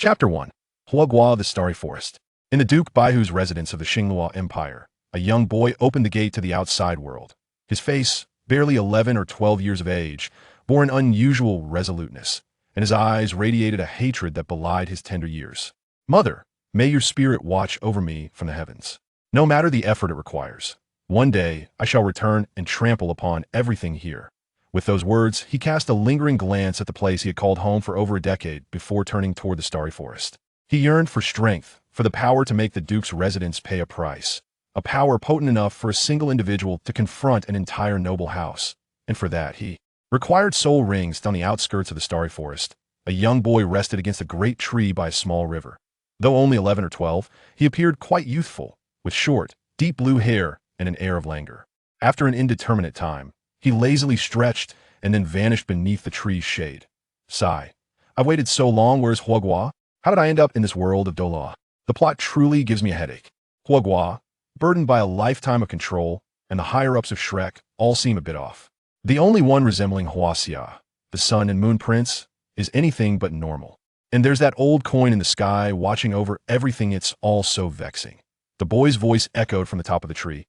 Chapter 1. Huoguo, the Starry Forest. In the Duke Baihu's residence of the Xingluo Empire, a young boy opened the gate to the outside world. His face, barely 11 or 12 years of age, bore an unusual resoluteness, and his eyes radiated a hatred that belied his tender years. Mother, may your spirit watch over me from the heavens. No matter the effort it requires, one day I shall return and trample upon everything here. With those words, he cast a lingering glance at the place he had called home for over a decade before turning toward the starry forest. He yearned for strength, for the power to make the Duke's residence pay a price, a power potent enough for a single individual to confront an entire noble house, and for that he required soul rings. On the outskirts of the starry forest, a young boy rested against a great tree by a small river. Though only 11 or 12, he appeared quite youthful, with short, deep blue hair and an air of languor. After an indeterminate time, he lazily stretched and then vanished beneath the tree's shade. Sigh. I've waited so long, where's Huoguo? How did I end up in this world of Douluo? The plot truly gives me a headache. Huoguo, burdened by a lifetime of control, and the higher-ups of Shrek all seem a bit off. The only one resembling Huoxia, the sun and moon prince, is anything but normal. And there's that old coin in the sky watching over everything. It's all so vexing. The boy's voice echoed from the top of the tree.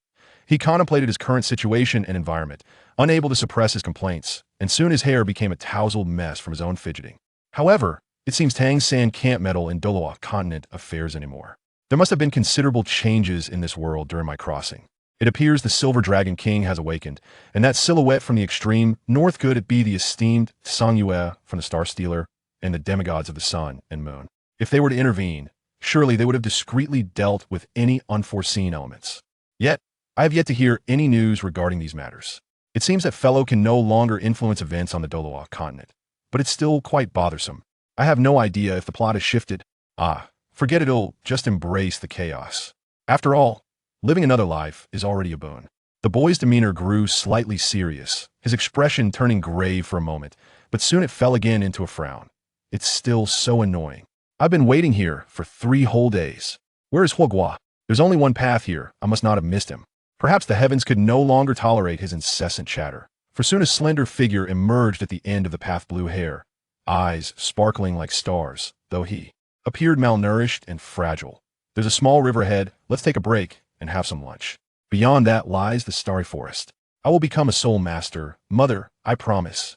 He contemplated his current situation and environment, unable to suppress his complaints, and soon his hair became a tousled mess from his own fidgeting. However, it seems Tang San can't meddle in Douluo continent affairs anymore. There must have been considerable changes in this world during my crossing. It appears the Silver Dragon King has awakened, and that silhouette from the extreme north could it be the esteemed Sang Yue from the Star Stealer and the demigods of the sun and moon. If they were to intervene, surely they would have discreetly dealt with any unforeseen elements. Yet, I have yet to hear any news regarding these matters. It seems that Fellow can no longer influence events on the Douluo continent, but it's still quite bothersome. I have no idea if the plot has shifted. Forget it all, just embrace the chaos. After all, living another life is already a boon. The boy's demeanor grew slightly serious, his expression turning grave for a moment, but soon it fell again into a frown. It's still so annoying. I've been waiting here for 3 whole days. Where is Huoguo? There's only one path here. I must not have missed him. Perhaps the heavens could no longer tolerate his incessant chatter, for soon a slender figure emerged at the end of the path. Blue hair, eyes sparkling like stars, though he appeared malnourished and fragile. There's a small river ahead. Let's take a break and have some lunch. Beyond that lies the starry forest. I will become a soul master, mother, I promise.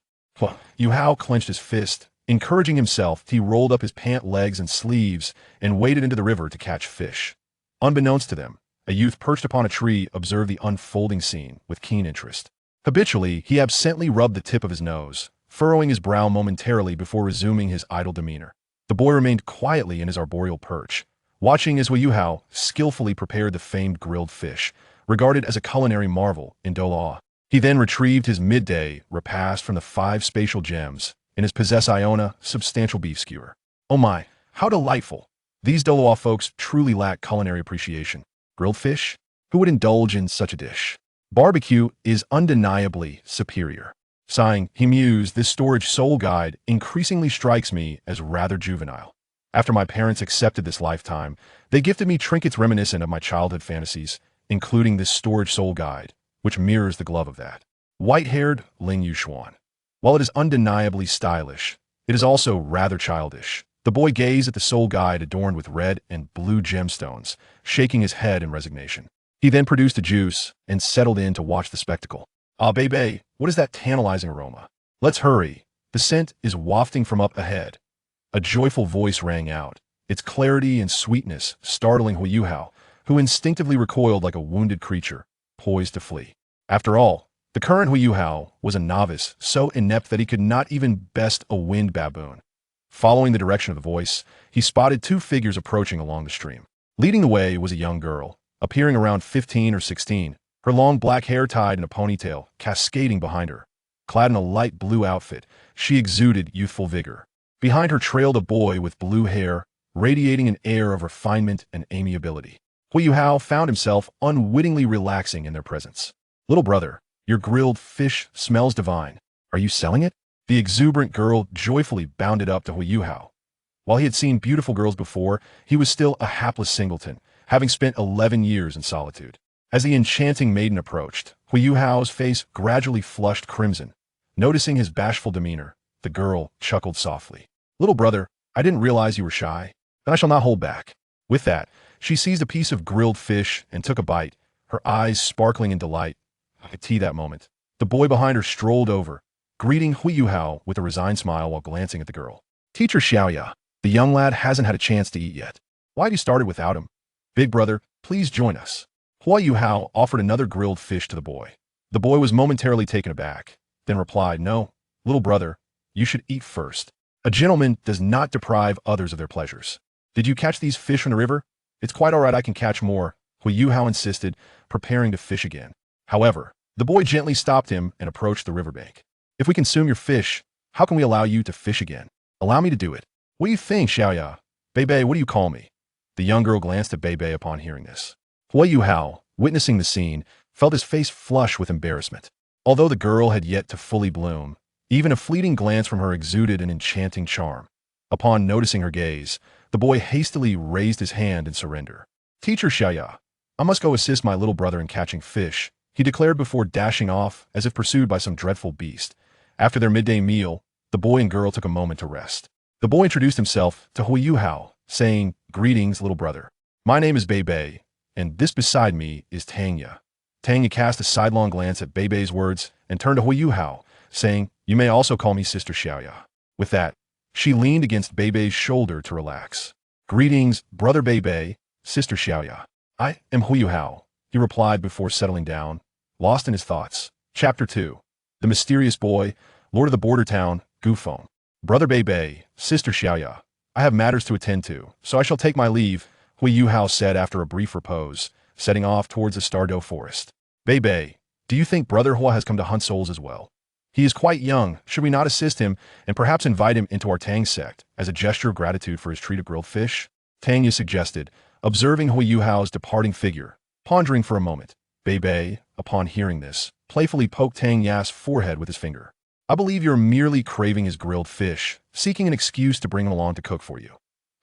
Yu Hao clenched his fist. Encouraging himself, he rolled up his pant legs and sleeves and waded into the river to catch fish. Unbeknownst to them, a youth perched upon a tree observed the unfolding scene with keen interest. Habitually, he absently rubbed the tip of his nose, furrowing his brow momentarily before resuming his idle demeanor. The boy remained quietly in his arboreal perch, watching as Yu Hao skillfully prepared the famed grilled fish, regarded as a culinary marvel in Douluo. He then retrieved his midday repast from the 5 spatial gems in his possess Iona substantial beef skewer. Oh my, how delightful! These Douluo folks truly lack culinary appreciation. Grilled fish? Who would indulge in such a dish? Barbecue is undeniably superior. Sighing, he mused, this storage soul guide increasingly strikes me as rather juvenile. After my parents accepted this lifetime, they gifted me trinkets reminiscent of my childhood fantasies, including this storage soul guide, which mirrors the glove of that white-haired Ling Yuxuan. While it is undeniably stylish, it is also rather childish. The boy gazed at the soul guide adorned with red and blue gemstones, shaking his head in resignation. He then produced a juice and settled in to watch the spectacle. Ah, baby, what is that tantalizing aroma? Let's hurry. The scent is wafting from up ahead. A joyful voice rang out, its clarity and sweetness startling Yu Hao, who instinctively recoiled like a wounded creature, poised to flee. After all, the current Yu Hao was a novice, so inept that he could not even best a wind baboon. Following the direction of the voice, he spotted 2 figures approaching along the stream. Leading the way was a young girl, appearing around 15 or 16, her long black hair tied in a ponytail, cascading behind her. Clad in a light blue outfit, she exuded youthful vigor. Behind her trailed a boy with blue hair, radiating an air of refinement and amiability. Yu Hao found himself unwittingly relaxing in their presence. Little brother, your grilled fish smells divine. Are you selling it? The exuberant girl joyfully bounded up to Yu Hao. While he had seen beautiful girls before, he was still a hapless singleton, having spent 11 years in solitude. As the enchanting maiden approached, Yu Hao's face gradually flushed crimson. Noticing his bashful demeanor, the girl chuckled softly. Little brother, I didn't realize you were shy. Then I shall not hold back. With that, she seized a piece of grilled fish and took a bite, her eyes sparkling in delight. I could see that moment. The boy behind her strolled over, greeting Hui Yuhao with a resigned smile while glancing at the girl. Teacher Xiaoya, the young lad hasn't had a chance to eat yet. Why'd you start it without him? Big brother, please join us. Hui Yuhao offered another grilled fish to the boy. The boy was momentarily taken aback, then replied, No, little brother, you should eat first. A gentleman does not deprive others of their pleasures. Did you catch these fish from the river? It's quite all right, I can catch more, Hui Yuhao insisted, preparing to fish again. However, the boy gently stopped him and approached the riverbank. If we consume your fish, how can we allow you to fish again? Allow me to do it. What do you think, Xiaoya? Beibei, what do you call me? The young girl glanced at Beibei upon hearing this. Hui Yuhao, witnessing the scene, felt his face flush with embarrassment. Although the girl had yet to fully bloom, even a fleeting glance from her exuded an enchanting charm. Upon noticing her gaze, the boy hastily raised his hand in surrender. Teacher Xiaoya, I must go assist my little brother in catching fish, he declared before dashing off as if pursued by some dreadful beast. After their midday meal, the boy and girl took a moment to rest. The boy introduced himself to Hui Yuhao, saying, Greetings, little brother. My name is Beibei, and this beside me is Tangya. Tangya cast a sidelong glance at Beibei's words and turned to Hui Yuhao, saying, You may also call me Sister Xiaoya. With that, she leaned against Beibei's shoulder to relax. Greetings, brother Beibei, Sister Xiaoya. I am Hui Yuhao, he replied before settling down, lost in his thoughts. Chapter 2. The Mysterious Boy, Lord of the Border Town, Gufeng. Brother Beibei, Sister Xiaoya, I have matters to attend to, so I shall take my leave, Hui Yuhao said after a brief repose, setting off towards the Stardo forest. Beibei, do you think Brother Hua has come to hunt souls as well? He is quite young, should we not assist him and perhaps invite him into our Tang sect as a gesture of gratitude for his treat of grilled fish? Tangya suggested, observing Hui Yuhao's departing figure, pondering for a moment. Beibei, upon hearing this, playfully poked Tang Ya's forehead with his finger. I believe you're merely craving his grilled fish, seeking an excuse to bring him along to cook for you.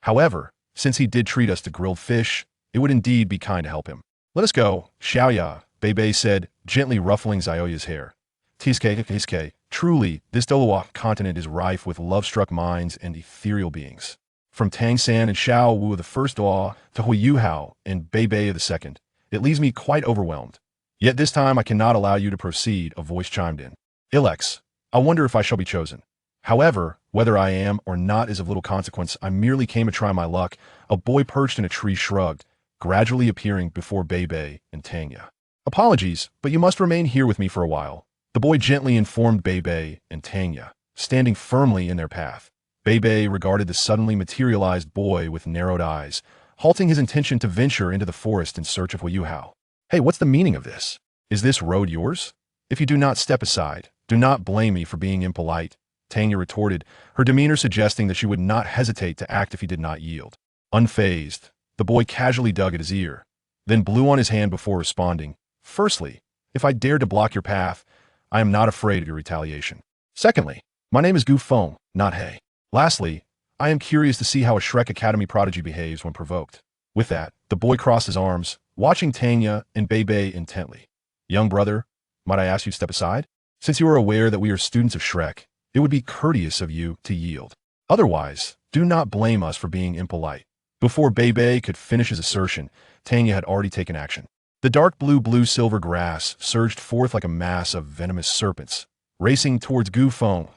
However, since he did treat us to grilled fish, it would indeed be kind to help him. Let us go, Xiaoya, Beibei said, gently ruffling Xiaoya's hair. Tiske, truly, this Douluo continent is rife with love-struck minds and ethereal beings. From Tang San and Xiao Wu of the first Duel to Hui Yuhao and Beibei of the second, it leaves me quite overwhelmed. Yet this time I cannot allow you to proceed, a voice chimed in. Ilex, I wonder if I shall be chosen. However, whether I am or not is of little consequence, I merely came to try my luck, a boy perched in a tree shrugged, gradually appearing before Beibei and Tangya. Apologies, but you must remain here with me for a while, the boy gently informed Beibei and Tangya, standing firmly in their path. Beibei regarded the suddenly materialized boy with narrowed eyes, halting his intention to venture into the forest in search of Hui Yuhao. Hey, what's the meaning of this? Is this road yours? If you do not step aside, do not blame me for being impolite, Tangya retorted, her demeanor suggesting that she would not hesitate to act if he did not yield. Unfazed, the boy casually dug at his ear, then blew on his hand before responding. Firstly, if I dare to block your path, I am not afraid of your retaliation. Secondly, my name is Gufeng, not He. Lastly, I am curious to see how a Shrek Academy prodigy behaves when provoked. With that, the boy crossed his arms, watching Tangya and Beibei intently. Young brother, might I ask you to step aside? Since you are aware that we are students of Shrek, it would be courteous of you to yield. Otherwise, do not blame us for being impolite. Before Beibei could finish his assertion, Tangya had already taken action. The dark blue-silver grass surged forth like a mass of venomous serpents, racing towards Gufeng.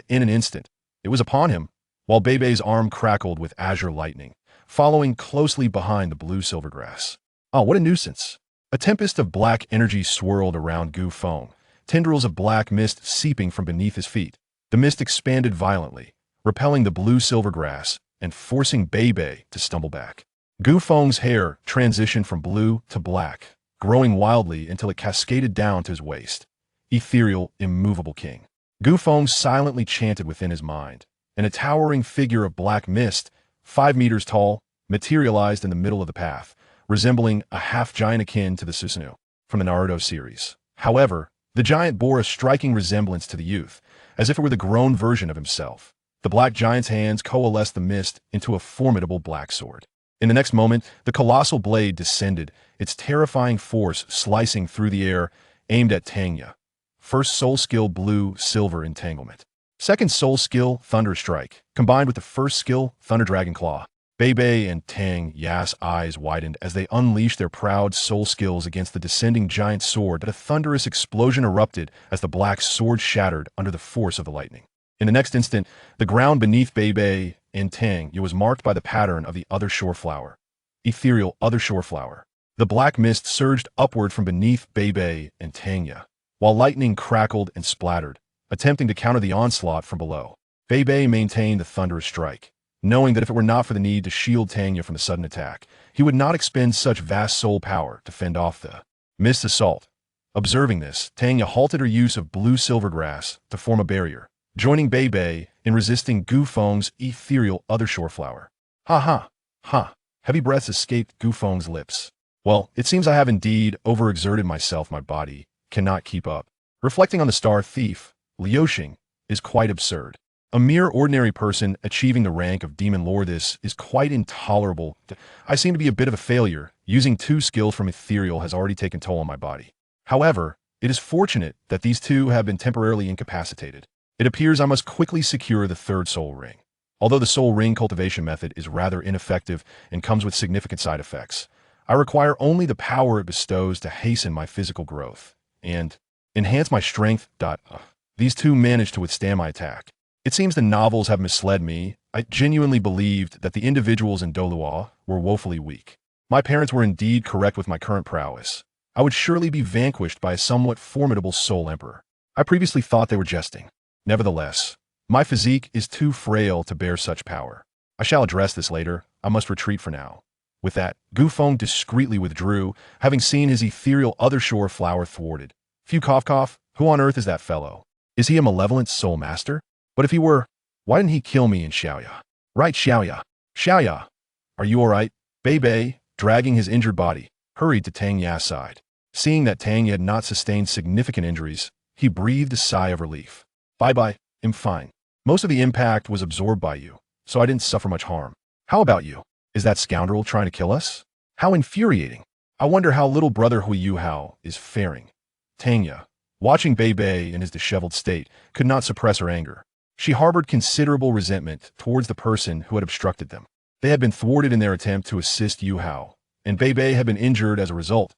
In an instant, it was upon him, while Beibei's arm crackled with azure lightning, following closely behind the blue-silver grass. Oh, what a nuisance! A tempest of black energy swirled around Gufeng, tendrils of black mist seeping from beneath his feet. The mist expanded violently, repelling the blue-silver grass and forcing Beibei to stumble back. Gufeng's hair transitioned from blue to black, growing wildly until it cascaded down to his waist. Ethereal, immovable king. Gufeng silently chanted within his mind, and a towering figure of black mist, 5 meters tall, materialized in the middle of the path, resembling a half-giant akin to the Susanoo from the Naruto series. However, the giant bore a striking resemblance to the youth, as if it were the grown version of himself. The black giant's hands coalesced the mist into a formidable black sword. In the next moment, the colossal blade descended, its terrifying force slicing through the air, aimed at Tangya. First soul skill blue-silver entanglement. Second soul skill, Thunder Strike, combined with the first skill, Thunder Dragon Claw. Bei and Tang Ya's eyes widened as they unleashed their proud soul skills against the descending giant sword that a thunderous explosion erupted as the black sword shattered under the force of the lightning. In the next instant, the ground beneath Bei and Tang was marked by the pattern of the Other Shore Flower. Ethereal Other Shore Flower. The black mist surged upward from beneath Bei and Tang, while lightning crackled and splattered, attempting to counter the onslaught from below. Bei maintained the thunderous strike, knowing that if it were not for the need to shield Tang from a sudden attack, he would not expend such vast soul power to fend off the mist assault. Observing this, Tang halted her use of blue silver grass to form a barrier, joining Bei in resisting Gu Feng's ethereal Other Shore Flower. Ha ha, ha. Heavy breaths escaped Gu Feng's lips. Well, it seems I have indeed overexerted myself. My body cannot keep up. Reflecting on the star thief, Liuxing, is quite absurd. A mere ordinary person achieving the rank of Demon Lord, this is quite intolerable. I seem to be a bit of a failure. Using two skills from Ethereal has already taken toll on my body. However, it is fortunate that these two have been temporarily incapacitated. It appears I must quickly secure the third soul ring. Although the soul ring cultivation method is rather ineffective and comes with significant side effects, I require only the power it bestows to hasten my physical growth and enhance my strength. These two managed to withstand my attack. It seems the novels have misled me. I genuinely believed that the individuals in Douluo were woefully weak. My parents were indeed correct with my current prowess. I would surely be vanquished by a somewhat formidable soul emperor. I previously thought they were jesting. Nevertheless, my physique is too frail to bear such power. I shall address this later. I must retreat for now. With that, Gu Feng discreetly withdrew, having seen his ethereal Other Shore Flower thwarted. Phew, cough cough, who on earth is that fellow? Is he a malevolent soul master? But if he were, why didn't he kill me in Xiaoya? Right, Xiaoya. Xiaoya, are you all right? Bei, dragging his injured body, hurried to Tang Ya's side. Seeing that Tang had not sustained significant injuries, he breathed a sigh of relief. Bye-bye, I'm fine. Most of the impact was absorbed by you, so I didn't suffer much harm. How about you? Is that scoundrel trying to kill us? How infuriating. I wonder how little brother Hui Yuhao is faring. Tangya, watching Bei in his disheveled state, could not suppress her anger. She harbored considerable resentment towards the person who had obstructed them. They had been thwarted in their attempt to assist Yuhao, and Bei had been injured as a result.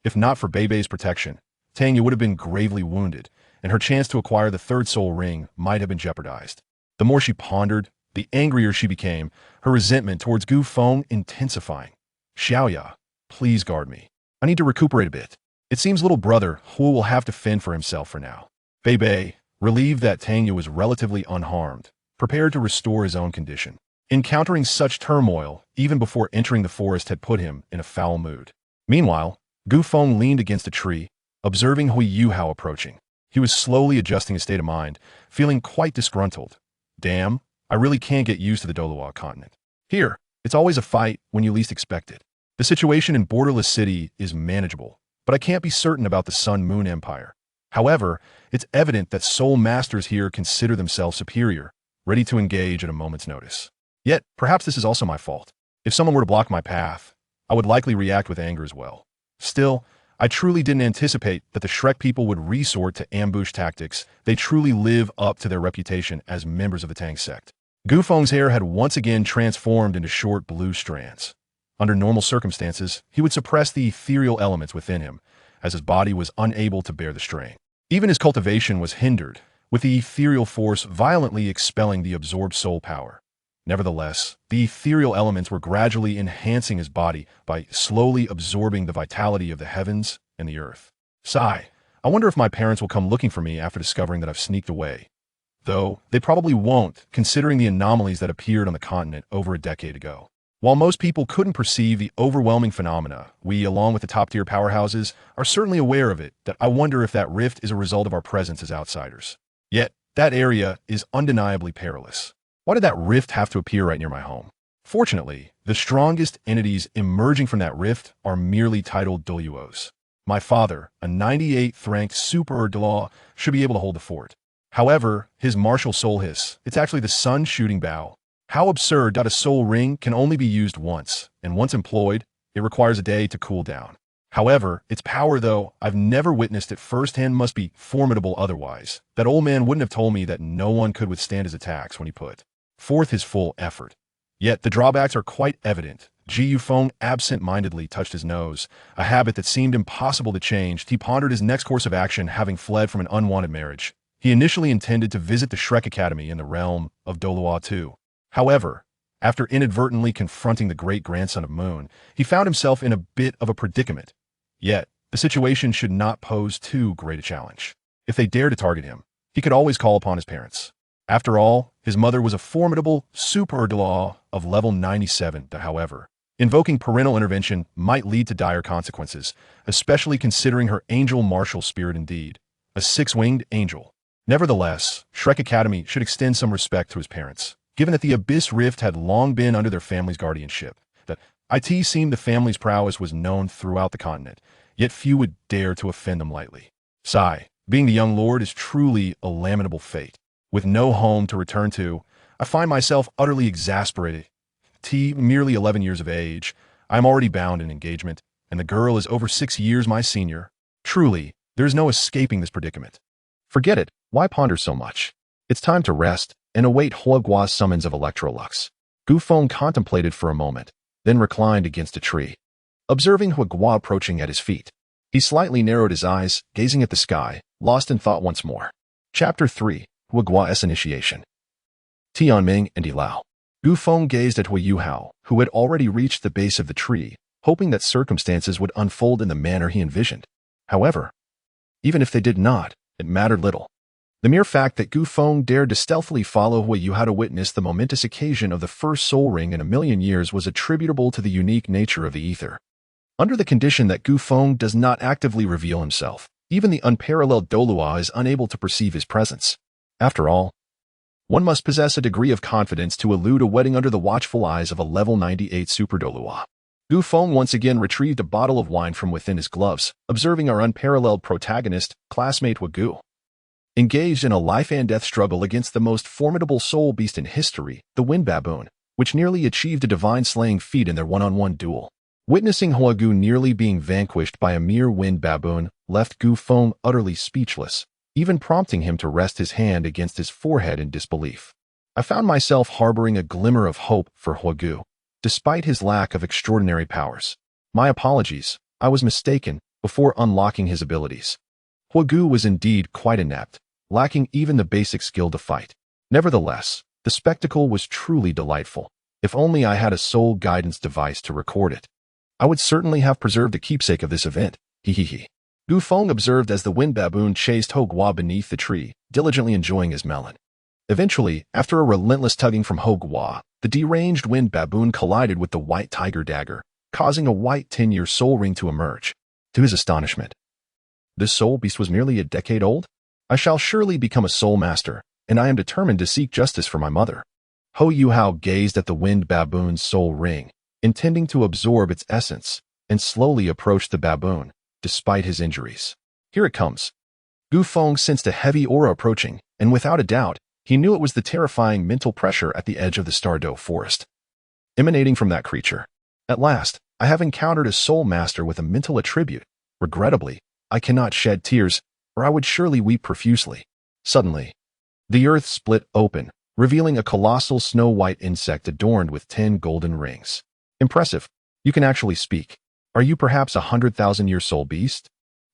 If not for Bei's protection, Tangya would have been gravely wounded, and her chance to acquire the third soul ring might have been jeopardized. The more she pondered, the angrier she became, her resentment towards Gu Feng intensifying. Xiaoya, please guard me. I need to recuperate a bit. It seems little brother Hu will have to fend for himself for now. Bei, relieved that Tangya was relatively unharmed, prepared to restore his own condition. Encountering such turmoil, even before entering the forest, had put him in a foul mood. Meanwhile, Gu Feng leaned against a tree, observing Hui Yuhao approaching. He was slowly adjusting his state of mind, feeling quite disgruntled. Damn, I really can't get used to the Douluo continent. Here, it's always a fight when you least expect it. The situation in Borderless City is manageable, but I can't be certain about the Sun-Moon Empire. However, it's evident that soul masters here consider themselves superior, ready to engage at a moment's notice. Yet, perhaps this is also my fault. If someone were to block my path, I would likely react with anger as well. Still, I truly didn't anticipate that the Shrek people would resort to ambush tactics. They truly live up to their reputation as members of the Tang Sect. Gu Feng's hair had once again transformed into short blue strands. Under normal circumstances, he would suppress the ethereal elements within him, as his body was unable to bear the strain. Even his cultivation was hindered, with the ethereal force violently expelling the absorbed soul power. Nevertheless, the ethereal elements were gradually enhancing his body by slowly absorbing the vitality of the heavens and the earth. Sigh, I wonder if my parents will come looking for me after discovering that I've sneaked away. Though, they probably won't, considering the anomalies that appeared on the continent over a decade ago. While most people couldn't perceive the overwhelming phenomena, we, along with the top-tier powerhouses, are certainly aware of it. That I wonder if that rift is a result of our presence as outsiders. Yet, that area is undeniably perilous. Why did that rift have to appear right near my home? Fortunately, the strongest entities emerging from that rift are merely titled Douluos. My father, a 98th ranked super Douluo, should be able to hold the fort. However, his martial soul hiss, it's actually the sun shooting bow. How absurd that a soul ring can only be used once, and once employed, it requires a day to cool down. However, its power, though I've never witnessed it firsthand, must be formidable otherwise. That old man wouldn't have told me that no one could withstand his attacks when he put forth his full effort. Yet the drawbacks are quite evident. Ji Yufeng absent-mindedly touched his nose, a habit that seemed impossible to change. He pondered his next course of action, having fled from an unwanted marriage. He initially intended to visit the Shrek Academy in the realm of Douluo too. However, after inadvertently confronting the great-grandson of Moon, he found himself in a bit of a predicament. Yet, the situation should not pose too great a challenge. If they dared to target him, he could always call upon his parents. After all, his mother was a formidable super duel of level 97. However, invoking parental intervention might lead to dire consequences, especially considering her angel martial spirit indeed, a six-winged angel. Nevertheless, Shrek Academy should extend some respect to his parents, given that the Abyss Rift had long been under their family's guardianship. That it seemed the family's prowess was known throughout the continent, yet few would dare to offend them lightly. Sigh, being the young lord is truly a lamentable fate. With no home to return to, I find myself utterly exasperated. Merely 11 years of age, I am already bound in engagement, and the girl is over 6 years my senior. Truly, there is no escaping this predicament. Forget it, why ponder so much? It's time to rest and await Huagua's summons of Electrolux. Gufeng contemplated for a moment, then reclined against a tree. Observing Huagua approaching at his feet, he slightly narrowed his eyes, gazing at the sky, lost in thought once more. Chapter 3, Huagua's Initiation. Tianming and Yilao. Gufeng gazed at Hui Yuhao, who had already reached the base of the tree, hoping that circumstances would unfold in the manner he envisioned. However, even if they did not, it mattered little. The mere fact that Gufeng dared to stealthily follow Hui Yuhao to witness the momentous occasion of the first soul ring in a million years was attributable to the unique nature of the ether. Under the condition that Gufeng does not actively reveal himself, even the unparalleled Douluo is unable to perceive his presence. After all, one must possess a degree of confidence to elude a wedding under the watchful eyes of a level 98 Super Douluo. Gufeng once again retrieved a bottle of wine from within his gloves, observing our unparalleled protagonist, classmate Huagu. Engaged in a life-and-death struggle against the most formidable soul beast in history, the Wind Baboon, which nearly achieved a divine slaying feat in their one-on-one duel. Witnessing Huagu nearly being vanquished by a mere Wind Baboon left Gufeng utterly speechless, even prompting him to rest his hand against his forehead in disbelief. I found myself harboring a glimmer of hope for Huagu, despite his lack of extraordinary powers. My apologies, I was mistaken before unlocking his abilities. Huagu was indeed quite inept, lacking even the basic skill to fight. Nevertheless, the spectacle was truly delightful. If only I had a soul guidance device to record it, I would certainly have preserved a keepsake of this event. Hehehe. Gufeng observed as the Wind Baboon chased Huagua beneath the tree, diligently enjoying his melon. Eventually, after a relentless tugging from Huagua, the deranged Wind Baboon collided with the White Tiger Dagger, causing a white 10-year soul ring to emerge. To his astonishment, this soul beast was merely a decade old? I shall surely become a soul master, and I am determined to seek justice for my mother. Hui Yuhao gazed at the Wind Baboon's soul ring, intending to absorb its essence, and slowly approached the baboon, despite his injuries. Here it comes. Gufeng sensed a heavy aura approaching, and without a doubt, he knew it was the terrifying mental pressure at the edge of the Stardow forest, emanating from that creature. At last, I have encountered a soul master with a mental attribute. Regrettably, I cannot shed tears, or I would surely weep profusely. Suddenly, the earth split open, revealing a colossal snow-white insect adorned with 10 golden rings. Impressive. You can actually speak. Are you perhaps a 100,000-year soul beast?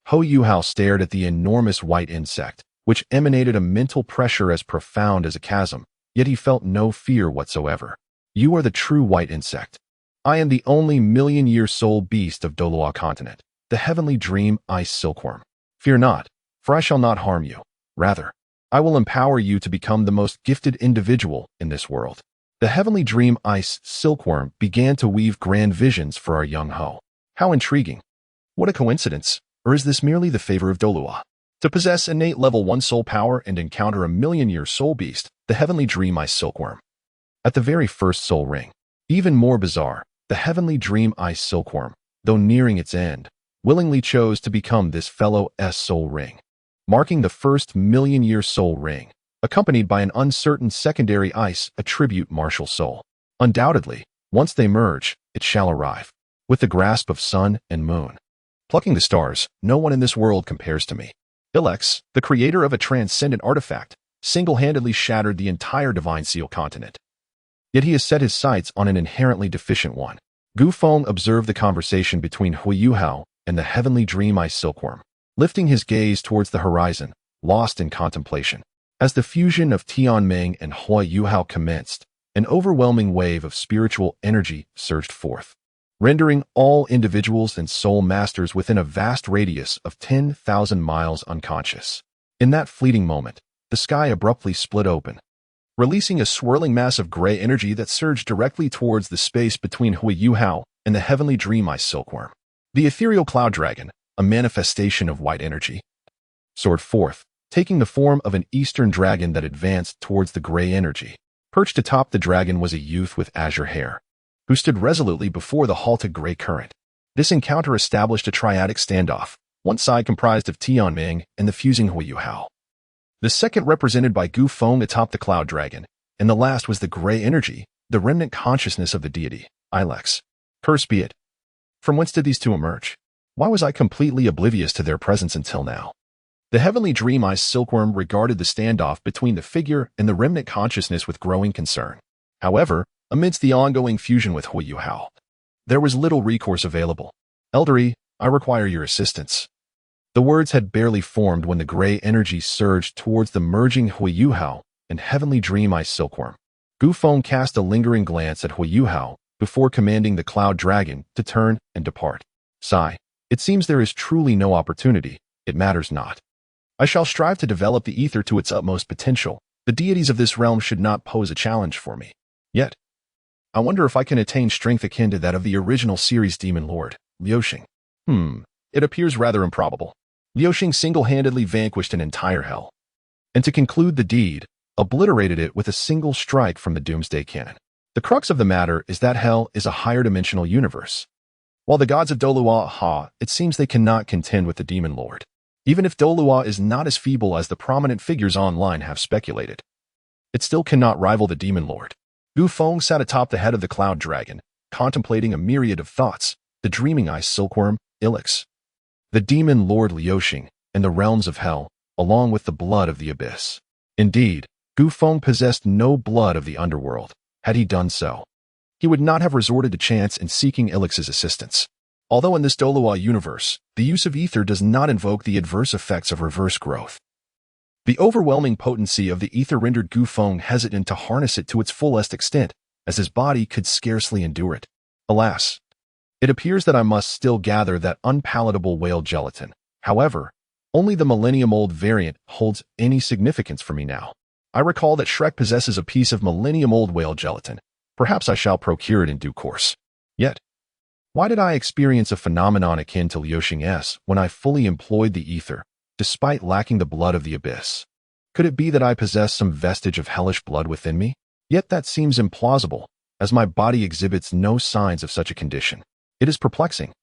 Hui Yuhao stared at the enormous white insect, which emanated a mental pressure as profound as a chasm, yet he felt no fear whatsoever. You are the true white insect. I am the only million-year soul beast of Douluo continent, the heavenly dream ice silkworm. Fear not, for I shall not harm you. Rather, I will empower you to become the most gifted individual in this world. The heavenly dream ice silkworm began to weave grand visions for our young Ho. How intriguing. What a coincidence. Or is this merely the favor of Douluo? To possess innate level 1 soul power and encounter a million-year soul beast, the heavenly dream ice silkworm. At the very first soul ring. Even more bizarre, the heavenly dream ice silkworm, though nearing its end, willingly chose to become this fellow soul ring, marking the first million-year soul ring, accompanied by an uncertain secondary ice attribute martial soul. Undoubtedly, once they merge, it shall arrive, with the grasp of sun and moon. Plucking the stars, no one in this world compares to me. Ilex, the creator of a transcendent artifact, single-handedly shattered the entire Divine Seal continent. Yet he has set his sights on an inherently deficient one. Gu Feng observed the conversation between Hui Yuhao and the heavenly dream ice silkworm, lifting his gaze towards the horizon, lost in contemplation. As the fusion of Tianming and Hui Yuhao commenced, an overwhelming wave of spiritual energy surged forth, rendering all individuals and soul masters within a vast radius of 10,000 miles unconscious. In that fleeting moment, the sky abruptly split open, releasing a swirling mass of gray energy that surged directly towards the space between Hui Yuhao and the heavenly dream ice silkworm. The ethereal cloud dragon, a manifestation of white energy, soared forth, taking the form of an eastern dragon that advanced towards the gray energy. Perched atop the dragon was a youth with azure hair, who stood resolutely before the halted gray current. This encounter established a triadic standoff, one side comprised of Tianming and the fusing Hui Yuhao, the second represented by Gu Feng atop the cloud dragon, and the last was the gray energy, the remnant consciousness of the deity, Ilex. Curse be it. From whence did these two emerge? Why was I completely oblivious to their presence until now? The heavenly dream ice silkworm regarded the standoff between the figure and the remnant consciousness with growing concern. However, amidst the ongoing fusion with Hui Yuhao, there was little recourse available. Eldery, I require your assistance. The words had barely formed when the gray energy surged towards the merging Hui Yuhao and heavenly dream ice silkworm. Gu Feng cast a lingering glance at Hui Yuhao before commanding the cloud dragon to turn and depart. Sigh, it seems there is truly no opportunity. It matters not. I shall strive to develop the ether to its utmost potential. The deities of this realm should not pose a challenge for me. Yet, I wonder if I can attain strength akin to that of the original series Demon Lord, Liuxing. It appears rather improbable. Liuxing single-handedly vanquished an entire hell, and to conclude the deed, obliterated it with a single strike from the Doomsday Cannon. The crux of the matter is that hell is a higher-dimensional universe. While the gods of Douluo, it seems they cannot contend with the Demon Lord, even if Douluo is not as feeble as the prominent figures online have speculated. It still cannot rival the Demon Lord. Gu Feng sat atop the head of the cloud dragon, contemplating a myriad of thoughts, the dreaming ice silkworm, Ilex, the demon lord Liuxing, and the realms of hell, along with the blood of the abyss. Indeed, Gu Feng possessed no blood of the underworld. Had he done so, he would not have resorted to chance in seeking Ilex's assistance. Although in this Douluo universe, the use of ether does not invoke the adverse effects of reverse growth, the overwhelming potency of the ether rendered Gu Feng hesitant to harness it to its fullest extent, as his body could scarcely endure it. Alas, it appears that I must still gather that unpalatable whale gelatin. However, only the millennium-old variant holds any significance for me now. I recall that Shrek possesses a piece of millennium-old whale gelatin. Perhaps I shall procure it in due course. Yet, why did I experience a phenomenon akin to Liuxing's when I fully employed the ether, despite lacking the blood of the abyss? Could it be that I possess some vestige of hellish blood within me? Yet that seems implausible, as my body exhibits no signs of such a condition. It is perplexing.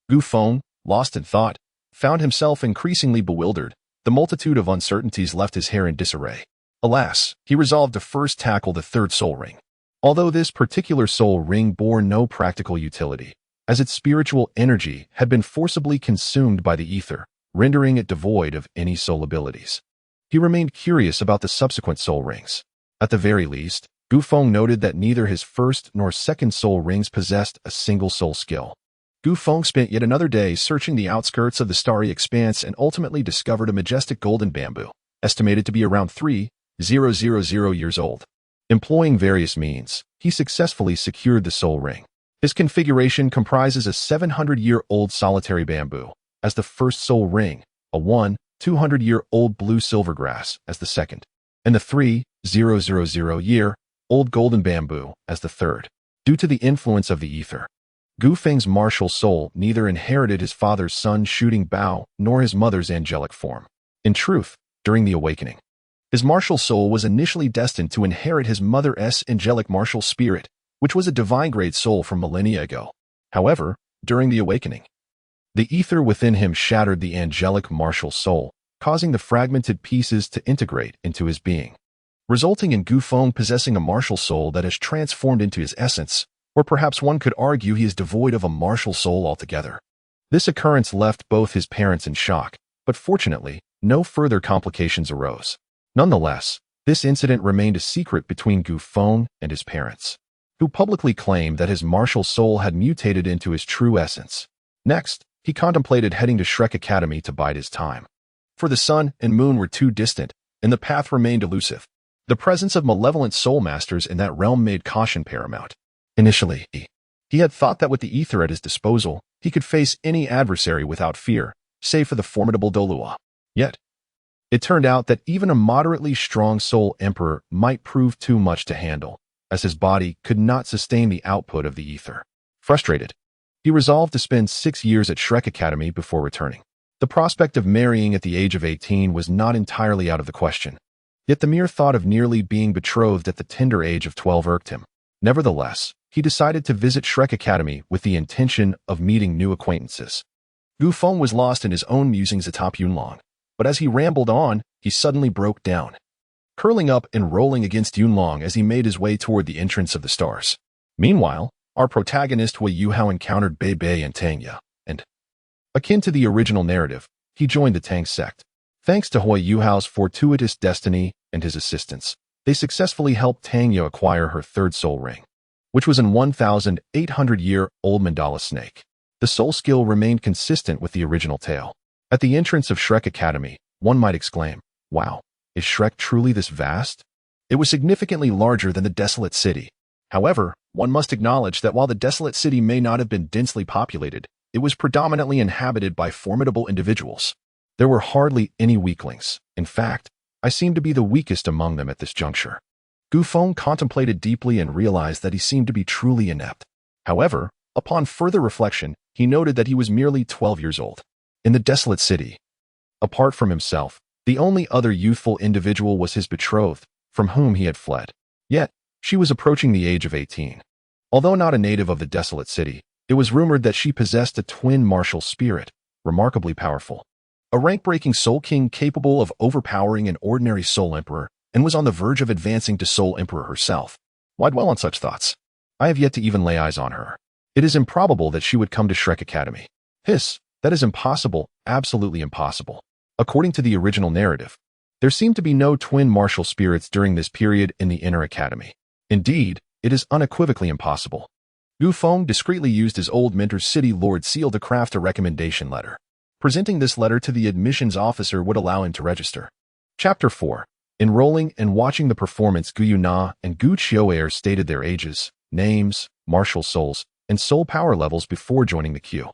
Gu Feng, lost in thought, found himself increasingly bewildered. The multitude of uncertainties left his hair in disarray. Alas, he resolved to first tackle the third soul ring. Although this particular soul ring bore no practical utility, as its spiritual energy had been forcibly consumed by the ether, rendering it devoid of any soul abilities. He remained curious about the subsequent soul rings. At the very least, Gu Feng noted that neither his first nor second soul rings possessed a single soul skill. Gu Feng spent yet another day searching the outskirts of the starry expanse and ultimately discovered a majestic golden bamboo, estimated to be around 3,000 years old. Employing various means, he successfully secured the soul ring. His configuration comprises a 700-year-old solitary bamboo as the first soul ring, a 200-year-old blue silvergrass as the second, and the 3,000-year-old golden bamboo as the third. Due to the influence of the ether, Gu Feng's martial soul neither inherited his father's sun-shooting bow nor his mother's angelic form. In truth, during the awakening, his martial soul was initially destined to inherit his mother's angelic martial spirit, which was a divine-grade soul from millennia ago. However, during the awakening, the ether within him shattered the angelic martial soul, causing the fragmented pieces to integrate into his being, resulting in Gu Feng possessing a martial soul that has transformed into his essence, or perhaps one could argue he is devoid of a martial soul altogether. This occurrence left both his parents in shock, but fortunately, no further complications arose. Nonetheless, this incident remained a secret between Gu Feng and his parents, who publicly claimed that his martial soul had mutated into his true essence. Next, he contemplated heading to Shrek Academy to bide his time. For the sun and moon were too distant, and the path remained elusive. The presence of malevolent soul masters in that realm made caution paramount. Initially, he had thought that with the ether at his disposal, he could face any adversary without fear, save for the formidable Douluo. Yet, it turned out that even a moderately strong soul emperor might prove too much to handle, as his body could not sustain the output of the ether. Frustrated, he resolved to spend 6 years at Shrek Academy before returning. The prospect of marrying at the age of 18 was not entirely out of the question. Yet the mere thought of nearly being betrothed at the tender age of 12 irked him. Nevertheless, he decided to visit Shrek Academy with the intention of meeting new acquaintances. Gu Feng was lost in his own musings atop Yunlong, but as he rambled on, he suddenly broke down, curling up and rolling against Yunlong as he made his way toward the entrance of the stars. Meanwhile, our protagonist Hui Yuhao encountered Bei Bei and Tang, and, akin to the original narrative, he joined the Tang Sect. Thanks to Hui Yuhao's fortuitous destiny and his assistance, they successfully helped Tang acquire her third soul ring, which was an 1,800-year-old mandala snake. The soul skill remained consistent with the original tale. At the entrance of Shrek Academy, one might exclaim, "Wow, is Shrek truly this vast?" It was significantly larger than the desolate city. However, one must acknowledge that while the desolate city may not have been densely populated, it was predominantly inhabited by formidable individuals. There were hardly any weaklings. In fact, I seemed to be the weakest among them at this juncture. Gu Feng contemplated deeply and realized that he seemed to be truly inept. However, upon further reflection, he noted that he was merely 12 years old. In the desolate city, apart from himself, the only other youthful individual was his betrothed, from whom he had fled. Yet, she was approaching the age of 18. Although not a native of the desolate city, it was rumored that she possessed a twin martial spirit, remarkably powerful. A rank-breaking Soul King capable of overpowering an ordinary Soul Emperor, and was on the verge of advancing to Soul Emperor herself. Why dwell on such thoughts? I have yet to even lay eyes on her. It is improbable that she would come to Shrek Academy. Hiss, that is impossible, absolutely impossible. According to the original narrative, there seemed to be no twin martial spirits during this period in the Inner Academy. Indeed, it is unequivocally impossible. Gu Feng discreetly used his old mentor's city lord seal to craft a recommendation letter. Presenting this letter to the admissions officer would allow him to register. Chapter 4. Enrolling and watching the performance. Gu Yuna and Gu Qiuer stated their ages, names, martial souls, and soul power levels before joining the queue.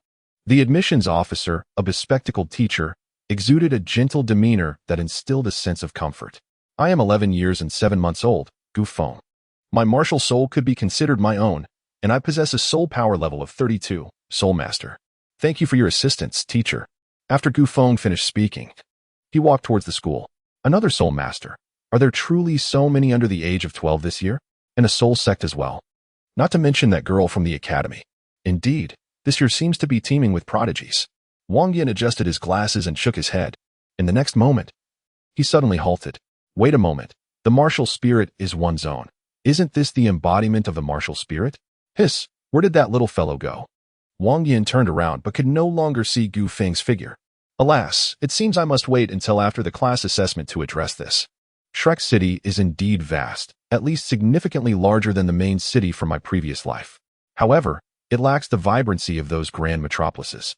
The admissions officer, a bespectacled teacher, exuded a gentle demeanor that instilled a sense of comfort. I am 11 years and 7 months old, Gu Feng. My martial soul could be considered my own, and I possess a soul power level of 32, Soul Master. Thank you for your assistance, teacher. After Gu Feng finished speaking, he walked towards the school. Another Soul Master. Are there truly so many under the age of 12 this year? And a Soul Sect as well. Not to mention that girl from the academy. Indeed, this year seems to be teeming with prodigies. Wang Yin adjusted his glasses and shook his head. In the next moment, he suddenly halted. Wait a moment. The martial spirit is one's own. Isn't this the embodiment of the martial spirit? Hiss, where did that little fellow go? Wang Yin turned around but could no longer see Gu Feng's figure. Alas, it seems I must wait until after the class assessment to address this. Shrek City is indeed vast, at least significantly larger than the main city from my previous life. However, it lacks the vibrancy of those grand metropolises.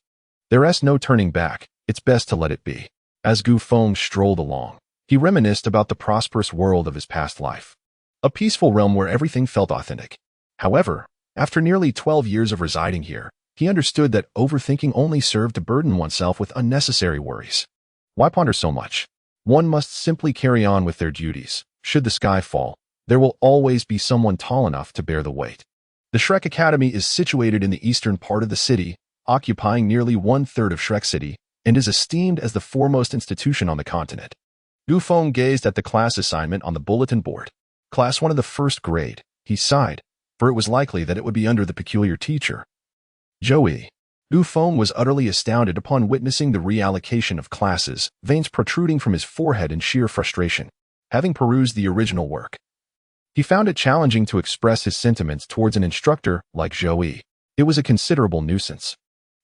There's no turning back, it's best to let it be. As Gu Feng strolled along, he reminisced about the prosperous world of his past life. A peaceful realm where everything felt authentic. However, after nearly 12 years of residing here, he understood that overthinking only served to burden oneself with unnecessary worries. Why ponder so much? One must simply carry on with their duties. Should the sky fall, there will always be someone tall enough to bear the weight. The Shrek Academy is situated in the eastern part of the city, occupying nearly 1/3 of Shrek City, and is esteemed as the foremost institution on the continent. Gu Feng gazed at the class assignment on the bulletin board. Class 1 of the first grade. He sighed, for it was likely that it would be under the peculiar teacher. Joey. Gu Feng was utterly astounded upon witnessing the reallocation of classes, veins protruding from his forehead in sheer frustration. Having perused the original work, he found it challenging to express his sentiments towards an instructor like Joey. It was a considerable nuisance.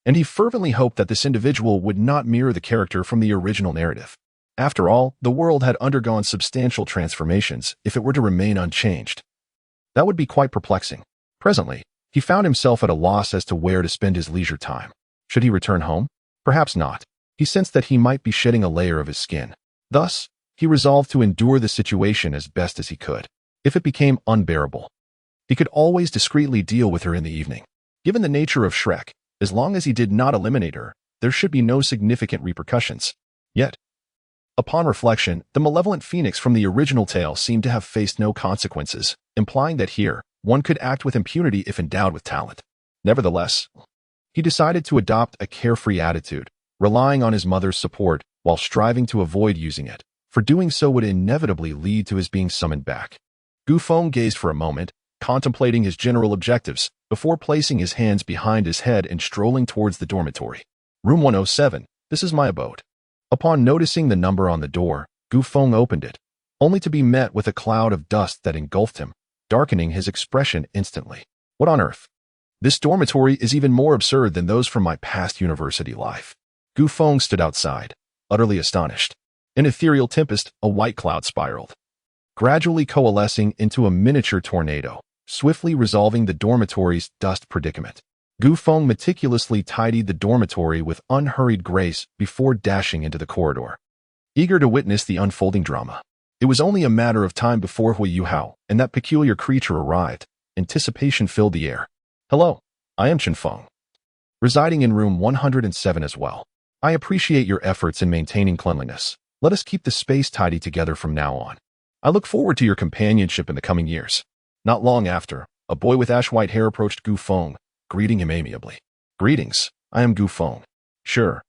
and he fervently hoped that this individual would not mirror the character from the original narrative. After all, the world had undergone substantial transformations if it were to remain unchanged. That would be quite perplexing. Presently, he found himself at a loss as to where to spend his leisure time. Should he return home? Perhaps not. He sensed that he might be shedding a layer of his skin. Thus, he resolved to endure the situation as best as he could. If it became unbearable, he could always discreetly deal with her in the evening. Given the nature of Shrek, as long as he did not eliminate her, there should be no significant repercussions. Yet, upon reflection, the malevolent phoenix from the original tale seemed to have faced no consequences, implying that here, one could act with impunity if endowed with talent. Nevertheless, he decided to adopt a carefree attitude, relying on his mother's support while striving to avoid using it, for doing so would inevitably lead to his being summoned back. Gu Feng gazed for a moment, contemplating his general objectives, before placing his hands behind his head and strolling towards the dormitory. Room 107, this is my abode. Upon noticing the number on the door, Gu Feng opened it, only to be met with a cloud of dust that engulfed him, darkening his expression instantly. What on earth? This dormitory is even more absurd than those from my past university life. Gu Feng stood outside, utterly astonished. An ethereal tempest, a white cloud spiraled, gradually coalescing into a miniature tornado, swiftly resolving the dormitory's dust predicament. Gu Feng meticulously tidied the dormitory with unhurried grace before dashing into the corridor, eager to witness the unfolding drama. It was only a matter of time before Hui Yuhao and that peculiar creature arrived. Anticipation filled the air. Hello, I am Chen Feng, residing in room 107 as well. I appreciate your efforts in maintaining cleanliness. Let us keep the space tidy together from now on. I look forward to your companionship in the coming years. Not long after, a boy with ash-white hair approached Gu Feng, greeting him amiably. Greetings, I am Gu Feng. Sure.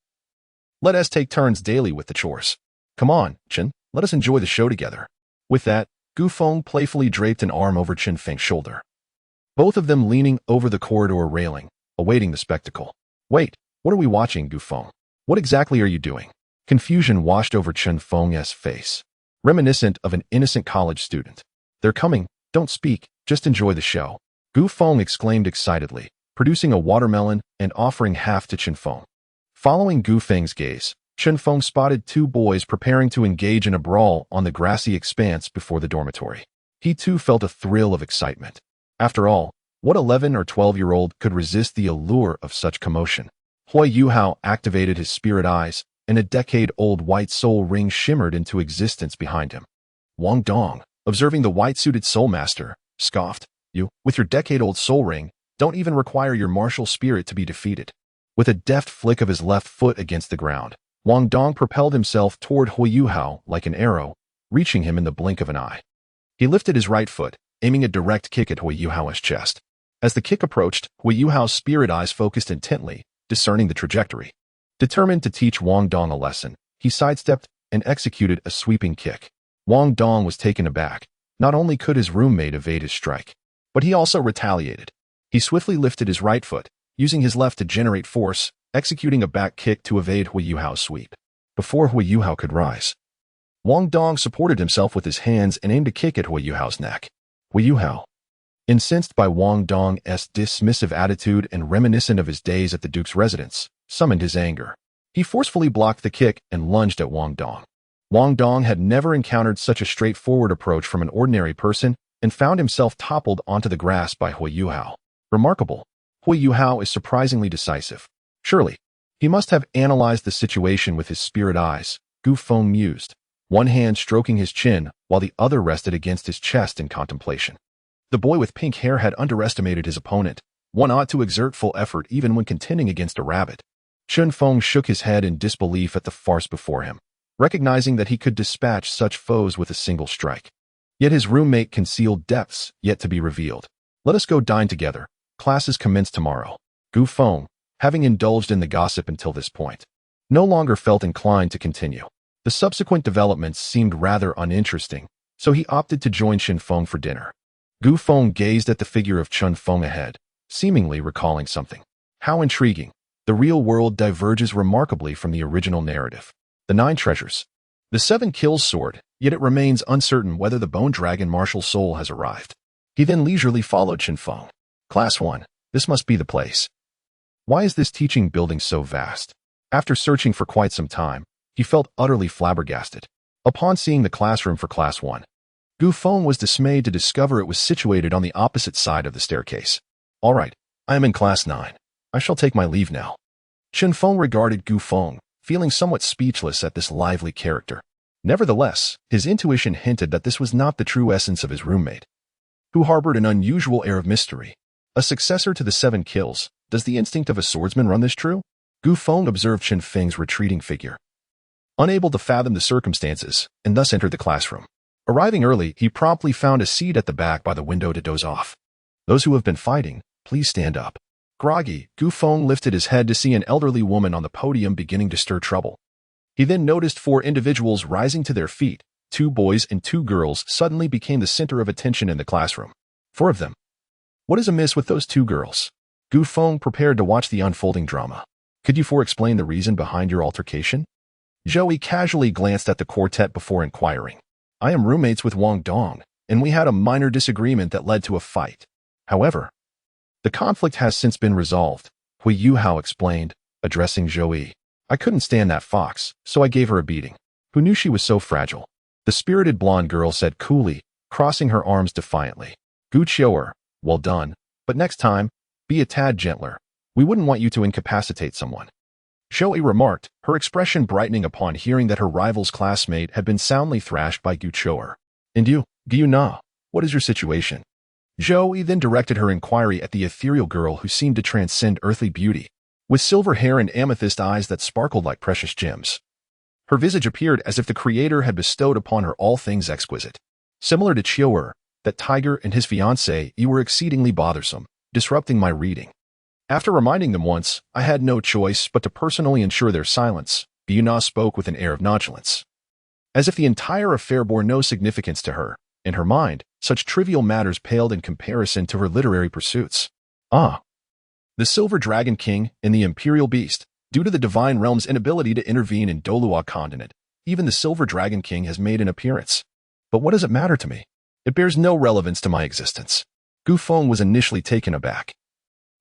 Let us take turns daily with the chores. Come on, Chen, let us enjoy the show together. With that, Gu Feng playfully draped an arm over Chen Feng's shoulder, both of them leaning over the corridor railing, awaiting the spectacle. Wait, what are we watching, Gu Feng? What exactly are you doing? Confusion washed over Chen Feng's face, reminiscent of an innocent college student. They're coming, don't speak, just enjoy the show. Gu Feng exclaimed excitedly, producing a watermelon and offering half to Chen Feng. Following Gu Feng's gaze, Chen Feng spotted two boys preparing to engage in a brawl on the grassy expanse before the dormitory. He too felt a thrill of excitement. After all, what 11 or 12-year-old could resist the allure of such commotion? Hui Yuhao activated his spirit eyes, and a decade-old white soul ring shimmered into existence behind him. Wang Dong, observing the white-suited soul master, scoffed, "You, with your decade-old soul ring, don't even require your martial spirit to be defeated." With a deft flick of his left foot against the ground, Wang Dong propelled himself toward Hui Yuhao like an arrow, reaching him in the blink of an eye. He lifted his right foot, aiming a direct kick at Hui Yuhao's chest. As the kick approached, Hui Yuhao's spirit eyes focused intently, discerning the trajectory. Determined to teach Wang Dong a lesson, he sidestepped and executed a sweeping kick. Wang Dong was taken aback. Not only could his roommate evade his strike, but he also retaliated. He swiftly lifted his right foot, using his left to generate force, executing a back kick to evade Hui Yuhao's sweep. Before Hui Yuhao could rise, Wang Dong supported himself with his hands and aimed a kick at Hui Yuhao's neck. Hui Yuhao, incensed by Wang Dong's dismissive attitude and reminiscent of his days at the Duke's residence, summoned his anger. He forcefully blocked the kick and lunged at Wang Dong. Wang Dong had never encountered such a straightforward approach from an ordinary person and found himself toppled onto the grass by Hui Yuhao. Remarkable. Hui Yuhao is surprisingly decisive. Surely, he must have analyzed the situation with his spirit eyes, Gu Feng mused, one hand stroking his chin while the other rested against his chest in contemplation. The boy with pink hair had underestimated his opponent. One ought to exert full effort even when contending against a rabbit. Chen Feng shook his head in disbelief at the farce before him, recognizing that he could dispatch such foes with a single strike. Yet his roommate concealed depths yet to be revealed. Let us go dine together. Classes commence tomorrow. Gu Feng, having indulged in the gossip until this point, no longer felt inclined to continue. The subsequent developments seemed rather uninteresting, so he opted to join Chen Feng for dinner. Gu Feng gazed at the figure of Chen Feng ahead, seemingly recalling something. How intriguing. The real world diverges remarkably from the original narrative. The 9 treasures. The 7 kills sword, yet it remains uncertain whether the bone dragon martial soul has arrived. He then leisurely followed Chen Feng. Class 1. This must be the place. Why is this teaching building so vast? After searching for quite some time, he felt utterly flabbergasted. Upon seeing the classroom for Class 1, Gu Feng was dismayed to discover it was situated on the opposite side of the staircase. All right, I am in Class 9. I shall take my leave now. Chen Feng regarded Gu Feng, feeling somewhat speechless at this lively character. Nevertheless, his intuition hinted that this was not the true essence of his roommate, who harbored an unusual air of mystery. A successor to the 7 kills, does the instinct of a swordsman run this true? Gu Feng observed Chen Feng's retreating figure, unable to fathom the circumstances, and thus entered the classroom. Arriving early, he promptly found a seat at the back by the window to doze off. Those who have been fighting, please stand up. Groggy, Gu Feng lifted his head to see an elderly woman on the podium beginning to stir trouble. He then noticed 4 individuals rising to their feet. 2 boys and 2 girls suddenly became the center of attention in the classroom. 4 of them. What is amiss with those 2 girls? Gu Feng prepared to watch the unfolding drama. Could you 4 explain the reason behind your altercation? Joey casually glanced at the quartet before inquiring. I am roommates with Wang Dong, and we had a minor disagreement that led to a fight. However, the conflict has since been resolved, Hui Yuhao explained, addressing Joey. I couldn't stand that fox, so I gave her a beating. Who knew she was so fragile? The spirited blonde girl said coolly, crossing her arms defiantly. Gu Qiu'er, well done, but next time, be a tad gentler. We wouldn't want you to incapacitate someone. Joey remarked, her expression brightening upon hearing that her rival's classmate had been soundly thrashed by Gu Qiu'er. And you, Gu Na, what is your situation? Joey then directed her inquiry at the ethereal girl who seemed to transcend earthly beauty, with silver hair and amethyst eyes that sparkled like precious gems. Her visage appeared as if the Creator had bestowed upon her all things exquisite. Similar to Qiu'er, that tiger and his fiancée, you were exceedingly bothersome, disrupting my reading. After reminding them once, I had no choice but to personally ensure their silence. Gu Na spoke with an air of nonchalance, as if the entire affair bore no significance to her. In her mind, such trivial matters paled in comparison to her literary pursuits. Ah! The Silver Dragon King and the Imperial Beast. Due to the Divine Realm's inability to intervene in Douluo continent, even the Silver Dragon King has made an appearance. But what does it matter to me? It bears no relevance to my existence. Gu Feng was initially taken aback,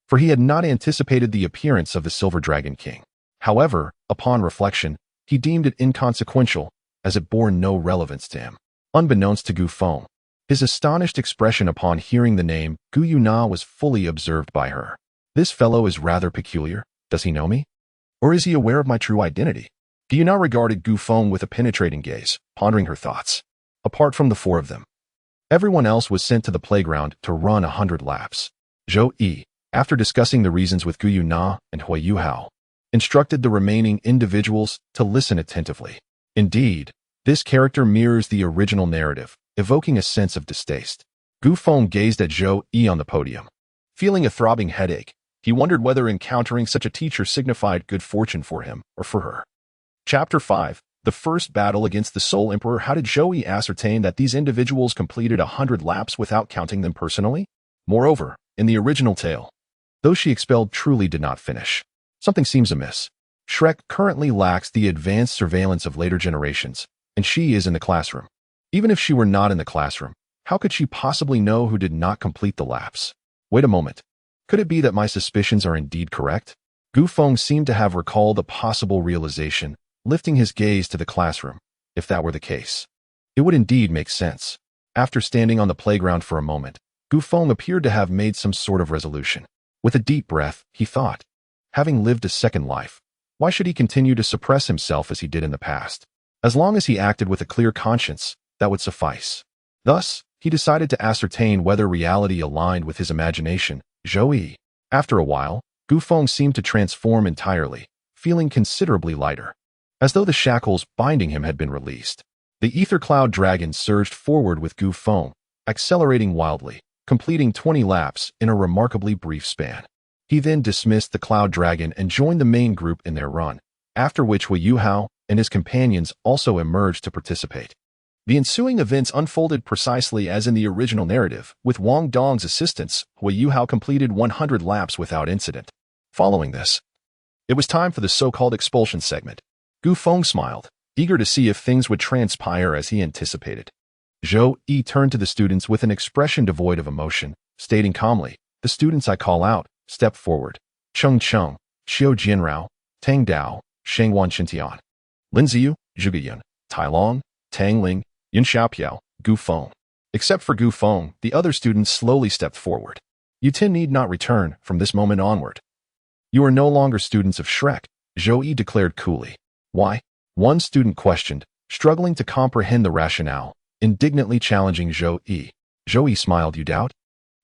for he had not anticipated the appearance of the Silver Dragon King. However, upon reflection, he deemed it inconsequential, as it bore no relevance to him. Unbeknownst to Gu Feng, his astonished expression upon hearing the name Gu Yuna was fully observed by her. This fellow is rather peculiar. Does he know me? Or is he aware of my true identity? Gu Yuna regarded Gu Feng with a penetrating gaze, pondering her thoughts. Apart from the 4 of them, everyone else was sent to the playground to run 100 laps. Zhou Yi, after discussing the reasons with Gu Yuna and Hui Yuhao, instructed the remaining individuals to listen attentively. Indeed, this character mirrors the original narrative, evoking a sense of distaste. Gu Feng gazed at Zhou Yi on the podium. Feeling a throbbing headache, he wondered whether encountering such a teacher signified good fortune for him or for her. Chapter 5. The first battle against the Soul Emperor. How did Joey ascertain that these individuals completed 100 laps without counting them personally? Moreover, in the original tale, those she expelled truly did not finish. Something seems amiss. Shrek currently lacks the advanced surveillance of later generations, and she is in the classroom. Even if she were not in the classroom, how could she possibly know who did not complete the laps? Wait a moment. Could it be that my suspicions are indeed correct? Gu Feng seemed to have recalled a possible realization, lifting his gaze to the classroom. If that were the case, it would indeed make sense. After standing on the playground for a moment, Gu Feng appeared to have made some sort of resolution. With a deep breath, he thought, having lived a second life, why should he continue to suppress himself as he did in the past? As long as he acted with a clear conscience, that would suffice. Thus, he decided to ascertain whether reality aligned with his imagination. Joey. After a while, Gu Feng seemed to transform entirely, feeling considerably lighter, as though the shackles binding him had been released. The ether cloud dragon surged forward with Gu Feng, accelerating wildly, completing 20 laps in a remarkably brief span. He then dismissed the cloud dragon and joined the main group in their run, after which Hui Yuhao and his companions also emerged to participate. The ensuing events unfolded precisely as in the original narrative. With Wang Dong's assistance, Hui Yuhao completed 100 laps without incident. Following this, it was time for the so-called expulsion segment. Gu Feng smiled, eager to see if things would transpire as he anticipated. Zhou Yi turned to the students with an expression devoid of emotion, stating calmly, "The students I call out, step forward." Cheng Cheng, Xiao Jianrao, Tang Dao, Shangwan Xintian, Lin Ziyu, Zhuge Yun, Tai Long, Tang Ling, Yun Xiaopiao, Gu Feng. Except for Gu Feng, the other students slowly stepped forward. You 10 need not return from this moment onward. You are no longer students of Shrek, Zhou Yi declared coolly. Why? One student questioned, struggling to comprehend the rationale, indignantly challenging Zhou Yi. Zhou Yi smiled. You doubt?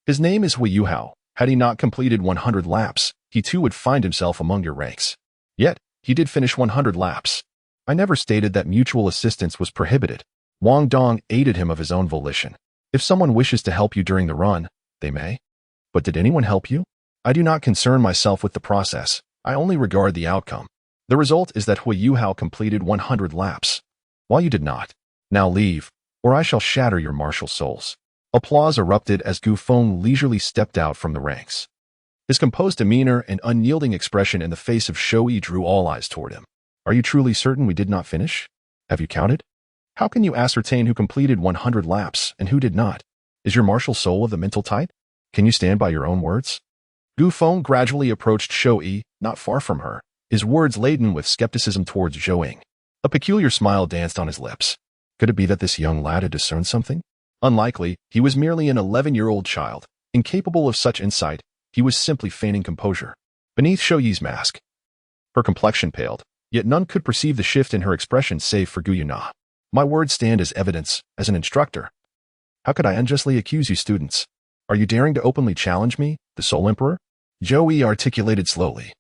His name is Hui Yuhao. Had he not completed 100 laps, he too would find himself among your ranks. Yet, he did finish 100 laps. I never stated that mutual assistance was prohibited. Wang Dong aided him of his own volition. If someone wishes to help you during the run, they may. But did anyone help you? I do not concern myself with the process. I only regard the outcome. The result is that Hui Yuhao completed 100 laps, while you did not. Now leave, or I shall shatter your martial souls. Applause erupted as Gu Feng leisurely stepped out from the ranks. His composed demeanor and unyielding expression in the face of Zhou Yi drew all eyes toward him. Are you truly certain we did not finish? Have you counted? How can you ascertain who completed 100 laps and who did not? Is your martial soul of the mental type? Can you stand by your own words? Gu Feng gradually approached Zhou Yi, not far from her, his words laden with skepticism towards Zhou Ying. A peculiar smile danced on his lips. Could it be that this young lad had discerned something? Unlikely, he was merely an 11-year-old child, incapable of such insight. He was simply feigning composure. Beneath Zhou Yi's mask, her complexion paled, yet none could perceive the shift in her expression save for Gu Yuna. My words stand as evidence, as an instructor. How could I unjustly accuse you students? Are you daring to openly challenge me, the Soul Emperor? Zhou Yi articulated slowly,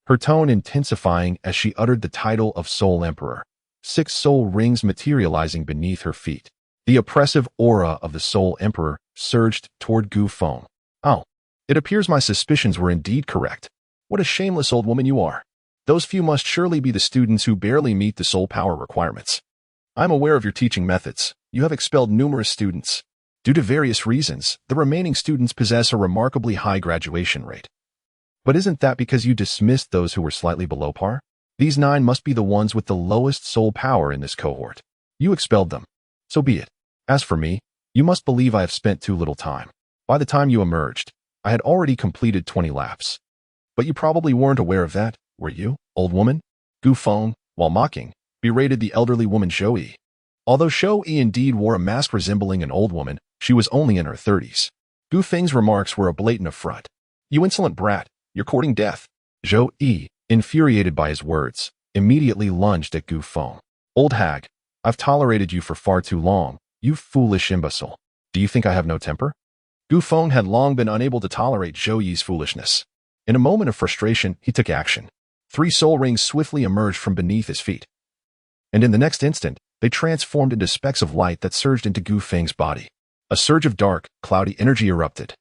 her tone intensifying as she uttered the title of Soul Emperor, 6 soul rings materializing beneath her feet. The oppressive aura of the Soul Emperor surged toward Gu Feng. Oh, it appears my suspicions were indeed correct. What a shameless old woman you are. Those few must surely be the students who barely meet the soul power requirements. I'm aware of your teaching methods. You have expelled numerous students. Due to various reasons, the remaining students possess a remarkably high graduation rate. But isn't that because you dismissed those who were slightly below par? These 9 must be the ones with the lowest soul power in this cohort. You expelled them. So be it. As for me, you must believe I have spent too little time. By the time you emerged, I had already completed 20 laps. But you probably weren't aware of that, were you, old woman? Gu Feng, while mocking, berated the elderly woman Zhou Yi. Although Zhou Yi indeed wore a mask resembling an old woman, she was only in her 30s. Gu Feng's remarks were a blatant affront. You insolent brat, you're courting death. Zhou Yi, infuriated by his words, immediately lunged at Gu Feng. Old hag, I've tolerated you for far too long, you foolish imbecile. Do you think I have no temper? Gu Feng had long been unable to tolerate Zhou Yi's foolishness. In a moment of frustration, he took action. 3 soul rings swiftly emerged from beneath his feet. And in the next instant, they transformed into specks of light that surged into Gu Feng's body. A surge of dark, cloudy energy erupted,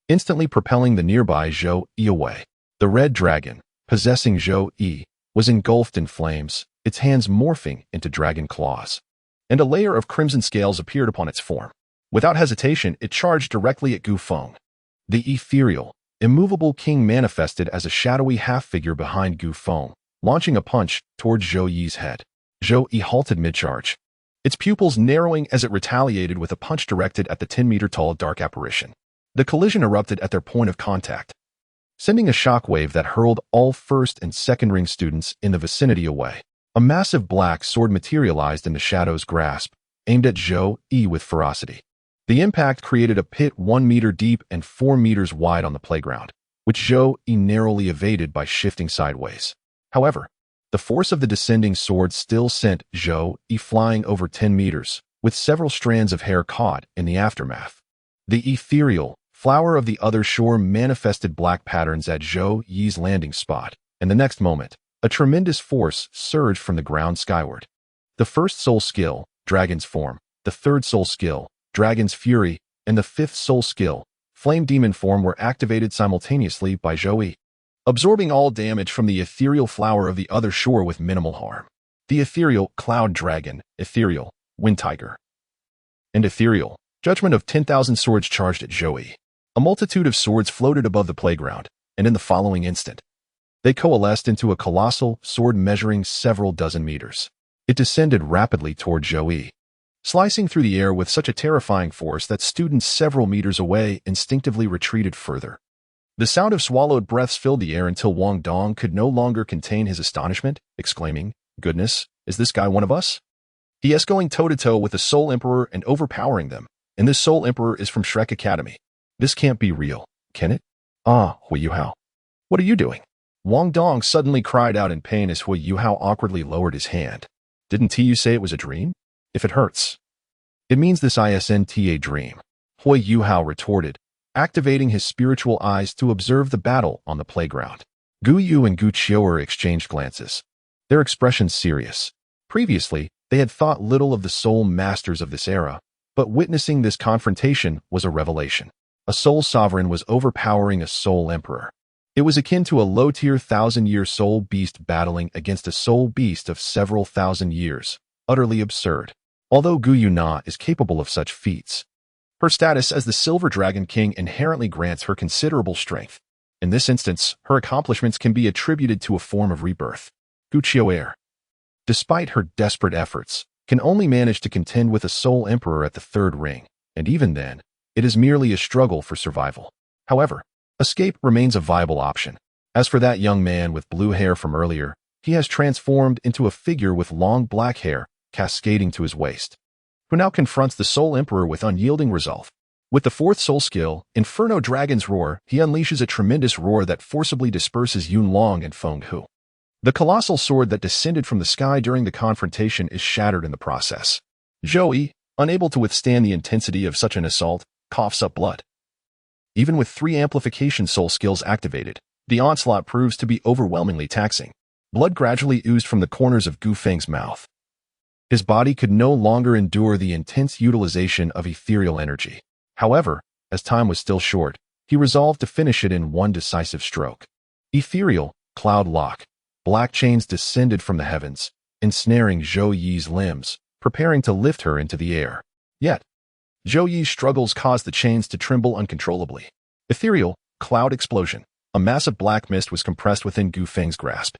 instantly propelling the nearby Zhou Yi away. The red dragon, possessing Zhou Yi, was engulfed in flames, its hands morphing into dragon claws. And a layer of crimson scales appeared upon its form. Without hesitation, it charged directly at Gu Feng. The ethereal, immovable king manifested as a shadowy half-figure behind Gu Feng, launching a punch towards Zhou Yi's head. Zhou Yi halted mid-charge, its pupils narrowing as it retaliated with a punch directed at the 10-meter-tall dark apparition. The collision erupted at their point of contact, sending a shockwave that hurled all first and second ring students in the vicinity away. A massive black sword materialized in the shadow's grasp, aimed at Zhou Yi with ferocity. The impact created a pit 1 meter deep and 4 meters wide on the playground, which Zhou Yi narrowly evaded by shifting sideways. However, the force of the descending sword still sent Zhou Yi flying over 10 meters, with several strands of hair caught in the aftermath. The ethereal flower of the other shore manifested black patterns at Zhou Yi's landing spot, and the next moment, a tremendous force surged from the ground skyward. The first soul skill, Dragon's Form, the third soul skill, Dragon's Fury, and the fifth soul skill, Flame Demon Form were activated simultaneously by Zhou Yi, absorbing all damage from the ethereal flower of the other shore with minimal harm. The ethereal Cloud Dragon, ethereal Wind Tiger, and ethereal Judgment of 10,000 swords charged at Zhou Yi. A multitude of swords floated above the playground, and in the following instant, they coalesced into a colossal sword measuring several dozen meters. It descended rapidly toward Zhou Yi, slicing through the air with such a terrifying force that students several meters away instinctively retreated further. The sound of swallowed breaths filled the air until Wang Dong could no longer contain his astonishment, exclaiming, "Goodness, is this guy one of us?" He is going toe-to-toe with the Soul Emperor and overpowering them, and this Soul Emperor is from Shrek Academy. This can't be real, can it? Ah, Hui Yuhao. What are you doing? Wang Dong suddenly cried out in pain as Hui Yuhao awkwardly lowered his hand. Didn't you say it was a dream? If it hurts, it means this isn't a dream, Hui Yuhao retorted, activating his spiritual eyes to observe the battle on the playground. Gu Yu and Gu Qiuer exchanged glances, their expressions serious. Previously, they had thought little of the soul masters of this era, but witnessing this confrontation was a revelation. A soul sovereign was overpowering a soul emperor. It was akin to a low-tier 1,000-year soul beast battling against a soul beast of several thousand years. Utterly absurd. Although Gu Yuna is capable of such feats, her status as the Silver Dragon King inherently grants her considerable strength. In this instance, her accomplishments can be attributed to a form of rebirth. Gu Qiuer, despite her desperate efforts, can only manage to contend with a soul emperor at the third ring, and even then, it is merely a struggle for survival. However, escape remains a viable option. As for that young man with blue hair from earlier, he has transformed into a figure with long black hair cascading to his waist, who now confronts the Soul Emperor with unyielding resolve. With the fourth soul skill, Inferno Dragon's Roar, he unleashes a tremendous roar that forcibly disperses Yun Long and Feng Hu. The colossal sword that descended from the sky during the confrontation is shattered in the process. Zhou Yi, unable to withstand the intensity of such an assault, coughs up blood. Even with 3 amplification soul skills activated, the onslaught proves to be overwhelmingly taxing. Blood gradually oozed from the corners of Gu Feng's mouth. His body could no longer endure the intense utilization of ethereal energy. However, as time was still short, he resolved to finish it in one decisive stroke. Ethereal, cloud lock. Black chains descended from the heavens, ensnaring Zhou Yi's limbs, preparing to lift her into the air. Yet, Zhou Yi's struggles caused the chains to tremble uncontrollably. Ethereal, cloud explosion. A massive black mist was compressed within Gu Feng's grasp,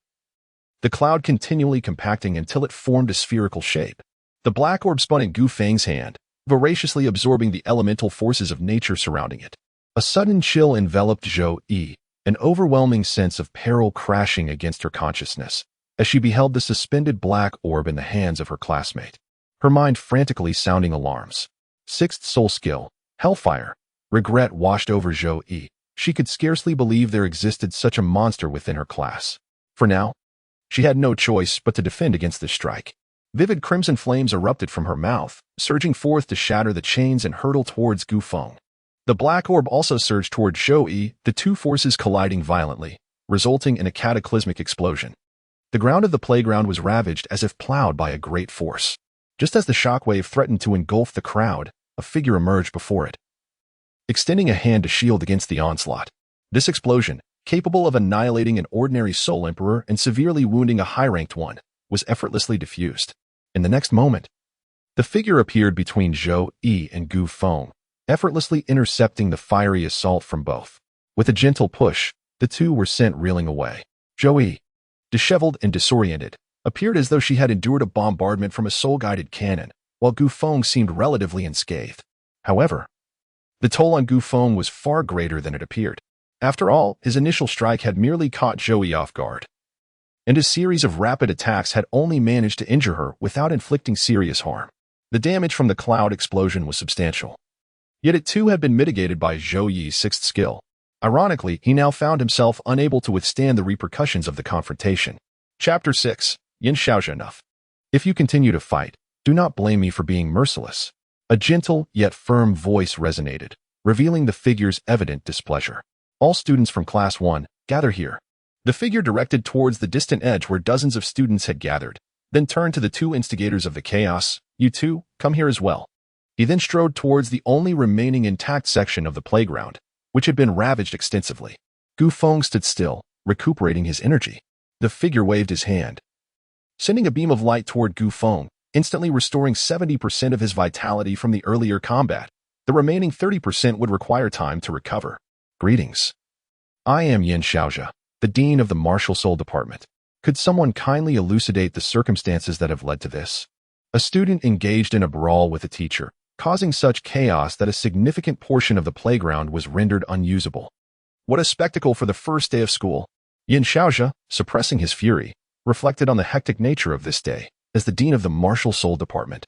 the cloud continually compacting until it formed a spherical shape. The black orb spun in Gu Feng's hand, voraciously absorbing the elemental forces of nature surrounding it. A sudden chill enveloped Zhou Yi, an overwhelming sense of peril crashing against her consciousness, as she beheld the suspended black orb in the hands of her classmate, her mind frantically sounding alarms. Sixth soul skill, Hellfire. Regret washed over Zhou Yi. She could scarcely believe there existed such a monster within her class. For now, she had no choice but to defend against this strike. Vivid crimson flames erupted from her mouth, surging forth to shatter the chains and hurtle towards Gu Feng. The black orb also surged toward Zhou Yi, the two forces colliding violently, resulting in a cataclysmic explosion. The ground of the playground was ravaged as if plowed by a great force. Just as the shockwave threatened to engulf the crowd, a figure emerged before it, extending a hand to shield against the onslaught. This explosion, capable of annihilating an ordinary Soul Emperor and severely wounding a high-ranked one, was effortlessly diffused. In the next moment, the figure appeared between Zhou Yi and Gu Feng, effortlessly intercepting the fiery assault from both. With a gentle push, the two were sent reeling away. Zhou Yi, disheveled and disoriented, appeared as though she had endured a bombardment from a soul-guided cannon, while Gu Feng seemed relatively unscathed. However, the toll on Gu Feng was far greater than it appeared. After all, his initial strike had merely caught Zhou Yi off guard, and his series of rapid attacks had only managed to injure her without inflicting serious harm. The damage from the cloud explosion was substantial. Yet it too had been mitigated by Zhou Yi's sixth skill. Ironically, he now found himself unable to withstand the repercussions of the confrontation. Chapter 6. Yin Xiaozhe enough. If you continue to fight, do not blame me for being merciless. A gentle yet firm voice resonated, revealing the figure's evident displeasure. All students from Class 1, gather here. The figure directed towards the distant edge where dozens of students had gathered, then turned to the two instigators of the chaos. You two, come here as well. He then strode towards the only remaining intact section of the playground, which had been ravaged extensively. Gu Feng stood still, recuperating his energy. The figure waved his hand, sending a beam of light toward Gu Feng, instantly restoring 70% of his vitality from the earlier combat. The remaining 30% would require time to recover. Greetings. I am Yin Xiaozhe, the Dean of the Martial Soul Department. Could someone kindly elucidate the circumstances that have led to this? A student engaged in a brawl with a teacher, causing such chaos that a significant portion of the playground was rendered unusable. What a spectacle for the first day of school. Yin Xiaozhe, suppressing his fury, reflected on the hectic nature of this day as the dean of the martial soul department.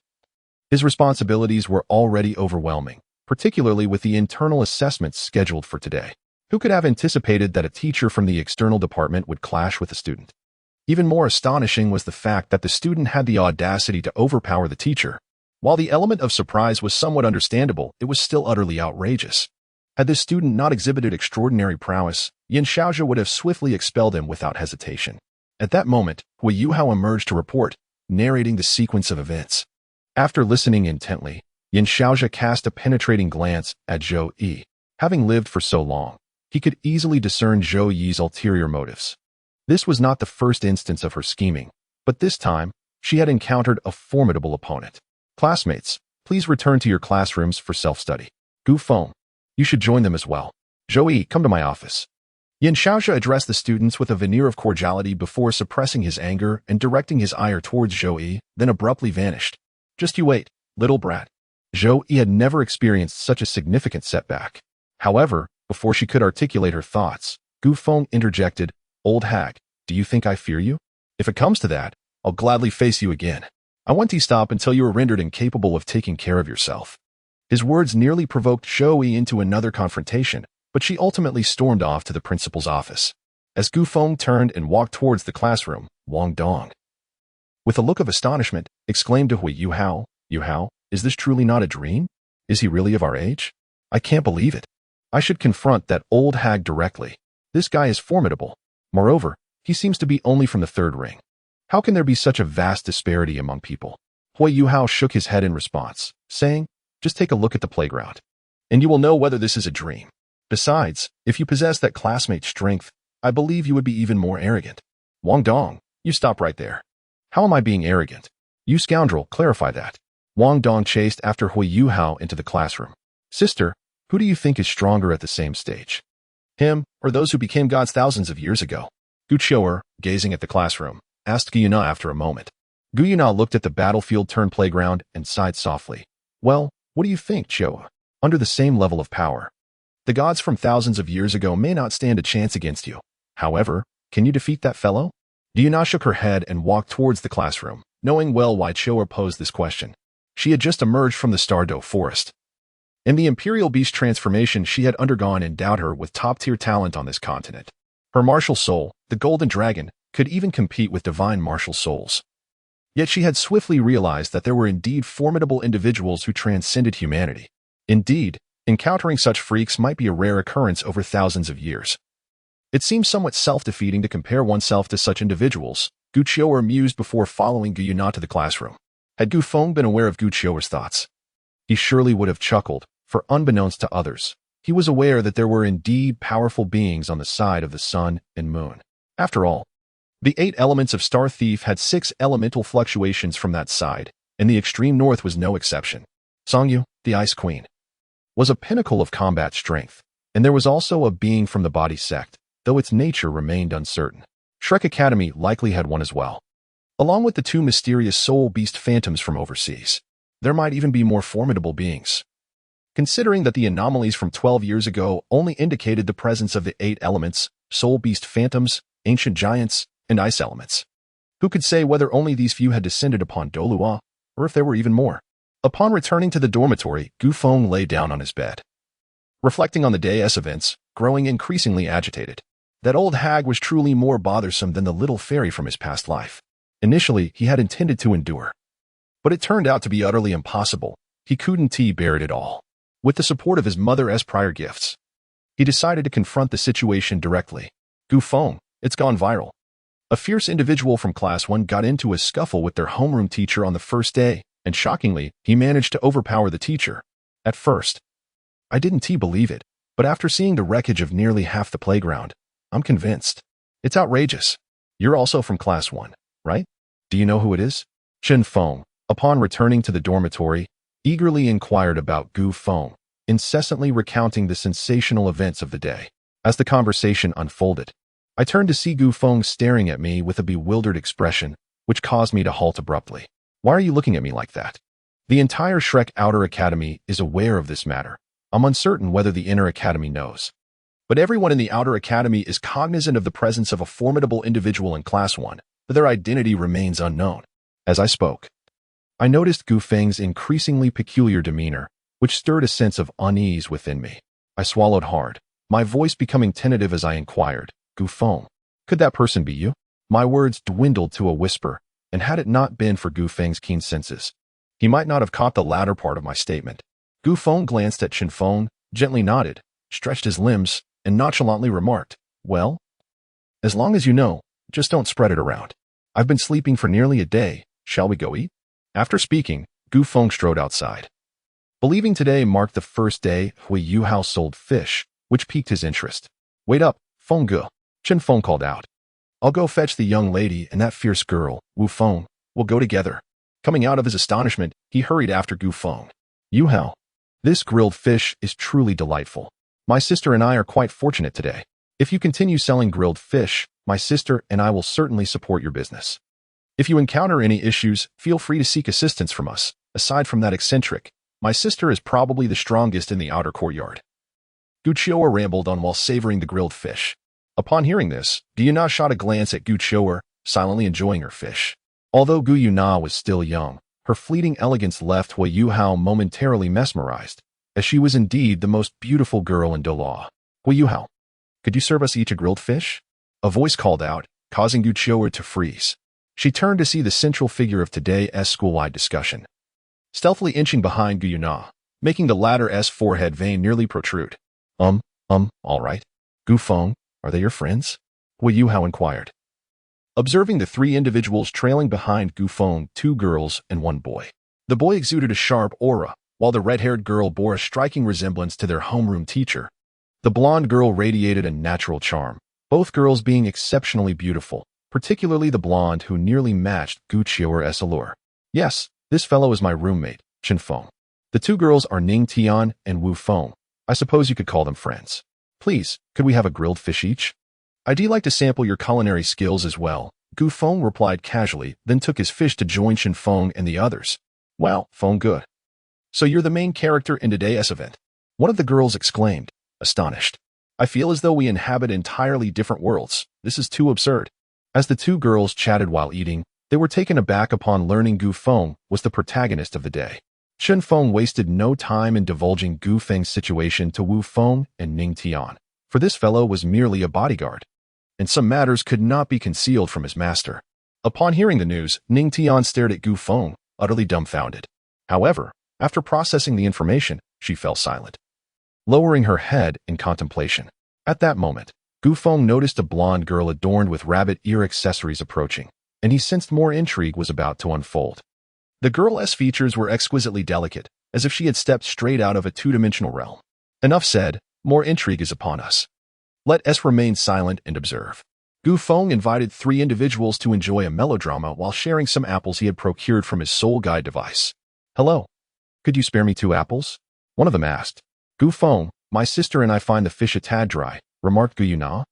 His responsibilities were already overwhelming, particularly with the internal assessments scheduled for today. Who could have anticipated that a teacher from the external department would clash with a student? Even more astonishing was the fact that the student had the audacity to overpower the teacher. While the element of surprise was somewhat understandable, it was still utterly outrageous. Had this student not exhibited extraordinary prowess, Yin Xiaozhe would have swiftly expelled him without hesitation. At that moment, Hui Yuhao emerged to report, narrating the sequence of events. After listening intently, Yin Xiaozhe cast a penetrating glance at Zhou Yi. Having lived for so long, he could easily discern Zhou Yi's ulterior motives. This was not the first instance of her scheming, but this time, she had encountered a formidable opponent. Classmates, please return to your classrooms for self-study. Gu Feng, you should join them as well. Zhou Yi, come to my office. Yin Xiaozhe addressed the students with a veneer of cordiality before suppressing his anger and directing his ire towards Zhou Yi, then abruptly vanished. Just you wait, little brat. Zhou Yi had never experienced such a significant setback. However, before she could articulate her thoughts, Gu Feng interjected, Old hag, do you think I fear you? If it comes to that, I'll gladly face you again. I want to stop until you are rendered incapable of taking care of yourself. His words nearly provoked Zhou Yi into another confrontation, but she ultimately stormed off to the principal's office. As Gu Feng turned and walked towards the classroom, Wang Dong, with a look of astonishment, exclaimed to Hui Yuhao, Yuhao, is this truly not a dream? Is he really of our age? I can't believe it. I should confront that old hag directly. This guy is formidable. Moreover, he seems to be only from the third ring. How can there be such a vast disparity among people? Hui Yuhao shook his head in response, saying, just take a look at the playground, and you will know whether this is a dream. Besides, if you possess that classmate strength, I believe you would be even more arrogant. Wang Dong, you stop right there. How am I being arrogant? You scoundrel, clarify that. Wang Dong chased after Hui Yuhao into the classroom. Sister, who do you think is stronger at the same stage? Him, or those who became gods thousands of years ago? Gu Qiu'er, gazing at the classroom, asked Gu Yuna after a moment. Gu Yuna looked at the battlefield-turned-playground and sighed softly. Well, what do you think, Qiu'er? Under the same level of power, the gods from thousands of years ago may not stand a chance against you. However, can you defeat that fellow? Gu Yuna shook her head and walked towards the classroom, knowing well why Qiu'er posed this question. She had just emerged from the Starry forest. In the Imperial Beast transformation she had undergone endowed her with top-tier talent on this continent. Her martial soul, the Golden Dragon, could even compete with divine martial souls. Yet she had swiftly realized that there were indeed formidable individuals who transcended humanity. Indeed, encountering such freaks might be a rare occurrence over thousands of years. It seems somewhat self-defeating to compare oneself to such individuals, Gu Qiu'er mused before following Gu Yuna to the classroom. Had Gu Feng been aware of Gu Qiu'er's thoughts, he surely would have chuckled, for unbeknownst to others, he was aware that there were indeed powerful beings on the side of the sun and moon. After all, the 8 elements of Star Thief had 6 elemental fluctuations from that side, and the extreme north was no exception. Songyu, the Ice Queen, was a pinnacle of combat strength, and there was also a being from the body sect, though its nature remained uncertain. Shrek Academy likely had one as well. Along with the 2 mysterious soul beast phantoms from overseas, there might even be more formidable beings. Considering that the anomalies from 12 years ago only indicated the presence of the 8 elements, soul beast phantoms, ancient giants, and ice elements. Who could say whether only these few had descended upon Douluo, or if there were even more? Upon returning to the dormitory, Gu Feng lay down on his bed, reflecting on the day's events, growing increasingly agitated. That old hag was truly more bothersome than the little fairy from his past life. Initially, he had intended to endure, but it turned out to be utterly impossible. He couldn't bear it at all. With the support of his mother's prior gifts, he decided to confront the situation directly. Gu Feng, it's gone viral. A fierce individual from Class 1 got into a scuffle with their homeroom teacher on the first day, and shockingly, he managed to overpower the teacher. At first, I didn't believe it, but after seeing the wreckage of nearly half the playground, I'm convinced. It's outrageous. You're also from Class 1, right? Do you know who it is? Chen Feng, upon returning to the dormitory, eagerly inquired about Gu Feng, incessantly recounting the sensational events of the day. As the conversation unfolded, I turned to see Gu Feng staring at me with a bewildered expression, which caused me to halt abruptly. Why are you looking at me like that? The entire Shrek Outer Academy is aware of this matter. I'm uncertain whether the Inner Academy knows. But everyone in the Outer Academy is cognizant of the presence of a formidable individual in Class 1, but their identity remains unknown. As I spoke, I noticed Gu Feng's increasingly peculiar demeanor, which stirred a sense of unease within me. I swallowed hard, my voice becoming tentative as I inquired, Gu Feng, could that person be you? My words dwindled to a whisper, and had it not been for Gu Feng's keen senses, he might not have caught the latter part of my statement. Gu Feng glanced at Chen Feng, gently nodded, stretched his limbs, and nonchalantly remarked, well, as long as you know, just don't spread it around. I've been sleeping for nearly a day. Shall we go eat? After speaking, Gu Feng strode outside. Believing today marked the first day Hui Yuhao sold fish, which piqued his interest. Wait up, Feng Ge, Chen Feng called out. I'll go fetch the young lady and that fierce girl, Wu Feng. We'll go together. Coming out of his astonishment, he hurried after Gu Feng. Yuhao, this grilled fish is truly delightful. My sister and I are quite fortunate today. If you continue selling grilled fish, my sister and I will certainly support your business. If you encounter any issues, feel free to seek assistance from us. Aside from that eccentric, my sister is probably the strongest in the outer courtyard. Gu Qiu'er rambled on while savoring the grilled fish. Upon hearing this, Gu Yuna shot a glance at Gu Qiu'er, silently enjoying her fish. Although Gu Yuna was still young, her fleeting elegance left Hui Yuhao momentarily mesmerized, as she was indeed the most beautiful girl in Douluo. Hui Yuhao, could you serve us each a grilled fish? A voice called out, causing Gu Qiu'er to freeze. She turned to see the central figure of today's school-wide discussion, stealthily inching behind Gu Yuna, making the latter's forehead vein nearly protrude. All right. Gu Feng, are they your friends? Hui Yuhao inquired. Observing the three individuals trailing behind Gu Feng, 2 girls and 1 boy. The boy exuded a sharp aura, while the red-haired girl bore a striking resemblance to their homeroom teacher. The blonde girl radiated a natural charm, both girls being exceptionally beautiful, particularly the blonde who nearly matched Gu Qiu'er's allure. Yes, this fellow is my roommate, Chen Feng. The 2 girls are Ning Tian and Wu Feng. I suppose you could call them friends. Please, could we have a grilled fish each? I'd like to sample your culinary skills as well, Gu Feng replied casually, then took his fish to join Chen Feng and the others. Wow, Feng Ge. So you're the main character in today's event? One of the girls exclaimed, astonished. I feel as though we inhabit entirely different worlds. This is too absurd. As the 2 girls chatted while eating, they were taken aback upon learning Gu Feng was the protagonist of the day. Chen Feng wasted no time in divulging Gu Feng's situation to Wu Feng and Ning Tian, for this fellow was merely a bodyguard, and some matters could not be concealed from his master. Upon hearing the news, Ning Tian stared at Gu Feng, utterly dumbfounded. However, after processing the information, she fell silent, lowering her head in contemplation. At that moment, Gu Feng noticed a blonde girl adorned with rabbit ear accessories approaching, and he sensed more intrigue was about to unfold. The girl's features were exquisitely delicate, as if she had stepped straight out of a 2-dimensional realm. Enough said, more intrigue is upon us. Let us remain silent and observe. Gu Feng invited 3 individuals to enjoy a melodrama while sharing some apples he had procured from his soul guide device. Hello. Could you spare me 2 apples? One of them asked. Gu Feng, my sister and I find the fish a tad dry, remarked Gu Yuna,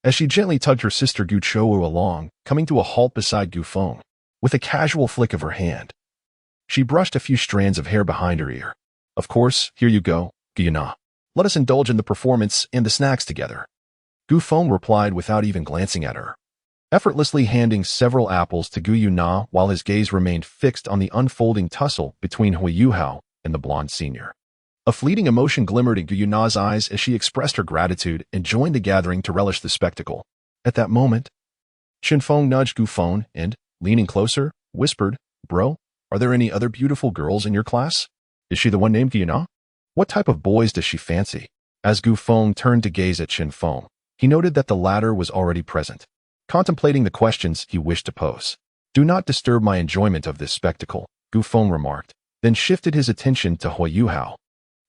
as she gently tugged her sister Gu Qiu'er along, coming to a halt beside Gu Feng. With a casual flick of her hand, she brushed a few strands of hair behind her ear. Of course, here you go, Gu Yuna. Let us indulge in the performance and the snacks together. Gu Feng replied without even glancing at her, effortlessly handing several apples to Gu Yuna while his gaze remained fixed on the unfolding tussle between Hui Yuhao and the blonde senior. A fleeting emotion glimmered in Gu Yuna's eyes as she expressed her gratitude and joined the gathering to relish the spectacle. At that moment, Chen Feng nudged Gu Feng and, leaning closer, whispered, Bro, are there any other beautiful girls in your class? Is she the one named Gu Yuna? What type of boys does she fancy? As Gu Feng turned to gaze at Chen Feng, he noted that the latter was already present, contemplating the questions he wished to pose. Do not disturb my enjoyment of this spectacle, Gu Feng remarked, then shifted his attention to Hui Yuhao,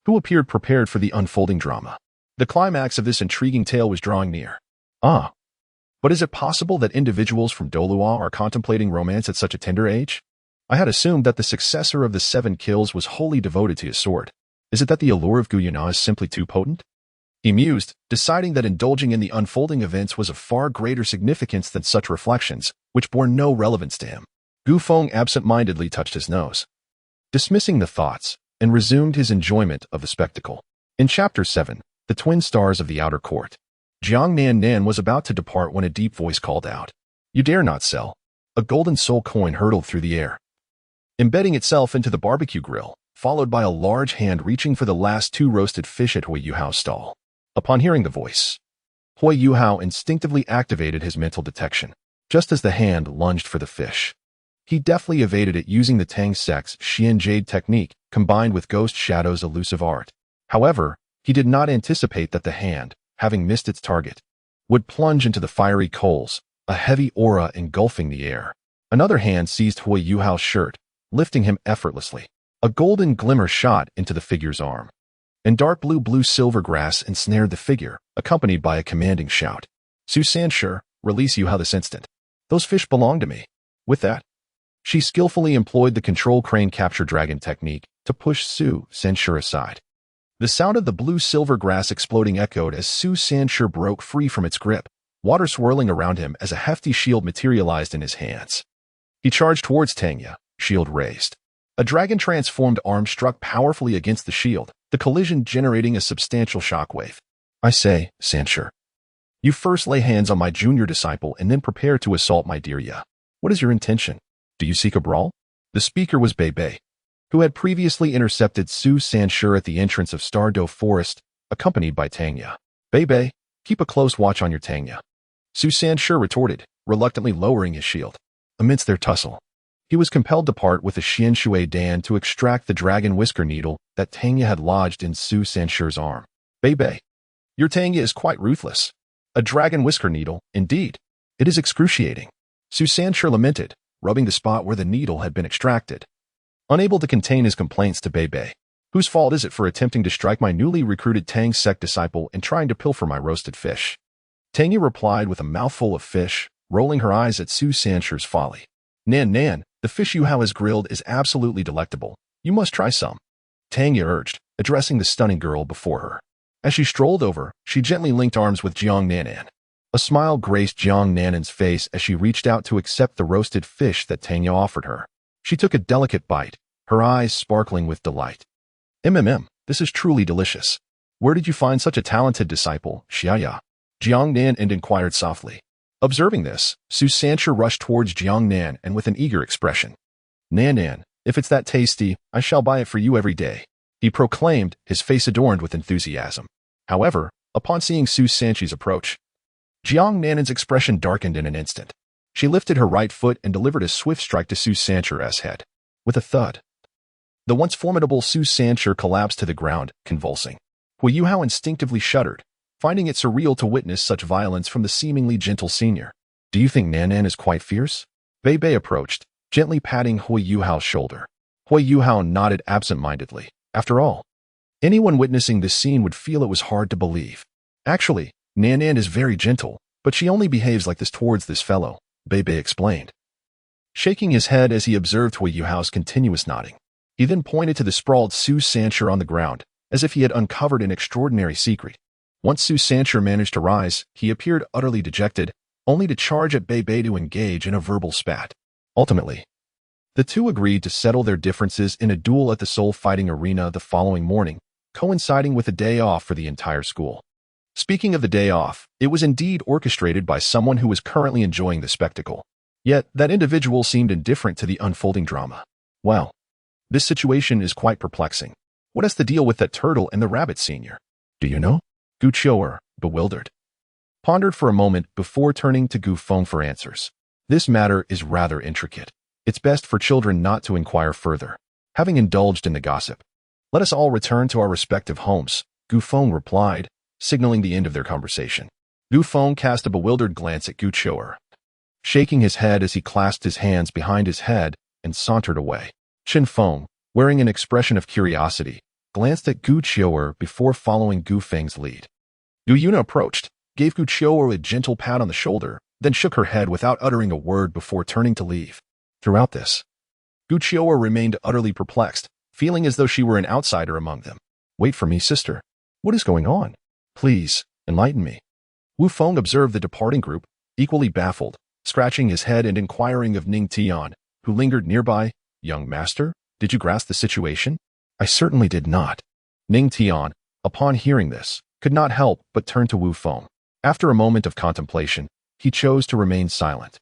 who appeared prepared for the unfolding drama. The climax of this intriguing tale was drawing near. But is it possible that individuals from Douluo are contemplating romance at such a tender age? I had assumed that the successor of the 7 kills was wholly devoted to his sword. Is it that the allure of Gu Yuna is simply too potent? He mused, deciding that indulging in the unfolding events was of far greater significance than such reflections, which bore no relevance to him. Gu Feng absent-mindedly touched his nose, dismissing the thoughts, and resumed his enjoyment of the spectacle. In Chapter 7, the twin stars of the outer court. Jiang Nan was about to depart when a deep voice called out, "You dare not sell." A golden soul coin hurtled through the air, embedding itself into the barbecue grill, followed by a large hand reaching for the last 2 roasted fish at Hui Yuhao's stall. Upon hearing the voice, Hui Yuhao instinctively activated his mental detection, just as the hand lunged for the fish. He deftly evaded it using the Tang Sect's Xian Jade technique combined with Ghost Shadow's elusive art. However, he did not anticipate that the hand, having missed its target, would plunge into the fiery coals, a heavy aura engulfing the air. Another hand seized Hui Yuhao's shirt, lifting him effortlessly. A golden glimmer shot into the figure's arm, and dark blue silver grass ensnared the figure, accompanied by a commanding shout. "Su Sanshi, release Yuhao this instant. Those fish belong to me." With that, she skillfully employed the control crane capture dragon technique to push Su Sanshi aside. The sound of the blue-silver grass exploding echoed as Su Sanshi broke free from its grip, water swirling around him as a hefty shield materialized in his hands. He charged towards Tangya, shield raised. A dragon-transformed arm struck powerfully against the shield, the collision generating a substantial shockwave. "I say, Sanshi, you first lay hands on my junior disciple and then prepare to assault my dear Ya. What is your intention? Do you seek a brawl?" The speaker was Bei Bei, who had previously intercepted Su Sanshi at the entrance of Stardo Forest, accompanied by Tangya. "Bei Bei, keep a close watch on your Tangya," Su Sanshi retorted, reluctantly lowering his shield. Amidst their tussle, he was compelled to part with the Xian Shui Dan to extract the dragon whisker needle that Tangya had lodged in Su Sanshi's arm. "Bei Bei, your Tangya is quite ruthless. A dragon whisker needle, indeed. It is excruciating," Su Sanshi lamented, rubbing the spot where the needle had been extracted. Unable to contain his complaints to Bei Bei, "Whose fault is it for attempting to strike my newly recruited Tang Sect disciple and trying to pilfer my roasted fish?" Tangya replied with a mouthful of fish, rolling her eyes at Su Sanshi's folly. Nan, the fish Yuhao has grilled is absolutely delectable. You must try some," Tangya urged, addressing the stunning girl before her. As she strolled over, she gently linked arms with Jiang Nan. A smile graced Jiang Nan's face as she reached out to accept the roasted fish that Tangya offered her. She took a delicate bite, her eyes sparkling with delight. This is truly delicious. Where did you find such a talented disciple, Xiaya?" Jiang Nan inquired softly. Observing this, Su Sanshi rushed towards Jiang Nan and with an eager expression. Nan, if it's that tasty, I shall buy it for you every day," he proclaimed, his face adorned with enthusiasm. However, upon seeing Su Sanshi's approach, Jiang Nan's expression darkened in an instant. She lifted her right foot and delivered a swift strike to Su Sanshi's head. With a thud, the once formidable Su Sanshi collapsed to the ground, convulsing. Hui Yuhao instinctively shuddered, finding it surreal to witness such violence from the seemingly gentle senior. "Do you think Nan is quite fierce?" Bei Bei approached, gently patting Hui Yuhao's shoulder. Hui Yuhao nodded absent-mindedly. After all, anyone witnessing this scene would feel it was hard to believe. "Actually, Nan is very gentle, but she only behaves like this towards this fellow," Bei Bei explained, shaking his head as he observed Hui Yuhao's continuous nodding. He then pointed to the sprawled Su Sanshi on the ground, as if he had uncovered an extraordinary secret. Once Su Sanshi managed to rise, he appeared utterly dejected, only to charge at Bei Bei to engage in a verbal spat. Ultimately, the two agreed to settle their differences in a duel at the Soul Fighting Arena the following morning, coinciding with a day off for the entire school. Speaking of the day off, it was indeed orchestrated by someone who was currently enjoying the spectacle. Yet, that individual seemed indifferent to the unfolding drama. Well, this situation is quite perplexing. What has to deal with that turtle and the rabbit, senior? Do you know? Gu Qiu'er, bewildered, pondered for a moment before turning to Gu Feng for answers. This matter is rather intricate. It's best for children not to inquire further. Having indulged in the gossip, let us all return to our respective homes, Gu Feng replied, signaling the end of their conversation. Gu Feng cast a bewildered glance at Gu Qiu'er, shaking his head as he clasped his hands behind his head and sauntered away. Chen Feng, wearing an expression of curiosity, glanced at Gu Qiu'er before following Gu Feng's lead. Gu Yuna approached, gave Gu Qiu'er a gentle pat on the shoulder, then shook her head without uttering a word before turning to leave. Throughout this, Gu Qiu'er remained utterly perplexed, feeling as though she were an outsider among them. "Wait for me, sister. What is going on? Please, enlighten me." Wu Feng observed the departing group, equally baffled, scratching his head and inquiring of Ning Tian, who lingered nearby. "Young master, did you grasp the situation?" "I certainly did not." Ning Tian, upon hearing this, could not help but turn to Wu Feng. After a moment of contemplation, he chose to remain silent.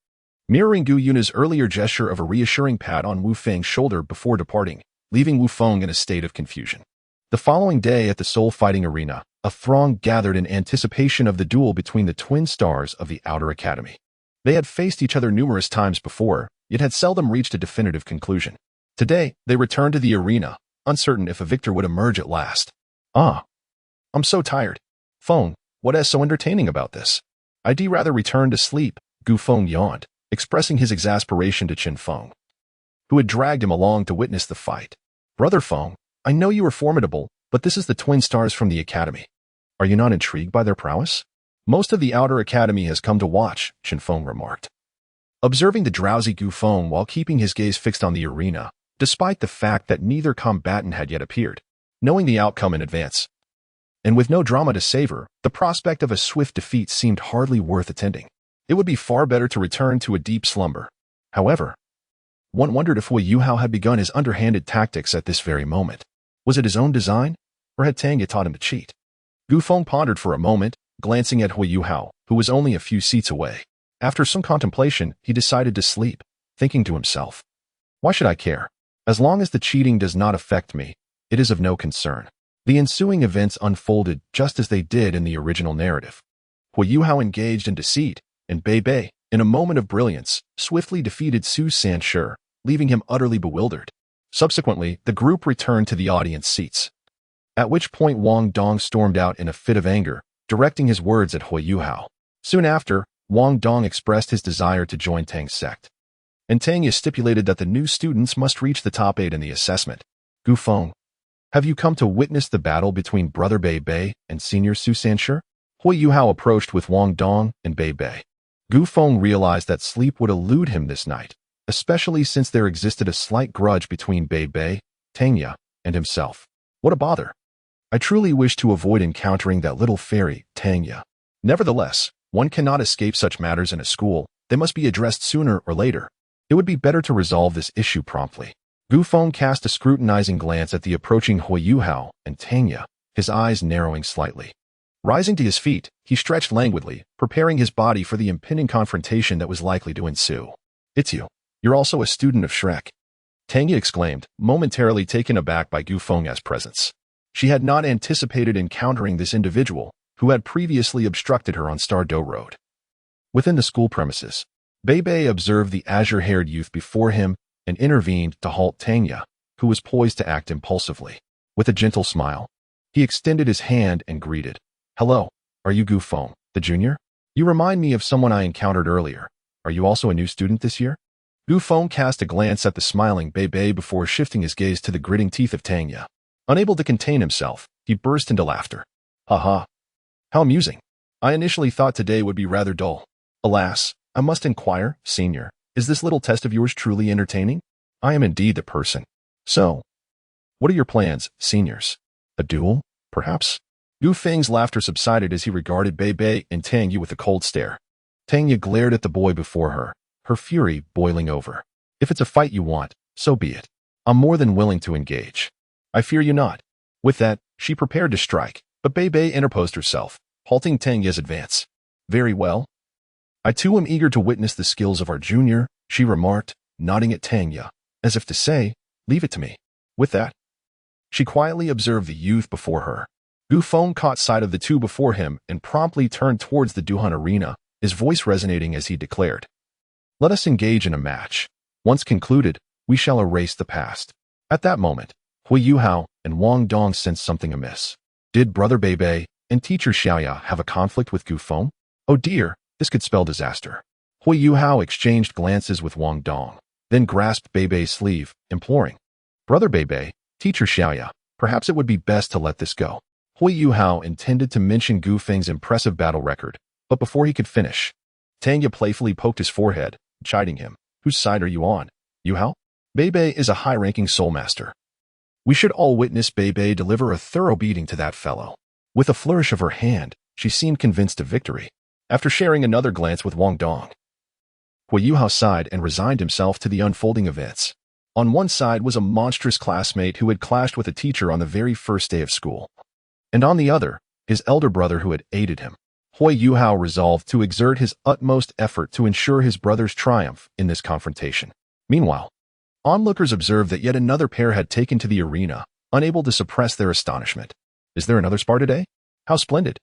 Mirroring Gu Yuna's earlier gesture of a reassuring pat on Wu Feng's shoulder before departing, leaving Wu Feng in a state of confusion. The following day at the Soul Fighting Arena, a throng gathered in anticipation of the duel between the twin stars of the Outer Academy. They had faced each other numerous times before, yet had seldom reached a definitive conclusion. Today, they returned to the arena, uncertain if a victor would emerge at last. I'm so tired. Feng, what is so entertaining about this? I'd rather return to sleep, Gu Feng yawned, expressing his exasperation to Qin Feng, who had dragged him along to witness the fight. Brother Feng, I know you are formidable, but this is the twin stars from the academy. Are you not intrigued by their prowess? Most of the Outer Academy has come to watch, Qin Feng remarked, observing the drowsy Gu Feng while keeping his gaze fixed on the arena, despite the fact that neither combatant had yet appeared. Knowing the outcome in advance, and with no drama to savor, the prospect of a swift defeat seemed hardly worth attending. It would be far better to return to a deep slumber. However, one wondered if Hui Yuhao had begun his underhanded tactics at this very moment. Was it his own design, or had Tang taught him to cheat? Gu Feng pondered for a moment, glancing at Hui Yuhao, who was only a few seats away. After some contemplation, he decided to sleep, thinking to himself, why should I care? As long as the cheating does not affect me, it is of no concern. The ensuing events unfolded just as they did in the original narrative. Hui Yuhao engaged in deceit, and Bei Bei, in a moment of brilliance, swiftly defeated Su Sanshi, leaving him utterly bewildered. Subsequently, the group returned to the audience seats, at which point Wang Dong stormed out in a fit of anger, directing his words at Hui Yuhao. Soon after, Wang Dong expressed his desire to join Tang's sect, and Tang stipulated that the new students must reach the top 8 in the assessment. Gu Feng, have you come to witness the battle between Brother Bei Bei and Senior Su Sanshi? Hui Yuhao approached with Wang Dong and Bei Bei. Gu Feng realized that sleep would elude him this night, especially since there existed a slight grudge between Bei Bei, Tangya, and himself. What a bother. I truly wish to avoid encountering that little fairy, Tangya. Nevertheless, one cannot escape such matters in a school. They must be addressed sooner or later. It would be better to resolve this issue promptly. Gu Feng cast a scrutinizing glance at the approaching Hui Yuhao and Tangya, his eyes narrowing slightly. Rising to his feet, he stretched languidly, preparing his body for the impending confrontation that was likely to ensue. It's you. You're also a student of Shrek, Tangya exclaimed, momentarily taken aback by Gu Feng's presence. She had not anticipated encountering this individual, who had previously obstructed her on Stardow Road. Within the school premises, Bei Bei observed the azure-haired youth before him and intervened to halt Tangya, who was poised to act impulsively. With a gentle smile, he extended his hand and greeted. Hello, are you Gu Feng, the junior? You remind me of someone I encountered earlier. Are you also a new student this year? Gu Feng cast a glance at the smiling Bei Bei before shifting his gaze to the gritting teeth of Tangya. Unable to contain himself, he burst into laughter. Ha! How amusing. I initially thought today would be rather dull. Alas, I must inquire, senior, is this little test of yours truly entertaining? I am indeed the person. So, what are your plans, seniors? A duel, perhaps? Gu Feng's laughter subsided as he regarded Bei Bei and Tangya with a cold stare. Tangya glared at the boy before her, her fury boiling over. If it's a fight you want, so be it. I'm more than willing to engage. I fear you not. With that, she prepared to strike, but Bei Bei interposed herself, halting Tangya's advance. Very well. I too am eager to witness the skills of our junior, she remarked, nodding at Tangya, as if to say, leave it to me. With that, she quietly observed the youth before her. Gu Feng caught sight of the two before him and promptly turned towards the Duhan arena, his voice resonating as he declared. Let us engage in a match. Once concluded, we shall erase the past. At that moment, Hui Yuhao and Wang Dong sensed something amiss. Did Brother Bei Bei and Teacher Xiaoya have a conflict with Gu Feng? Oh dear, this could spell disaster. Hui Yuhao exchanged glances with Wang Dong, then grasped Bei Bei's sleeve, imploring. Brother Bei Bei, Teacher Xiaoya, perhaps it would be best to let this go. Hui Yuhao intended to mention Gu Feng's impressive battle record, but before he could finish, Tangya playfully poked his forehead, chiding him. Whose side are you on, Yuhao? Bei Bei is a high-ranking soul master. We should all witness Bei Bei deliver a thorough beating to that fellow. With a flourish of her hand, she seemed convinced of victory. After sharing another glance with Wang Dong, Hui Yuhao sighed and resigned himself to the unfolding events. On one side was a monstrous classmate who had clashed with a teacher on the very first day of school. And on the other, his elder brother who had aided him. Hui Yuhao resolved to exert his utmost effort to ensure his brother's triumph in this confrontation. Meanwhile, onlookers observed that yet another pair had taken to the arena, unable to suppress their astonishment. Is there another spar today? How splendid!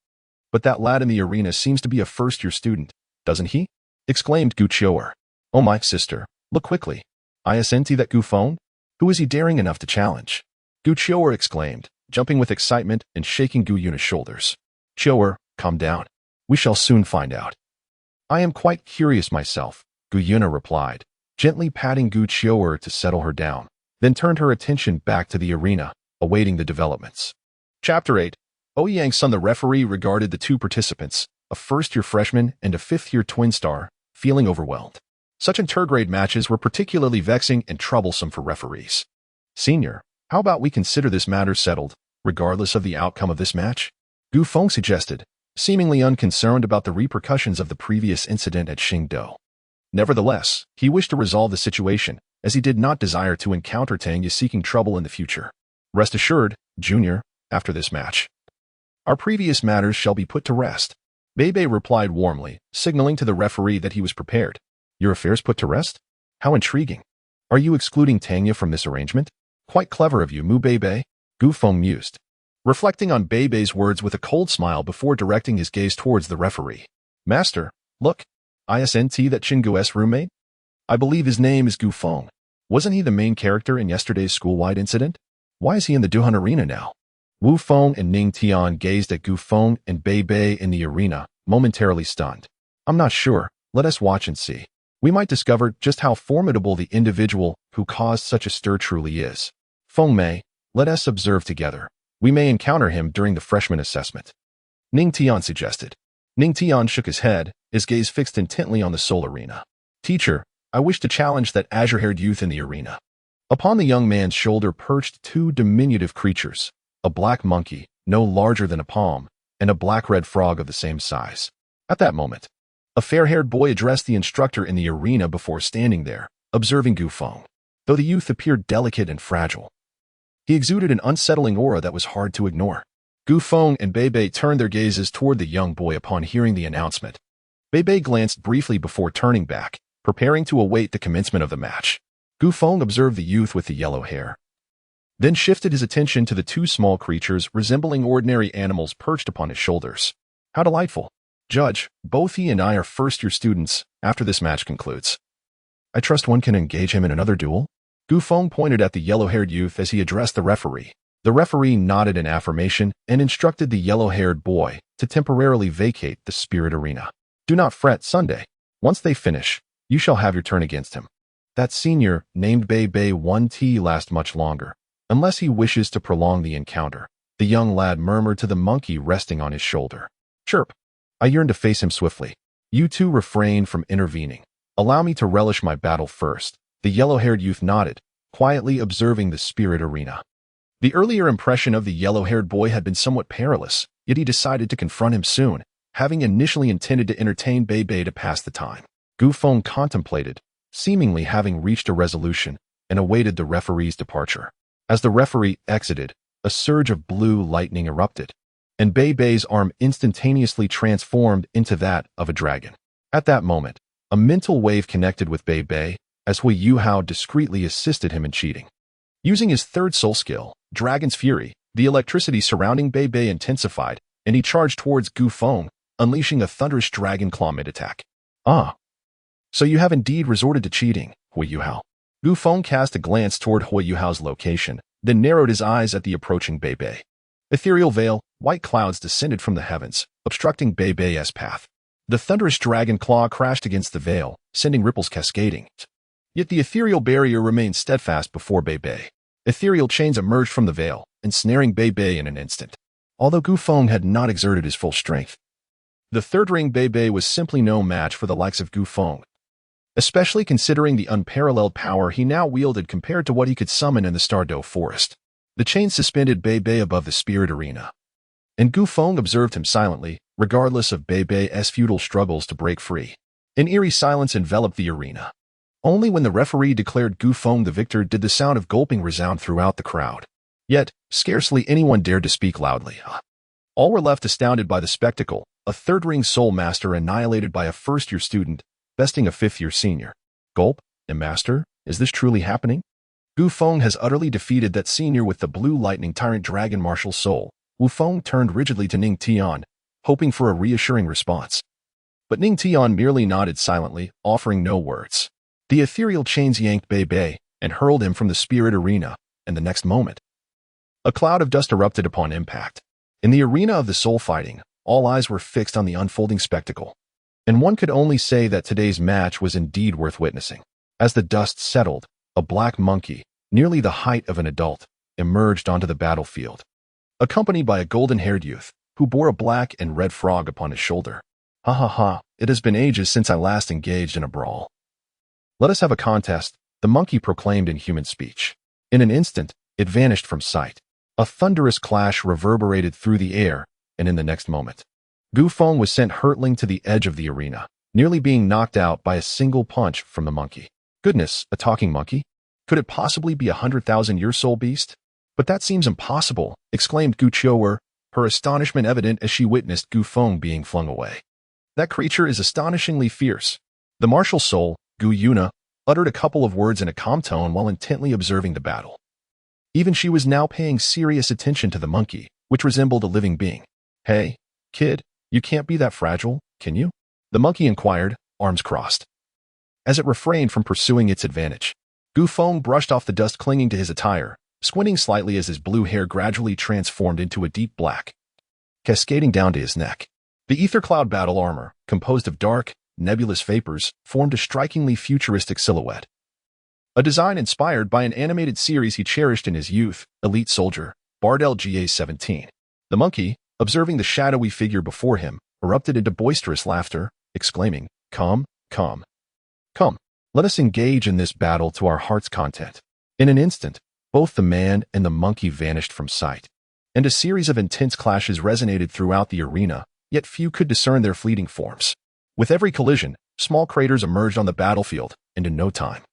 But that lad in the arena seems to be a first-year student, doesn't he? Exclaimed Gu Qiu'er. Oh my sister, look quickly. Isn't that Gu Feng? Who is he daring enough to challenge? Gu Qiu'er exclaimed, jumping with excitement and shaking Gu Yuna's shoulders. Qiu'er, calm down. We shall soon find out. I am quite curious myself, Gu Yuna replied, gently patting Gu Qiu'er to settle her down, then turned her attention back to the arena, awaiting the developments. Chapter 8. Ouyang's son, the referee, regarded the two participants, a first-year freshman and a fifth-year twin star, feeling overwhelmed. Such intergrade matches were particularly vexing and troublesome for referees. Senior, how about we consider this matter settled, regardless of the outcome of this match? Gu Feng suggested, seemingly unconcerned about the repercussions of the previous incident at Xingdou. Nevertheless, he wished to resolve the situation, as he did not desire to encounter Tang seeking trouble in the future. Rest assured, Junior, after this match, our previous matters shall be put to rest. Beibei replied warmly, signaling to the referee that he was prepared. Your affairs put to rest? How intriguing. Are you excluding Tangya from this arrangement? Quite clever of you, Mu Beibei, Gu Feng mused, reflecting on Beibei's words with a cold smile before directing his gaze towards the referee. Master, look, isn't that Qinggu's roommate? I believe his name is Gu Feng. Wasn't he the main character in yesterday's school-wide incident? Why is he in the Duhan arena now? Wu Feng and Ning Tian gazed at Gu Feng and Beibei in the arena, momentarily stunned. I'm not sure, let us watch and see. We might discover just how formidable the individual who caused such a stir truly is. Feng Mei, let us observe together. We may encounter him during the freshman assessment. Ning Tian suggested. Ning Tian shook his head, his gaze fixed intently on the Seoul arena. Teacher, I wish to challenge that azure-haired youth in the arena. Upon the young man's shoulder perched two diminutive creatures, a black monkey, no larger than a palm, and a black-red frog of the same size. At that moment, a fair-haired boy addressed the instructor in the arena before standing there, observing Gu Feng. Though the youth appeared delicate and fragile, he exuded an unsettling aura that was hard to ignore. Gu Feng and Beibei turned their gazes toward the young boy upon hearing the announcement. Beibei glanced briefly before turning back, preparing to await the commencement of the match. Gu Feng observed the youth with the yellow hair, then shifted his attention to the two small creatures resembling ordinary animals perched upon his shoulders. How delightful. Judge, both he and I are first-year students after this match concludes. I trust one can engage him in another duel? Gu Feng pointed at the yellow-haired youth as he addressed the referee. The referee nodded in affirmation and instructed the yellow-haired boy to temporarily vacate the spirit arena. Do not fret, Sunday. Once they finish, you shall have your turn against him. That senior, named Beibei, won't last much longer, unless he wishes to prolong the encounter, the young lad murmured to the monkey resting on his shoulder. Chirp. I yearn to face him swiftly. You two refrain from intervening. Allow me to relish my battle first. The yellow-haired youth nodded, quietly observing the spirit arena. The earlier impression of the yellow-haired boy had been somewhat perilous, yet he decided to confront him soon, having initially intended to entertain Beibei to pass the time. Gu Feng contemplated, seemingly having reached a resolution, and awaited the referee's departure. As the referee exited, a surge of blue lightning erupted, and Beibei's arm instantaneously transformed into that of a dragon. At that moment, a mental wave connected with Beibei, as Hui Yuhao discreetly assisted him in cheating. Using his third soul skill, Dragon's Fury, the electricity surrounding Beibei intensified, and he charged towards Gu Feng, unleashing a thunderous dragon claw mid-attack. Ah. So you have indeed resorted to cheating, Hui Yuhao. Gu Feng cast a glance toward Hui Yuhao's location, then narrowed his eyes at the approaching Beibei. Ethereal veil, white clouds descended from the heavens, obstructing Beibei's path. The thunderous dragon claw crashed against the veil, sending ripples cascading. Yet the ethereal barrier remained steadfast before Beibei. Ethereal chains emerged from the veil, ensnaring Beibei in an instant. Although Gu Feng had not exerted his full strength, the third ring Beibei was simply no match for the likes of Gu Feng, especially considering the unparalleled power he now wielded compared to what he could summon in the Starry forest. The chain suspended Beibei above the spirit arena, and Gu Feng observed him silently, regardless of Beibei's futile struggles to break free. An eerie silence enveloped the arena. Only when the referee declared Gu Feng the victor did the sound of gulping resound throughout the crowd. Yet, scarcely anyone dared to speak loudly. All were left astounded by the spectacle, a third-ring soul master annihilated by a first-year student, besting a fifth-year senior. Gulp, and master, is this truly happening? Gu Feng has utterly defeated that senior with the blue lightning tyrant dragon martial soul. Wu Feng turned rigidly to Ning Tian, hoping for a reassuring response. But Ning Tian merely nodded silently, offering no words. The ethereal chains yanked Bei Bei and hurled him from the spirit arena, and the next moment, a cloud of dust erupted upon impact. In the arena of the soul fighting, all eyes were fixed on the unfolding spectacle, and one could only say that today's match was indeed worth witnessing. As the dust settled, a black monkey, nearly the height of an adult, emerged onto the battlefield, accompanied by a golden-haired youth, who bore a black and red frog upon his shoulder. Ha ha ha, it has been ages since I last engaged in a brawl. Let us have a contest, the monkey proclaimed in human speech. In an instant, it vanished from sight. A thunderous clash reverberated through the air, and in the next moment, Gu Feng was sent hurtling to the edge of the arena, nearly being knocked out by a single punch from the monkey. Goodness, a talking monkey? Could it possibly be a 100,000-year soul beast? But that seems impossible, exclaimed Gu Qiuer, her astonishment evident as she witnessed Gu Feng being flung away. That creature is astonishingly fierce. The martial soul, Gu Yuna, uttered a couple of words in a calm tone while intently observing the battle. Even she was now paying serious attention to the monkey, which resembled a living being. Hey, kid, you can't be that fragile, can you? The monkey inquired, arms crossed. As it refrained from pursuing its advantage, Gu Feng brushed off the dust clinging to his attire, squinting slightly as his blue hair gradually transformed into a deep black, cascading down to his neck. The ether cloud battle armor, composed of dark, nebulous vapors, formed a strikingly futuristic silhouette. A design inspired by an animated series he cherished in his youth, Elite Soldier, Bardel GA-17. The monkey, observing the shadowy figure before him, erupted into boisterous laughter, exclaiming, Come, come, come, let us engage in this battle to our heart's content. In an instant, both the man and the monkey vanished from sight, and a series of intense clashes resonated throughout the arena, yet few could discern their fleeting forms. With every collision, small craters emerged on the battlefield, and in no time,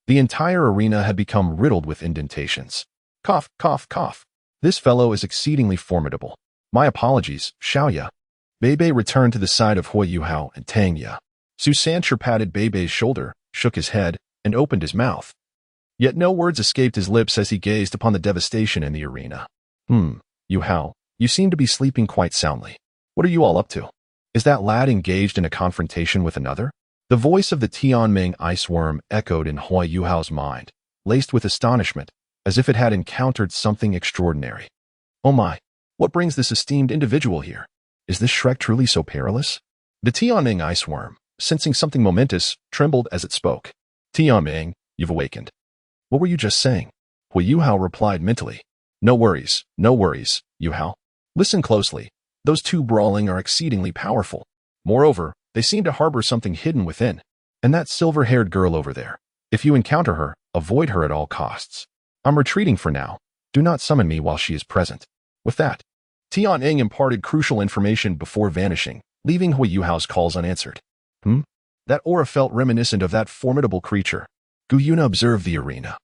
the entire arena had become riddled with indentations. Cough, cough, cough. This fellow is exceedingly formidable. My apologies, Xiaoya. Bei Bei returned to the side of Hui Yuhao and Tang Ya. Su Sancher patted Bei Bei's shoulder, shook his head, and opened his mouth. Yet no words escaped his lips as he gazed upon the devastation in the arena. Yuhao, you seem to be sleeping quite soundly. What are you all up to? Is that lad engaged in a confrontation with another? The voice of the Tianming ice worm echoed in Hui Yuhao's mind, laced with astonishment, as if it had encountered something extraordinary. Oh my, what brings this esteemed individual here? Is this Shrek truly so perilous? The Tianming ice worm, sensing something momentous, trembled as it spoke. Tianming, you've awakened. What were you just saying? Hui Yuhao replied mentally. No worries, Yuhao. Listen closely. Those two brawling are exceedingly powerful. Moreover, they seem to harbor something hidden within. And that silver-haired girl over there. If you encounter her, avoid her at all costs. I'm retreating for now. Do not summon me while she is present. With that, Tianming imparted crucial information before vanishing, leaving Hui Yuhao's calls unanswered. That aura felt reminiscent of that formidable creature. Gu Yuna observed the arena,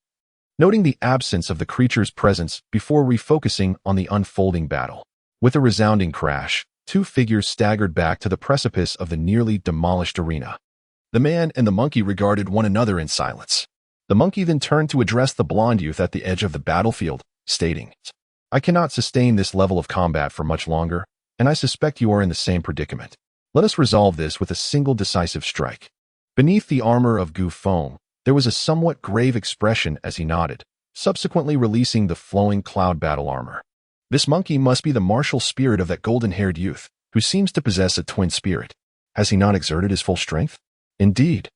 noting the absence of the creature's presence before refocusing on the unfolding battle. With a resounding crash, two figures staggered back to the precipice of the nearly demolished arena. The man and the monkey regarded one another in silence. The monkey then turned to address the blonde youth at the edge of the battlefield, stating, I cannot sustain this level of combat for much longer, and I suspect you are in the same predicament. Let us resolve this with a single decisive strike. Beneath the armor of Gu Feng, there was a somewhat grave expression as he nodded, subsequently releasing the flowing cloud battle armor. This monkey must be the martial spirit of that golden-haired youth, who seems to possess a twin spirit. Has he not exerted his full strength? Indeed.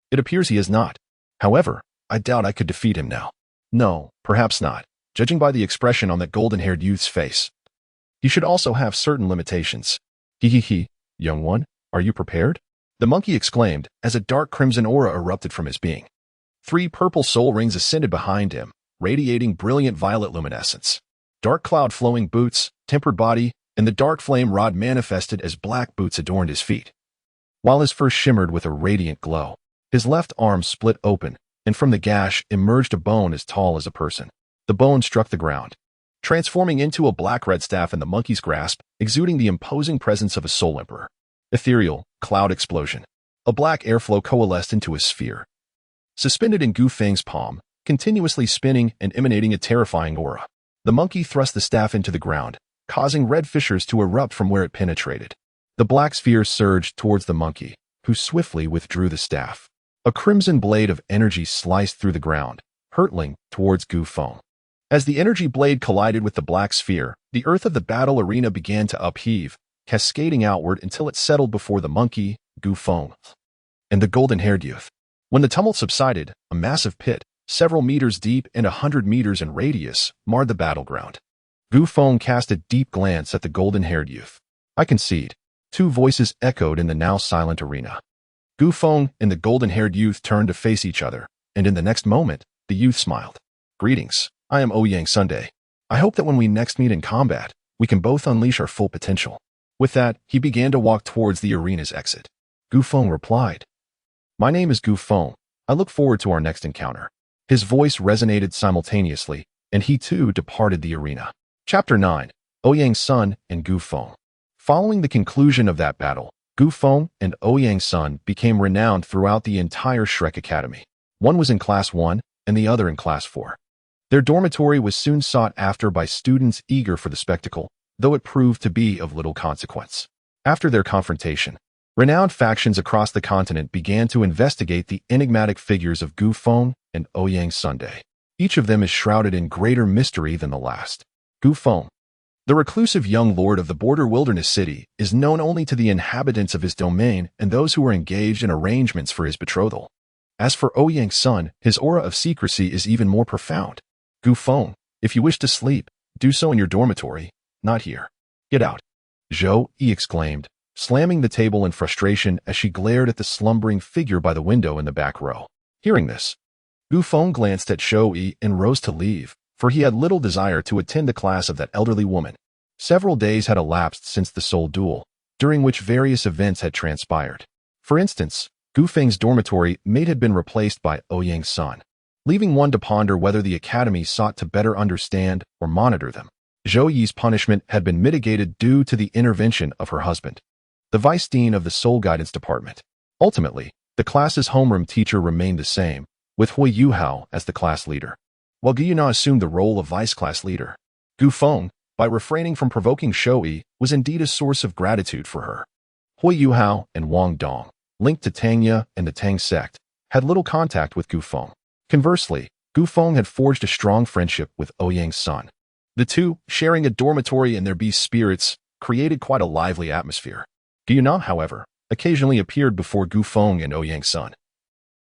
It appears he has not. However, I doubt I could defeat him now. No, perhaps not, judging by the expression on that golden-haired youth's face. He should also have certain limitations. He, young one, are you prepared? The monkey exclaimed as a dark crimson aura erupted from his being. 3 purple soul rings ascended behind him, radiating brilliant violet luminescence. Dark cloud flowing boots, tempered body, and the dark flame rod manifested as black boots adorned his feet. While his fur shimmered with a radiant glow, his left arm split open, and from the gash emerged a bone as tall as a person. The bone struck the ground, transforming into a black-red staff in the monkey's grasp, exuding the imposing presence of a soul emperor. Ethereal, cloud explosion. A black airflow coalesced into a sphere. Suspended in Gu Feng's palm, continuously spinning and emanating a terrifying aura. The monkey thrust the staff into the ground, causing red fissures to erupt from where it penetrated. The black sphere surged towards the monkey, who swiftly withdrew the staff. A crimson blade of energy sliced through the ground, hurtling towards Gu Feng. As the energy blade collided with the black sphere, the earth of the battle arena began to upheave, cascading outward until it settled before the monkey, Gu Feng, and the golden-haired youth. When the tumult subsided, a massive pit, several meters deep and 100 meters in radius, marred the battleground. Gu Feng cast a deep glance at the golden-haired youth. I concede. Two voices echoed in the now silent arena. Gu Feng and the golden-haired youth turned to face each other, and in the next moment, the youth smiled. Greetings, I am Ouyang Sunday. I hope that when we next meet in combat, we can both unleash our full potential. With that, he began to walk towards the arena's exit. Gu Feng replied, My name is Gu Feng. I look forward to our next encounter. His voice resonated simultaneously, and he too departed the arena. Chapter 9. Ouyang's son and Gu Feng. Following the conclusion of that battle, Gu Feng and Ouyang's son became renowned throughout the entire Shrek Academy. One was in Class 1 and the other in Class 4. Their dormitory was soon sought after by students eager for the spectacle, though it proved to be of little consequence. After their confrontation, renowned factions across the continent began to investigate the enigmatic figures of Gu Feng and Ouyang Sunday. Each of them is shrouded in greater mystery than the last. Gu Feng, the reclusive young lord of the border wilderness city, is known only to the inhabitants of his domain and those who are engaged in arrangements for his betrothal. As for Ouyang's son, his aura of secrecy is even more profound. Gu Feng, if you wish to sleep, do so in your dormitory, not here. Get out. Zhou Yi exclaimed, slamming the table in frustration as she glared at the slumbering figure by the window in the back row. Hearing this, Gu Feng glanced at Zhou Yi and rose to leave, for he had little desire to attend the class of that elderly woman. Several days had elapsed since the soul duel, during which various events had transpired. For instance, Gu Feng's dormitory mate had been replaced by Ouyang's son, leaving one to ponder whether the academy sought to better understand or monitor them. Zhou Yi's punishment had been mitigated due to the intervention of her husband, the vice dean of the soul guidance department. Ultimately, the class's homeroom teacher remained the same, with Hui Yuhao as the class leader, while Gu Yuna assumed the role of vice-class leader. Gu Feng, by refraining from provoking Zhou Yi, was indeed a source of gratitude for her. Hui Yuhao and Wang Dong, linked to Tang and the Tang Sect, had little contact with Gu Feng. Conversely, Gu Feng had forged a strong friendship with Ouyang's son. The two, sharing a dormitory in their beast spirits, created quite a lively atmosphere. Gu Yuna, however, occasionally appeared before Gu Feng and Ouyang's son,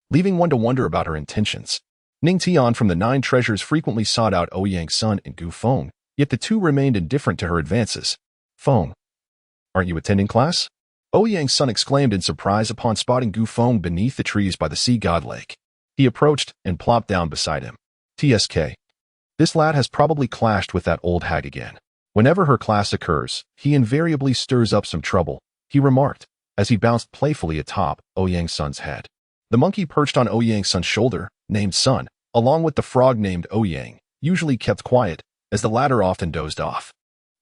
leaving one to wonder about her intentions. Ning Tian from the Nine Treasures frequently sought out Ouyang's son and Gu Feng, yet the two remained indifferent to her advances. Feng, aren't you attending class? Ouyang's son exclaimed in surprise upon spotting Gu Feng beneath the trees by the sea god lake. He approached and plopped down beside him. TSK. This lad has probably clashed with that old hag again. Whenever her class occurs, he invariably stirs up some trouble, he remarked, as he bounced playfully atop Ouyang's son's head. The monkey perched on Ouyang's son's shoulder, named Sun, along with the frog named Ouyang, usually kept quiet, as the latter often dozed off.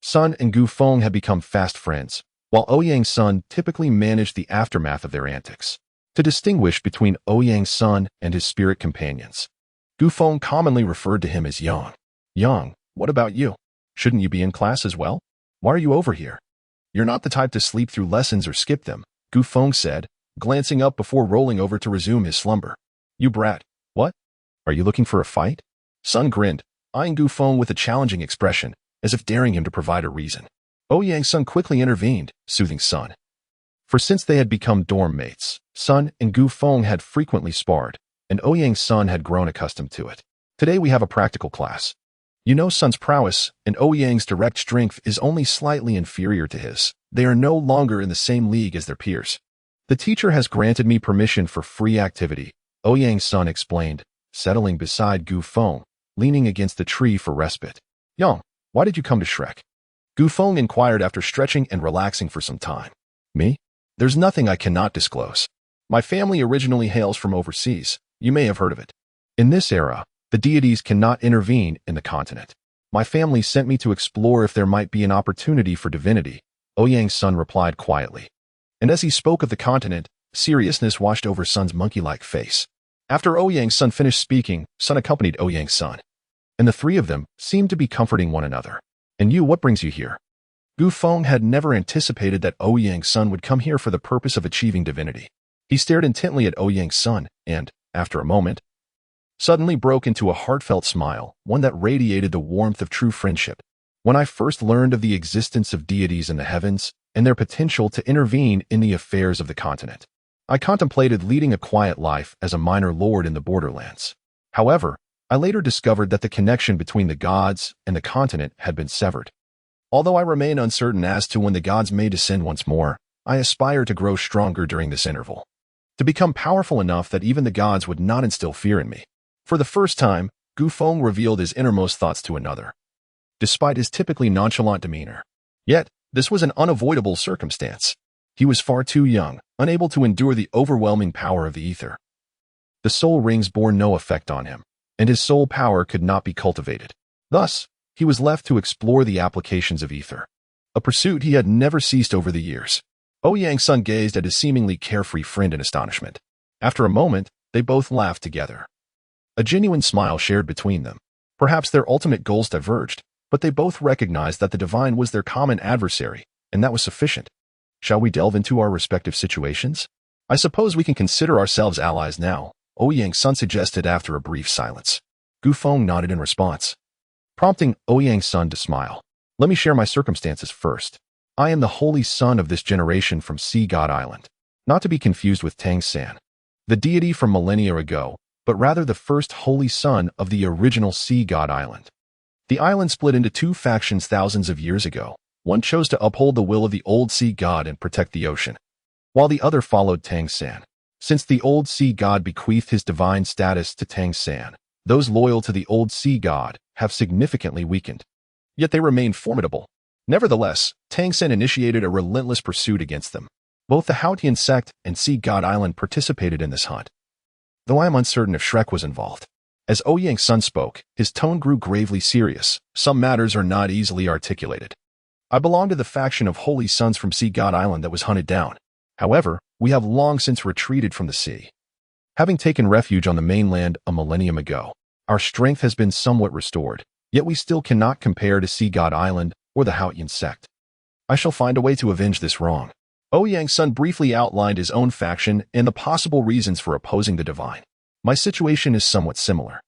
Sun and Gu Feng had become fast friends, while Ouyang's son typically managed the aftermath of their antics. To distinguish between Ouyang's son and his spirit companions, Gu Feng commonly referred to him as Yang. Yang, what about you? Shouldn't you be in class as well? Why are you over here? You're not the type to sleep through lessons or skip them, Gu Feng said, glancing up before rolling over to resume his slumber. You brat. What? Are you looking for a fight? Sun grinned, eyeing Gu Feng with a challenging expression, as if daring him to provide a reason. Ouyang's son quickly intervened, soothing Sun. For since they had become dorm mates, Sun and Gu Feng had frequently sparred, and Ouyang's son had grown accustomed to it. Today we have a practical class. You know Sun's prowess, and Ouyang's direct strength is only slightly inferior to his. They are no longer in the same league as their peers. The teacher has granted me permission for free activity, Ouyang's son explained, settling beside Gu Feng, leaning against the tree for respite. Yang, why did you come to Shrek? Gu Feng inquired after stretching and relaxing for some time. Me? There's nothing I cannot disclose. My family originally hails from overseas. You may have heard of it. In this era, the deities cannot intervene in the continent. My family sent me to explore if there might be an opportunity for divinity, Ouyang's son replied quietly. And as he spoke of the continent, seriousness washed over Sun's monkey-like face. After Ouyang's son finished speaking, Sun accompanied Ouyang's son. And the three of them seemed to be comforting one another. And you, what brings you here? Gu Feng had never anticipated that Ouyang's son would come here for the purpose of achieving divinity. He stared intently at Ouyang's son and, after a moment, suddenly broke into a heartfelt smile, one that radiated the warmth of true friendship. When I first learned of the existence of deities in the heavens and their potential to intervene in the affairs of the continent, I contemplated leading a quiet life as a minor lord in the borderlands. However, I later discovered that the connection between the gods and the continent had been severed. Although I remain uncertain as to when the gods may descend once more, I aspire to grow stronger during this interval, to become powerful enough that even the gods would not instill fear in me. For the first time, Gu Feng revealed his innermost thoughts to another, despite his typically nonchalant demeanor. Yet, this was an unavoidable circumstance. He was far too young, unable to endure the overwhelming power of the ether. The soul rings bore no effect on him, and his soul power could not be cultivated. Thus, he was left to explore the applications of ether, a pursuit he had never ceased over the years. Ouyang's son gazed at his seemingly carefree friend in astonishment. After a moment, they both laughed together. A genuine smile shared between them. Perhaps their ultimate goals diverged, but they both recognized that the divine was their common adversary, and that was sufficient. Shall we delve into our respective situations? I suppose we can consider ourselves allies now, Ouyang's son suggested after a brief silence. Gu Feng nodded in response, prompting Ouyang's son to smile. Let me share my circumstances first. I am the holy son of this generation from Sea God Island, not to be confused with Tang San, the deity from millennia ago, but rather the first holy son of the original Sea God Island. The island split into two factions thousands of years ago. One chose to uphold the will of the old sea god and protect the ocean, while the other followed Tang San. Since the old sea god bequeathed his divine status to Tang San, those loyal to the old sea god have significantly weakened. Yet they remain formidable. Nevertheless, Tang San initiated a relentless pursuit against them. Both the Haotian Sect and Sea God Island participated in this hunt, though I am uncertain if Shrek was involved. As Ouyang's son spoke, his tone grew gravely serious. Some matters are not easily articulated. I belong to the faction of holy sons from Sea God Island that was hunted down. However, we have long since retreated from the sea, having taken refuge on the mainland a millennium ago. Our strength has been somewhat restored, yet we still cannot compare to Sea God Island or the Haotian Sect. I shall find a way to avenge this wrong. Ouyang's son briefly outlined his own faction and the possible reasons for opposing the divine. My situation is somewhat similar,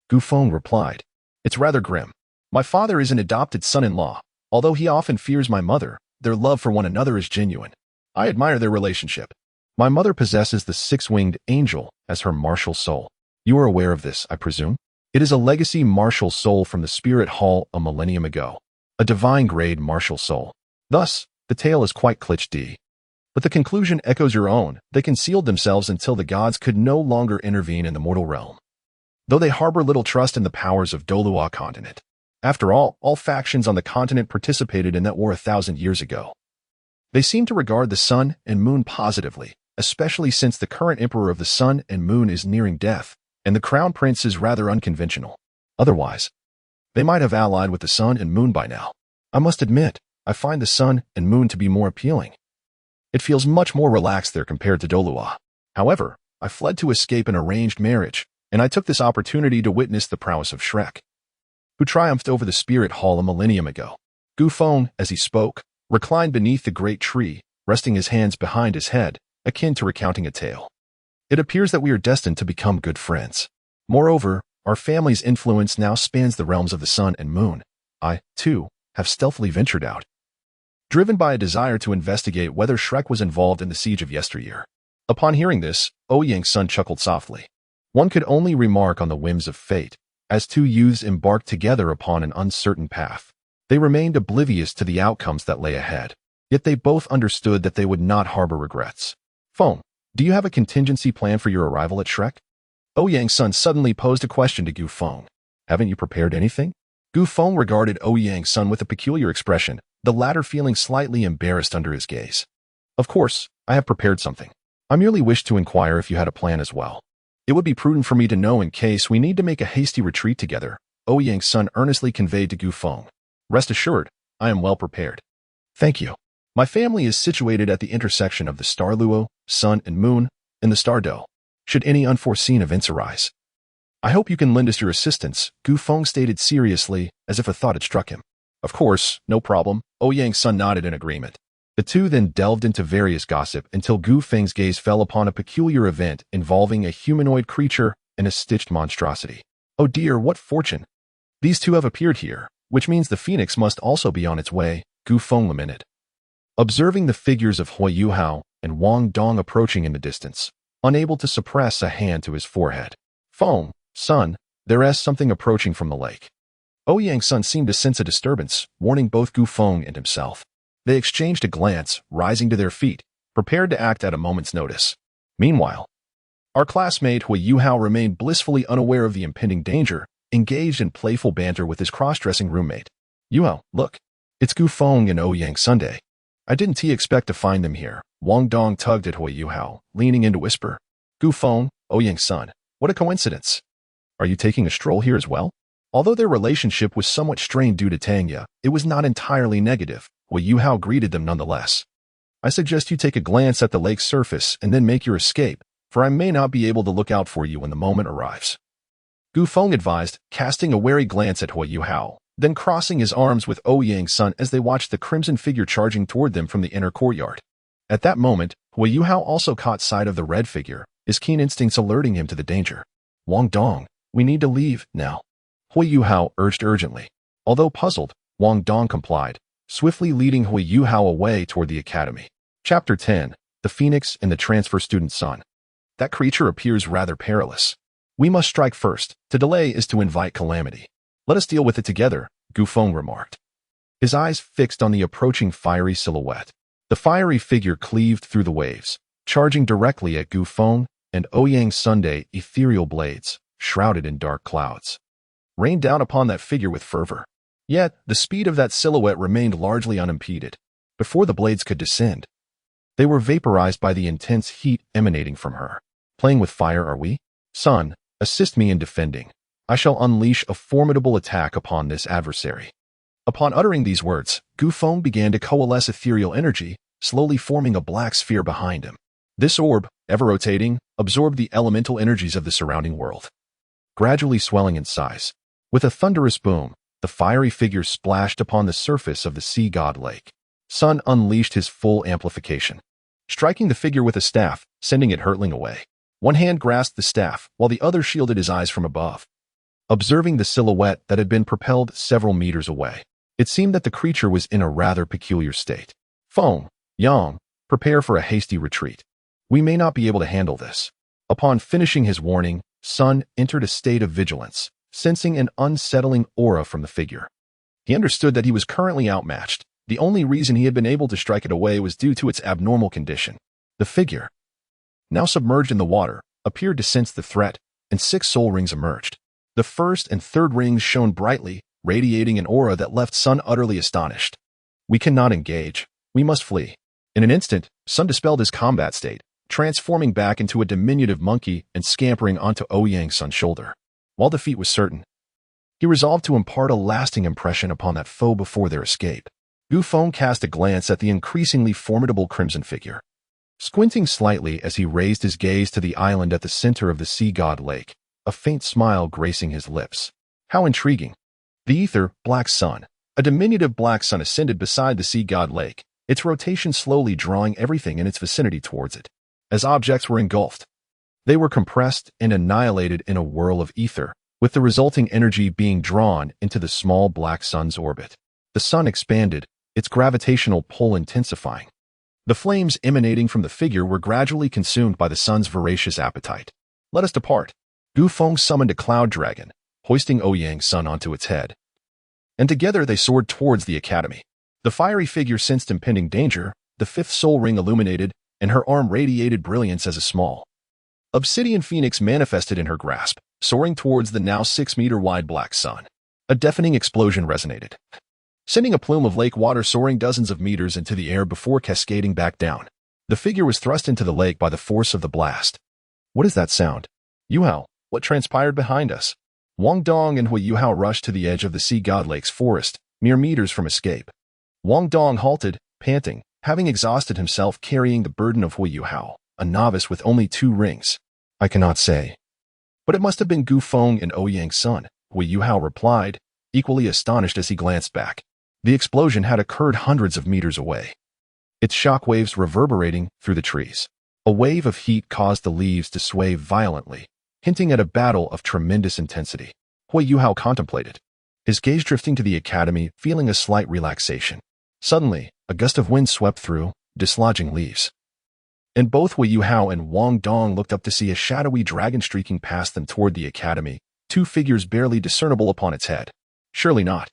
Gu Feng replied. It's rather grim. My father is an adopted son-in-law. Although he often fears my mother, their love for one another is genuine. I admire their relationship. My mother possesses the six-winged angel as her martial soul. You are aware of this, I presume? It is a legacy martial soul from the spirit hall a millennium ago. A divine-grade martial soul. Thus, the tale is quite cliché. But the conclusion echoes your own. They concealed themselves until the gods could no longer intervene in the mortal realm, though they harbor little trust in the powers of Douluo continent. After all factions on the continent participated in that war 1,000 years ago. They seem to regard the sun and moon positively, especially since the current emperor of the sun and moon is nearing death, and the crown prince is rather unconventional. Otherwise, they might have allied with the sun and moon by now. I must admit, I find the sun and moon to be more appealing. It feels much more relaxed there compared to Douluo. However, I fled to escape an arranged marriage, and I took this opportunity to witness the prowess of Shrek, who triumphed over the spirit hall a millennium ago. Gu Feng, as he spoke, reclined beneath the great tree, resting his hands behind his head, akin to recounting a tale. It appears that we are destined to become good friends. Moreover, our family's influence now spans the realms of the sun and moon. I, too, have stealthily ventured out, driven by a desire to investigate whether Shrek was involved in the siege of yesteryear. Upon hearing this, Ouyang's son chuckled softly. One could only remark on the whims of fate. As two youths embarked together upon an uncertain path, they remained oblivious to the outcomes that lay ahead. Yet they both understood that they would not harbor regrets. Feng, do you have a contingency plan for your arrival at Shrek? Ouyang's son suddenly posed a question to Gu Feng. Haven't you prepared anything? Gu Feng regarded Ouyang's son with a peculiar expression, the latter feeling slightly embarrassed under his gaze. Of course, I have prepared something. I merely wished to inquire if you had a plan as well. It would be prudent for me to know in case we need to make a hasty retreat together, Ouyang's son earnestly conveyed to Gu Feng. Rest assured, I am well prepared. Thank you. My family is situated at the intersection of the star Luo, sun and moon, and the star Do. Should any unforeseen events arise, I hope you can lend us your assistance, Gu Feng stated seriously, as if a thought had struck him. Of course, no problem, Ouyang's son nodded in agreement. The two then delved into various gossip until Gu Feng's gaze fell upon a peculiar event involving a humanoid creature and a stitched monstrosity. Oh dear, what fortune! These two have appeared here, which means the phoenix must also be on its way, Gu Feng lamented. Observing the figures of Hui Yuhao and Wang Dong approaching in the distance, unable to suppress a hand to his forehead. Feng, son, there is something approaching from the lake. Ouyang's son seemed to sense a disturbance, warning both Gu Feng and himself. They exchanged a glance, rising to their feet, prepared to act at a moment's notice. Meanwhile, our classmate Hui Yuhao remained blissfully unaware of the impending danger, engaged in playful banter with his cross-dressing roommate. Yuhao, look, it's Gu Feng and Ouyang Sunday. I didn't expect to find them here. Wang Dong tugged at Hui Yuhao, leaning in to whisper. Gu Feng, Ouyang's son, what a coincidence. Are you taking a stroll here as well? Although their relationship was somewhat strained due to Tang, it was not entirely negative. Hui Yuhao greeted them nonetheless. I suggest you take a glance at the lake's surface and then make your escape, for I may not be able to look out for you when the moment arrives. Gu Feng advised, casting a wary glance at Hui Yuhao, then crossing his arms with Ouyang's son as they watched the crimson figure charging toward them from the inner courtyard. At that moment, Hui Yuhao also caught sight of the red figure, his keen instincts alerting him to the danger. Wang Dong, we need to leave now, Hui Yuhao urged urgently. Although puzzled, Wang Dong complied, swiftly leading Hui Yuhao away toward the academy. Chapter 10, The Phoenix and the Transfer Student's Son. That creature appears rather perilous. We must strike first. To delay is to invite calamity. Let us deal with it together, Gu Feng remarked. His eyes fixed on the approaching fiery silhouette. The fiery figure cleaved through the waves, charging directly at Gu Feng and Ouyang Sunday. Ethereal blades, shrouded in dark clouds, rained down upon that figure with fervor. Yet, the speed of that silhouette remained largely unimpeded. Before the blades could descend, they were vaporized by the intense heat emanating from her. Playing with fire are we? Son, assist me in defending. I shall unleash a formidable attack upon this adversary. Upon uttering these words, Gu Feng began to coalesce ethereal energy, slowly forming a black sphere behind him. This orb, ever rotating, absorbed the elemental energies of the surrounding world, gradually swelling in size. With a thunderous boom, the fiery figure splashed upon the surface of the sea god lake. Sun unleashed his full amplification, striking the figure with a staff, sending it hurtling away. One hand grasped the staff, while the other shielded his eyes from above. Observing the silhouette that had been propelled several meters away, it seemed that the creature was in a rather peculiar state. Feng, Yang, prepare for a hasty retreat. We may not be able to handle this. Upon finishing his warning, Sun entered a state of vigilance, sensing an unsettling aura from the figure. He understood that he was currently outmatched. The only reason he had been able to strike it away was due to its abnormal condition. The figure, now submerged in the water, appeared to sense the threat, and 6 soul rings emerged. The first and third rings shone brightly, radiating an aura that left Sun utterly astonished. We cannot engage. We must flee. In an instant, Sun dispelled his combat state, transforming back into a diminutive monkey and scampering onto Ouyang's son's shoulder. While defeat was certain, he resolved to impart a lasting impression upon that foe before their escape. Gu Feng cast a glance at the increasingly formidable crimson figure. Squinting slightly as he raised his gaze to the island at the center of the sea god lake, a faint smile gracing his lips. How intriguing. The ether, black sun. A diminutive black sun ascended beside the sea god lake, its rotation slowly drawing everything in its vicinity towards it. As objects were engulfed, they were compressed and annihilated in a whirl of ether, with the resulting energy being drawn into the small black sun's orbit. The sun expanded, its gravitational pull intensifying. The flames emanating from the figure were gradually consumed by the sun's voracious appetite. Let us depart. Gu Feng summoned a cloud dragon, hoisting Ouyang's son onto its head, and together they soared towards the academy. The fiery figure sensed impending danger, the 5th soul ring illuminated, and her arm radiated brilliance as a small obsidian phoenix manifested in her grasp, soaring towards the now 6-meter-wide black sun. A deafening explosion resonated, sending a plume of lake water soaring dozens of meters into the air before cascading back down. The figure was thrust into the lake by the force of the blast. What is that sound? Yuhao, what transpired behind us? Wang Dong and Hui Yuhao rushed to the edge of the sea god lake's forest, mere meters from escape. Wang Dong halted, panting, having exhausted himself carrying the burden of Hui Yuhao, a novice with only 2 rings. I cannot say. But it must have been Gu Feng and Ouyang's son, Hui Yuhao replied, equally astonished as he glanced back. The explosion had occurred hundreds of meters away, its shockwaves reverberating through the trees. A wave of heat caused the leaves to sway violently, hinting at a battle of tremendous intensity. Hui Yuhao contemplated, his gaze drifting to the academy, feeling a slight relaxation. Suddenly, a gust of wind swept through, dislodging leaves. And both Hui Yuhao and Wang Dong looked up to see a shadowy dragon streaking past them toward the academy, 2 figures barely discernible upon its head. Surely not.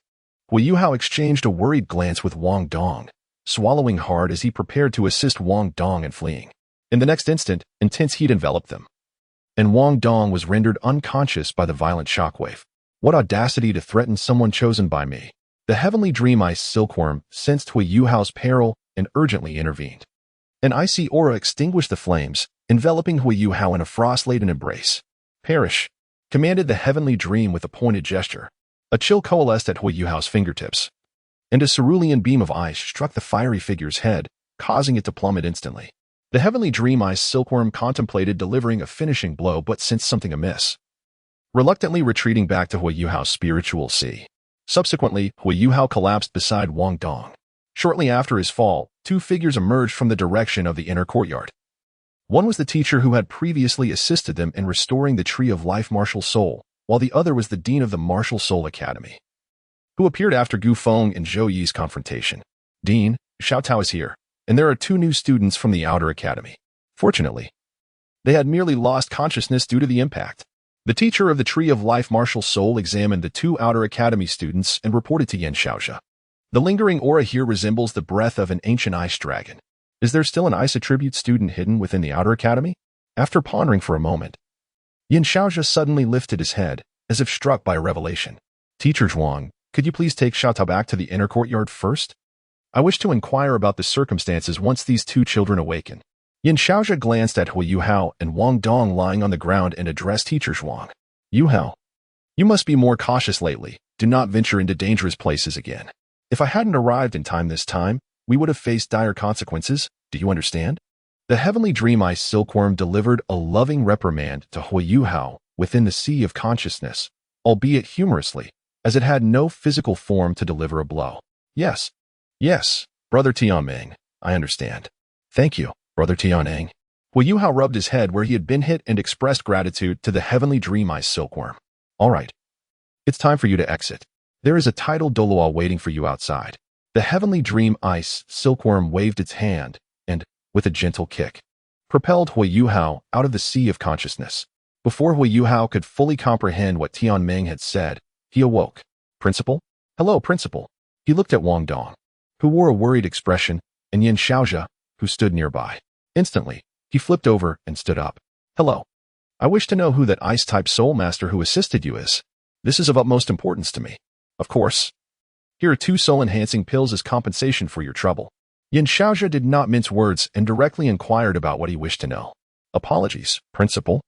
Hui Yuhao exchanged a worried glance with Wang Dong, swallowing hard as he prepared to assist Wang Dong in fleeing. In the next instant, intense heat enveloped them, and Wang Dong was rendered unconscious by the violent shockwave. What audacity to threaten someone chosen by me! The heavenly dream ice silkworm sensed Hui Yuhao's peril and urgently intervened. An icy aura extinguished the flames, enveloping Hui Yuhao in a frost-laden embrace. Perish, commanded the heavenly dream with a pointed gesture. A chill coalesced at Hui Yuhao's fingertips, and a cerulean beam of ice struck the fiery figure's head, causing it to plummet instantly. The heavenly dream ice silkworm contemplated delivering a finishing blow but sensed something amiss, reluctantly retreating back to Hui Yuhao's spiritual sea. Subsequently, Hui Yuhao collapsed beside Wang Dong. Shortly after his fall, 2 figures emerged from the direction of the inner courtyard. One was the teacher who had previously assisted them in restoring the Tree of Life Martial Soul, while the other was the Dean of the Martial Soul Academy, who appeared after Gu Feng and Zhou Yi's confrontation. Dean, Xiao Tao is here, and there are 2 new students from the outer academy. Fortunately, they had merely lost consciousness due to the impact. The teacher of the Tree of Life Martial Soul examined the 2 outer academy students and reported to Yan Xiaozhe. The lingering aura here resembles the breath of an ancient ice dragon. Is there still an ice attribute student hidden within the outer academy? After pondering for a moment, Yan Xiaozhe suddenly lifted his head, as if struck by a revelation. Teacher Zhuang, could you please take Xiao Tao back to the inner courtyard first? I wish to inquire about the circumstances once these 2 children awaken. Yan Xiaozhe glanced at Hui Yuhao and Wang Dong lying on the ground and addressed Teacher Zhuang. Yuhao, you must be more cautious lately. Do not venture into dangerous places again. If I hadn't arrived in time this time, we would have faced dire consequences. Do you understand? The heavenly dream ice silkworm delivered a loving reprimand to Hui Yuhao within the sea of consciousness, albeit humorously, as it had no physical form to deliver a blow. Yes, Brother Tianming, I understand. Thank you, Brother Tianming. Hui Yuhao rubbed his head where he had been hit and expressed gratitude to the heavenly dream ice silkworm. All right, it's time for you to exit. There is a tidal Douluo waiting for you outside. The heavenly dream ice silkworm waved its hand and, with a gentle kick, propelled Hui Yuhao out of the sea of consciousness. Before Hui Yuhao could fully comprehend what Tianming had said, he awoke. Principal? Hello, Principal. He looked at Wang Dong, who wore a worried expression, and Yan Xiaozhe, who stood nearby. Instantly, he flipped over and stood up. Hello. I wish to know who that ice-type soul master who assisted you is. This is of utmost importance to me. Of course. Here are 2 soul-enhancing pills as compensation for your trouble. Yan Xiaozhe did not mince words and directly inquired about what he wished to know. Apologies, Principal,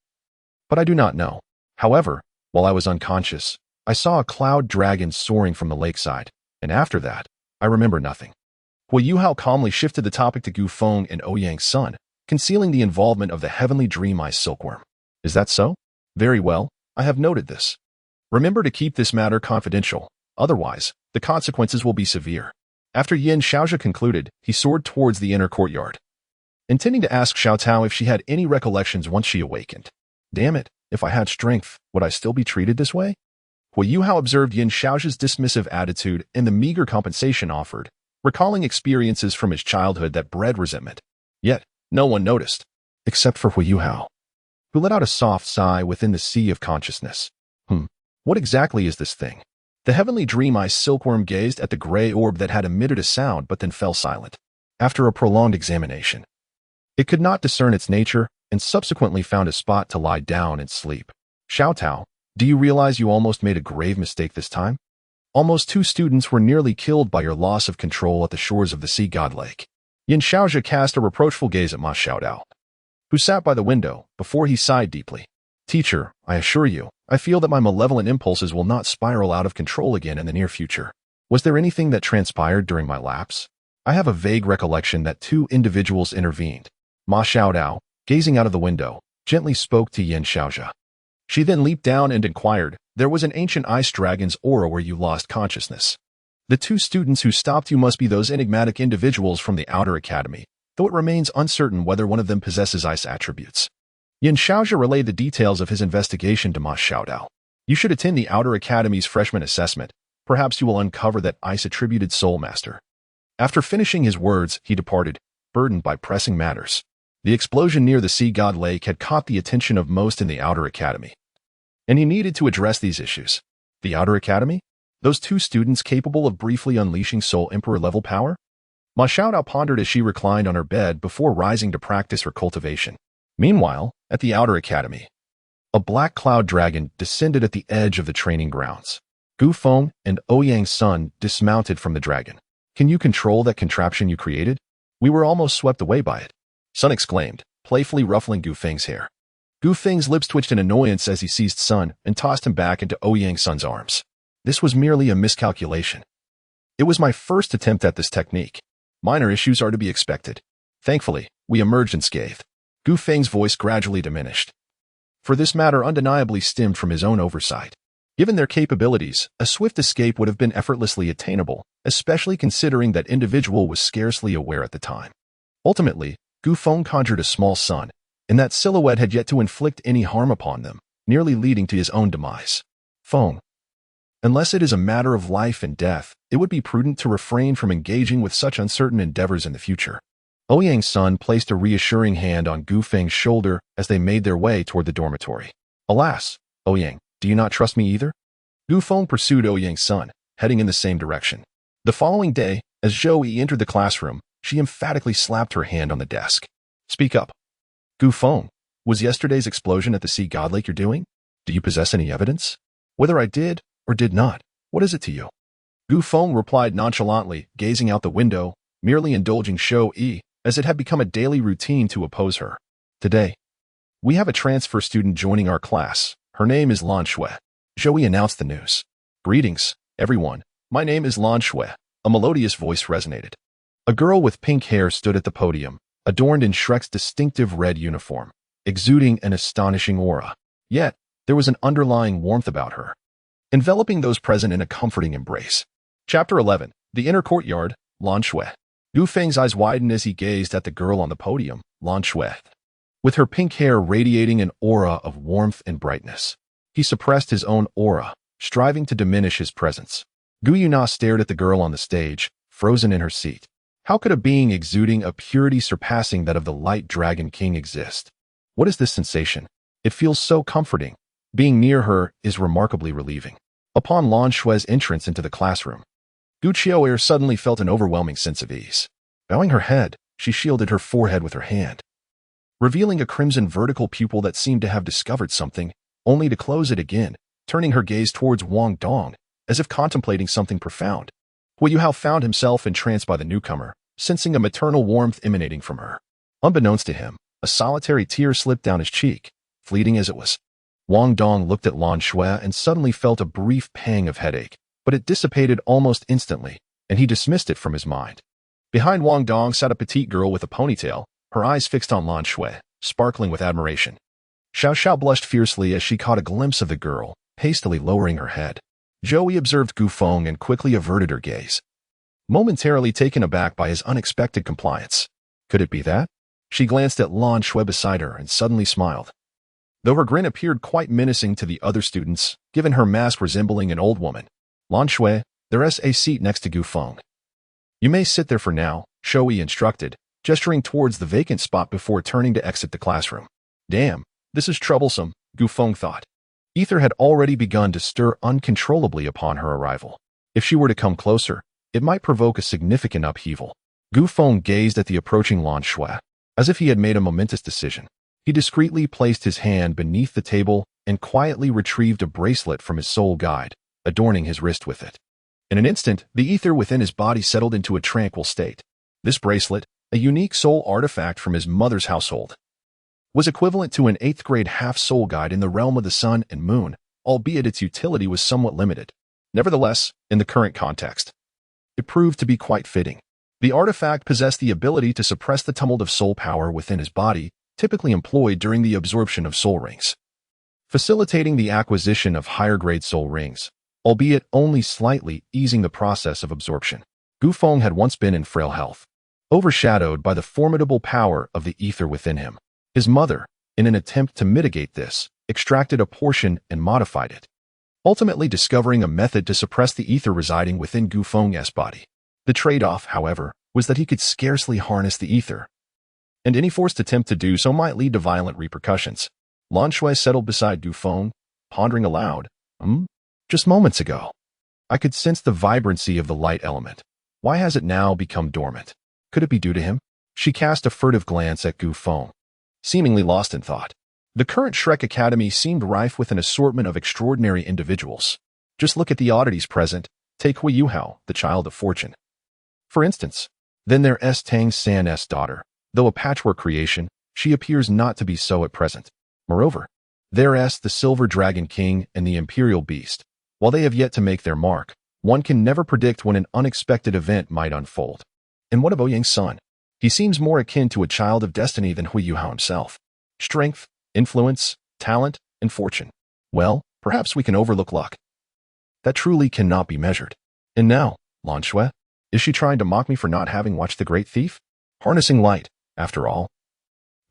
but I do not know. However, while I was unconscious, I saw a cloud dragon soaring from the lakeside, and after that, I remember nothing. Hui Yuhao calmly shifted the topic to Gu Feng and Ouyang's son, concealing the involvement of the heavenly dream ice silkworm. Is that so? Very well, I have noted this. Remember to keep this matter confidential, otherwise, the consequences will be severe. After Yan Xiaozhe concluded, he soared towards the inner courtyard, intending to ask Xiao Tao if she had any recollections once she awakened. Damn it, if I had strength, would I still be treated this way? Hui Yuhao observed Yan Xiaozhe's dismissive attitude and the meager compensation offered, recalling experiences from his childhood that bred resentment. Yet, no one noticed, except for Hui Yuhao, who let out a soft sigh within the sea of consciousness. What exactly is this thing? The heavenly dream ice silkworm gazed at the gray orb that had emitted a sound but then fell silent. After a prolonged examination, it could not discern its nature and subsequently found a spot to lie down and sleep. Xiao Tao, do you realize you almost made a grave mistake this time? Almost 2 students were nearly killed by your loss of control at the shores of the sea god lake. Yan Xiaozhe cast a reproachful gaze at Ma Xiaodao, who sat by the window, before he sighed deeply. Teacher, I assure you, I feel that my malevolent impulses will not spiral out of control again in the near future. Was there anything that transpired during my lapse? I have a vague recollection that two individuals intervened. Ma Xiaodao, gazing out of the window, gently spoke to Yin Xiaojia. She then leaped down and inquired, there was an ancient ice dragon's aura where you lost consciousness. The two students who stopped you must be those enigmatic individuals from the Outer Academy, though it remains uncertain whether one of them possesses ice attributes. Yin Xiaojia relayed the details of his investigation to Ma Xiaodao. You should attend the Outer Academy's freshman assessment. Perhaps you will uncover that ice-attributed soul master. After finishing his words, he departed, burdened by pressing matters. The explosion near the Sea God Lake had caught the attention of most in the Outer Academy, and he needed to address these issues. The Outer Academy? Those two students capable of briefly unleashing Soul Emperor-level power? Ma Xiaodao pondered as she reclined on her bed before rising to practice her cultivation. Meanwhile, at the Outer Academy, a black cloud dragon descended at the edge of the training grounds. Gu Feng and Ouyang's son dismounted from the dragon. Can you control that contraption you created? We were almost swept away by it, Sun exclaimed, playfully ruffling Gu Feng's hair. Gu Feng's lips twitched in annoyance as he seized Sun and tossed him back into Ouyang's son's arms. This was merely a miscalculation. It was my first attempt at this technique. Minor issues are to be expected. Thankfully, we emerged unscathed. Gu Feng's voice gradually diminished. For this matter undeniably stemmed from his own oversight. Given their capabilities, a swift escape would have been effortlessly attainable, especially considering that individual was scarcely aware at the time. Ultimately, Gu Feng conjured a small sun, and that silhouette had yet to inflict any harm upon them, nearly leading to his own demise. Feng. Unless it is a matter of life and death, it would be prudent to refrain from engaging with such uncertain endeavors in the future. Ouyang's son placed a reassuring hand on Gu Feng's shoulder as they made their way toward the dormitory. Alas, Ouyang, do you not trust me either? Gu Feng pursued Ouyang's son, heading in the same direction. The following day, as Zhou Yi entered the classroom, she emphatically slapped her hand on the desk. Speak up. Gu Feng, was yesterday's explosion at the Sea God Lake your doing? Do you possess any evidence? Whether I did or did not, what is it to you? Gu Feng replied nonchalantly, gazing out the window, merely indulging Zhou Yi, as it had become a daily routine to oppose her. Today, we have a transfer student joining our class. Her name is Lan Shui. Zhou Yi announced the news. Greetings, everyone. My name is Lan Shui. A melodious voice resonated. A girl with pink hair stood at the podium, adorned in Shrek's distinctive red uniform, exuding an astonishing aura. Yet, there was an underlying warmth about her, enveloping those present in a comforting embrace. Chapter 11. The Inner Courtyard, Lan Shui. Gu Feng's eyes widened as he gazed at the girl on the podium, Lan Shui, with her pink hair radiating an aura of warmth and brightness. He suppressed his own aura, striving to diminish his presence. Gu Yuna stared at the girl on the stage, frozen in her seat. How could a being exuding a purity surpassing that of the Light Dragon King exist? What is this sensation? It feels so comforting. Being near her is remarkably relieving. Upon Lan Shui's entrance into the classroom, Gu Qiuer suddenly felt an overwhelming sense of ease. Bowing her head, she shielded her forehead with her hand, revealing a crimson vertical pupil that seemed to have discovered something, only to close it again, turning her gaze towards Wang Dong, as if contemplating something profound. Hu Yuhao found himself entranced by the newcomer, sensing a maternal warmth emanating from her. Unbeknownst to him, a solitary tear slipped down his cheek, fleeting as it was. Wang Dong looked at Lan Shui and suddenly felt a brief pang of headache, but it dissipated almost instantly, and he dismissed it from his mind. Behind Wang Dong sat a petite girl with a ponytail, her eyes fixed on Lan Shui, sparkling with admiration. Xiao Xiao blushed fiercely as she caught a glimpse of the girl, hastily lowering her head. Zhou Yi observed Gu Feng and quickly averted her gaze, momentarily taken aback by his unexpected compliance. Could it be that? She glanced at Lan Shui beside her and suddenly smiled. Though her grin appeared quite menacing to the other students, given her mask resembling an old woman. Lan Shui, there is a seat next to Gu Feng. You may sit there for now, Zhou Yi instructed, gesturing towards the vacant spot before turning to exit the classroom. Damn, this is troublesome, Gu Feng thought. Ether had already begun to stir uncontrollably upon her arrival. If she were to come closer, it might provoke a significant upheaval. Gu Feng gazed at the approaching Lan Shui, as if he had made a momentous decision. He discreetly placed his hand beneath the table and quietly retrieved a bracelet from his soul guide, adorning his wrist with it. In an instant, the ether within his body settled into a tranquil state. This bracelet, a unique soul artifact from his mother's household, was equivalent to an 8th grade half-soul guide in the realm of the sun and moon, albeit its utility was somewhat limited. Nevertheless, in the current context, it proved to be quite fitting. The artifact possessed the ability to suppress the tumult of soul power within his body, typically employed during the absorption of soul rings, facilitating the acquisition of higher-grade soul rings, albeit only slightly easing the process of absorption. Gu Feng had once been in frail health, overshadowed by the formidable power of the ether within him. His mother, in an attempt to mitigate this, extracted a portion and modified it, ultimately discovering a method to suppress the ether residing within Gu Feng's body. The trade-off, however, was that he could scarcely harness the ether, and any forced attempt to do so might lead to violent repercussions. Lan Shui settled beside Gu Feng, pondering aloud. Just moments ago, I could sense the vibrancy of the light element. Why has it now become dormant? Could it be due to him? She cast a furtive glance at Gu Feng, seemingly lost in thought. The current Shrek Academy seemed rife with an assortment of extraordinary individuals. Just look at the oddities present. Take Hui Yuhao, the child of fortune, for instance. Then there's Tang San's daughter. Though a patchwork creation, she appears not to be so at present. Moreover, there's the Silver Dragon King and the Imperial Beast. While they have yet to make their mark, one can never predict when an unexpected event might unfold. And what of Ouyang's son? He seems more akin to a child of destiny than Hui Yuhao himself. Strength, influence, talent, and fortune. Well, perhaps we can overlook luck. That truly cannot be measured. And now, Lan Shui, is she trying to mock me for not having watched The Great Thief? Harnessing light, after all.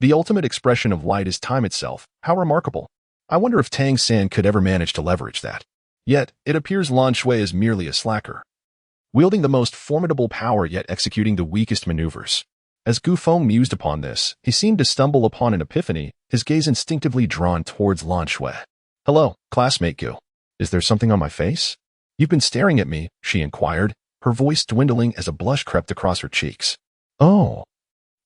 The ultimate expression of light is time itself. How remarkable. I wonder if Tang San could ever manage to leverage that. Yet, it appears Lan Shui is merely a slacker, wielding the most formidable power yet executing the weakest maneuvers. As Gu Feng mused upon this, he seemed to stumble upon an epiphany, his gaze instinctively drawn towards Lan Shui. Hello, classmate Gu. Is there something on my face? You've been staring at me, she inquired, her voice dwindling as a blush crept across her cheeks. Oh,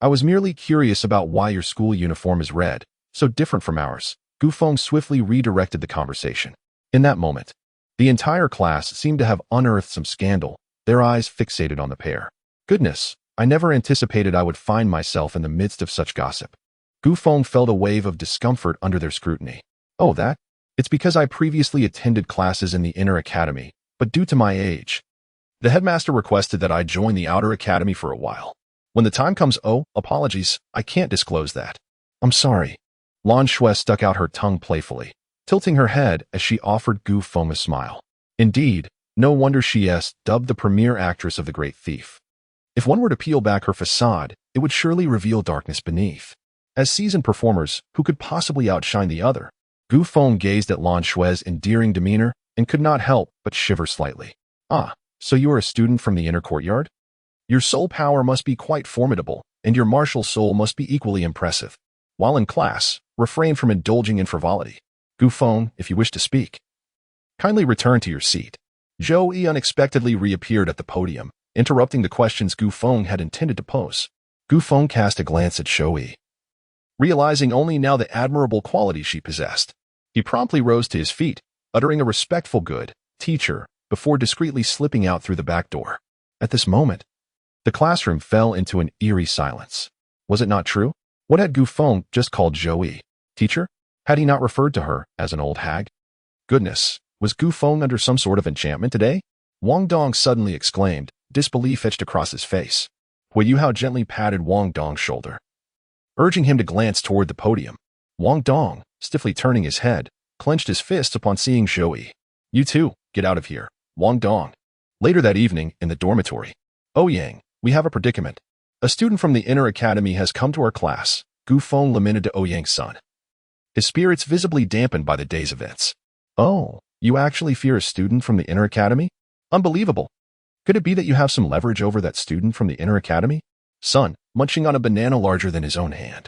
I was merely curious about why your school uniform is red, so different from ours. Gu Feng swiftly redirected the conversation. In that moment, the entire class seemed to have unearthed some scandal, their eyes fixated on the pair. Goodness, I never anticipated I would find myself in the midst of such gossip. Gu Feng felt a wave of discomfort under their scrutiny. Oh, that? It's because I previously attended classes in the inner academy, but due to my age, the headmaster requested that I join the outer academy for a while. When the time comes, apologies, I can't disclose that. I'm sorry. Lan Shui stuck out her tongue playfully, tilting her head as she offered Gu Feng a smile. Indeed, no wonder she is dubbed the premier actress of The Great Thief. If one were to peel back her facade, it would surely reveal darkness beneath. As seasoned performers, who could possibly outshine the other? Gu Feng gazed at Lan Shui's endearing demeanor and could not help but shiver slightly. Ah, so you are a student from the inner courtyard? Your soul power must be quite formidable, and your martial soul must be equally impressive. While in class, refrain from indulging in frivolity. Gu Feng, if you wish to speak, kindly return to your seat. Zhou Yi unexpectedly reappeared at the podium, interrupting the questions Gu Feng had intended to pose. Gu Feng cast a glance at Zhou Yi, realizing only now the admirable qualities she possessed. He promptly rose to his feet, uttering a respectful good, teacher, before discreetly slipping out through the back door. At this moment, the classroom fell into an eerie silence. Was it not true? What had Gu Feng just called Zhou Yi? Teacher? Had he not referred to her as an old hag? Goodness, was Gu Feng under some sort of enchantment today? Wang Dong suddenly exclaimed, disbelief etched across his face. Hui Yuhao gently patted Wang Dong's shoulder, urging him to glance toward the podium. Wang Dong, stiffly turning his head, clenched his fists upon seeing Zhou Yi. You too, get out of here, Wang Dong. Later that evening, in the dormitory. Ouyang, we have a predicament. A student from the inner academy has come to our class, Gu Feng lamented to Ouyang's son, his spirits visibly dampened by the day's events. Oh, you actually fear a student from the inner academy? Unbelievable. Could it be that you have some leverage over that student from the inner academy? Son, munching on a banana larger than his own hand,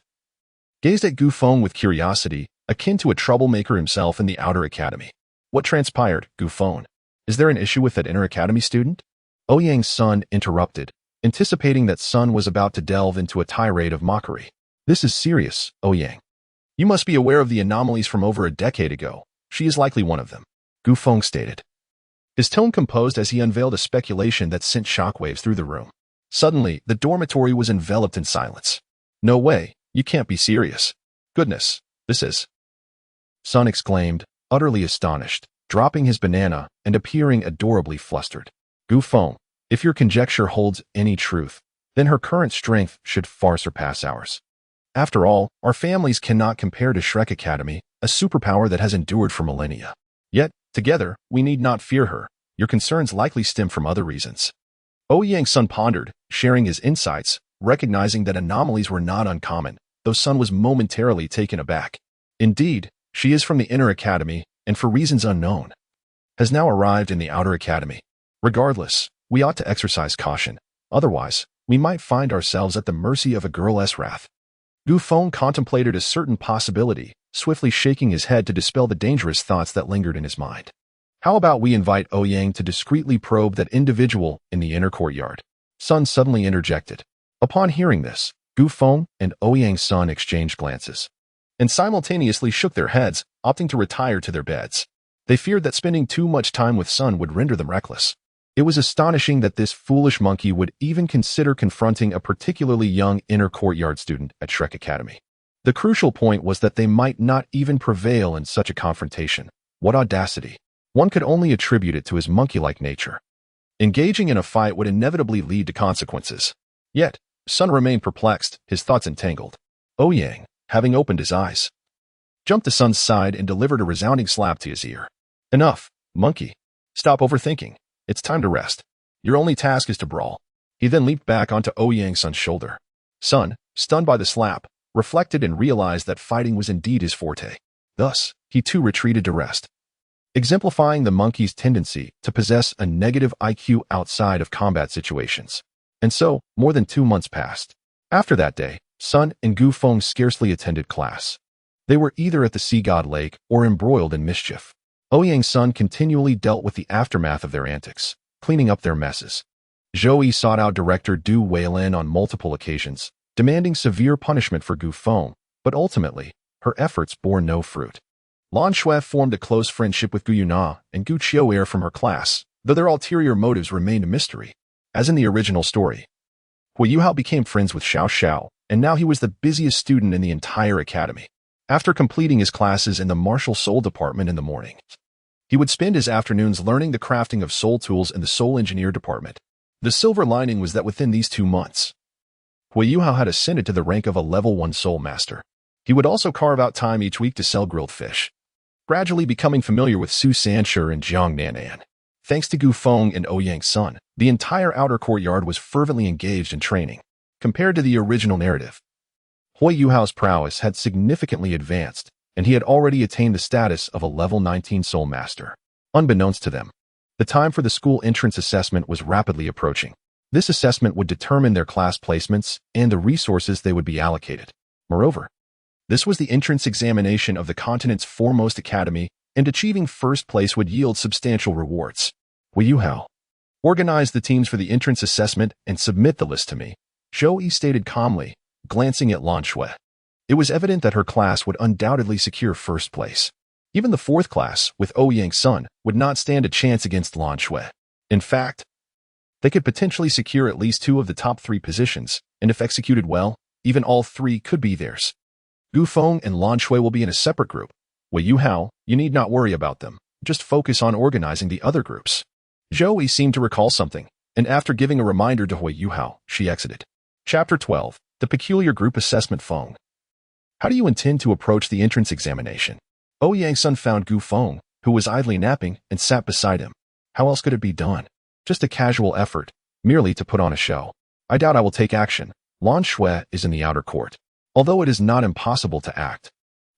gazed at Gu Feng with curiosity, akin to a troublemaker himself in the outer academy. What transpired, Gu Feng? Is there an issue with that inner academy student? Ouyang's son interrupted, anticipating that Sun was about to delve into a tirade of mockery. This is serious, Ouyang. You must be aware of the anomalies from over a decade ago. She is likely one of them, Gu Feng stated, his tone composed as he unveiled a speculation that sent shockwaves through the room. Suddenly, the dormitory was enveloped in silence. No way, you can't be serious. Goodness, this is... Sun exclaimed, utterly astonished, dropping his banana and appearing adorably flustered. Gu Feng, if your conjecture holds any truth, then her current strength should far surpass ours. After all, our families cannot compare to Shrek Academy, a superpower that has endured for millennia. Yet, together, we need not fear her. Your concerns likely stem from other reasons. Ouyang's Sun pondered, sharing his insights, recognizing that anomalies were not uncommon, though Sun was momentarily taken aback. Indeed, she is from the inner academy, and for reasons unknown, has now arrived in the outer academy. Regardless, we ought to exercise caution. Otherwise, we might find ourselves at the mercy of a girl's wrath. Gu Feng contemplated a certain possibility, swiftly shaking his head to dispel the dangerous thoughts that lingered in his mind. How about we invite Ouyang to discreetly probe that individual in the inner courtyard? Sun suddenly interjected. Upon hearing this, Gu Feng and Ouyang's Sun exchanged glances, and simultaneously shook their heads, opting to retire to their beds. They feared that spending too much time with Sun would render them reckless. It was astonishing that this foolish monkey would even consider confronting a particularly young inner courtyard student at Shrek Academy. The crucial point was that they might not even prevail in such a confrontation. What audacity! One could only attribute it to his monkey-like nature. Engaging in a fight would inevitably lead to consequences. Yet, Sun remained perplexed, his thoughts entangled. Ouyang, having opened his eyes, jumped to Sun's side and delivered a resounding slap to his ear. Enough, monkey. Stop overthinking. It's time to rest. Your only task is to brawl. He then leaped back onto Ouyang's Sun's shoulder. Sun, stunned by the slap, reflected and realized that fighting was indeed his forte. Thus, he too retreated to rest, exemplifying the monkey's tendency to possess a negative IQ outside of combat situations. And so, more than 2 months passed. After that day, Sun and Gu Feng scarcely attended class. They were either at the Sea God Lake or embroiled in mischief. Ouyang's Sun continually dealt with the aftermath of their antics, cleaning up their messes. Zhou sought out director Du Weilin on multiple occasions, demanding severe punishment for Gu Feng, but ultimately, her efforts bore no fruit. Lan Shui formed a close friendship with Gu Yuna and Gu Qiu'er from her class, though their ulterior motives remained a mystery. As in the original story, Hui Yuhao became friends with Xiao Xiao, and now he was the busiest student in the entire academy. After completing his classes in the martial soul department in the morning, he would spend his afternoons learning the crafting of soul tools in the soul engineer department. The silver lining was that within these 2 months, Hui Yuhao had ascended to the rank of a level 1 soul master. He would also carve out time each week to sell grilled fish, gradually becoming familiar with Su Sanshi and Jiang Nanan. Thanks to Gu Feng and Ouyang's Sun, the entire outer courtyard was fervently engaged in training. Compared to the original narrative, Hui Yuhao's prowess had significantly advanced, and he had already attained the status of a level 19 soul master. Unbeknownst to them, the time for the school entrance assessment was rapidly approaching. This assessment would determine their class placements and the resources they would be allocated. Moreover, this was the entrance examination of the continent's foremost academy, and achieving first place would yield substantial rewards. Hui Yuhao, organize the teams for the entrance assessment and submit the list to me, Zhou stated calmly, glancing at Lan Shui. It was evident that her class would undoubtedly secure first place. Even the 4th class, with Ouyang's Sun, would not stand a chance against Lan Shui. In fact, they could potentially secure at least 2 of the top 3 positions, and if executed well, even all 3 could be theirs. Gu Feng and Lan Shui will be in a separate group. Hui Yuhao, you need not worry about them. Just focus on organizing the other groups. Zhou seemed to recall something, and after giving a reminder to Hui Yuhao, she exited. Chapter 12. The Peculiar Group Assessment. Feng, how do you intend to approach the entrance examination? Ouyang's Sun found Gu Feng, who was idly napping, and sat beside him. How else could it be done? Just a casual effort, merely to put on a show. I doubt I will take action. Lan Shui is in the outer court. Although it is not impossible to act,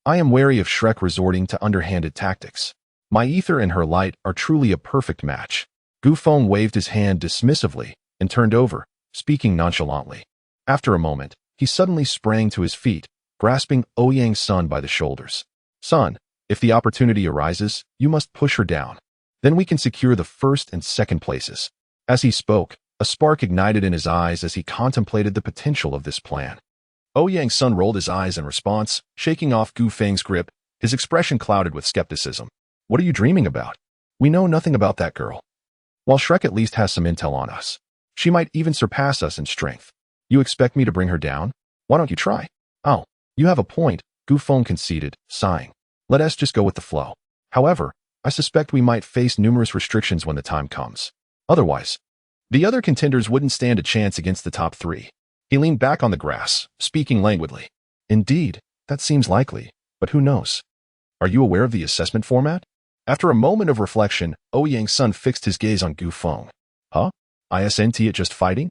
I am wary of Shrek resorting to underhanded tactics. My ether and her light are truly a perfect match. Gu Feng waved his hand dismissively and turned over, speaking nonchalantly. After a moment, he suddenly sprang to his feet, grasping Ouyang's Sun by the shoulders. Son, if the opportunity arises, you must push her down. Then we can secure the 1st and 2nd places. As he spoke, a spark ignited in his eyes as he contemplated the potential of this plan. Ouyang's Sun rolled his eyes in response, shaking off Gu Feng's grip, his expression clouded with skepticism. What are you dreaming about? We know nothing about that girl. While Shrek at least has some intel on us, she might even surpass us in strength. You expect me to bring her down? Why don't you try? Oh, you have a point, Gu Feng conceded, sighing. Let us just go with the flow. However, I suspect we might face numerous restrictions when the time comes. Otherwise, the other contenders wouldn't stand a chance against the top three. He leaned back on the grass, speaking languidly. Indeed, that seems likely, but who knows? Are you aware of the assessment format? After a moment of reflection, Ouyang's son fixed his gaze on Gu Feng. Huh? Isn't it just fighting?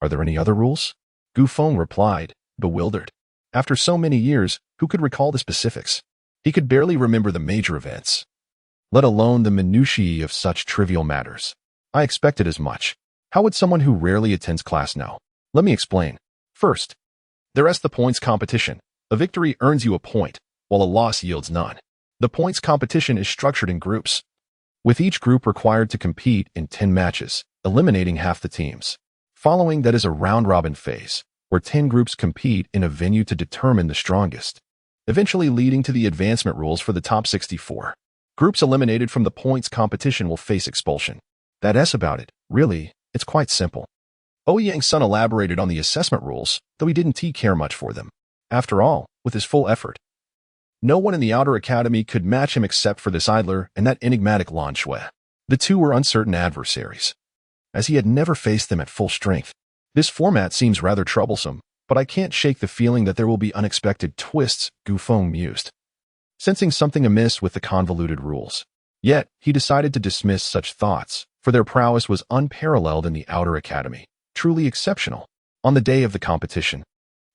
Are there any other rules? Gu Feng replied, bewildered. After so many years, who could recall the specifics? He could barely remember the major events, let alone the minutiae of such trivial matters. I expected as much. How would someone who rarely attends class know? Let me explain. First, there's the points competition. A victory earns you a point, while a loss yields none. The points competition is structured in groups, with each group required to compete in 10 matches, eliminating half the teams. Following that is a round-robin phase, where 10 groups compete in a venue to determine the strongest, eventually leading to the advancement rules for the top 64. Groups eliminated from the points competition will face expulsion. That's about it. Really, it's quite simple. Ouyang's son elaborated on the assessment rules, though he didn't care much for them. After all, with his full effort, no one in the outer academy could match him except for this idler and that enigmatic Lan Shui. The two were uncertain adversaries, as he had never faced them at full strength. This format seems rather troublesome, but I can't shake the feeling that there will be unexpected twists, Gu Feng mused, sensing something amiss with the convoluted rules. Yet, he decided to dismiss such thoughts, for their prowess was unparalleled in the outer academy, truly exceptional. On the day of the competition,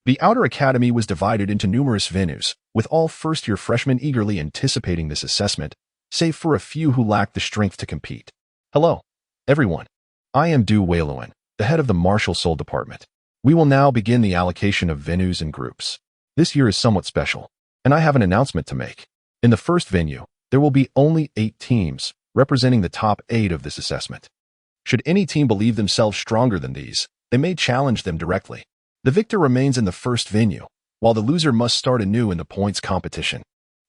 the outer academy was divided into numerous venues, with all first-year freshmen eagerly anticipating this assessment, save for a few who lacked the strength to compete. Hello, everyone. I am Douluo, the head of the Martial Soul Department. We will now begin the allocation of venues and groups. This year is somewhat special, and I have an announcement to make. In the first venue, there will be only 8 teams, representing the top 8 of this assessment. Should any team believe themselves stronger than these, they may challenge them directly. The victor remains in the first venue, while the loser must start anew in the points competition.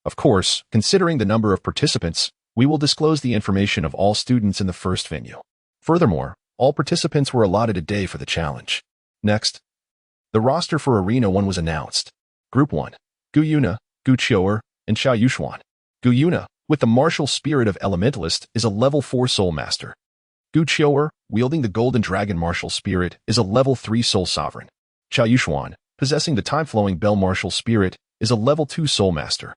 Of course, considering the number of participants, we will disclose the information of all students in the first venue. Furthermore, all participants were allotted a day for the challenge. Next, the roster for Arena 1 was announced. Group 1, Gu Yuna, Gu Qiuer, and Xiao Yuxuan. Gu Yuna, with the martial spirit of Elementalist, is a level 4 Soul Master. Gu Qiuer, wielding the Golden Dragon martial spirit, is a level 3 Soul Sovereign. Xiao Yuxuan, possessing the time-flowing Bell martial spirit, is a level 2 Soul Master.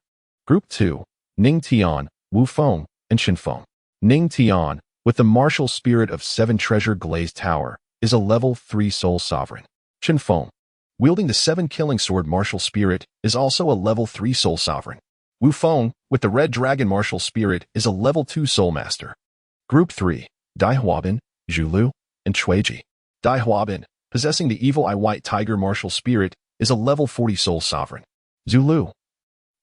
Group 2, Ning Tian, Wu Feng, and Xin Feng. Ning Tian, with the martial spirit of 7 Treasure Glazed Tower, is a level 3 Soul Sovereign. Xin Feng, wielding the 7 Killing Sword martial spirit, is also a level 3 Soul Sovereign. Wu Feng, with the Red Dragon martial spirit, is a level 2 Soul Master. Group 3, Dai Huabin, Zhulu, and Chuiji. Dai Huabin, possessing the Evil Eye White Tiger martial spirit, is a level 40 Soul Sovereign. Zulu,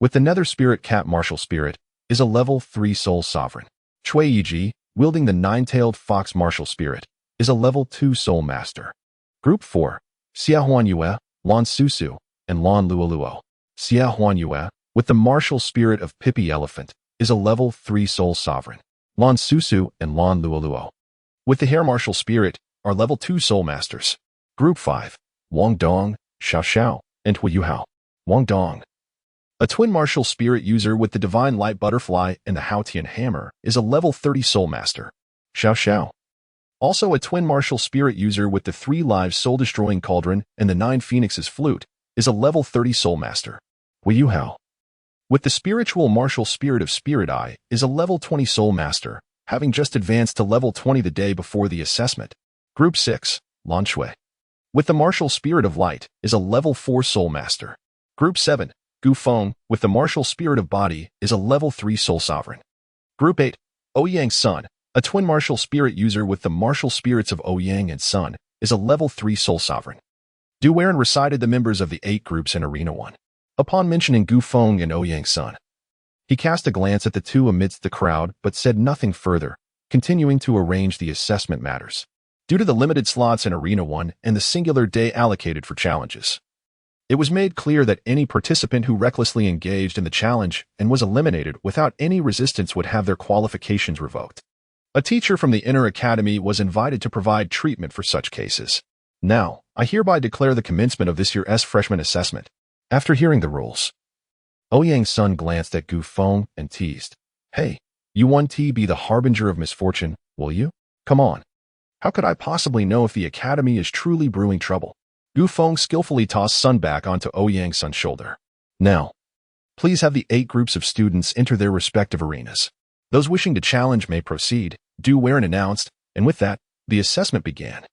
with the Nether Spirit Cat martial spirit, is a level 3 Soul Sovereign. Chuiji, wielding the Nine-Tailed Fox martial spirit, is a level 2 Soul Master. Group 4, Xia Huanyue, Lan Susu, and Lan Luoluo. Xia Huanyue, with the martial spirit of Pippi Elephant, is a level 3 Soul Sovereign. Lan Susu and Lan Luoluo, with the Hare martial spirit, are level 2 Soul Masters. Group 5, Wang Dong, Xiao Xiao, and Hui Yuhao. Wang Dong, a twin martial spirit user with the Divine Light Butterfly and the Haotian Hammer, is a level 30 Soul Master. Xiao Xiao, also a twin martial spirit user with the 3 Lives Soul-Destroying Cauldron and the 9 Phoenixes Flute, is a level 30 Soul Master. Hui Yuhao, with the spiritual martial spirit of Spirit Eye, is a level 20 Soul Master, having just advanced to level 20 the day before the assessment. Group 6, Lan Shui, with the martial spirit of Light, is a level 4 Soul Master. Group 7, Gu Feng, with the martial spirit of Body, is a level 3 Soul Sovereign. Group 8, Ouyang's son, a twin martial spirit user with the martial spirits of Ouyang and Sun, is a level 3 Soul Sovereign. Du Weiren recited the members of the 8 groups in Arena 1. Upon mentioning Gu Feng and Ouyang's son, he cast a glance at the two amidst the crowd but said nothing further, continuing to arrange the assessment matters. Due to the limited slots in Arena 1 and the singular day allocated for challenges, it was made clear that any participant who recklessly engaged in the challenge and was eliminated without any resistance would have their qualifications revoked. A teacher from the inner academy was invited to provide treatment for such cases. Now, I hereby declare the commencement of this year's freshman assessment. After hearing the rules, Ouyang's son glanced at Gu Feng and teased. Hey, you won't be the harbinger of misfortune, will you? Come on. How could I possibly know if the academy is truly brewing trouble? Gu Feng skillfully tossed Sun back onto Ouyang's son's shoulder. Now, please have the 8 groups of students enter their respective arenas. Those wishing to challenge may proceed, duel announced, and with that, the assessment began.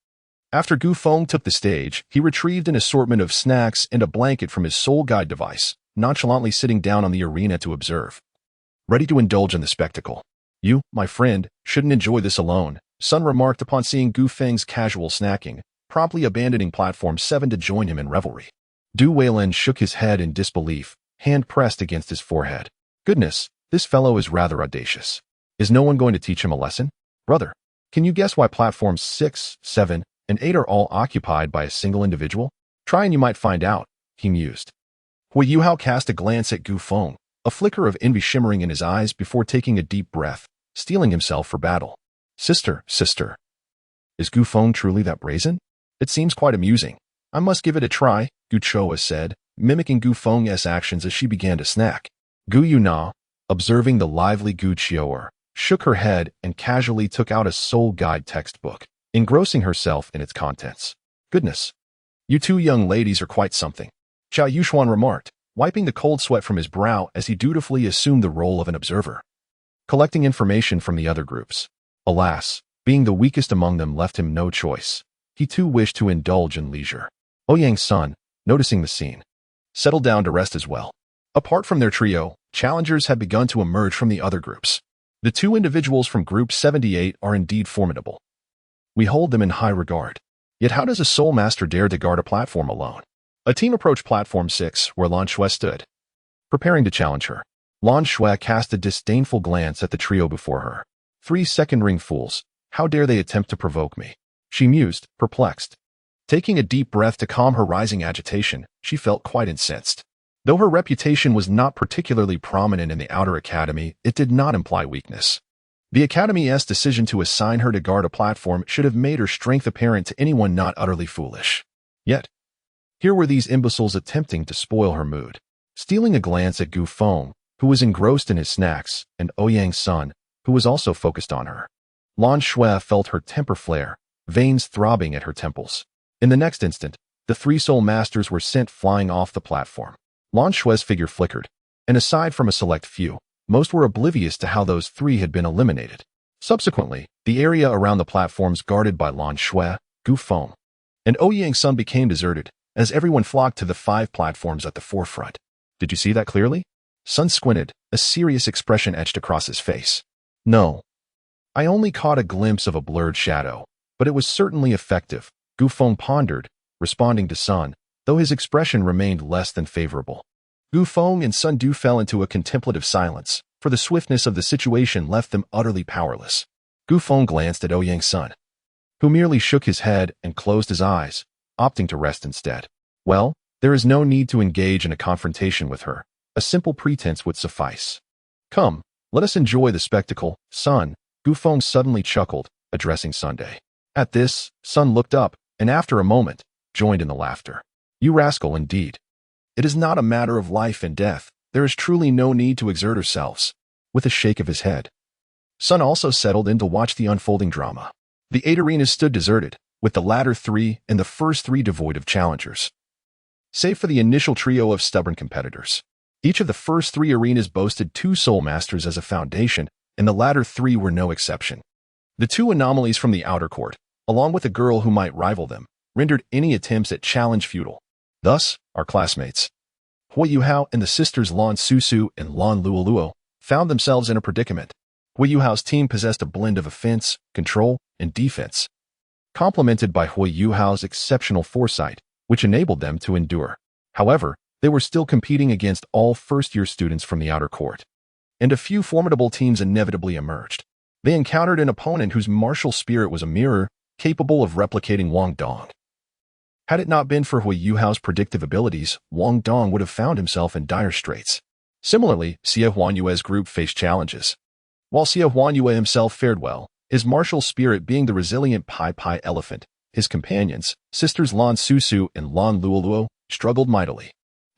After Gu Feng took the stage, he retrieved an assortment of snacks and a blanket from his soul guide device, nonchalantly sitting down on the arena to observe. Ready to indulge in the spectacle. You, my friend, shouldn't enjoy this alone, Sun remarked upon seeing Gu Feng's casual snacking, promptly abandoning Platform 7 to join him in revelry. Du Weilin shook his head in disbelief, hand pressed against his forehead. Goodness, this fellow is rather audacious. Is no one going to teach him a lesson? Brother, can you guess why Platforms 6, 7, and 8 are all occupied by a single individual? Try and you might find out, he mused. Hui Yuhao cast a glance at Gu Feng, a flicker of envy shimmering in his eyes before taking a deep breath, steeling himself for battle. Sister. Is Gu Feng truly that brazen? It seems quite amusing. I must give it a try, Gu Choa said, mimicking Gu Feng's actions as she began to snack. Gu Yuna, observing the lively Gu Chioer, shook her head and casually took out a soul guide textbook, engrossing herself in its contents. Goodness, you 2 young ladies are quite something, Xiao Yushuan remarked, wiping the cold sweat from his brow as he dutifully assumed the role of an observer. Collecting information from the other groups. Alas, being the weakest among them left him no choice. He too wished to indulge in leisure. Ouyang's son, noticing the scene, settled down to rest as well. Apart from their trio, challengers had begun to emerge from the other groups. The 2 individuals from Group 78 are indeed formidable. We hold them in high regard. Yet how does a soul master dare to guard a platform alone? A team approached Platform 6, where Lan Shui stood, preparing to challenge her. Lan Shui cast a disdainful glance at the trio before her. 3 second-ring fools, how dare they attempt to provoke me? She mused, perplexed. Taking a deep breath to calm her rising agitation, she felt quite incensed. Though her reputation was not particularly prominent in the outer academy, it did not imply weakness. The academy's decision to assign her to guard a platform should have made her strength apparent to anyone not utterly foolish. Yet, here were these imbeciles attempting to spoil her mood. Stealing a glance at Gu Feng, who was engrossed in his snacks, and Ouyang's son, who was also focused on her. Lan Shui felt her temper flare, veins throbbing at her temples. In the next instant, the 3 soul masters were sent flying off the platform. Lan Shui's figure flickered, and aside from a select few, most were oblivious to how those 3 had been eliminated. Subsequently, the area around the platforms guarded by Lan Shui, Gu Feng, and Ouyang's son became deserted, as everyone flocked to the 5 platforms at the forefront. Did you see that clearly? Sun squinted, a serious expression etched across his face. No. I only caught a glimpse of a blurred shadow, but it was certainly effective, Gu Feng pondered, responding to Sun, though his expression remained less than favorable. Gu Feng and Sun Du fell into a contemplative silence, for the swiftness of the situation left them utterly powerless. Gu Feng glanced at Ouyang's son, who merely shook his head and closed his eyes, opting to rest instead. Well, there is no need to engage in a confrontation with her. A simple pretense would suffice. Come, let us enjoy the spectacle, Sun, Gu Feng suddenly chuckled, addressing Sunday. At this, Sun looked up, and after a moment, joined in the laughter. You rascal indeed. It is not a matter of life and death. There is truly no need to exert ourselves. With a shake of his head. Sun also settled in to watch the unfolding drama. The 8 arenas stood deserted, with the latter 3 and the first 3 devoid of challengers. Save for the initial trio of stubborn competitors. Each of the first 3 arenas boasted 2 soul masters as a foundation, and the latter 3 were no exception. The 2 anomalies from the outer court, along with a girl who might rival them, rendered any attempts at challenge futile. Thus, our classmates, Hui Yuhao and the sisters Lan Susu and Lan Luoluo, found themselves in a predicament. Hui Yuhao's team possessed a blend of offense, control, and defense, complemented by Hui Yuhao's exceptional foresight, which enabled them to endure. However, they were still competing against all first-year students from the outer court, and a few formidable teams inevitably emerged. They encountered an opponent whose martial spirit was a mirror, capable of replicating Wang Dong. Had it not been for Hui Yuhao's predictive abilities, Wang Dong would have found himself in dire straits. Similarly, Xie Huanyue's group faced challenges. While Xie Huanyue himself fared well, his martial spirit being the resilient Pai Pai elephant, his companions, sisters Lan Susu and Lan Luoluo, struggled mightily.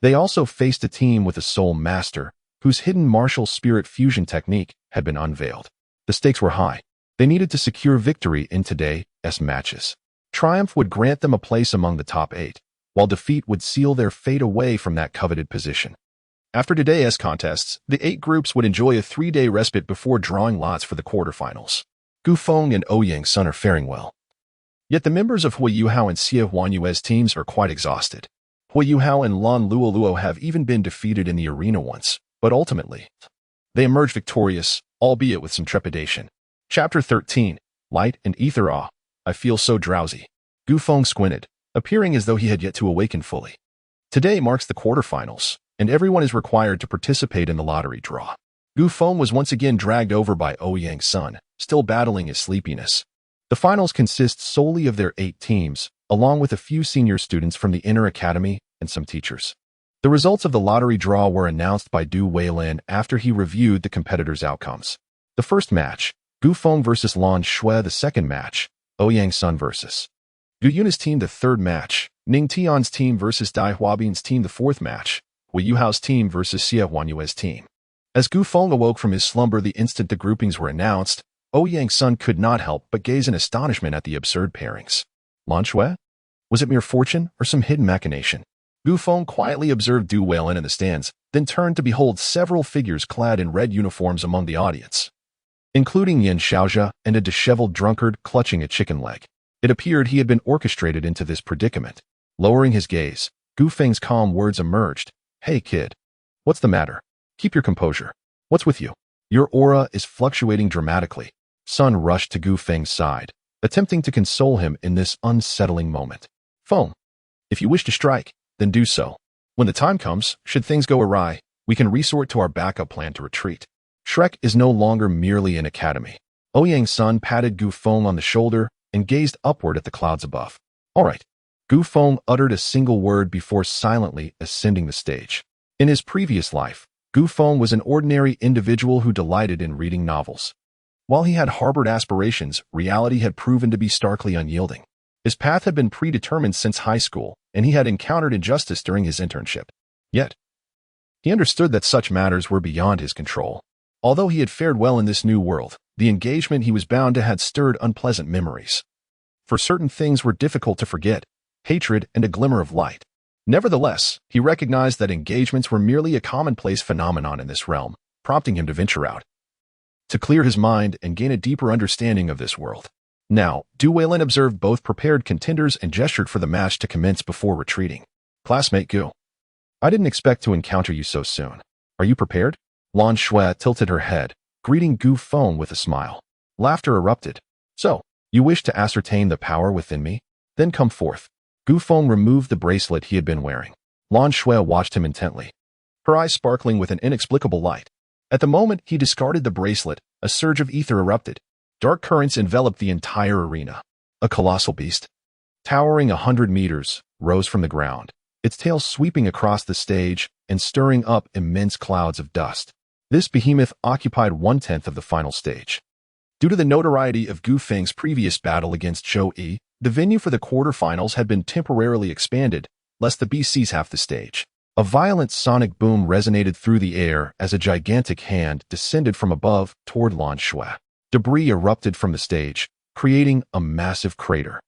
They also faced a team with a soul master, whose hidden martial spirit fusion technique had been unveiled. The stakes were high. They needed to secure victory in today's matches. Triumph would grant them a place among the top 8, while defeat would seal their fate away from that coveted position. After today's contests, the 8 groups would enjoy a 3-day respite before drawing lots for the quarterfinals. Gu Feng and Ouyang Sun are faring well. Yet the members of Hui Yuhao and Xie Huanyue's teams are quite exhausted. Hui Yuhao and Lan Luoluo have even been defeated in the arena once, but ultimately, they emerge victorious, albeit with some trepidation. Chapter 13, Light and Ether. Ah, I feel so drowsy. Gu Feng squinted, appearing as though he had yet to awaken fully. Today marks the quarterfinals, and everyone is required to participate in the lottery draw. Gu Feng was once again dragged over by Ouyang Sun, still battling his sleepiness. The finals consist solely of their 8 teams, along with a few senior students from the inner academy and some teachers. The results of the lottery draw were announced by Du Weilin after he reviewed the competitors' outcomes. The first match, Gu Feng versus Lan Shui. The second match, Ouyang Sun versus Gu Yun's team. The third match, Ning Tian's team versus Dai Huabin's team. The fourth match, Hui Yuhao's team versus Xie Huanyue's team. As Gu Feng awoke from his slumber the instant the groupings were announced, Ouyang Sun could not help but gaze in astonishment at the absurd pairings. Lan Shui? Was it mere fortune or some hidden machination? Gu Feng quietly observed Du Weilin in the stands, then turned to behold several figures clad in red uniforms among the audience, including Yin Xiaozhe and a disheveled drunkard clutching a chicken leg. It appeared he had been orchestrated into this predicament. Lowering his gaze, Gu Feng's calm words emerged. Hey kid. What's the matter? Keep your composure. What's with you? Your aura is fluctuating dramatically. Sun rushed to Gu Feng's side, attempting to console him in this unsettling moment. Feng, if you wish to strike, then do so. When the time comes, should things go awry, we can resort to our backup plan to retreat. Shrek is no longer merely an academy. Ouyang Sun patted Gu Feng on the shoulder and gazed upward at the clouds above. All right. Gu Feng uttered a single word before silently ascending the stage. In his previous life, Gu Feng was an ordinary individual who delighted in reading novels. While he had harbored aspirations, reality had proven to be starkly unyielding. His path had been predetermined since high school, and he had encountered injustice during his internship. Yet, he understood that such matters were beyond his control. Although he had fared well in this new world, the engagement he was bound to had stirred unpleasant memories. For certain things were difficult to forget, hatred and a glimmer of light. Nevertheless, he recognized that engagements were merely a commonplace phenomenon in this realm, prompting him to venture out, to clear his mind and gain a deeper understanding of this world. Now, Du Weilin observed both prepared contenders and gestured for the match to commence before retreating. Classmate Gu, I didn't expect to encounter you so soon. Are you prepared? Lan Shui tilted her head, greeting Gu Feng with a smile. Laughter erupted. So, you wish to ascertain the power within me? Then come forth. Gu Feng removed the bracelet he had been wearing. Lan Shui watched him intently, her eyes sparkling with an inexplicable light. At the moment he discarded the bracelet, a surge of ether erupted. Dark currents enveloped the entire arena. A colossal beast, towering 100 meters, rose from the ground, its tail sweeping across the stage and stirring up immense clouds of dust. This behemoth occupied 1/10 of the final stage. Due to the notoriety of Gu Feng's previous battle against Zhou Yi, the venue for the quarterfinals had been temporarily expanded, lest the beast seize half the stage. A violent sonic boom resonated through the air as a gigantic hand descended from above toward Lan Shui. Debris erupted from the stage, creating a massive crater.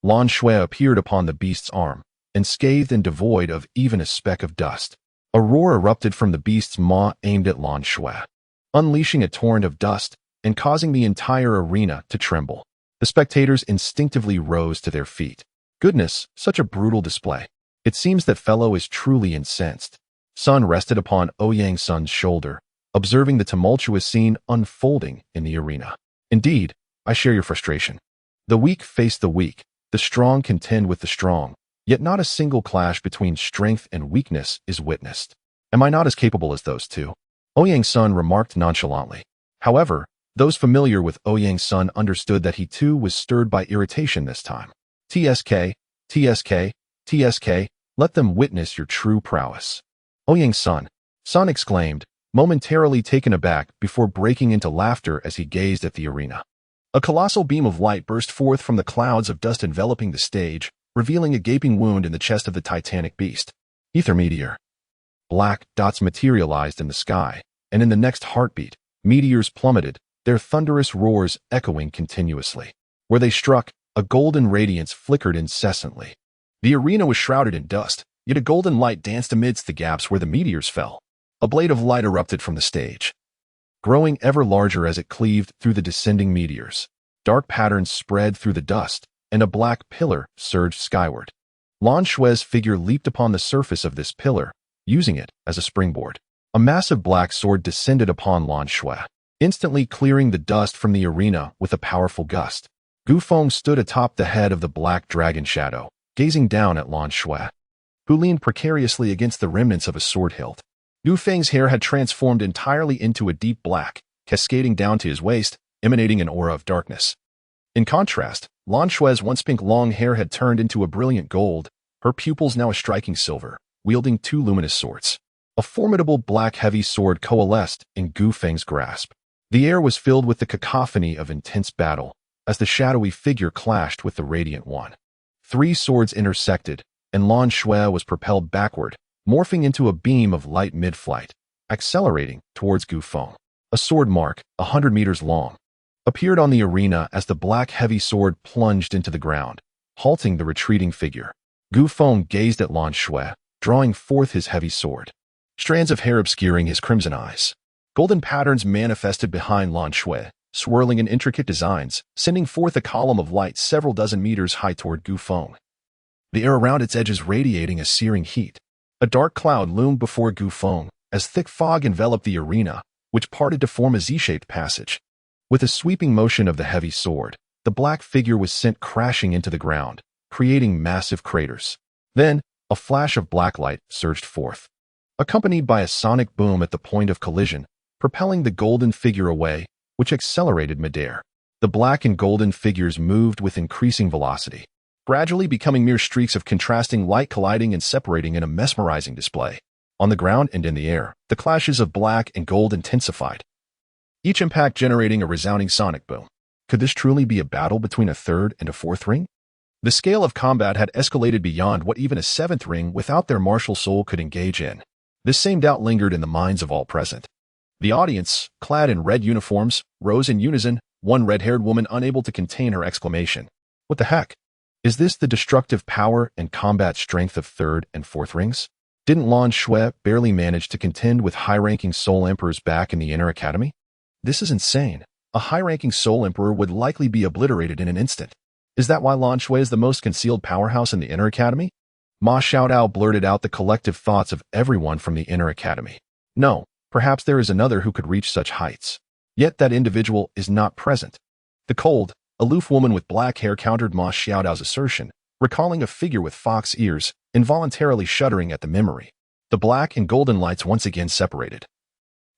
Lan Shui appeared upon the beast's arm, unscathed and devoid of even a speck of dust. A roar erupted from the beast's maw aimed at Lan Shui, unleashing a torrent of dust and causing the entire arena to tremble. The spectators instinctively rose to their feet. Goodness, such a brutal display. It seems that fellow is truly incensed. Sun rested upon Ouyang Sun's shoulder, observing the tumultuous scene unfolding in the arena. Indeed, I share your frustration. The weak face the weak, the strong contend with the strong, yet not a single clash between strength and weakness is witnessed. Am I not as capable as those two? Ouyang Sun remarked nonchalantly. However, those familiar with Ouyang Sun understood that he too was stirred by irritation this time. TSK, TSK, TSK, let them witness your true prowess. Ouyang Sun exclaimed, momentarily taken aback before breaking into laughter as he gazed at the arena. A colossal beam of light burst forth from the clouds of dust enveloping the stage, revealing a gaping wound in the chest of the titanic beast. Ether meteor. black dots materialized in the sky, and in the next heartbeat, meteors plummeted, their thunderous roars echoing continuously. Where they struck, a golden radiance flickered incessantly. The arena was shrouded in dust, yet a golden light danced amidst the gaps where the meteors fell. A blade of light erupted from the stage, growing ever larger as it cleaved through the descending meteors. Dark patterns spread through the dust, and a black pillar surged skyward. Lan Xue's figure leaped upon the surface of this pillar, using it as a springboard. A massive black sword descended upon Lan Xue, instantly clearing the dust from the arena with a powerful gust. Gu Feng stood atop the head of the black dragon shadow, gazing down at Lan Xue, who leaned precariously against the remnants of a sword hilt. Gu Feng's hair had transformed entirely into a deep black, cascading down to his waist, emanating an aura of darkness. In contrast, Lan Xue's once pink long hair had turned into a brilliant gold, her pupils now a striking silver, wielding two luminous swords. A formidable black heavy sword coalesced in Gu Feng's grasp. The air was filled with the cacophony of intense battle, as the shadowy figure clashed with the radiant one. Three swords intersected, and Lan Xue was propelled backward, morphing into a beam of light mid-flight, accelerating towards Gu Feng. A sword mark, 100 meters long, appeared on the arena as the black heavy sword plunged into the ground, halting the retreating figure. Gu Feng gazed at Lan Xue, drawing forth his heavy sword, strands of hair obscuring his crimson eyes. Golden patterns manifested behind Lan Xue, swirling in intricate designs, sending forth a column of light several dozen meters high toward Gu Feng. The air around its edges radiating a searing heat. A dark cloud loomed before Gu Feng, as thick fog enveloped the arena, which parted to form a Z-shaped passage. With a sweeping motion of the heavy sword, the black figure was sent crashing into the ground, creating massive craters. Then, a flash of black light surged forth, accompanied by a sonic boom at the point of collision, propelling the golden figure away, which accelerated midair. The black and golden figures moved with increasing velocity, gradually becoming mere streaks of contrasting light colliding and separating in a mesmerizing display. On the ground and in the air, the clashes of black and gold intensified, each impact generating a resounding sonic boom. Could this truly be a battle between a third and a fourth ring? The scale of combat had escalated beyond what even a seventh ring without their martial soul could engage in. This same doubt lingered in the minds of all present. The audience, clad in red uniforms, rose in unison, one red-haired woman unable to contain her exclamation. What the heck? Is this the destructive power and combat strength of third and fourth rings? Didn't Lan Xue barely manage to contend with high-ranking Soul Emperors back in the Inner Academy? This is insane. A high-ranking Soul Emperor would likely be obliterated in an instant. Is that why Lan Xue is the most concealed powerhouse in the Inner Academy? Ma Xiaodao blurted out the collective thoughts of everyone from the Inner Academy. No, perhaps there is another who could reach such heights. Yet that individual is not present. The cold, aloof woman with black hair countered Ma Xiaodao's assertion, recalling a figure with fox ears, involuntarily shuddering at the memory. The black and golden lights once again separated,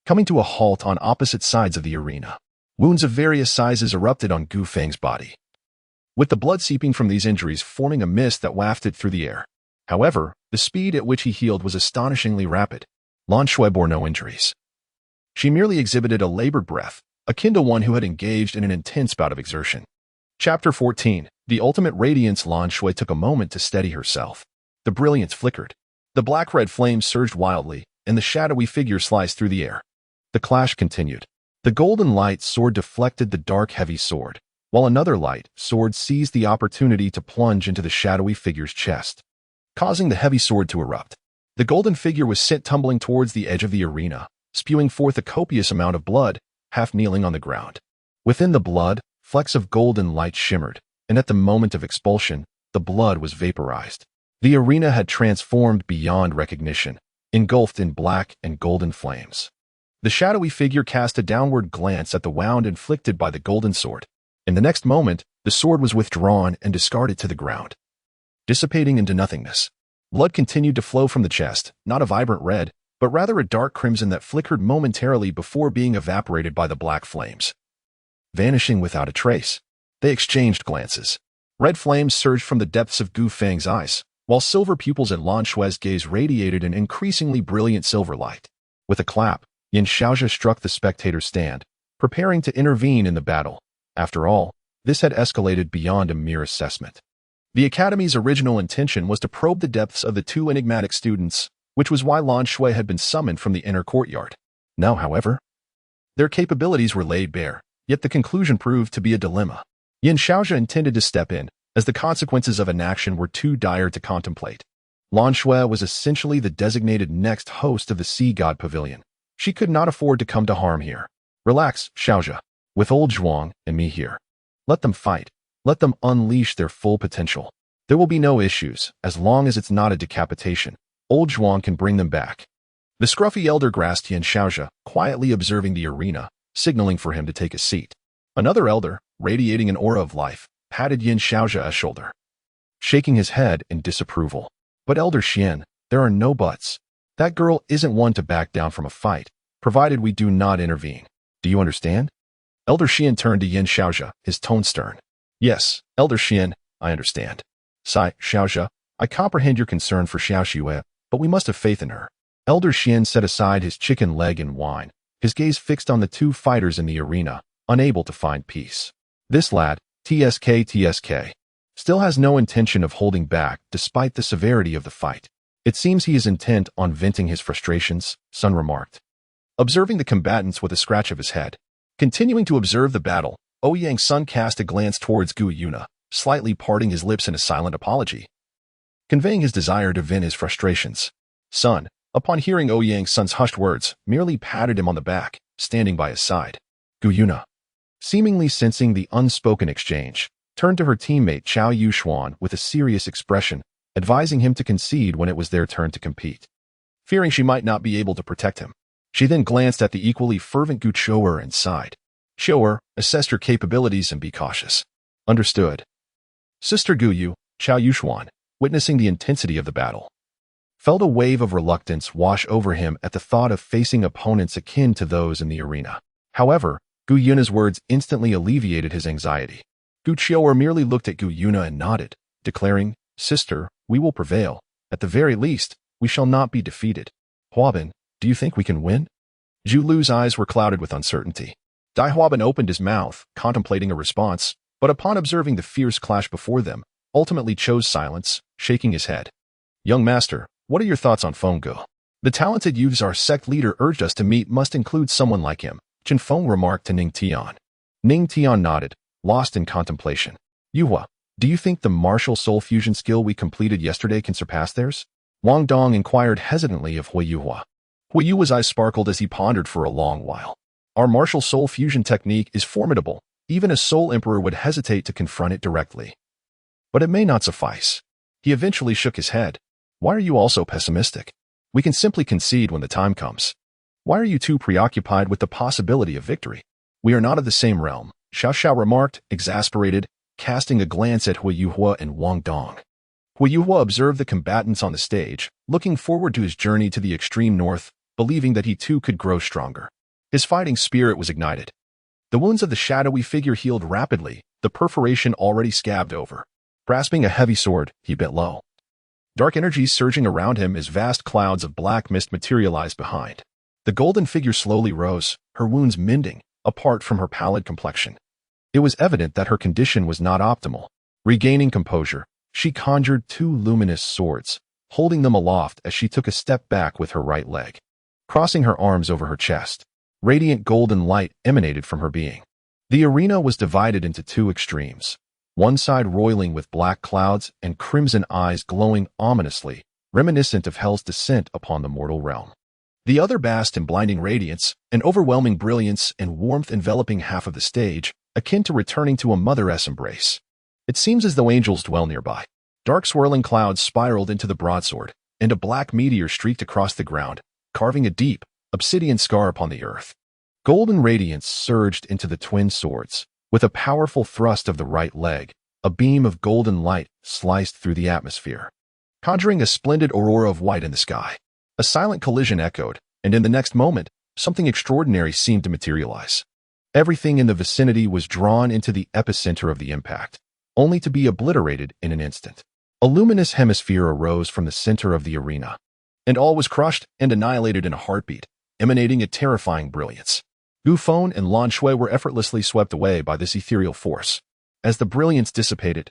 coming to a halt on opposite sides of the arena. Wounds of various sizes erupted on Gu Feng's body, with the blood seeping from these injuries forming a mist that wafted through the air. However, the speed at which he healed was astonishingly rapid. Lan Xue bore no injuries. She merely exhibited a labored breath, akin to one who had engaged in an intense bout of exertion. Chapter 14. The Ultimate Radiance. Lan Xue took a moment to steady herself. The brilliance flickered. The black-red flames surged wildly, and the shadowy figure sliced through the air. The clash continued. The golden light sword deflected the dark heavy sword, while another light sword seized the opportunity to plunge into the shadowy figure's chest, causing the heavy sword to erupt. The golden figure was sent tumbling towards the edge of the arena, spewing forth a copious amount of blood, half kneeling on the ground. Within the blood, flecks of golden light shimmered, and at the moment of expulsion, the blood was vaporized. The arena had transformed beyond recognition, engulfed in black and golden flames. The shadowy figure cast a downward glance at the wound inflicted by the golden sword. In the next moment, the sword was withdrawn and discarded to the ground, dissipating into nothingness. Blood continued to flow from the chest, not a vibrant red, but rather a dark crimson that flickered momentarily before being evaporated by the black flames, vanishing without a trace. They exchanged glances. Red flames surged from the depths of Gu Feng's eyes, while silver pupils in Lan Xue's gaze radiated an increasingly brilliant silver light. With a clap, Yin Xiaozhi struck the spectator's stand, preparing to intervene in the battle. After all, this had escalated beyond a mere assessment. The Academy's original intention was to probe the depths of the two enigmatic students, which was why Lan Shui had been summoned from the inner courtyard. Now, however, their capabilities were laid bare, yet the conclusion proved to be a dilemma. Yin Xiaozha intended to step in, as the consequences of inaction were too dire to contemplate. Lan Shui was essentially the designated next host of the Sea God Pavilion. She could not afford to come to harm here. Relax, Xiaozha. With old Zhuang and me here. Let them fight. Let them unleash their full potential. There will be no issues, as long as it's not a decapitation. Old Zhuang can bring them back. The scruffy elder grasped Yin Xiaozha, quietly observing the arena, signaling for him to take a seat. Another elder, radiating an aura of life, patted Yin Xiaozha's shoulder, shaking his head in disapproval. But Elder Xian, there are no buts. That girl isn't one to back down from a fight, provided we do not intervene. Do you understand? Elder Xian turned to Yin Xiaozha, his tone stern. Yes, Elder Xian, I understand. Sigh, Xiaozha, I comprehend your concern for Xiao Xue, but we must have faith in her. Elder Xian set aside his chicken leg and wine, his gaze fixed on the two fighters in the arena, unable to find peace. This lad, TSK, still has no intention of holding back despite the severity of the fight. It seems he is intent on venting his frustrations, Sun remarked, observing the combatants with a scratch of his head. Continuing to observe the battle, Ouyang Sun cast a glance towards Gu Yuna, slightly parting his lips in a silent apology, conveying his desire to vent his frustrations. Sun, upon hearing Ouyang Sun's hushed words, merely patted him on the back, standing by his side. Gu Yuna, seemingly sensing the unspoken exchange, turned to her teammate Chao Yuxuan with a serious expression, advising him to concede when it was their turn to compete. Fearing she might not be able to protect him, she then glanced at the equally fervent Gu Chou'er and sighed. Chou'er, assess your capabilities and be cautious. Understood. Sister Gu Yu, Chao Yuxuan, witnessing the intensity of the battle, felt a wave of reluctance wash over him at the thought of facing opponents akin to those in the arena. However, Gu Yuna's words instantly alleviated his anxiety. Gu Chou'er merely looked at Gu Yuna and nodded, declaring, Sister, we will prevail. At the very least, we shall not be defeated. Huabin, do you think we can win? Zhu Lu's eyes were clouded with uncertainty. Dai Huabin opened his mouth, contemplating a response, but upon observing the fierce clash before them, ultimately chose silence, shaking his head. Young master, what are your thoughts on Fengge? The talented youths our sect leader urged us to meet must include someone like him, Chen Feng remarked to Ning Tian. Ning Tian nodded, lost in contemplation. Yuhua, do you think the martial soul fusion skill we completed yesterday can surpass theirs? Wang Dong inquired hesitantly of Hui Yuhua. Hui Yuhua's eyes sparkled as he pondered for a long while. Our martial soul fusion technique is formidable. Even a soul emperor would hesitate to confront it directly. But it may not suffice. He eventually shook his head. Why are you all so pessimistic? We can simply concede when the time comes. Why are you too preoccupied with the possibility of victory? We are not of the same realm, Xiao Xiao remarked, exasperated, casting a glance at Hui Yuhua and Wang Dong. Hui Yuhua observed the combatants on the stage, looking forward to his journey to the extreme north, believing that he too could grow stronger. His fighting spirit was ignited. The wounds of the shadowy figure healed rapidly, the perforation already scabbed over. Grasping a heavy sword, he bent low. Dark energies surging around him as vast clouds of black mist materialized behind. The golden figure slowly rose, her wounds mending, apart from her pallid complexion. It was evident that her condition was not optimal. Regaining composure, she conjured two luminous swords, holding them aloft as she took a step back with her right leg. Crossing her arms over her chest, radiant golden light emanated from her being. The arena was divided into two extremes, one side roiling with black clouds and crimson eyes glowing ominously, reminiscent of hell's descent upon the mortal realm. The other basked in blinding radiance, an overwhelming brilliance and warmth enveloping half of the stage, akin to returning to a mother's embrace. It seems as though angels dwell nearby. Dark swirling clouds spiraled into the broadsword, and a black meteor streaked across the ground, carving a deep, obsidian scar upon the earth. Golden radiance surged into the twin swords. With a powerful thrust of the right leg, a beam of golden light sliced through the atmosphere, conjuring a splendid aurora of white in the sky. A silent collision echoed, and in the next moment, something extraordinary seemed to materialize. Everything in the vicinity was drawn into the epicenter of the impact, only to be obliterated in an instant. A luminous hemisphere arose from the center of the arena, and all was crushed and annihilated in a heartbeat, emanating a terrifying brilliance. Gu Feng and Lan Shui were effortlessly swept away by this ethereal force. As the brilliance dissipated,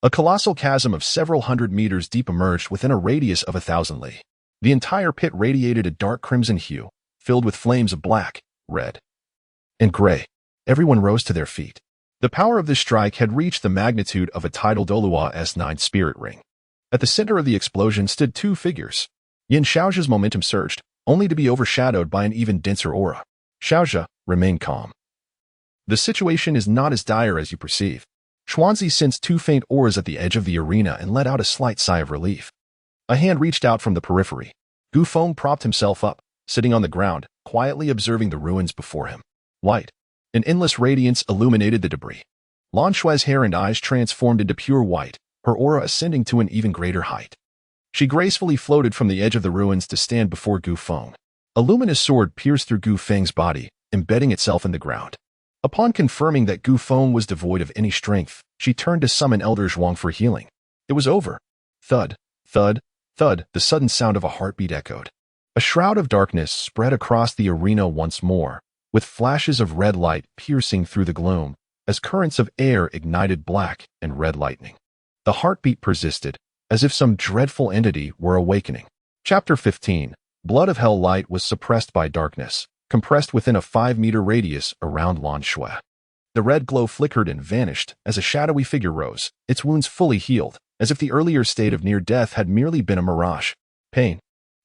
a colossal chasm of several hundred meters deep emerged within a radius of 1,000 li. The entire pit radiated a dark crimson hue, filled with flames of black, red, and gray. Everyone rose to their feet. The power of this strike had reached the magnitude of a tidal Douluo S9 spirit ring. At the center of the explosion stood two figures. Yin Xiaozhe's momentum surged, only to be overshadowed by an even denser aura. Xiaozhe, remain calm. The situation is not as dire as you perceive. Xuanzi sensed two faint auras at the edge of the arena and let out a slight sigh of relief. A hand reached out from the periphery. Gu Feng propped himself up, sitting on the ground, quietly observing the ruins before him. Light. An endless radiance illuminated the debris. Lan Shui's hair and eyes transformed into pure white, her aura ascending to an even greater height. She gracefully floated from the edge of the ruins to stand before Gu Feng. A luminous sword pierced through Gu Feng's body, embedding itself in the ground. Upon confirming that Gu Feng was devoid of any strength, she turned to summon Elder Zhuang for healing. It was over. Thud, thud, thud, the sudden sound of a heartbeat echoed. A shroud of darkness spread across the arena once more, with flashes of red light piercing through the gloom, as currents of air ignited black and red lightning. The heartbeat persisted, as if some dreadful entity were awakening. Chapter 15. Blood of Hell light was suppressed by darkness, compressed within a 5-meter radius around Lan Shui. The red glow flickered and vanished as a shadowy figure rose, its wounds fully healed, as if the earlier state of near death had merely been a mirage. Pain.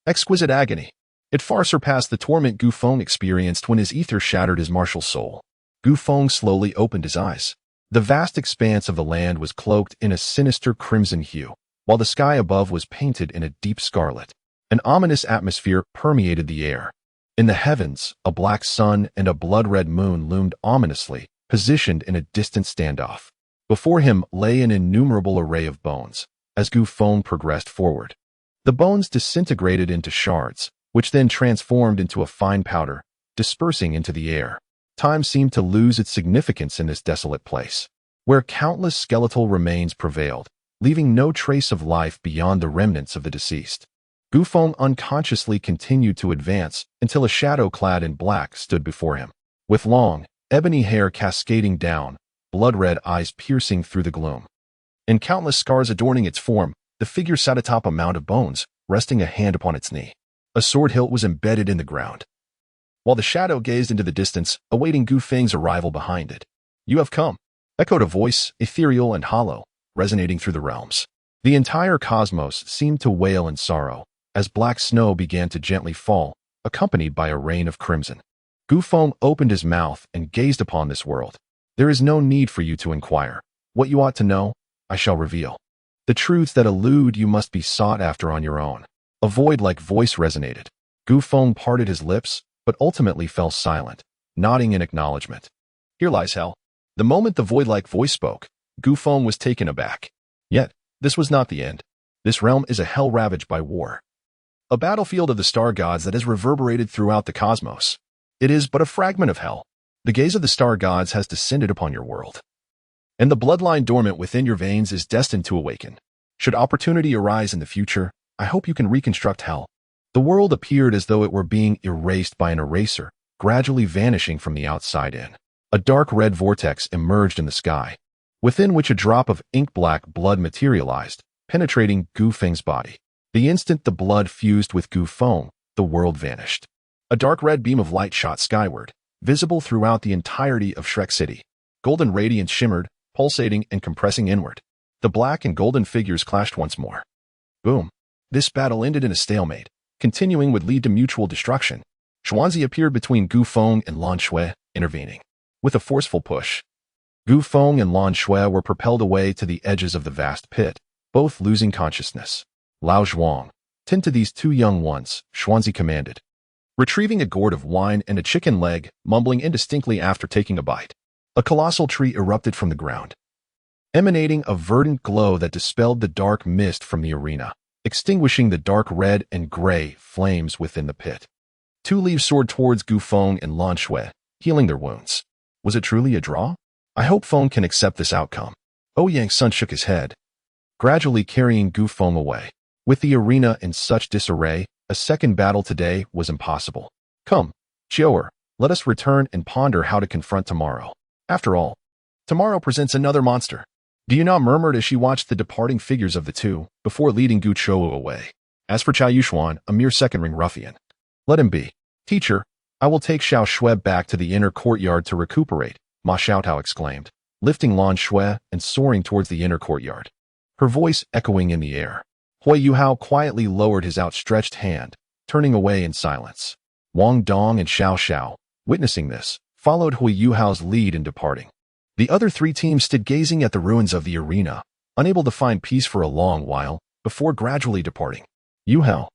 Exquisite agony. It far surpassed the torment Gu Feng experienced when his ether shattered his martial soul. Gu Feng slowly opened his eyes. The vast expanse of the land was cloaked in a sinister crimson hue, while the sky above was painted in a deep scarlet. An ominous atmosphere permeated the air. In the heavens, a black sun and a blood-red moon loomed ominously, positioned in a distant standoff. Before him lay an innumerable array of bones, as Gu Feng progressed forward. The bones disintegrated into shards, which then transformed into a fine powder, dispersing into the air. Time seemed to lose its significance in this desolate place, where countless skeletal remains prevailed, leaving no trace of life beyond the remnants of the deceased. Gu Feng unconsciously continued to advance until a shadow clad in black stood before him. With long, ebony hair cascading down, blood-red eyes piercing through the gloom, and countless scars adorning its form, the figure sat atop a mound of bones, resting a hand upon its knee. A sword hilt was embedded in the ground, while the shadow gazed into the distance, awaiting Gu Feng's arrival behind it. "You have come," echoed a voice, ethereal and hollow, resonating through the realms. The entire cosmos seemed to wail in sorrow, as black snow began to gently fall, accompanied by a rain of crimson. Gu Feng opened his mouth and gazed upon this world. "There is no need for you to inquire. What you ought to know, I shall reveal. The truths that elude you must be sought after on your own." A void-like voice resonated. Gu Feng parted his lips, but ultimately fell silent, nodding in acknowledgement. "Here lies hell." The moment the void-like voice spoke, Gu Feng was taken aback. Yet, this was not the end. This realm is a hell ravaged by war. A battlefield of the star gods that has reverberated throughout the cosmos. It is but a fragment of hell. The gaze of the star gods has descended upon your world, and the bloodline dormant within your veins is destined to awaken. Should opportunity arise in the future, I hope you can reconstruct hell. The world appeared as though it were being erased by an eraser, gradually vanishing from the outside in. A dark red vortex emerged in the sky, within which a drop of ink-black blood materialized, penetrating Gu Feng's body. The instant the blood fused with Gu Feng, the world vanished. A dark red beam of light shot skyward, visible throughout the entirety of Shrek City. Golden radiance shimmered, pulsating and compressing inward. The black and golden figures clashed once more. Boom. This battle ended in a stalemate. Continuing would lead to mutual destruction. Xuanzi appeared between Gu Feng and Lan Shui, intervening. With a forceful push, Gu Feng and Lan Shui were propelled away to the edges of the vast pit, both losing consciousness. "Lao Zhuang, tend to these two young ones," Xuanzi commanded. Retrieving a gourd of wine and a chicken leg, mumbling indistinctly after taking a bite, a colossal tree erupted from the ground, emanating a verdant glow that dispelled the dark mist from the arena, extinguishing the dark red and gray flames within the pit. Two leaves soared towards Gu Feng and Lan Shui, healing their wounds. Was it truly a draw? I hope Feng can accept this outcome. Ouyang's son shook his head, gradually carrying Gu Feng away. With the arena in such disarray, a second battle today was impossible. "Come, Chioer, let us return and ponder how to confront tomorrow. After all, tomorrow presents another monster." Diana murmured as she watched the departing figures of the two, before leading Gu Chou away. As for Xiao Yuxuan, a mere second-ring ruffian. Let him be. Teacher, I will take Xiao Shui back to the inner courtyard to recuperate, Ma Xiaotao exclaimed, lifting Lan Shui and soaring towards the inner courtyard. Her voice echoing in the air. Hui Yuhao quietly lowered his outstretched hand, turning away in silence. Wang Dong and Xiao Xiao, witnessing this, followed Hui Yuhao's lead in departing. The other three teams stood gazing at the ruins of the arena, unable to find peace for a long while, before gradually departing. Yuhao,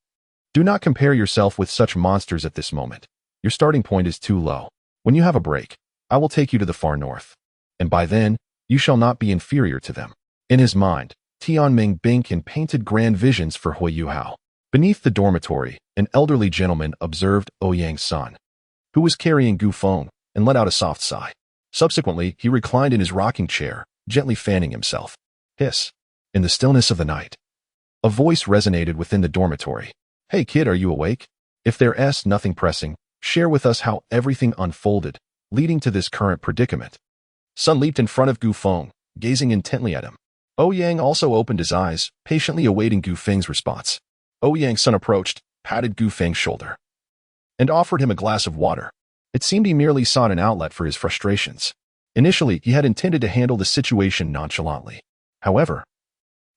do not compare yourself with such monsters at this moment. Your starting point is too low. When you have a break, I will take you to the far north. And by then, you shall not be inferior to them. In his mind, Tianming Binkin painted grand visions for Hui Yuhao. Beneath the dormitory, an elderly gentleman observed Ouyang's son, who was carrying Gu Feng, and let out a soft sigh. Subsequently, he reclined in his rocking chair, gently fanning himself. Hiss. In the stillness of the night, a voice resonated within the dormitory. Hey kid, are you awake? If there's nothing pressing, share with us how everything unfolded, leading to this current predicament. Sun leaped in front of Gu Feng, gazing intently at him. Ouyang also opened his eyes, patiently awaiting Gu Feng's response. Ouyang's son approached, patted Gu Feng's shoulder, and offered him a glass of water. It seemed he merely sought an outlet for his frustrations. Initially, he had intended to handle the situation nonchalantly. However,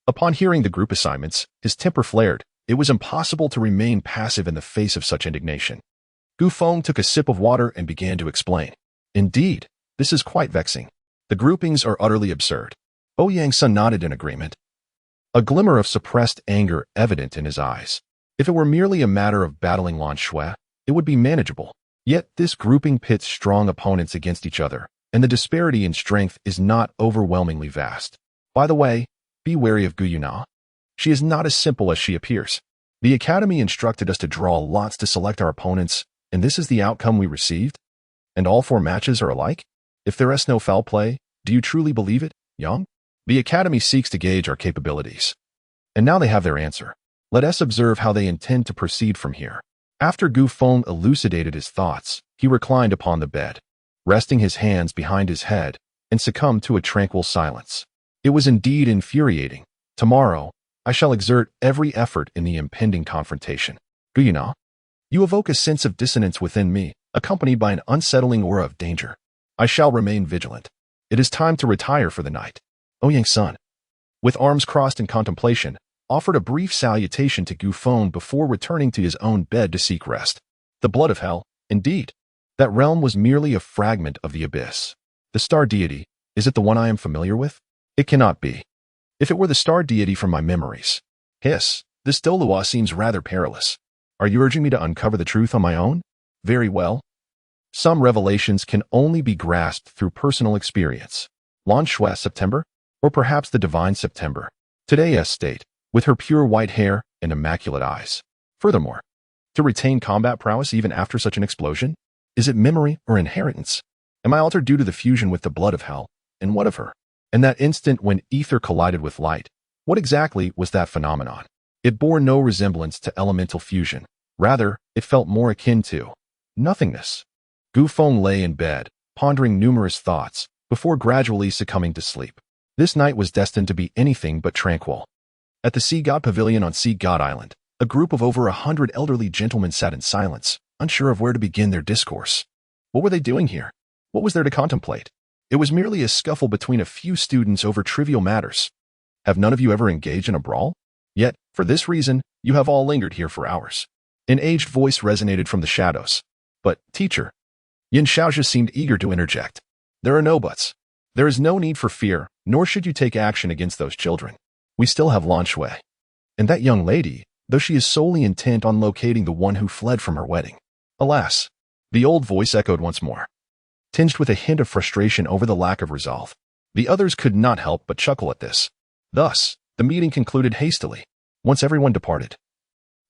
upon hearing the group assignments, his temper flared. It was impossible to remain passive in the face of such indignation. Gu Feng took a sip of water and began to explain. Indeed, this is quite vexing. The groupings are utterly absurd. Ouyang's son nodded in agreement, a glimmer of suppressed anger evident in his eyes. If it were merely a matter of battling Lan Shui, it would be manageable. Yet this grouping pits strong opponents against each other, and the disparity in strength is not overwhelmingly vast. By the way, be wary of Gu Yuna. She is not as simple as she appears. The Academy instructed us to draw lots to select our opponents, and this is the outcome we received? And all 4 matches are alike? If there is no foul play, do you truly believe it, Yang? The Academy seeks to gauge our capabilities. And now they have their answer. Let us observe how they intend to proceed from here. After Gu Feng elucidated his thoughts, he reclined upon the bed, resting his hands behind his head, and succumbed to a tranquil silence. It was indeed infuriating. Tomorrow, I shall exert every effort in the impending confrontation. Gu Yuna, you evoke a sense of dissonance within me, accompanied by an unsettling aura of danger. I shall remain vigilant. It is time to retire for the night. Ouyang's son, with arms crossed in contemplation, offered a brief salutation to Gu Feng before returning to his own bed to seek rest. The blood of hell, indeed. That realm was merely a fragment of the abyss. The star deity, is it the one I am familiar with? It cannot be. If it were the star deity from my memories. Hiss, this Douluo seems rather perilous. Are you urging me to uncover the truth on my own? Very well. Some revelations can only be grasped through personal experience. Lan Shui September? Or perhaps the divine September. Today's state, with her pure white hair and immaculate eyes. Furthermore, to retain combat prowess even after such an explosion? Is it memory or inheritance? Am I altered due to the fusion with the blood of hell? And what of her? And that instant when ether collided with light, what exactly was that phenomenon? It bore no resemblance to elemental fusion. Rather, it felt more akin to nothingness. Gu Feng lay in bed, pondering numerous thoughts, before gradually succumbing to sleep. This night was destined to be anything but tranquil. At the Sea God Pavilion on Sea God Island, a group of over 100 elderly gentlemen sat in silence, unsure of where to begin their discourse. What were they doing here? What was there to contemplate? It was merely a scuffle between a few students over trivial matters. Have none of you ever engaged in a brawl? Yet, for this reason, you have all lingered here for hours. An aged voice resonated from the shadows. But, teacher, Yin Xiaozhi seemed eager to interject. There are no buts. There is no need for fear, nor should you take action against those children. We still have Lan Shui. And that young lady, though she is solely intent on locating the one who fled from her wedding. Alas, the old voice echoed once more, tinged with a hint of frustration over the lack of resolve. The others could not help but chuckle at this. Thus, the meeting concluded hastily, once everyone departed.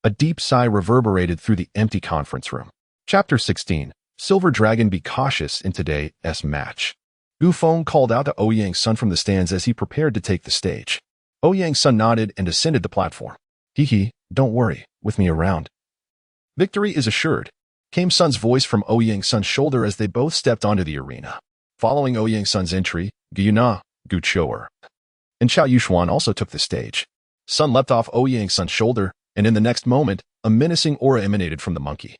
A deep sigh reverberated through the empty conference room. Chapter 16. Silver Dragon, be cautious in today's match. Gu Feng called out to Ouyang's son from the stands as he prepared to take the stage. Ouyang's son nodded and ascended the platform. Hee, don't worry, with me around. Victory is assured, came Sun's voice from Ouyang's son's shoulder as they both stepped onto the arena. Following Ouyang's son's entry, Gu Yuna, Gu Chou'er, and Xiao Yuxuan also took the stage. Sun leapt off Ouyang's son's shoulder, and in the next moment, a menacing aura emanated from the monkey.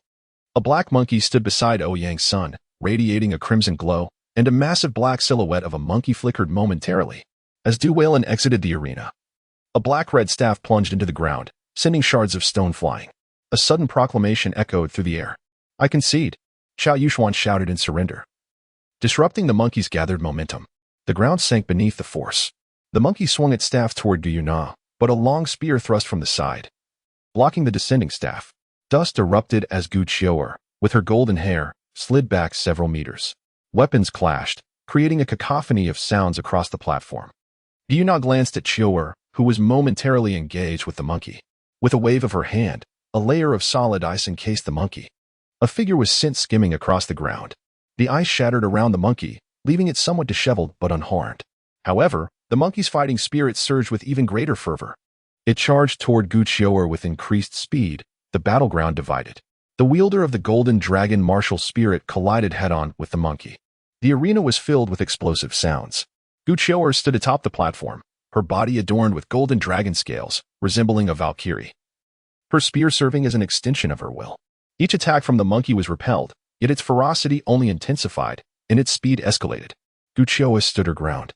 A black monkey stood beside Ouyang's son, radiating a crimson glow, and a massive black silhouette of a monkey flickered momentarily. As duel exited the arena, a black-red staff plunged into the ground, sending shards of stone flying. A sudden proclamation echoed through the air. "I concede," Xiao Yuxuan shouted in surrender. Disrupting the monkey's gathered momentum, the ground sank beneath the force. The monkey swung its staff toward Gu Yuna, but a long spear thrust from the side, blocking the descending staff. Dust erupted as Gu Qiu'er, with her golden hair, slid back several meters. Weapons clashed, creating a cacophony of sounds across the platform. Gu Yuna glanced at Qiu'er, who was momentarily engaged with the monkey. With a wave of her hand, a layer of solid ice encased the monkey. A figure was sent skimming across the ground. The ice shattered around the monkey, leaving it somewhat disheveled but unharmed. However, the monkey's fighting spirit surged with even greater fervor. It charged toward Gu Qiu'er with increased speed. The battleground divided. The wielder of the golden dragon martial spirit collided head-on with the monkey. The arena was filled with explosive sounds. Gu Qiu'er stood atop the platform, her body adorned with golden dragon scales, resembling a valkyrie. Her spear serving as an extension of her will. Each attack from the monkey was repelled, yet its ferocity only intensified, and its speed escalated. Gu Qiu'er stood her ground,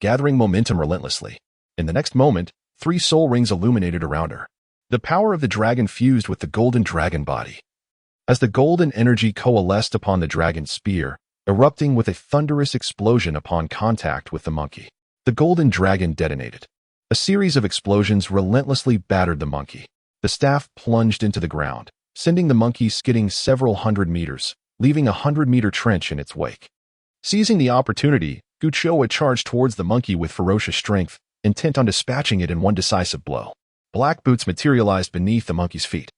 gathering momentum relentlessly. In the next moment, 3 soul rings illuminated around her. The power of the dragon fused with the golden dragon body. As the golden energy coalesced upon the dragon's spear, erupting with a thunderous explosion upon contact with the monkey, the golden dragon detonated. A series of explosions relentlessly battered the monkey. The staff plunged into the ground, sending the monkey skidding several hundred meters, leaving a 100-meter trench in its wake. Seizing the opportunity, Gu Qiu'er charged towards the monkey with ferocious strength, intent on dispatching it in one decisive blow. Black boots materialized beneath the monkey's feet,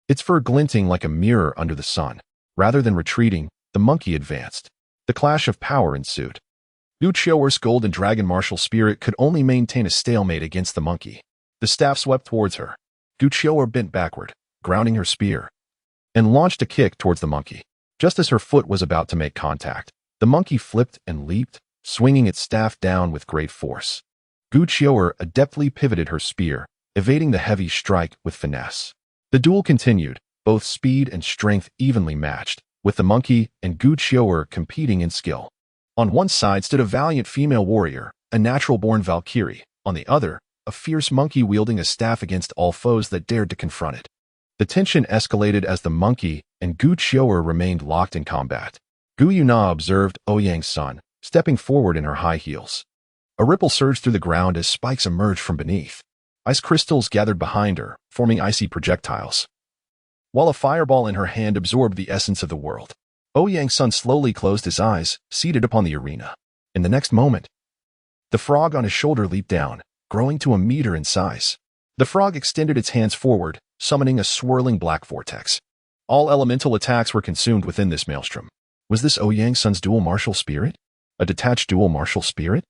its fur glinting like a mirror under the sun. Rather than retreating, the monkey advanced. The clash of power ensued. Gu Qiu'er's golden dragon martial spirit could only maintain a stalemate against the monkey. The staff swept towards her. Gu Qiu'er bent backward, grounding her spear, and launched a kick towards the monkey. Just as her foot was about to make contact, the monkey flipped and leaped, swinging its staff down with great force. Gu Qiu'er adeptly pivoted her spear, evading the heavy strike with finesse. The duel continued, both speed and strength evenly matched, with the monkey and Gu Qiu'er competing in skill. On one side stood a valiant female warrior, a natural-born valkyrie. On the other, a fierce monkey wielding a staff against all foes that dared to confront it. The tension escalated as the monkey and Gu Qiu'er remained locked in combat. Gu Yuna observed Ouyang's son, stepping forward in her high heels. A ripple surged through the ground as spikes emerged from beneath. Ice crystals gathered behind her, forming icy projectiles, while a fireball in her hand absorbed the essence of the world. Ouyang's son slowly closed his eyes, seated upon the arena. In the next moment, the frog on his shoulder leaped down, growing to a meter in size. The frog extended its hands forward, summoning a swirling black vortex. All elemental attacks were consumed within this maelstrom. Was this Ouyang's son's dual martial spirit? A detached dual martial spirit?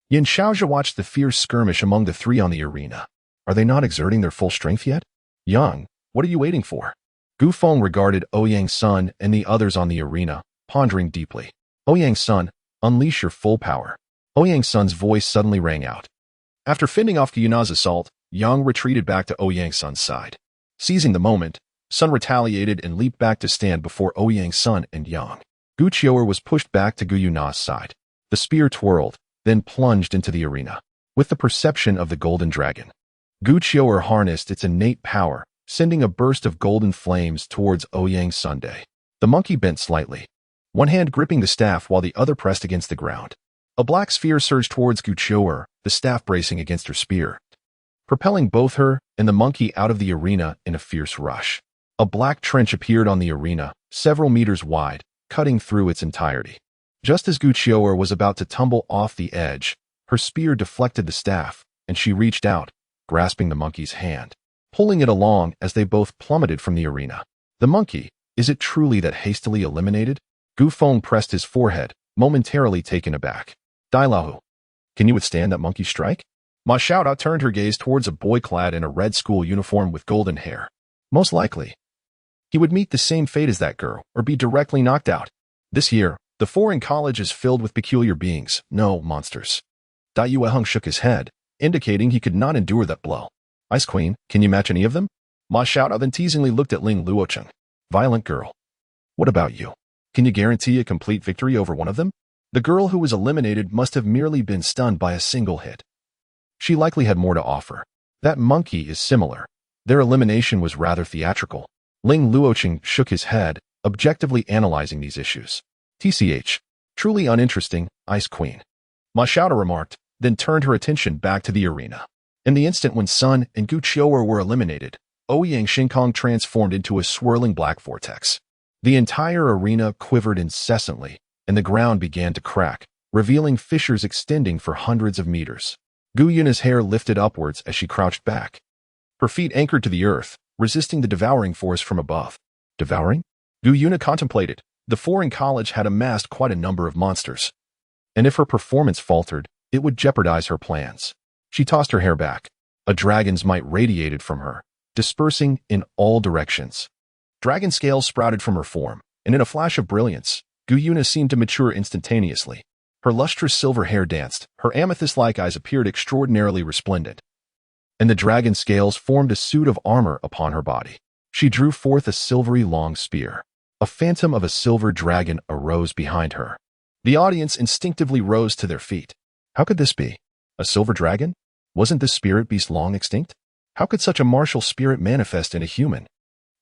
Yin Xiaozhi watched the fierce skirmish among the 3 on the arena. Are they not exerting their full strength yet? Young, what are you waiting for? Gu Feng regarded Ouyang's son and the others on the arena, pondering deeply. Ouyang's son, unleash your full power. Ouyang's son's voice suddenly rang out. After fending off Gu Yuna's assault, Yang retreated back to Ouyang's son's side. Seizing the moment, Sun retaliated and leaped back to stand before Ouyang's son and Yang. Gu Qiu'er was pushed back to Gu Yuna's side. The spear twirled, then plunged into the arena. With the perception of the golden dragon, Gu Qiu'er harnessed its innate power, sending a burst of golden flames towards Ouyang's Sunday. The monkey bent slightly, one hand gripping the staff while the other pressed against the ground. A black sphere surged towards Gu Qiu'er, the staff bracing against her spear, propelling both her and the monkey out of the arena in a fierce rush. A black trench appeared on the arena, several meters wide, cutting through its entirety. Just as Gu Qiu'er was about to tumble off the edge, her spear deflected the staff, and she reached out, grasping the monkey's hand, pulling it along as they both plummeted from the arena. The monkey, is it truly that hastily eliminated? Gu Feng pressed his forehead, momentarily taken aback. Douluo, can you withstand that monkey strike? Ma Xiaodao turned her gaze towards a boy clad in a red school uniform with golden hair. Most likely, he would meet the same fate as that girl, or be directly knocked out. This year, the foreign college is filled with peculiar beings, no monsters. Dai Yueheng shook his head, indicating he could not endure that blow. Ice Queen, can you match any of them? Ma Xiaodao then teasingly looked at Ling Luocheng. Violent girl. What about you? Can you guarantee a complete victory over one of them? The girl who was eliminated must have merely been stunned by a single hit. She likely had more to offer. That monkey is similar. Their elimination was rather theatrical. Ling Luocheng shook his head, objectively analyzing these issues. TCH. Truly uninteresting, Ice Queen. Ma Xiaodao remarked, then turned her attention back to the arena. In the instant when Sun and Gu Qiu'er were eliminated, Ouyang Xingkong transformed into a swirling black vortex. The entire arena quivered incessantly, and the ground began to crack, revealing fissures extending for hundreds of meters. Gu Yuna's hair lifted upwards as she crouched back. Her feet anchored to the earth, resisting the devouring force from above. Devouring? Gu Yuna contemplated. The foreign college had amassed quite a number of monsters. And if her performance faltered, it would jeopardize her plans. She tossed her hair back. A dragon's might radiated from her, dispersing in all directions. Dragon scales sprouted from her form, and in a flash of brilliance, Gu Yuna seemed to mature instantaneously. Her lustrous silver hair danced, her amethyst-like eyes appeared extraordinarily resplendent. And the dragon scales formed a suit of armor upon her body. She drew forth a silvery long spear. A phantom of a silver dragon arose behind her. The audience instinctively rose to their feet. How could this be? A silver dragon? Wasn't this spirit beast long extinct? How could such a martial spirit manifest in a human?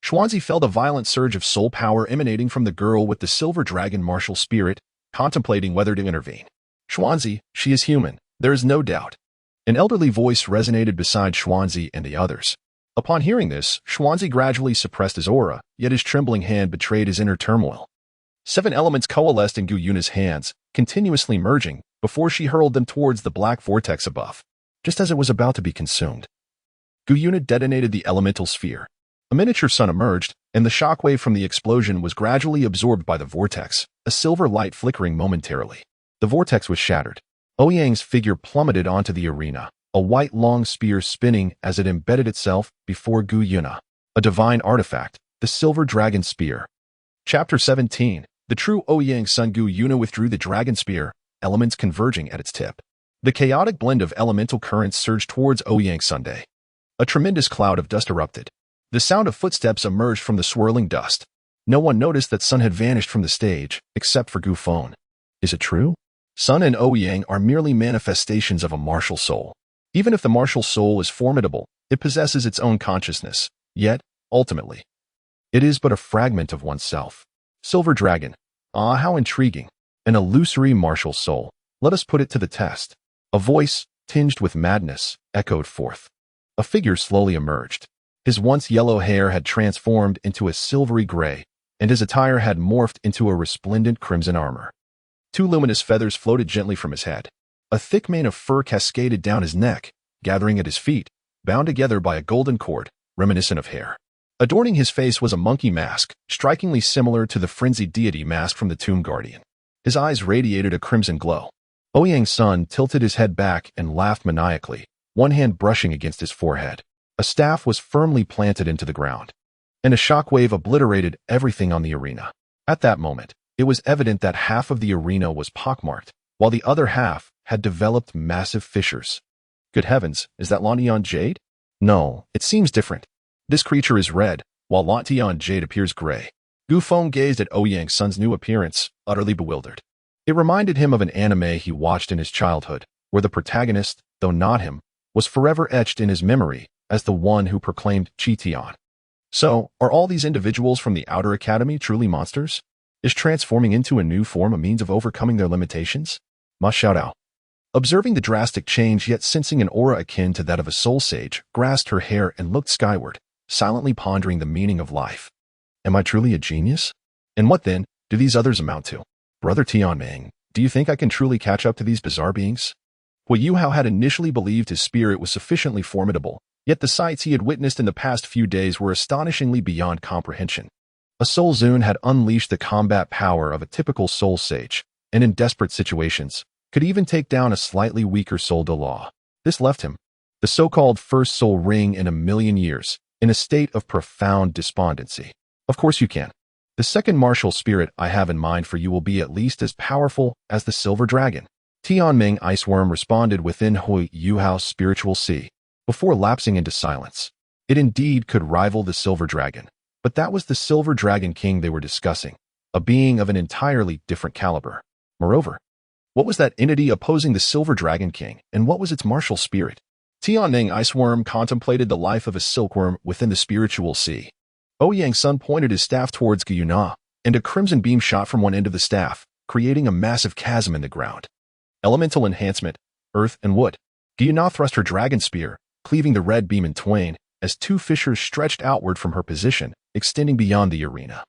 Xuanzi felt a violent surge of soul power emanating from the girl with the silver dragon martial spirit, contemplating whether to intervene. Xuanzi, she is human, there is no doubt. An elderly voice resonated beside Xuanzi and the others. Upon hearing this, Xuanzi gradually suppressed his aura, yet his trembling hand betrayed his inner turmoil. 7 elements coalesced in Gu Yuna's hands, continuously merging, before she hurled them towards the black vortex above. Just as it was about to be consumed, Gu Yuna detonated the elemental sphere. A miniature sun emerged, and the shockwave from the explosion was gradually absorbed by the vortex, a silver light flickering momentarily. The vortex was shattered. Ouyang's figure plummeted onto the arena, a white long spear spinning as it embedded itself before Gu Yuna. A divine artifact, the silver dragon spear. Chapter 17. The true Ouyang Sun. Gu Yuna withdrew the dragon spear, elements converging at its tip. The chaotic blend of elemental currents surged towards Ouyang Sunday. A tremendous cloud of dust erupted. The sound of footsteps emerged from the swirling dust. No one noticed that Sun had vanished from the stage, except for Gu Feng. Is it true? Sun and Ouyang are merely manifestations of a martial soul. Even if the martial soul is formidable, it possesses its own consciousness. Yet, ultimately, it is but a fragment of oneself. Silver Dragon. Ah, how intriguing. An illusory martial soul. Let us put it to the test. A voice, tinged with madness, echoed forth. A figure slowly emerged. His once yellow hair had transformed into a silvery gray, and his attire had morphed into a resplendent crimson armor. 2 luminous feathers floated gently from his head. A thick mane of fur cascaded down his neck, gathering at his feet, bound together by a golden cord, reminiscent of hair. Adorning his face was a monkey mask, strikingly similar to the frenzied deity mask from the Tomb Guardian. His eyes radiated a crimson glow. Ouyang's Sun tilted his head back and laughed maniacally, one hand brushing against his forehead. A staff was firmly planted into the ground, and a shockwave obliterated everything on the arena. At that moment, it was evident that half of the arena was pockmarked, while the other half had developed massive fissures. Good heavens, is that Lantian Jade? No, it seems different. This creature is red, while Lantian Jade appears gray. Gu Feng gazed at Ouyang Sun's new appearance, utterly bewildered. It reminded him of an anime he watched in his childhood, where the protagonist, though not him, was forever etched in his memory as the one who proclaimed Qitian. So, are all these individuals from the Outer Academy truly monsters? Is transforming into a new form a means of overcoming their limitations? Ma Xiaodao. Observing the drastic change yet sensing an aura akin to that of a soul sage, grasped her hair and looked skyward, silently pondering the meaning of life. Am I truly a genius? And what then do these others amount to? Brother Tianming, do you think I can truly catch up to these bizarre beings? Hu Yuhao had initially believed his spirit was sufficiently formidable, yet the sights he had witnessed in the past few days were astonishingly beyond comprehension. A Soul Zune had unleashed the combat power of a typical soul sage, and in desperate situations, could even take down a slightly weaker Soul Douluo. This left him, the so-called first soul ring in a million years, in a state of profound despondency. Of course you can. The second martial spirit I have in mind for you will be at least as powerful as the Silver Dragon. Tianming Iceworm responded within Hu Yuhao's spiritual sea. before lapsing into silence. It indeed could rival the Silver Dragon, but that was the Silver Dragon King they were discussing, a being of an entirely different caliber. Moreover, what was that entity opposing the Silver Dragon King, and what was its martial spirit? Tianning Iceworm contemplated the life of a silkworm within the spiritual sea. Ouyang Sun pointed his staff towards Guyuna, and a crimson beam shot from one end of the staff, creating a massive chasm in the ground. Elemental enhancement, earth and wood. Guyuna thrust her dragon spear, cleaving the red beam in twain, as two fissures stretched outward from her position, extending beyond the arena.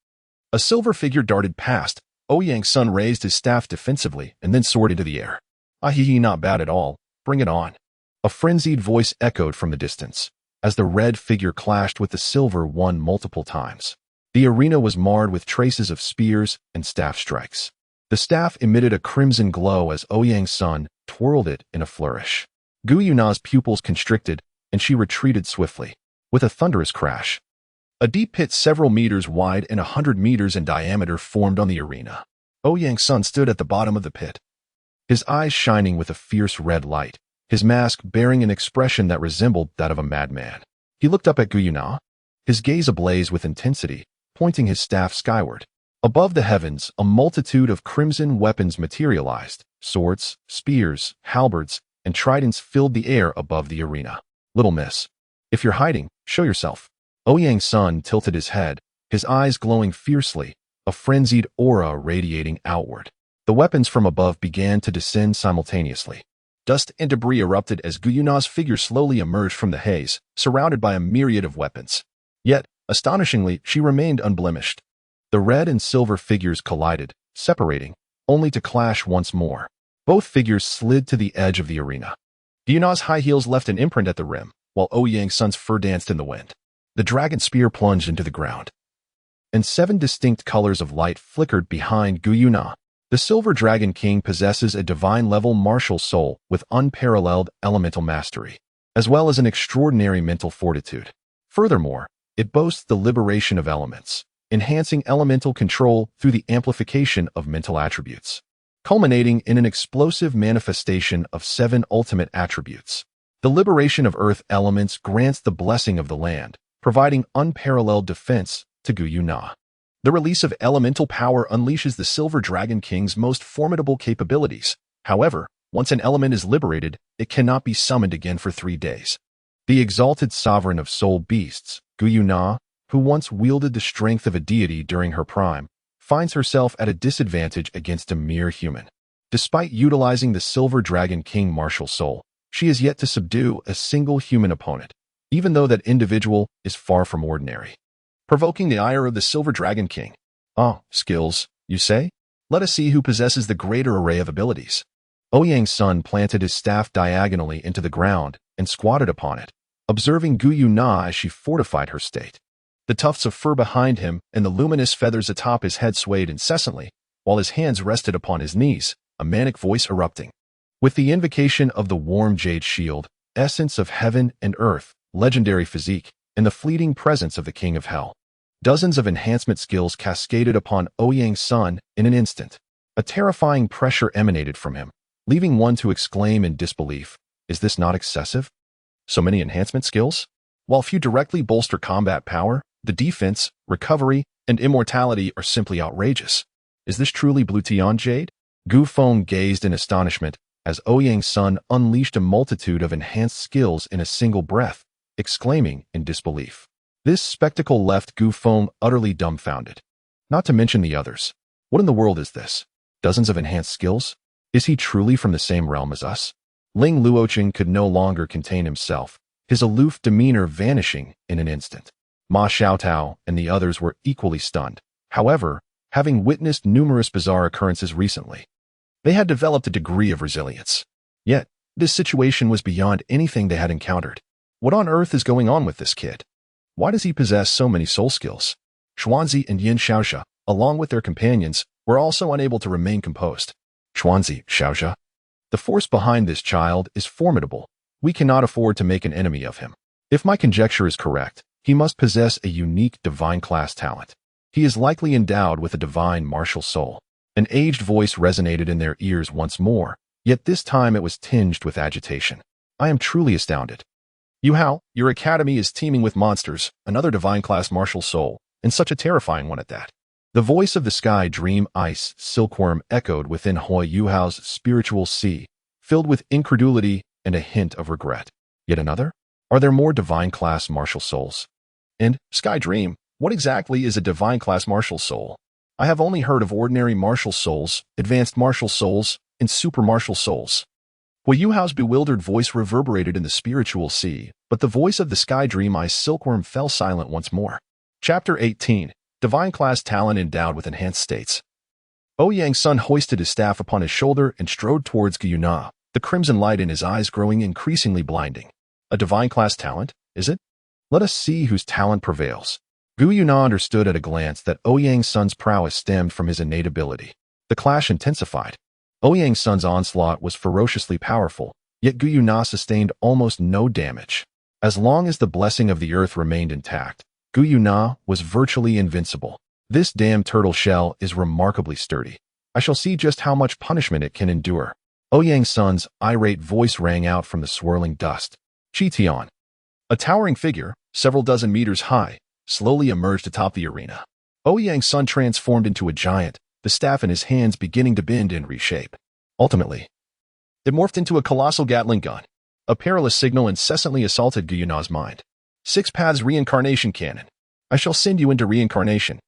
A silver figure darted past. Ouyang Sun raised his staff defensively and then soared into the air. Ahihi, not bad at all. Bring it on. A frenzied voice echoed from the distance, as the red figure clashed with the silver one multiple times. The arena was marred with traces of spears and staff strikes. The staff emitted a crimson glow as Ouyang Sun twirled it in a flourish. Guyuna's pupils constricted, and she retreated swiftly. With a thunderous crash, a deep pit several meters wide and 100 meters in diameter formed on the arena. Ouyang Sun stood at the bottom of the pit, his eyes shining with a fierce red light, his mask bearing an expression that resembled that of a madman. He looked up at Guyuna, his gaze ablaze with intensity, pointing his staff skyward. Above the heavens, a multitude of crimson weapons materialized. Swords, spears, halberds, and tridents filled the air above the arena. Little miss, if you're hiding, show yourself. Ouyang Sun tilted his head, his eyes glowing fiercely, a frenzied aura radiating outward. The weapons from above began to descend simultaneously. Dust and debris erupted as Guyuna's figure slowly emerged from the haze, surrounded by a myriad of weapons. Yet, astonishingly, she remained unblemished. The red and silver figures collided, separating, only to clash once more. Both figures slid to the edge of the arena. Guyuna's high heels left an imprint at the rim, while Ouyang Sun's fur danced in the wind. The dragon spear plunged into the ground, and 7 distinct colors of light flickered behind Guyuna. The Silver Dragon King possesses a divine-level martial soul with unparalleled elemental mastery, as well as an extraordinary mental fortitude. Furthermore, it boasts the liberation of elements, enhancing elemental control through the amplification of mental attributes, culminating in an explosive manifestation of 7 ultimate attributes. The liberation of earth elements grants the blessing of the land, providing unparalleled defense to Guyuna. The release of elemental power unleashes the Silver Dragon King's most formidable capabilities. However, once an element is liberated, it cannot be summoned again for 3 days. The exalted sovereign of soul beasts, Guyuna, who once wielded the strength of a deity during her prime, finds herself at a disadvantage against a mere human. Despite utilizing the Silver Dragon King martial soul, she is yet to subdue a single human opponent, even though that individual is far from ordinary, provoking the ire of the Silver Dragon King. Oh, skills, you say? Let us see who possesses the greater array of abilities. Ouyang Sun planted his staff diagonally into the ground and squatted upon it, observing Guyuna as she fortified her state. The tufts of fur behind him and the luminous feathers atop his head swayed incessantly, while his hands rested upon his knees, a manic voice erupting. With the invocation of the warm jade shield, essence of heaven and earth, legendary physique, and the fleeting presence of the King of Hell, dozens of enhancement skills cascaded upon Ouyang Sun in an instant. A terrifying pressure emanated from him, leaving one to exclaim in disbelief, "Is this not excessive? So many enhancement skills? While few directly bolster combat power, the defense, recovery, and immortality are simply outrageous. Is this truly Blue Tian Jade?" Gu Feng gazed in astonishment as Ouyang Sun unleashed a multitude of enhanced skills in a single breath, exclaiming in disbelief. This spectacle left Gu Feng utterly dumbfounded. Not to mention the others. What in the world is this? Dozens of enhanced skills? Is he truly from the same realm as us? Ling Luoqing could no longer contain himself, his aloof demeanor vanishing in an instant. Ma Xiaotao and the others were equally stunned. However, having witnessed numerous bizarre occurrences recently, they had developed a degree of resilience. Yet, this situation was beyond anything they had encountered. What on earth is going on with this kid? Why does he possess so many soul skills? Xuanzi and Yin Xiaoxia, along with their companions, were also unable to remain composed. Xuanzi, Xiaoxia, the force behind this child is formidable. We cannot afford to make an enemy of him. If my conjecture is correct, he must possess a unique divine class talent. He is likely endowed with a divine martial soul. An aged voice resonated in their ears once more, yet this time it was tinged with agitation. I am truly astounded. Yu Hao, your academy is teeming with monsters, another divine-class martial soul, and such a terrifying one at that. The voice of the sky dream ice silkworm echoed within Hui Yu Hao's spiritual sea, filled with incredulity and a hint of regret. Yet another? Are there more divine-class martial souls? And, Sky Dream, what exactly is a divine-class martial soul? I have only heard of ordinary martial souls, advanced martial souls, and super martial souls. Hui Yu Hao's bewildered voice reverberated in the spiritual sea, but the voice of the Sky Dream Ice Silkworm fell silent once more. Chapter 18. Divine-class talent endowed with enhanced states. Ouyang's son hoisted his staff upon his shoulder and strode towards Gu Yuna, the crimson light in his eyes growing increasingly blinding. A divine-class talent, is it? Let us see whose talent prevails. Gu Yuna understood at a glance that Ouyang's son's prowess stemmed from his innate ability. The clash intensified. Ouyang's son's onslaught was ferociously powerful, yet Gu Yuna sustained almost no damage. As long as the blessing of the earth remained intact, Gu Yuna was virtually invincible. This damn turtle shell is remarkably sturdy. I shall see just how much punishment it can endure. Ouyang's son's irate voice rang out from the swirling dust. Qi Tian. A towering figure, several dozen meters high, slowly emerged atop the arena. Ouyang's son transformed into a giant, the staff in his hands beginning to bend and reshape. Ultimately, it morphed into a colossal Gatling gun. A perilous signal incessantly assaulted Gu Yuna's mind. 6 Paths Reincarnation Cannon. I shall send you into reincarnation.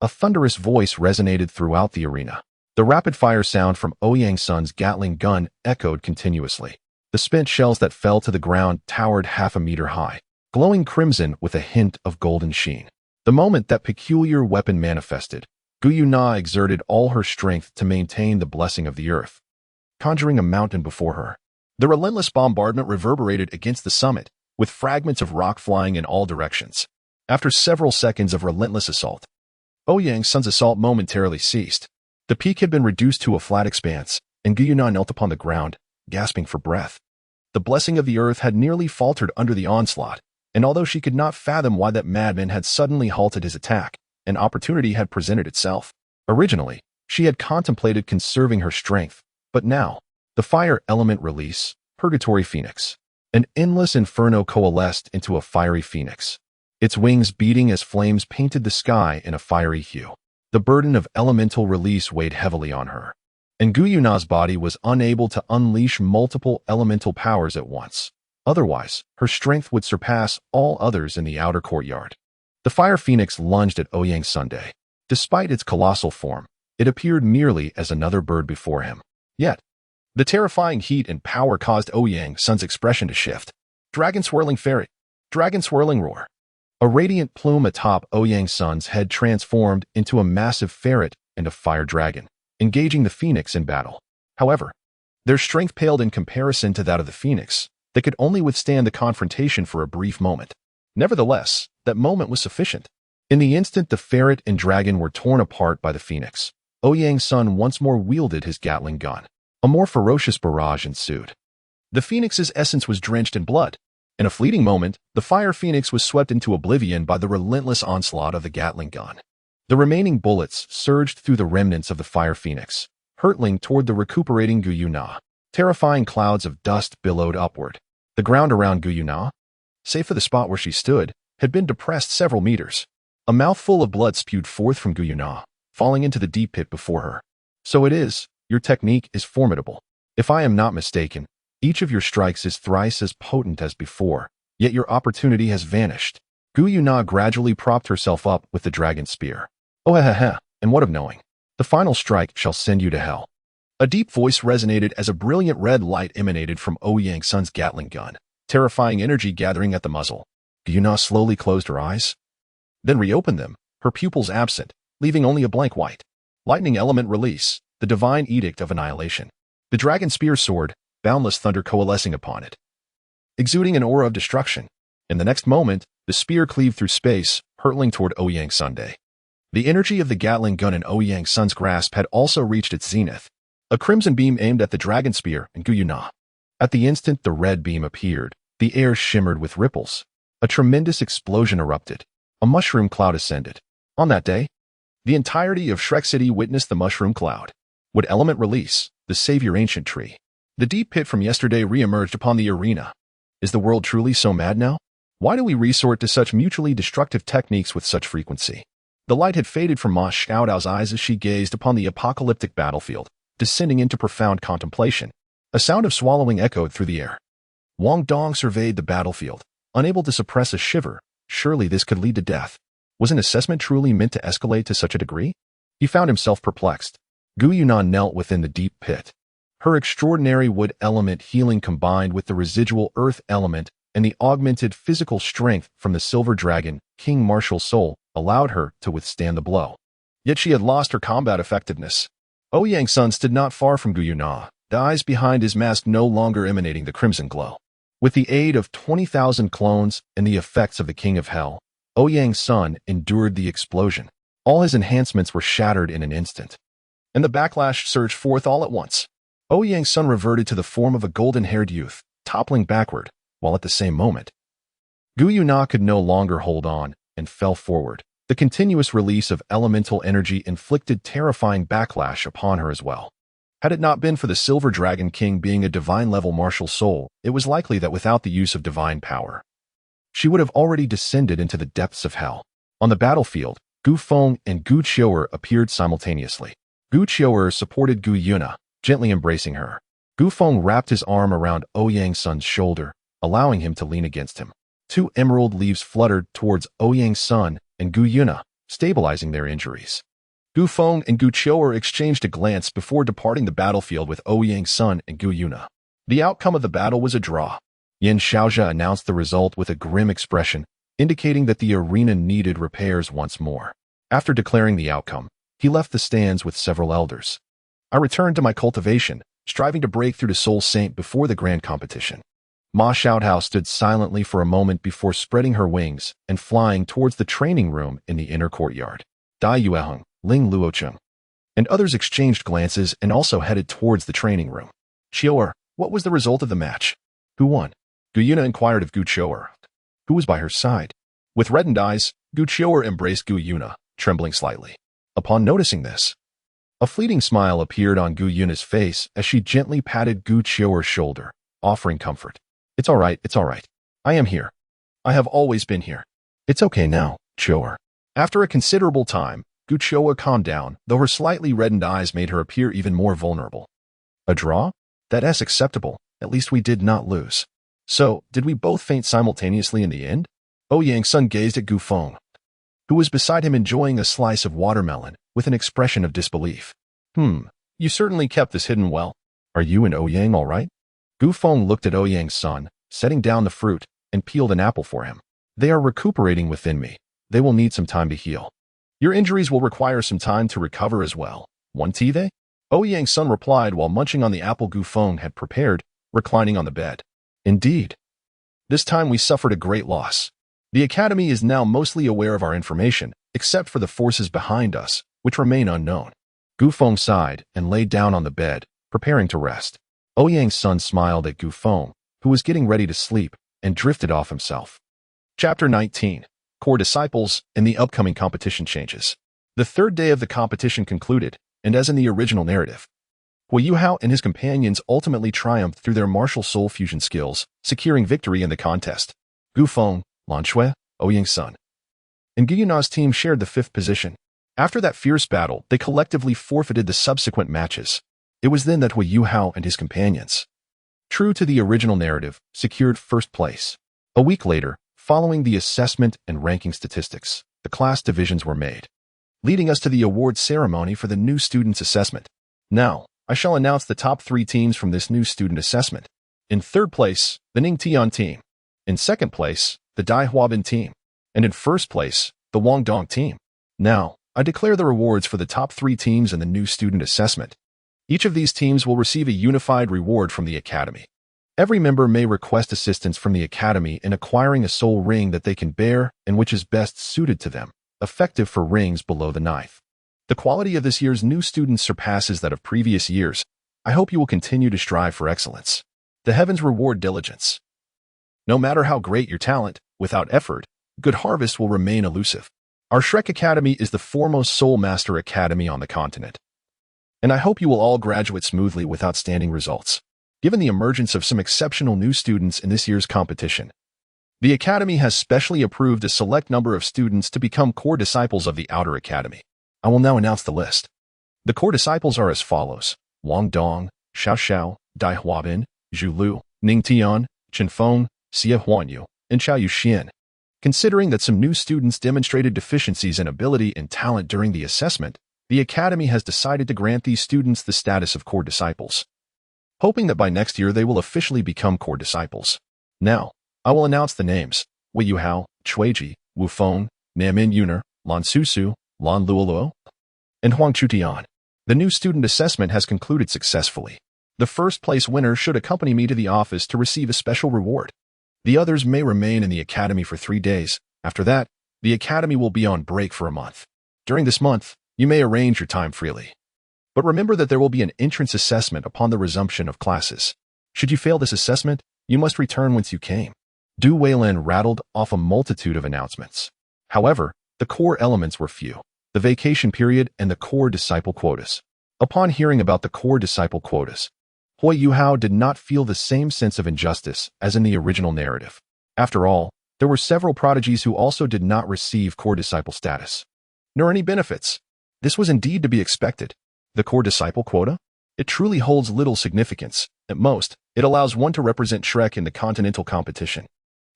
A thunderous voice resonated throughout the arena. The rapid-fire sound from Ouyang's son's Gatling gun echoed continuously. The spent shells that fell to the ground towered half a meter high, glowing crimson with a hint of golden sheen. The moment that peculiar weapon manifested, Gu Yuna exerted all her strength to maintain the blessing of the earth, conjuring a mountain before her. The relentless bombardment reverberated against the summit, with fragments of rock flying in all directions. After several seconds of relentless assault, Ouyang's son's assault momentarily ceased. The peak had been reduced to a flat expanse, and Gu Yuna knelt upon the ground, gasping for breath. The blessing of the earth had nearly faltered under the onslaught, and although she could not fathom why that madman had suddenly halted his attack, an opportunity had presented itself. Originally, she had contemplated conserving her strength, but now, the fire element release, Purgatory Phoenix. An endless inferno coalesced into a fiery phoenix. Its wings beating as flames painted the sky in a fiery hue. The burden of elemental release weighed heavily on her, and Gu Yuna's body was unable to unleash multiple elemental powers at once. Otherwise, her strength would surpass all others in the outer courtyard. The fire phoenix lunged at Ouyang's Sunday. Despite its colossal form, it appeared merely as another bird before him. Yet, the terrifying heat and power caused Ouyang's son's expression to shift. Dragon swirling fairy. Dragon swirling roar. A radiant plume atop Ouyang's son's head transformed into a massive ferret and a fire dragon, engaging the phoenix in battle. However, their strength paled in comparison to that of the phoenix, that could only withstand the confrontation for a brief moment. Nevertheless, that moment was sufficient. In the instant the ferret and dragon were torn apart by the phoenix, Ouyang's son once more wielded his Gatling gun. A more ferocious barrage ensued. The phoenix's essence was drenched in blood. In a fleeting moment, the fire phoenix was swept into oblivion by the relentless onslaught of the Gatling gun. The remaining bullets surged through the remnants of the fire phoenix, hurtling toward the recuperating Gu Yuna. Terrifying clouds of dust billowed upward. The ground around Gu Yuna, save for the spot where she stood, had been depressed several meters. A mouthful of blood spewed forth from Gu Yuna, falling into the deep pit before her. So it is. Your technique is formidable. If I am not mistaken, each of your strikes is thrice as potent as before, yet your opportunity has vanished. Gu Yuna gradually propped herself up with the dragon spear. Oh and what of knowing? The final strike shall send you to hell. A deep voice resonated as a brilliant red light emanated from Ouyang's son's Gatling gun, terrifying energy gathering at the muzzle. Gu Yuna slowly closed her eyes, then reopened them, her pupils absent, leaving only a blank white. Lightning element release. The divine edict of annihilation. The dragon spear sword, boundless thunder coalescing upon it, exuding an aura of destruction. In the next moment, the spear cleaved through space, hurtling toward Ouyang's Sunday. The energy of the Gatling gun in Ouyang's son's grasp had also reached its zenith. A crimson beam aimed at the dragon spear and Gu Yuna. At the instant the red beam appeared, the air shimmered with ripples. A tremendous explosion erupted. A mushroom cloud ascended. On that day, the entirety of Shrek City witnessed the mushroom cloud. Would element release, the savior ancient tree. The deep pit from yesterday re-emerged upon the arena. Is the world truly so mad now? Why do we resort to such mutually destructive techniques with such frequency? The light had faded from Ma Xiaodao's eyes as she gazed upon the apocalyptic battlefield, descending into profound contemplation. A sound of swallowing echoed through the air. Wang Dong surveyed the battlefield, unable to suppress a shiver. Surely this could lead to death. Was an assessment truly meant to escalate to such a degree? He found himself perplexed. Gu Yunan knelt within the deep pit. Her extraordinary wood element healing combined with the residual earth element and the augmented physical strength from the silver dragon, King Martial Soul, allowed her to withstand the blow. Yet she had lost her combat effectiveness. Ouyang Sun stood not far from Gu Yuna, the eyes behind his mask no longer emanating the crimson glow. With the aid of 20,000 clones and the effects of the King of Hell, Ouyang Sun endured the explosion. All his enhancements were shattered in an instant. And the backlash surged forth all at once. Ouyang Sun reverted to the form of a golden-haired youth, toppling backward, while at the same moment, Gu Yuna could no longer hold on and fell forward. The continuous release of elemental energy inflicted terrifying backlash upon her as well. Had it not been for the Silver Dragon King being a divine-level martial soul, it was likely that without the use of divine power, she would have already descended into the depths of hell. On the battlefield, Gu Feng and Gu Qiu'er appeared simultaneously. Gu Qiu'er supported Gu Yuna, gently embracing her. Gu Feng wrapped his arm around Ouyang Sun's shoulder, allowing him to lean against him. 2 emerald leaves fluttered towards Ouyang Sun and Gu Yuna, stabilizing their injuries. Gu Feng and Gu Qiu'er exchanged a glance before departing the battlefield with Ouyang Sun and Gu Yuna. The outcome of the battle was a draw. Yin Xiaozha announced the result with a grim expression, indicating that the arena needed repairs once more. After declaring the outcome, he left the stands with several elders. I returned to my cultivation, striving to break through to Soul Saint before the grand competition. Ma Xiaodao stood silently for a moment before spreading her wings and flying towards the training room in the inner courtyard. Dai Yueheng, Ling Luocheng, and others exchanged glances and also headed towards the training room. Qiu'er, what was the result of the match? Who won? Gu Yuna inquired of Gu Qiu'er, who was by her side. With reddened eyes, Gu Qiu'er embraced Gu Yuna, trembling slightly. Upon noticing this, a fleeting smile appeared on Gu Yuna's face as she gently patted Gu Qiu'er's shoulder, offering comfort. It's all right. I am here. I have always been here. It's okay now, Qiu'er. After a considerable time, Gu Qiu'er calmed down, though her slightly reddened eyes made her appear even more vulnerable. A draw? That's acceptable. At least we did not lose. So, did we both faint simultaneously in the end? Ouyang Sun gazed at Gu Feng, who was beside him enjoying a slice of watermelon, with an expression of disbelief. You certainly kept this hidden well. Are you and Ouyang all right? Gu Feng looked at Ouyang Sun, setting down the fruit, and peeled an apple for him. They are recuperating within me. They will need some time to heal. Your injuries will require some time to recover as well. Won't they? Ouyang Sun replied while munching on the apple Gu Feng had prepared, reclining on the bed. Indeed. This time we suffered a great loss. The Academy is now mostly aware of our information, except for the forces behind us, which remain unknown. Gu Feng sighed and laid down on the bed, preparing to rest. Ouyang Sun smiled at Gu Feng, who was getting ready to sleep, and drifted off himself. Chapter 19. Core Disciples and the upcoming competition changes. The third day of the competition concluded, and as in the original narrative, Hu Yuhao and his companions ultimately triumphed through their martial soul fusion skills, securing victory in the contest. Gu Feng, Lan Shui, Ouyang Sun, and Gu Yuna's team shared the 5th position. After that fierce battle, they collectively forfeited the subsequent matches. It was then that Hu Yuhao and his companions, true to the original narrative, secured 1st place. A week later, following the assessment and ranking statistics, the class divisions were made, leading us to the award ceremony for the new students' assessment. Now, I shall announce the top 3 teams from this new student assessment. In 3rd place, the Ning Tian team. In 2nd place, the Dai Huabin team. And in 1st place, the Wang Dong team. Now, I declare the rewards for the top 3 teams in the new student assessment. Each of these teams will receive a unified reward from the Academy. Every member may request assistance from the Academy in acquiring a soul ring that they can bear and which is best suited to them, effective for rings below the 9th. The quality of this year's new students surpasses that of previous years. I hope you will continue to strive for excellence. The heavens reward diligence. No matter how great your talent, without effort, good harvest will remain elusive. Our Shrek Academy is the foremost Soul Master Academy on the continent. And I hope you will all graduate smoothly with outstanding results. given the emergence of some exceptional new students in this year's competition. The Academy has specially approved a select number of students to become core disciples of the Outer Academy. I will now announce the list. The core disciples are as follows: Wang Dong, Xiao Xiao, Dai Huabin, Zhu Lu, Ning Tian, Chen Feng, Xie Huanyu, and Xiao Yuxian. Considering that some new students demonstrated deficiencies in ability and talent during the assessment, the Academy has decided to grant these students the status of core disciples, hoping that by next year they will officially become core disciples. Now, I will announce the names: Wei Yuhao, Chuiji, Wu Feng, Namin Yuner, Lan Susu, Lan Luoluo, and Huang Chutian. The new student assessment has concluded successfully. The first place winner should accompany me to the office to receive a special reward. The others may remain in the Academy for 3 days. After that, the Academy will be on break for a month. During this month, you may arrange your time freely. But remember that there will be an entrance assessment upon the resumption of classes. Should you fail this assessment, you must return whence you came. Du Weilan rattled off a multitude of announcements. However, the core elements were few: the vacation period and the core disciple quotas. Upon hearing about the core disciple quotas, Hui Yuhao did not feel the same sense of injustice as in the original narrative. After all, there were several prodigies who also did not receive core disciple status, nor any benefits. This was indeed to be expected. The core disciple quota? It truly holds little significance. At most, it allows one to represent Shrek in the continental competition.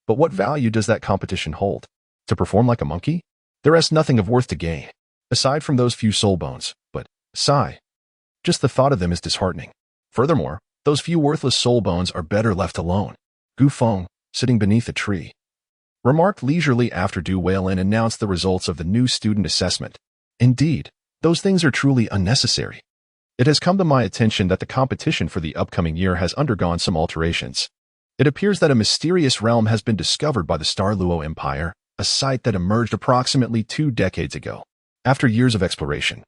But what value does that competition hold? To perform like a monkey? There is nothing of worth to gain, aside from those few soul bones, but, sigh, just the thought of them is disheartening. Furthermore, those few worthless soul bones are better left alone. Gu Feng, sitting beneath a tree, remarked leisurely after Du Weilan announced the results of the new student assessment. Indeed, those things are truly unnecessary. It has come to my attention that the competition for the upcoming year has undergone some alterations. It appears that a mysterious realm has been discovered by the Duel Empire, a site that emerged approximately 2 decades ago. After years of exploration,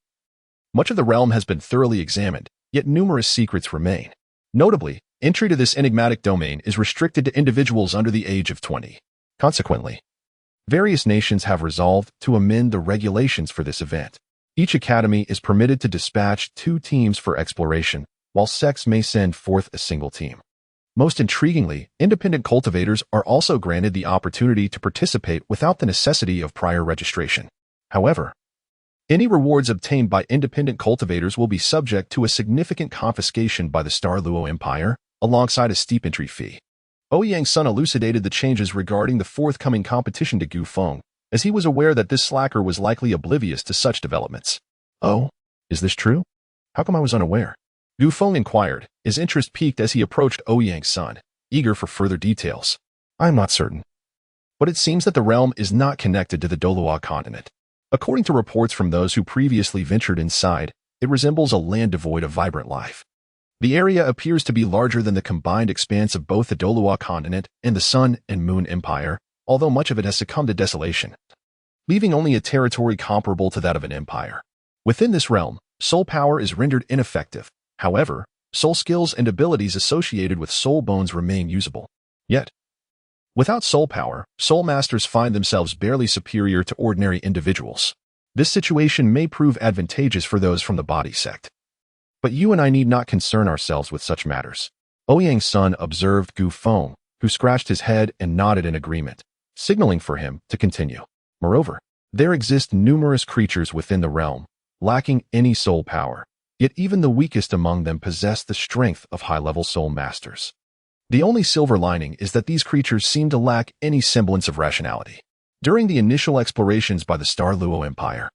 much of the realm has been thoroughly examined, yet numerous secrets remain. Notably, entry to this enigmatic domain is restricted to individuals under the age of 20. Consequently, various nations have resolved to amend the regulations for this event. Each academy is permitted to dispatch 2 teams for exploration, while sects may send forth a single team. Most intriguingly, independent cultivators are also granted the opportunity to participate without the necessity of prior registration. However, any rewards obtained by independent cultivators will be subject to a significant confiscation by the Duel Empire, alongside a steep entry fee. Ouyang's son elucidated the changes regarding the forthcoming competition to Gu Feng, as he was aware that this slacker was likely oblivious to such developments. Oh, is this true? How come I was unaware? Gu Feng inquired, his interest piqued as he approached Ouyang's son, eager for further details. I am not certain, but it seems that the realm is not connected to the Douluo continent. According to reports from those who previously ventured inside, it resembles a land devoid of vibrant life. The area appears to be larger than the combined expanse of both the Douluo continent and the Sun and Moon Empire, although much of it has succumbed to desolation, leaving only a territory comparable to that of an empire. Within this realm, soul power is rendered ineffective. However, soul skills and abilities associated with soul bones remain usable. Yet, without soul power, soul masters find themselves barely superior to ordinary individuals. This situation may prove advantageous for those from the body sect. But you and I need not concern ourselves with such matters. Ouyang's son observed Gu Feng, who scratched his head and nodded in agreement, signaling for him to continue. Moreover, there exist numerous creatures within the realm, lacking any soul power, yet even the weakest among them possess the strength of high-level soul masters. The only silver lining is that these creatures seem to lack any semblance of rationality. During the initial explorations by the Duel Empire,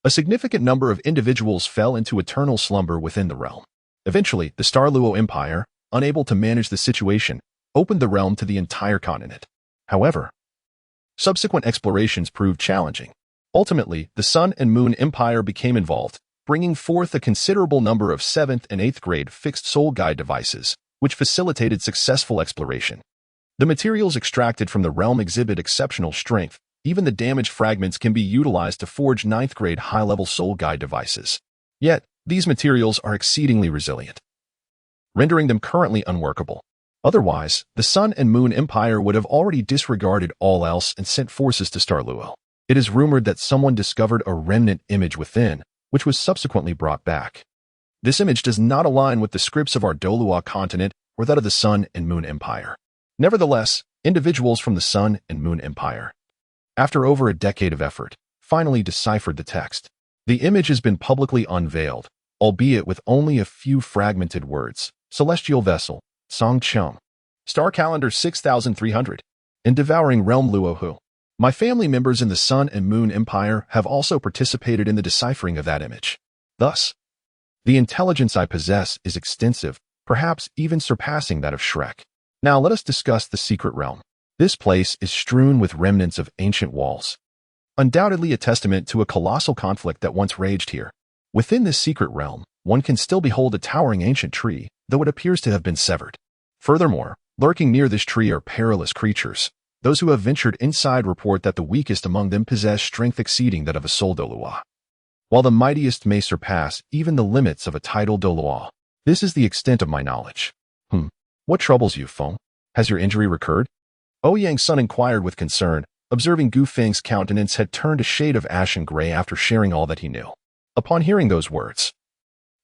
a significant number of individuals fell into eternal slumber within the realm. Eventually, the Duel Empire, unable to manage the situation, opened the realm to the entire continent. However, subsequent explorations proved challenging. Ultimately, the Sun and Moon Empire became involved, bringing forth a considerable number of 7th and 8th grade fixed soul guide devices, which facilitated successful exploration. The materials extracted from the realm exhibit exceptional strength. Even the damaged fragments can be utilized to forge 9th grade high-level soul guide devices. Yet, these materials are exceedingly resilient, rendering them currently unworkable. Otherwise, the Sun and Moon Empire would have already disregarded all else and sent forces to Duel. It is rumored that someone discovered a remnant image within, which was subsequently brought back. This image does not align with the scripts of our Douluo continent or that of the Sun and Moon Empire. Nevertheless, individuals from the Sun and Moon Empire, after over a decade of effort, finally deciphered the text. The image has been publicly unveiled, albeit with only a few fragmented words. Celestial Vessel, Song Chung. Star Calendar 6300. In Devouring Realm Luohu. My family members in the Sun and Moon Empire have also participated in the deciphering of that image. Thus, the intelligence I possess is extensive, perhaps even surpassing that of Shrek. Now let us discuss the secret realm. This place is strewn with remnants of ancient walls, undoubtedly a testament to a colossal conflict that once raged here. Within this secret realm, one can still behold a towering ancient tree, though it appears to have been severed. Furthermore, lurking near this tree are perilous creatures. Those who have ventured inside report that the weakest among them possess strength exceeding that of a soul Douluo, while the mightiest may surpass even the limits of a tidal Douluo. This is the extent of my knowledge. What troubles you, Feng? Has your injury recurred? Ouyang's son inquired with concern, observing Gu Feng's countenance had turned a shade of ashen gray after sharing all that he knew. Upon hearing those words,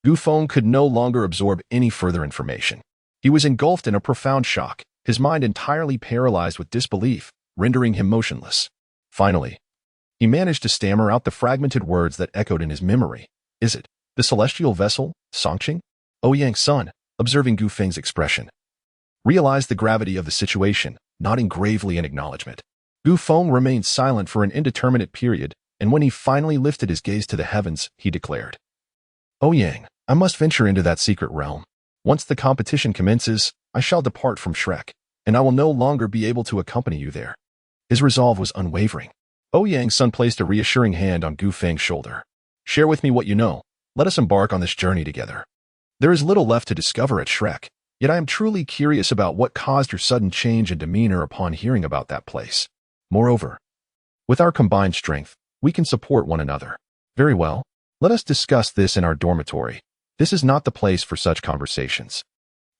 Gu Feng could no longer absorb any further information. He was engulfed in a profound shock, his mind entirely paralyzed with disbelief, rendering him motionless. Finally, he managed to stammer out the fragmented words that echoed in his memory. Is it the celestial vessel, Songqing? Ouyang's son, observing Gu Feng's expression, realized the gravity of the situation, nodding gravely in acknowledgement. Gu Feng remained silent for an indeterminate period, and when he finally lifted his gaze to the heavens, he declared, Ouyang, I must venture into that secret realm. Once the competition commences, I shall depart from Shrek, and I will no longer be able to accompany you there. His resolve was unwavering. Ouyang's son placed a reassuring hand on Gu Feng's shoulder. Share with me what you know. Let us embark on this journey together. There is little left to discover at Shrek, yet I am truly curious about what caused your sudden change in demeanor upon hearing about that place. Moreover, with our combined strength, we can support one another. Very well. Let us discuss this in our dormitory. This is not the place for such conversations.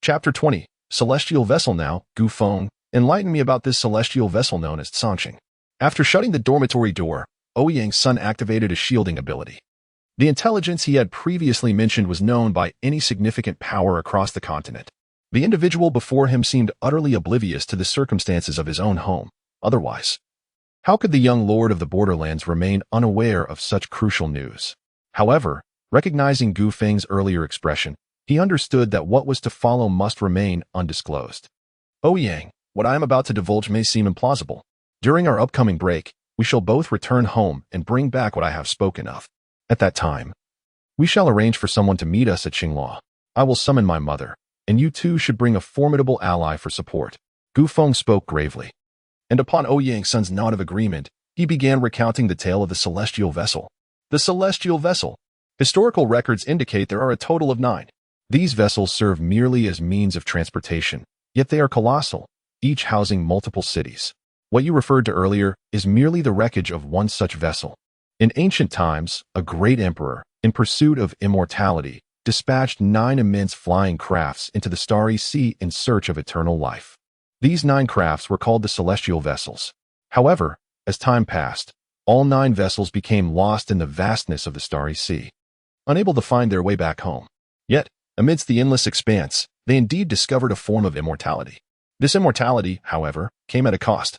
Chapter 20. Celestial Vessel. Now, Gu Feng, enlighten me about this celestial vessel known as Songqing. After shutting the dormitory door, Ouyang's son activated a shielding ability. The intelligence he had previously mentioned was known by any significant power across the continent. The individual before him seemed utterly oblivious to the circumstances of his own home. Otherwise, how could the young lord of the borderlands remain unaware of such crucial news? However, recognizing Gu Feng's earlier expression, he understood that what was to follow must remain undisclosed. Ouyang, what I am about to divulge may seem implausible. During our upcoming break, we shall both return home and bring back what I have spoken of. At that time, we shall arrange for someone to meet us at Qinghua. I will summon my mother, and you two should bring a formidable ally for support. Gu Feng spoke gravely. And upon Ouyang's son's nod of agreement, he began recounting the tale of the celestial vessel. The celestial vessel. Historical records indicate there are a total of 9. These vessels serve merely as means of transportation, yet they are colossal, each housing multiple cities. What you referred to earlier is merely the wreckage of one such vessel. In ancient times, a great emperor, in pursuit of immortality, dispatched 9 immense flying crafts into the starry sea in search of eternal life. These 9 crafts were called the celestial vessels. However, as time passed, all 9 vessels became lost in the vastness of the starry sea, unable to find their way back home. Yet, amidst the endless expanse, they indeed discovered a form of immortality. This immortality, however, came at a cost.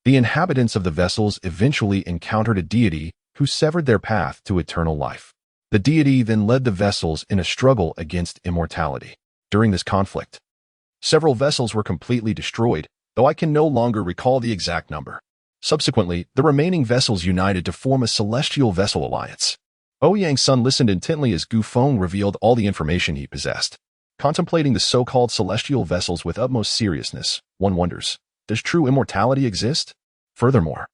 The inhabitants of the vessels eventually encountered a deity who severed their path to eternal life. The deity then led the vessels in a struggle against immortality. During this conflict, several vessels were completely destroyed, though I can no longer recall the exact number. Subsequently, the remaining vessels united to form a celestial vessel alliance. Ouyang's son listened intently as Gu Feng revealed all the information he possessed. Contemplating the so-called celestial vessels with utmost seriousness, one wonders, does true immortality exist? Furthermore,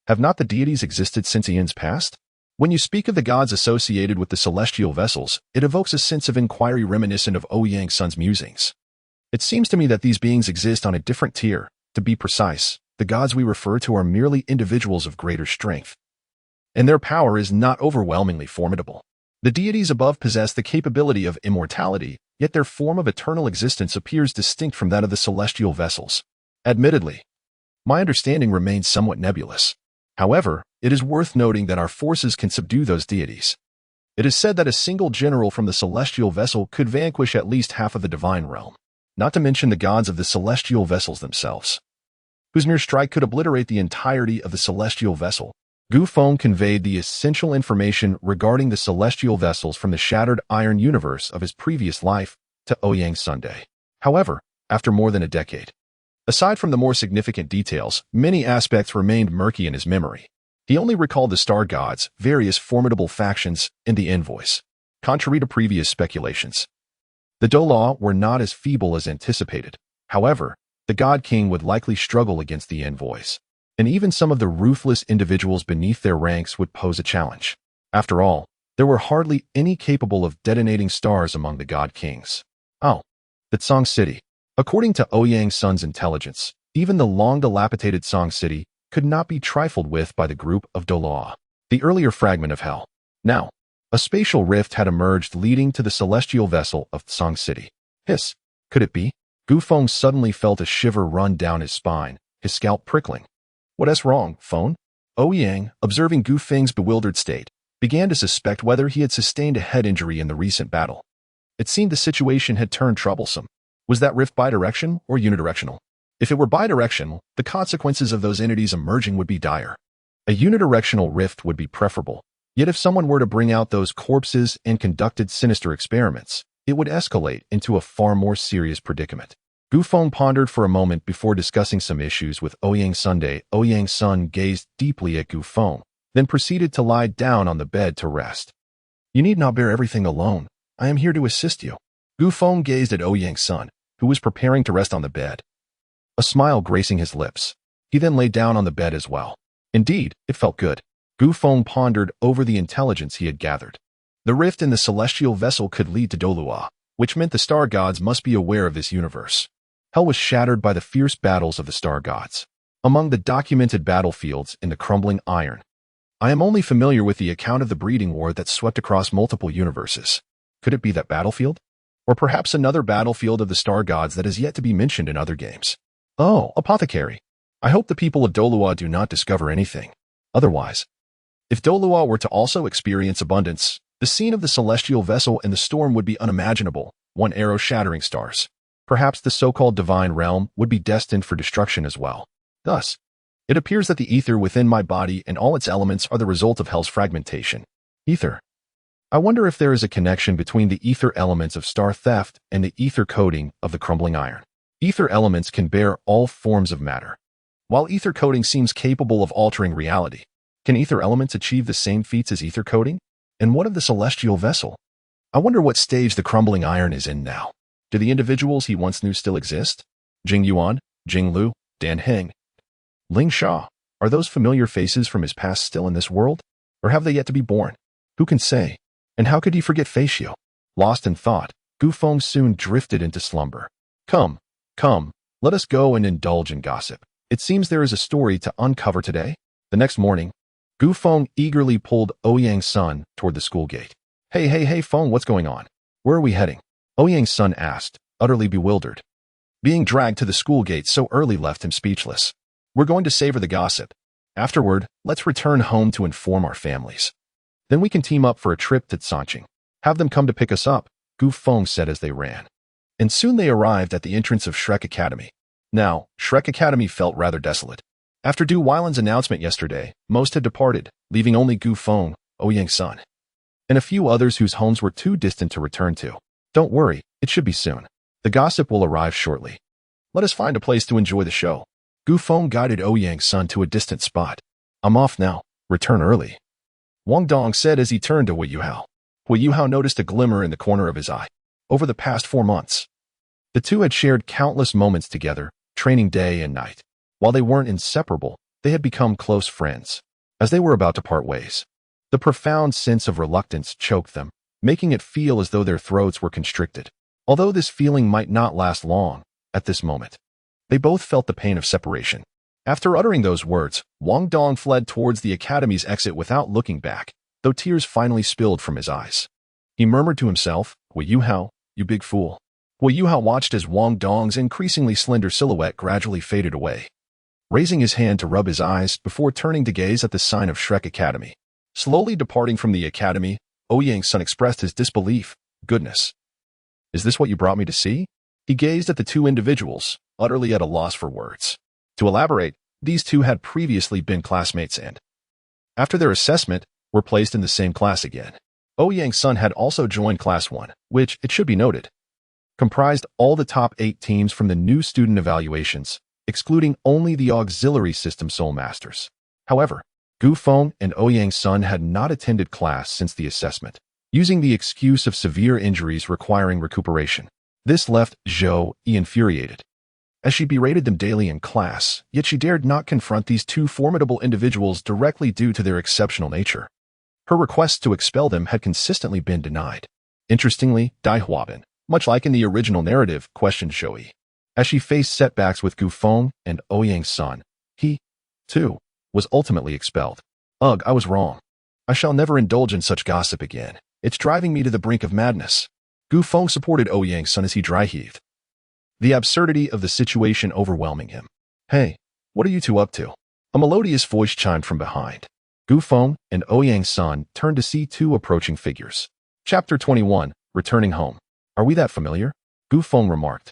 have not the deities existed since eons past? When you speak of the gods associated with the celestial vessels, it evokes a sense of inquiry reminiscent of Ouyang's son's musings. It seems to me that these beings exist on a different tier. To be precise, the gods we refer to are merely individuals of greater strength, and their power is not overwhelmingly formidable. The deities above possess the capability of immortality, yet their form of eternal existence appears distinct from that of the celestial vessels. Admittedly, my understanding remains somewhat nebulous. However, it is worth noting that our forces can subdue those deities. It is said that a single general from the celestial vessel could vanquish at least half of the divine realm. not to mention the gods of the celestial vessels themselves, whose mere strike could obliterate the entirety of the celestial vessel. Gu Feng conveyed the essential information regarding the celestial vessels from the shattered iron universe of his previous life to Ouyang Sunday. However, after more than a decade, aside from the more significant details, many aspects remained murky in his memory. He only recalled the star gods, various formidable factions, and the envoys. Contrary to previous speculations, the Douluo were not as feeble as anticipated. However, the God King would likely struggle against the envoys, and even some of the ruthless individuals beneath their ranks would pose a challenge. After all, there were hardly any capable of detonating stars among the God Kings. Oh, the Tang City. According to Ouyang Sun's intelligence, even the long-dilapidated Tang City could not be trifled with by the group of Douluo, the earlier fragment of hell. Now, a spatial rift had emerged leading to the celestial vessel of Tang City. Hiss! Could it be? Gu Feng suddenly felt a shiver run down his spine, his scalp prickling. What's wrong, Feng? Ouyang, observing Gu Feng's bewildered state, began to suspect whether he had sustained a head injury in the recent battle. It seemed the situation had turned troublesome. Was that rift bidirectional or unidirectional? If it were bidirectional, the consequences of those entities emerging would be dire. A unidirectional rift would be preferable. Yet if someone were to bring out those corpses and conducted sinister experiments, it would escalate into a far more serious predicament. Gu Feng pondered for a moment before discussing some issues with Ouyang Sunday. Ouyang Sun gazed deeply at Gu Feng, then proceeded to lie down on the bed to rest. You need not bear everything alone. I am here to assist you. Gu Feng gazed at Ouyang Sun, who was preparing to rest on the bed, a smile gracing his lips. He then lay down on the bed as well. Indeed, it felt good. Gu Feng pondered over the intelligence he had gathered. The rift in the celestial vessel could lead to Douluo, which meant the star gods must be aware of this universe. Hell was shattered by the fierce battles of the star gods. Among the documented battlefields in the crumbling iron, I am only familiar with the account of the breeding war that swept across multiple universes. Could it be that battlefield? Or perhaps another battlefield of the star gods that is yet to be mentioned in other games? Oh, apothecary. I hope the people of Douluo do not discover anything. Otherwise, if Douluo were to also experience abundance, the scene of the celestial vessel and the storm would be unimaginable, one arrow shattering stars. Perhaps the so-called divine realm would be destined for destruction as well. Thus, it appears that the ether within my body and all its elements are the result of hell's fragmentation. Ether. I wonder if there is a connection between the ether elements of star theft and the ether coating of the crumbling iron. Ether elements can bear all forms of matter. While ether coating seems capable of altering reality, can ether elements achieve the same feats as ether coating? And what of the celestial vessel? I wonder what stage the crumbling iron is in now. Do the individuals he once knew still exist? Jing Yuan, Jing Lu, Dan Heng, Ling Sha. Are those familiar faces from his past still in this world? Or have they yet to be born? Who can say? And how could he forget Facio? Lost in thought, Gu Feng soon drifted into slumber. Come, let us go and indulge in gossip. It seems there is a story to uncover today. The next morning, Gu Feng eagerly pulled Ouyang Sun toward the school gate. Hey, Feng, what's going on? Where are we heading? Ouyang Sun asked, utterly bewildered. Being dragged to the school gate so early left him speechless. We're going to savor the gossip. Afterward, let's return home to inform our families. Then we can team up for a trip to Sanqing. Have them come to pick us up, Gu Feng said as they ran. And soon they arrived at the entrance of Shrek Academy. Now, Shrek Academy felt rather desolate. After Du Weiland's announcement yesterday, most had departed, leaving only Gu Feng, Ouyang Sun, and a few others whose homes were too distant to return to. Don't worry, it should be soon. The gossip will arrive shortly. Let us find a place to enjoy the show. Gu Feng guided Ouyang Sun to a distant spot. I'm off now. Return early, Wang Dong said as he turned to Hui Yuhao. Hui Yuhao noticed a glimmer in the corner of his eye. Over the past 4 months, the two had shared countless moments together, training day and night. While they weren't inseparable, they had become close friends. As they were about to part ways, the profound sense of reluctance choked them, making it feel as though their throats were constricted. Although this feeling might not last long, at this moment, they both felt the pain of separation. After uttering those words, Wang Dong fled towards the academy's exit without looking back, though tears finally spilled from his eyes. He murmured to himself, Hui Yuhao, you big fool. Hui Yuhao watched as Wang Dong's increasingly slender silhouette gradually faded away, raising his hand to rub his eyes before turning to gaze at the sign of Shrek Academy. Slowly departing from the academy, Ouyang Sun expressed his disbelief. Goodness. Is this what you brought me to see? He gazed at the two individuals, utterly at a loss for words. To elaborate, these two had previously been classmates and, after their assessment, were placed in the same class again. Ouyang's son had also joined Class 1, which, it should be noted, comprised all the top 8 teams from the new student evaluations, excluding only the auxiliary system Soul Masters. However, Gu Feng and Ouyang's son had not attended class since the assessment, using the excuse of severe injuries requiring recuperation. This left Zhou infuriated, as she berated them daily in class, yet she dared not confront these two formidable individuals directly due to their exceptional nature. Her requests to expel them had consistently been denied. Interestingly, Dai Huabin, much like in the original narrative, questioned Zhou. As she faced setbacks with Gu Feng and Ouyang's son, he, too, was ultimately expelled. Ugh, I was wrong. I shall never indulge in such gossip again. It's driving me to the brink of madness. Gu Feng supported Ouyang's son as he dry-heaved, the absurdity of the situation overwhelming him. Hey, what are you two up to? A melodious voice chimed from behind. Gu Feng and Ouyang's son turned to see two approaching figures. Chapter 21, Returning Home. Are we that familiar? Gu Feng remarked,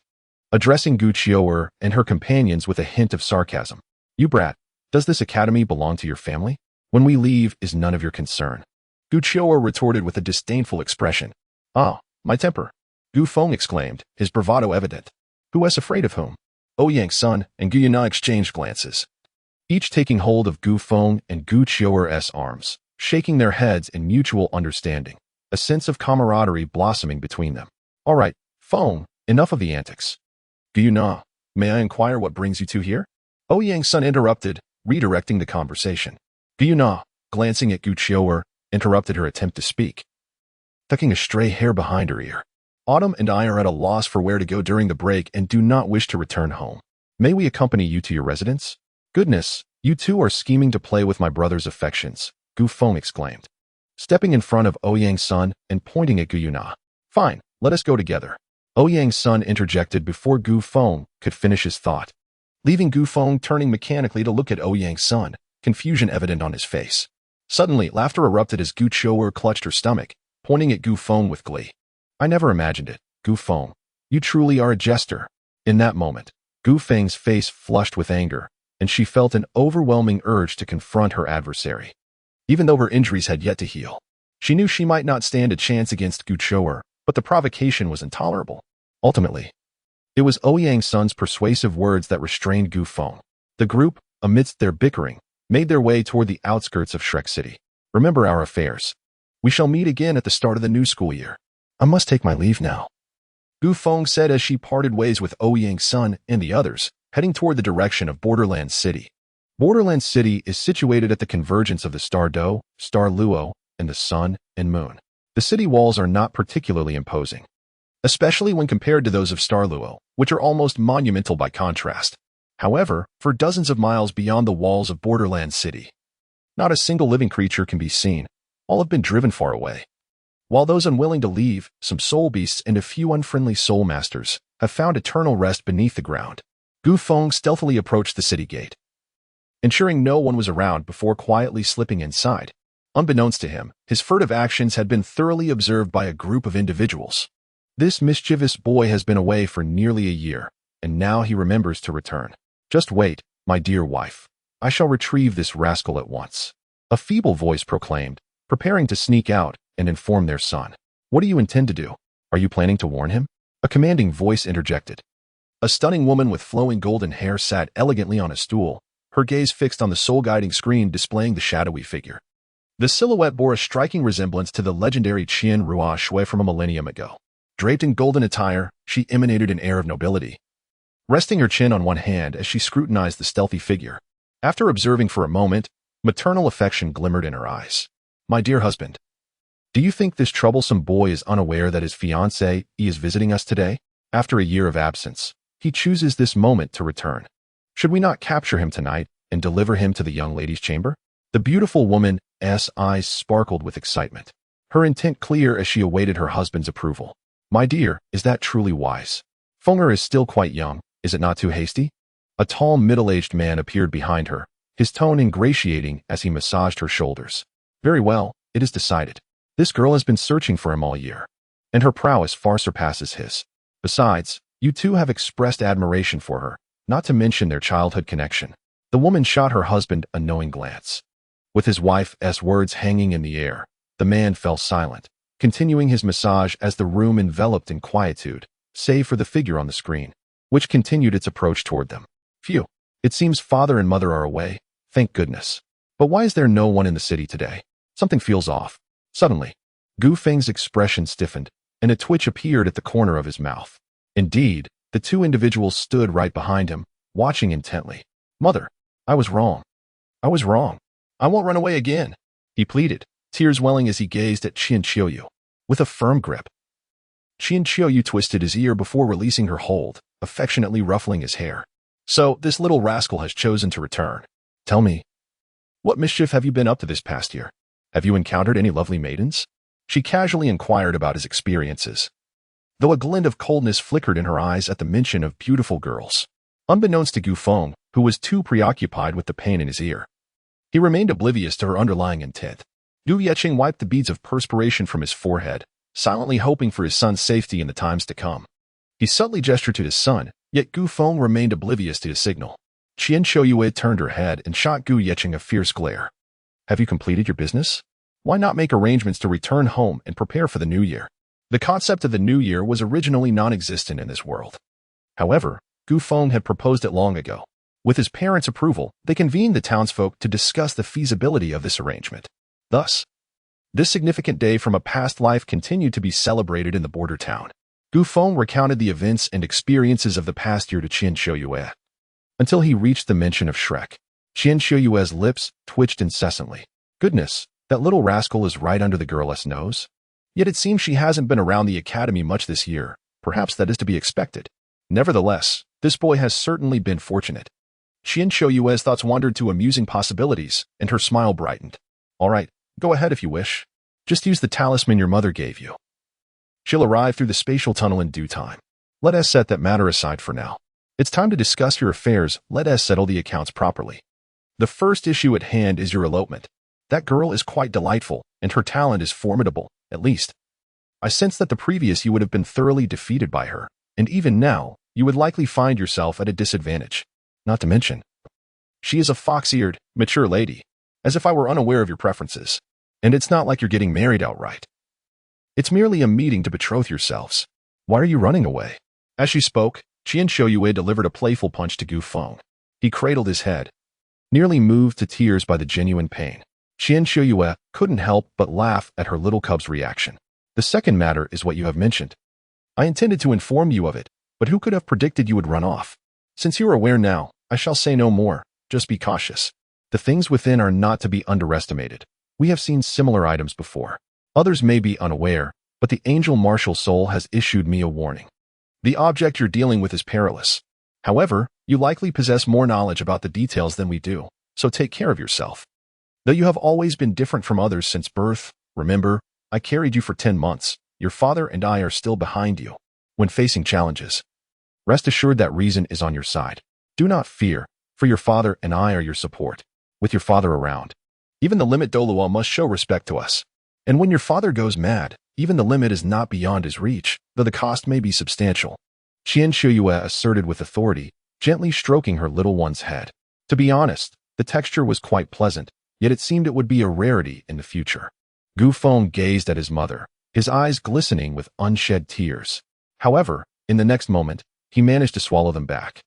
addressing Gu Qiuer and her companions with a hint of sarcasm. You brat, does this academy belong to your family? When we leave is none of your concern. Gu Qiuer retorted with a disdainful expression. Ah, my temper. Gu Feng exclaimed, his bravado evident. Who was afraid of whom? Ouyang's son and Gu Yuna exchanged glances, each taking hold of Gu Feng and Gu Qiuer's arms, shaking their heads in mutual understanding, a sense of camaraderie blossoming between them. All right, Feng, enough of the antics. Gu Yuna, may I inquire what brings you two here? Ouyang's son interrupted, redirecting the conversation. Gu Yuna, glancing at Gu Qiuer, interrupted her attempt to speak, tucking a stray hair behind her ear. Autumn and I are at a loss for where to go during the break and do not wish to return home. May we accompany you to your residence? Goodness, you two are scheming to play with my brother's affections, Gu Feng exclaimed, stepping in front of Ouyang's son and pointing at Gu Yuna. Fine, let us go together. Ouyang's son interjected before Gu Feng could finish his thought, leaving Gu Feng turning mechanically to look at Ouyang's son, confusion evident on his face. Suddenly, laughter erupted as Gu Qiuer clutched her stomach, pointing at Gu Feng with glee. I never imagined it, Gu Feng. You truly are a jester. In that moment, Gu Feng's face flushed with anger, and she felt an overwhelming urge to confront her adversary. Even though her injuries had yet to heal, she knew she might not stand a chance against Gu Qiuer, but the provocation was intolerable. Ultimately, it was Ouyang's son's persuasive words that restrained Gu Feng. The group, amidst their bickering, made their way toward the outskirts of Shrek City. Remember our affairs. We shall meet again at the start of the new school year. I must take my leave now, Gu Feng said as she parted ways with Ouyang's son and the others, heading toward the direction of Borderland City. Borderland City is situated at the convergence of the Star Do, Star Luo, and the Sun and Moon. The city walls are not particularly imposing, especially when compared to those of Star Luo, which are almost monumental by contrast. However, for dozens of miles beyond the walls of Borderland City, not a single living creature can be seen. All have been driven far away. While those unwilling to leave, some soul beasts and a few unfriendly soul masters have found eternal rest beneath the ground. Gu Feng stealthily approached the city gate, ensuring no one was around before quietly slipping inside. Unbeknownst to him, his furtive actions had been thoroughly observed by a group of individuals. This mischievous boy has been away for nearly a year, and now he remembers to return. Just wait, my dear wife. I shall retrieve this rascal at once, a feeble voice proclaimed, preparing to sneak out and inform their son. What do you intend to do? Are you planning to warn him? A commanding voice interjected. A stunning woman with flowing golden hair sat elegantly on a stool, her gaze fixed on the soul-guiding screen displaying the shadowy figure. The silhouette bore a striking resemblance to the legendary Qian Rua Shui from a millennium ago. Draped in golden attire, she emanated an air of nobility, resting her chin on one hand as she scrutinized the stealthy figure. After observing for a moment, maternal affection glimmered in her eyes. My dear husband, do you think this troublesome boy is unaware that his fiancée is visiting us today? After a year of absence, he chooses this moment to return. Should we not capture him tonight and deliver him to the young lady's chamber? The beautiful woman's eyes sparkled with excitement, her intent clear as she awaited her husband's approval. My dear, is that truly wise? Fenger is still quite young, is it not too hasty? A tall, middle-aged man appeared behind her, his tone ingratiating as he massaged her shoulders. Very well, it is decided. This girl has been searching for him all year, and her prowess far surpasses his. Besides, You two have expressed admiration for her, not to mention their childhood connection. The woman shot her husband a knowing glance. With his wife's words hanging in the air, the man fell silent, continuing his massage as the room enveloped in quietude, save for the figure on the screen, which continued its approach toward them. Phew. It seems father and mother are away, thank goodness. But why is there no one in the city today? Something feels off. Suddenly, Gu Feng's expression stiffened, and a twitch appeared at the corner of his mouth. Indeed, the two individuals stood right behind him, watching intently. Mother, I was wrong. I was wrong. I won't run away again, he pleaded, tears welling as he gazed at Qian Qiuyu. With a firm grip, Qian Qiuyu twisted his ear before releasing her hold, affectionately ruffling his hair. So, this little rascal has chosen to return. Tell me, what mischief have you been up to this past year? Have you encountered any lovely maidens? She casually inquired about his experiences, though a glint of coldness flickered in her eyes at the mention of beautiful girls. Unbeknownst to Gu Feng, who was too preoccupied with the pain in his ear, he remained oblivious to her underlying intent. Gu Yeqing wiped the beads of perspiration from his forehead, silently hoping for his son's safety in the times to come. He subtly gestured to his son, yet Gu Feng remained oblivious to his signal. Qian Qiuyu turned her head and shot Gu Yeqing a fierce glare. Have you completed your business? Why not make arrangements to return home and prepare for the new year? The concept of the new year was originally non-existent in this world. However, Gu Feng had proposed it long ago. With his parents' approval, they convened the townsfolk to discuss the feasibility of this arrangement. Thus, this significant day from a past life continued to be celebrated in the border town. Gu Feng recounted the events and experiences of the past year to Qian Qiuyu, until he reached the mention of Shrek. Qian Qiuyu's lips twitched incessantly. Goodness, that little rascal is right under the girl's nose. Yet it seems she hasn't been around the academy much this year. Perhaps that is to be expected. Nevertheless, this boy has certainly been fortunate. Qian Qiuyu's thoughts wandered to amusing possibilities, and her smile brightened. All right, go ahead if you wish. Just use the talisman your mother gave you. She'll arrive through the spatial tunnel in due time. Let us set that matter aside for now. It's time to discuss your affairs. Let us settle the accounts properly. The first issue at hand is your elopement. That girl is quite delightful, and her talent is formidable, at least. I sense that the previous you would have been thoroughly defeated by her, and even now, you would likely find yourself at a disadvantage. Not to mention, she is a fox-eared, mature lady, as if I were unaware of your preferences. And it's not like you're getting married outright. It's merely a meeting to betroth yourselves. Why are you running away? As she spoke, Qian Qiuyu delivered a playful punch to Gu Feng. He cradled his head, nearly moved to tears by the genuine pain. Qian Qiuyu couldn't help but laugh at her little cub's reaction. The second matter is what you have mentioned. I intended to inform you of it, but who could have predicted you would run off? Since you are aware now, I shall say no more. Just be cautious. The things within are not to be underestimated. We have seen similar items before. Others may be unaware, but the angel martial soul has issued me a warning. The object you're dealing with is perilous. However, you likely possess more knowledge about the details than we do, so take care of yourself. Though you have always been different from others since birth, remember, I carried you for 10 months. Your father and I are still behind you when facing challenges. Rest assured that reason is on your side. Do not fear, for your father and I are your support. With your father around, even the limit Douluo must show respect to us. And when your father goes mad, even the limit is not beyond his reach, though the cost may be substantial. Qian Qiuyu asserted with authority, gently stroking her little one's head. To be honest, the texture was quite pleasant, yet it seemed it would be a rarity in the future. Gu Feng gazed at his mother, his eyes glistening with unshed tears. However, in the next moment, he managed to swallow them back.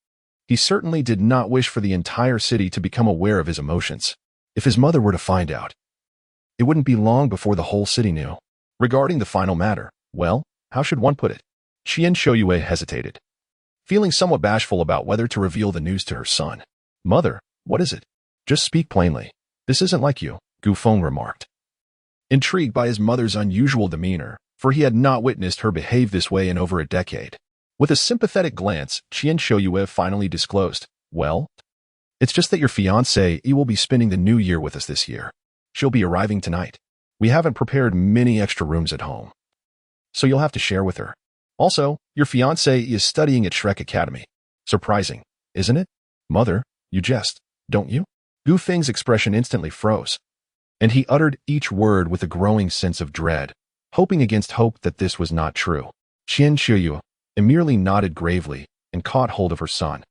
He certainly did not wish for the entire city to become aware of his emotions. If his mother were to find out, it wouldn't be long before the whole city knew. Regarding the final matter, well, how should one put it? Qian Qiuyu hesitated, feeling somewhat bashful about whether to reveal the news to her son. Mother, what is it? Just speak plainly. This isn't like you, Gu Feng remarked. Intrigued by his mother's unusual demeanor, for he had not witnessed her behave this way in over a decade. With a sympathetic glance, Qian Qiuyu finally disclosed, well, it's just that your fiancée will be spending the new year with us this year. She'll be arriving tonight. We haven't prepared many extra rooms at home, so you'll have to share with her. Also, your fiancé is studying at Shrek Academy. Surprising, isn't it? Mother, you jest, don't you? Gu Feng's expression instantly froze, and he uttered each word with a growing sense of dread, hoping against hope that this was not true. Qian Qiuyu, and merely nodded gravely and caught hold of her son,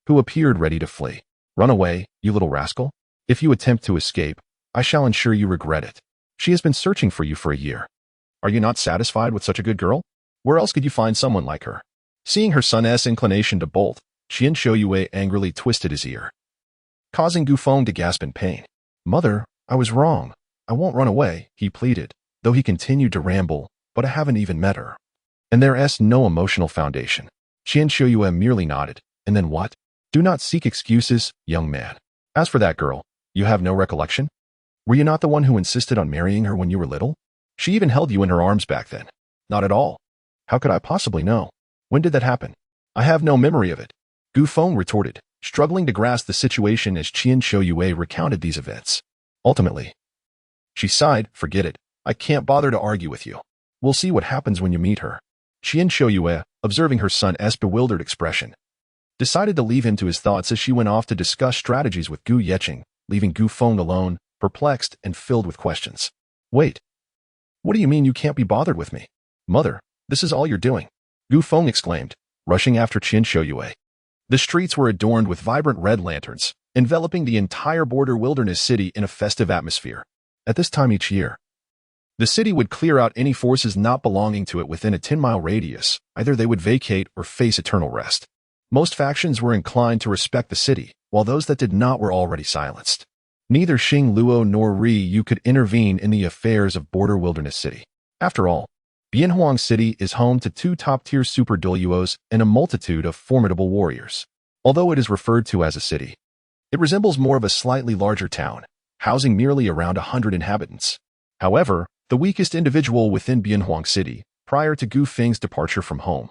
who appeared ready to flee. Run away, you little rascal. If you attempt to escape, I shall ensure you regret it. She has been searching for you for a year. Are you not satisfied with such a good girl? Where else could you find someone like her? Seeing her son's inclination to bolt, Qian Shouyue angrily twisted his ear, causing Gu Feng to gasp in pain. Mother, I was wrong. I won't run away, he pleaded, though he continued to ramble, but I haven't even met her. And there's no emotional foundation. Qian Shouyue merely nodded, and then what? Do not seek excuses, young man. As for that girl, you have no recollection? Were you not the one who insisted on marrying her when you were little? She even held you in her arms back then. Not at all. How could I possibly know? When did that happen? I have no memory of it. Gu Feng retorted, struggling to grasp the situation as Qian Shouyue recounted these events. Ultimately, she sighed, forget it. I can't bother to argue with you. We'll see what happens when you meet her. Qian Shouyue, observing her son's bewildered expression, decided to leave him to his thoughts as she went off to discuss strategies with Gu Yeqing, leaving Gu Feng alone, perplexed and filled with questions. Wait. What do you mean you can't be bothered with me? Mother, this is all you're doing. Gu Feng exclaimed, rushing after Qian Shouyue. The streets were adorned with vibrant red lanterns, enveloping the entire border wilderness city in a festive atmosphere. At this time each year, the city would clear out any forces not belonging to it within a 10-mile radius. Either they would vacate or face eternal rest. Most factions were inclined to respect the city, while those that did not were already silenced. Neither Xing Luo nor Ri Yu could intervene in the affairs of border wilderness city. After all, Bianhuang City is home to 2 top-tier super Douluos and a multitude of formidable warriors. Although it is referred to as a city, it resembles more of a slightly larger town, housing merely around 100 inhabitants. However, the weakest individual within Bianhuang City, prior to Gu Feng's departure from home,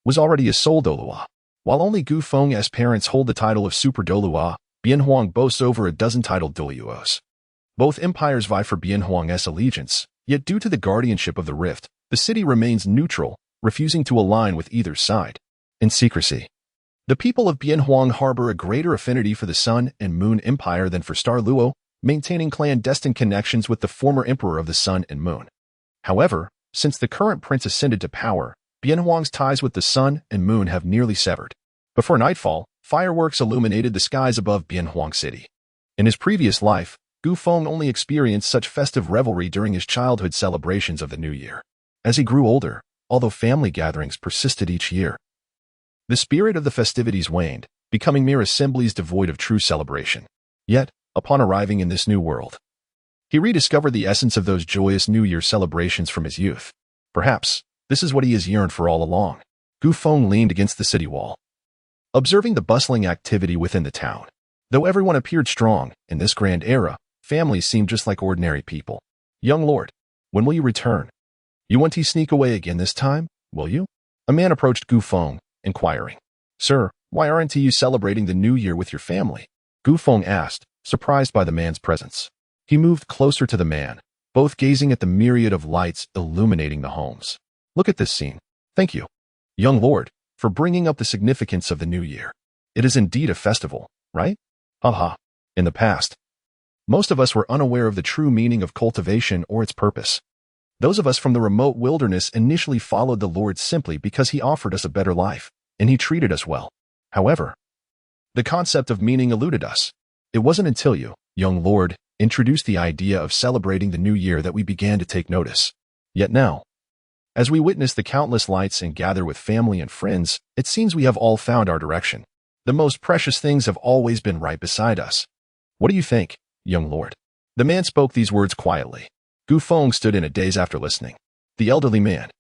was already a sole Douluo. While only Gu Feng's parents hold the title of Super Douluo, Bianhuang boasts over a dozen titled Douluos. Both empires vie for Bianhuang's allegiance, yet due to the guardianship of the rift, the city remains neutral, refusing to align with either side. In secrecy, the people of Bianhuang harbor a greater affinity for the Sun and Moon Empire than for Star Luo, maintaining clandestine connections with the former emperor of the Sun and Moon. However, since the current prince ascended to power, Bianhuang's ties with the Sun and Moon have nearly severed. Before nightfall, fireworks illuminated the skies above Bianhuang City. In his previous life, Gu Feng only experienced such festive revelry during his childhood celebrations of the New Year. As he grew older, although family gatherings persisted each year, the spirit of the festivities waned, becoming mere assemblies devoid of true celebration. Yet, upon arriving in this new world, he rediscovered the essence of those joyous New Year celebrations from his youth. Perhaps, this is what he has yearned for all along. Gu Feng leaned against the city wall, observing the bustling activity within the town. Though everyone appeared strong, in this grand era, families seemed just like ordinary people. Young lord, when will you return? You want to sneak away again this time, will you? A man approached Gu Feng, inquiring. Sir, why aren't you celebrating the New Year with your family? Gu Feng asked, surprised by the man's presence. He moved closer to the man, both gazing at the myriad of lights illuminating the homes. Look at this scene. Thank you, young lord, for bringing up the significance of the New Year. It is indeed a festival, right? Haha. In the past, most of us were unaware of the true meaning of cultivation or its purpose. Those of us from the remote wilderness initially followed the Lord simply because he offered us a better life, and he treated us well. However, the concept of meaning eluded us. It wasn't until you, young lord, introduced the idea of celebrating the New Year that we began to take notice. Yet now, as we witness the countless lights and gather with family and friends, it seems we have all found our direction. The most precious things have always been right beside us. What do you think, young lord? The man spoke these words quietly. Gu Feng stood in a daze after listening. The elderly man,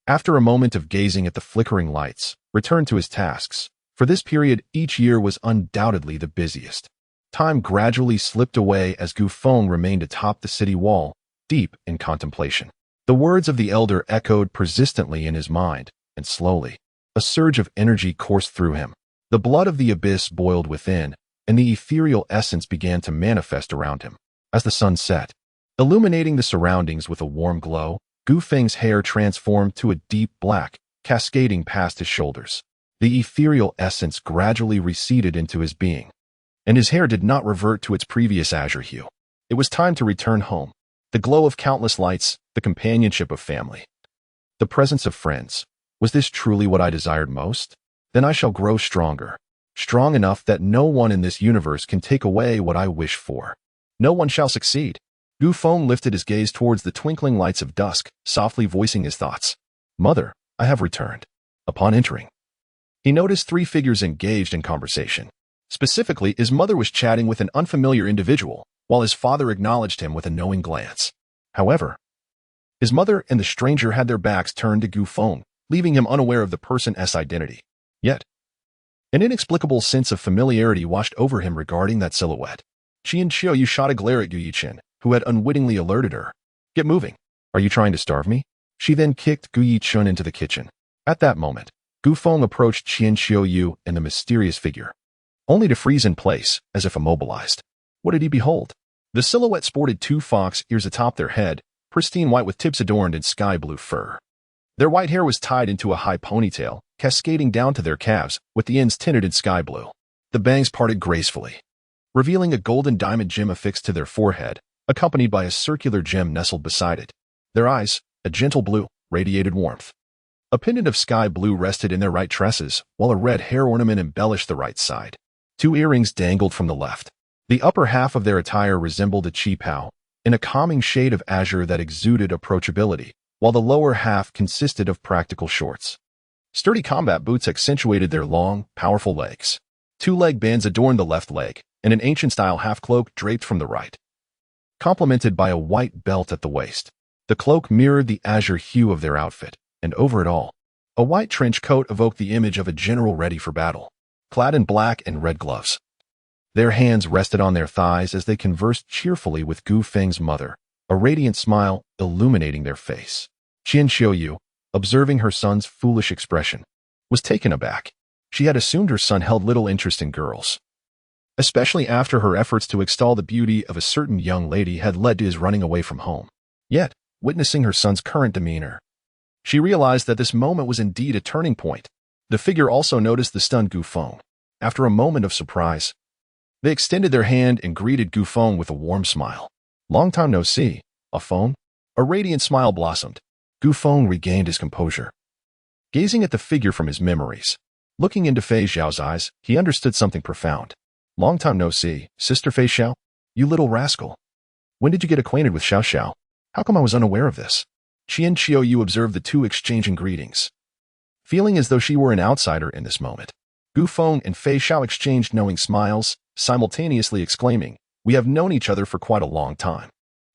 after a moment of gazing at the flickering lights, returned to his tasks. For this period, each year was undoubtedly the busiest. Time gradually slipped away as Gu Feng remained atop the city wall, deep in contemplation. The words of the elder echoed persistently in his mind, and slowly, a surge of energy coursed through him. The blood of the abyss boiled within, and the ethereal essence began to manifest around him. As the sun set, illuminating the surroundings with a warm glow, Gu Feng's hair transformed to a deep black, cascading past his shoulders. The ethereal essence gradually receded into his being, and his hair did not revert to its previous azure hue. It was time to return home. The glow of countless lights, the companionship of family, the presence of friends, Was this truly what I desired most? Then I shall grow stronger. Strong enough that no one in this universe can take away what I wish for. No one shall succeed. Gu Feng lifted his gaze towards the twinkling lights of dusk, softly voicing his thoughts. Mother, I have returned. Upon entering, he noticed three figures engaged in conversation. Specifically, his mother was chatting with an unfamiliar individual, while his father acknowledged him with a knowing glance. However, his mother and the stranger had their backs turned to Gu Feng, leaving him unaware of the person's identity. Yet, an inexplicable sense of familiarity washed over him regarding that silhouette. Qian Xiaoyu shot a glare at Gu Yichen, who had unwittingly alerted her. Get moving. Are you trying to starve me? She then kicked Gu Yichen into the kitchen. At that moment, Gu Feng approached Qian Xiaoyu and the mysterious figure, only to freeze in place, as if immobilized. What did he behold? The silhouette sported two fox ears atop their head, pristine white with tips adorned in sky blue fur. Their white hair was tied into a high ponytail, cascading down to their calves, with the ends tinted in sky blue. The bangs parted gracefully, revealing a golden diamond gem affixed to their forehead, accompanied by a circular gem nestled beside it. Their eyes, a gentle blue, radiated warmth. A pendant of sky blue rested in their right tresses, while a red hair ornament embellished the right side. Two earrings dangled from the left. The upper half of their attire resembled a chi pao, in a calming shade of azure that exuded approachability, while the lower half consisted of practical shorts. Sturdy combat boots accentuated their long, powerful legs. Two leg bands adorned the left leg, and an ancient-style half-cloak draped from the right, complemented by a white belt at the waist. The cloak mirrored the azure hue of their outfit, and over it all, a white trench coat evoked the image of a general ready for battle, clad in black and red gloves. Their hands rested on their thighs as they conversed cheerfully with Gu Feng's mother, a radiant smile illuminating their face. Qian Xiaoyu, observing her son's foolish expression, was taken aback. She had assumed her son held little interest in girls, especially after her efforts to extol the beauty of a certain young lady had led to his running away from home. Yet, witnessing her son's current demeanor, she realized that this moment was indeed a turning point. The figure also noticed the stunned Gu Feng. After a moment of surprise, they extended their hand and greeted Gu Feng with a warm smile. Long time no see, Feng. A radiant smile blossomed. Gu Feng regained his composure, gazing at the figure from his memories. Looking into Fei Xiao's eyes, he understood something profound. Long time no see, Sister Fei Xiao. You little rascal. When did you get acquainted with Xiao Xiao? How come I was unaware of this? Qian Xiaoyu observed the two exchanging greetings, feeling as though she were an outsider in this moment. Gu Feng and Fei Xiao exchanged knowing smiles, simultaneously exclaiming, "We have known each other for quite a long time."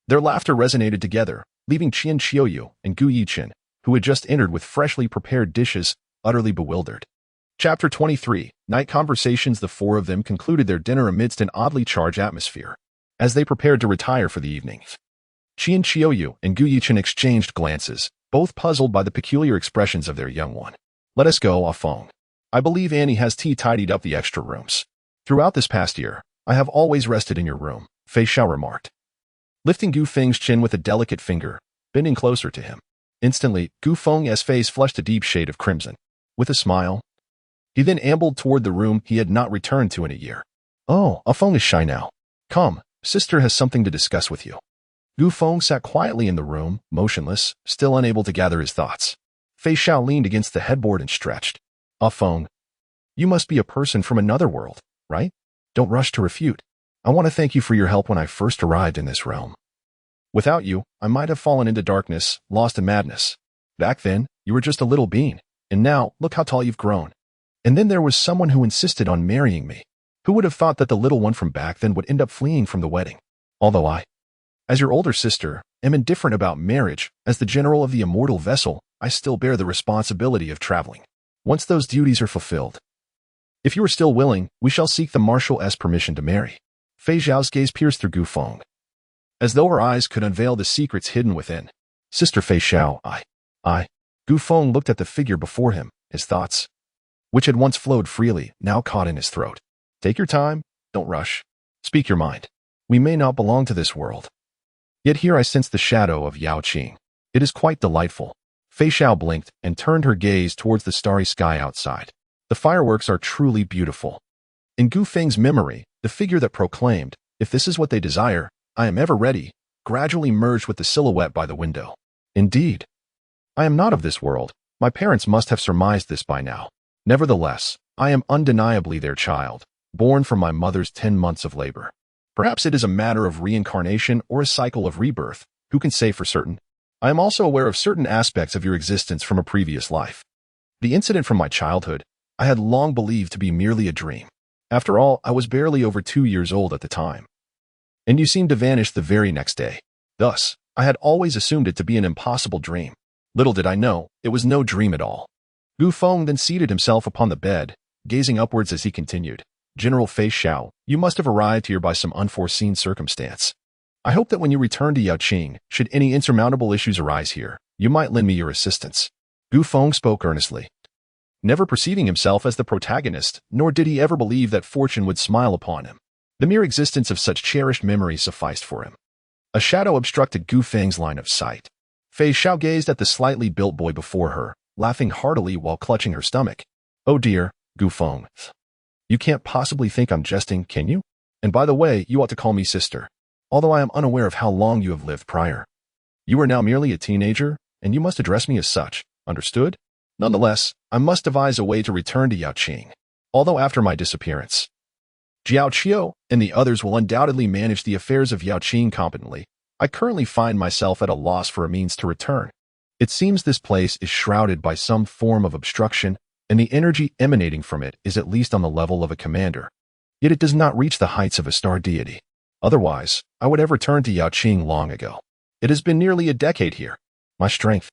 Their laughter resonated together, leaving Qian Xiaoyu and Gu Yichen, who had just entered with freshly prepared dishes, utterly bewildered. Chapter 23, Night Conversations. The four of them concluded their dinner amidst an oddly charged atmosphere. As they prepared to retire for the evening, Qian Xiaoyu and Gu Yichen exchanged glances, both puzzled by the peculiar expressions of their young one. Let us go, Feng. I believe Annie has tidied up the extra rooms. Throughout this past year, I have always rested in your room, Fei Xiao remarked, lifting Gu Feng's chin with a delicate finger, bending closer to him. Instantly, Gu Feng's face flushed a deep shade of crimson. With a smile, he then ambled toward the room he had not returned to in a year. Oh, Feng is shy now. Come, sister has something to discuss with you. Gu Feng sat quietly in the room, motionless, still unable to gather his thoughts. Fei Xiao leaned against the headboard and stretched. Feng, you must be a person from another world, right? Don't rush to refute. I want to thank you for your help when I first arrived in this realm. Without you, I might have fallen into darkness, lost in madness. Back then, you were just a little bean, and now, look how tall you've grown. And then there was someone who insisted on marrying me. Who would have thought that the little one from back then would end up fleeing from the wedding? Although I, as your older sister, am indifferent about marriage, as the general of the immortal vessel, I still bear the responsibility of traveling. Once those duties are fulfilled, if you are still willing, we shall seek the Marshal's permission to marry. Fei Xiao's gaze pierced through Gu Feng, as though her eyes could unveil the secrets hidden within. Sister Fei Xiao, I. Gu Feng looked at the figure before him, his thoughts, which had once flowed freely, now caught in his throat. Take your time, don't rush. Speak your mind. We may not belong to this world, yet here I sense the shadow of Yao Qing. It is quite delightful. Fei Xiao blinked and turned her gaze towards the starry sky outside. The fireworks are truly beautiful. In Gu Feng's memory, the figure that proclaimed, "If this is what they desire, I am ever ready," gradually merged with the silhouette by the window. Indeed, I am not of this world, My parents must have surmised this by now. Nevertheless, I am undeniably their child, born from my mother's 10 months of labor. Perhaps it is a matter of reincarnation or a cycle of rebirth. Who can say for certain? I am also aware of certain aspects of your existence from a previous life. The incident from my childhood, I had long believed to be merely a dream. After all, I was barely over 2 years old at the time. And you seemed to vanish the very next day. Thus, I had always assumed it to be an impossible dream. Little did I know, it was no dream at all. Gu Feng then seated himself upon the bed, gazing upwards as he continued. General Fei Xiao, you must have arrived here by some unforeseen circumstance. I hope that when you return to Yaoqing, should any insurmountable issues arise here, you might lend me your assistance. Gu Feng spoke earnestly. Never perceiving himself as the protagonist, nor did he ever believe that fortune would smile upon him. The mere existence of such cherished memories sufficed for him. A shadow obstructed Gu Feng's line of sight. Fei Xiao gazed at the slightly built boy before her, laughing heartily while clutching her stomach. Oh dear, Gu Feng. You can't possibly think I'm jesting, can you? And by the way, you ought to call me sister. Although I am unaware of how long you have lived prior. You are now merely a teenager, and you must address me as such, understood? Nonetheless, I must devise a way to return to Yaoqing, although after my disappearance. Jiao Qiu and the others will undoubtedly manage the affairs of Yaoqing competently. I currently find myself at a loss for a means to return. It seems this place is shrouded by some form of obstruction, and the energy emanating from it is at least on the level of a commander. Yet it does not reach the heights of a star deity. Otherwise, I would have returned to Yaoqing long ago. It has been nearly a decade here. My strength,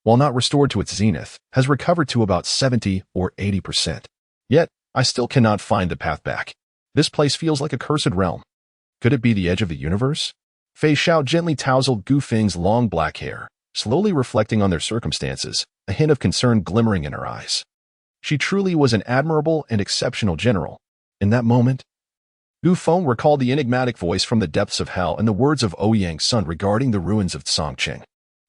while not restored to its zenith, has recovered to about 70 or 80%. Yet, I still cannot find the path back. This place feels like a cursed realm. Could it be the edge of the universe? Fei Xiao gently tousled Gu Feng's long black hair, slowly reflecting on their circumstances, a hint of concern glimmering in her eyes. She truly was an admirable and exceptional general. In that moment, Gu Feng recalled the enigmatic voice from the depths of hell and the words of Ouyang's son regarding the ruins of Songqing.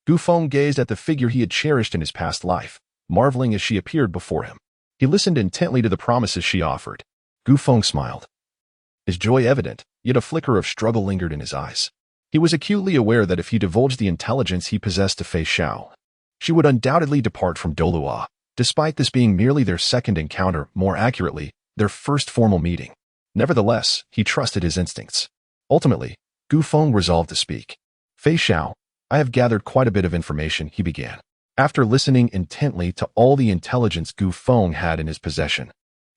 Gu Feng gazed at the figure he had cherished in his past life, marveling as she appeared before him. He listened intently to the promises she offered. Gu Feng smiled. His joy evident, yet a flicker of struggle lingered in his eyes. He was acutely aware that if he divulged the intelligence he possessed to Fei Xiao, she would undoubtedly depart from Douluo, despite this being merely their second encounter, more accurately, their first formal meeting. Nevertheless, he trusted his instincts. Ultimately, Gu Feng resolved to speak. Fei Xiao, I have gathered quite a bit of information, he began, after listening intently to all the intelligence Gu Feng had in his possession.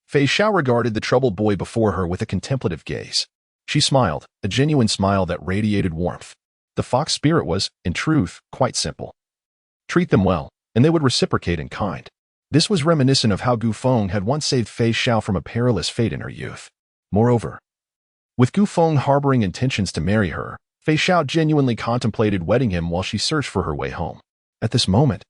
Fei Xiao regarded the troubled boy before her with a contemplative gaze. She smiled, a genuine smile that radiated warmth. The fox spirit was, in truth, quite simple. Treat them well, and they would reciprocate in kind. This was reminiscent of how Gu Feng had once saved Fei Xiao from a perilous fate in her youth. Moreover, with Gu Feng harboring intentions to marry her, Fei Xiao genuinely contemplated wedding him while she searched for her way home. At this moment,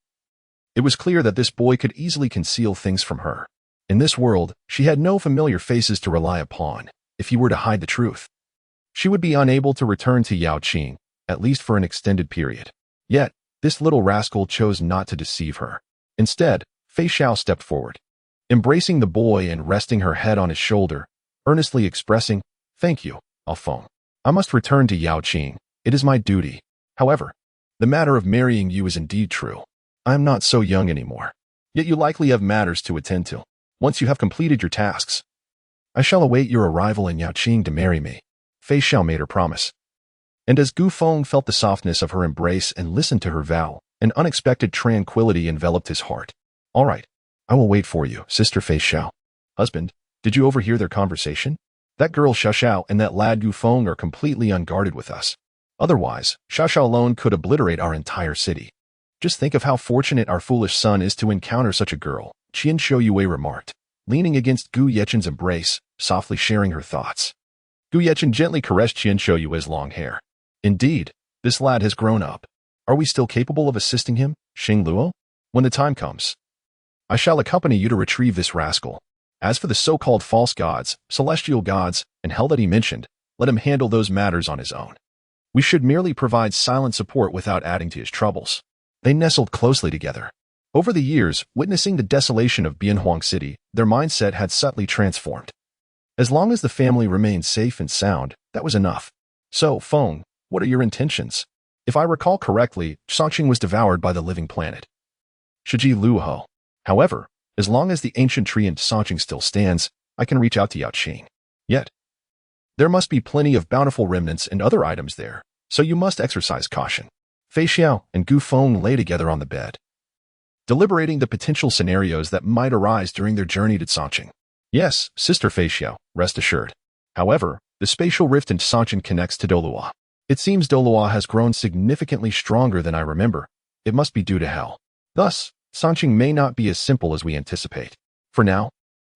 it was clear that this boy could easily conceal things from her. In this world, she had no familiar faces to rely upon. If he were to hide the truth, she would be unable to return to Yaoqing, at least for an extended period. Yet, this little rascal chose not to deceive her. Instead, Fei Xiao stepped forward, embracing the boy and resting her head on his shoulder, earnestly expressing, "Thank you, Feng. I must return to Yaoqing. It is my duty. However, the matter of marrying you is indeed true. I am not so young anymore. Yet you likely have matters to attend to. Once you have completed your tasks, I shall await your arrival in Yaoqing to marry me." Fei Xiao made her promise. And as Gu Feng felt the softness of her embrace and listened to her vow, an unexpected tranquility enveloped his heart. "All right, I will wait for you, Sister Fei Xiao." "Husband, did you overhear their conversation? That girl Xiao and that lad Gu Feng are completely unguarded with us. Otherwise, Xiao alone could obliterate our entire city. Just think of how fortunate our foolish son is to encounter such a girl," Qian Shouyue remarked, leaning against Gu Yechen's embrace, softly sharing her thoughts. Gu Yechen gently caressed Qian Shouyue's long hair. "Indeed, this lad has grown up. Are we still capable of assisting him, Xing Luo? When the time comes, I shall accompany you to retrieve this rascal. As for the so-called false gods, celestial gods, and hell that he mentioned, let him handle those matters on his own. We should merely provide silent support without adding to his troubles." They nestled closely together. Over the years, witnessing the desolation of Bianhuang City, their mindset had subtly transformed. As long as the family remained safe and sound, that was enough. "So, Feng, what are your intentions? If I recall correctly, Songqing was devoured by the living planet. Shiji Luo. However, as long as the ancient tree in Sanqing still stands, I can reach out to Yaoqing. Yet, there must be plenty of bountiful remnants and other items there, so you must exercise caution. Fei Xiao and Gu Feng lay together on the bed, deliberating the potential scenarios that might arise during their journey to Sanqing. Yes, Sister Fei Xiao, rest assured. However, the spatial rift in Sanqing connects to Douluo. It seems Douluo has grown significantly stronger than I remember. It must be due to hell. Thus, Sanqing may not be as simple as we anticipate. For now,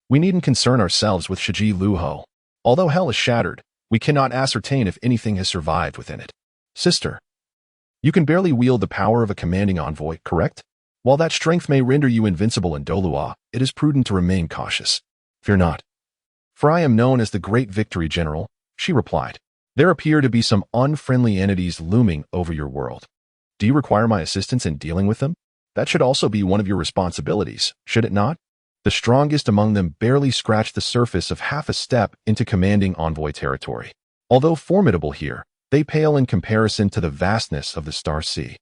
we needn't concern ourselves with Shiji Luo. Although hell is shattered, we cannot ascertain if anything has survived within it. Sister, you can barely wield the power of a commanding envoy, correct? While that strength may render you invincible in Douluo, it is prudent to remain cautious. Fear not, for I am known as the Great Victory General, she replied. There appear to be some unfriendly entities looming over your world. Do you require my assistance in dealing with them? That should also be one of your responsibilities, should it not? The strongest among them barely scratched the surface of half a step into commanding envoy territory. Although formidable here, they pale in comparison to the vastness of the Star Sea.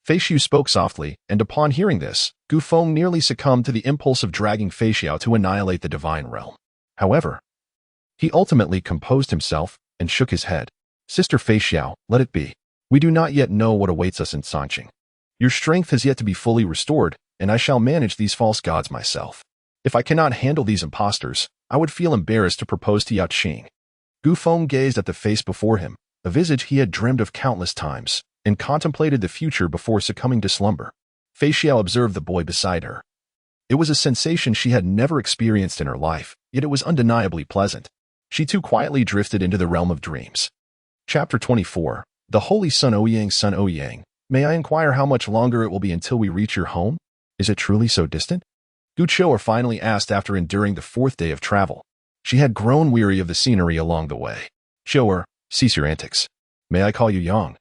Fei Xiu spoke softly, and upon hearing this, Gu Feng nearly succumbed to the impulse of dragging Fei Xiao to annihilate the divine realm. However, he ultimately composed himself and shook his head. Sister Fei Xiao, let it be. We do not yet know what awaits us in Sanqing. Your strength has yet to be fully restored, and I shall manage these false gods myself. If I cannot handle these impostors, I would feel embarrassed to propose to Yaoqing. Gu Feng gazed at the face before him, a visage he had dreamed of countless times, and contemplated the future before succumbing to slumber. Fei Xiao observed the boy beside her. It was a sensation she had never experienced in her life, yet it was undeniably pleasant. She too quietly drifted into the realm of dreams. Chapter 24. The Holy Son Ouyang. May I inquire how much longer it will be until we reach your home? Is it truly so distant? Gu Qiu'er finally asked after enduring the 4th day of travel. She had grown weary of the scenery along the way. Qiu'er, cease your antics. May I call you Yang?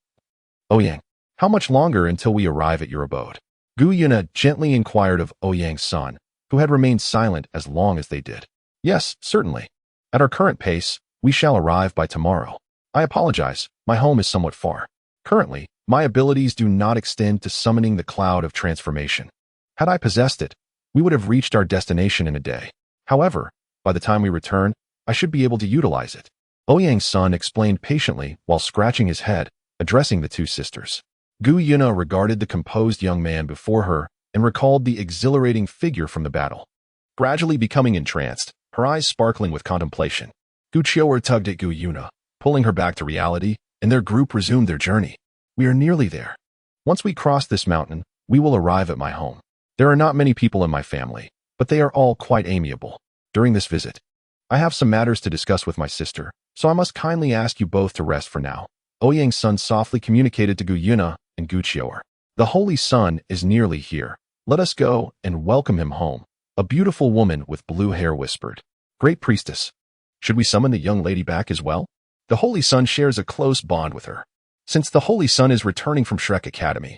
Ouyang, how much longer until we arrive at your abode? Gu Yuna gently inquired of Ouyang's son, who had remained silent as long as they did. Yes, certainly. At our current pace, we shall arrive by tomorrow. I apologize, my home is somewhat far. Currently, my abilities do not extend to summoning the cloud of transformation. Had I possessed it, we would have reached our destination in a day. However, by the time we return, I should be able to utilize it. Ouyang's son explained patiently while scratching his head, addressing the two sisters. Gu Yuna regarded the composed young man before her and recalled the exhilarating figure from the battle. Gradually becoming entranced, her eyes sparkling with contemplation, Gu Qiu'er tugged at Gu Yuna, pulling her back to reality, and their group resumed their journey. We are nearly there. Once we cross this mountain, we will arrive at my home. There are not many people in my family, but they are all quite amiable. During this visit, I have some matters to discuss with my sister, so I must kindly ask you both to rest for now. Ouyang's son softly communicated to Gu Yuna and Gu Qiu'er. The Holy Sun is nearly here. Let us go and welcome him home. A beautiful woman with blue hair whispered. Great Priestess, should we summon the young lady back as well? The Holy Sun shares a close bond with her. Since the Holy Sun is returning from Shrek Academy,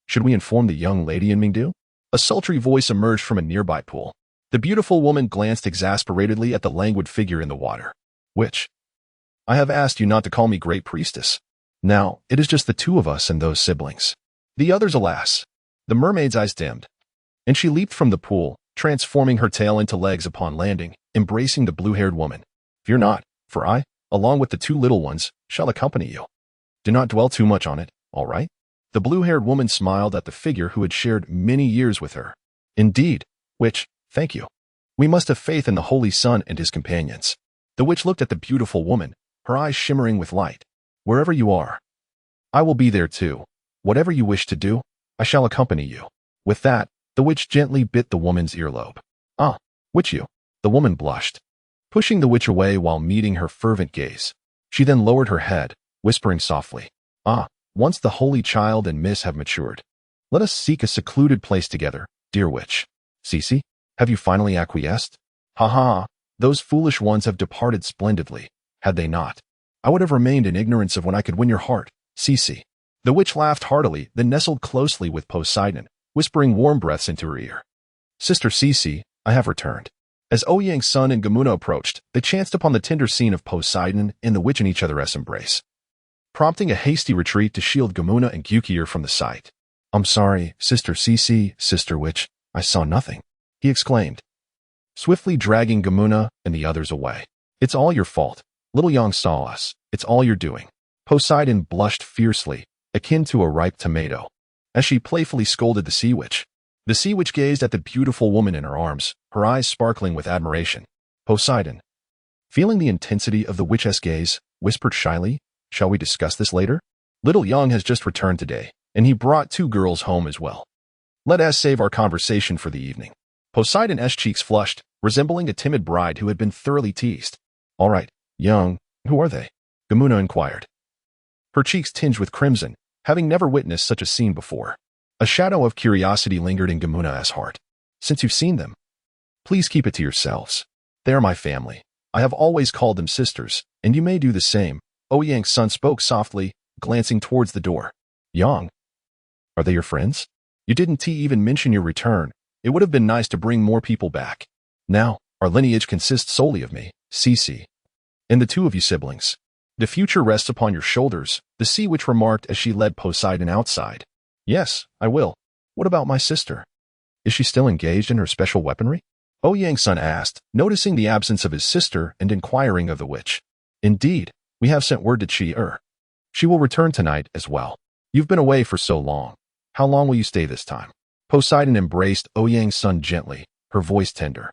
should we inform the young lady in Mingdu? A sultry voice emerged from a nearby pool. The beautiful woman glanced exasperatedly at the languid figure in the water. Which? I have asked you not to call me Great Priestess. Now, it is just the two of us and those siblings. The others, alas. The mermaid's eyes dimmed, and she leaped from the pool, transforming her tail into legs upon landing, embracing the blue-haired woman. Fear not, for I, along with the two little ones, shall accompany you. Do not dwell too much on it, all right? The blue-haired woman smiled at the figure who had shared many years with her. Indeed, which, thank you. We must have faith in the Holy Sun and his companions. The witch looked at the beautiful woman, her eyes shimmering with light. Wherever you are, I will be there too. Whatever you wish to do, I shall accompany you. With that, the witch gently bit the woman's earlobe. Ah, witch you. The woman blushed, pushing the witch away while meeting her fervent gaze. She then lowered her head, whispering softly. Ah, once the holy child and miss have matured, let us seek a secluded place together, dear witch. Cece, have you finally acquiesced? Ha ha, those foolish ones have departed splendidly. Had they not, I would have remained in ignorance of when I could win your heart, Cece. The witch laughed heartily, then nestled closely with Poseidon, whispering warm breaths into her ear. Sister Cece, I have returned. As Ouyang's son and Gamuna approached, they chanced upon the tender scene of Poseidon and the witch in each other's embrace, prompting a hasty retreat to shield Gamuna and Gyukir from the sight. I'm sorry, Sister Cece, Sister Witch, I saw nothing, he exclaimed, swiftly dragging Gamuna and the others away. It's all your fault. Little Yang saw us. It's all you're doing. Poseidon blushed fiercely, akin to a ripe tomato, as she playfully scolded the sea witch. The sea witch gazed at the beautiful woman in her arms, her eyes sparkling with admiration. Poseidon, feeling the intensity of the witch's gaze, whispered shyly, "Shall we discuss this later? Little Yang has just returned today, and he brought 2 girls home as well. Let us save our conversation for the evening." Poseidon's cheeks flushed, resembling a timid bride who had been thoroughly teased. "All right, Yang, who are they?" Gamuna inquired. Her cheeks tinged with crimson, having never witnessed such a scene before. A shadow of curiosity lingered in Gamuna's heart. "Since you've seen them, please keep it to yourselves. They are my family. I have always called them sisters, and you may do the same." Ouyang's son spoke softly, glancing towards the door. "Yang, are they your friends? You didn't even mention your return. It would have been nice to bring more people back. Now, our lineage consists solely of me, Cece, and the 2 of you siblings. The future rests upon your shoulders," the sea witch remarked as she led Poseidon outside. "Yes, I will. What about my sister? Is she still engaged in her special weaponry?" Ouyang's son asked, noticing the absence of his sister and inquiring of the witch. "Indeed, we have sent word to Chi-er. She will return tonight as well. You've been away for so long. How long will you stay this time?" Poseidon embraced Ouyang's son gently, her voice tender.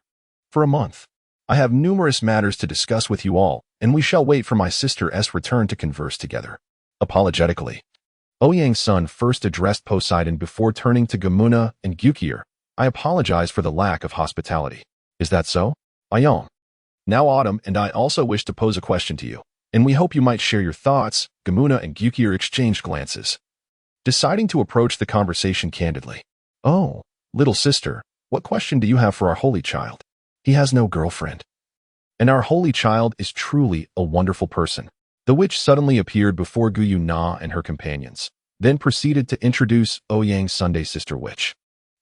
"For a month. I have numerous matters to discuss with you all, and we shall wait for my sister's return to converse together." Apologetically, Ouyang's son first addressed Poseidon before turning to Gamuna and Gyukir. "I apologize for the lack of hospitality. Is that so? Ayong. Now Autumn and I also wish to pose a question to you, and we hope you might share your thoughts." Gamuna and Gyukir exchanged glances, deciding to approach the conversation candidly. "Oh, little sister, what question do you have for our holy child? He has no girlfriend. And our holy child is truly a wonderful person." The witch suddenly appeared before Guyu Na and her companions, then proceeded to introduce Ouyang's Sunday sister witch.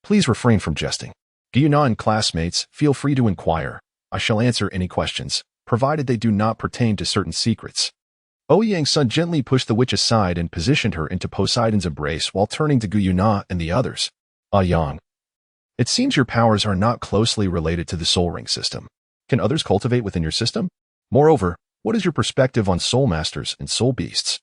"Please refrain from jesting. Guyu Na and classmates, feel free to inquire. I shall answer any questions, provided they do not pertain to certain secrets." Ouyang's son gently pushed the witch aside and positioned her into Poseidon's embrace while turning to Guyu Na and the others. "Yang, it seems your powers are not closely related to the soul ring system. Can others cultivate within your system? Moreover, what is your perspective on soul masters and soul beasts?"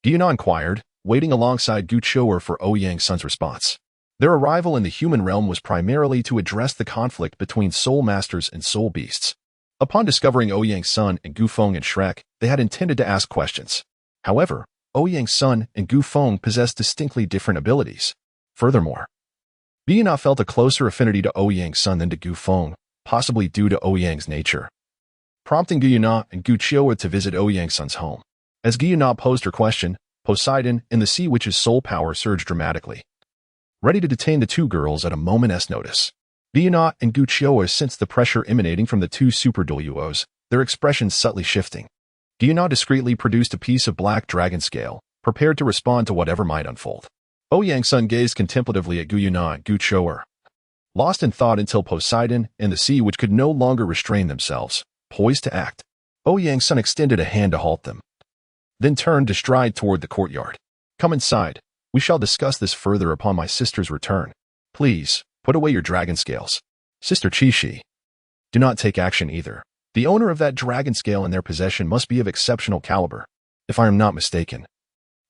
Guyu Na inquired, waiting alongside Gu Choer for Ouyang's son's response. Their arrival in the human realm was primarily to address the conflict between soul masters and soul beasts. Upon discovering Ouyang's son and Gu Feng and Shrek, they had intended to ask questions. However, Ouyang's son and Gu Feng possessed distinctly different abilities. Furthermore, Guyu Na felt a closer affinity to Ouyang's son than to Gu Feng, possibly due to Ouyang's nature, prompting Guyu Na and Gu Choer to visit Ouyang's son's home. As Guyu Na posed her question, Poseidon and the sea witch's soul power surged dramatically, ready to detain the 2 girls at a moment's notice. Guyu Na and Gu Choer sensed the pressure emanating from the 2 super Douluos, their expressions subtly shifting. Guyu Na discreetly produced a piece of black dragon scale, prepared to respond to whatever might unfold. Ouyang's son gazed contemplatively at Guyu Na and Gu Choer, lost in thought until Poseidon and the sea witch could no longer restrain themselves, poised to act. Ouyang's son extended a hand to halt them, then turned to stride toward the courtyard. "Come inside. We shall discuss this further upon my sister's return. Please, put away your dragon scales. Sister Chi-Shi, do not take action either. The owner of that dragon scale in their possession must be of exceptional caliber. If I am not mistaken,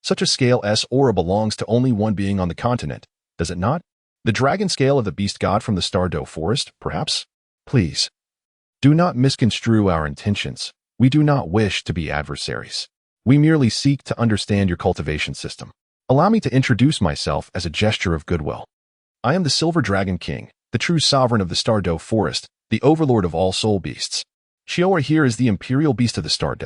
such a scale's aura belongs to only one being on the continent, does it not? The dragon scale of the beast god from the Starry forest, perhaps? Please, do not misconstrue our intentions. We do not wish to be adversaries. We merely seek to understand your cultivation system. Allow me to introduce myself as a gesture of goodwill. I am the Silver Dragon King, the true sovereign of the Starry forest, the overlord of all soul beasts. Chiora here is the imperial beast of the Starry.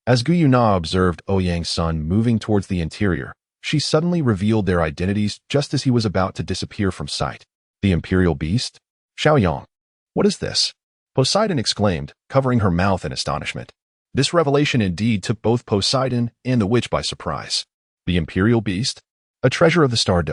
As Guyu Na observed Ouyang's son moving towards the interior, she suddenly revealed their identities just as he was about to disappear from sight. The imperial beast? Xiaoyang. What is this? Poseidon exclaimed, covering her mouth in astonishment. This revelation indeed took both Poseidon and the witch by surprise. The imperial beast? A treasure of the Starry.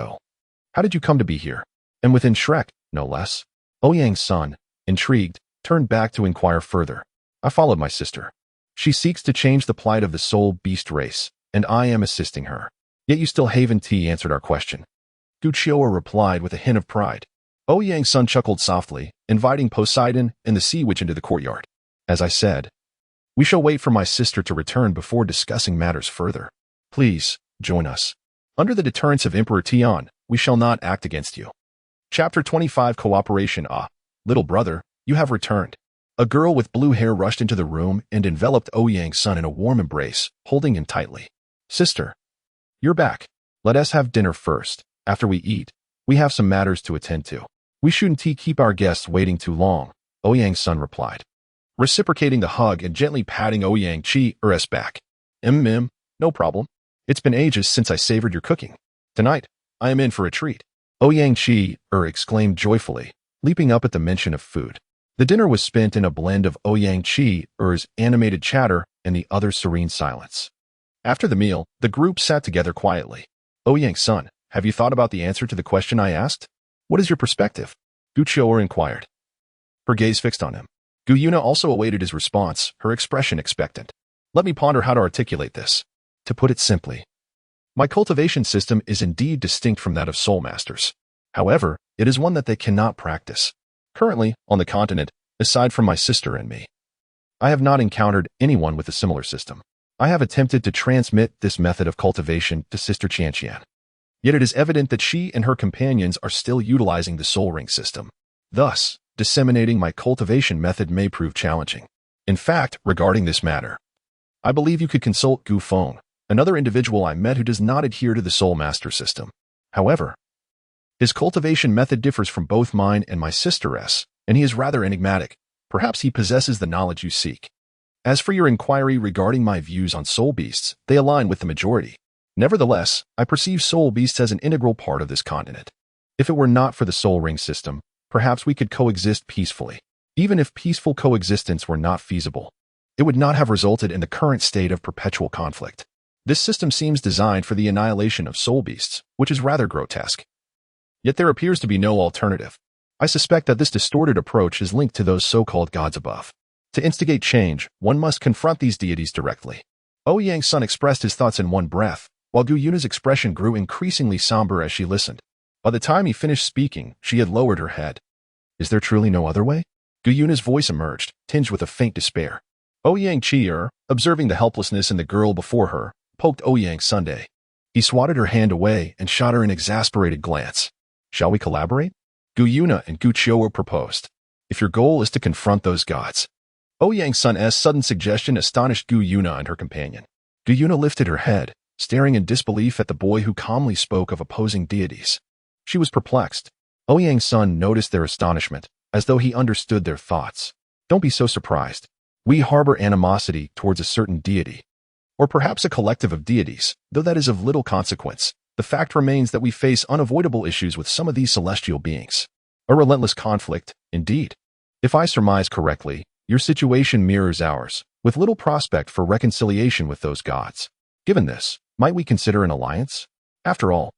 How did you come to be here? And within Shrek, no less. Ouyang's son, intrigued, turned back to inquire further. I followed my sister. She seeks to change the plight of the soul beast race, and I am assisting her. Yet you still haven't answered our question. Guchioa replied with a hint of pride. Ouyang's son chuckled softly, inviting Poseidon and the sea witch into the courtyard. As I said, we shall wait for my sister to return before discussing matters further. Please, join us. Under the deterrence of Emperor Tian, we shall not act against you. Chapter 25 Cooperation. Ah, little brother, you have returned. A girl with blue hair rushed into the room and enveloped Ouyang's son in a warm embrace, holding him tightly. Sister, you're back. Let us have dinner first. After we eat, we have some matters to attend to. We shouldn't keep our guests waiting too long, Ouyang's son replied, reciprocating the hug and gently patting Ouyang's back. No problem. It's been ages since I savored your cooking. Tonight, I am in for a treat. Ouyang's exclaimed joyfully, leaping up at the mention of food. The dinner was spent in a blend of Ouyang's animated chatter and the other's serene silence. After the meal, the group sat together quietly. Ouyang's son, have you thought about the answer to the question I asked? What is your perspective? Guchioa inquired. Her gaze fixed on him. Guyuna also awaited his response, her expression expectant. Let me ponder how to articulate this. To put it simply, my cultivation system is indeed distinct from that of soul masters. However, it is one that they cannot practice. Currently, on the continent, aside from my sister and me, I have not encountered anyone with a similar system. I have attempted to transmit this method of cultivation to Sister Qianqian. Yet it is evident that she and her companions are still utilizing the soul ring system. Thus, disseminating my cultivation method may prove challenging. In fact, regarding this matter, I believe you could consult Gu Feng, another individual I met who does not adhere to the soul master system. However, his cultivation method differs from both mine and my sister's, and he is rather enigmatic. Perhaps he possesses the knowledge you seek. As for your inquiry regarding my views on soul beasts, they align with the majority. Nevertheless, I perceive soul beasts as an integral part of this continent. If it were not for the soul ring system, perhaps we could coexist peacefully. Even if peaceful coexistence were not feasible, it would not have resulted in the current state of perpetual conflict. This system seems designed for the annihilation of soul beasts, which is rather grotesque. Yet there appears to be no alternative. I suspect that this distorted approach is linked to those so-called gods above. To instigate change, one must confront these deities directly. Ouyang's son expressed his thoughts in one breath, while Guyuna's expression grew increasingly somber as she listened. By the time he finished speaking, she had lowered her head. Is there truly no other way? Guyuna's voice emerged, tinged with a faint despair. Ouyang, observing the helplessness in the girl before her, poked Ouyang's Sunday. He swatted her hand away and shot her an exasperated glance. Shall we collaborate? Guyuna and Guchioa proposed. If your goal is to confront those gods. Ouyang's son's sudden suggestion astonished Guyuna and her companion. Guyuna lifted her head, staring in disbelief at the boy who calmly spoke of opposing deities. She was perplexed. Ouyang's son noticed their astonishment, as though he understood their thoughts. Don't be so surprised. We harbor animosity towards a certain deity, or perhaps a collective of deities, though that is of little consequence. The fact remains that we face unavoidable issues with some of these celestial beings. A relentless conflict, indeed. If I surmise correctly, your situation mirrors ours, with little prospect for reconciliation with those gods. Given this, might we consider an alliance? After all,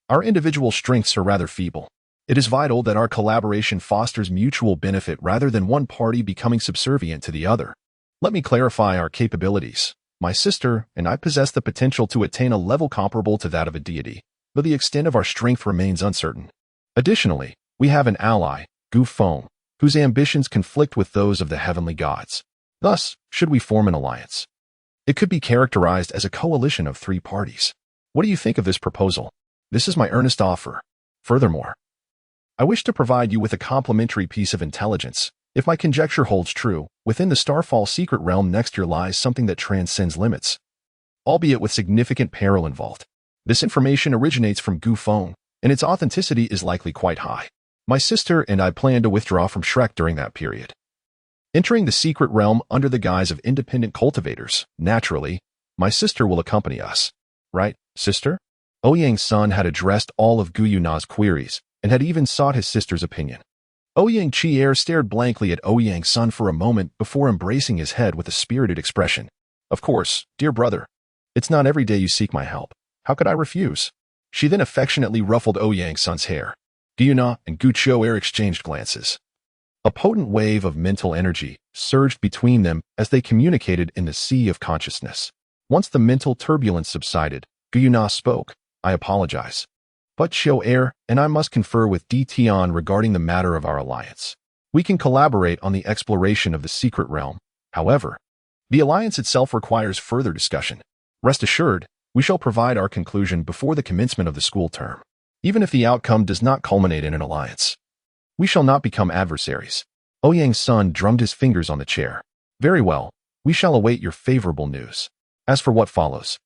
our individual strengths are rather feeble. It is vital that our collaboration fosters mutual benefit rather than one party becoming subservient to the other. Let me clarify our capabilities. My sister and I possess the potential to attain a level comparable to that of a deity, though the extent of our strength remains uncertain. Additionally, we have an ally, Gu Feng, whose ambitions conflict with those of the heavenly gods. Thus, should we form an alliance, it could be characterized as a coalition of 3 parties. What do you think of this proposal? This is my earnest offer. Furthermore, I wish to provide you with a complimentary piece of intelligence. If my conjecture holds true, within the Starfall secret realm next year lies something that transcends limits, albeit with significant peril involved. This information originates from Gu Feng, and its authenticity is likely quite high. My sister and I plan to withdraw from Shrek during that period, entering the secret realm under the guise of independent cultivators. Naturally, my sister will accompany us. Right, sister? Ouyang's son had addressed all of Guyuna's queries, and had even sought his sister's opinion. Ouyang stared blankly at Ouyang's son for a moment before embracing his head with a spirited expression. Of course, dear brother. It's not every day you seek my help. How could I refuse? She then affectionately ruffled Ouyang's son's hair. Guyuna and Guchioa exchanged glances. A potent wave of mental energy surged between them as they communicated in the sea of consciousness. Once the mental turbulence subsided, Guyuna spoke. I apologize. But Xiao Air and I must confer with Di Tian regarding the matter of our alliance. We can collaborate on the exploration of the secret realm. However, the alliance itself requires further discussion. Rest assured, we shall provide our conclusion before the commencement of the school term. Even if the outcome does not culminate in an alliance, we shall not become adversaries. Ouyang's son drummed his fingers on the chair. Very well, we shall await your favorable news. As for what follows,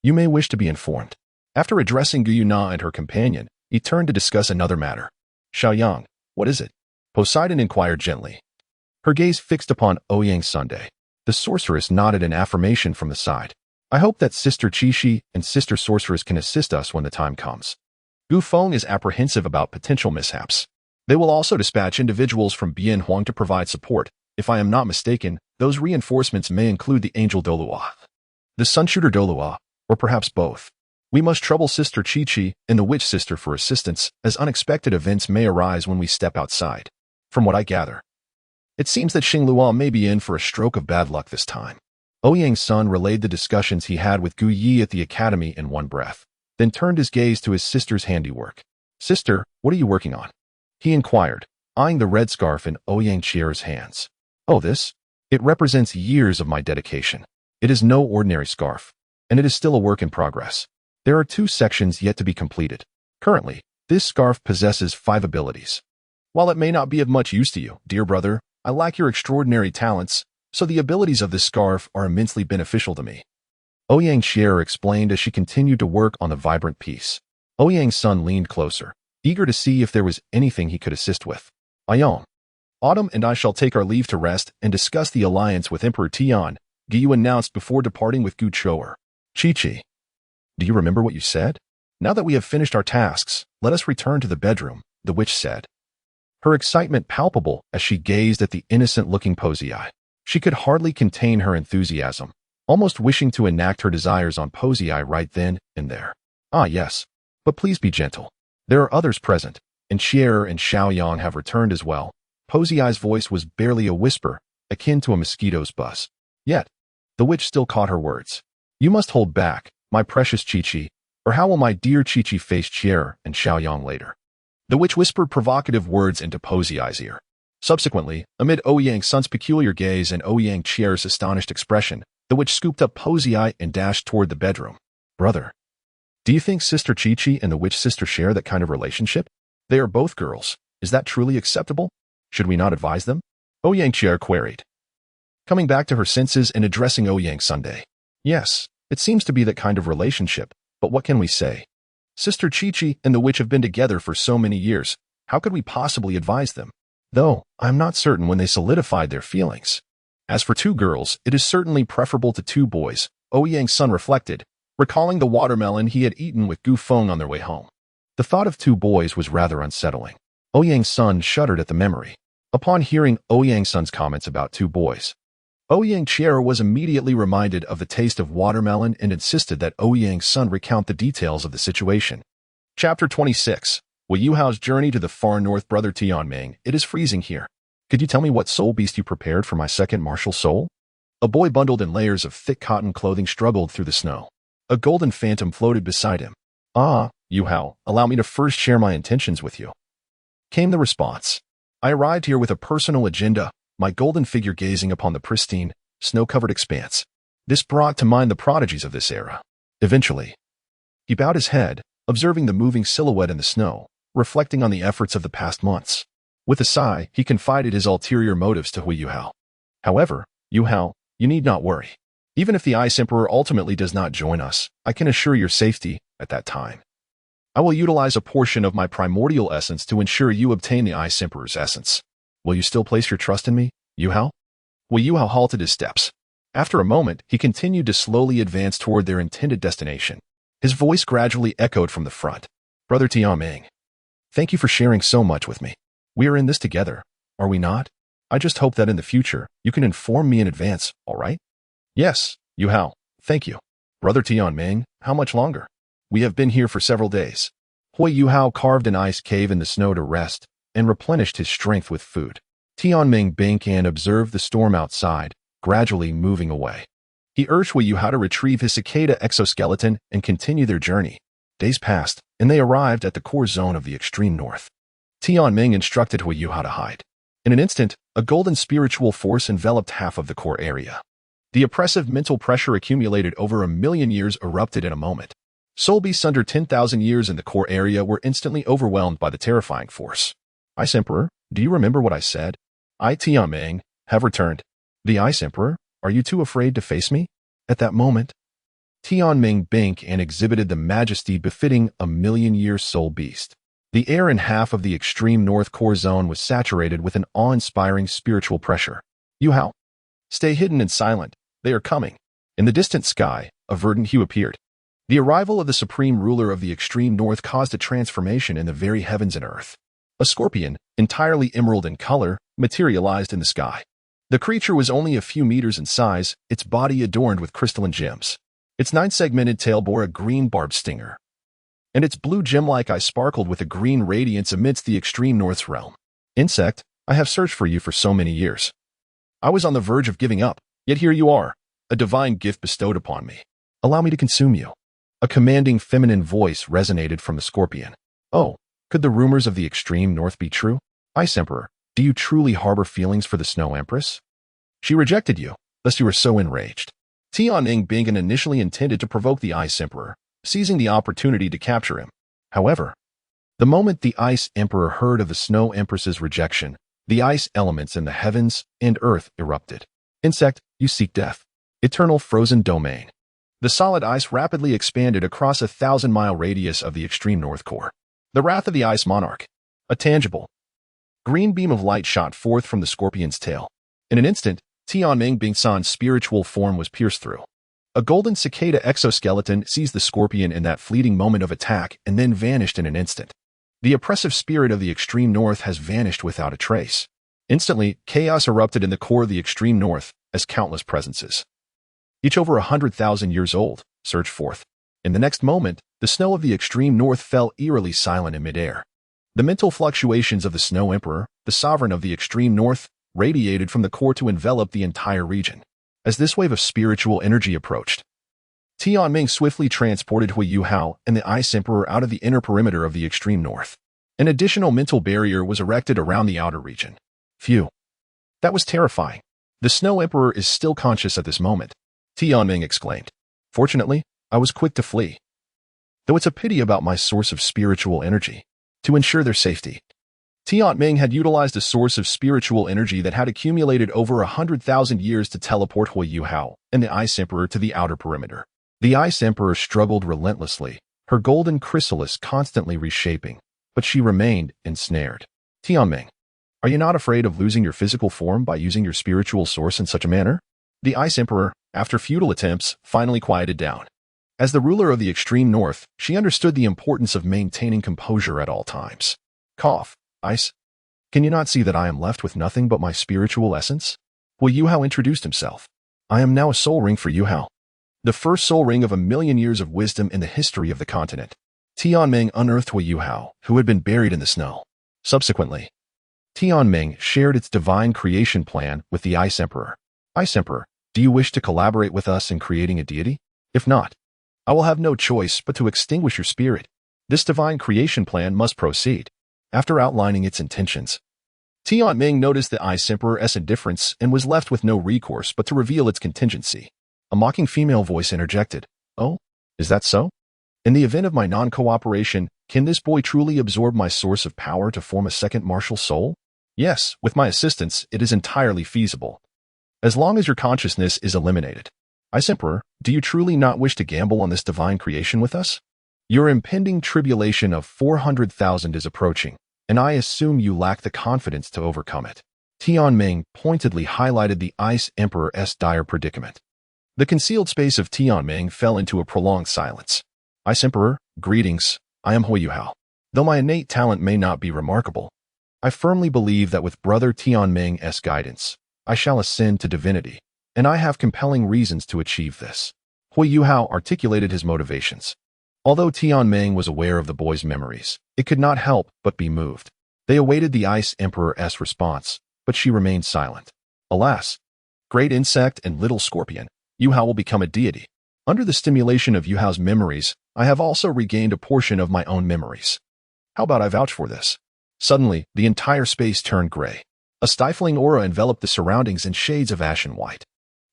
you may wish to be informed. After addressing Gu Yuna and her companion, he turned to discuss another matter. Xiaoyang, what is it? Poseidon inquired gently. Her gaze fixed upon Ouyang's Sunday. The sorceress nodded in affirmation from the side. I hope that Sister Qishi and Sister Sorceress can assist us when the time comes. Gu Feng is apprehensive about potential mishaps. They will also dispatch individuals from Bian Huang to provide support. If I am not mistaken, those reinforcements may include the angel Douluo, the sunshooter Douluo, or perhaps both. We must trouble Sister Qiqi and the witch sister for assistance, as unexpected events may arise when we step outside. From what I gather, it seems that Xingluo may be in for a stroke of bad luck this time. Ouyang's son relayed the discussions he had with Gu Yi at the academy in one breath, then turned his gaze to his sister's handiwork. Sister, what are you working on? He inquired, eyeing the red scarf in Ouyang Chier's hands. Oh, this? It represents years of my dedication. It is no ordinary scarf, and it is still a work in progress. There are 2 sections yet to be completed. Currently, this scarf possesses 5 abilities. While it may not be of much use to you, dear brother, I lack your extraordinary talents, so the abilities of this scarf are immensely beneficial to me. Ouyang Chier explained as she continued to work on the vibrant piece. Ouyang's son leaned closer, eager to see if there was anything he could assist with. Ayong. Autumn and I shall take our leave to rest and discuss the alliance with Emperor Tian, Giyu announced before departing with Gu Choer. Chi-Chi, do you remember what you said? Now that we have finished our tasks, let us return to the bedroom, the witch said. Her excitement palpable as she gazed at the innocent-looking Posei. She could hardly contain her enthusiasm, almost wishing to enact her desires on Posei right then and there. Ah yes, but please be gentle. There are others present, and Chier and Xiaoyang have returned as well. Posei's voice was barely a whisper, akin to a mosquito's buzz. Yet, the witch still caught her words. You must hold back, my precious Chi-Chi, or how will my dear Chi-Chi face Chier and Xiaoyang later? The witch whispered provocative words into Posei's ear. Subsequently, amid Ouyang's son's peculiar gaze and Ouyang Chier's astonished expression, the witch scooped up Posei and dashed toward the bedroom. Brother, do you think Sister Chi-Chi and the witch sister share that kind of relationship? They are both girls. Is that truly acceptable? Should we not advise them? Ouyang Chier queried, coming back to her senses and addressing Ouyang Sunday. Yes, it seems to be that kind of relationship, but what can we say? Sister Chi-Chi and the witch have been together for so many years. How could we possibly advise them? Though, I'm not certain when they solidified their feelings. As for 2 girls, it is certainly preferable to 2 boys, Ouyang's son reflected, recalling the watermelon he had eaten with Gu Feng on their way home. The thought of 2 boys was rather unsettling. Ouyang's son shuddered at the memory. Upon hearing Ouyang's son's comments about 2 boys, Ouyang Chier was immediately reminded of the taste of watermelon and insisted that Ouyang's son recount the details of the situation. Chapter 26. Wei Yuhao's journey to the far north. Brother Tianming, it is freezing here. Could you tell me what soul beast you prepared for my second martial soul? A boy bundled in layers of thick cotton clothing struggled through the snow. A golden phantom floated beside him. Ah, Yuhao, allow me to first share my intentions with you. Came the response. I arrived here with a personal agenda, my golden figure gazing upon the pristine, snow-covered expanse. This brought to mind the prodigies of this era. Eventually, he bowed his head, observing the moving silhouette in the snow, reflecting on the efforts of the past months. With a sigh, he confided his ulterior motives to Hui Yuhao. However, Yuhao, you need not worry. Even if the Ice Emperor ultimately does not join us, I can assure your safety at that time. I will utilize a portion of my primordial essence to ensure you obtain the Ice Emperor's essence. Will you still place your trust in me, Yuhao? Wei Yuhao halted his steps. After a moment, he continued to slowly advance toward their intended destination. His voice gradually echoed from the front. Brother Tianming, thank you for sharing so much with me. We are in this together, are we not? I just hope that in the future, you can inform me in advance, all right? Yes, Yuhao, thank you. Brother Tianming, how much longer? We have been here for several days. Hui Yuhao carved an ice cave in the snow to rest and replenished his strength with food. Tianming blinked and observed the storm outside, gradually moving away. He urged Hui Yuhao to retrieve his cicada exoskeleton and continue their journey. Days passed, and they arrived at the core zone of the extreme north. Tianming instructed Hui Yu how to hide. In an instant, a golden spiritual force enveloped half of the core area. The oppressive mental pressure accumulated over 1,000,000 years erupted in a moment. Soul beasts under 10,000 years in the core area were instantly overwhelmed by the terrifying force. Ice Emperor, do you remember what I said? I, Tianming, have returned. The Ice Emperor, are you too afraid to face me? At that moment, Tianming blinked and exhibited the majesty befitting a 1,000,000-year soul beast. The air in half of the extreme north core zone was saturated with an awe-inspiring spiritual pressure. Yu Hao, stay hidden and silent. They are coming. In the distant sky, a verdant hue appeared. The arrival of the supreme ruler of the extreme north caused a transformation in the very heavens and earth. A scorpion, entirely emerald in color, materialized in the sky. The creature was only a few meters in size, its body adorned with crystalline gems. Its 9-segmented tail bore a green barbed stinger, and its blue gem-like eye sparkled with a green radiance amidst the extreme north's realm. Insect, I have searched for you for so many years. I was on the verge of giving up, yet here you are, a divine gift bestowed upon me. Allow me to consume you. A commanding feminine voice resonated from the scorpion. Oh, could the rumors of the extreme north be true? Ice Emperor, do you truly harbor feelings for the Snow Empress? She rejected you, thus you were so enraged. Tianming Bingen initially intended to provoke the Ice Emperor, seizing the opportunity to capture him. However, the moment the Ice Emperor heard of the Snow Empress's rejection, the ice elements in the heavens and earth erupted. Insect, you seek death. Eternal frozen domain. The solid ice rapidly expanded across a 1,000-mile radius of the extreme north core. The wrath of the ice monarch. A tangible, green beam of light shot forth from the scorpion's tail. In an instant, Tianming Bingsan's spiritual form was pierced through. A golden cicada exoskeleton seized the scorpion in that fleeting moment of attack and then vanished in an instant. The oppressive spirit of the extreme north has vanished without a trace. Instantly, chaos erupted in the core of the extreme north as countless presences, each over 100,000 years old, surged forth. In the next moment, the snow of the extreme north fell eerily silent in midair. The mental fluctuations of the Snow Emperor, the sovereign of the extreme north, radiated from the core to envelop the entire region. As this wave of spiritual energy approached, Tianming swiftly transported Hui Yu Hao and the Ice Emperor out of the inner perimeter of the extreme north. An additional mental barrier was erected around the outer region. Phew. That was terrifying. The Snow Emperor is still conscious at this moment, Tianming exclaimed. Fortunately, I was quick to flee. Though it's a pity about my source of spiritual energy. To ensure their safety, Tianming had utilized a source of spiritual energy that had accumulated over 100,000 years to teleport Hui Yu Hao and the Ice Emperor to the outer perimeter. The Ice Emperor struggled relentlessly, her golden chrysalis constantly reshaping, but she remained ensnared. Tianming, are you not afraid of losing your physical form by using your spiritual source in such a manner? The Ice Emperor, after futile attempts, finally quieted down. As the ruler of the extreme north, she understood the importance of maintaining composure at all times. Cough. Ice, can you not see that I am left with nothing but my spiritual essence? Hui Yu Hao introduced himself. I am now a soul ring for Yu Hao, the first soul ring of 1,000,000 years of wisdom in the history of the continent. Tianming unearthed Hui Yu Hao, who had been buried in the snow. Subsequently, Tianming shared its divine creation plan with the Ice Emperor. Ice Emperor, do you wish to collaborate with us in creating a deity? If not, I will have no choice but to extinguish your spirit. This divine creation plan must proceed. After outlining its intentions, Tianming noticed the Ice Emperor's indifference and was left with no recourse but to reveal its contingency. A mocking female voice interjected. Oh, is that so? In the event of my non-cooperation, can this boy truly absorb my source of power to form a second martial soul? Yes, with my assistance, it is entirely feasible. As long as your consciousness is eliminated. Ice Emperor, do you truly not wish to gamble on this divine creation with us? Your impending tribulation of 400,000 is approaching, and I assume you lack the confidence to overcome it. Tianming pointedly highlighted the Ice Emperor's dire predicament. The concealed space of Tianming fell into a prolonged silence. Ice Emperor, greetings, I am Hui Yu Hao. Though my innate talent may not be remarkable, I firmly believe that with Brother Tianming's guidance, I shall ascend to divinity, and I have compelling reasons to achieve this. Hui Yu Hao articulated his motivations. Although Tianming was aware of the boy's memories, it could not help but be moved. They awaited the Ice Emperor's response, but she remained silent. Alas, great insect and little scorpion, Yu Hao will become a deity. Under the stimulation of Yu Hao's memories, I have also regained a portion of my own memories. How about I vouch for this? Suddenly, the entire space turned gray. A stifling aura enveloped the surroundings in shades of ashen white.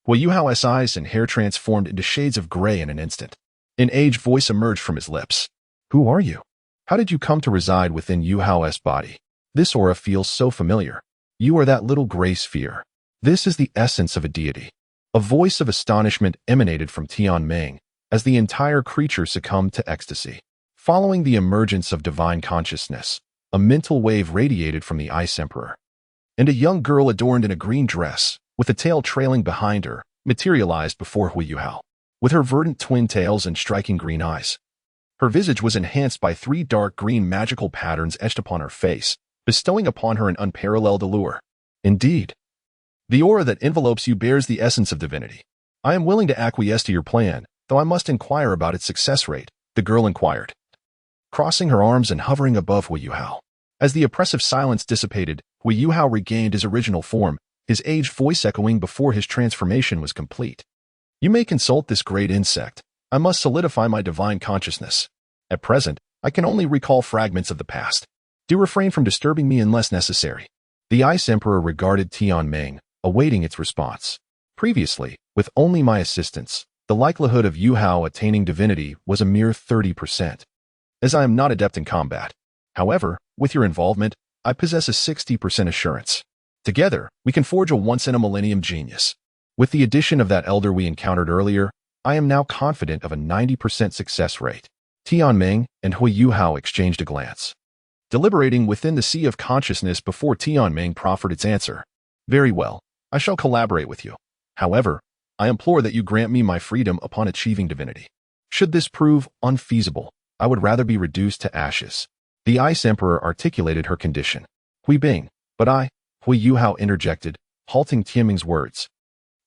Hui Yuhao's eyes and hair transformed into shades of gray in an instant. An aged voice emerged from his lips. Who are you? How did you come to reside within Yuhao's body? This aura feels so familiar. You are that little gray sphere. This is the essence of a deity. A voice of astonishment emanated from Tianming as the entire creature succumbed to ecstasy. Following the emergence of divine consciousness, a mental wave radiated from the Ice Emperor. And a young girl adorned in a green dress, with a tail trailing behind her, materialized before Hui Yuhao. With her verdant twin tails and striking green eyes. Her visage was enhanced by 3 dark green magical patterns etched upon her face, bestowing upon her an unparalleled allure. Indeed, the aura that envelopes you bears the essence of divinity. I am willing to acquiesce to your plan, though I must inquire about its success rate, the girl inquired, crossing her arms and hovering above Hui Yuhao. As the oppressive silence dissipated, Hui Yuhao regained his original form, his aged voice echoing before his transformation was complete. You may consult this great insect. I must solidify my divine consciousness. At present, I can only recall fragments of the past. Do refrain from disturbing me unless necessary. The Ice Emperor regarded Tianming, awaiting its response. Previously, with only my assistance, the likelihood of Yuhao attaining divinity was a mere 30%. As I am not adept in combat. However, with your involvement, I possess a 60% assurance. Together, we can forge a once-in-a-millennium genius. With the addition of that elder we encountered earlier, I am now confident of a 90% success rate. Tianming and Hui Yuhao exchanged a glance, deliberating within the sea of consciousness before Tianming proffered its answer. Very well, I shall collaborate with you. However, I implore that you grant me my freedom upon achieving divinity. Should this prove unfeasible, I would rather be reduced to ashes. The Ice Emperor articulated her condition. Hui Bing, but Hui Yuhao interjected, halting Tianming's words,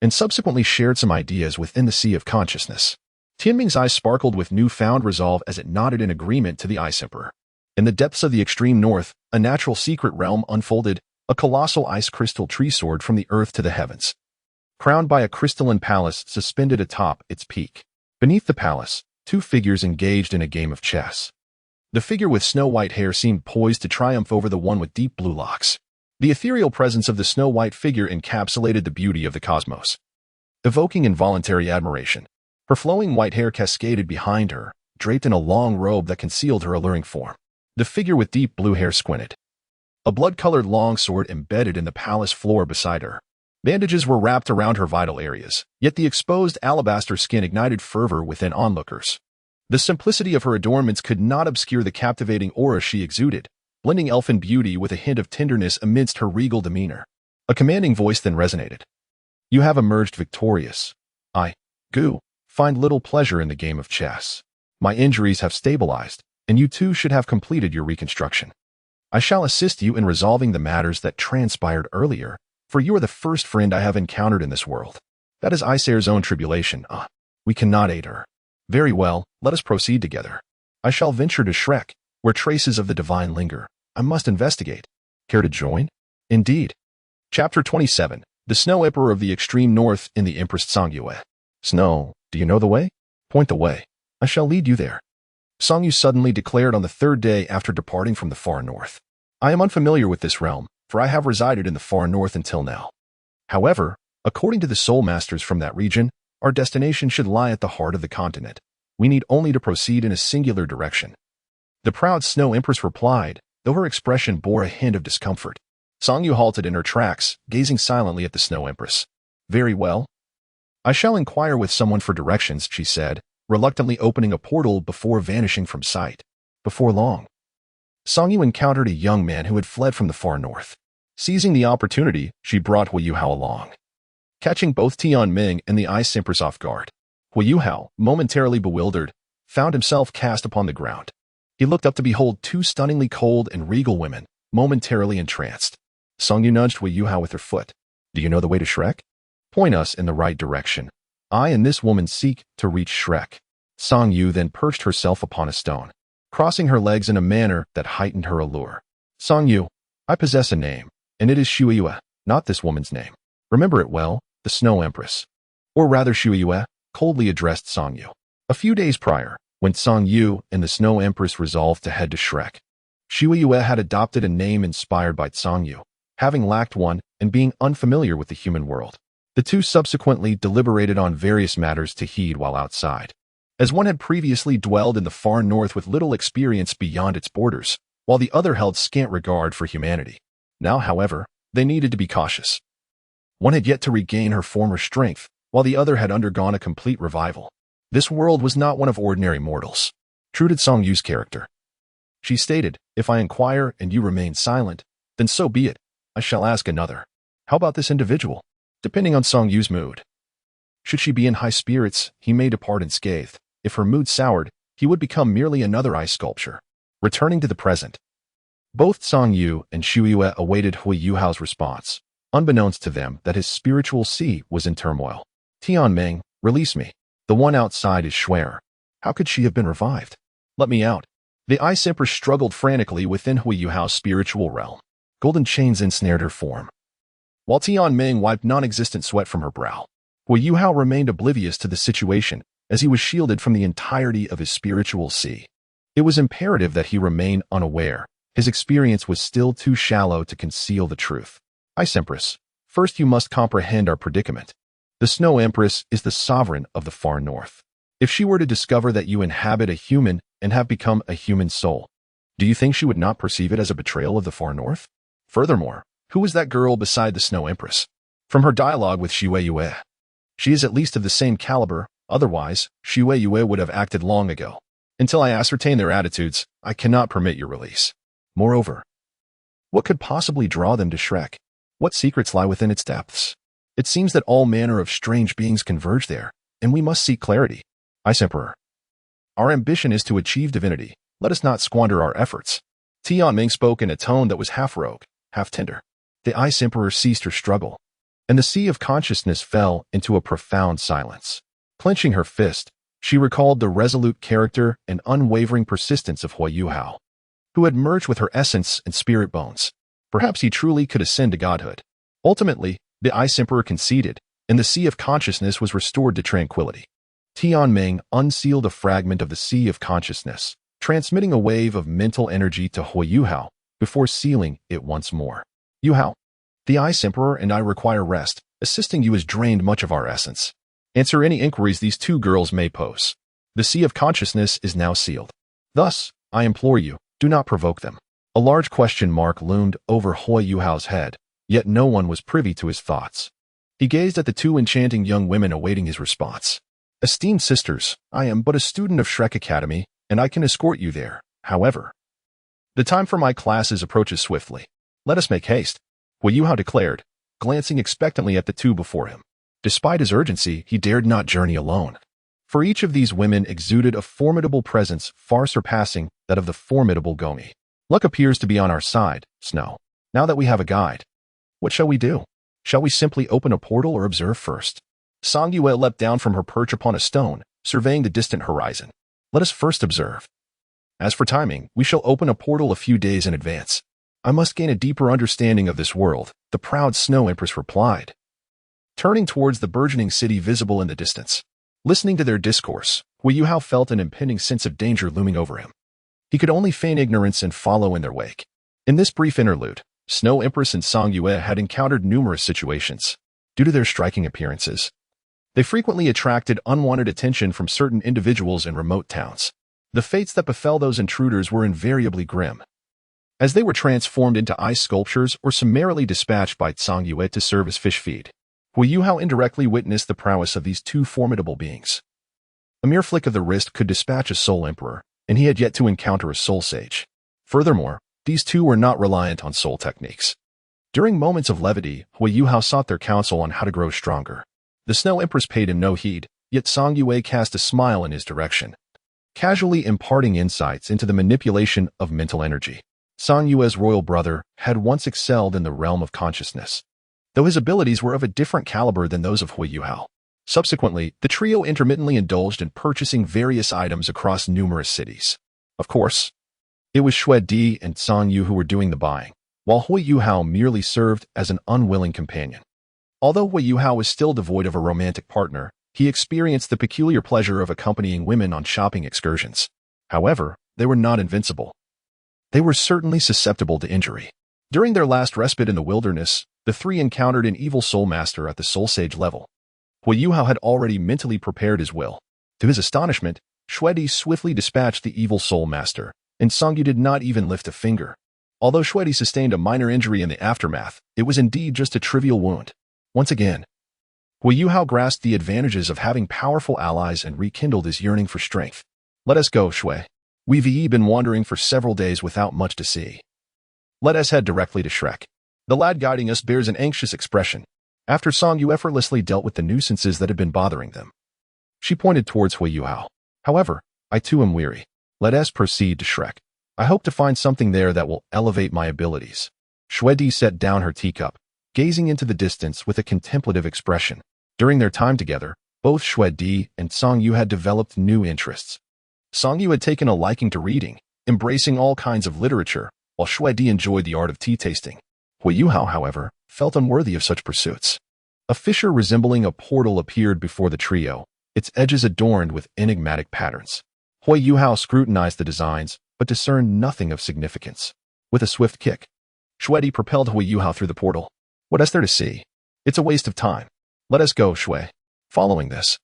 and subsequently shared some ideas within the sea of consciousness. Tianming's eyes sparkled with newfound resolve as it nodded in agreement to the Ice Emperor. In the depths of the extreme north, a natural secret realm unfolded, a colossal ice crystal tree soared from the earth to the heavens. Crowned by a crystalline palace suspended atop its peak. Beneath the palace, 2 figures engaged in a game of chess. The figure with snow-white hair seemed poised to triumph over the one with deep blue locks. The ethereal presence of the snow-white figure encapsulated the beauty of the cosmos, evoking involuntary admiration. Her flowing white hair cascaded behind her, draped in a long robe that concealed her alluring form. The figure with deep blue hair squinted. A blood-colored longsword embedded in the palace floor beside her. Bandages were wrapped around her vital areas, yet the exposed alabaster skin ignited fervor within onlookers. The simplicity of her adornments could not obscure the captivating aura she exuded, blending elfin beauty with a hint of tenderness amidst her regal demeanor. A commanding voice then resonated. You have emerged victorious. I, Gu, find little pleasure in the game of chess. My injuries have stabilized, and you too should have completed your reconstruction. I shall assist you in resolving the matters that transpired earlier, for you are the first friend I have encountered in this world. That is Iser's own tribulation. We cannot aid her. Very well, let us proceed together. I shall venture to Shrek, where traces of the divine linger. I must investigate. Care to join? Indeed. Chapter 27. The Snow Emperor of the Extreme North in the Empress Songyue. Snow, do you know the way? Point the way. I shall lead you there. Songyu suddenly declared on the 3rd day after departing from the far north. I am unfamiliar with this realm, for I have resided in the far north until now. However, according to the soul masters from that region, our destination should lie at the heart of the continent. We need only to proceed in a singular direction. The proud Snow Empress replied, though her expression bore a hint of discomfort. Songyu halted in her tracks, gazing silently at the Snow Empress. Very well. I shall inquire with someone for directions, she said, reluctantly opening a portal before vanishing from sight. Before long, Songyu encountered a young man who had fled from the far north. Seizing the opportunity, she brought Hui Yuhao along, catching both Tianming and the Ice Empress off guard. Hui Yuhao, momentarily bewildered, found himself cast upon the ground. He looked up to behold 2 stunningly cold and regal women, momentarily entranced. Songyu nudged Hui Yuhao with her foot. Do you know the way to Shrek? Point us in the right direction. I and this woman seek to reach Shrek. Songyu then perched herself upon a stone, crossing her legs in a manner that heightened her allure. Songyu, I possess a name, and it is Shuiyue, not this woman's name. Remember it well, the Snow Empress. Or rather Shuiyue, coldly addressed Songyu. A few days prior, when Song Yu and the Snow Empress resolved to head to Shrek. Xue Yue had adopted a name inspired by Song Yu, having lacked one and being unfamiliar with the human world. The two subsequently deliberated on various matters to heed while outside. As one had previously dwelled in the far north with little experience beyond its borders, while the other held scant regard for humanity. Now, however, they needed to be cautious. One had yet to regain her former strength, while the other had undergone a complete revival. This world was not one of ordinary mortals. True to Song Yu's character. She stated, "If I inquire and you remain silent, then so be it. I shall ask another. How about this individual?" Depending on Song Yu's mood. Should she be in high spirits, he may depart unscathed. If her mood soured, he would become merely another ice sculpture. Returning to the present. Both Song Yu and Xue Yue awaited Hui Yuhao's response, unbeknownst to them that his spiritual sea was in turmoil. Tianming, release me. The one outside is Shuer. How could she have been revived? Let me out. The Ice Empress struggled frantically within Hui Yuhao's spiritual realm. Golden chains ensnared her form. While Tianming wiped non-existent sweat from her brow, Hui Yuhao remained oblivious to the situation as he was shielded from the entirety of his spiritual sea. It was imperative that he remain unaware. His experience was still too shallow to conceal the truth. Ice Empress, first you must comprehend our predicament. The Snow Empress is the sovereign of the far north. If she were to discover that you inhabit a human and have become a human soul, do you think she would not perceive it as a betrayal of the far north? Furthermore, who was that girl beside the Snow Empress? From her dialogue with Xue Yue, she is at least of the same caliber, otherwise, Xue Yue would have acted long ago. Until I ascertain their attitudes, I cannot permit your release. Moreover, what could possibly draw them to Shrek? What secrets lie within its depths? It seems that all manner of strange beings converge there, and we must seek clarity. Ice Emperor, our ambition is to achieve divinity. Let us not squander our efforts. Tianming spoke in a tone that was half rogue, half tender. The Ice Emperor ceased her struggle, and the sea of consciousness fell into a profound silence. Clenching her fist, she recalled the resolute character and unwavering persistence of Hui Yuhao, who had merged with her essence and spirit bones. Perhaps he truly could ascend to godhood. Ultimately, the Ice Emperor conceded, and the sea of consciousness was restored to tranquility. Tianming unsealed a fragment of the sea of consciousness, transmitting a wave of mental energy to Hui Yuhao before sealing it once more. Yuhao, the Ice Emperor and I require rest. Assisting you has drained much of our essence. Answer any inquiries these two girls may pose. The sea of consciousness is now sealed. Thus, I implore you, do not provoke them. A large question mark loomed over Hui Yuhao's head, yet no one was privy to his thoughts. He gazed at the two enchanting young women awaiting his response. Esteemed sisters, I am but a student of Shrek Academy, and I can escort you there. However, the time for my classes approaches swiftly. Let us make haste, Hui Yuhao declared, glancing expectantly at the two before him. Despite his urgency, he dared not journey alone. For each of these women exuded a formidable presence far surpassing that of the formidable Gomi. Luck appears to be on our side, Snow. Now that we have a guide, what shall we do? Shall we simply open a portal or observe first? Song Yue leapt down from her perch upon a stone, surveying the distant horizon. Let us first observe. As for timing, we shall open a portal a few days in advance. I must gain a deeper understanding of this world, the proud Snow Empress replied, turning towards the burgeoning city visible in the distance. Listening to their discourse, Hui Yuhao felt an impending sense of danger looming over him. He could only feign ignorance and follow in their wake. In this brief interlude, Snow Empress and Song Yue had encountered numerous situations. Due to their striking appearances, they frequently attracted unwanted attention from certain individuals in remote towns. The fates that befell those intruders were invariably grim, as they were transformed into ice sculptures or summarily dispatched by Song Yue to serve as fish feed. Hui Yuhao indirectly witnessed the prowess of these two formidable beings. A mere flick of the wrist could dispatch a soul emperor, and he had yet to encounter a soul sage. Furthermore, these two were not reliant on soul techniques. During moments of levity, Hui Yuhao sought their counsel on how to grow stronger. The Snow Empress paid him no heed, yet Song Yue cast a smile in his direction, casually imparting insights into the manipulation of mental energy. Song Yue's royal brother had once excelled in the realm of consciousness, though his abilities were of a different caliber than those of Hui Yuhao. Subsequently, the trio intermittently indulged in purchasing various items across numerous cities. Of course, it was Xue Di and Song Yu who were doing the buying, while Hui Yuhao merely served as an unwilling companion. Although Hui Yuhao was still devoid of a romantic partner, He experienced the peculiar pleasure of accompanying women on shopping excursions. However, they were not invincible. They were certainly susceptible to injury. During their last respite in the wilderness, the three encountered an evil soul master at the soul sage level. Hui Yuhao had already mentally prepared his will. To his astonishment, Shuedi swiftly dispatched the evil soul master, and Songyu did not even lift a finger. Although Shuedi sustained a minor injury in the aftermath, it was indeed just a trivial wound. Once again, Hui Yuhao grasped the advantages of having powerful allies and rekindled his yearning for strength. Let us go, Shui. We've been wandering for several days without much to see. Let us head directly to Shrek. The lad guiding us bears an anxious expression. After Songyu effortlessly dealt with the nuisances that had been bothering them, she pointed towards Hui Yuhao. However, I too am weary. Let us proceed to Shrek. I hope to find something there that will elevate my abilities. Shuedi set down her teacup, gazing into the distance with a contemplative expression. During their time together, both Shuedi and Songyu had developed new interests. Songyu had taken a liking to reading, embracing all kinds of literature, while Shuedi enjoyed the art of tea tasting. Hui Yuhao, however, felt unworthy of such pursuits. A fissure resembling a portal appeared before the trio, its edges adorned with enigmatic patterns. Hui Yuhao scrutinized the designs, but discerned nothing of significance. With a swift kick, Shuedi propelled Hui Yuhao through the portal. What is there to see? It's a waste of time. Let us go, Shui. Following this,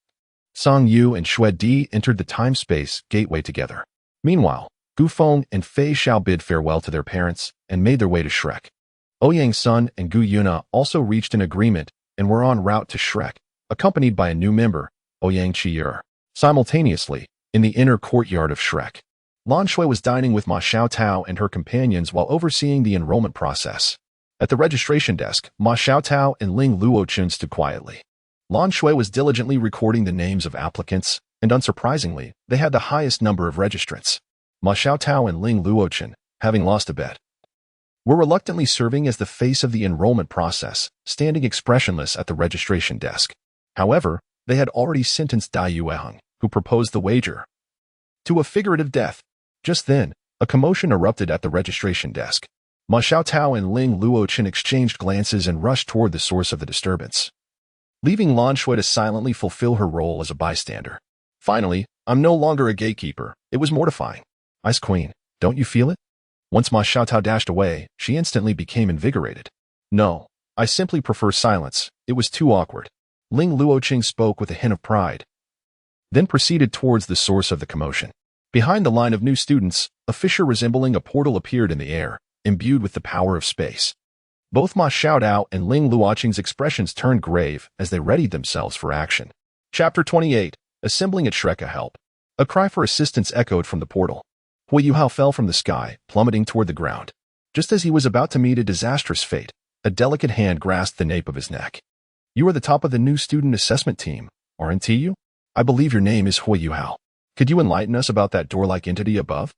Songyu and Shuedi entered the time-space gateway together. Meanwhile, Gu Feng and Fei Xiao bid farewell to their parents and made their way to Shrek. Ouyang's son and Gu Yuna also reached an agreement and were en route to Shrek, accompanied by a new member, Ouyang Qi'er. Simultaneously, in the inner courtyard of Shrek, Lan Shui was dining with Ma Xiaotao and her companions while overseeing the enrollment process. At the registration desk, Ma Xiaotao and Ling Luochun stood quietly. Lan Shui was diligently recording the names of applicants, and unsurprisingly, they had the highest number of registrants. Ma Xiaotao and Ling Luochun, having lost a bet, were reluctantly serving as the face of the enrollment process, standing expressionless at the registration desk. However, they had already sentenced Dai Yueheng, who proposed the wager, to a figurative death. Just then, a commotion erupted at the registration desk. Ma Xiaotao and Ling Luochun exchanged glances and rushed toward the source of the disturbance, leaving Lan Shui to silently fulfill her role as a bystander. Finally, I'm no longer a gatekeeper. It was mortifying. Ice Queen, don't you feel it? Once Ma Xiaotao dashed away, she instantly became invigorated. No, I simply prefer silence. It was too awkward. Ling Luoching spoke with a hint of pride, then proceeded towards the source of the commotion. Behind the line of new students, a fissure resembling a portal appeared in the air, imbued with the power of space. Both Ma Xiaotao and Ling Luoching's expressions turned grave as they readied themselves for action. Chapter 28. Assembling at Shrek. Help. A cry for assistance echoed from the portal. Hui Yuhao fell from the sky, plummeting toward the ground. Just as he was about to meet a disastrous fate, a delicate hand grasped the nape of his neck. You are the top of the new student assessment team, aren't you? I believe your name is Hui Yuhao. Could you enlighten us about that door-like entity above?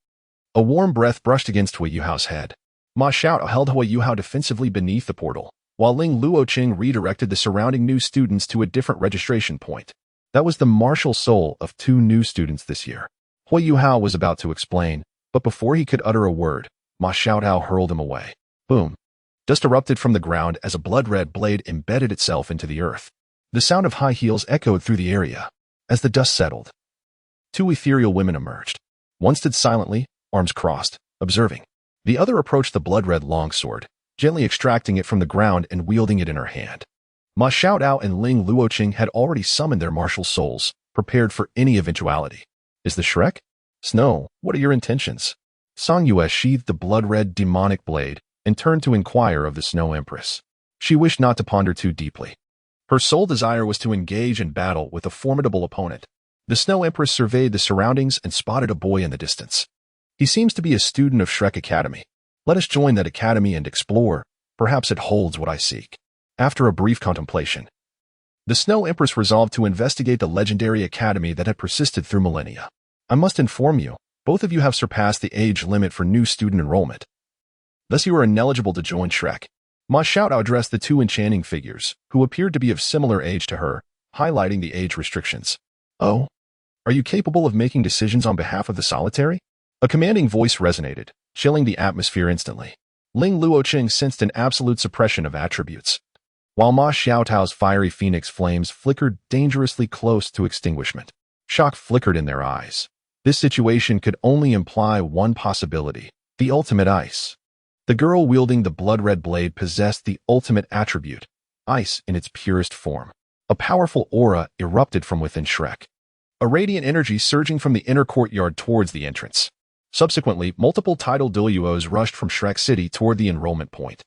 A warm breath brushed against Hui Yuhao's head. Ma Xiaotao held Hui Yuhao defensively beneath the portal, while Ling Luoching redirected the surrounding new students to a different registration point. That was the martial soul of 2 new students this year. Hui Yuhao was about to explain, but before he could utter a word, Ma Xiaotao hurled him away. Boom. Dust erupted from the ground as a blood-red blade embedded itself into the earth. The sound of high heels echoed through the area. As the dust settled, 2 ethereal women emerged. One stood silently, arms crossed, observing. The other approached the blood-red longsword, gently extracting it from the ground and wielding it in her hand. Ma Xiaotao and Ling Luoching had already summoned their martial souls, prepared for any eventuality. Is the Shrek? Snow, what are your intentions? Songyue sheathed the blood-red demonic blade and turned to inquire of the Snow Empress. She wished not to ponder too deeply. Her sole desire was to engage in battle with a formidable opponent. The Snow Empress surveyed the surroundings and spotted a boy in the distance. He seems to be a student of Shrek Academy. Let us join that academy and explore. Perhaps it holds what I seek. After a brief contemplation, the Snow Empress resolved to investigate the legendary academy that had persisted through millennia. I must inform you, both of you have surpassed the age limit for new student enrollment. Thus you are ineligible to join Shrek. Ma Xiaotao addressed the 2 enchanting figures, who appeared to be of similar age to her, highlighting the age restrictions. Oh? Are you capable of making decisions on behalf of the solitary? A commanding voice resonated, chilling the atmosphere instantly. Ling Luoching sensed an absolute suppression of attributes. while Ma Xiaotao's fiery phoenix flames flickered dangerously close to extinguishment. Shock flickered in their eyes. This situation could only imply one possibility: the ultimate ice. The girl wielding the blood-red blade possessed the ultimate attribute, ice in its purest form. A powerful aura erupted from within Shrek, a radiant energy surging from the inner courtyard towards the entrance. Subsequently, multiple tidal Douluos rushed from Shrek City toward the enrollment point.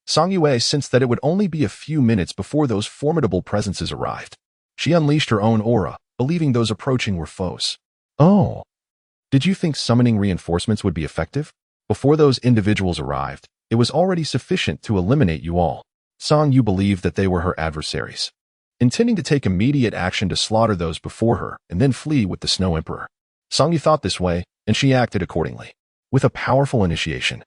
Song Yue sensed that it would only be a few minutes before those formidable presences arrived. She unleashed her own aura, believing those approaching were foes. Oh, did you think summoning reinforcements would be effective? Before those individuals arrived, it was already sufficient to eliminate you all. Song Yu believed that they were her adversaries, intending to take immediate action to slaughter those before her and then flee with the Snow Emperor. Song Yu thought this way, and she acted accordingly. With a powerful initiation,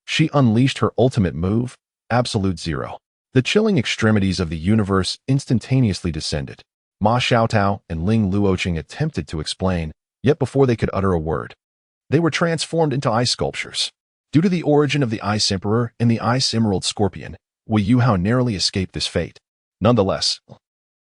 she unleashed her ultimate move, Absolute Zero. The chilling extremities of the universe instantaneously descended. Ma Xiaotao and Ling Luoqing attempted to explain, yet before they could utter a word, they were transformed into ice sculptures. Due to the origin of the Ice Emperor and the Ice Emerald Scorpion, Wei Yuhao narrowly escaped this fate. Nonetheless,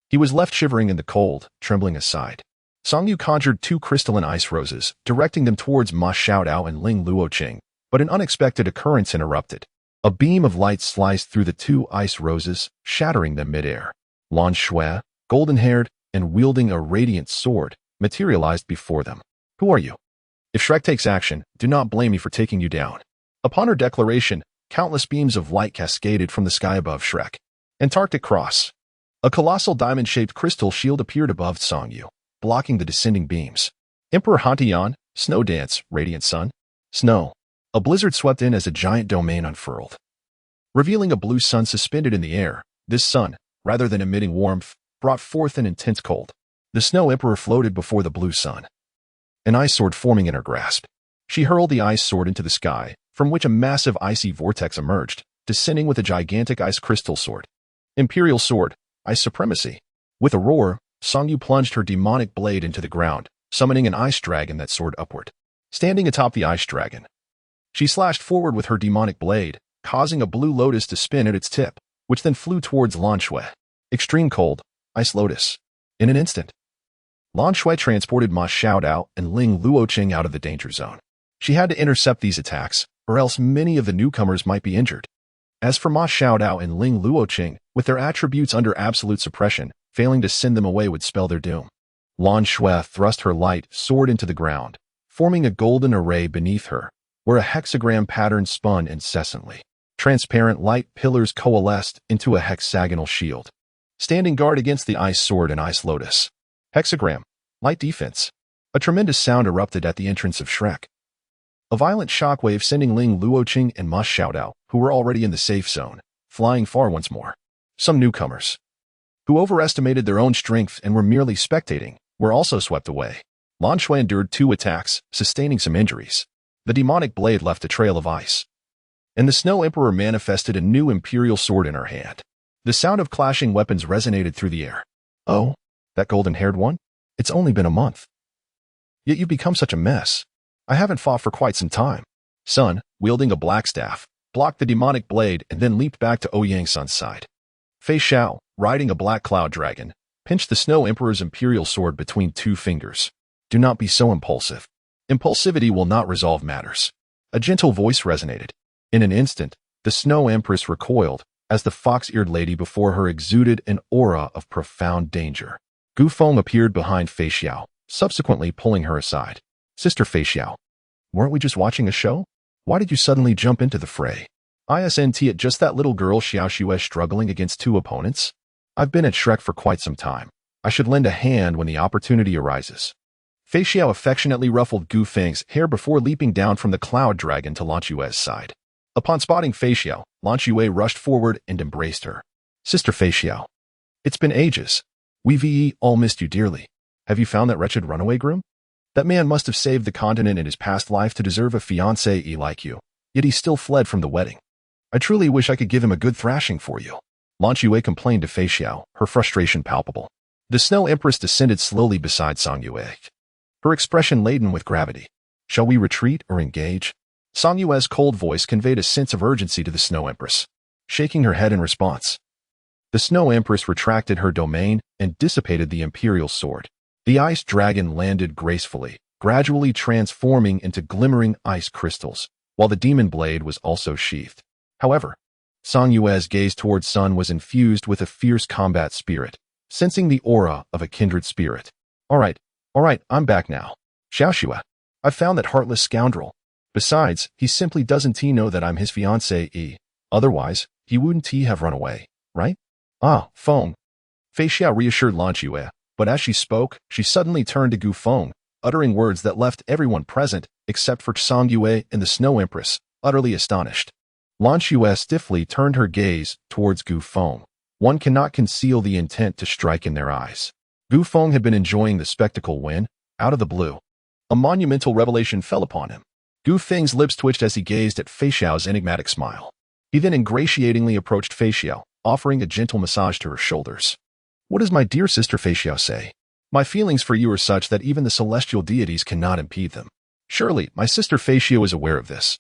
he was left shivering in the cold, trembling aside. Song Yu conjured 2 crystalline ice roses, directing them towards Ma Xiaotao and Ling Luoqing, but an unexpected occurrence interrupted. A beam of light sliced through the 2 ice roses, shattering them midair. Lan Shui, golden-haired and wielding a radiant sword, materialized before them. Who are you? If Shrek takes action, do not blame me for taking you down. Upon her declaration, countless beams of light cascaded from the sky above Shrek. Antarctic Cross. A colossal diamond-shaped crystal shield appeared above Song Yu, blocking the descending beams. Emperor Hantian, Snow Dance, Radiant Sun. Snow. A blizzard swept in as a giant domain unfurled, revealing a blue sun suspended in the air. This sun, rather than emitting warmth, brought forth an intense cold. The Snow Emperor floated before the blue sun, an ice sword forming in her grasp. She hurled the ice sword into the sky, from which a massive icy vortex emerged, descending with a gigantic ice crystal sword. Imperial Sword, Ice Supremacy. With a roar, Song Yu plunged her demonic blade into the ground, summoning an ice dragon that soared upward. Standing atop the ice dragon, she slashed forward with her demonic blade, causing a blue lotus to spin at its tip, which then flew towards Lan Shui. Extreme Cold, Ice Lotus. In an instant, Lan Shui transported Ma Xiaodao and Ling Luoqing out of the danger zone. She had to intercept these attacks, or else many of the newcomers might be injured. As for Ma Xiaodao and Ling Luoqing, with their attributes under absolute suppression, failing to send them away would spell their doom. Lan Shui thrust her light sword into the ground, forming a golden array beneath her, where a hexagram pattern spun incessantly. Transparent light pillars coalesced into a hexagonal shield, standing guard against the ice sword and ice lotus. Hexagram, light defense. A tremendous sound erupted at the entrance of Shrek. A violent shockwave sending Ling Luoqing and Ma Xiaodao, who were already in the safe zone, flying far once more. Some newcomers, who overestimated their own strength and were merely spectating, were also swept away. Lan Shui endured 2 attacks, sustaining some injuries. The demonic blade left a trail of ice, and the Snow Emperor manifested a new imperial sword in her hand. The sound of clashing weapons resonated through the air. Oh, that golden-haired one? It's only been a month. Yet you've become such a mess. I haven't fought for quite some time. Sun, wielding a black staff, blocked the demonic blade and then leaped back to Ouyang Sun's side. Fei Xiao, riding a black cloud dragon, pinched the Snow Emperor's imperial sword between 2 fingers. Do not be so impulsive. Impulsivity will not resolve matters. A gentle voice resonated. In an instant, the Snow Empress recoiled, as the fox-eared lady before her exuded an aura of profound danger. Gu Feng appeared behind Fei Xiao, subsequently pulling her aside. Sister Fei Xiao, weren't we just watching a show? Why did you suddenly jump into the fray? Isn't it just that little girl Xiao Xue struggling against 2 opponents? I've been at Shrek for quite some time. I should lend a hand when the opportunity arises. Fei Xiao affectionately ruffled Gu Feng's hair before leaping down from the cloud dragon to Lan Xue's side. Upon spotting Fei Xiao, Lan Xue rushed forward and embraced her. Sister Fei Xiao, it's been ages. We've all missed you dearly. Have you found that wretched runaway groom? That man must have saved the continent in his past life to deserve a fiancé like you, yet he still fled from the wedding. I truly wish I could give him a good thrashing for you. Lan Xue complained to Fei Xiao, her frustration palpable. The Snow Empress descended slowly beside Song Yue, her expression laden with gravity. Shall we retreat or engage? Song Yue's cold voice conveyed a sense of urgency to the Snow Empress, shaking her head in response. The Snow Empress retracted her domain and dissipated the Imperial sword. The ice dragon landed gracefully, gradually transforming into glimmering ice crystals, while the demon blade was also sheathed. However, Song Yue's gaze towards Sun was infused with a fierce combat spirit, sensing the aura of a kindred spirit. All right, I'm back now. Xiaoxue, I've found that heartless scoundrel. Besides, he simply doesn't know that I'm his fiancée. Otherwise, he wouldn't have run away, right? Ah, Feng. Fei Xiao reassured Lan Yue, but as she spoke, she suddenly turned to Gu Feng, uttering words that left everyone present, except for Song Yue and the Snow Empress, utterly astonished. Lan Yue stiffly turned her gaze towards Gu Feng. One cannot conceal the intent to strike in their eyes. Gu Feng had been enjoying the spectacle when, out of the blue, a monumental revelation fell upon him. Gu Feng's lips twitched as he gazed at Fei Xiao's enigmatic smile. He then ingratiatingly approached Fei Xiao, offering a gentle massage to her shoulders. What does my dear sister Fei Xiao say? My feelings for you are such that even the celestial deities cannot impede them. Surely, my sister Fei Xiao is aware of this.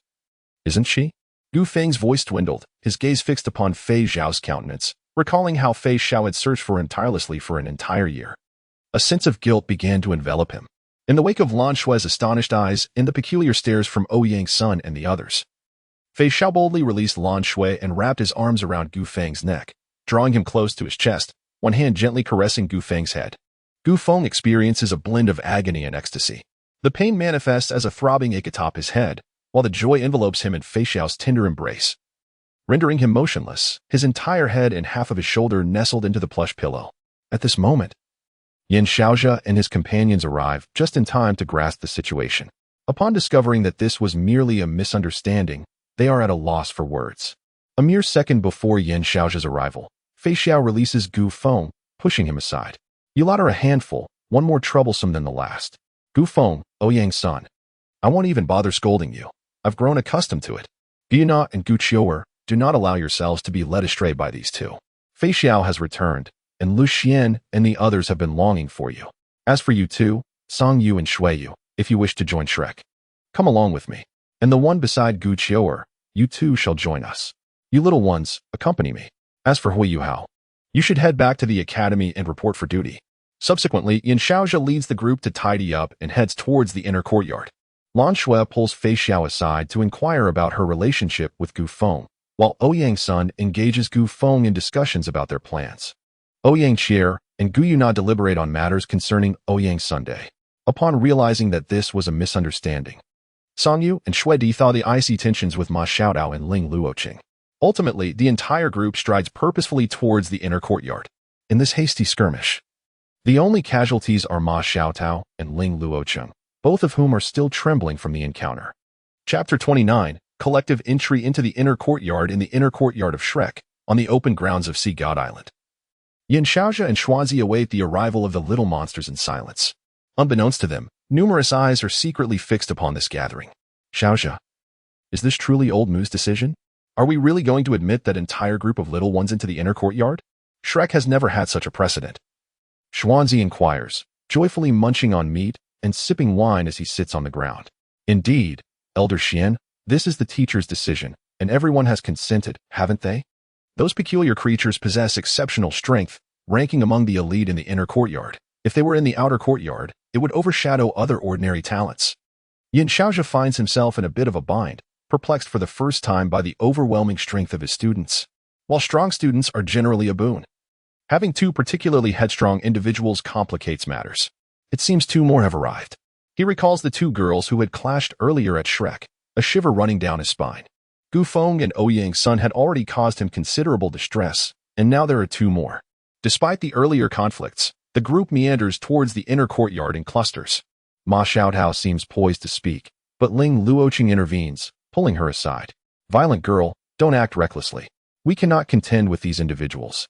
Isn't she? Gu Feng's voice dwindled, his gaze fixed upon Fei Xiao's countenance, recalling how Fei Xiao had searched for him tirelessly for an entire year. A sense of guilt began to envelop him. In the wake of Lan Shui's astonished eyes and the peculiar stares from Ouyang's son and the others, Fei Xiao boldly released Lan Shui and wrapped his arms around Gu Feng's neck, drawing him close to his chest, one hand gently caressing Gu Feng's head. Gu Feng experiences a blend of agony and ecstasy. The pain manifests as a throbbing ache atop his head, while the joy envelopes him in Fei Xiao's tender embrace, rendering him motionless, his entire head and half of his shoulder nestled into the plush pillow. At this moment, Yin Xiaozhe and his companions arrive just in time to grasp the situation. Upon discovering that this was merely a misunderstanding, they are at a loss for words. A mere second before Yin Xiaozhe's arrival, Fei Xiao releases Gu Feng, pushing him aside. You lot are a handful, one more troublesome than the last. Gu Feng, Ouyang's son. I won't even bother scolding you. I've grown accustomed to it. Guina and Gu Qiuer, do not allow yourselves to be led astray by these two. Fei Xiao has returned, and Lu Xian and the others have been longing for you. As for you two, Song Yu and Shui Yu, if you wish to join Shrek, come along with me. And the one beside Gu Qiuer, you two shall join us. You little ones, accompany me. As for Hui Yu Hao, you should head back to the academy and report for duty. Subsequently, Yin Xiaozhe leads the group to tidy up and heads towards the inner courtyard. Lan Shui pulls Fei Xiao aside to inquire about her relationship with Gu Feng, while Ouyang's son engages Gu Feng in discussions about their plans. Ouyang Qier and Gu Yuna deliberate on matters concerning Ouyang's Sunday. Upon realizing that this was a misunderstanding, Song Yu and Shui Di thaw the icy tensions with Ma Xiaotao and Ling Luoqing. Ultimately, the entire group strides purposefully towards the inner courtyard. In this hasty skirmish, the only casualties are Ma Xiaotao and Ling Luoqing, both of whom are still trembling from the encounter. Chapter 29, Collective Entry into the Inner Courtyard. In the inner courtyard of Shrek, on the open grounds of Sea God Island, Yin Xiaozhe and Xuanzi await the arrival of the little monsters in silence. Unbeknownst to them, numerous eyes are secretly fixed upon this gathering. Xiaozhe, is this truly old Mu's decision? Are we really going to admit that entire group of little ones into the inner courtyard? Shrek has never had such a precedent. Xuanzi inquires, joyfully munching on meat and sipping wine as he sits on the ground. Indeed, Elder Xian, this is the teacher's decision, and everyone has consented, haven't they? Those peculiar creatures possess exceptional strength, ranking among the elite in the inner courtyard. If they were in the outer courtyard, it would overshadow other ordinary talents. Yin Xiaozhe finds himself in a bit of a bind, perplexed for the first time by the overwhelming strength of his students. While strong students are generally a boon, having two particularly headstrong individuals complicates matters. It seems two more have arrived. He recalls the two girls who had clashed earlier at Shrek, a shiver running down his spine. Gu Feng and Ouyang's son had already caused him considerable distress, and now there are two more. Despite the earlier conflicts, the group meanders towards the inner courtyard in clusters. Ma Xiaotao seems poised to speak, but Ling Luoqing intervenes, pulling her aside. Violent girl, don't act recklessly. We cannot contend with these individuals.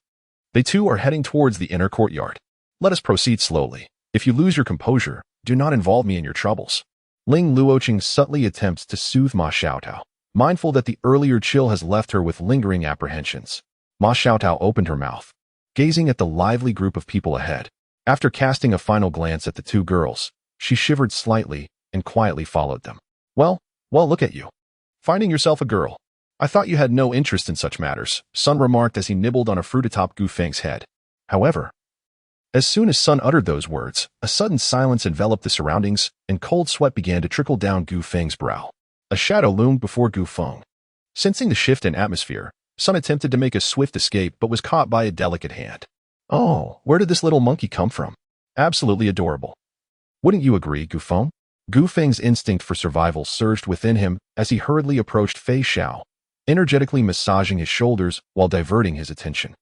They too are heading towards the inner courtyard. Let us proceed slowly. If you lose your composure, do not involve me in your troubles. Ling Luoqing subtly attempts to soothe Ma Xiaotao, mindful that the earlier chill has left her with lingering apprehensions. Ma Xiaotao opened her mouth, gazing at the lively group of people ahead. After casting a final glance at the two girls, she shivered slightly and quietly followed them. Well, look at you. Finding yourself a girl. I thought you had no interest in such matters, Sun remarked as he nibbled on a fruit atop Gu Feng's head. However, as soon as Sun uttered those words, a sudden silence enveloped the surroundings, and cold sweat began to trickle down Gu Feng's brow. A shadow loomed before Gu Feng. Sensing the shift in atmosphere, Sun attempted to make a swift escape but was caught by a delicate hand. Oh, where did this little monkey come from? Absolutely adorable. Wouldn't you agree, Gu Feng? Gu Feng's instinct for survival surged within him as he hurriedly approached Fei Xiao, energetically massaging his shoulders while diverting his attention.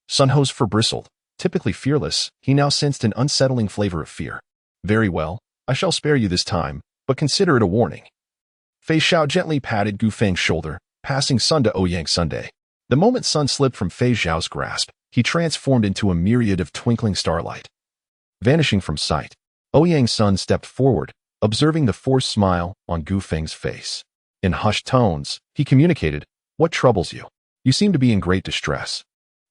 Sun Ho's fur bristled. Typically fearless, he now sensed an unsettling flavor of fear. Very well, I shall spare you this time, but consider it a warning. Fei Xiao gently patted Gu Feng's shoulder, passing Sun to Ouyang Sunday. The moment Sun slipped from Fei Xiao's grasp, he transformed into a myriad of twinkling starlight. Vanishing from sight, Ouyang Sun stepped forward, observing the forced smile on Gu Feng's face. In hushed tones, he communicated, "What troubles you? You seem to be in great distress."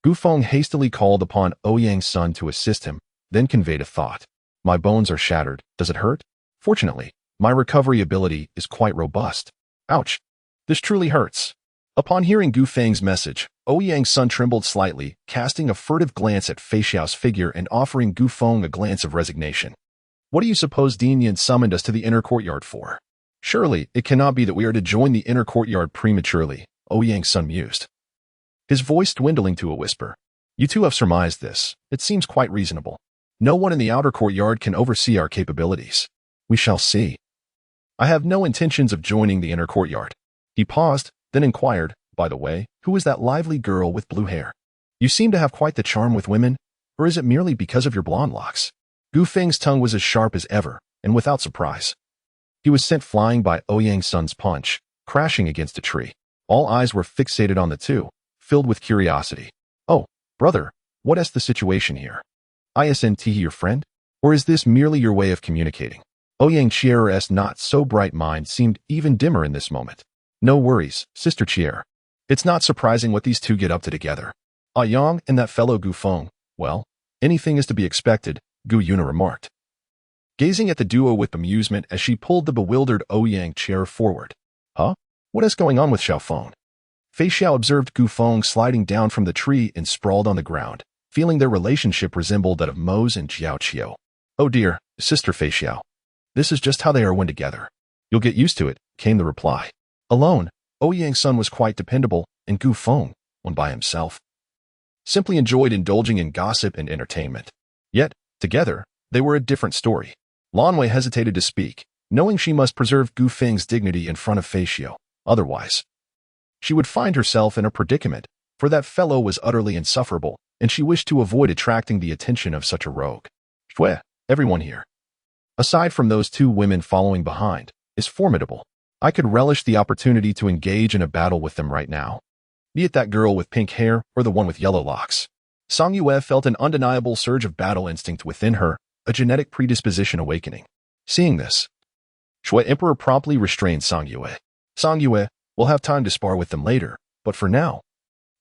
Gu Feng hastily called upon Ouyang Sun to assist him, then conveyed a thought. "My bones are shattered. Does it hurt? Fortunately, my recovery ability is quite robust." Ouch! This truly hurts. Upon hearing Gu Feng's message, Ouyang Sun trembled slightly, casting a furtive glance at Fei Xiao's figure and offering Gu Feng a glance of resignation. "What do you suppose Din Yin summoned us to the inner courtyard for? Surely, it cannot be that we are to join the inner courtyard prematurely," Ouyang Sun mused, his voice dwindling to a whisper. "You two have surmised this. It seems quite reasonable. No one in the outer courtyard can oversee our capabilities. We shall see. I have no intentions of joining the inner courtyard." He paused, then inquired, "By the way, who is that lively girl with blue hair? You seem to have quite the charm with women, or is it merely because of your blonde locks?" Gu Feng's tongue was as sharp as ever, and without surprise. He was sent flying by Ouyang Sun's punch, crashing against a tree. All eyes were fixated on the two, filled with curiosity. "Oh, brother, what is the situation here? Isn't he your friend? Or is this merely your way of communicating?" Ouyang Chier's not-so-bright mind seemed even dimmer in this moment. "No worries, Sister Chier. It's not surprising what these two get up to together. Ah Yang and that fellow Gu Feng, well, anything is to be expected," Gu Yuna remarked, gazing at the duo with amusement as she pulled the bewildered Ouyang Chier forward. "Huh? What is going on with Xiao Feng?" Fei Xiao observed Gu Feng sliding down from the tree and sprawled on the ground, feeling their relationship resembled that of Mo's and Jiao Qiu. "Oh dear, Sister Fei Xiao. This is just how they are when together. You'll get used to it," came the reply. Alone, Ouyang Sun was quite dependable, and Gu Feng, when by himself, simply enjoyed indulging in gossip and entertainment. Yet, together, they were a different story. Lanwei hesitated to speak, knowing she must preserve Gu Feng's dignity in front of Fei Xiao. Otherwise, she would find herself in a predicament, for that fellow was utterly insufferable, and she wished to avoid attracting the attention of such a rogue. "Shui, everyone here, aside from those two women following behind, is formidable. I could relish the opportunity to engage in a battle with them right now. Be it that girl with pink hair or the one with yellow locks." Song Yue felt an undeniable surge of battle instinct within her, a genetic predisposition awakening. Seeing this, Shui Emperor promptly restrained Song Yue. "Song Yue, we'll have time to spar with them later, but for now,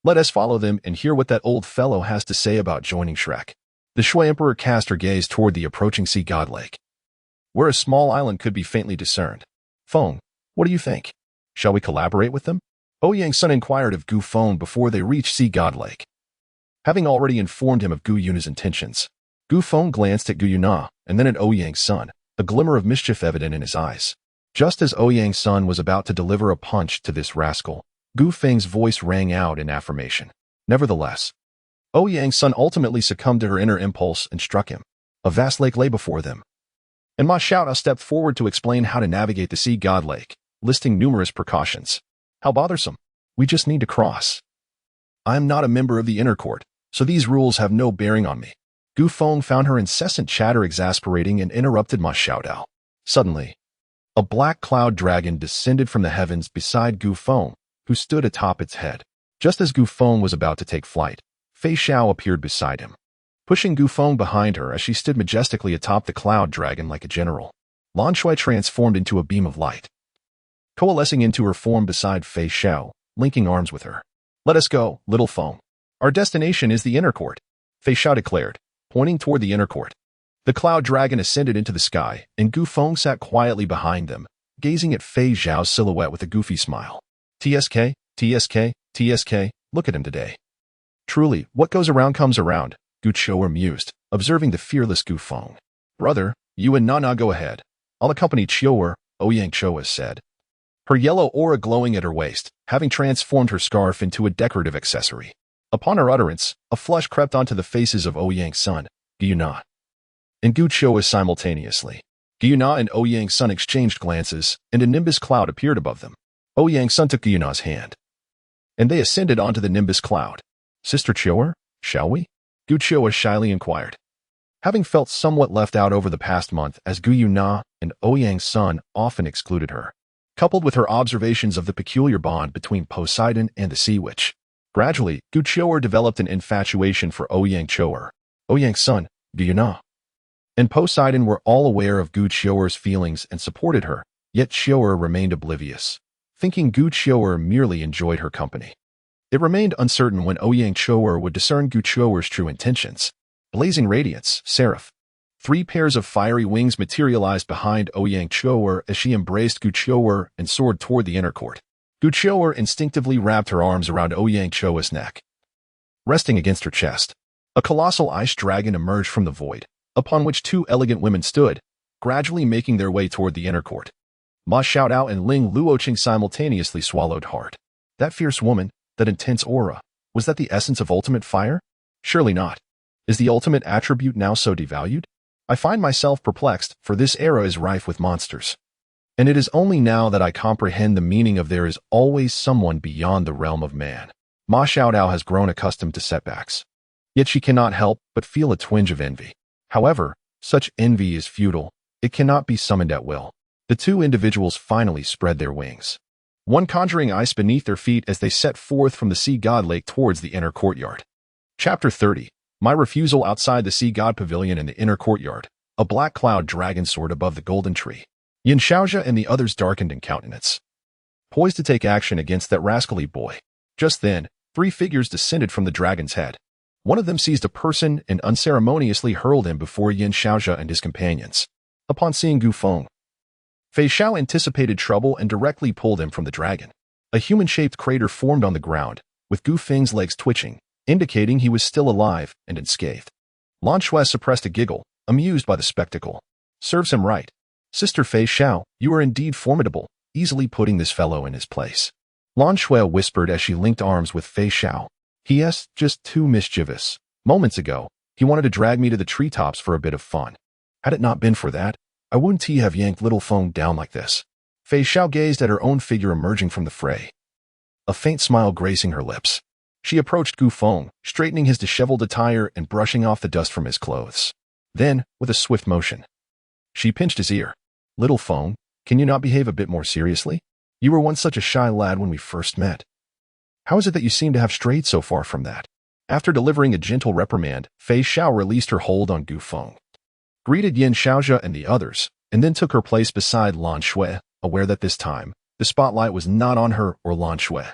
let us follow them and hear what that old fellow has to say about joining Shrek." The Shui Emperor cast her gaze toward the approaching sea god lake, where a small island could be faintly discerned. "Feng, what do you think? Shall we collaborate with them?" Ouyang Sun inquired of Gu Feng before they reached Sea God Lake. Having already informed him of Gu Yuna's intentions, Gu Feng glanced at Gu Yuna and then at Ouyang Sun, a glimmer of mischief evident in his eyes. Just as Ouyang Sun was about to deliver a punch to this rascal, Gu Feng's voice rang out in affirmation. Nevertheless, Ouyang Sun ultimately succumbed to her inner impulse and struck him. A vast lake lay before them, and Ma Xiao stepped forward to explain how to navigate the Sea God Lake, listing numerous precautions. "How bothersome. We just need to cross. I am not a member of the inner court, so these rules have no bearing on me." Gu Feng found her incessant chatter exasperating and interrupted Ma Xiaodao. Suddenly, a black cloud dragon descended from the heavens beside Gu Feng, who stood atop its head. Just as Gu Feng was about to take flight, Fei Xiao appeared beside him, pushing Gu Feng behind her as she stood majestically atop the cloud dragon like a general. Lan Shui transformed into a beam of light, coalescing into her form beside Fei Xiao, linking arms with her. "Let us go, little Feng. Our destination is the inner court," Fei Xiao declared, pointing toward the inner court. The cloud dragon ascended into the sky, and Gu Feng sat quietly behind them, gazing at Fei Xiao's silhouette with a goofy smile. TSK, look at him today. Truly, what goes around comes around, Gu Qiu'er mused, observing the fearless Gu Feng. Brother, you and Nana go ahead. I'll accompany Qiu'er, Ouyang Qiu'er said. Her yellow aura glowing at her waist, having transformed her scarf into a decorative accessory. Upon her utterance, a flush crept onto the faces of Ouyang's son, Gyuna, and Gu Qiu'er simultaneously. Gyuna and Ouyang's son exchanged glances, and a nimbus cloud appeared above them. Ouyang's son took Gyuna's hand, and they ascended onto the nimbus cloud. Sister Qiu'er, shall we? Gu Qiu'er shyly inquired. Having felt somewhat left out over the past month as Gyuna and Ouyang's son often excluded her, coupled with her observations of the peculiar bond between Poseidon and the Sea Witch. Gradually, Gu Qiu'er developed an infatuation for Ouyang Qiu'er, Ouyang's son, Gyuna, and Poseidon were all aware of Gu Qiu'er's feelings and supported her, yet Qiu'er remained oblivious, thinking Gu Qiu'er merely enjoyed her company. It remained uncertain when Ouyang Qiu'er would discern Gu Qiu'er's true intentions. Blazing radiance, seraph. 3 pairs of fiery wings materialized behind Ouyang Qiu'er as she embraced Gu Qiu'er and soared toward the inner court. Gu Qiu'er instinctively wrapped her arms around Ouyang Qiu'er's neck. Resting against her chest, a colossal ice dragon emerged from the void, upon which 2 elegant women stood, gradually making their way toward the inner court. Ma Xiaodao and Ling Luoqing simultaneously swallowed hard. That fierce woman, that intense aura, was that the essence of ultimate fire? Surely not. Is the ultimate attribute now so devalued? I find myself perplexed, for this era is rife with monsters. And it is only now that I comprehend the meaning of there is always someone beyond the realm of man. Ma Xiaodao has grown accustomed to setbacks. Yet she cannot help but feel a twinge of envy. However, such envy is futile. It cannot be summoned at will. The 2 individuals finally spread their wings, one conjuring ice beneath their feet as they set forth from the sea god lake towards the inner courtyard. Chapter 30. My refusal. Outside the sea god pavilion in the inner courtyard, a black cloud dragon soared above the golden tree. Yin Xiaozha and the others darkened in countenance, poised to take action against that rascally boy. Just then, 3 figures descended from the dragon's head. One of them seized a person and unceremoniously hurled him before Yin Xiaozha and his companions. Upon seeing Gu Feng, Fei Xiao anticipated trouble and directly pulled him from the dragon. A human-shaped crater formed on the ground, with Gu Feng's legs twitching, indicating he was still alive and unscathed. Lan Shui suppressed a giggle, amused by the spectacle. Serves him right. Sister Fei Xiao, you are indeed formidable, easily putting this fellow in his place. Lan Shui whispered as she linked arms with Fei Xiao. He is just too mischievous. Moments ago, he wanted to drag me to the treetops for a bit of fun. Had it not been for that, I wouldn't have yanked little Feng down like this. Fei Xiao gazed at her own figure emerging from the fray, a faint smile gracing her lips. She approached Gu Feng, straightening his disheveled attire and brushing off the dust from his clothes. Then, with a swift motion, she pinched his ear. Little Feng, can you not behave a bit more seriously? You were once such a shy lad when we first met. How is it that you seem to have strayed so far from that? After delivering a gentle reprimand, Fei Xiao released her hold on Gu Feng, greeted Yin Xiaozha and the others, and then took her place beside Lan Shui, aware that this time, the spotlight was not on her or Lan Shui.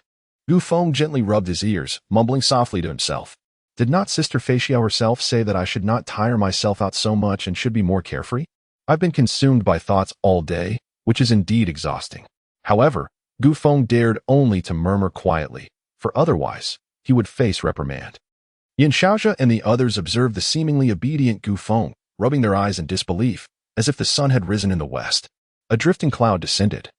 Gu Feng gently rubbed his ears, mumbling softly to himself. Did not Sister Fei Xiao herself say that I should not tire myself out so much and should be more carefree? I've been consumed by thoughts all day, which is indeed exhausting. However, Gu Feng dared only to murmur quietly, for otherwise, he would face reprimand. Yin Xiaozha and the others observed the seemingly obedient Gu Feng, rubbing their eyes in disbelief, as if the sun had risen in the west. A drifting cloud descended,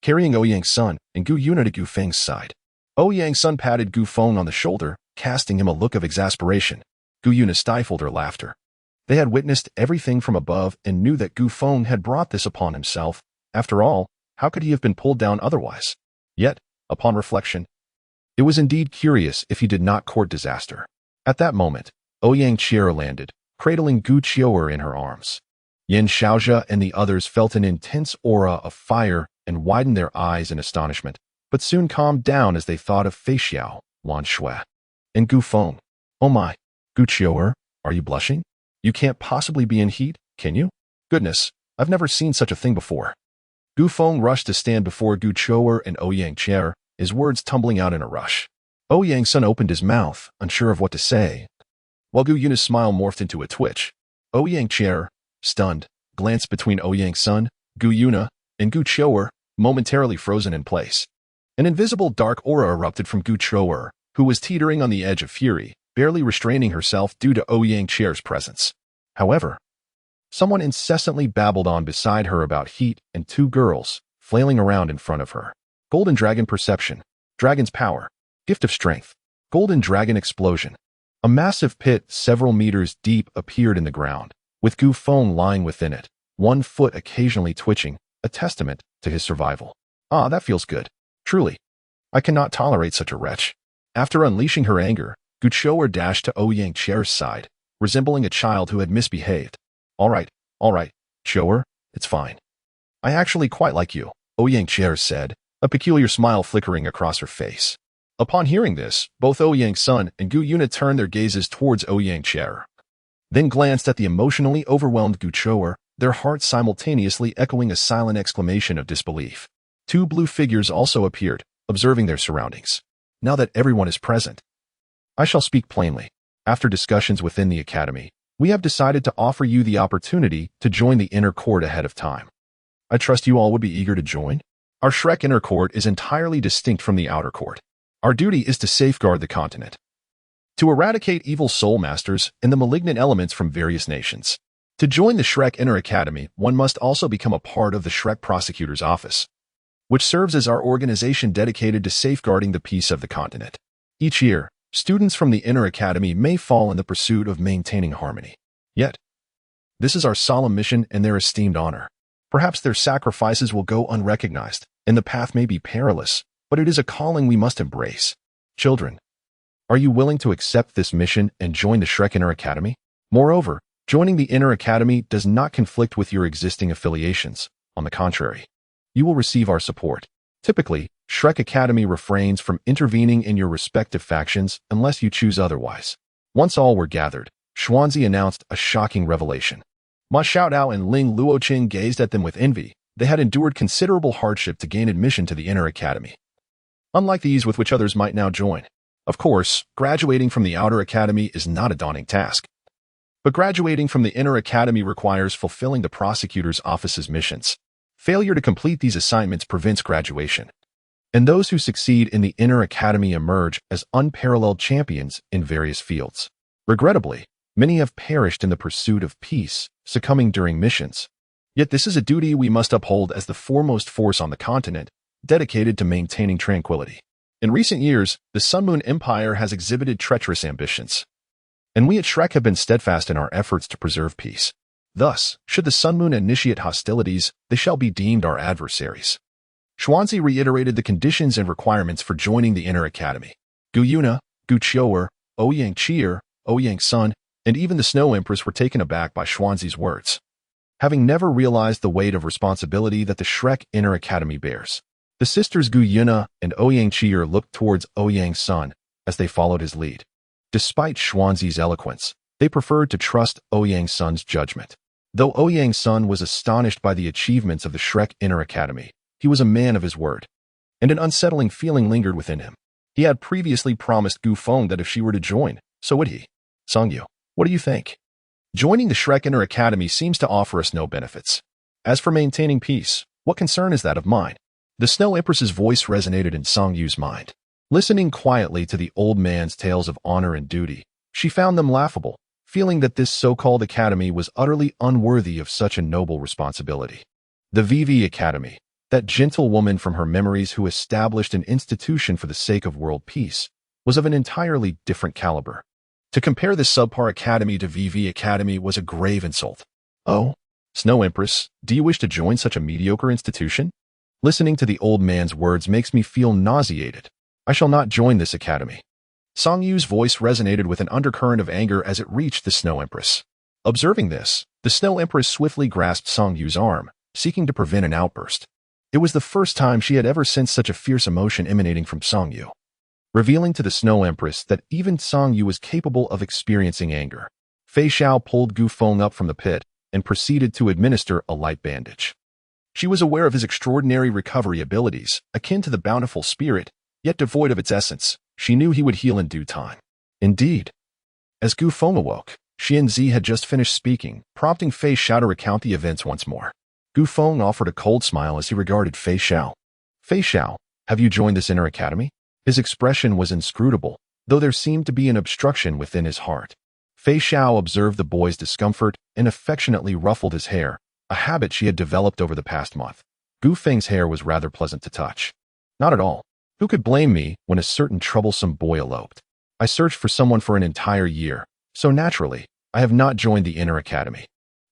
carrying Ouyang's son and Gu Yuna to Gu Feng's side. Ouyang's son patted Gu Feng on the shoulder, casting him a look of exasperation. Gu Yuna stifled her laughter. They had witnessed everything from above and knew that Gu Feng had brought this upon himself. After all, how could he have been pulled down otherwise? Yet, upon reflection, it was indeed curious if he did not court disaster. At that moment, Ouyang Qiu'er landed, cradling Gu Qiu'er in her arms. Yin Xiaozha and the others felt an intense aura of fire and widened their eyes in astonishment, but soon calmed down as they thought of Fei Xiao, Lan Shui, and Gu Feng. Oh my, Gu Qiu'er, are you blushing? You can't possibly be in heat, can you? Goodness, I've never seen such a thing before. Gu Feng rushed to stand before Gu Qiu'er and Ouyang Qiu'er, his words tumbling out in a rush. Ouyang's son opened his mouth, unsure of what to say, while Gu Yuna's smile morphed into a twitch. Ouyang Qiu'er, stunned, glanced between Ouyang's son, Gu Yuna, and Gu Qiu'er, momentarily frozen in place. An invisible dark aura erupted from Gu Chou'er, who was teetering on the edge of fury, barely restraining herself due to Ouyang Qi'er's presence. However, someone incessantly babbled on beside her about heat and two girls flailing around in front of her. Golden Dragon Perception. Dragon's Power. Gift of Strength. Golden Dragon Explosion. A massive pit several meters deep appeared in the ground, with Gu Feng lying within it, one foot occasionally twitching, a testament to his survival. Ah, that feels good. Truly. I cannot tolerate such a wretch. After unleashing her anger, Gu Chou'er dashed to Ouyang Qi'er's side, resembling a child who had misbehaved. All right, Chou'er, it's fine. I actually quite like you, Ouyang Qi'er said, a peculiar smile flickering across her face. Upon hearing this, both Ouyang Sun and Gu Yuna turned their gazes towards Ouyang Qi'er, then glanced at the emotionally overwhelmed Gu Chou'er, their hearts simultaneously echoing a silent exclamation of disbelief. Two blue figures also appeared, observing their surroundings. Now that everyone is present, I shall speak plainly. After discussions within the Academy, we have decided to offer you the opportunity to join the inner court ahead of time. I trust you all would be eager to join. Our Shrek inner court is entirely distinct from the outer court. Our duty is to safeguard the continent, to eradicate evil soul masters and the malignant elements from various nations. To join the Shrek Inner Academy, one must also become a part of the Shrek Prosecutor's Office, which serves as our organization dedicated to safeguarding the peace of the continent. Each year, students from the Inner Academy may fall in the pursuit of maintaining harmony. Yet, this is our solemn mission and their esteemed honor. Perhaps their sacrifices will go unrecognized, and the path may be perilous, but it is a calling we must embrace. Children, are you willing to accept this mission and join the Shrek Inner Academy? Moreover, joining the Inner Academy does not conflict with your existing affiliations. On the contrary, you will receive our support. Typically, Shrek Academy refrains from intervening in your respective factions unless you choose otherwise. Once all were gathered, Xuanzi announced a shocking revelation. Ma Xiaodao and Ling Luoqing gazed at them with envy. They had endured considerable hardship to gain admission to the Inner Academy, unlike these with which others might now join. Of course, graduating from the Outer Academy is not a daunting task. But graduating from the Inner Academy requires fulfilling the Prosecutor's Office's missions. Failure to complete these assignments prevents graduation, and those who succeed in the Inner Academy emerge as unparalleled champions in various fields. Regrettably, many have perished in the pursuit of peace, succumbing during missions. Yet this is a duty we must uphold as the foremost force on the continent, dedicated to maintaining tranquility. In recent years, the Sun Moon Empire has exhibited treacherous ambitions, and we at Shrek have been steadfast in our efforts to preserve peace. Thus, should the Sun Moon initiate hostilities, they shall be deemed our adversaries. Xuanzi reiterated the conditions and requirements for joining the Inner Academy. Gu Yuna, Gu Chou'er, Ouyang Qi'er, Ouyang Sun, and even the Snow Empress were taken aback by Xuanzi's words, having never realized the weight of responsibility that the Shrek Inner Academy bears. The sisters Gu Yuna and Ouyang Qi'er looked towards Ouyang Sun as they followed his lead. Despite Xuanzi's eloquence, they preferred to trust Ouyang Sun's judgment. Though Ouyang Sun was astonished by the achievements of the Shrek Inner Academy, he was a man of his word, and an unsettling feeling lingered within him. He had previously promised Gu Feng that if she were to join, so would he. Songyu, what do you think? Joining the Shrek Inner Academy seems to offer us no benefits. As for maintaining peace, what concern is that of mine? The Snow Empress's voice resonated in Songyu's mind. Listening quietly to the old man's tales of honor and duty, she found them laughable, feeling that this so-called academy was utterly unworthy of such a noble responsibility. The VV Academy, that gentle woman from her memories who established an institution for the sake of world peace, was of an entirely different caliber. To compare this subpar academy to VV Academy was a grave insult. Oh, Snow Empress, do you wish to join such a mediocre institution? Listening to the old man's words makes me feel nauseated. I shall not join this academy. Songyu's voice resonated with an undercurrent of anger as it reached the Snow Empress. Observing this, the Snow Empress swiftly grasped Songyu's arm, seeking to prevent an outburst. It was the first time she had ever sensed such a fierce emotion emanating from Songyu, revealing to the Snow Empress that even Songyu was capable of experiencing anger. Fei Xiao pulled Gu Feng up from the pit and proceeded to administer a light bandage. She was aware of his extraordinary recovery abilities, akin to the bountiful spirit, yet devoid of its essence. She knew he would heal in due time. Indeed, as Gu Feng awoke, Xianzi had just finished speaking, prompting Fei Xiao to recount the events once more. Gu Feng offered a cold smile as he regarded Fei Xiao. Fei Xiao, Have you joined this inner academy? His expression was inscrutable, though there seemed to be an obstruction within his heart. Fei Xiao observed the boy's discomfort and affectionately ruffled his hair, a habit she had developed over the past month. Gu Feng's hair was rather pleasant to touch. Not at all. Who could blame me when a certain troublesome boy eloped? I searched for someone for an entire year, so naturally, I have not joined the inner academy.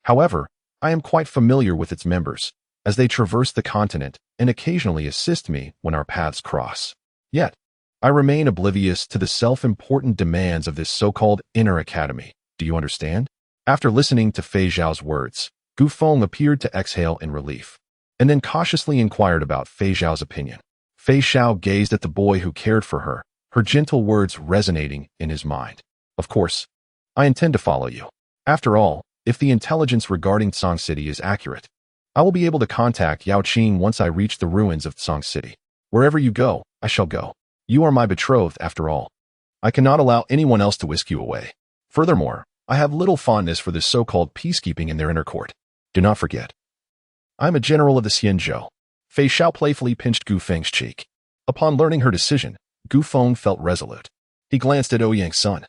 However, I am quite familiar with its members, as they traverse the continent and occasionally assist me when our paths cross. Yet, I remain oblivious to the self-important demands of this so-called inner academy. Do you understand? After listening to Fei Xiao's words, Gu Feng appeared to exhale in relief, and then cautiously inquired about Fei Xiao's opinion. Fei Xiao gazed at the boy who cared for her, her gentle words resonating in his mind. Of course, I intend to follow you. After all, if the intelligence regarding Tsang City is accurate, I will be able to contact Yao Qing once I reach the ruins of Tsang City. Wherever you go, I shall go. You are my betrothed after all. I cannot allow anyone else to whisk you away. Furthermore, I have little fondness for this so-called peacekeeping in their inner court. Do not forget. I am a general of the Xianzhou. Fei Xiao playfully pinched Gu Feng's cheek. Upon learning her decision, Gu Feng felt resolute. He glanced at Ouyang's son,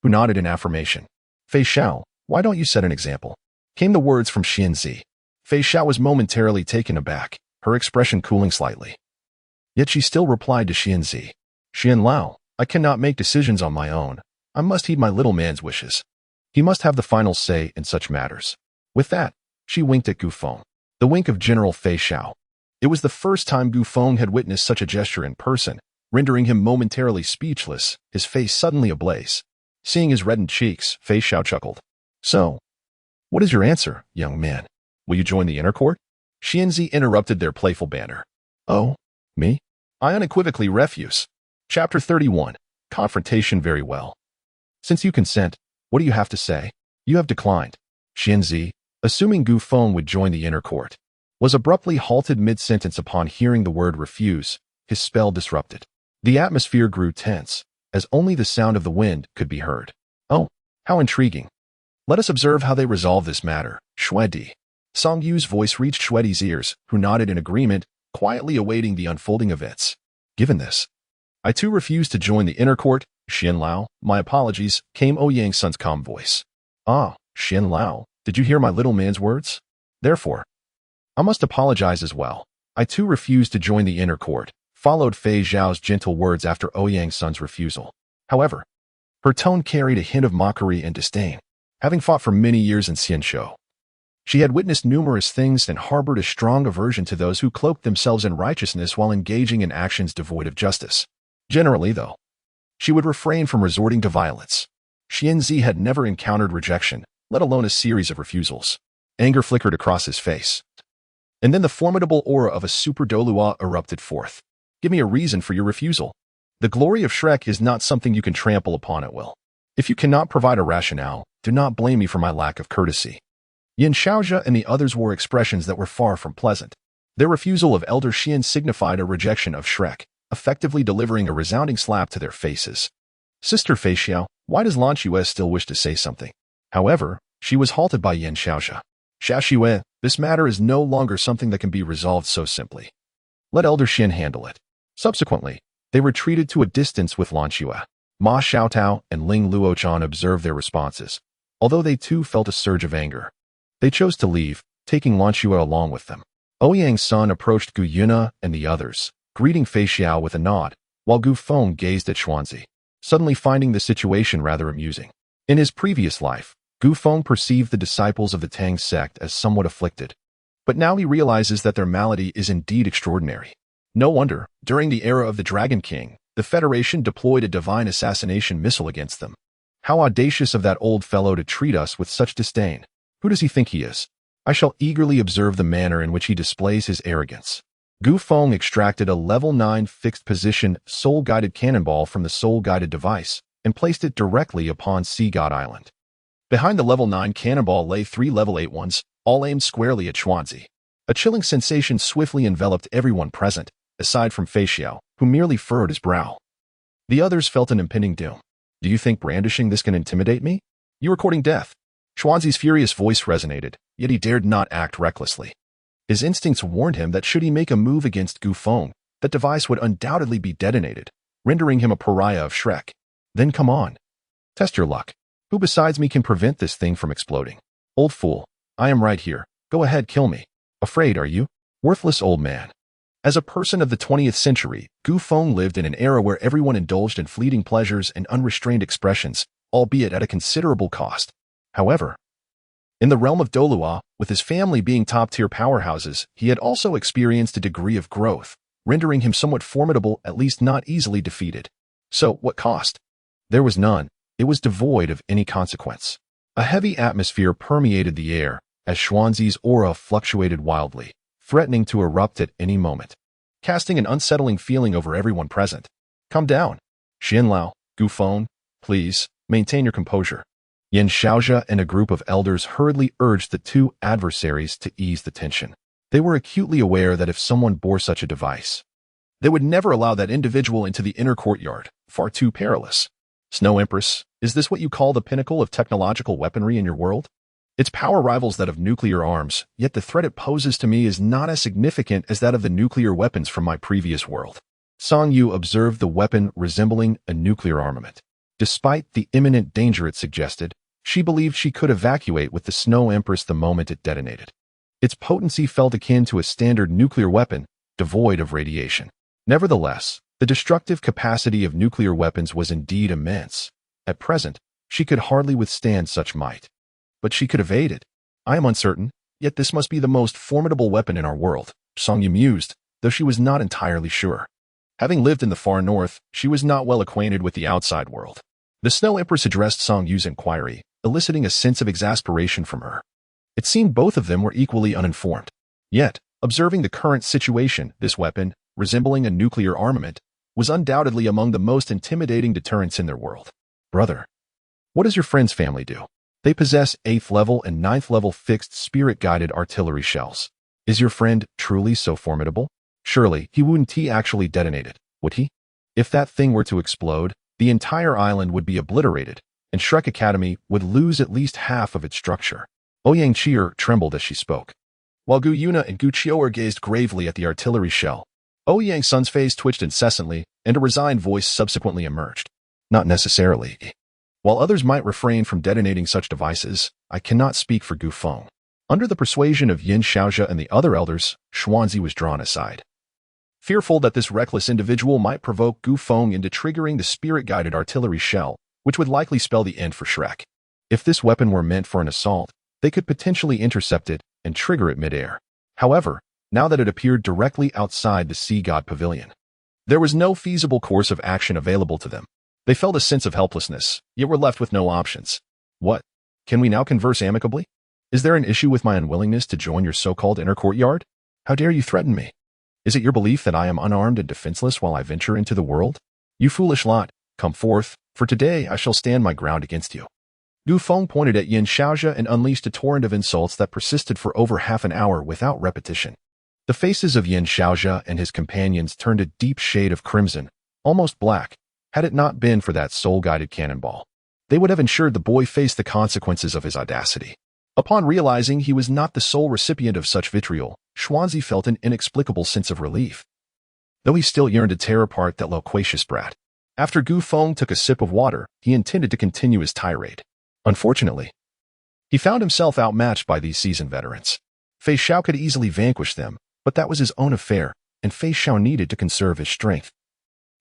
who nodded in affirmation. Fei Xiao, why don't you set an example? Came the words from Xianzi. Fei Xiao was momentarily taken aback, her expression cooling slightly. Yet she still replied to Xianzi. Xian Lao, I cannot make decisions on my own. I must heed my little man's wishes. He must have the final say in such matters. With that, she winked at Gu Feng. The wink of General Fei Xiao. It was the first time Gu Feng had witnessed such a gesture in person, rendering him momentarily speechless, his face suddenly ablaze. Seeing his reddened cheeks, Fei Xiao chuckled. So, what is your answer, young man? Will you join the inner court? Xianzi interrupted their playful banter. Oh, me? I unequivocally refuse. Chapter 31. Confrontation. Very well. Since you consent, what do you have to say? You have declined. Xianzi, assuming Gu Feng would join the inner court, was abruptly halted mid-sentence upon hearing the word refuse, his spell disrupted. The atmosphere grew tense, as only the sound of the wind could be heard. Oh, how intriguing. Let us observe how they resolve this matter, Shuedi. Song Yu's voice reached Shuedi's ears, who nodded in agreement, quietly awaiting the unfolding events. Given this, I too refuse to join the inner court. Xian Lao, my apologies, came Ouyang's son's calm voice. Ah, Xian Lao, did you hear my little man's words? Therefore, I must apologize as well. I too refuse to join the inner court, followed Fei Xiao's gentle words after Ouyang's son's refusal. However, her tone carried a hint of mockery and disdain. Having fought for many years in Xianzhou, she had witnessed numerous things and harbored a strong aversion to those who cloaked themselves in righteousness while engaging in actions devoid of justice. Generally, though, she would refrain from resorting to violence. Xianzi had never encountered rejection, let alone a series of refusals. Anger flickered across his face. And then the formidable aura of a super Douluo erupted forth. Give me a reason for your refusal. The glory of Shrek is not something you can trample upon at will. If you cannot provide a rationale, do not blame me for my lack of courtesy. Yin Xiaozhe and the others wore expressions that were far from pleasant. Their refusal of Elder Xian signified a rejection of Shrek, effectively delivering a resounding slap to their faces. Sister Fei Xiao, why does Lan Xue still wish to say something? However, she was halted by Yin Xiaozhe. Xue, this matter is no longer something that can be resolved so simply. Let Elder Xian handle it. Subsequently, they retreated to a distance with Lan Xue. Ma Xiaotao and Ling Luochan observed their responses, although they too felt a surge of anger. They chose to leave, taking Lan Xue along with them. Ouyang's son approached Gu Yuna and the others, greeting Fei Xiao with a nod, while Gu Feng gazed at Xuanzi, suddenly finding the situation rather amusing. In his previous life, Gu Feng perceived the disciples of the Tang sect as somewhat afflicted, but now he realizes that their malady is indeed extraordinary. No wonder, during the era of the Dragon King, the Federation deployed a divine assassination missile against them. How audacious of that old fellow to treat us with such disdain. Who does he think he is? I shall eagerly observe the manner in which he displays his arrogance. Gu Feng extracted a level 9 fixed position soul-guided cannonball from the soul-guided device and placed it directly upon Sea God Island. Behind the level 9 cannonball lay 3 level 8 ones, all aimed squarely at Xuanzi. A chilling sensation swiftly enveloped everyone present, aside from Fei Xiao, who merely furrowed his brow. The others felt an impending doom. Do you think brandishing this can intimidate me? You are courting death. Xuanzi's furious voice resonated, yet he dared not act recklessly. His instincts warned him that should he make a move against Gu Feng, that device would undoubtedly be detonated, rendering him a pariah of Shrek. Then come on. Test your luck. Who besides me can prevent this thing from exploding? Old fool, I am right here. Go ahead, kill me. Afraid, are you? Worthless old man. As a person of the 20th century, Gu Feng lived in an era where everyone indulged in fleeting pleasures and unrestrained expressions, albeit at a considerable cost. However, in the realm of Douluo, with his family being top-tier powerhouses, he had also experienced a degree of growth, rendering him somewhat formidable, at least not easily defeated. So, what cost? There was none. It was devoid of any consequence. A heavy atmosphere permeated the air, as Xuanzi's aura fluctuated wildly, threatening to erupt at any moment, casting an unsettling feeling over everyone present. Calm down. Xianlao, Gu Feng, please, maintain your composure. Yan Xiaozha and a group of elders hurriedly urged the two adversaries to ease the tension. They were acutely aware that if someone bore such a device, they would never allow that individual into the inner courtyard, far too perilous. Snow Empress, is this what you call the pinnacle of technological weaponry in your world? Its power rivals that of nuclear arms, yet the threat it poses to me is not as significant as that of the nuclear weapons from my previous world. Song Yu observed the weapon resembling a nuclear armament. Despite the imminent danger it suggested, she believed she could evacuate with the Snow Empress the moment it detonated. Its potency felt akin to a standard nuclear weapon, devoid of radiation. Nevertheless, the destructive capacity of nuclear weapons was indeed immense. At present, she could hardly withstand such might. But she could evade it. I am uncertain, yet this must be the most formidable weapon in our world, Song Yu mused, though she was not entirely sure. Having lived in the far north, she was not well acquainted with the outside world. The Snow Empress addressed Song Yu's inquiry, eliciting a sense of exasperation from her. It seemed both of them were equally uninformed. Yet, observing the current situation, this weapon, resembling a nuclear armament, was undoubtedly among the most intimidating deterrents in their world. Brother, what does your friend's family do? They possess 8th level and 9th level fixed spirit-guided artillery shells. Is your friend truly so formidable? Surely, he wouldn't actually detonate it, would he? If that thing were to explode, the entire island would be obliterated, and Shrek Academy would lose at least half of its structure. Ouyang Qier trembled as she spoke. While Gu Yuna and Gu Qiuer gazed gravely at the artillery shell, Ouyang Sun's face twitched incessantly, and a resigned voice subsequently emerged. Not necessarily. While others might refrain from detonating such devices, I cannot speak for Gu Feng. Under the persuasion of Yan Xiaozha and the other elders, Xuanzi was drawn aside. Fearful that this reckless individual might provoke Gu Feng into triggering the spirit-guided artillery shell, which would likely spell the end for Shrek. If this weapon were meant for an assault, they could potentially intercept it and trigger it mid-air. However, now that it appeared directly outside the Sea God Pavilion, there was no feasible course of action available to them. They felt a sense of helplessness, yet were left with no options. What? Can we now converse amicably? Is there an issue with my unwillingness to join your so-called inner courtyard? How dare you threaten me? Is it your belief that I am unarmed and defenseless while I venture into the world? You foolish lot, come forth, for today I shall stand my ground against you. Gu Feng pointed at Yan Xiaozha and unleashed a torrent of insults that persisted for over half an hour without repetition. The faces of Yan Xiaozha and his companions turned a deep shade of crimson, almost black. Had it not been for that soul-guided cannonball, they would have ensured the boy faced the consequences of his audacity. Upon realizing he was not the sole recipient of such vitriol, Xuanzi felt an inexplicable sense of relief, though he still yearned to tear apart that loquacious brat. After Gu Feng took a sip of water, he intended to continue his tirade. Unfortunately, he found himself outmatched by these seasoned veterans. Fei Xiao could easily vanquish them, but that was his own affair, and Fei Xiao needed to conserve his strength,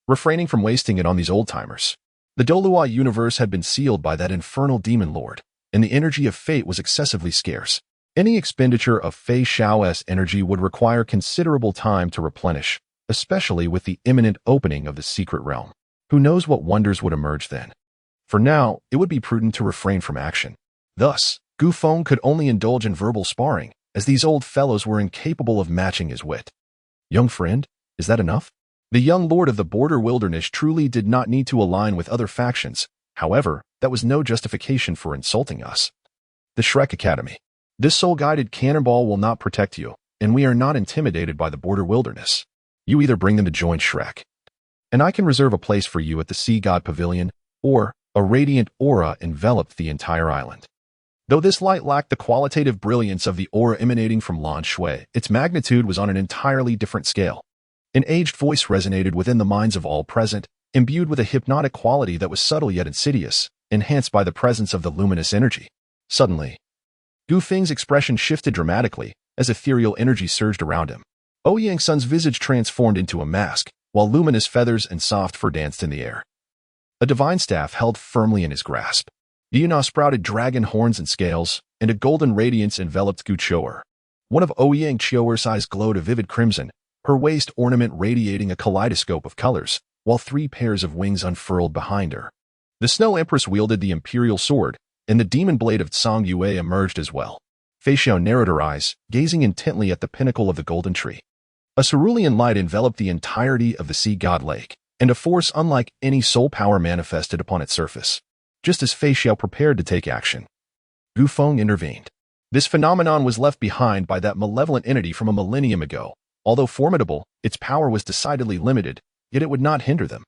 refraining from wasting it on these old-timers. The Douluo universe had been sealed by that infernal demon lord, and the energy of fate was excessively scarce. Any expenditure of Fei Xiao's energy would require considerable time to replenish, especially with the imminent opening of the secret realm. Who knows what wonders would emerge then? For now, it would be prudent to refrain from action. Thus, Gu Feng could only indulge in verbal sparring, as these old fellows were incapable of matching his wit. Young friend, is that enough? The young lord of the border wilderness truly did not need to align with other factions. However, that was no justification for insulting us. The Shrek Academy. This soul-guided cannonball will not protect you, and we are not intimidated by the border wilderness. You either bring them to join Shrek, and I can reserve a place for you at the Sea God Pavilion, or a radiant aura enveloped the entire island. Though this light lacked the qualitative brilliance of the aura emanating from Lan Shui, its magnitude was on an entirely different scale. An aged voice resonated within the minds of all present, imbued with a hypnotic quality that was subtle yet insidious, enhanced by the presence of the luminous energy. Suddenly, Gu Feng's expression shifted dramatically as ethereal energy surged around him. Ouyang Sun's visage transformed into a mask, while luminous feathers and soft fur danced in the air. A divine staff held firmly in his grasp. Yuna sprouted dragon horns and scales, and a golden radiance enveloped Gu Chou'er. One of Ouyang Chou'er's eyes glowed a vivid crimson, her waist ornament radiating a kaleidoscope of colors, while 3 pairs of wings unfurled behind her. The Snow Empress wielded the imperial sword, and the demon blade of Tsang Yue emerged as well. Fei Xiao narrowed her eyes, gazing intently at the pinnacle of the golden tree. A cerulean light enveloped the entirety of the sea god lake, and a force unlike any soul power manifested upon its surface. Just as Fei Xiao prepared to take action, Gu Feng intervened. This phenomenon was left behind by that malevolent entity from a millennium ago. Although formidable, its power was decidedly limited, yet it would not hinder them.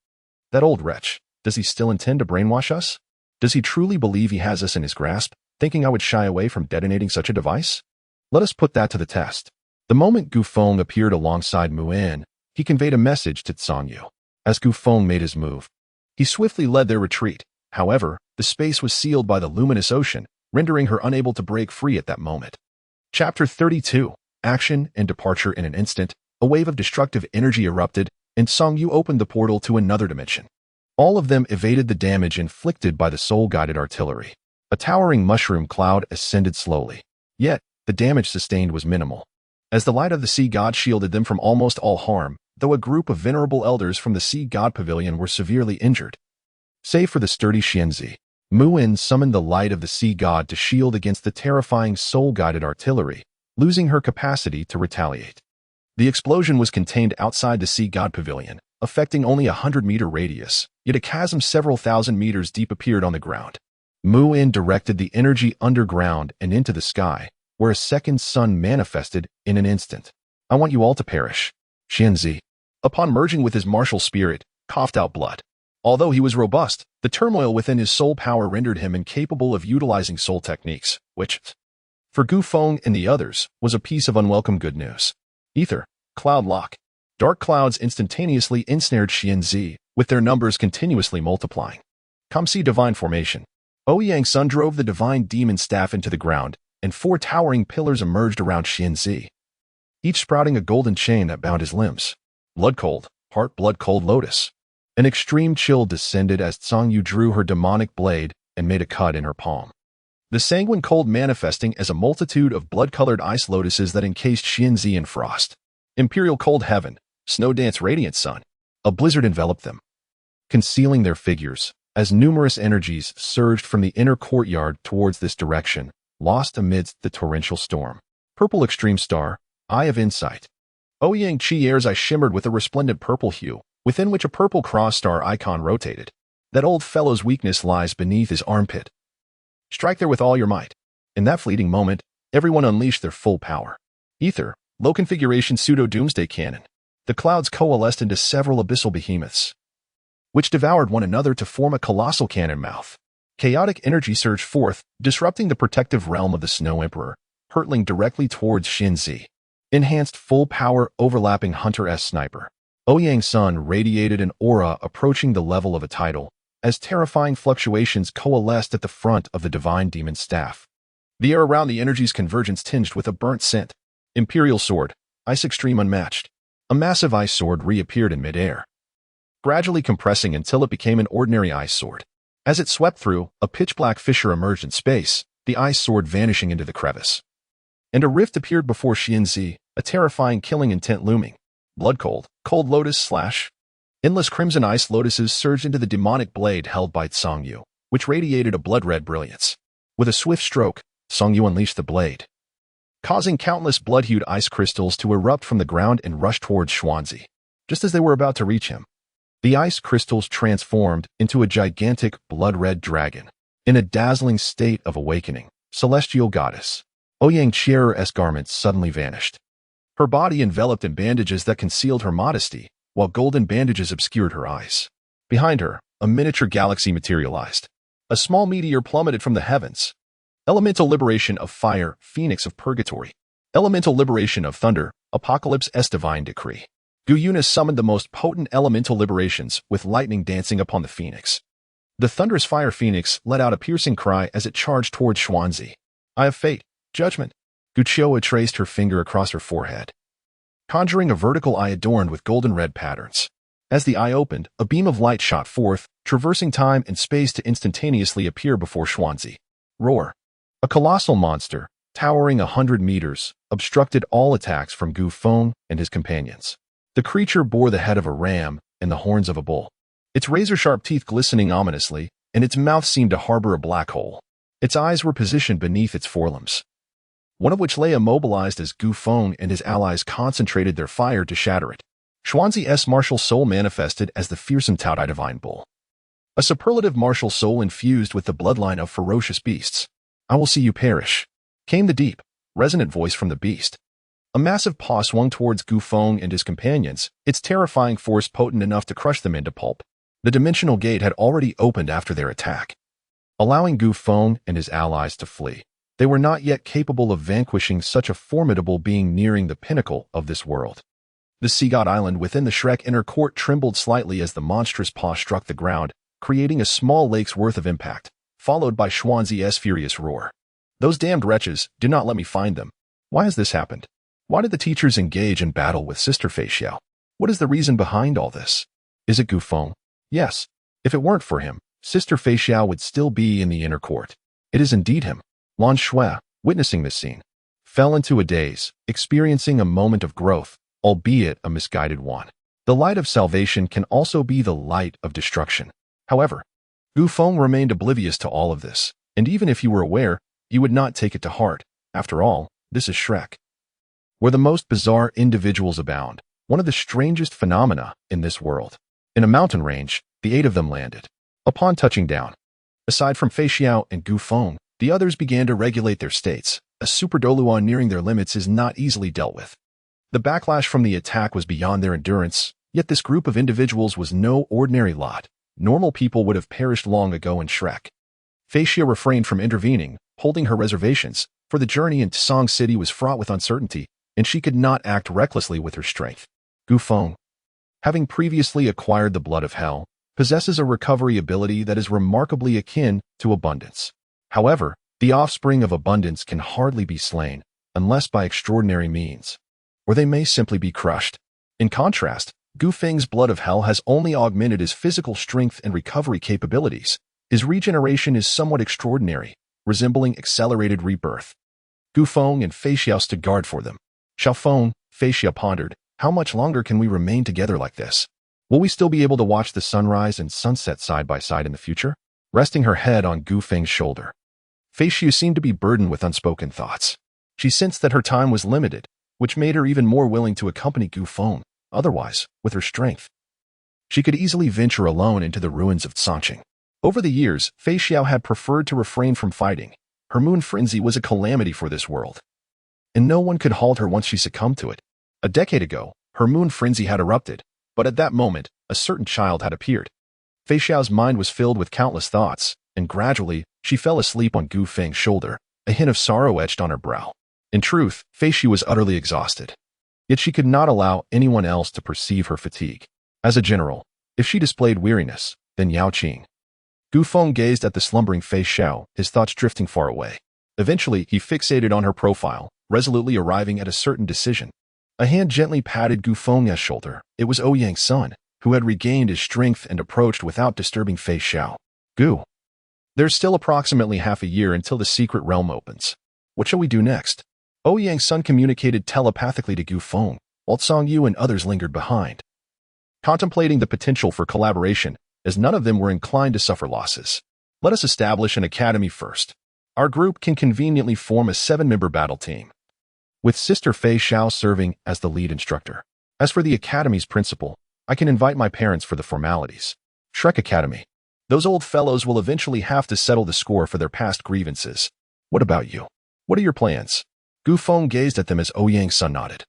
That old wretch, does he still intend to brainwash us? Does he truly believe he has us in his grasp, thinking I would shy away from detonating such a device? Let us put that to the test. The moment Gu Feng appeared alongside Mu'in, he conveyed a message to Tsang Yu. As Gu Feng made his move, he swiftly led their retreat. However, the space was sealed by the luminous ocean, rendering her unable to break free at that moment. Chapter 32. Action and departure in an instant, a wave of destructive energy erupted, and Tsang Yu opened the portal to another dimension. All of them evaded the damage inflicted by the soul-guided artillery. A towering mushroom cloud ascended slowly. Yet, the damage sustained was minimal, as the light of the sea god shielded them from almost all harm, though a group of venerable elders from the sea god pavilion were severely injured. Save for the sturdy Xianzi, Mu'in summoned the light of the sea god to shield against the terrifying soul-guided artillery, losing her capacity to retaliate. The explosion was contained outside the sea god pavilion, affecting only a 100-meter radius, yet a chasm several thousand meters deep appeared on the ground. Mu'in directed the energy underground and into the sky, where a second sun manifested in an instant. I want you all to perish. Xianzi, upon merging with his martial spirit, coughed out blood. Although he was robust, the turmoil within his soul power rendered him incapable of utilizing soul techniques, which, for Gu Feng and the others, was a piece of unwelcome good news. Ether, cloud lock. Dark clouds instantaneously ensnared Xianzi, with their numbers continuously multiplying. Kamsi divine formation. Ouyang Sun drove the divine demon staff into the ground, and 4 towering pillars emerged around Xianzi, each sprouting a golden chain that bound his limbs. Blood cold, heart blood cold lotus. An extreme chill descended as Tsang Yu drew her demonic blade and made a cut in her palm. The sanguine cold manifesting as a multitude of blood-colored ice lotuses that encased Xianzi in frost. Imperial cold heaven, snow dance radiant sun. A blizzard enveloped them, concealing their figures, as numerous energies surged from the inner courtyard towards this direction, lost amidst the torrential storm. Purple extreme star, eye of insight. Ouyang Chou'er's eye shimmered with a resplendent purple hue, within which a purple cross star icon rotated. That old fellow's weakness lies beneath his armpit. Strike there with all your might. In that fleeting moment, everyone unleashed their full power. Ether, low configuration pseudo-doomsday cannon. The clouds coalesced into several abyssal behemoths, which devoured one another to form a colossal cannon mouth. Chaotic energy surged forth, disrupting the protective realm of the Snow Emperor, hurtling directly towards Xianzi. Enhanced full power overlapping Hunter S sniper. Ouyang Sun radiated an aura approaching the level of a tidal, as terrifying fluctuations coalesced at the front of the divine demon staff. The air around the energy's convergence tinged with a burnt scent. Imperial sword, ice extreme unmatched. A massive ice sword reappeared in midair, gradually compressing until it became an ordinary ice sword. As it swept through, a pitch-black fissure emerged in space, the ice sword vanishing into the crevice. And a rift appeared before Xianzi, a terrifying killing intent looming. Blood cold, cold lotus slash. Endless crimson ice lotuses surged into the demonic blade held by Tsang Yu, which radiated a blood-red brilliance. With a swift stroke, Tsang Yu unleashed the blade, causing countless blood-hued ice crystals to erupt from the ground and rush towards Xuanzi. Just as they were about to reach him, the ice crystals transformed into a gigantic blood-red dragon. In a dazzling state of awakening, celestial goddess, Ouyang Chou'er's garments suddenly vanished. Her body enveloped in bandages that concealed her modesty, while golden bandages obscured her eyes. Behind her, a miniature galaxy materialized. A small meteor plummeted from the heavens. Elemental liberation of fire, phoenix of purgatory. Elemental liberation of thunder, apocalypse s divine decree. Gu Yunus summoned the most potent elemental liberations with lightning dancing upon the phoenix. The thunderous fire phoenix let out a piercing cry as it charged towards Xuanzi. "I have fate, judgment." Gu Qiuhua traced her finger across her forehead, conjuring a vertical eye adorned with golden red patterns. As the eye opened, a beam of light shot forth, traversing time and space to instantaneously appear before Xuanzi. Roar. A colossal monster, towering 100 meters, obstructed all attacks from Gu Feng and his companions. The creature bore the head of a ram and the horns of a bull, its razor-sharp teeth glistening ominously, and its mouth seemed to harbor a black hole. Its eyes were positioned beneath its forelimbs, one of which lay immobilized as Gu Feng and his allies concentrated their fire to shatter it. Xuanzi's martial soul manifested as the fearsome Taodai Divine Bull, a superlative martial soul infused with the bloodline of ferocious beasts. "I will see you perish," came the deep, resonant voice from the beast. A massive paw swung towards Gu Feng and his companions, its terrifying force potent enough to crush them into pulp. The dimensional gate had already opened after their attack, allowing Gu Feng and his allies to flee. They were not yet capable of vanquishing such a formidable being nearing the pinnacle of this world. The sea god island within the Shrek inner court trembled slightly as the monstrous paw struck the ground, creating a small lake's worth of impact, followed by Xuanzi's furious roar. "Those damned wretches, do not let me find them. Why has this happened? Why did the teachers engage in battle with Sister Fei Xiao? What is the reason behind all this? Is it Gu Feng? Yes. If it weren't for him, Sister Fei Xiao would still be in the inner court. It is indeed him." Lan Shui, witnessing this scene, fell into a daze, experiencing a moment of growth, albeit a misguided one. The light of salvation can also be the light of destruction. However, Gu Feng remained oblivious to all of this, and even if you were aware, you would not take it to heart. After all, this is Shrek, where the most bizarre individuals abound, one of the strangest phenomena in this world. In a mountain range, the 8 of them landed. Upon touching down, aside from Fei Xiao and Gu Feng, the others began to regulate their states. A super Douluo nearing their limits is not easily dealt with. The backlash from the attack was beyond their endurance, yet this group of individuals was no ordinary lot. Normal people would have perished long ago in Shrek. Fei Xiao refrained from intervening, holding her reservations, for the journey into Song City was fraught with uncertainty, and she could not act recklessly with her strength. Gu Feng, having previously acquired the blood of hell, possesses a recovery ability that is remarkably akin to abundance. However, the offspring of abundance can hardly be slain, unless by extraordinary means, or they may simply be crushed. In contrast, Gu Feng's blood of hell has only augmented his physical strength and recovery capabilities. His regeneration is somewhat extraordinary, resembling accelerated rebirth. Gu Feng and Fei Xiao stood guard for them. Xiao Feng, Fei Xiao pondered, how much longer can we remain together like this? Will we still be able to watch the sunrise and sunset side by side in the future? Resting her head on Gu Feng's shoulder, Fei Xiao seemed to be burdened with unspoken thoughts. She sensed that her time was limited, which made her even more willing to accompany Gu Feng. Otherwise, with her strength, she could easily venture alone into the ruins of Sanqing. Over the years, Fei Xiao had preferred to refrain from fighting. Her moon frenzy was a calamity for this world, and no one could halt her once she succumbed to it. A decade ago, her moon frenzy had erupted, but at that moment, a certain child had appeared. Fei Xiao's mind was filled with countless thoughts, and gradually, she fell asleep on Gu Feng's shoulder, a hint of sorrow etched on her brow. In truth, Fei Xiao was utterly exhausted. Yet she could not allow anyone else to perceive her fatigue. As a general, if she displayed weariness, then Yao Qing. Gu Feng gazed at the slumbering Fei Xiao, his thoughts drifting far away. Eventually, he fixated on her profile, resolutely arriving at a certain decision. A hand gently patted Gu Feng's shoulder. It was Ouyang's son, who had regained his strength and approached without disturbing Fei Xiao. "Gu, there's still approximately half a year until the secret realm opens. What shall we do next?" Ouyang's son communicated telepathically to Gu Feng, while Song Yu and others lingered behind, contemplating the potential for collaboration, as none of them were inclined to suffer losses. "Let us establish an academy first. Our group can conveniently form a 7-member battle team, with Sister Fei Xiao serving as the lead instructor. As for the academy's principal, I can invite my parents for the formalities. Shrek Academy. Those old fellows will eventually have to settle the score for their past grievances. What about you? What are your plans?" Gu Feng gazed at them as Ouyang's son nodded,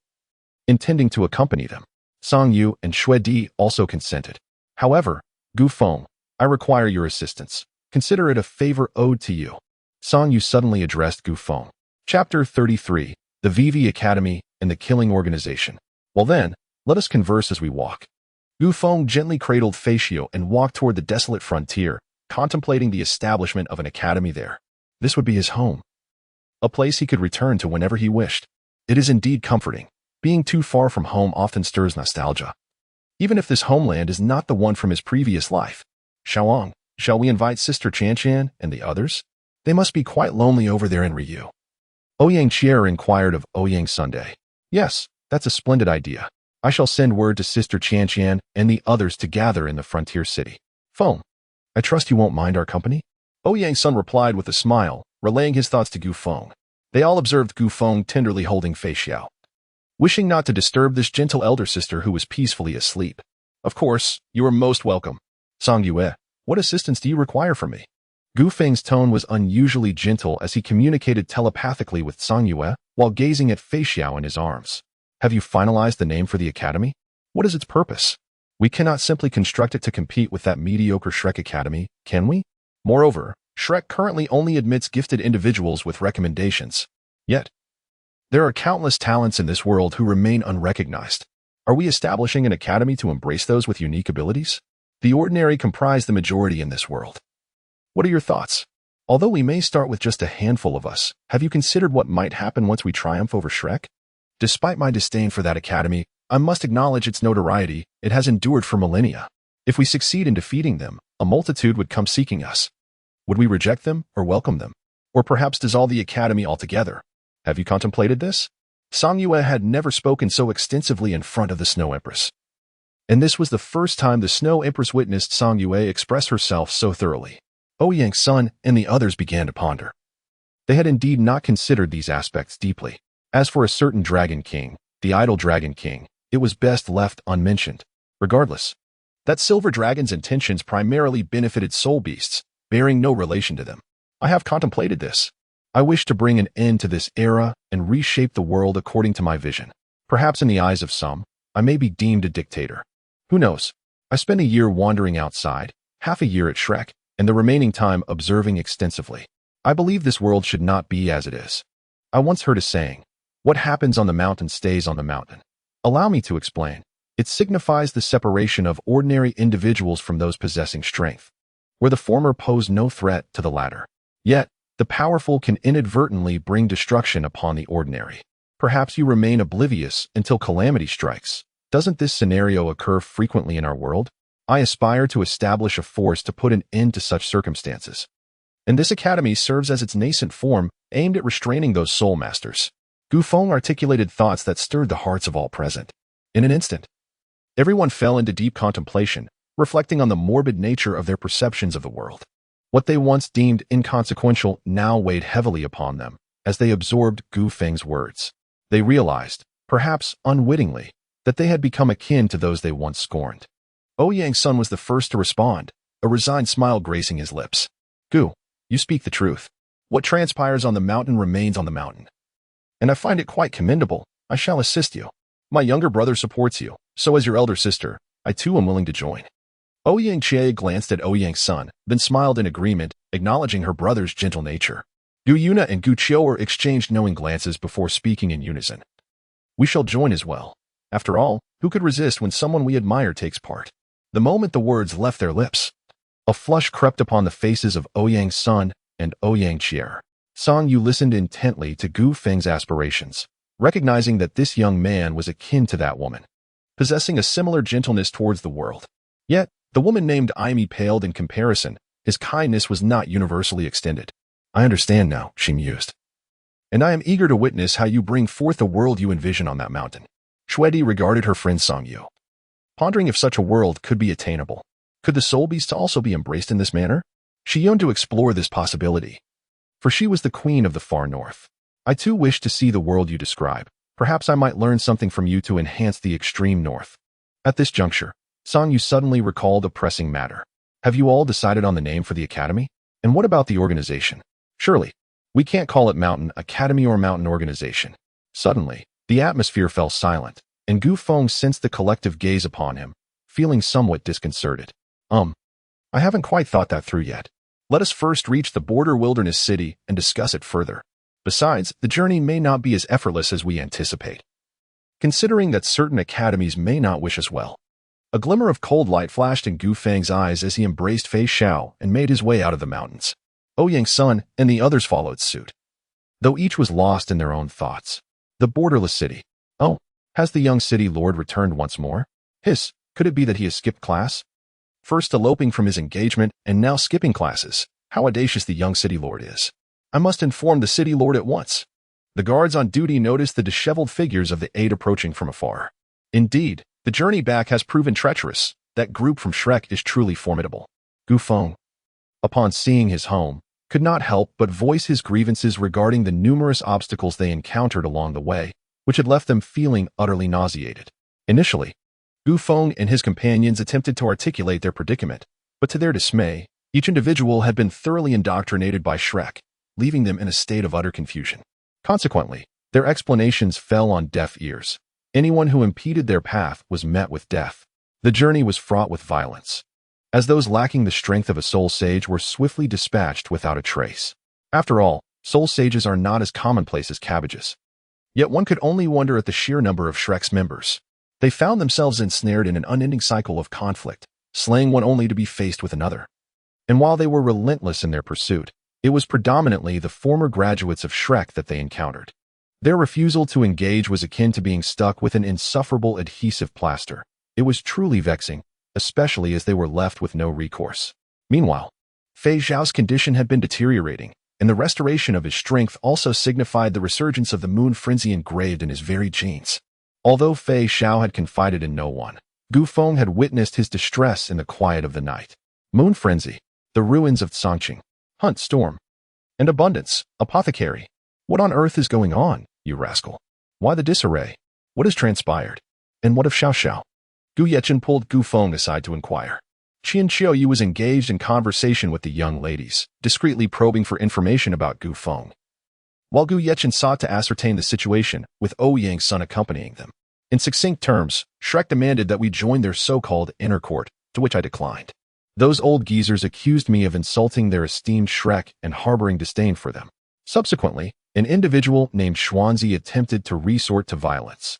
intending to accompany them. Song Yu and Xue Di also consented. "However, Gu Feng, I require your assistance. Consider it a favor owed to you." Song Yu suddenly addressed Gu Feng. Chapter 33, The Vivi Academy and the Killing Organization. Well then, Let us converse as we walk. Gu Feng gently cradled Fei Xiu and walked toward the desolate frontier, contemplating the establishment of an academy there. This would be his home, a place he could return to whenever he wished. It is indeed comforting. Being too far from home often stirs nostalgia, even if this homeland is not the one from his previous life. Xiaoang, shall we invite Sister Qian and the others? They must be quite lonely over there in Ryu. Ouyang Chier inquired of Ouyang Sunday. Yes, that's a splendid idea. I shall send word to Sister Qian and the others to gather in the frontier city. Feng, I trust you won't mind our company? Ouyang Sun replied with a smile, relaying his thoughts to Gu Feng. They all observed Gu Feng tenderly holding Fei Xiao, wishing not to disturb this gentle elder sister who was peacefully asleep. Of course, you are most welcome. Song Yue, what assistance do you require from me? Gu Feng's tone was unusually gentle as he communicated telepathically with Song Yue while gazing at Fei Xiao in his arms. Have you finalized the name for the academy? What is its purpose? We cannot simply construct it to compete with that mediocre Shrek Academy, can we? Moreover, Shrek currently only admits gifted individuals with recommendations. Yet, there are countless talents in this world who remain unrecognized. Are we establishing an academy to embrace those with unique abilities? The ordinary comprise the majority in this world. What are your thoughts? Although we may start with just a handful of us, have you considered what might happen once we triumph over Shrek? Despite my disdain for that academy, I must acknowledge its notoriety. It has endured for millennia. If we succeed in defeating them, a multitude would come seeking us. Would we reject them or welcome them? Or perhaps dissolve the academy altogether? Have you contemplated this? Song Yue had never spoken so extensively in front of the Snow Empress. And this was the first time the Snow Empress witnessed Song Yue express herself so thoroughly. Ouyang Sun and the others began to ponder. They had indeed not considered these aspects deeply. As for a certain Dragon King, the idle Dragon King, it was best left unmentioned. Regardless, that silver dragon's intentions primarily benefited soul beasts, bearing no relation to them. I have contemplated this. I wish to bring an end to this era and reshape the world according to my vision. Perhaps in the eyes of some, I may be deemed a dictator. Who knows? I spent a year wandering outside, half a year at Shrek, and the remaining time observing extensively. I believe this world should not be as it is. I once heard a saying, what happens on the mountain stays on the mountain. Allow me to explain. It signifies the separation of ordinary individuals from those possessing strength, where the former pose no threat to the latter. Yet, the powerful can inadvertently bring destruction upon the ordinary. Perhaps you remain oblivious until calamity strikes. Doesn't this scenario occur frequently in our world? I aspire to establish a force to put an end to such circumstances. And this academy serves as its nascent form, aimed at restraining those soul masters. Gu Feng articulated thoughts that stirred the hearts of all present. In an instant, everyone fell into deep contemplation, reflecting on the morbid nature of their perceptions of the world. What they once deemed inconsequential now weighed heavily upon them, as they absorbed Gu Feng's words. They realized, perhaps unwittingly, that they had become akin to those they once scorned. Ouyang Sun was the first to respond, a resigned smile gracing his lips. Gu, you speak the truth. What transpires on the mountain remains on the mountain. And I find it quite commendable. I shall assist you. My younger brother supports you, so as your elder sister, I too am willing to join. Ouyang Chie glanced at Ouyang Sun, then smiled in agreement, acknowledging her brother's gentle nature. Gu Yuna and Gu Qiuer exchanged knowing glances before speaking in unison. We shall join as well. After all, who could resist when someone we admire takes part? The moment the words left their lips, a flush crept upon the faces of Ouyang Sun and Ouyang Chier. Song Yu listened intently to Gu Feng's aspirations, recognizing that this young man was akin to that woman, possessing a similar gentleness towards the world. Yet, the woman named Aimi paled in comparison. His kindness was not universally extended. I understand now, she mused. And I am eager to witness how you bring forth the world you envision on that mountain. Shuedi regarded her friend Song Yu, pondering if such a world could be attainable. Could the soul beasts also be embraced in this manner? She yearned to explore this possibility, for she was the queen of the far north. I too wish to see the world you describe. Perhaps I might learn something from you to enhance the extreme north. At this juncture, Song Yu suddenly recalled a pressing matter. Have you all decided on the name for the academy? And what about the organization? Surely, we can't call it Mountain Academy or Mountain Organization. Suddenly, the atmosphere fell silent, and Gu Feng sensed the collective gaze upon him, feeling somewhat disconcerted. I haven't quite thought that through yet. Let us first reach the border wilderness city and discuss it further. Besides, the journey may not be as effortless as we anticipate. considering that certain academies may not wish us well. A glimmer of cold light flashed in Gu Feng's eyes as he embraced Fei Xiao and made his way out of the mountains. Ouyang's son and the others followed suit, though each was lost in their own thoughts. The borderless city. Oh, has the young city lord returned once more? Could it be that he has skipped class? First eloping from his engagement and now skipping classes. How audacious the young city lord is. I must inform the city lord at once. The guards on duty noticed the disheveled figures of the 8 approaching from afar. Indeed, the journey back has proven treacherous. That group from Shrek is truly formidable. Gu Feng, upon seeing his home, could not help but voice his grievances regarding the numerous obstacles they encountered along the way, which had left them feeling utterly nauseated. Initially, Gu Feng and his companions attempted to articulate their predicament, but to their dismay, each individual had been thoroughly indoctrinated by Shrek, leaving them in a state of utter confusion. Consequently, their explanations fell on deaf ears. Anyone who impeded their path was met with death. The journey was fraught with violence, as those lacking the strength of a soul sage were swiftly dispatched without a trace. After all, soul sages are not as commonplace as cabbages. Yet one could only wonder at the sheer number of Shrek's members. They found themselves ensnared in an unending cycle of conflict, slaying one only to be faced with another. And while they were relentless in their pursuit, it was predominantly the former graduates of Shrek that they encountered. Their refusal to engage was akin to being stuck with an insufferable adhesive plaster. It was truly vexing, especially as they were left with no recourse. Meanwhile, Fei Xiao's condition had been deteriorating, and the restoration of his strength also signified the resurgence of the moon frenzy engraved in his very genes. Although Fei Xiao had confided in no one, Gu Feng had witnessed his distress in the quiet of the night. Moon frenzy, the ruins of Tsangqing, hunt storm, and abundance, apothecary. What on earth is going on, you rascal? Why the disarray? What has transpired? And what of Xiao Xiao? Gu Yechen pulled Gu Feng aside to inquire. Qian Qiuyu was engaged in conversation with the young ladies, discreetly probing for information about Gu Feng, while Gu Yechen sought to ascertain the situation, with Ouyang's son accompanying them. In succinct terms, Shrek demanded that we join their so-called inner court, to which I declined. Those old geezers accused me of insulting their esteemed Shrek and harboring disdain for them. Subsequently, an individual named Xuanzi attempted to resort to violence,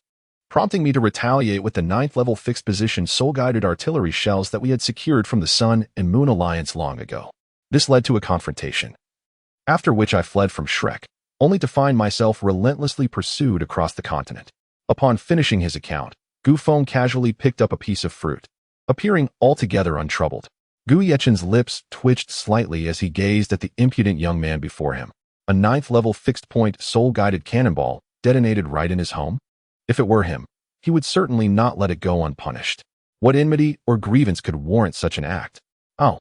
prompting me to retaliate with the 9th-level fixed-position soul-guided artillery shells that we had secured from the Sun and Moon Alliance long ago. This led to a confrontation, after which I fled from Shrek, only to find myself relentlessly pursued across the continent. Upon finishing his account, Gu Feng casually picked up a piece of fruit, appearing altogether untroubled. Gu Yechen's lips twitched slightly as he gazed at the impudent young man before him. A 9th-level fixed-point soul-guided cannonball detonated right in his home? If it were him, he would certainly not let it go unpunished. What enmity or grievance could warrant such an act? Oh,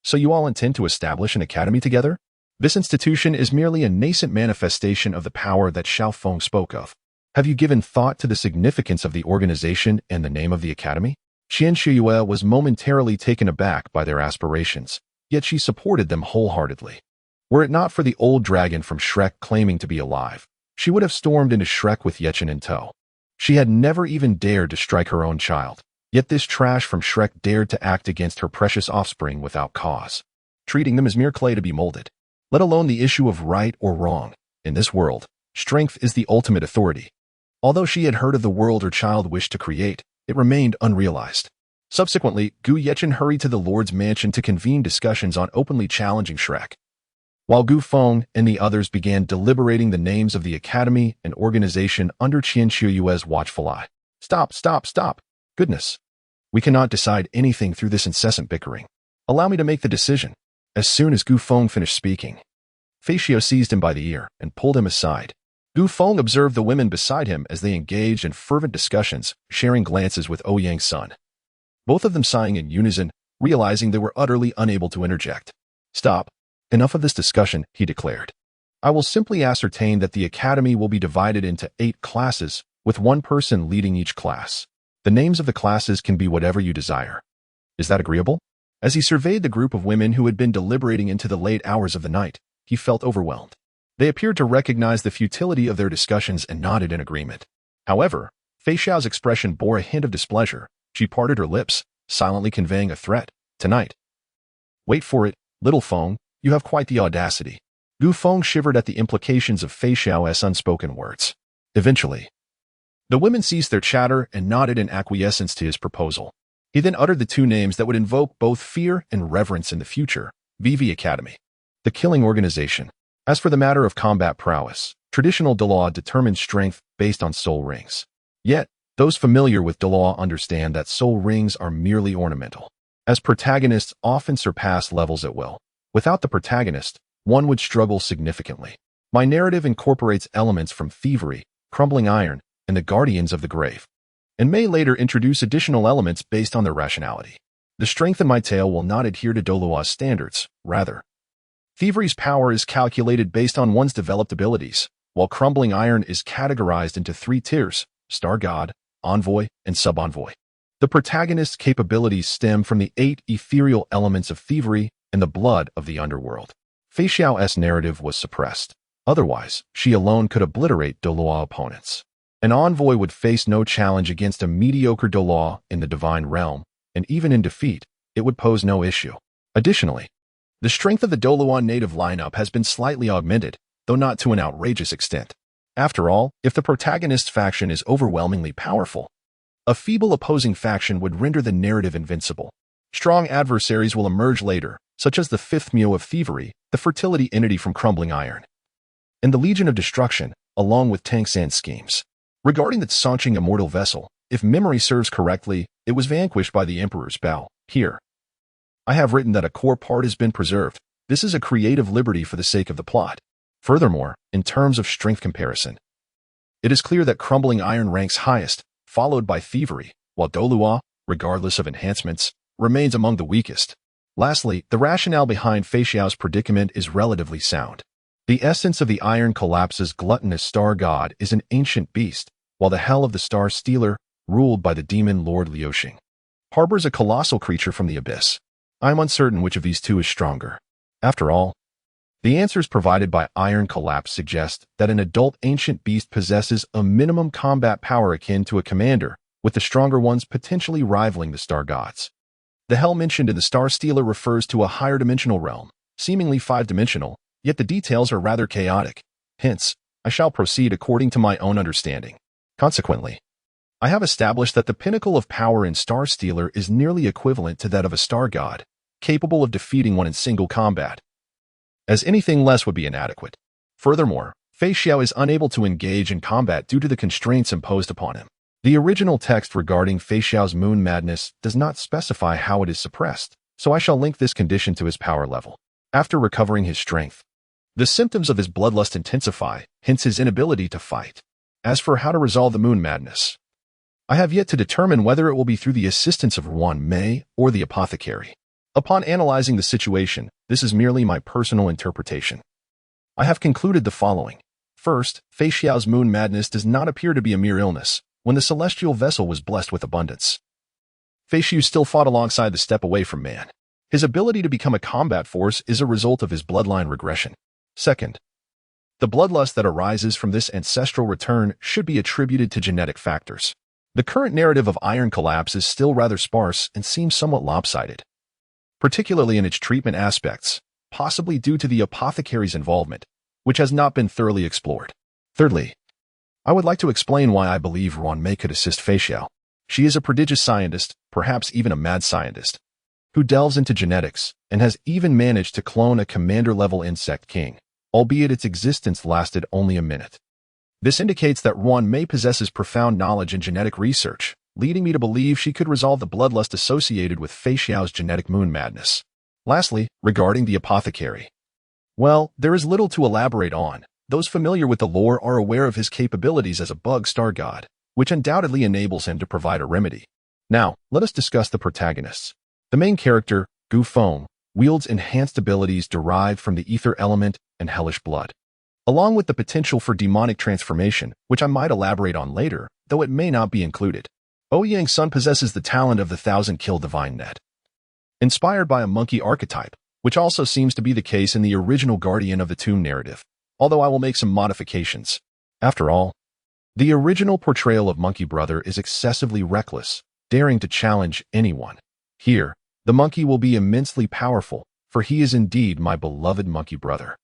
so you all intend to establish an academy together? This institution is merely a nascent manifestation of the power that Xiao Feng spoke of. Have you given thought to the significance of the organization and the name of the academy? Qian Shiyue was momentarily taken aback by their aspirations, yet she supported them wholeheartedly. Were it not for the old dragon from Shrek claiming to be alive, she would have stormed into Shrek with Yechen in tow. She had never even dared to strike her own child, yet this trash from Shrek dared to act against her precious offspring without cause, treating them as mere clay to be molded. Let alone the issue of right or wrong. In this world, strength is the ultimate authority. Although she had heard of the world her child wished to create, it remained unrealized. Subsequently, Gu Yechen hurried to the Lord's mansion to convene discussions on openly challenging Shrek, while Gu Feng and the others began deliberating the names of the academy and organization under Qian Shiyue's watchful eye. Stop, stop, stop. Goodness. We cannot decide anything through this incessant bickering. Allow me to make the decision. As soon as Gu Feng finished speaking, Fei Xiao seized him by the ear and pulled him aside. Gu Feng observed the women beside him as they engaged in fervent discussions, sharing glances with Ouyang's son, both of them sighing in unison, realizing they were utterly unable to interject. Stop. Enough of this discussion, he declared. I will simply ascertain that the academy will be divided into 8 classes, with one person leading each class. The names of the classes can be whatever you desire. Is that agreeable? As he surveyed the group of women who had been deliberating into the late hours of the night, he felt overwhelmed. They appeared to recognize the futility of their discussions and nodded in agreement. However, Fei Xiao's expression bore a hint of displeasure. She parted her lips, silently conveying a threat. Tonight. Wait for it, little Feng, you have quite the audacity. Gu Feng shivered at the implications of Fei Xiao's unspoken words. Eventually, The women ceased their chatter and nodded in acquiescence to his proposal. He then uttered the two names that would invoke both fear and reverence in the future: Shrek Academy, the killing organization. As for the matter of combat prowess, traditional Douluo determines strength based on soul rings. Yet, those familiar with Douluo understand that soul rings are merely ornamental, as protagonists often surpass levels at will. Without the protagonist, one would struggle significantly. My narrative incorporates elements from thievery, crumbling iron, and the guardians of the grave, and may later introduce additional elements based on their rationality. The strength in my tale will not adhere to Douluo's standards. Rather, thievery's power is calculated based on one's developed abilities, while crumbling iron is categorized into 3 tiers: Star God, Envoy, and Sub-Envoy. The protagonist's capabilities stem from the 8 ethereal elements of thievery and the blood of the underworld. Fei Xiao's narrative was suppressed. Otherwise, she alone could obliterate Douluo opponents. An envoy would face no challenge against a mediocre Douluo in the divine realm, and even in defeat, it would pose no issue. Additionally, the strength of the Douluo native lineup has been slightly augmented, though not to an outrageous extent. After all, if the protagonist's faction is overwhelmingly powerful, a feeble opposing faction would render the narrative invincible. Strong adversaries will emerge later, such as the 5th Myo of Thievery, the fertility entity from Crumbling Iron, and the Legion of Destruction, along with Tang's schemes. Regarding the Songqing immortal vessel, if memory serves correctly, it was vanquished by the Emperor's Bow. Here, I have written that a core part has been preserved. This is a creative liberty for the sake of the plot. Furthermore, in terms of strength comparison, it is clear that Crumbling Iron ranks highest, followed by Thievery, while Douluo, regardless of enhancements, remains among the weakest. Lastly, the rationale behind Fei Xiao's predicament is relatively sound. The essence of the Iron Collapse's gluttonous star god is an ancient beast, while the Hell of the Star Stealer, ruled by the demon Lord Liuxing, harbors a colossal creature from the abyss. I am uncertain which of these two is stronger. After all, the answers provided by Iron Collapse suggest that an adult ancient beast possesses a minimum combat power akin to a commander, with the stronger ones potentially rivaling the star gods. The hell mentioned in the Star Stealer refers to a higher dimensional realm, seemingly 5-dimensional, yet the details are rather chaotic. Hence, I shall proceed according to my own understanding. Consequently, I have established that the pinnacle of power in Star Stealer is nearly equivalent to that of a star god, capable of defeating one in single combat, as anything less would be inadequate. Furthermore, Fei Xiao is unable to engage in combat due to the constraints imposed upon him. The original text regarding Fei Xiao's moon madness does not specify how it is suppressed, so I shall link this condition to his power level. After recovering his strength, the symptoms of his bloodlust intensify, hence his inability to fight. As for how to resolve the moon madness, I have yet to determine whether it will be through the assistance of Ruan Mei or the apothecary. Upon analyzing the situation, this is merely my personal interpretation. I have concluded the following. First, Fei Xiao's moon madness does not appear to be a mere illness, when the celestial vessel was blessed with abundance. Fei Xiao still fought alongside the step away from man. His ability to become a combat force is a result of his bloodline regression. Second, the bloodlust that arises from this ancestral return should be attributed to genetic factors. The current narrative of Iron Collapse is still rather sparse and seems somewhat lopsided, particularly in its treatment aspects, possibly due to the apothecary's involvement, which has not been thoroughly explored. Thirdly, I would like to explain why I believe Ruan Mei could assist Fei Xiao. She is a prodigious scientist, perhaps even a mad scientist, who delves into genetics and has even managed to clone a commander-level insect king, albeit its existence lasted only a minute. This indicates that Ruan Mei possesses profound knowledge in genetic research, leading me to believe she could resolve the bloodlust associated with Fei Xiao's genetic moon madness. Lastly, regarding the apothecary. Well, there is little to elaborate on. Those familiar with the lore are aware of his capabilities as a bug star god, which undoubtedly enables him to provide a remedy. Now, let us discuss the protagonists. The main character, Gu Feng, wields enhanced abilities derived from the ether element and hellish blood, along with the potential for demonic transformation, which I might elaborate on later, though it may not be included. Ouyang's son possesses the talent of the 1,000-kill divine net, inspired by a monkey archetype, which also seems to be the case in the original Guardian of the Tomb narrative, although I will make some modifications. After all, the original portrayal of Monkey Brother is excessively reckless, daring to challenge anyone. Here, the monkey will be immensely powerful, for he is indeed my beloved Monkey Brother,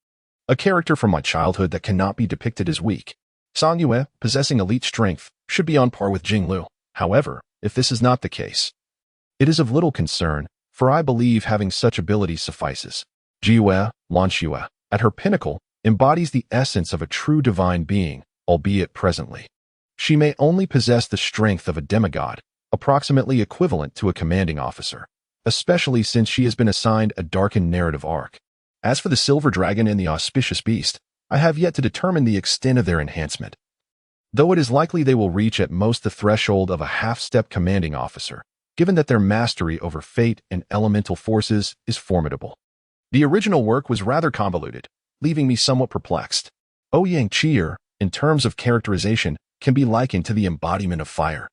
a character from my childhood that cannot be depicted as weak. Song Yue, possessing elite strength, should be on par with Jinglu. However, if this is not the case, it is of little concern, for I believe having such abilities suffices. Jiwei, Lanxue, at her pinnacle, embodies the essence of a true divine being, albeit presently. She may only possess the strength of a demigod, approximately equivalent to a commanding officer, especially since she has been assigned a darkened narrative arc. As for the Silver Dragon and the Auspicious Beast, I have yet to determine the extent of their enhancement. Though it is likely they will reach at most the threshold of a half-step commanding officer, given that their mastery over fate and elemental forces is formidable. The original work was rather convoluted, leaving me somewhat perplexed. Ouyang Qi'er, in terms of characterization, can be likened to the embodiment of fire,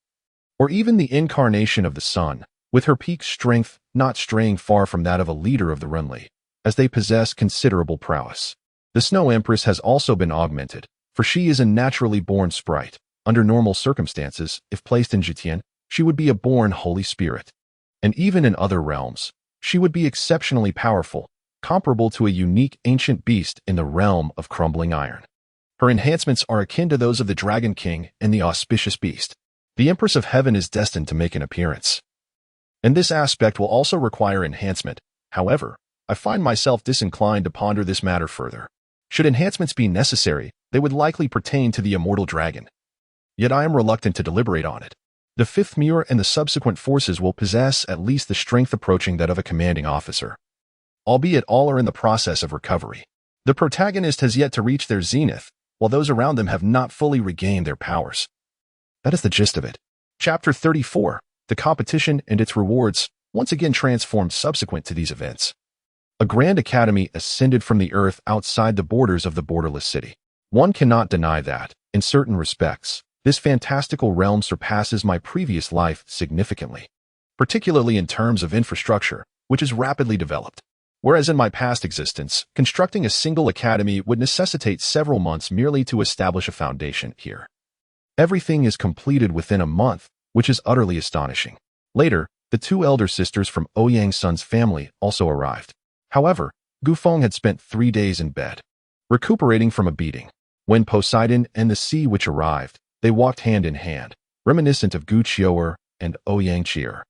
or even the incarnation of the sun, with her peak strength not straying far from that of a leader of the Renli, as they possess considerable prowess. The Snow Empress has also been augmented, for she is a naturally born sprite. Under normal circumstances, if placed in Jitian, she would be a born Holy Spirit. And even in other realms, she would be exceptionally powerful, comparable to a unique ancient beast in the realm of crumbling iron. Her enhancements are akin to those of the Dragon King and the Auspicious Beast. The Empress of Heaven is destined to make an appearance, and this aspect will also require enhancement. However, I find myself disinclined to ponder this matter further. Should enhancements be necessary, they would likely pertain to the immortal dragon. Yet I am reluctant to deliberate on it. The fifth mirror and the subsequent forces will possess at least the strength approaching that of a commanding officer, albeit all are in the process of recovery. The protagonist has yet to reach their zenith, while those around them have not fully regained their powers. That is the gist of it. Chapter 34, the competition and its rewards, once again transformed subsequent to these events. A grand academy ascended from the earth outside the borders of the borderless city. One cannot deny that, in certain respects, this fantastical realm surpasses my previous life significantly, particularly in terms of infrastructure, which is rapidly developed. Whereas in my past existence, constructing a single academy would necessitate several months merely to establish a foundation here. Everything is completed within a month, which is utterly astonishing. Later, the two elder sisters from Ouyang Sun's family also arrived. However, Gufeng had spent 3 days in bed, recuperating from a beating. When Poseidon and the Sea Witch arrived, they walked hand in hand, reminiscent of Gu Qiu'er and Ouyang Qi'er.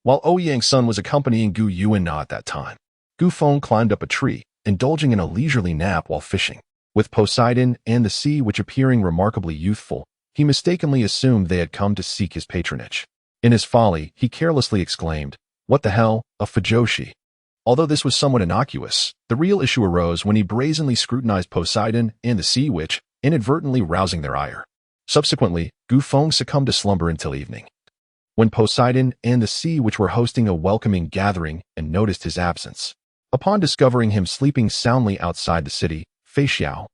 While Ouyang Sun was accompanying Gu Yuanna at that time, Gufeng climbed up a tree, indulging in a leisurely nap while fishing. With Poseidon and the Sea Witch appearing remarkably youthful, he mistakenly assumed they had come to seek his patronage. In his folly, he carelessly exclaimed, "What the hell, a Fujoshi?" Although this was somewhat innocuous, the real issue arose when he brazenly scrutinized Poseidon and the Sea Witch, inadvertently rousing their ire. Subsequently, Gufeng succumbed to slumber until evening. When Poseidon and the Sea Witch were hosting a welcoming gathering and noticed his absence, upon discovering him sleeping soundly outside the city, Fei Xiao,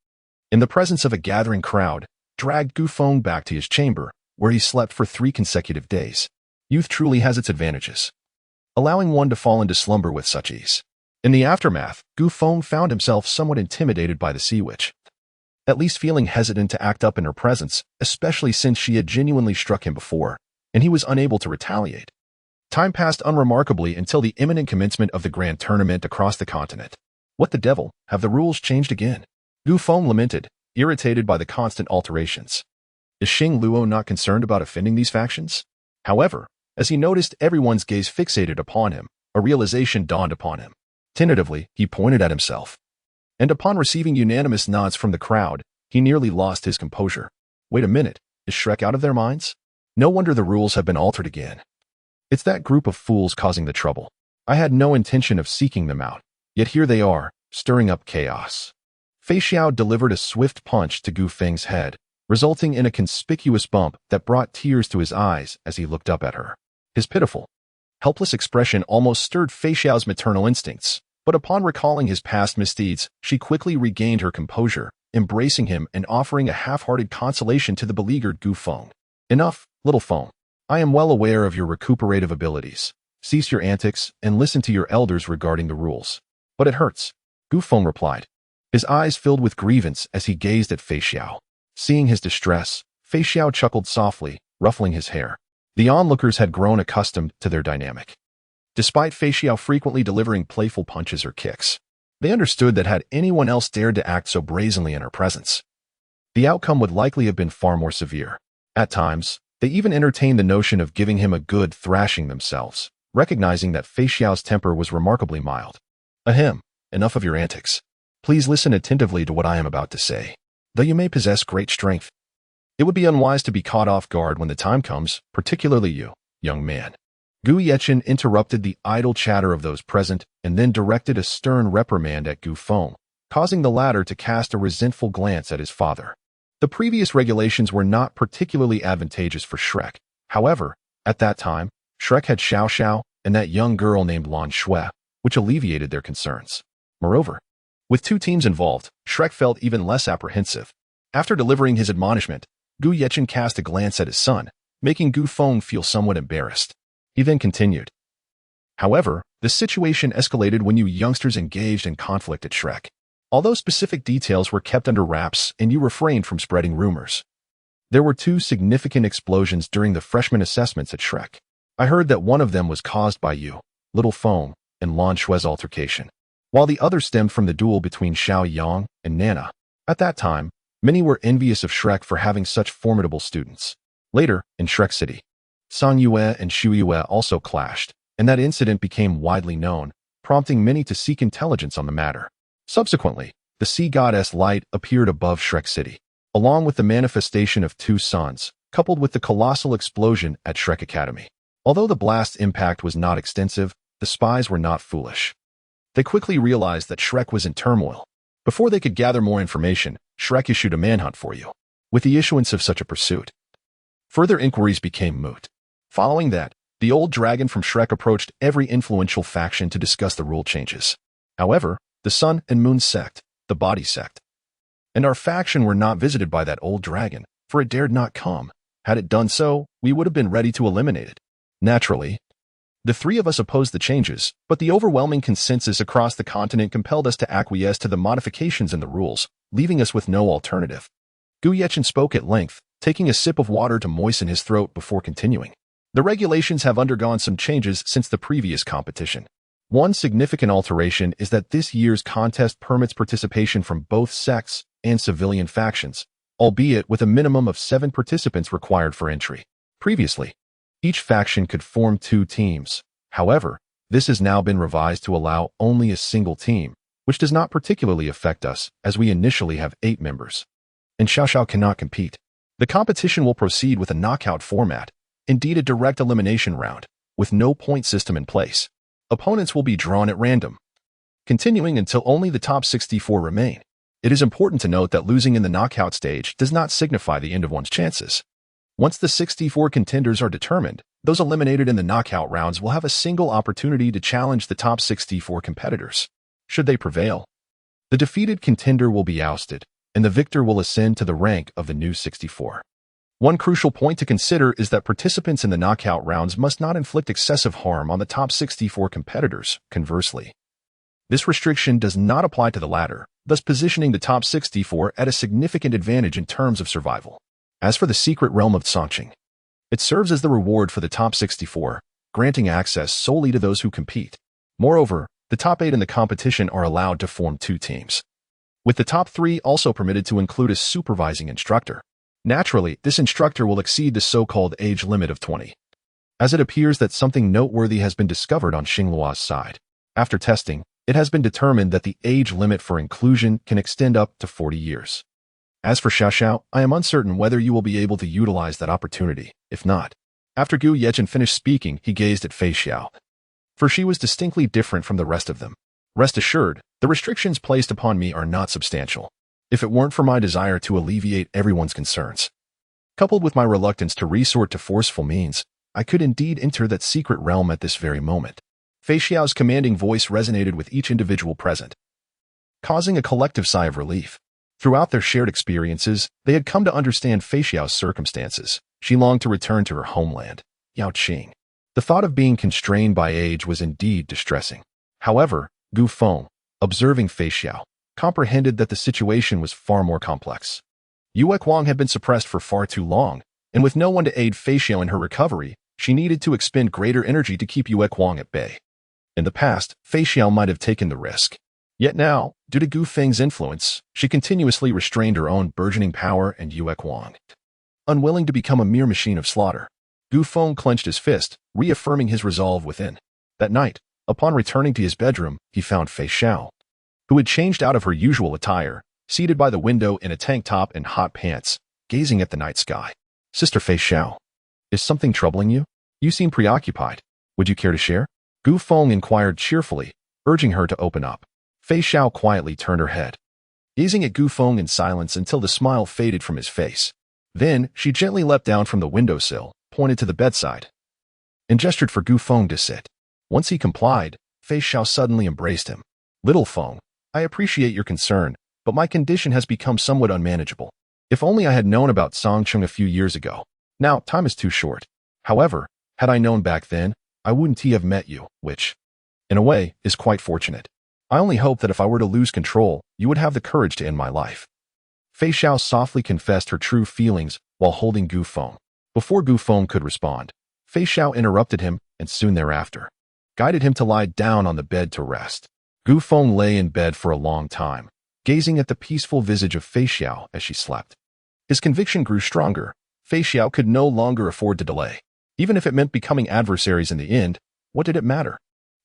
in the presence of a gathering crowd, dragged Gufeng back to his chamber, where he slept for 3 consecutive days. Youth truly has its advantages, allowing one to fall into slumber with such ease. In the aftermath, Gufeng found himself somewhat intimidated by the Sea Witch, at least feeling hesitant to act up in her presence, especially since she had genuinely struck him before, and he was unable to retaliate. Time passed unremarkably until the imminent commencement of the grand tournament across the continent. What the devil, have the rules changed again? Gufeng lamented, irritated by the constant alterations. Is Xing Luo not concerned about offending these factions? However, as he noticed everyone's gaze fixated upon him, a realization dawned upon him. Tentatively, he pointed at himself, and upon receiving unanimous nods from the crowd, he nearly lost his composure. Wait a minute, is Shrek out of their minds? No wonder the rules have been altered again. It's that group of fools causing the trouble. I had no intention of seeking them out, yet here they are, stirring up chaos. Fei Xiao delivered a swift punch to Gufeng's head, resulting in a conspicuous bump that brought tears to his eyes as he looked up at her. His pitiful, helpless expression almost stirred Fei Xiao's maternal instincts, but upon recalling his past misdeeds, she quickly regained her composure, embracing him and offering a half-hearted consolation to the beleaguered Gufeng. Enough, little Feng. I am well aware of your recuperative abilities. Cease your antics and listen to your elders regarding the rules. But it hurts, Gufeng replied. His eyes filled with grievance as he gazed at Fei Xiao. Seeing his distress, Fei Xiao chuckled softly, ruffling his hair. The onlookers had grown accustomed to their dynamic. Despite Fei Xiao frequently delivering playful punches or kicks, they understood that had anyone else dared to act so brazenly in her presence, the outcome would likely have been far more severe. At times, they even entertained the notion of giving him a good thrashing themselves, recognizing that Fei Xiao's temper was remarkably mild. Ahem, enough of your antics. Please listen attentively to what I am about to say. Though you may possess great strength, it would be unwise to be caught off guard when the time comes, particularly you, young man. Gu Yechen interrupted the idle chatter of those present and then directed a stern reprimand at Gu Feng, causing the latter to cast a resentful glance at his father. The previous regulations were not particularly advantageous for Shrek. However, at that time, Shrek had Xiao Xiao and that young girl named Lan Shui, which alleviated their concerns. Moreover, with two teams involved, Shrek felt even less apprehensive. After delivering his admonishment, Gu Yechen cast a glance at his son, making Gu Feng feel somewhat embarrassed. He then continued. However, the situation escalated when you youngsters engaged in conflict at Shrek. Although specific details were kept under wraps and you refrained from spreading rumors, there were two significant explosions during the freshman assessments at Shrek. I heard that one of them was caused by you, Little Feng, and Lan Shui's altercation, while the other stemmed from the duel between Xiao Yang and Nana. At that time, many were envious of Shrek for having such formidable students. Later, in Shrek City, Sang Yue and Shu Yue also clashed, and that incident became widely known, prompting many to seek intelligence on the matter. Subsequently, the sea goddess Light appeared above Shrek City, along with the manifestation of two suns, coupled with the colossal explosion at Shrek Academy. Although the blast's impact was not extensive, the spies were not foolish. They quickly realized that Shrek was in turmoil. Before they could gather more information, Shrek issued a manhunt for you. With the issuance of such a pursuit, further inquiries became moot. Following that, the old dragon from Shrek approached every influential faction to discuss the rule changes. However, the Sun and Moon Sect, the Body Sect, and our faction were not visited by that old dragon, for it dared not come. Had it done so, we would have been ready to eliminate it. Naturally, the three of us opposed the changes, but the overwhelming consensus across the continent compelled us to acquiesce to the modifications in the rules, leaving us with no alternative. Gu Yechen spoke at length, taking a sip of water to moisten his throat before continuing. The regulations have undergone some changes since the previous competition. One significant alteration is that this year's contest permits participation from both sects and civilian factions, albeit with a minimum of 7 participants required for entry. Previously, each faction could form 2 teams. However, this has now been revised to allow only a single team, which does not particularly affect us, as we initially have 8 members. And Xiao Xiao cannot compete. The competition will proceed with a knockout format, indeed a direct elimination round, with no point system in place. Opponents will be drawn at random, continuing until only the top 64 remain. It is important to note that losing in the knockout stage does not signify the end of one's chances. Once the 64 contenders are determined, those eliminated in the knockout rounds will have a single opportunity to challenge the top 64 competitors. Should they prevail, the defeated contender will be ousted, and the victor will ascend to the rank of the new 64. One crucial point to consider is that participants in the knockout rounds must not inflict excessive harm on the top 64 competitors, conversely. This restriction does not apply to the latter, thus positioning the top 64 at a significant advantage in terms of survival. As for the secret realm of Songqing, it serves as the reward for the top 64, granting access solely to those who compete. Moreover, the top 8 in the competition are allowed to form 2 teams, with the top 3 also permitted to include a supervising instructor. Naturally, this instructor will exceed the so-called age limit of 20, as it appears that something noteworthy has been discovered on Xingluo's side. After testing, it has been determined that the age limit for inclusion can extend up to 40 years. As for Xiao Xiao, I am uncertain whether you will be able to utilize that opportunity. If not, after Gu Yechen finished speaking, he gazed at Fei Xiao, for she was distinctly different from the rest of them. Rest assured, the restrictions placed upon me are not substantial. If it weren't for my desire to alleviate everyone's concerns, coupled with my reluctance to resort to forceful means, I could indeed enter that secret realm at this very moment. Fei Xiao's commanding voice resonated with each individual present, causing a collective sigh of relief. Throughout their shared experiences, they had come to understand Fei Xiao's circumstances. She longed to return to her homeland, Yaoqing. The thought of being constrained by age was indeed distressing. However, Gu Feng, observing Fei Xiao, comprehended that the situation was far more complex. Yue Kuang had been suppressed for far too long, and with no one to aid Fei Xiao in her recovery, she needed to expend greater energy to keep Yue Kuang at bay. In the past, Fei Xiao might have taken the risk. Yet now, due to Gu Feng's influence, she continuously restrained her own burgeoning power and Yue Kuang. unwilling to become a mere machine of slaughter. Gu Feng clenched his fist, reaffirming his resolve within. That night, upon returning to his bedroom, he found Fei Xiao, who had changed out of her usual attire, seated by the window in a tank top and hot pants, gazing at the night sky. Sister Fei Xiao, is something troubling you? You seem preoccupied. Would you care to share? Gu Feng inquired cheerfully, urging her to open up. Fei Xiao quietly turned her head, gazing at Gu Feng in silence until the smile faded from his face. Then, she gently leapt down from the windowsill, pointed to the bedside, and gestured for Gu Feng to sit. Once he complied, Fei Xiao suddenly embraced him. Little Feng, I appreciate your concern, but my condition has become somewhat unmanageable. If only I had known about Songcheng a few years ago. Now, time is too short. However, had I known back then, I wouldn't have met you, which, in a way, is quite fortunate. I only hope that if I were to lose control, you would have the courage to end my life. Fei Xiao softly confessed her true feelings while holding Gu Feng. Before Gu Feng could respond, Fei Xiao interrupted him and soon thereafter guided him to lie down on the bed to rest. Gu Feng lay in bed for a long time, gazing at the peaceful visage of Fei Xiao as she slept. His conviction grew stronger. Fei Xiao could no longer afford to delay. Even if it meant becoming adversaries in the end, what did it matter?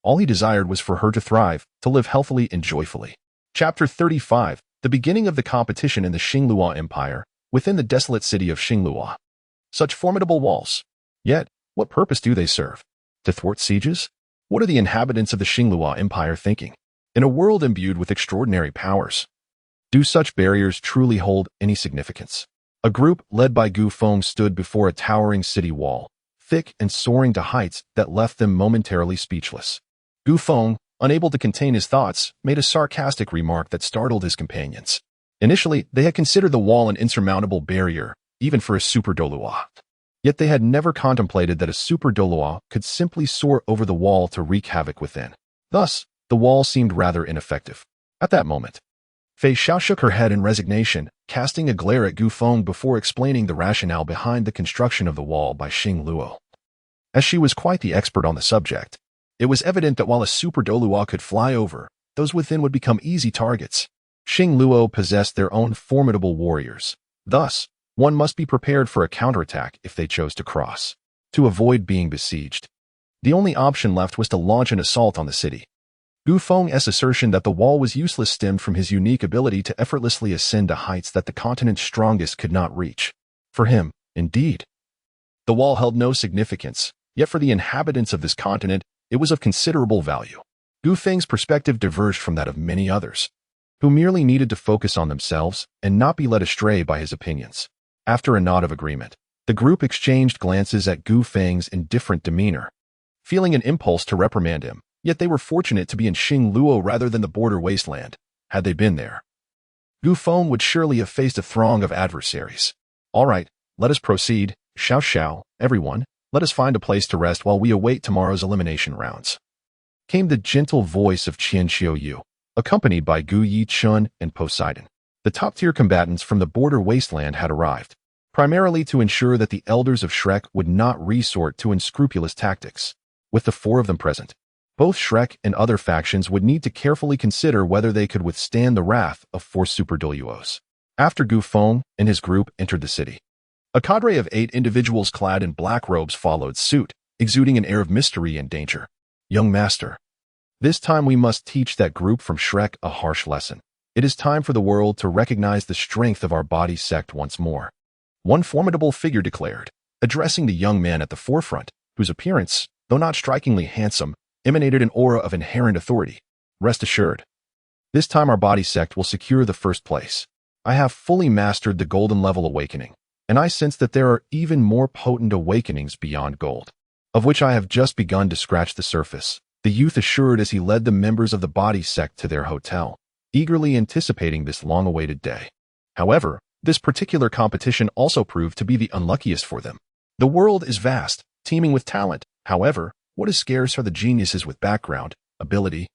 All he desired was for her to thrive, to live healthily and joyfully. Chapter 35, the beginning of the competition in the Xingluo Empire, within the desolate city of Xingluo. Such formidable walls. Yet, what purpose do they serve? To thwart sieges? What are the inhabitants of the Xingluo Empire thinking? In a world imbued with extraordinary powers, do such barriers truly hold any significance? A group led by Gu Feng stood before a towering city wall, thick and soaring to heights that left them momentarily speechless. Gu Feng, unable to contain his thoughts, made a sarcastic remark that startled his companions. Initially, they had considered the wall an insurmountable barrier, even for a super Douluo. Yet they had never contemplated that a super Douluo could simply soar over the wall to wreak havoc within. Thus, the wall seemed rather ineffective. At that moment, Fei Xiao shook her head in resignation, casting a glare at Gu Feng before explaining the rationale behind the construction of the wall by Xingluo. As she was quite the expert on the subject, it was evident that while a super Douluo could fly over, those within would become easy targets. Xingluo possessed their own formidable warriors. Thus, one must be prepared for a counterattack if they chose to cross. To avoid being besieged, the only option left was to launch an assault on the city. Gu Feng's assertion that the wall was useless stemmed from his unique ability to effortlessly ascend to heights that the continent's strongest could not reach. For him, indeed, the wall held no significance, yet for the inhabitants of this continent, it was of considerable value. Gu Feng's perspective diverged from that of many others, who merely needed to focus on themselves and not be led astray by his opinions. After a nod of agreement, the group exchanged glances at Gu Feng's indifferent demeanor, feeling an impulse to reprimand him. Yet they were fortunate to be in Xingluo rather than the border wasteland. Had they been there, Gu Feng would surely have faced a throng of adversaries. All right, let us proceed. Xiao Xiao, everyone, let us find a place to rest while we await tomorrow's elimination rounds. Came the gentle voice of Qian Xiuyu, accompanied by Gu Yichun and Poseidon. The top-tier combatants from the border wasteland had arrived, primarily to ensure that the elders of Shrek would not resort to unscrupulous tactics. With the four of them present, both Shrek and other factions would need to carefully consider whether they could withstand the wrath of four super Douluos. After Gu Feng and his group entered the city, a cadre of 8 individuals clad in black robes followed suit, exuding an air of mystery and danger. Young master, this time we must teach that group from Shrek a harsh lesson. It is time for the world to recognize the strength of our body sect once more. One formidable figure declared, addressing the young man at the forefront, whose appearance, though not strikingly handsome, emanated an aura of inherent authority. Rest assured, this time our body sect will secure the first place. I have fully mastered the golden level awakening, and I sense that there are even more potent awakenings beyond gold, of which I have just begun to scratch the surface, the youth assured as he led the members of the body sect to their hotel, eagerly anticipating this long-awaited day. However, this particular competition also proved to be the unluckiest for them. The world is vast, teeming with talent. However, what is scarce are the geniuses with background, ability,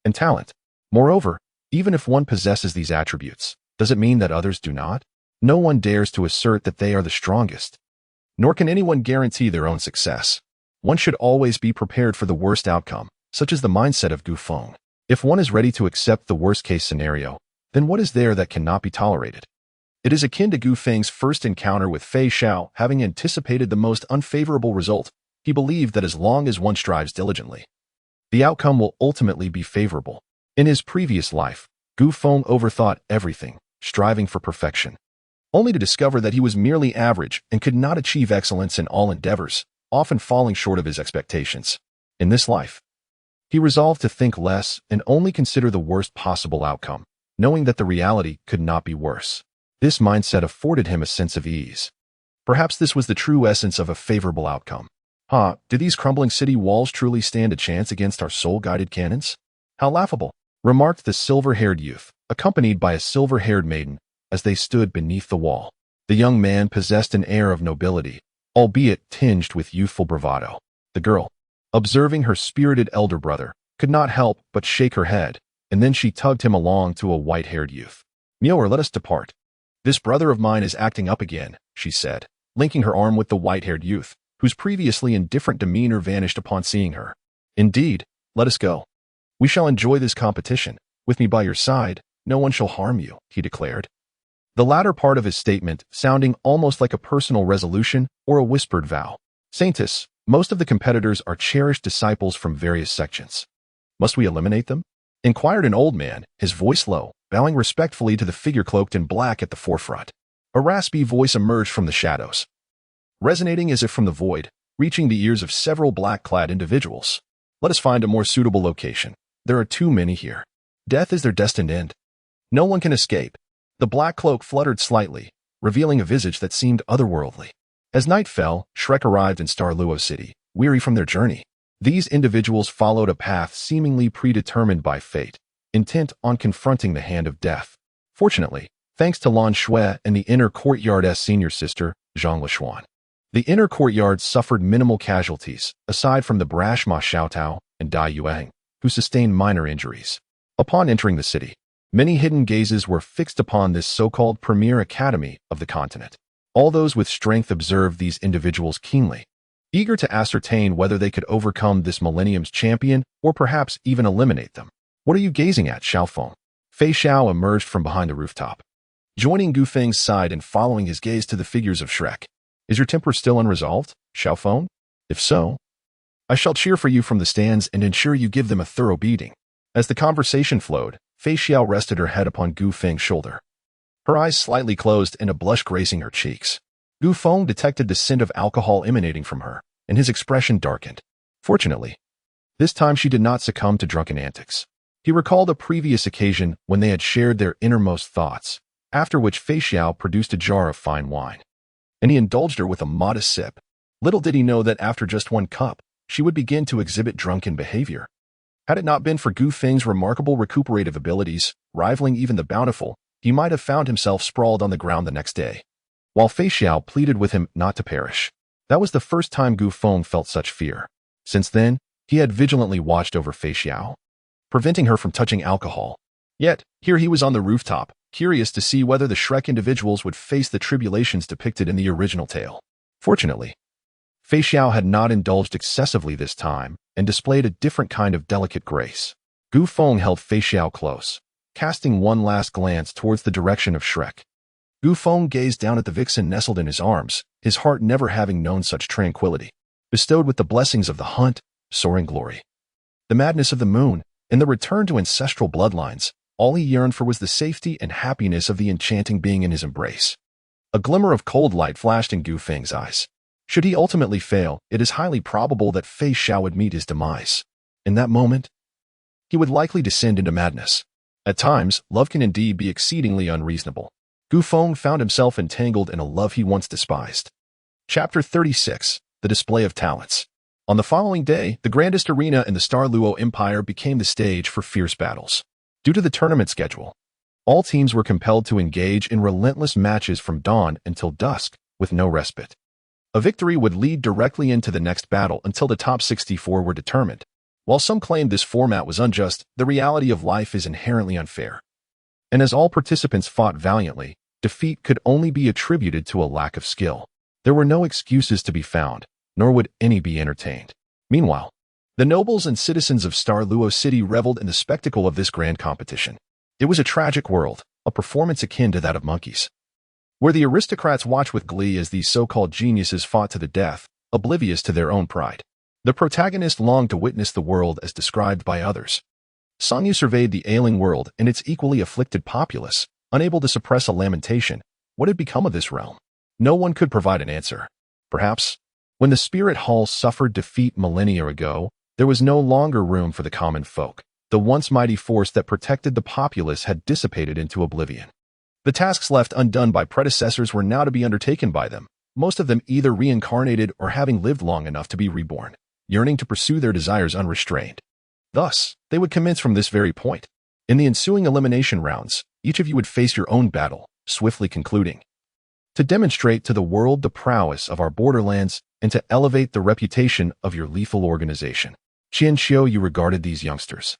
and talent. Moreover, even if one possesses these attributes, does it mean that others do not? No one dares to assert that they are the strongest, nor can anyone guarantee their own success. One should always be prepared for the worst outcome, such as the mindset of Gu Feng. If one is ready to accept the worst-case scenario, then what is there that cannot be tolerated? It is akin to Gu Feng's first encounter with Fei Xiao. Having anticipated the most unfavorable result, he believed that as long as one strives diligently, the outcome will ultimately be favorable. In his previous life, Gu Feng overthought everything, striving for perfection, only to discover that he was merely average and could not achieve excellence in all endeavors, often falling short of his expectations. In this life, he resolved to think less and only consider the worst possible outcome, knowing that the reality could not be worse. This mindset afforded him a sense of ease. Perhaps this was the true essence of a favorable outcome. Do these crumbling city walls truly stand a chance against our soul-guided cannons? How laughable, remarked the silver-haired youth, accompanied by a silver-haired maiden, as they stood beneath the wall. The young man possessed an air of nobility, albeit tinged with youthful bravado. The girl, observing her spirited elder brother, could not help but shake her head, and then she tugged him along to a white-haired youth. "Mjolnir, let us depart. This brother of mine is acting up again," she said, linking her arm with the white-haired youth, whose previously indifferent demeanor vanished upon seeing her. "Indeed, let us go. We shall enjoy this competition. With me by your side, no one shall harm you," he declared. The latter part of his statement sounding almost like a personal resolution or a whispered vow. "Saintus, most of the competitors are cherished disciples from various sections. Must we eliminate them?" inquired an old man, his voice low, bowing respectfully to the figure cloaked in black at the forefront. A raspy voice emerged from the shadows, resonating as if from the void, reaching the ears of several black-clad individuals. "Let us find a more suitable location. There are too many here. Death is their destined end. No one can escape." The black cloak fluttered slightly, revealing a visage that seemed otherworldly. As night fell, Shrek arrived in Duuluo City, weary from their journey. These individuals followed a path seemingly predetermined by fate, intent on confronting the hand of death. Fortunately, thanks to Lan Shui and the inner courtyard's senior sister, Zhang Lishuan, the inner courtyard suffered minimal casualties, aside from the brash Ma Xiaotao and Dai Yuang, who sustained minor injuries. Upon entering the city, many hidden gazes were fixed upon this so-called premier academy of the continent. All those with strength observed these individuals keenly, eager to ascertain whether they could overcome this millennium's champion or perhaps even eliminate them. "What are you gazing at, Xiaofeng?" Fei Xiao emerged from behind the rooftop, joining Gu Feng's side and following his gaze to the figures of Shrek. "Is your temper still unresolved, Xiaofeng? If so, I shall cheer for you from the stands and ensure you give them a thorough beating." As the conversation flowed, Fei Xiao rested her head upon Gu Feng's shoulder, her eyes slightly closed and a blush gracing her cheeks. Gu Feng detected the scent of alcohol emanating from her, and his expression darkened. Fortunately, this time she did not succumb to drunken antics. He recalled a previous occasion when they had shared their innermost thoughts, after which Fei Xiao produced a jar of fine wine, and he indulged her with a modest sip. Little did he know that after just one cup, she would begin to exhibit drunken behavior. Had it not been for Gu Feng's remarkable recuperative abilities, rivaling even the bountiful, he might have found himself sprawled on the ground the next day, while Fei Xiao pleaded with him not to perish. That was the first time Gu Feng felt such fear. Since then, he had vigilantly watched over Fei Xiao, preventing her from touching alcohol. Yet, here he was on the rooftop, curious to see whether the Shrek individuals would face the tribulations depicted in the original tale. Fortunately, Fei Xiao had not indulged excessively this time and displayed a different kind of delicate grace. Gu Feng held Fei Xiao close, casting one last glance towards the direction of Shrek. Gu Feng gazed down at the vixen nestled in his arms, his heart never having known such tranquility, bestowed with the blessings of the hunt, soaring glory, the madness of the moon, and the return to ancestral bloodlines. All he yearned for was the safety and happiness of the enchanting being in his embrace. A glimmer of cold light flashed in Gu Feng's eyes. Should he ultimately fail, it is highly probable that Fei Xiao would meet his demise. In that moment, he would likely descend into madness. At times, love can indeed be exceedingly unreasonable. Gu Feng found himself entangled in a love he once despised. Chapter 36. The Display of Talents. On the following day, the grandest arena in the Duel Empire became the stage for fierce battles. Due to the tournament schedule, all teams were compelled to engage in relentless matches from dawn until dusk, with no respite. A victory would lead directly into the next battle until the top 64 were determined. While some claimed this format was unjust, the reality of life is inherently unfair. And as all participants fought valiantly, defeat could only be attributed to a lack of skill. There were no excuses to be found, nor would any be entertained. Meanwhile, the nobles and citizens of Duuluo City reveled in the spectacle of this grand competition. It was a tragic world, a performance akin to that of monkeys. where the aristocrats watch with glee as these so-called geniuses fought to the death, oblivious to their own pride. The protagonist longed to witness the world as described by others. Song Yu surveyed the ailing world and its equally afflicted populace, unable to suppress a lamentation. What had become of this realm? No one could provide an answer. Perhaps, when the spirit hall suffered defeat millennia ago, there was no longer room for the common folk. The once mighty force that protected the populace had dissipated into oblivion. The tasks left undone by predecessors were now to be undertaken by them, most of them either reincarnated or having lived long enough to be reborn, yearning to pursue their desires unrestrained. Thus, they would commence from this very point. In the ensuing elimination rounds, each of you would face your own battle, swiftly concluding. To demonstrate to the world the prowess of our borderlands and to elevate the reputation of your lethal organization. Qian Xiu, you regarded these youngsters.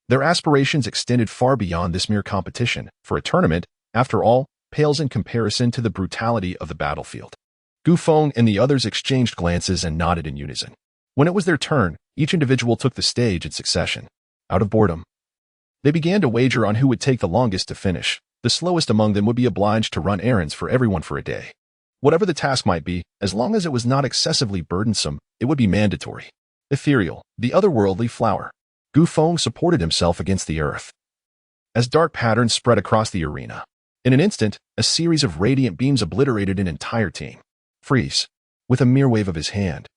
Their aspirations extended far beyond this mere competition, for a tournament, after all, pales in comparison to the brutality of the battlefield. Gu Feng and the others exchanged glances and nodded in unison. When it was their turn, each individual took the stage in succession. Out of boredom, they began to wager on who would take the longest to finish. The slowest among them would be obliged to run errands for everyone for a day. Whatever the task might be, as long as it was not excessively burdensome, it would be mandatory. Ethereal, the otherworldly flower. Gu Feng supported himself against the earth. As dark patterns spread across the arena, in an instant, a series of radiant beams obliterated an entire team. Freeze. With a mere wave of his hand,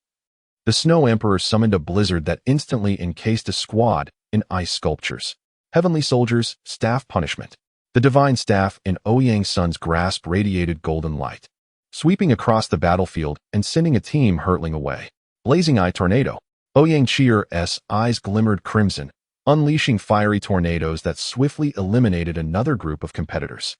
the Snow Emperor summoned a blizzard that instantly encased a squad in ice sculptures. Heavenly soldiers, staff punishment. The divine staff in Ouyang's son's grasp radiated golden light, sweeping across the battlefield and sending a team hurtling away. Blazing Eye Tornado. Ouyang Chier's eyes glimmered crimson, unleashing fiery tornadoes that swiftly eliminated another group of competitors.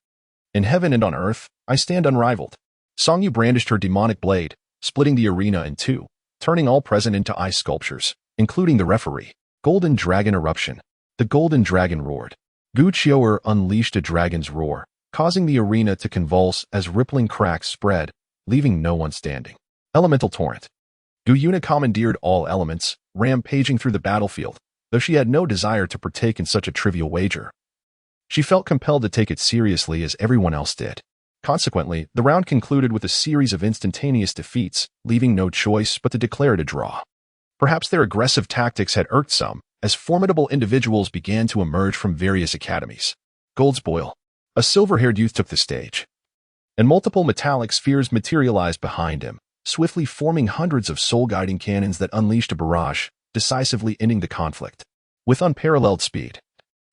In heaven and on earth, I stand unrivaled. Song Yu brandished her demonic blade, splitting the arena in two, turning all present into ice sculptures, including the referee. Golden Dragon Eruption. The Golden Dragon roared. Gu Qiuer unleashed a dragon's roar, causing the arena to convulse as rippling cracks spread, leaving no one standing. Elemental Torrent. Gu Yuna commandeered all elements, rampaging through the battlefield, though she had no desire to partake in such a trivial wager. She felt compelled to take it seriously as everyone else did. Consequently, the round concluded with a series of instantaneous defeats, leaving no choice but to declare it a draw. Perhaps their aggressive tactics had irked some, as formidable individuals began to emerge from various academies. Goldspoil. A silver-haired youth took the stage, and multiple metallic spheres materialized behind him, swiftly forming hundreds of soul-guiding cannons that unleashed a barrage, decisively ending the conflict. With unparalleled speed,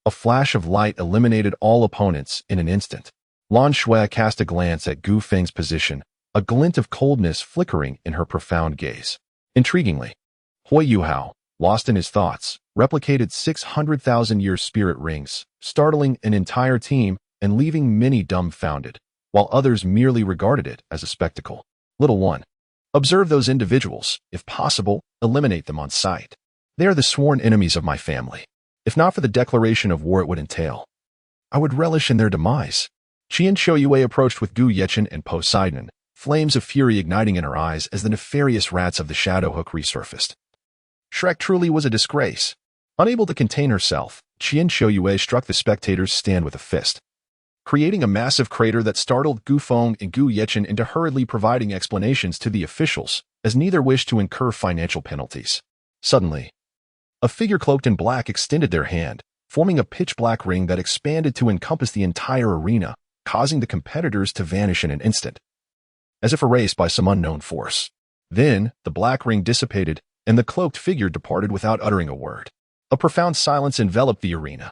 a flash of light eliminated all opponents in an instant. Lan Shui cast a glance at Gu Feng's position, a glint of coldness flickering in her profound gaze. Intriguingly, Hui Yuhao, lost in his thoughts, replicated 600,000-year spirit rings, startling an entire team and leaving many dumbfounded, while others merely regarded it as a spectacle. Little one. Observe those individuals. If possible, eliminate them on sight. They are the sworn enemies of my family. If not for the declaration of war it would entail, I would relish in their demise. Qian Shoyue approached with Gu Yechen and Poseidon, flames of fury igniting in her eyes as the nefarious rats of the Shadow Hook resurfaced. Shrek truly was a disgrace. Unable to contain herself, Qian Shoyue struck the spectators' stand with a fist, creating a massive crater that startled Gu Feng and Gu Yechen into hurriedly providing explanations to the officials, as neither wished to incur financial penalties. Suddenly, a figure cloaked in black extended their hand, forming a pitch-black ring that expanded to encompass the entire arena, causing the competitors to vanish in an instant, as if erased by some unknown force. Then, the black ring dissipated, and the cloaked figure departed without uttering a word. A profound silence enveloped the arena.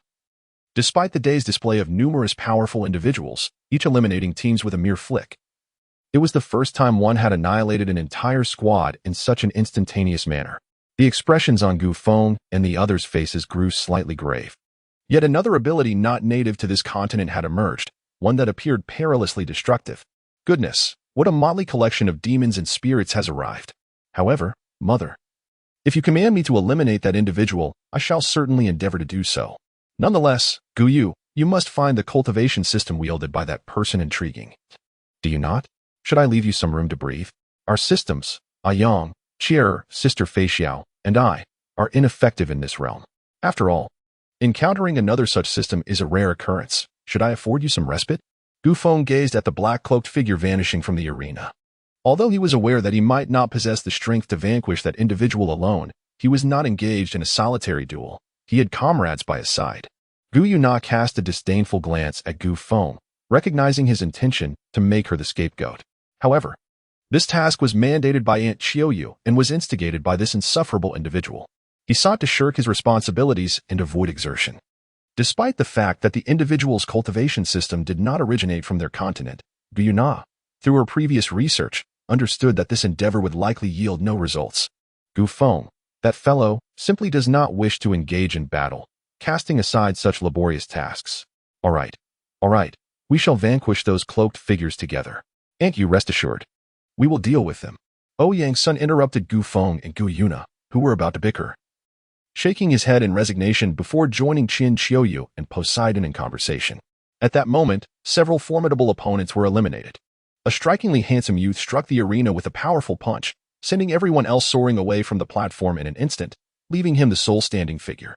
Despite the day's display of numerous powerful individuals, each eliminating teams with a mere flick, it was the first time one had annihilated an entire squad in such an instantaneous manner. The expressions on Gu Feng and the others' faces grew slightly grave. Yet another ability not native to this continent had emerged, one that appeared perilously destructive. Goodness, what a motley collection of demons and spirits has arrived. However, Mother, if you command me to eliminate that individual, I shall certainly endeavor to do so. Nonetheless, Gu Yu, you must find the cultivation system wielded by that person intriguing. Do you not? Should I leave you some room to breathe? Our systems, Ayang, Chier, Sister Feixiao, and I, are ineffective in this realm. After all, encountering another such system is a rare occurrence. Should I afford you some respite? Gu Feng gazed at the black-cloaked figure vanishing from the arena. Although he was aware that he might not possess the strength to vanquish that individual alone, he was not engaged in a solitary duel. He had comrades by his side. Gu Yuna cast a disdainful glance at Gu Feng, recognizing his intention to make her the scapegoat. However, this task was mandated by Aunt Qiuyu and was instigated by this insufferable individual. He sought to shirk his responsibilities and avoid exertion. Despite the fact that the individual's cultivation system did not originate from their continent, Gu Yuna, through her previous research, understood that this endeavor would likely yield no results. Gu Feng, that fellow, simply does not wish to engage in battle, casting aside such laborious tasks. All right, we shall vanquish those cloaked figures together. Aunt you rest assured. We will deal with them. Ouyang's son interrupted Gu Feng and Gu Yuna, who were about to bicker. Shaking his head in resignation before joining Qin Qiuyu and Poseidon in conversation. At that moment, several formidable opponents were eliminated. A strikingly handsome youth struck the arena with a powerful punch, sending everyone else soaring away from the platform in an instant, leaving him the sole standing figure.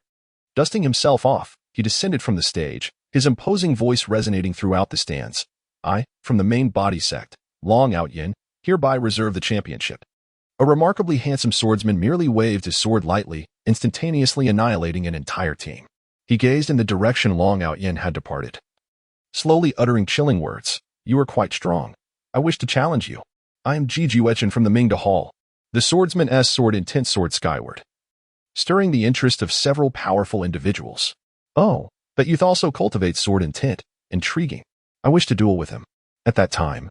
Dusting himself off, he descended from the stage, his imposing voice resonating throughout the stands. I, from the main body sect, Long Out Yin, hereby reserve the championship. A remarkably handsome swordsman merely waved his sword lightly, instantaneously annihilating an entire team. He gazed in the direction Long Out Yin had departed. Slowly uttering chilling words, "You are quite strong. I wish to challenge you. I am Ji Juechen from the Mingda Hall." The swordsman's sword intent soared skyward, stirring the interest of several powerful individuals. Oh, that youth also cultivates sword intent. Intriguing. I wish to duel with him. At that time,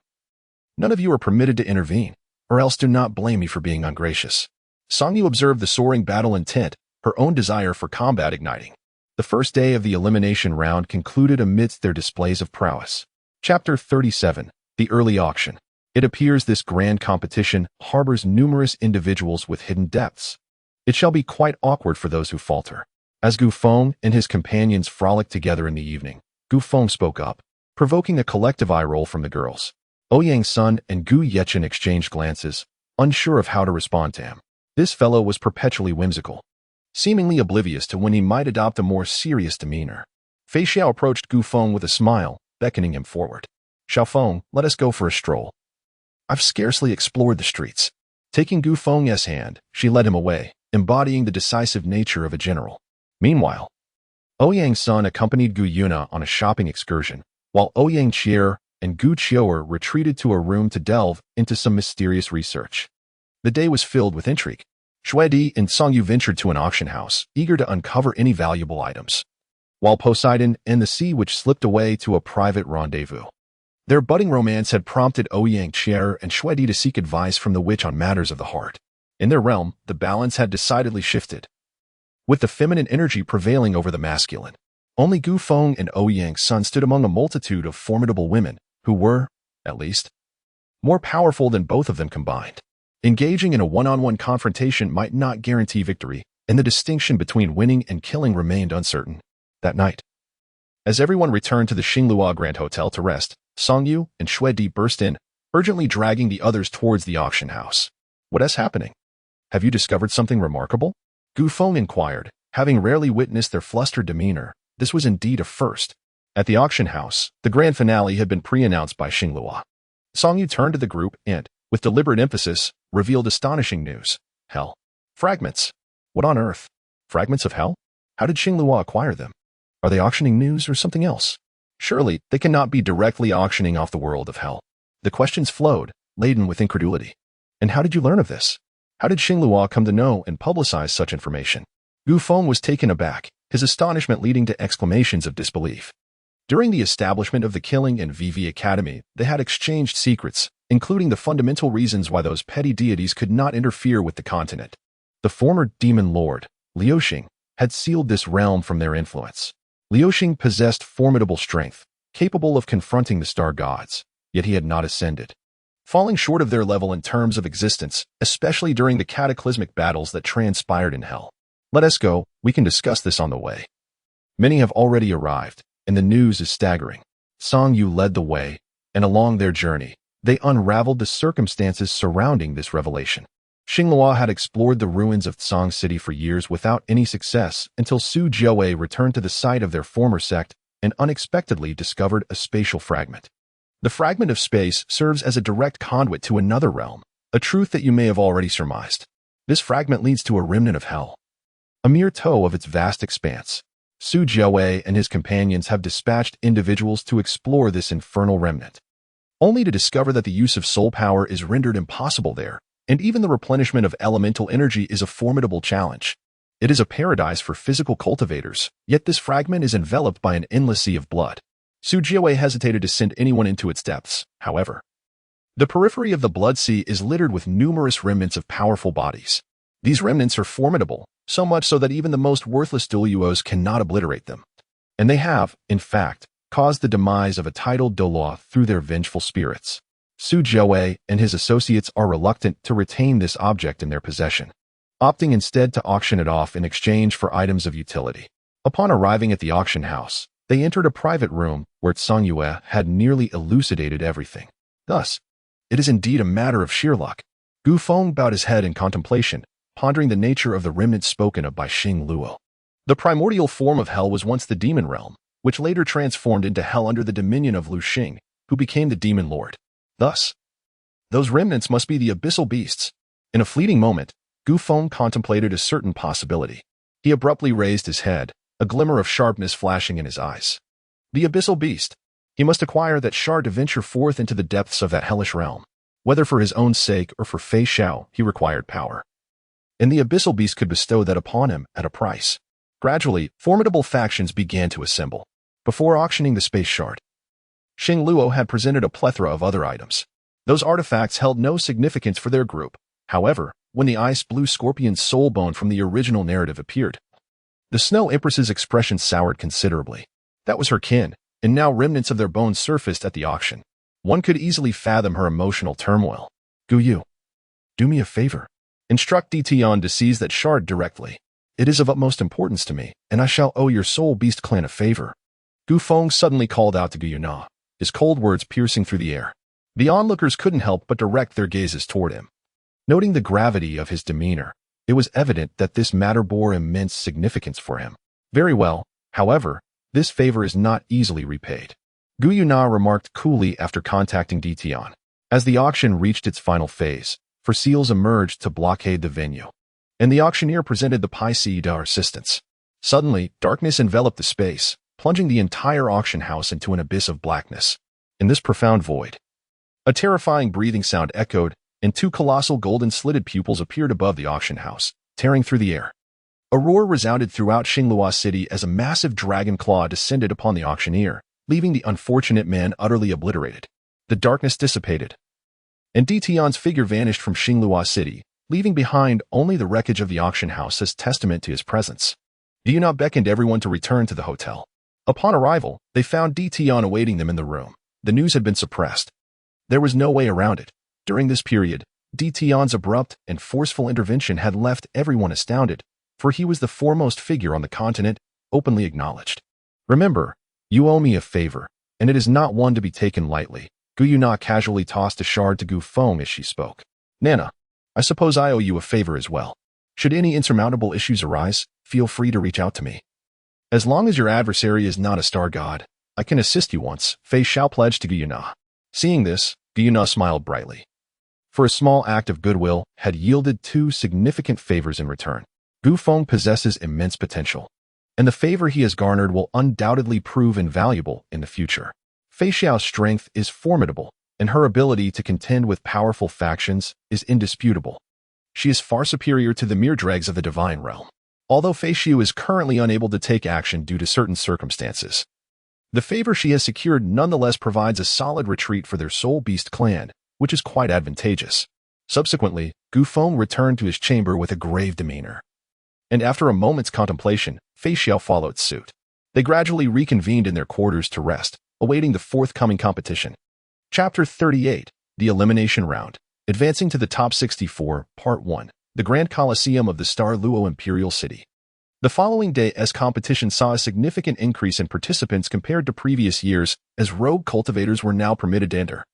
none of you are permitted to intervene, or else do not blame me for being ungracious. Songyu observed the soaring battle intent, her own desire for combat igniting. The first day of the elimination round concluded amidst their displays of prowess. Chapter 37, The Early Auction. It appears this grand competition harbors numerous individuals with hidden depths. It shall be quite awkward for those who falter. As Gu Feng and his companions frolicked together in the evening, Gu Feng spoke up, provoking a collective eye roll from the girls. Ouyang's son and Gu Yechen exchanged glances, unsure of how to respond to him. This fellow was perpetually whimsical, seemingly oblivious to when he might adopt a more serious demeanor. Fei Xiao approached Gu Feng with a smile, beckoning him forward. "Xiao Feng, let us go for a stroll. I've scarcely explored the streets." Taking Gu Feng's hand, she led him away, embodying the decisive nature of a general. Meanwhile, Ouyang's son accompanied Gu Yuna on a shopping excursion, while Ouyang Qier and Gu Qiuer retreated to a room to delve into some mysterious research. The day was filled with intrigue. Shuedi and Songyu ventured to an auction house, eager to uncover any valuable items, while Poseidon and the sea witch slipped away to a private rendezvous. Their budding romance had prompted Ouyang Qier and Shuedi to seek advice from the witch on matters of the heart. In their realm, the balance had decidedly shifted, with the feminine energy prevailing over the masculine. Only Gu Feng and Ouyang's son stood among a multitude of formidable women, who were, at least, more powerful than both of them combined. Engaging in a one-on-one confrontation might not guarantee victory, and the distinction between winning and killing remained uncertain. That night, as everyone returned to the Xinglua Grand Hotel to rest, Songyu and Shuedi burst in, urgently dragging the others towards the auction house. "What is happening? Have you discovered something remarkable?" Gu Feng inquired, having rarely witnessed their flustered demeanor. This was indeed a first. At the auction house, the grand finale had been pre-announced by Xinglua. Songyu turned to the group and, with deliberate emphasis, revealed astonishing news. "Hell. Fragments. What on earth? Fragments of hell? How did Xinglua acquire them? Are they auctioning news or something else? Surely, they cannot be directly auctioning off the world of hell." The questions flowed, laden with incredulity. "And how did you learn of this? How did Xinglua come to know and publicize such information?" Gu Feng was taken aback, his astonishment leading to exclamations of disbelief. During the establishment of the Killing and VV Academy, they had exchanged secrets, including the fundamental reasons why those petty deities could not interfere with the continent. The former demon lord, Liuxing, had sealed this realm from their influence. Liuxing possessed formidable strength, capable of confronting the star gods, yet he had not ascended, falling short of their level in terms of existence, especially during the cataclysmic battles that transpired in hell. "Let us go, we can discuss this on the way. Many have already arrived, and the news is staggering." Songyu led the way, and along their journey, they unraveled the circumstances surrounding this revelation. Xinglua had explored the ruins of Tsang City for years without any success until Su Jiawei returned to the site of their former sect and unexpectedly discovered a spatial fragment. The fragment of space serves as a direct conduit to another realm, a truth that you may have already surmised. This fragment leads to a remnant of hell, a mere toe of its vast expanse. Su Jiawei and his companions have dispatched individuals to explore this infernal remnant, only to discover that the use of soul power is rendered impossible there, and even the replenishment of elemental energy is a formidable challenge. It is a paradise for physical cultivators, yet this fragment is enveloped by an endless sea of blood. Su Jiawei hesitated to send anyone into its depths, however. The periphery of the blood sea is littered with numerous remnants of powerful bodies. These remnants are formidable, so much so that even the most worthless Douluos cannot obliterate them. And they have, in fact, caused the demise of a titled Douluo through their vengeful spirits. Su Jiawei and his associates are reluctant to retain this object in their possession, opting instead to auction it off in exchange for items of utility. Upon arriving at the auction house, they entered a private room where Tsang Yue had nearly elucidated everything. Thus, it is indeed a matter of sheer luck. Gu Feng bowed his head in contemplation, pondering the nature of the remnant spoken of by Xing Luo. The primordial form of hell was once the demon realm, which later transformed into hell under the dominion of Lu Xing, who became the demon lord. Thus, those remnants must be the abyssal beasts. In a fleeting moment, Gu Feng contemplated a certain possibility. He abruptly raised his head, a glimmer of sharpness flashing in his eyes. The abyssal beast. He must acquire that shard to venture forth into the depths of that hellish realm. Whether for his own sake or for Fei Xiao, he required power. And the abyssal beast could bestow that upon him at a price. Gradually, formidable factions began to assemble. Before auctioning the space shard, Xing Luo had presented a plethora of other items. Those artifacts held no significance for their group. However, when the ice-blue scorpion's soul bone from the original narrative appeared, the Snow Empress's expression soured considerably. That was her kin, and now remnants of their bones surfaced at the auction. One could easily fathom her emotional turmoil. Gu Yu, do me a favor. Instruct Tian to seize that shard directly. It is of utmost importance to me, and I shall owe your soul beast clan a favor. Gu Feng suddenly called out to Gu Yuna, his cold words piercing through the air. The onlookers couldn't help but direct their gazes toward him. Noting the gravity of his demeanor, it was evident that this matter bore immense significance for him. Very well, however, this favor is not easily repaid, Gu Yuna remarked coolly after contacting Tian. As the auction reached its final phase, seals emerged to blockade the venue, and the auctioneer presented the Pai Si to our assistance. Suddenly, darkness enveloped the space, plunging the entire auction house into an abyss of blackness. In this profound void, a terrifying breathing sound echoed, and two colossal golden-slitted pupils appeared above the auction house, tearing through the air. A roar resounded throughout Xinglua City as a massive dragon claw descended upon the auctioneer, leaving the unfortunate man utterly obliterated. The darkness dissipated, and Tian's figure vanished from Xinglua City, leaving behind only the wreckage of the auction house as testament to his presence. Yuna beckoned everyone to return to the hotel. Upon arrival, they found Tian awaiting them in the room. The news had been suppressed. There was no way around it. During this period, Tian's abrupt and forceful intervention had left everyone astounded, for he was the foremost figure on the continent, openly acknowledged. Remember, you owe me a favor, and it is not one to be taken lightly. Gu Yuna casually tossed a shard to Gu Feng as she spoke. Nana, I suppose I owe you a favor as well. Should any insurmountable issues arise, feel free to reach out to me. As long as your adversary is not a star god, I can assist you once, Fei Xiao pledged to Gu Yuna. Seeing this, Gu Yuna smiled brightly. For a small act of goodwill had yielded two significant favors in return. Gu Feng possesses immense potential, and the favor he has garnered will undoubtedly prove invaluable in the future. Fei Xiao's strength is formidable, and her ability to contend with powerful factions is indisputable. She is far superior to the mere dregs of the divine realm. Although Fei Xiu is currently unable to take action due to certain circumstances, the favor she has secured nonetheless provides a solid retreat for their soul beast clan, which is quite advantageous. Subsequently, Gu Feng returned to his chamber with a grave demeanor, and after a moment's contemplation, Fei Xiao followed suit. They gradually reconvened in their quarters to rest, awaiting the forthcoming competition. Chapter 38, The Elimination Round. Advancing to the Top 64, Part 1, the Grand Coliseum of the Luo Imperial City. The following day's competition saw a significant increase in participants compared to previous years, as rogue cultivators were now permitted to enter.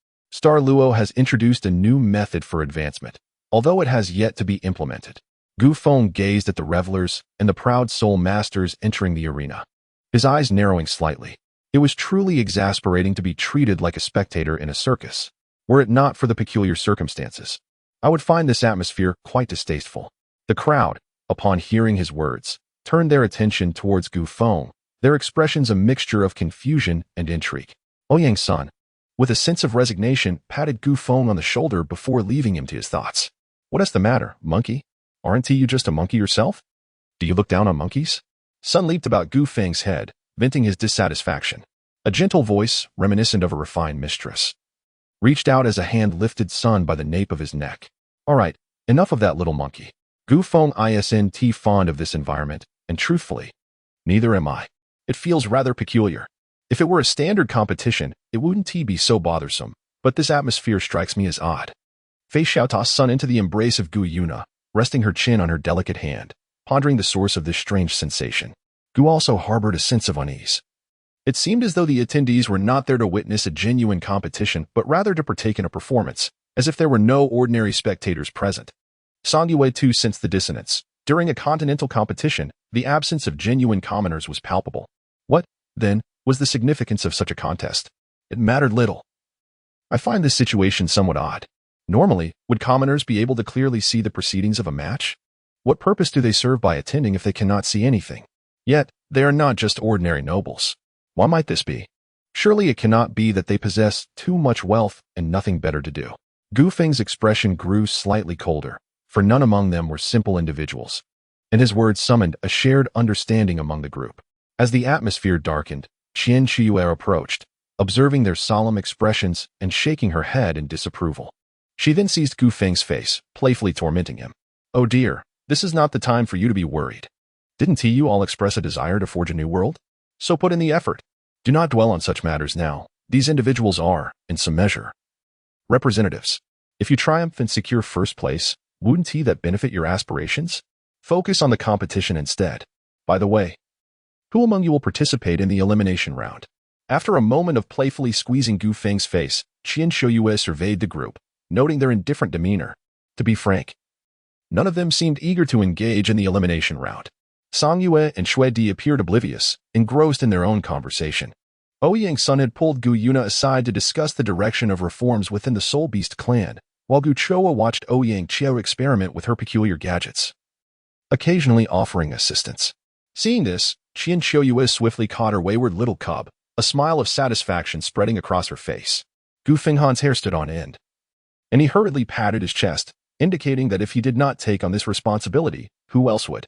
Luo has introduced a new method for advancement, although it has yet to be implemented. Gu Feng gazed at the revelers and the proud soul masters entering the arena, his eyes narrowing slightly. It was truly exasperating to be treated like a spectator in a circus. Were it not for the peculiar circumstances, I would find this atmosphere quite distasteful. The crowd, upon hearing his words, turned their attention towards Gu Feng, their expressions a mixture of confusion and intrigue. Ouyang-san, with a sense of resignation, patted Gu Feng on the shoulder before leaving him to his thoughts. What is the matter, monkey? Aren't you just a monkey yourself? Do you look down on monkeys? Sun leaped about Gu Feng's head, venting his dissatisfaction. A gentle voice, reminiscent of a refined mistress, reached out as a hand lifted Sun by the nape of his neck. All right, enough of that little monkey. Gu Feng isn't fond of this environment, and truthfully, neither am I. It feels rather peculiar. If it were a standard competition, it wouldn't be so bothersome, but this atmosphere strikes me as odd. Fei Xiao tossed Sun into the embrace of Gu Yuna, resting her chin on her delicate hand, pondering the source of this strange sensation. Gu also harbored a sense of unease. It seemed as though the attendees were not there to witness a genuine competition, but rather to partake in a performance, as if there were no ordinary spectators present. Song Yue too sensed the dissonance. During a continental competition, the absence of genuine commoners was palpable. What, then, was the significance of such a contest? It mattered little. I find this situation somewhat odd. Normally, would commoners be able to clearly see the proceedings of a match? What purpose do they serve by attending if they cannot see anything? Yet, they are not just ordinary nobles. Why might this be? Surely it cannot be that they possess too much wealth and nothing better to do. Gu Feng's expression grew slightly colder, for none among them were simple individuals, and his words summoned a shared understanding among the group. As the atmosphere darkened, Qian Chiyue approached, observing their solemn expressions and shaking her head in disapproval. She then seized Gu Feng's face, playfully tormenting him. Oh dear, this is not the time for you to be worried. Didn't you all express a desire to forge a new world? So put in the effort. Do not dwell on such matters now. These individuals are, in some measure, representatives. If you triumph and secure first place, wouldn't that benefit your aspirations? Focus on the competition instead. By the way, who among you will participate in the elimination round? After a moment of playfully squeezing Gu Feng's face, Qian Shoyue surveyed the group, noting their indifferent demeanor. To be frank, none of them seemed eager to engage in the elimination round. Song Yue and Shui Di appeared oblivious, engrossed in their own conversation. Ouyang-sun had pulled Gu Yuna aside to discuss the direction of reforms within the Soul Beast clan, while Gu Choa watched Ouyang Qiao experiment with her peculiar gadgets, occasionally offering assistance. Seeing this, Qian Shoyue swiftly caught her wayward little cub, a smile of satisfaction spreading across her face. Gu Fenghan's hair stood on end, and he hurriedly patted his chest, indicating that if he did not take on this responsibility, who else would?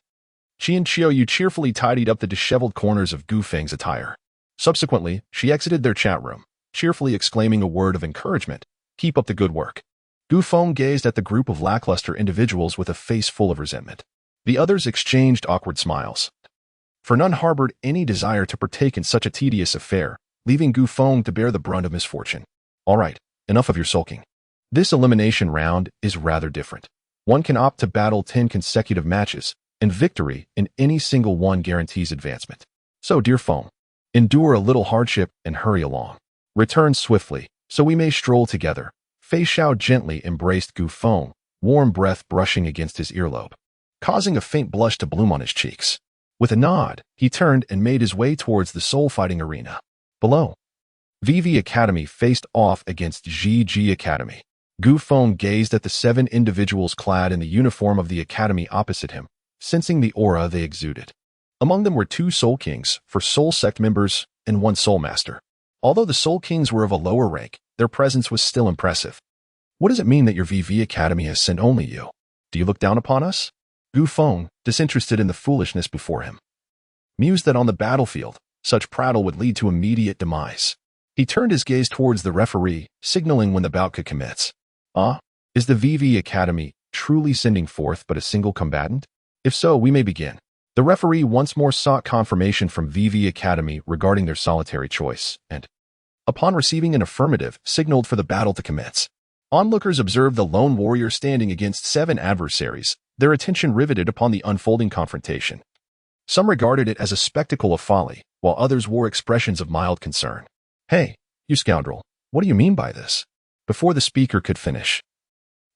Qian Qiaoyu cheerfully tidied up the disheveled corners of Gu Feng's attire. Subsequently, she exited their chat room, cheerfully exclaiming a word of encouragement. Keep up the good work. Gu Feng gazed at the group of lackluster individuals with a face full of resentment. The others exchanged awkward smiles, for none harbored any desire to partake in such a tedious affair, leaving Gu Feng to bear the brunt of misfortune. All right, enough of your sulking. This elimination round is rather different. One can opt to battle 10 consecutive matches, and victory in any single one guarantees advancement. So, dear Feng, endure a little hardship and hurry along. Return swiftly, so we may stroll together. Fei Xiao gently embraced Gu Feng, warm breath brushing against his earlobe, causing a faint blush to bloom on his cheeks. With a nod, he turned and made his way towards the soul-fighting arena. Below, VV Academy faced off against GG Academy. Gu Feng gazed at the 7 individuals clad in the uniform of the academy opposite him, sensing the aura they exuded. Among them were 2 Soul Kings for Soul Sect members and 1 Soul Master. Although the Soul Kings were of a lower rank, their presence was still impressive. What does it mean that your VV Academy has sent only you? Do you look down upon us? Gu Feng, disinterested in the foolishness before him, mused that on the battlefield, such prattle would lead to immediate demise. He turned his gaze towards the referee, signaling when the bout could commence. Is the VV Academy truly sending forth but a single combatant? If so, we may begin. The referee once more sought confirmation from VV Academy regarding their solitary choice, and, upon receiving an affirmative, signaled for the battle to commence. Onlookers observed the lone warrior standing against 7 adversaries, their attention riveted upon the unfolding confrontation. Some regarded it as a spectacle of folly, while others wore expressions of mild concern. Hey, you scoundrel, what do you mean by this? Before the speaker could finish,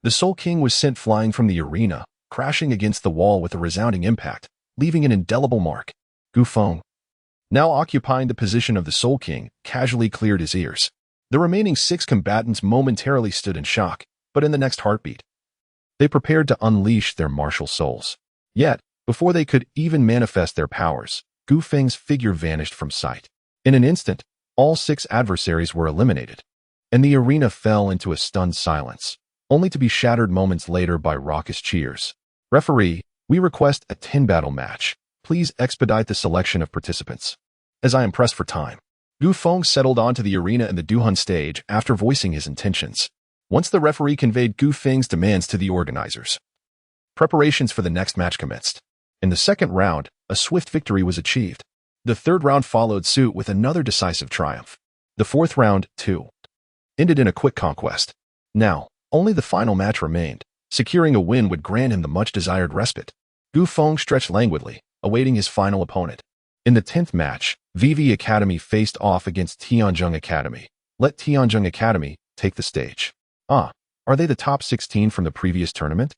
the Soul King was sent flying from the arena, crashing against the wall with a resounding impact, leaving an indelible mark. Gu Feng, now occupying the position of the Soul King, casually cleared his ears. The remaining 6 combatants momentarily stood in shock, but in the next heartbeat, they prepared to unleash their martial souls. Yet, before they could even manifest their powers, Gu Feng's figure vanished from sight. In an instant, all 6 adversaries were eliminated, and the arena fell into a stunned silence, only to be shattered moments later by raucous cheers. Referee, we request a 10-battle match. Please expedite the selection of participants, as I am pressed for time. Gu Feng settled onto the arena and the Duhun stage after voicing his intentions. Once the referee conveyed Gu Feng's demands to the organizers, preparations for the next match commenced. In the second round, a swift victory was achieved. The third round followed suit with another decisive triumph. The fourth round, too, ended in a quick conquest. Now, only the final match remained. Securing a win would grant him the much-desired respite. Gu Feng stretched languidly, awaiting his final opponent. In the 10th match, VV Academy faced off against Tianjung Academy. Let Tianjung Academy take the stage. Ah, are they the top 16 from the previous tournament?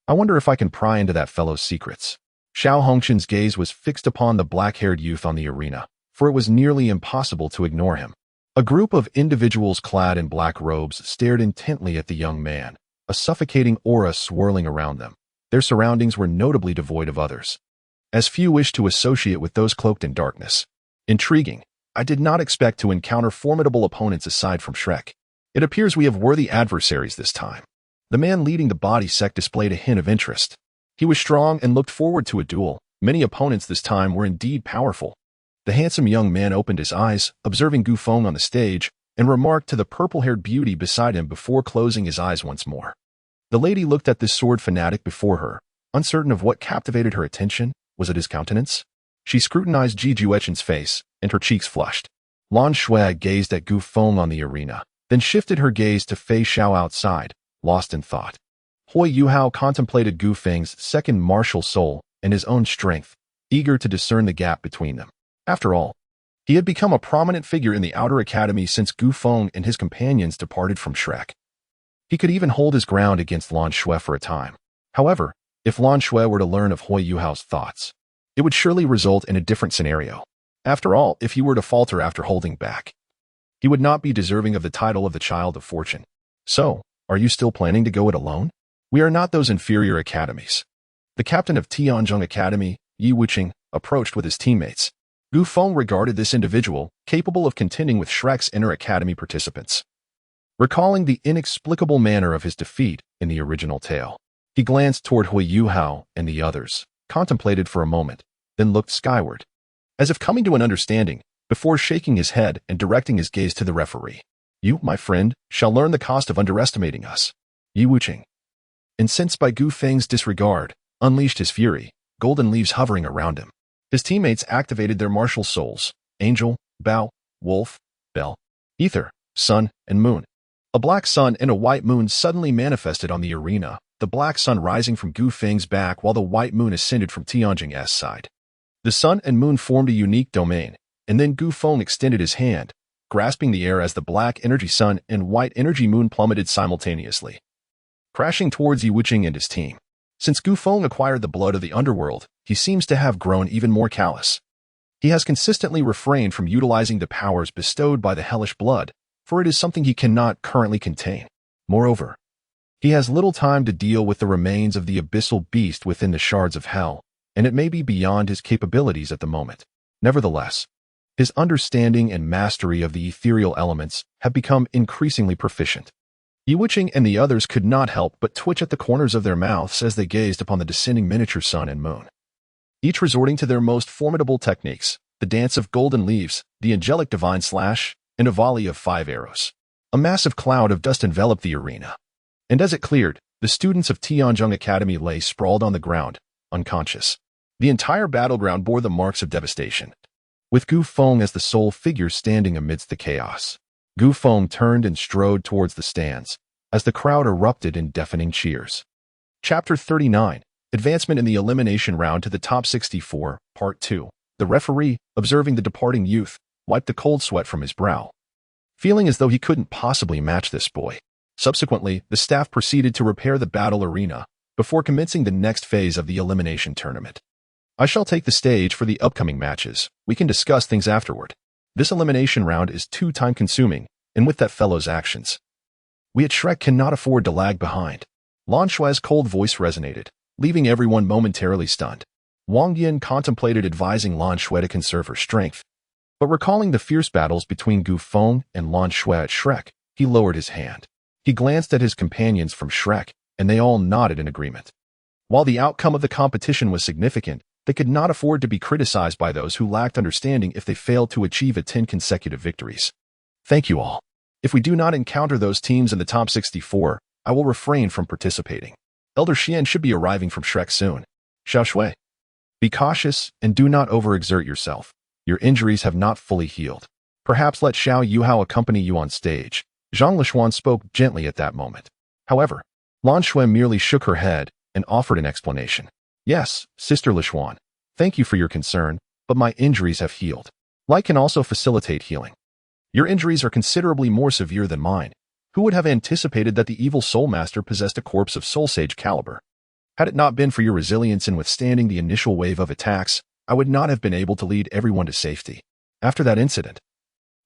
I wonder if I can pry into that fellow's secrets. Xiao Hongqin's gaze was fixed upon the black-haired youth on the arena, for it was nearly impossible to ignore him. A group of individuals clad in black robes stared intently at the young man, a suffocating aura swirling around them. Their surroundings were notably devoid of others, as few wished to associate with those cloaked in darkness. Intriguing. I did not expect to encounter formidable opponents aside from Shrek. It appears we have worthy adversaries this time. The man leading the body sect displayed a hint of interest. He was strong and looked forward to a duel. Many opponents this time were indeed powerful. The handsome young man opened his eyes, observing Gu Feng on the stage, and remarked to the purple-haired beauty beside him before closing his eyes once more. The lady looked at this sword fanatic before her, uncertain of what captivated her attention. Was it his countenance? She scrutinized Ji Juechen's face, and her cheeks flushed. Lan Shui gazed at Gu Feng on the arena, then shifted her gaze to Fei Xiao outside, lost in thought. Hui Yuhao contemplated Gu Feng's second martial soul and his own strength, eager to discern the gap between them. After all, he had become a prominent figure in the Outer Academy since Gu Feng and his companions departed from Shrek. He could even hold his ground against Lan Shui for a time. However, if Lan Shui were to learn of Hui Yuhao's thoughts, it would surely result in a different scenario. After all, if he were to falter after holding back, he would not be deserving of the title of the Child of Fortune. So, are you still planning to go it alone? We are not those inferior academies. The captain of Tianjung Academy, Yi Wuqing, approached with his teammates. Gu Feng regarded this individual, capable of contending with Shrek's inter-academy participants. Recalling the inexplicable manner of his defeat in the original tale, he glanced toward Hui Yuhao and the others, contemplated for a moment, then looked skyward, as if coming to an understanding, before shaking his head and directing his gaze to the referee. You, my friend, shall learn the cost of underestimating us. Yi Wuqing, incensed by Gu Feng's disregard, unleashed his fury, golden leaves hovering around him. His teammates activated their martial souls, Angel, Bao, Wolf, Bell, Ether, Sun, and Moon. A black sun and a white moon suddenly manifested on the arena, the black sun rising from Gu Feng's back while the white moon ascended from Tianjing's side. The sun and moon formed a unique domain, and then Gu Feng extended his hand, grasping the air as the black energy sun and white energy moon plummeted simultaneously, crashing towards Yi Wuqing and his team. Since Gu Feng acquired the blood of the underworld, he seems to have grown even more callous. He has consistently refrained from utilizing the powers bestowed by the hellish blood, for it is something he cannot currently contain. Moreover, he has little time to deal with the remains of the abyssal beast within the shards of hell, and it may be beyond his capabilities at the moment. Nevertheless, his understanding and mastery of the ethereal elements have become increasingly proficient. Yi Wuqing and the others could not help but twitch at the corners of their mouths as they gazed upon the descending miniature sun and moon, each resorting to their most formidable techniques, the dance of golden leaves, the angelic divine slash, and a volley of 5 arrows. A massive cloud of dust enveloped the arena, and as it cleared, the students of Tianjung Academy lay sprawled on the ground, unconscious. The entire battleground bore the marks of devastation, with Gu Feng as the sole figure standing amidst the chaos. Gu Feng turned and strode towards the stands, as the crowd erupted in deafening cheers. Chapter 39, Advancement in the Elimination Round to the Top 64, Part 2. The referee, observing the departing youth, wiped the cold sweat from his brow, feeling as though he couldn't possibly match this boy. Subsequently, the staff proceeded to repair the battle arena before commencing the next phase of the elimination tournament. I shall take the stage for the upcoming matches. We can discuss things afterward. This elimination round is too time-consuming, and with that fellow's actions, we at Shrek cannot afford to lag behind. Lan Shui's cold voice resonated, leaving everyone momentarily stunned. Wang Yin contemplated advising Lan Shui to conserve her strength, but recalling the fierce battles between Gu Feng and Lan Shui at Shrek, he lowered his hand. He glanced at his companions from Shrek, and they all nodded in agreement. While the outcome of the competition was significant, they could not afford to be criticized by those who lacked understanding if they failed to achieve 10 consecutive victories. Thank you all. If we do not encounter those teams in the top 64, I will refrain from participating. Elder Xian should be arriving from Shrek soon. Xiao Shui. Be cautious and do not overexert yourself. Your injuries have not fully healed. Perhaps let Xiao Yuhao accompany you on stage. Zhang Lishuan spoke gently at that moment. However, Lan Shui merely shook her head and offered an explanation. Yes, Sister Lishuan. Thank you for your concern, but my injuries have healed. Light can also facilitate healing. Your injuries are considerably more severe than mine. Who would have anticipated that the evil Soul Master possessed a corpse of Soul Sage caliber? Had it not been for your resilience in withstanding the initial wave of attacks, I would not have been able to lead everyone to safety. After that incident,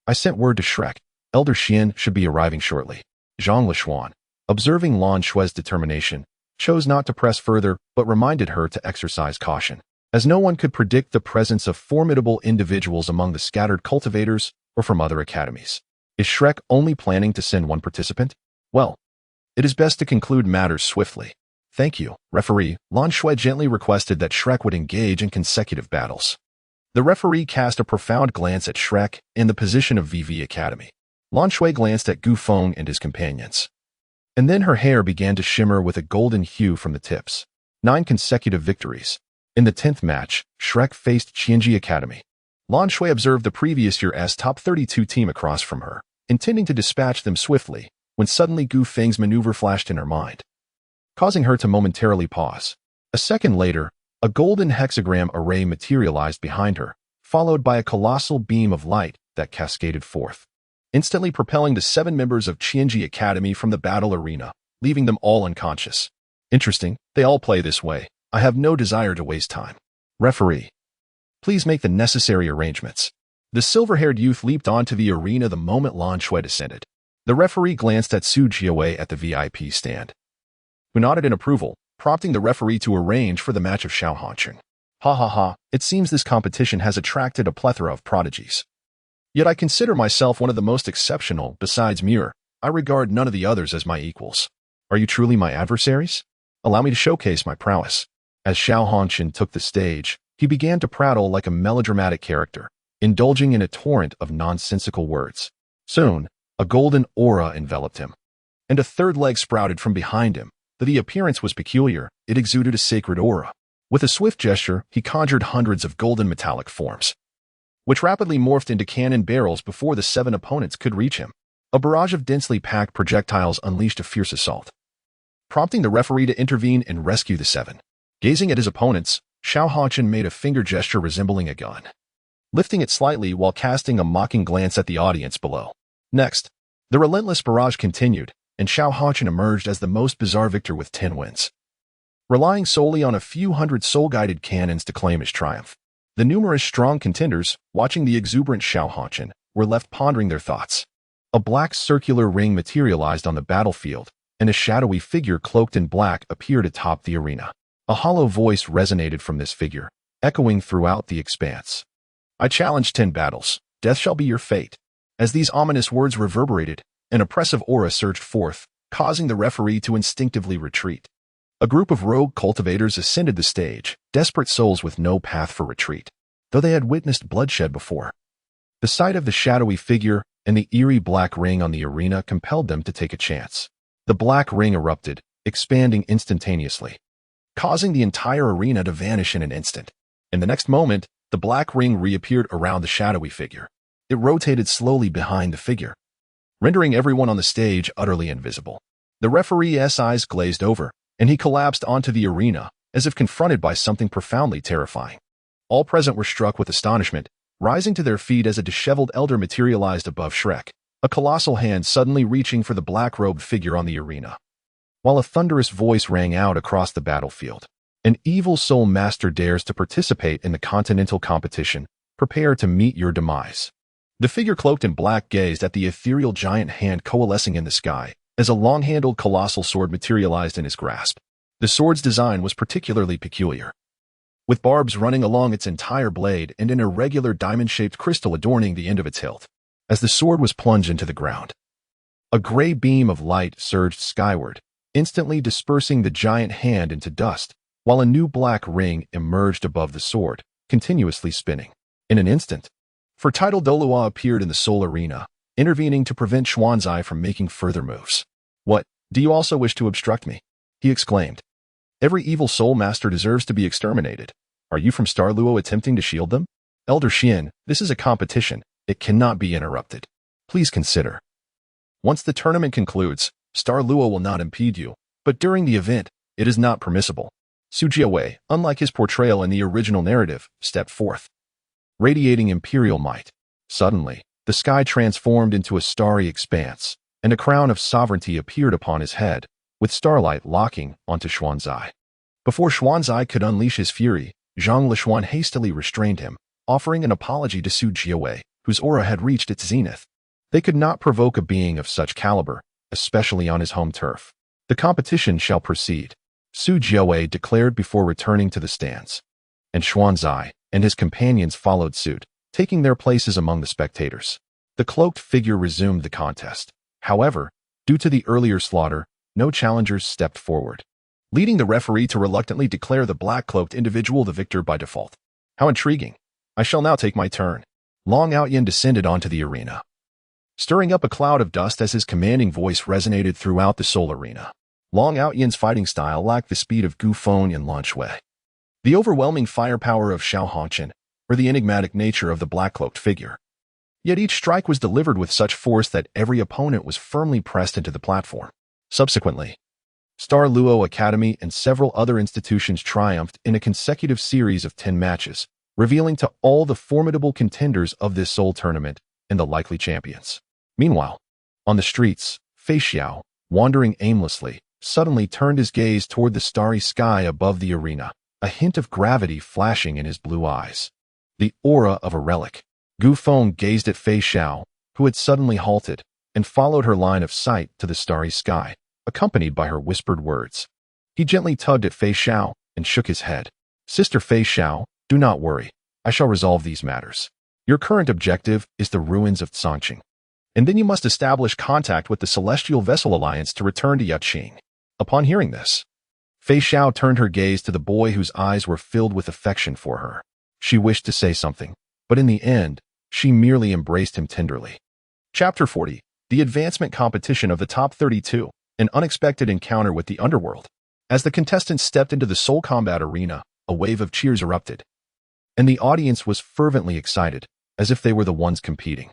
I sent word to Shrek. Elder Xian should be arriving shortly. Zhang Lishuan, observing Lan Shui's determination, chose not to press further but reminded her to exercise caution, as no one could predict the presence of formidable individuals among the scattered cultivators or from other academies. Is Shrek only planning to send one participant? Well, it is best to conclude matters swiftly. Thank you, referee. Lan Shui gently requested that Shrek would engage in consecutive battles. The referee cast a profound glance at Shrek in the position of VV Academy. Lan Shui glanced at Gu Feng and his companions. And then her hair began to shimmer with a golden hue from the tips. 9 consecutive victories. In the 10th match, Shrek faced Qianji Academy. Lan Shui observed the previous year's top 32 team across from her, intending to dispatch them swiftly, when suddenly Gu Feng's maneuver flashed in her mind, causing her to momentarily pause. A second later, a golden hexagram array materialized behind her, followed by a colossal beam of light that cascaded forth, instantly propelling the 7 members of Qianji Academy from the battle arena, leaving them all unconscious. Interesting, they all play this way. I have no desire to waste time. Referee, please make the necessary arrangements. The silver-haired youth leaped onto the arena the moment Lan Shui descended. The referee glanced at Su Jiawei at the VIP stand, who nodded in approval, prompting the referee to arrange for the match of Xiao Hanqing. Ha ha ha, it seems this competition has attracted a plethora of prodigies. Yet I consider myself one of the most exceptional. Besides Muir, I regard none of the others as my equals. Are you truly my adversaries? Allow me to showcase my prowess. As Xiao Hanqing took the stage, he began to prattle like a melodramatic character, indulging in a torrent of nonsensical words. Soon, a golden aura enveloped him, and a third leg sprouted from behind him. Though the appearance was peculiar, it exuded a sacred aura. With a swift gesture, he conjured hundreds of golden metallic forms, which rapidly morphed into cannon barrels before the 7 opponents could reach him. A barrage of densely packed projectiles unleashed a fierce assault, prompting the referee to intervene and rescue the 7. Gazing at his opponents, Xiao Hanqing made a finger gesture resembling a gun, lifting it slightly while casting a mocking glance at the audience below. Next, the relentless barrage continued, and Xiao Hanqing emerged as the most bizarre victor with 10 wins, relying solely on a few hundred soul-guided cannons to claim his triumph. The numerous strong contenders, watching the exuberant Xiao Hanqing, were left pondering their thoughts. A black circular ring materialized on the battlefield, and a shadowy figure cloaked in black appeared atop the arena. A hollow voice resonated from this figure, echoing throughout the expanse. I challenge 10 battles. Death shall be your fate. As these ominous words reverberated, an oppressive aura surged forth, causing the referee to instinctively retreat. A group of rogue cultivators ascended the stage, desperate souls with no path for retreat, though they had witnessed bloodshed before. The sight of the shadowy figure and the eerie black ring on the arena compelled them to take a chance. The black ring erupted, expanding instantaneously, causing the entire arena to vanish in an instant. In the next moment, the black ring reappeared around the shadowy figure. It rotated slowly behind the figure, rendering everyone on the stage utterly invisible. The referee's eyes glazed over, and he collapsed onto the arena, as if confronted by something profoundly terrifying. All present were struck with astonishment, rising to their feet as a disheveled elder materialized above Shrek, a colossal hand suddenly reaching for the black-robed figure on the arena, while a thunderous voice rang out across the battlefield. An evil soul master dares to participate in the continental competition. Prepare to meet your demise. The figure cloaked in black gazed at the ethereal giant hand coalescing in the sky as a long-handled colossal sword materialized in his grasp. The sword's design was particularly peculiar, with barbs running along its entire blade and an irregular diamond-shaped crystal adorning the end of its hilt. As the sword was plunged into the ground, a gray beam of light surged skyward, instantly dispersing the giant hand into dust, while a new black ring emerged above the sword, continuously spinning. In an instant, fertile Douluo appeared in the soul arena, intervening to prevent Xuanzai from making further moves. "What, do you also wish to obstruct me?" he exclaimed. "Every evil soul master deserves to be exterminated. Are you from Starluo attempting to shield them? Elder Xian, this is a competition. It cannot be interrupted. Please consider. Once the tournament concludes, Starluo will not impede you, but during the event, it is not permissible." Su Jiawei, unlike his portrayal in the original narrative, stepped forth, radiating imperial might. Suddenly, the sky transformed into a starry expanse, and a crown of sovereignty appeared upon his head, with starlight locking onto Xuanzai. Before Xuanzai could unleash his fury, Zhang Lishuan hastily restrained him, offering an apology to Su Jiawei, whose aura had reached its zenith. They could not provoke a being of such caliber, especially on his home turf. "The competition shall proceed," Su Jiawei declared before returning to the stands. And Xuanzai and his companions followed suit, taking their places among the spectators. The cloaked figure resumed the contest. However, due to the earlier slaughter, no challengers stepped forward, leading the referee to reluctantly declare the black-cloaked individual the victor by default. "How intriguing. I shall now take my turn." Long Outyin descended onto the arena, stirring up a cloud of dust as his commanding voice resonated throughout the soul arena. Long Outyin's fighting style lacked the speed of Gu Feng and Lan Shui, the overwhelming firepower of Xiao Hongqian, or the enigmatic nature of the black-cloaked figure. Yet each strike was delivered with such force that every opponent was firmly pressed into the platform. Subsequently, Star-Luo Academy and several other institutions triumphed in a consecutive series of 10 matches, revealing to all the formidable contenders of this soul tournament and the likely champions. Meanwhile, on the streets, Fei Xiao, wandering aimlessly, suddenly turned his gaze toward the starry sky above the arena, a hint of gravity flashing in his blue eyes. The aura of a relic. Gu Feng gazed at Fei Xiao, who had suddenly halted, and followed her line of sight to the starry sky, accompanied by her whispered words. He gently tugged at Fei Xiao and shook his head. "Sister Fei Xiao, do not worry. I shall resolve these matters. Your current objective is the ruins of Tsangqing, and then you must establish contact with the Celestial Vessel Alliance to return to Yaqing." Upon hearing this, Fei Xiao turned her gaze to the boy whose eyes were filled with affection for her. She wished to say something, but in the end, she merely embraced him tenderly. Chapter 40. The Advancement Competition of the Top 32, an unexpected encounter with the underworld. As the contestants stepped into the soul combat arena, a wave of cheers erupted, and the audience was fervently excited, as if they were the ones competing.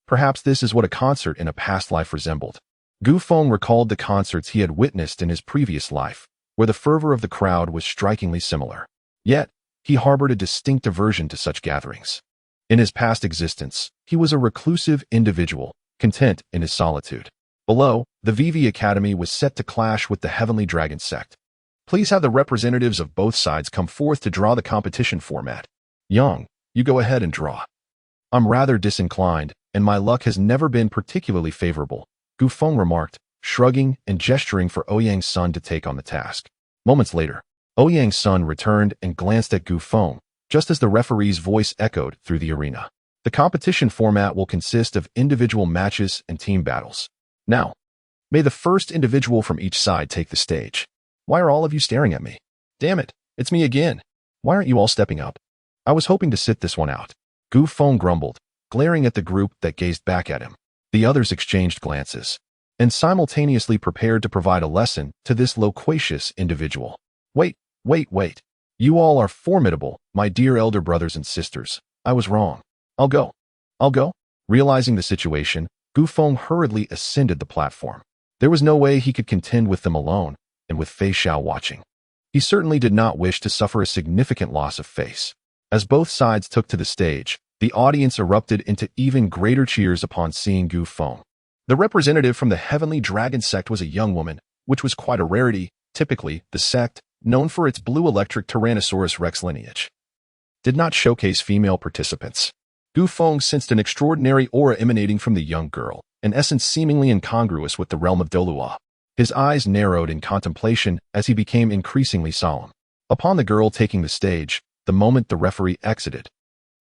Perhaps this is what a concert in a past life resembled. Gu Feng recalled the concerts he had witnessed in his previous life, where the fervor of the crowd was strikingly similar. Yet, he harbored a distinct aversion to such gatherings. In his past existence, he was a reclusive individual, content in his solitude. Below, the VV Academy was set to clash with the Heavenly Dragon Sect. Please have the representatives of both sides come forth to draw the competition format. Young, you go ahead and draw. I'm rather disinclined, and my luck has never been particularly favorable, Gu Feng remarked, shrugging and gesturing for Ouyang's son to take on the task. Moments later, Ouyang's son returned and glanced at Gu Feng, just as the referee's voice echoed through the arena. The competition format will consist of individual matches and team battles. Now, may the first individual from each side take the stage. Why are all of you staring at me? Damn it, it's me again. Why aren't you all stepping up? I was hoping to sit this one out. Gu Feng grumbled, glaring at the group that gazed back at him. The others exchanged glances, and simultaneously prepared to provide a lesson to this loquacious individual. Wait. You all are formidable, my dear elder brothers and sisters. I was wrong. I'll go. Realizing the situation, Gu Feng hurriedly ascended the platform. There was no way he could contend with them alone, and with Fei Xiao watching. He certainly did not wish to suffer a significant loss of face. As both sides took to the stage, the audience erupted into even greater cheers upon seeing Gu Feng. The representative from the Heavenly Dragon Sect was a young woman, which was quite a rarity. Typically, the sect, known for its blue electric Tyrannosaurus rex lineage, did not showcase female participants. Gu Feng sensed an extraordinary aura emanating from the young girl, an essence seemingly incongruous with the realm of Douluo. His eyes narrowed in contemplation as he became increasingly solemn. Upon the girl taking the stage, the moment the referee exited,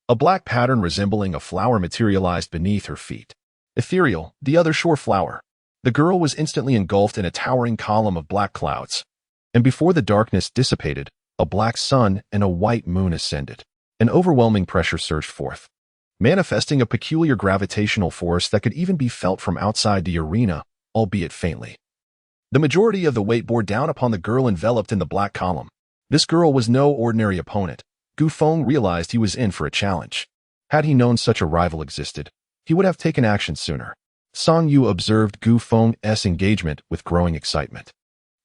a black pattern resembling a flower materialized beneath her feet. Ethereal, the other shore flower. The girl was instantly engulfed in a towering column of black clouds. And before the darkness dissipated, a black sun and a white moon ascended. An overwhelming pressure surged forth, manifesting a peculiar gravitational force that could even be felt from outside the arena, albeit faintly. The majority of the weight bore down upon the girl enveloped in the black column. This girl was no ordinary opponent. Gu Feng realized he was in for a challenge. Had he known such a rival existed, he would have taken action sooner. Song Yu observed Gu Feng's engagement with growing excitement.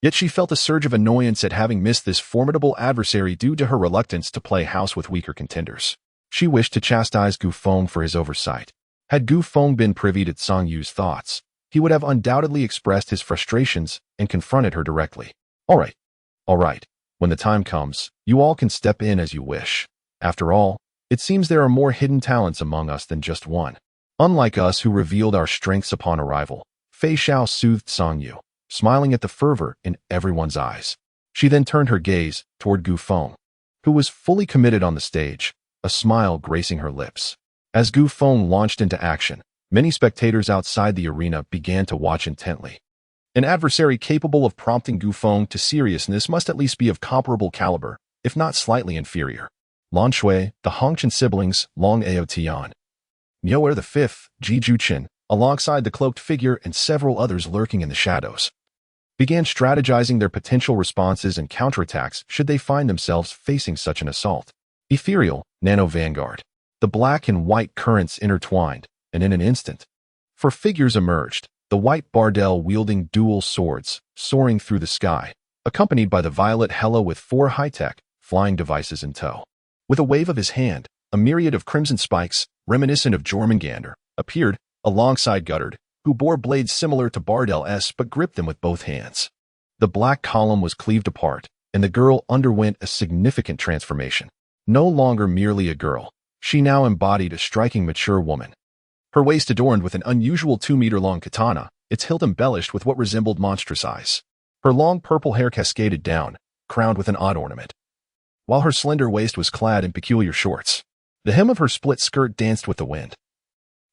Yet she felt a surge of annoyance at having missed this formidable adversary due to her reluctance to play house with weaker contenders. She wished to chastise Gu Feng for his oversight. Had Gu Feng been privy to Song Yu's thoughts, he would have undoubtedly expressed his frustrations and confronted her directly. All right. When the time comes, you all can step in as you wish. After all, it seems there are more hidden talents among us than just one. Unlike us who revealed our strengths upon arrival, Fei Xiao soothed Song Yu, smiling at the fervor in everyone's eyes. She then turned her gaze toward Gu Feng, who was fully committed on the stage, a smile gracing her lips. As Gu Feng launched into action, many spectators outside the arena began to watch intently. An adversary capable of prompting Gu Feng to seriousness must at least be of comparable caliber, if not slightly inferior. Lan Shui, the Hongqian siblings, Long Ao Tian, Niuer V, Ji Juqin, alongside the cloaked figure and several others lurking in the shadows, began strategizing their potential responses and counterattacks should they find themselves facing such an assault. Ethereal, Nano Vanguard. The black and white currents intertwined, and in an instant, four figures emerged, the white Bardel wielding dual swords, soaring through the sky, accompanied by the violet Hela with 4 high-tech, flying devices in tow. With a wave of his hand, a myriad of crimson spikes, reminiscent of Jormungandr, appeared, alongside Guttard, who bore blades similar to Bardel's but gripped them with both hands. The black column was cleaved apart, and the girl underwent a significant transformation. No longer merely a girl, she now embodied a striking mature woman. Her waist adorned with an unusual 2-meter-long katana, its hilt embellished with what resembled monstrous eyes. Her long purple hair cascaded down, crowned with an odd ornament, while her slender waist was clad in peculiar shorts. The hem of her split skirt danced with the wind,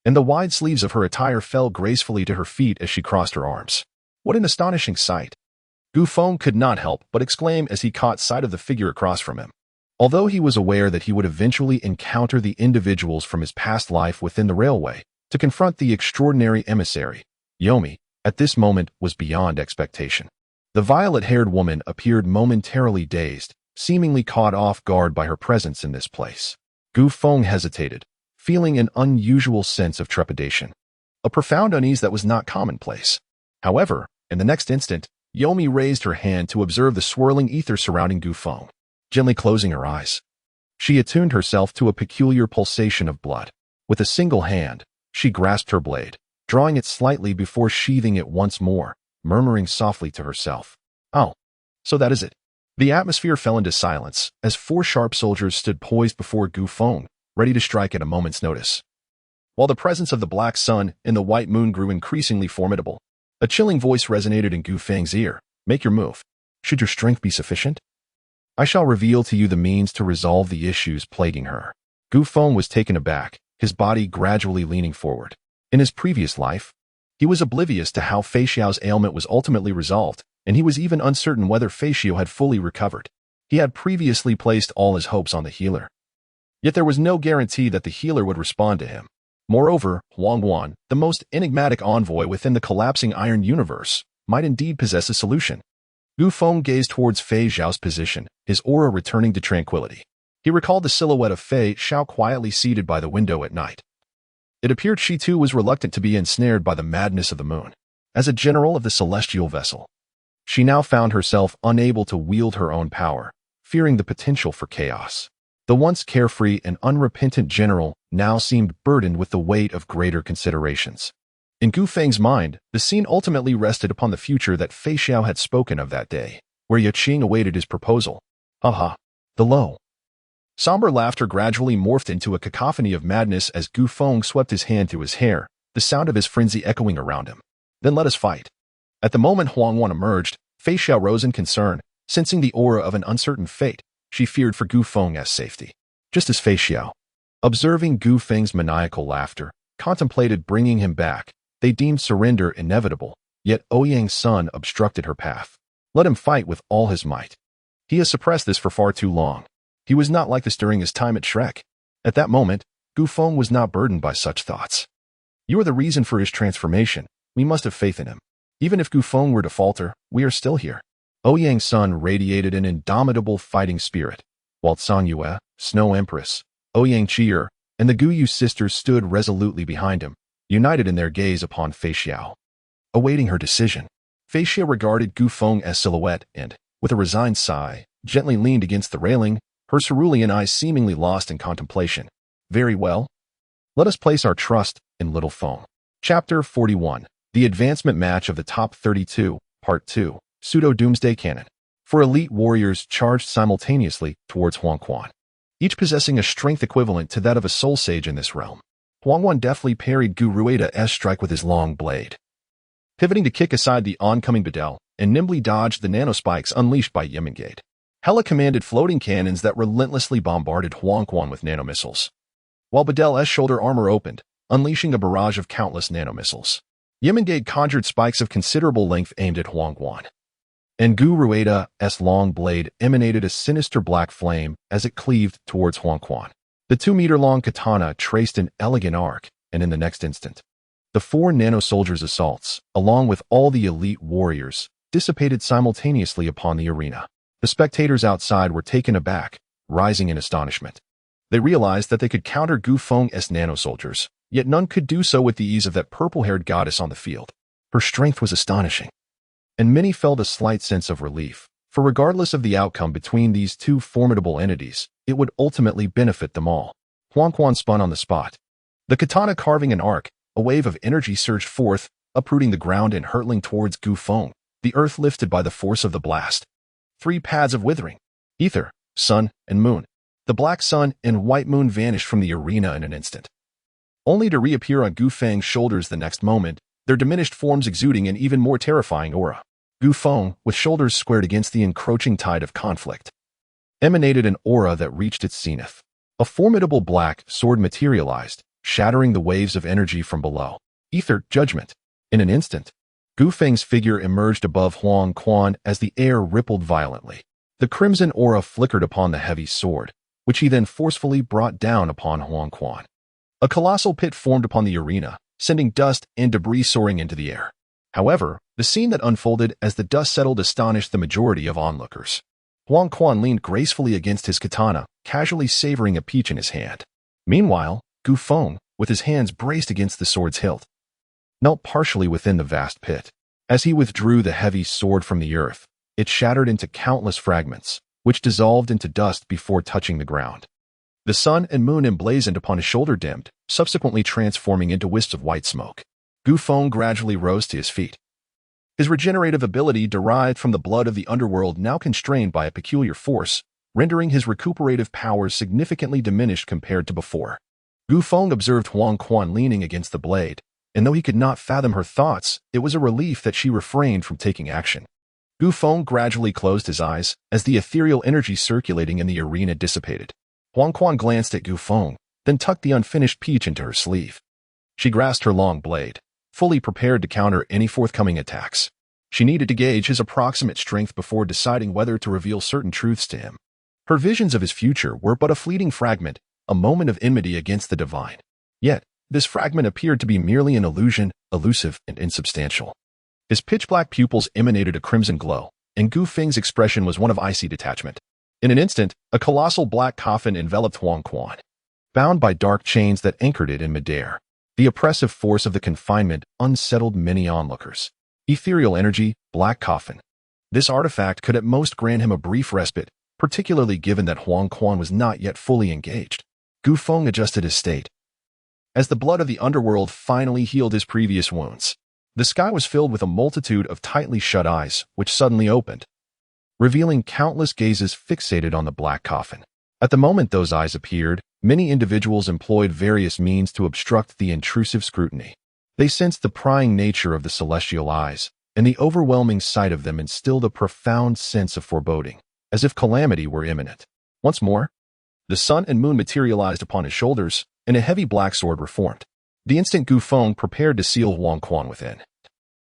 and the wide sleeves of her attire fell gracefully to her feet as she crossed her arms. What an astonishing sight! Gu Feng could not help but exclaim as he caught sight of the figure across from him. Although he was aware that he would eventually encounter the individuals from his past life within the railway to confront the extraordinary emissary, Yomi, at this moment was beyond expectation. The violet-haired woman appeared momentarily dazed, seemingly caught off guard by her presence in this place. Gu Feng hesitated, feeling an unusual sense of trepidation, a profound unease that was not commonplace. However, in the next instant, Yomi raised her hand to observe the swirling ether surrounding Gu Feng. Gently closing her eyes, she attuned herself to a peculiar pulsation of blood. With a single hand, she grasped her blade, drawing it slightly before sheathing it once more, murmuring softly to herself. Oh, so that is it. The atmosphere fell into silence as 4 sharp soldiers stood poised before Gu Feng, ready to strike at a moment's notice. While the presence of the black sun and the white moon grew increasingly formidable, a chilling voice resonated in Gu Feng's ear. Make your move. Should your strength be sufficient, I shall reveal to you the means to resolve the issues plaguing her. Gu Feng was taken aback, his body gradually leaning forward. In his previous life, he was oblivious to how Fei Xiao's ailment was ultimately resolved, and he was even uncertain whether Fei Xiao had fully recovered. He had previously placed all his hopes on the healer. Yet there was no guarantee that the healer would respond to him. Moreover, Huang Wan, the most enigmatic envoy within the collapsing iron universe, might indeed possess a solution. Gu Feng gazed towards Fei Xiao's position, his aura returning to tranquility. He recalled the silhouette of Fei Xiao quietly seated by the window at night. It appeared she too was reluctant to be ensnared by the madness of the moon. As a general of the celestial vessel, she now found herself unable to wield her own power, fearing the potential for chaos. The once carefree and unrepentant general now seemed burdened with the weight of greater considerations. In Gu Feng's mind, the scene ultimately rested upon the future that Fei Xiao had spoken of that day. where Yaqing awaited his proposal. Haha. The low, somber laughter gradually morphed into a cacophony of madness as Gu Feng swept his hand through his hair, the sound of his frenzy echoing around him. Then let us fight. At the moment Huang Wan emerged, Fei Xiao rose in concern, sensing the aura of an uncertain fate. She feared for Gu Feng's safety. Just as Fei Xiao, observing Gu Feng's maniacal laughter, contemplated bringing him back, they deemed surrender inevitable, yet Ouyang's son obstructed her path. Let him fight with all his might. He has suppressed this for far too long. He was not like this during his time at Shrek. At that moment, Gu Feng was not burdened by such thoughts. You are the reason for his transformation. We must have faith in him. Even if Gu Feng were to falter, we are still here. Ouyang's son radiated an indomitable fighting spirit, while Tsang Yue, Snow Empress, Ouyang Qi'er, and the Gu Yu sisters stood resolutely behind him, united in their gaze upon Fei Xiao. Awaiting her decision, Fei Xiao regarded Gu Feng's silhouette and, with a resigned sigh, gently leaned against the railing, her cerulean eyes seemingly lost in contemplation. Very well. Let us place our trust in Little Feng. Chapter 41. The Advancement Match of the Top 32, Part 2, Pseudo-Doomsday Canon. 4 elite warriors charged simultaneously towards Huang Quan, each possessing a strength equivalent to that of a soul sage in this realm. Huang Quan deftly parried Gu Ruida's strike with his long blade, pivoting to kick aside the oncoming Bedell, and nimbly dodged the nanospikes unleashed by Yemengate. Hela commanded floating cannons that relentlessly bombarded Huang Quan with nanomissiles, while Bedell's shoulder armor opened, unleashing a barrage of countless nanomissiles. Yemengate conjured spikes of considerable length aimed at Huang Quan, and Gu Ruida's long blade emanated a sinister black flame as it cleaved towards Huang Quan. The 2-meter-long katana traced an elegant arc, and in the next instant, the 4 nano-soldiers' assaults, along with all the elite warriors, dissipated simultaneously upon the arena. The spectators outside were taken aback, rising in astonishment. They realized that they could counter Gu Feng's nano-soldiers, yet none could do so with the ease of that purple-haired goddess on the field. Her strength was astonishing, and many felt a slight sense of relief, for regardless of the outcome between these two formidable entities, it would ultimately benefit them all. Huang Quan spun on the spot, the katana carving an arc. A wave of energy surged forth, uprooting the ground and hurtling towards Gu Feng, the earth lifted by the force of the blast. 3 paths of withering, ether, sun, and moon. The black sun and white moon vanished from the arena in an instant, only to reappear on Gu Feng's shoulders the next moment, their diminished forms exuding an even more terrifying aura. Gu Feng, with shoulders squared against the encroaching tide of conflict, emanated an aura that reached its zenith. A formidable black sword materialized, shattering the waves of energy from below. Ether, judgment. In an instant, Gu Feng's figure emerged above Huang Quan as the air rippled violently. The crimson aura flickered upon the heavy sword, which he then forcefully brought down upon Huang Quan. A colossal pit formed upon the arena, sending dust and debris soaring into the air. However, the scene that unfolded as the dust settled astonished the majority of onlookers. Huang Quan leaned gracefully against his katana, casually savoring a peach in his hand. Meanwhile, Gu Feng, with his hands braced against the sword's hilt, knelt partially within the vast pit. As he withdrew the heavy sword from the earth, it shattered into countless fragments, which dissolved into dust before touching the ground. The sun and moon emblazoned upon his shoulder dimmed, subsequently transforming into wisps of white smoke. Gu Feng gradually rose to his feet. His regenerative ability derived from the blood of the underworld now constrained by a peculiar force, rendering his recuperative powers significantly diminished compared to before. Gu Feng observed Huang Quan leaning against the blade, and though he could not fathom her thoughts, it was a relief that she refrained from taking action. Gu Feng gradually closed his eyes as the ethereal energy circulating in the arena dissipated. Huang Quan glanced at Gu Feng, then tucked the unfinished peach into her sleeve. She grasped her long blade, fully prepared to counter any forthcoming attacks. She needed to gauge his approximate strength before deciding whether to reveal certain truths to him. Her visions of his future were but a fleeting fragment, a moment of enmity against the divine. Yet, this fragment appeared to be merely an illusion, elusive and insubstantial. His pitch-black pupils emanated a crimson glow, and Gu Feng's expression was one of icy detachment. In an instant, a colossal black coffin enveloped Huang Quan, bound by dark chains that anchored it in midair. The oppressive force of the confinement unsettled many onlookers. Ethereal energy, black coffin. This artifact could at most grant him a brief respite, particularly given that Huang Quan was not yet fully engaged. Gu Feng adjusted his state. As the blood of the underworld finally healed his previous wounds, the sky was filled with a multitude of tightly shut eyes, which suddenly opened, revealing countless gazes fixated on the black coffin. At the moment those eyes appeared, many individuals employed various means to obstruct the intrusive scrutiny. They sensed the prying nature of the celestial eyes, and the overwhelming sight of them instilled a profound sense of foreboding, as if calamity were imminent. Once more, the sun and moon materialized upon his shoulders, and a heavy black sword reformed. The instant Gu Feng prepared to seal Huang Quan within.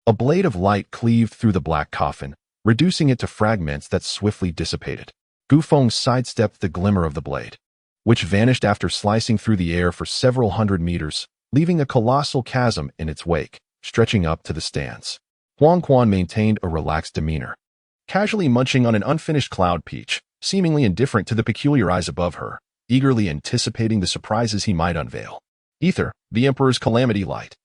A blade of light cleaved through the black coffin, reducing it to fragments that swiftly dissipated. Gu Feng sidestepped the glimmer of the blade, which vanished after slicing through the air for several hundred meters, leaving a colossal chasm in its wake, stretching up to the stands. Huang Quan maintained a relaxed demeanor, casually munching on an unfinished cloud peach, seemingly indifferent to the peculiar eyes above her, eagerly anticipating the surprises he might unveil. Ether, the Emperor's calamity light.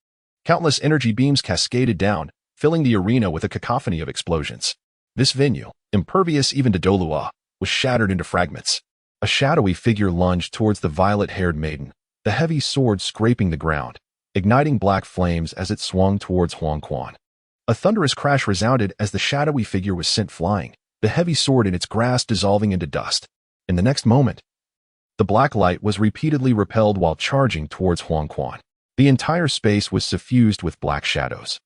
Countless energy beams cascaded down, filling the arena with a cacophony of explosions. This venue, impervious even to Douluo, was shattered into fragments. A shadowy figure lunged towards the violet-haired maiden, the heavy sword scraping the ground, igniting black flames as it swung towards Huang Quan. A thunderous crash resounded as the shadowy figure was sent flying, the heavy sword in its grasp dissolving into dust. In the next moment, the black light was repeatedly repelled while charging towards Huang Quan. The entire space was suffused with black shadows,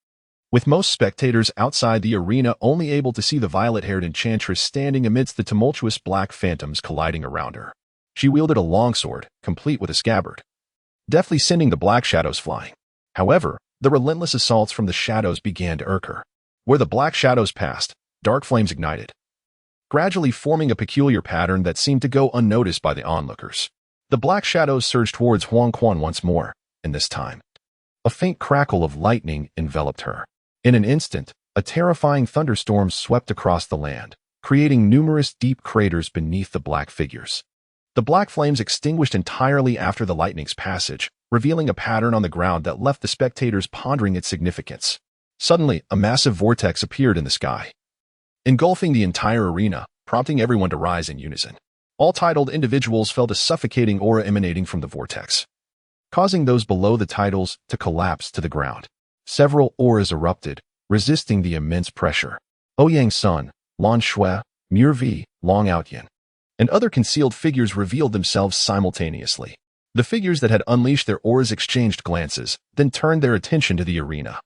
with most spectators outside the arena only able to see the violet-haired enchantress standing amidst the tumultuous black phantoms colliding around her. She wielded a longsword, complete with a scabbard, deftly sending the black shadows flying. However, the relentless assaults from the shadows began to irk her. Where the black shadows passed, dark flames ignited, gradually forming a peculiar pattern that seemed to go unnoticed by the onlookers. The black shadows surged towards Huang Quan once more, and this time, a faint crackle of lightning enveloped her. In an instant, a terrifying thunderstorm swept across the land, creating numerous deep craters beneath the black figures. The black flames extinguished entirely after the lightning's passage, revealing a pattern on the ground that left the spectators pondering its significance. Suddenly, a massive vortex appeared in the sky, engulfing the entire arena, prompting everyone to rise in unison. All titled individuals felt a suffocating aura emanating from the vortex, causing those below the titles to collapse to the ground. Several auras erupted, resisting the immense pressure. Ouyang Sun, Lan Shui, Murvi, Long Outyin, and other concealed figures revealed themselves simultaneously. The figures that had unleashed their auras exchanged glances, then turned their attention to the arena,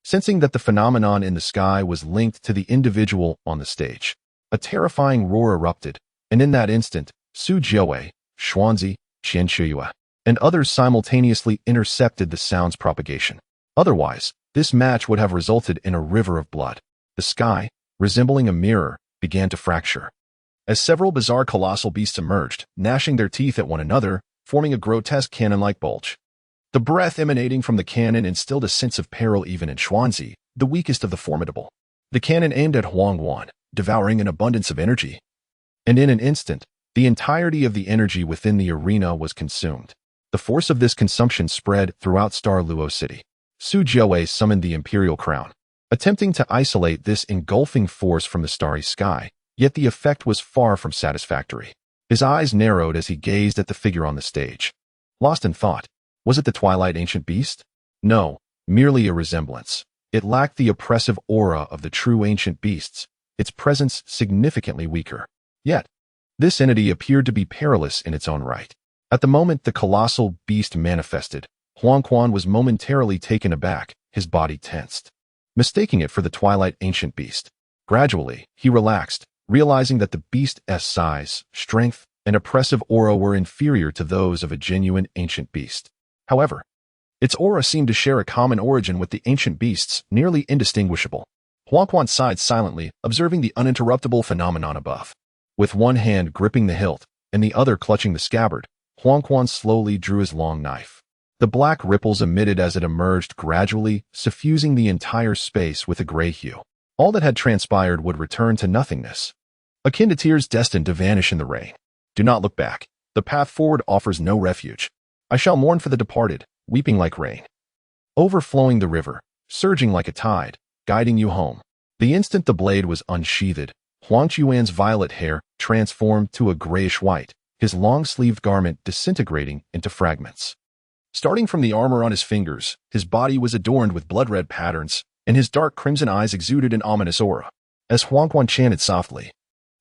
sensing that the phenomenon in the sky was linked to the individual on the stage. A terrifying roar erupted, and in that instant, Su Jiawei, Xuanzi, Qian Shuyue, and others simultaneously intercepted the sound's propagation. Otherwise, this match would have resulted in a river of blood. The sky, resembling a mirror, began to fracture, as several bizarre colossal beasts emerged, gnashing their teeth at one another, forming a grotesque cannon-like bulge. The breath emanating from the cannon instilled a sense of peril even in Xuanzi, the weakest of the formidable. The cannon aimed at Huang Quan, devouring an abundance of energy. And in an instant, the entirety of the energy within the arena was consumed. The force of this consumption spread throughout Luo City. Su Jiawei summoned the imperial crown, attempting to isolate this engulfing force from the starry sky, yet the effect was far from satisfactory. His eyes narrowed as he gazed at the figure on the stage. Lost in thought, was it the Twilight Ancient Beast? No, merely a resemblance. It lacked the oppressive aura of the true ancient beasts, its presence significantly weaker. Yet, this entity appeared to be perilous in its own right. At the moment the colossal beast manifested, Huang Quan was momentarily taken aback, his body tensed, mistaking it for the Twilight Ancient Beast. Gradually, he relaxed, realizing that the beast's size, strength, and oppressive aura were inferior to those of a genuine ancient beast. However, its aura seemed to share a common origin with the ancient beasts, nearly indistinguishable. Huang Quan sighed silently, observing the uninterruptible phenomenon above. With one hand gripping the hilt, and the other clutching the scabbard, Huang Quan slowly drew his long knife. The black ripples emitted as it emerged gradually, suffusing the entire space with a gray hue. All that had transpired would return to nothingness, akin to tears destined to vanish in the rain. Do not look back. The path forward offers no refuge. I shall mourn for the departed, weeping like rain, overflowing the river, surging like a tide, guiding you home. The instant the blade was unsheathed, Huang Chuan's violet hair transformed to a grayish white, his long-sleeved garment disintegrating into fragments. Starting from the armor on his fingers, his body was adorned with blood-red patterns, and his dark crimson eyes exuded an ominous aura. As Huang Quan chanted softly,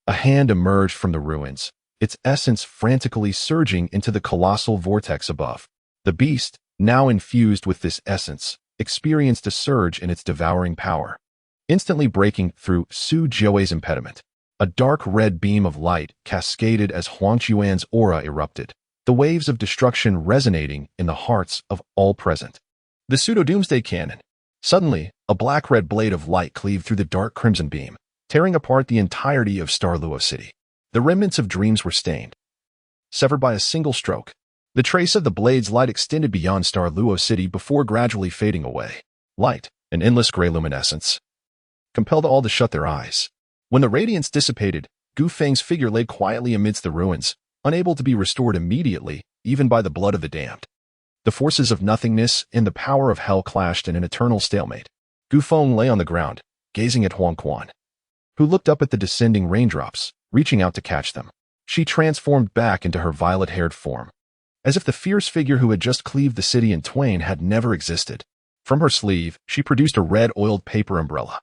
A hand emerged from the ruins, its essence frantically surging into the colossal vortex above. The beast, now infused with this essence, experienced a surge in its devouring power, instantly breaking through Su Jiuwei's impediment. A dark red beam of light cascaded as Huang Quan's aura erupted, the waves of destruction resonating in the hearts of all present. The pseudo-doomsday cannon. Suddenly, a black-red blade of light cleaved through the dark crimson beam, tearing apart the entirety of Douluo City. The remnants of dreams were stained, severed by a single stroke. The trace of the blade's light extended beyond Douluo City before gradually fading away. Light, an endless gray luminescence, compelled all to shut their eyes. When the radiance dissipated, Gu Feng's figure lay quietly amidst the ruins, unable to be restored immediately, even by the blood of the damned. The forces of nothingness and the power of hell clashed in an eternal stalemate. Gu Feng lay on the ground, gazing at Huang Quan, who looked up at the descending raindrops, reaching out to catch them. She transformed back into her violet-haired form, as if the fierce figure who had just cleaved the city in twain had never existed. From her sleeve, she produced a red oiled paper umbrella,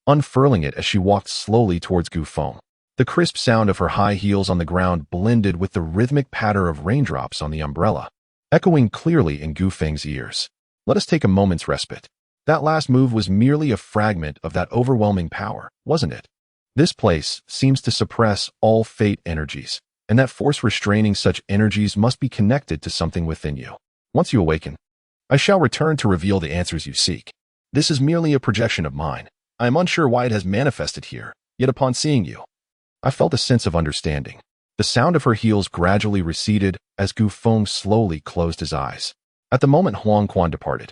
unfurling it as she walked slowly towards Gu Feng. The crisp sound of her high heels on the ground blended with the rhythmic patter of raindrops on the umbrella, echoing clearly in Gu Feng's ears. Let us take a moment's respite. That last move was merely a fragment of that overwhelming power, wasn't it? This place seems to suppress all fate energies, and that force restraining such energies must be connected to something within you. Once you awaken, I shall return to reveal the answers you seek. This is merely a projection of mine. I am unsure why it has manifested here, yet upon seeing you, I felt a sense of understanding. The sound of her heels gradually receded as Gu Feng slowly closed his eyes. At the moment Huang Quan departed,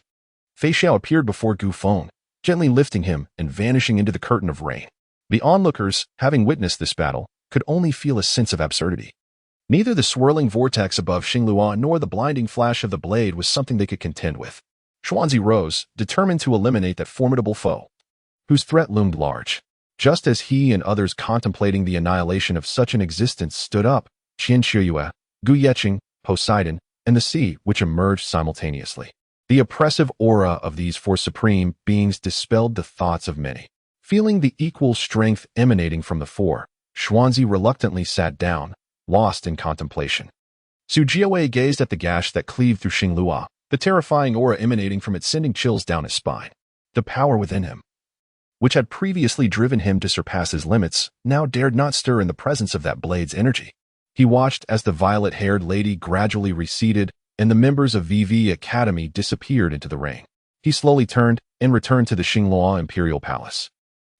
Fei Xiao appeared before Gu Feng, gently lifting him and vanishing into the curtain of rain. The onlookers, having witnessed this battle, could only feel a sense of absurdity. Neither the swirling vortex above Xingluo nor the blinding flash of the blade was something they could contend with. Xuanzi rose, determined to eliminate that formidable foe, whose threat loomed large. Just as he and others contemplating the annihilation of such an existence stood up, Qian Shiyue, Gu Yeqing, Poseidon, and the sea, which emerged simultaneously. The oppressive aura of these four supreme beings dispelled the thoughts of many. Feeling the equal strength emanating from the four, Xuanzi reluctantly sat down, lost in contemplation. Su Jiuwei gazed at the gash that cleaved through Xingluo, the terrifying aura emanating from it sending chills down his spine. The power within him, which had previously driven him to surpass his limits, now dared not stir in the presence of that blade's energy. He watched as the violet-haired lady gradually receded and the members of Shrek Academy disappeared into the rain. He slowly turned and returned to the Xingluo Imperial Palace.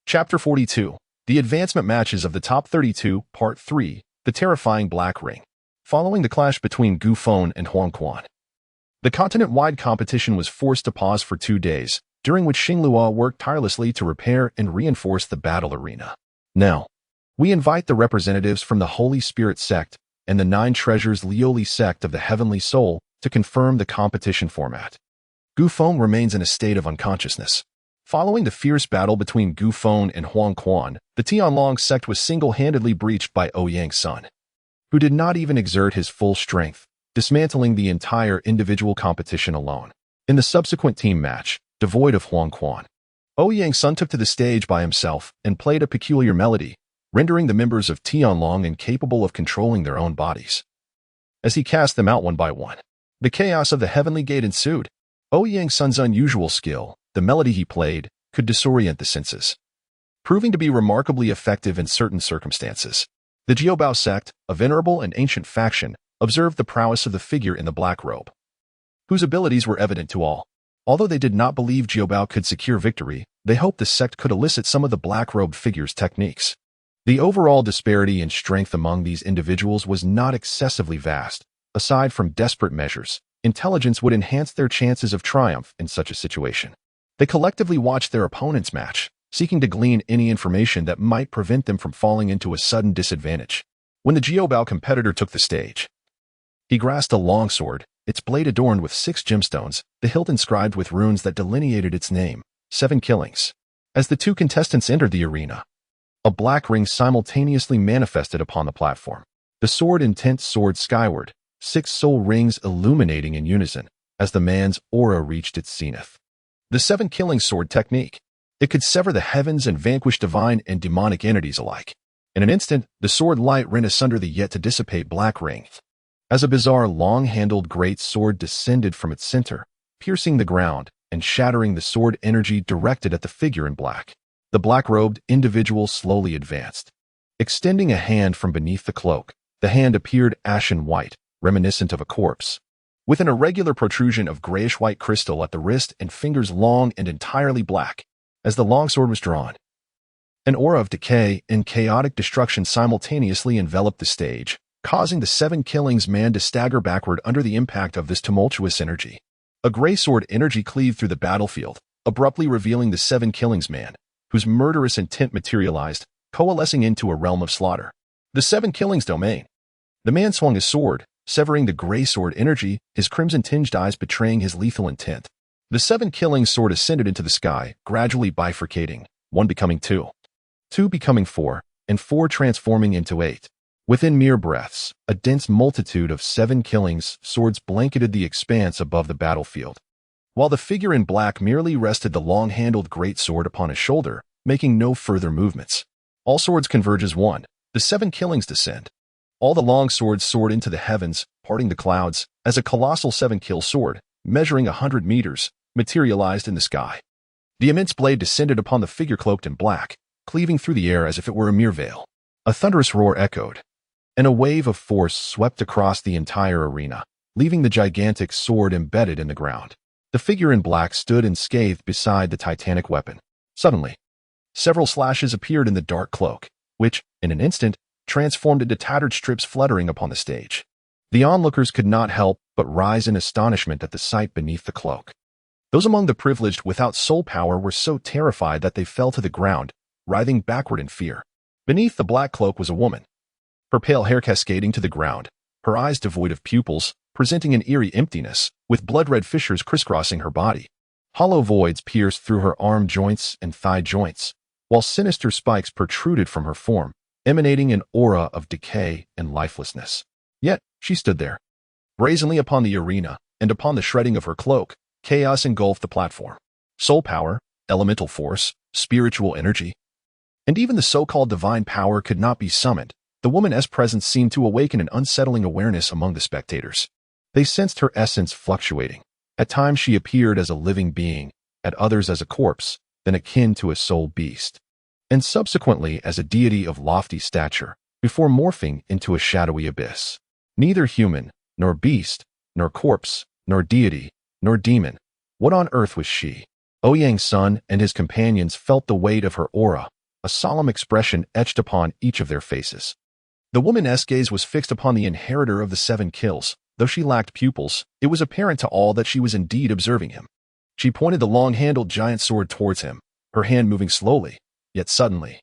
Chapter 42. The Advancement Matches of the Top 32, Part 3, The Terrifying Black Ring. Following the clash between Gu Feng and Huang Quan, the continent-wide competition was forced to pause for 2 days, during which Xingluo worked tirelessly to repair and reinforce the battle arena. Now, we invite the representatives from the Holy Spirit Sect and the 9 Treasures Lioli Sect of the Heavenly Soul to confirm the competition format. Gu Feng remains in a state of unconsciousness. Following the fierce battle between Gu Feng and Huang Quan, the Tianlong sect was single-handedly breached by Ouyang's son, who did not even exert his full strength, dismantling the entire individual competition alone. In the subsequent team match, devoid of Huang Quan, Ouyang's son took to the stage by himself and played a peculiar melody, rendering the members of Tianlong incapable of controlling their own bodies. As he cast them out one by one, the chaos of the Heavenly Gate ensued. Ouyang's son's unusual skill, the melody he played, could disorient the senses, proving to be remarkably effective in certain circumstances. The Jiobao sect, a venerable and ancient faction, observed the prowess of the figure in the black robe, whose abilities were evident to all. Although they did not believe Jiobao could secure victory, they hoped the sect could elicit some of the black-robed figure's techniques. The overall disparity in strength among these individuals was not excessively vast. Aside from desperate measures, intelligence would enhance their chances of triumph in such a situation. They collectively watched their opponents match, seeking to glean any information that might prevent them from falling into a sudden disadvantage. When the Jiobao competitor took the stage, he grasped a longsword, its blade adorned with 6 gemstones, the hilt inscribed with runes that delineated its name, 7 killings. As the 2 contestants entered the arena, a black ring simultaneously manifested upon the platform. The sword intent soared skyward, 6 soul rings illuminating in unison, as the man's aura reached its zenith. The 7 killing sword technique. It could sever the heavens and vanquish divine and demonic entities alike. In an instant, the sword light rent asunder the yet to dissipate black ring. As a bizarre long-handled great sword descended from its center, piercing the ground and shattering the sword energy directed at the figure in black. The black-robed individual slowly advanced. Extending a hand from beneath the cloak, the hand appeared ashen white, reminiscent of a corpse, with an irregular protrusion of grayish-white crystal at the wrist and fingers long and entirely black. As the longsword was drawn, an aura of decay and chaotic destruction simultaneously enveloped the stage, causing the Seven Killings man to stagger backward under the impact of this tumultuous energy. A gray sword energy cleaved through the battlefield, abruptly revealing the Seven Killings man, whose murderous intent materialized, coalescing into a realm of slaughter. The Seven Killings domain. The man swung his sword, severing the gray sword energy, his crimson-tinged eyes betraying his lethal intent. The Seven Killings sword ascended into the sky, gradually bifurcating, 1 becoming 2, 2 becoming 4, and 4 transforming into 8. Within mere breaths, a dense multitude of Seven Killings swords blanketed the expanse above the battlefield, while the figure in black merely rested the long-handled great sword upon his shoulder, making no further movements. All swords converge as one. The Seven Killings descend. All the long swords soared into the heavens, parting the clouds, as a colossal seven-kill sword, measuring 100 meters, materialized in the sky. The immense blade descended upon the figure cloaked in black, cleaving through the air as if it were a mere veil. A thunderous roar echoed, and a wave of force swept across the entire arena, leaving the gigantic sword embedded in the ground. The figure in black stood unscathed beside the titanic weapon. Suddenly, several slashes appeared in the dark cloak, which, in an instant, transformed into tattered strips fluttering upon the stage. The onlookers could not help but rise in astonishment at the sight beneath the cloak. Those among the privileged without soul power were so terrified that they fell to the ground, writhing backward in fear. Beneath the black cloak was a woman, her pale hair cascading to the ground, her eyes devoid of pupils, presenting an eerie emptiness, with blood-red fissures crisscrossing her body. Hollow voids pierced through her arm joints and thigh joints, while sinister spikes protruded from her form, emanating an aura of decay and lifelessness. Yet, she stood there, brazenly upon the arena, and upon the shredding of her cloak, chaos engulfed the platform. Soul power, elemental force, spiritual energy, and even the so-called divine power could not be summoned. The woman's presence seemed to awaken an unsettling awareness among the spectators. They sensed her essence fluctuating. At times she appeared as a living being, at others as a corpse, then akin to a soul beast, and subsequently as a deity of lofty stature, before morphing into a shadowy abyss. Neither human, nor beast, nor corpse, nor deity, nor demon. What on earth was she? Ouyang's son and his companions felt the weight of her aura, a solemn expression etched upon each of their faces. The woman's gaze was fixed upon the inheritor of the 7 kills. Though she lacked pupils, it was apparent to all that she was indeed observing him. She pointed the long-handled giant sword towards him, her hand moving slowly, yet suddenly.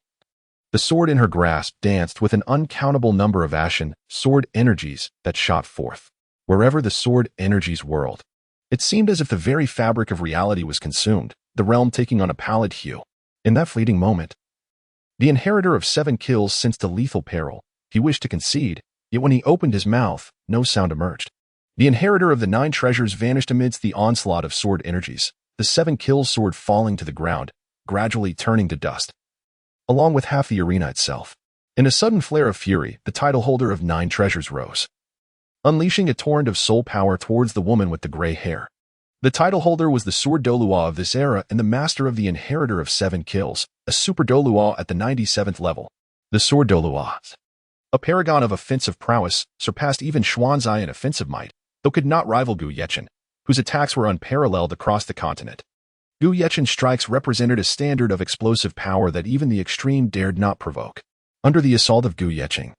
The sword in her grasp danced with an uncountable number of ashen sword energies that shot forth. Wherever the sword energies whirled, it seemed as if the very fabric of reality was consumed, the realm taking on a pallid hue. In that fleeting moment, the inheritor of 7 kills sensed a lethal peril. He wished to concede, yet when he opened his mouth, no sound emerged. The inheritor of the 9 treasures vanished amidst the onslaught of sword energies, the 7 kills sword falling to the ground, gradually turning to dust, along with half the arena itself. In a sudden flare of fury, the title holder of 9 treasures rose, unleashing a torrent of soul power towards the woman with the gray hair. The title holder was the sword Douluo of this era and the master of the inheritor of 7 kills, a super Douluo at the 97th level. The sword Douluo, a paragon of offensive prowess, surpassed even Xuanzai in offensive might, though could not rival Gu Yechen, whose attacks were unparalleled across the continent. Gu Yechen's strikes represented a standard of explosive power that even the extreme dared not provoke. Under the assault of Gu Yechen,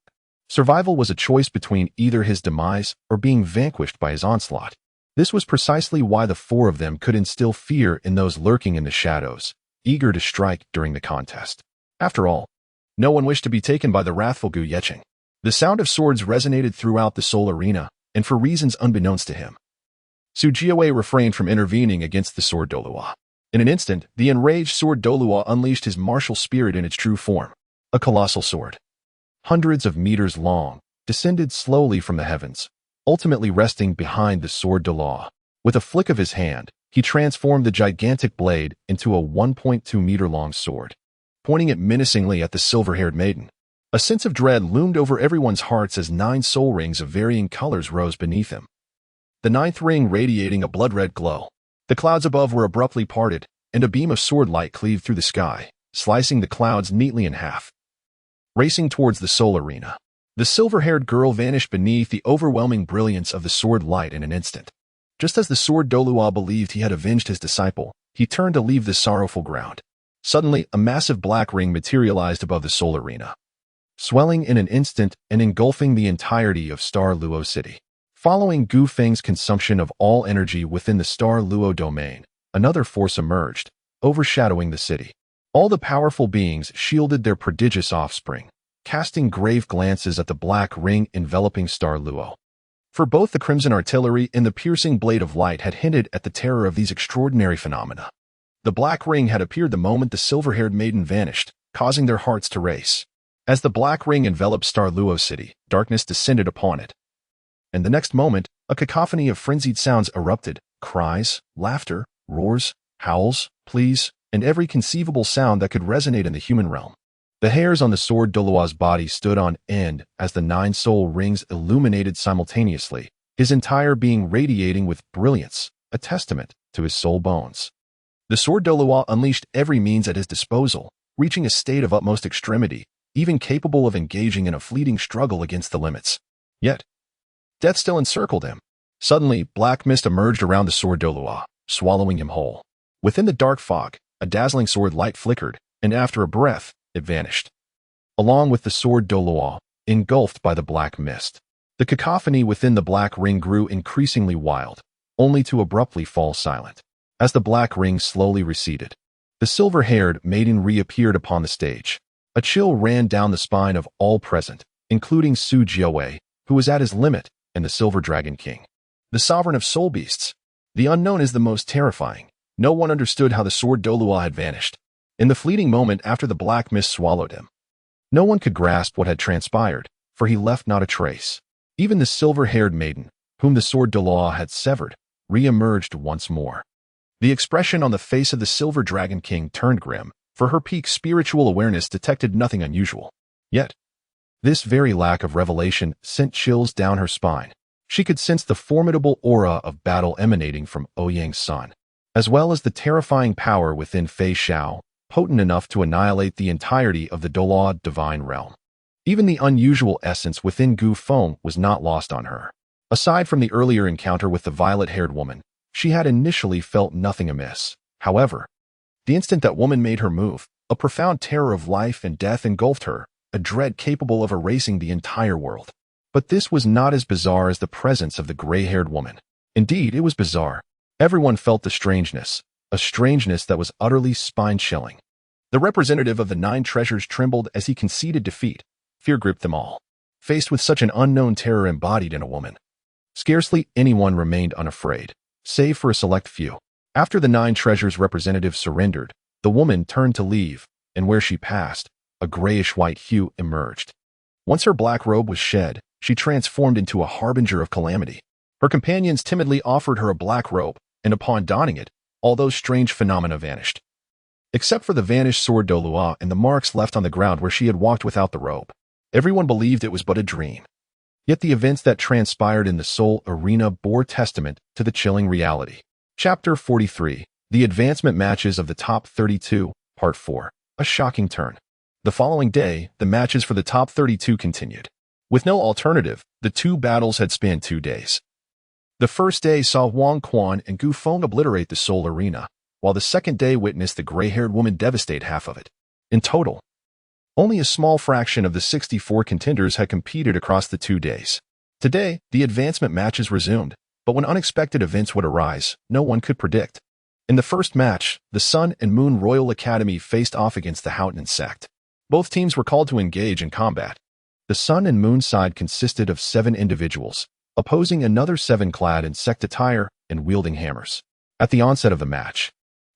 survival was a choice between either his demise or being vanquished by his onslaught. This was precisely why the 4 of them could instill fear in those lurking in the shadows, eager to strike during the contest. After all, no one wished to be taken by the wrathful Gu Yechen. The sound of swords resonated throughout the Soul Arena, and for reasons unbeknownst to him, Su Jiawei refrained from intervening against the sword Douluo. In an instant, the enraged sword Douluo unleashed his martial spirit in its true form. A colossal sword, hundreds of meters long, descended slowly from the heavens, ultimately resting behind the sword Douluo. With a flick of his hand, he transformed the gigantic blade into a 1.2-meter-long sword, pointing it menacingly at the silver-haired maiden. A sense of dread loomed over everyone's hearts as 9 soul rings of varying colors rose beneath him. The 9th ring radiating a blood-red glow. The clouds above were abruptly parted, and a beam of sword light cleaved through the sky, slicing the clouds neatly in half. Racing towards the soul arena, the silver-haired girl vanished beneath the overwhelming brilliance of the sword light in an instant. Just as the sword Douluo believed he had avenged his disciple, he turned to leave this sorrowful ground. Suddenly, a massive black ring materialized above the soul arena, swelling in an instant and engulfing the entirety of Star Luo City. Following Gu Feng's consumption of all energy within the Star Luo domain, another force emerged, overshadowing the city. All the powerful beings shielded their prodigious offspring, casting grave glances at the black ring enveloping Star Luo. For both the crimson artillery and the piercing blade of light had hinted at the terror of these extraordinary phenomena. The black ring had appeared the moment the silver-haired maiden vanished, causing their hearts to race. As the black ring enveloped Star Luo City, darkness descended upon it. And the next moment, a cacophony of frenzied sounds erupted: cries, laughter, roars, howls, pleas, and every conceivable sound that could resonate in the human realm. The hairs on the sword Douluo's body stood on end as the 9 soul rings illuminated simultaneously, his entire being radiating with brilliance, a testament to his soul bones. The sword Douluo unleashed every means at his disposal, reaching a state of utmost extremity, even capable of engaging in a fleeting struggle against the limits. Yet, death still encircled him. Suddenly, black mist emerged around the sword Douluo, swallowing him whole. Within the dark fog, a dazzling sword light flickered, and after a breath, it vanished. Along with the sword Douluo, engulfed by the black mist. The cacophony within the black ring grew increasingly wild, only to abruptly fall silent. As the black ring slowly receded, the silver-haired maiden reappeared upon the stage. A chill ran down the spine of all present, including Su Jiawei, who was at his limit, and the Silver Dragon King. The sovereign of soul beasts. The unknown is the most terrifying. No one understood how the sword Douluo had vanished. In the fleeting moment after the black mist swallowed him, no one could grasp what had transpired, for he left not a trace. Even the silver-haired maiden, whom the sword Douluo had severed, re-emerged once more. The expression on the face of the Silver Dragon King turned grim, for her peak spiritual awareness detected nothing unusual. Yet, this very lack of revelation sent chills down her spine. She could sense the formidable aura of battle emanating from Ouyang's son, as well as the terrifying power within Fei Xiao, potent enough to annihilate the entirety of the Douluo divine realm. Even the unusual essence within Gu Feng was not lost on her. Aside from the earlier encounter with the violet-haired woman, she had initially felt nothing amiss. However, the instant that woman made her move, a profound terror of life and death engulfed her, a dread capable of erasing the entire world. But this was not as bizarre as the presence of the gray-haired woman. Indeed, it was bizarre. Everyone felt the strangeness, a strangeness that was utterly spine-chilling. The representative of the 9 treasures trembled as he conceded defeat. Fear gripped them all. Faced with such an unknown terror embodied in a woman, scarcely anyone remained unafraid, save for a select few. After the 9 treasures representative surrendered, the woman turned to leave, and where she passed, a grayish-white hue emerged. Once her black robe was shed, she transformed into a harbinger of calamity. Her companions timidly offered her a black robe, and upon donning it, all those strange phenomena vanished. Except for the vanished sword Douluo and the marks left on the ground where she had walked without the robe, everyone believed it was but a dream. Yet the events that transpired in the soul arena bore testament to the chilling reality. Chapter 43, The Advancement Matches of the Top 32, Part 4, A Shocking Turn. The following day, the matches for the top 32 continued. With no alternative, the 2 battles had spanned 2 days. The first day saw Wang Quan and Gu Feng obliterate the soul arena, while the second day witnessed the gray-haired woman devastate half of it. In total, only a small fraction of the 64 contenders had competed across the 2 days. Today, the advancement matches resumed, but when unexpected events would arise, no one could predict. In the first match, the Sun and Moon Royal Academy faced off against the Haotian Sect. Both teams were called to engage in combat. The Sun and Moon side consisted of 7 individuals, opposing another 7 clad in Sect attire and wielding hammers. At the onset of the match,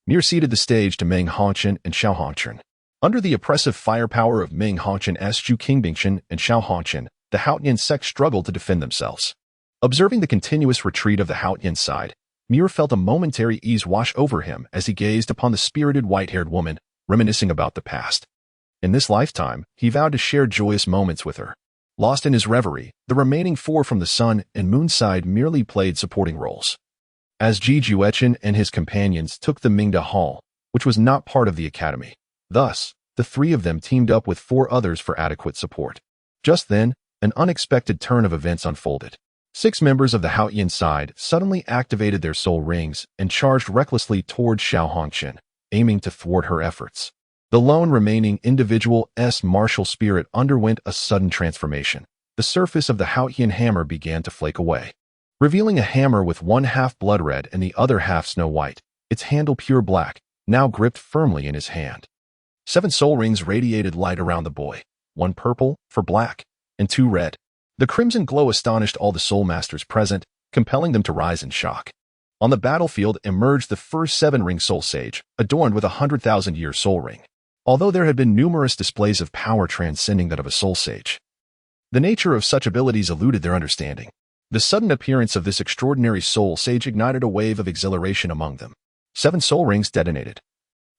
Mir ceded the stage to Meng Hongchen and Xiao Hongchen. Under the oppressive firepower of Meng Hongchen, Zhu Qingbingchen, and Xiao Hongchen, the Haotian Sect struggled to defend themselves. Observing the continuous retreat of the Haotian side, Mir felt a momentary ease wash over him as he gazed upon the spirited white-haired woman, reminiscing about the past. In this lifetime, he vowed to share joyous moments with her. Lost in his reverie, the remaining 4 from the Sun and Moon side merely played supporting roles. As Ji Juechen and his companions took the Mingda Hall, which was not part of the academy. Thus, the 3 of them teamed up with 4 others for adequate support. Just then, an unexpected turn of events unfolded. 6 members of the Haotian side suddenly activated their soul rings and charged recklessly towards Xiao Hongqian, aiming to thwart her efforts. The lone remaining individual's martial spirit underwent a sudden transformation. The surface of the Haotian hammer began to flake away, revealing a hammer with one half blood red and the other half snow white, its handle pure black, now gripped firmly in his hand. 7 soul rings radiated light around the boy, 1 purple for black, and 2 red. The crimson glow astonished all the soul masters present, compelling them to rise in shock. On the battlefield emerged the first 7-ring soul sage, adorned with a 100,000-year soul ring. Although there had been numerous displays of power transcending that of a soul sage, the nature of such abilities eluded their understanding. The sudden appearance of this extraordinary soul sage ignited a wave of exhilaration among them. 7 soul rings detonated,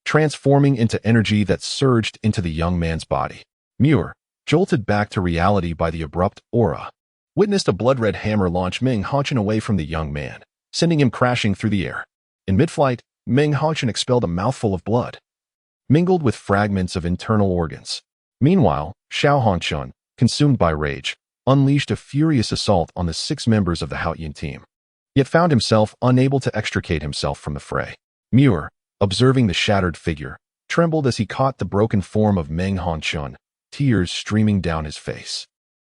transforming into energy that surged into the young man's body. Muir, jolted back to reality by the abrupt aura, witnessed a blood-red hammer launch Meng Hongqian away from the young man, sending him crashing through the air. In mid-flight, Meng Hongqian expelled a mouthful of blood, mingled with fragments of internal organs. Meanwhile, Xiao Hongqian, consumed by rage, unleashed a furious assault on the 6 members of the Haotian team, yet found himself unable to extricate himself from the fray. Muir, observing the shattered figure, trembled as he caught the broken form of Meng Hongqian, tears streaming down his face.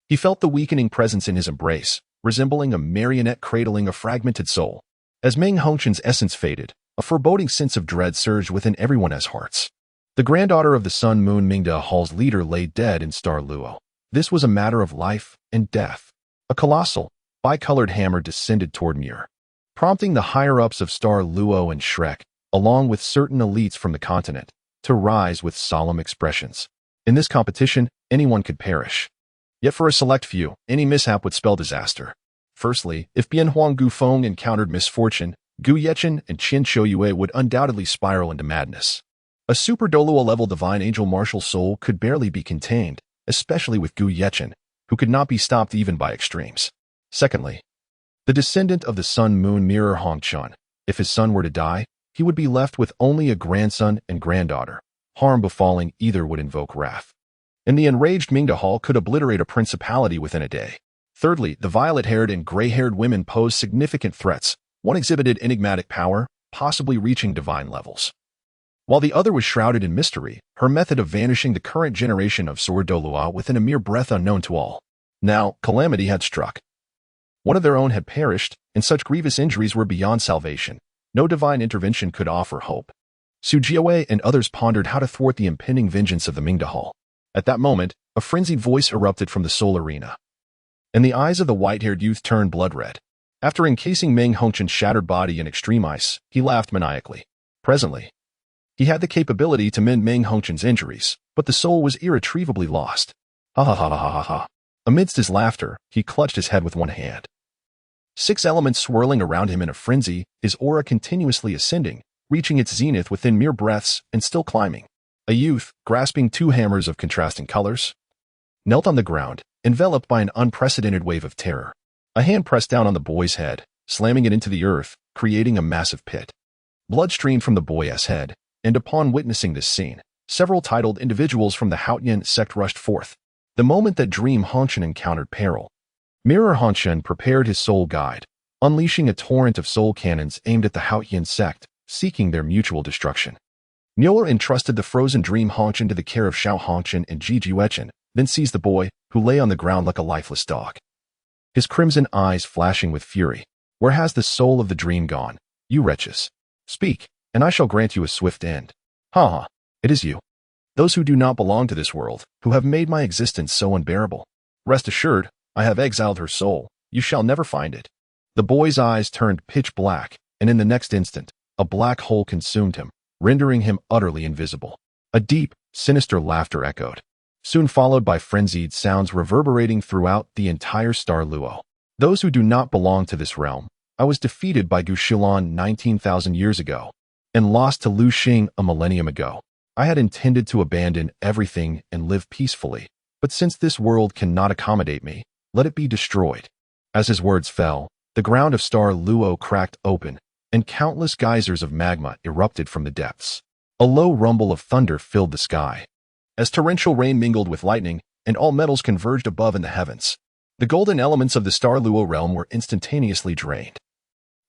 He felt the weakening presence in his embrace, resembling a marionette cradling a fragmented soul. As Meng Hongqian's essence faded, a foreboding sense of dread surged within everyone's hearts. The granddaughter of the Sun Moon Mingda Hall's leader lay dead in Douluo. This was a matter of life and death. A colossal, bicolored hammer descended toward Muir, prompting the higher-ups of Douluo and Shrek, along with certain elites from the continent, to rise with solemn expressions. In this competition, anyone could perish. Yet for a select few, any mishap would spell disaster. Firstly, if Bianhuang Gufeng encountered misfortune, Gu Yechen and Qin Shouyue would undoubtedly spiral into madness. A super Douluo-level divine angel martial soul could barely be contained, especially with Gu Yechen, who could not be stopped even by extremes. Secondly, the descendant of the Sun Moon Mirror Hongqian, if his son were to die, he would be left with only a grandson and granddaughter. Harm befalling either would invoke wrath, and the enraged Mingda Hall could obliterate a principality within a day. Thirdly, the violet-haired and gray-haired women posed significant threats. One exhibited enigmatic power, possibly reaching divine levels, while the other was shrouded in mystery, her method of vanishing the current generation of Sword Douluo within a mere breath unknown to all. Now, calamity had struck. One of their own had perished, and such grievous injuries were beyond salvation. No divine intervention could offer hope. Su Jiawei and others pondered how to thwart the impending vengeance of the Mingda Hall. At that moment, a frenzied voice erupted from the soul arena, and the eyes of the white-haired youth turned blood-red. After encasing Meng Hongqian's shattered body in extreme ice, he laughed maniacally. Presently, he had the capability to mend Meng Hongqian's injuries, but the soul was irretrievably lost. Ha ha ha ha ha ha. Amidst his laughter, he clutched his head with one hand. 6 elements swirling around him in a frenzy, his aura continuously ascending, reaching its zenith within mere breaths and still climbing. A youth, grasping 2 hammers of contrasting colors, knelt on the ground, enveloped by an unprecedented wave of terror. A hand pressed down on the boy's head, slamming it into the earth, creating a massive pit. Blood streamed from the boy's head, and upon witnessing this scene, several titled individuals from the Haotian Sect rushed forth. The moment that Dream Hongqian encountered peril, Mirror Hongqian prepared his soul guide, unleashing a torrent of soul cannons aimed at the Haotian Sect, seeking their mutual destruction. Mueller entrusted the frozen Dream Hongqian to the care of Xiao Hongqian and Ji Juechen, then seized the boy, who lay on the ground like a lifeless dog, his crimson eyes flashing with fury. Where has the soul of the dream gone, you wretches? Speak, and I shall grant you a swift end. Ha ha, it is you. Those who do not belong to this world, who have made my existence so unbearable. Rest assured, I have exiled her soul. You shall never find it. The boy's eyes turned pitch black, and in the next instant, a black hole consumed him, rendering him utterly invisible. A deep, sinister laughter echoed, soon followed by frenzied sounds reverberating throughout the entire Douluo. Those who do not belong to this realm, I was defeated by Gu Shilan 19,000 years ago, and lost to Lu Xing a millennium ago. I had intended to abandon everything and live peacefully, but since this world cannot accommodate me, let it be destroyed." As his words fell, the ground of Star Luo cracked open, and countless geysers of magma erupted from the depths. A low rumble of thunder filled the sky, as torrential rain mingled with lightning, and all metals converged above in the heavens. The golden elements of the Star Luo realm were instantaneously drained,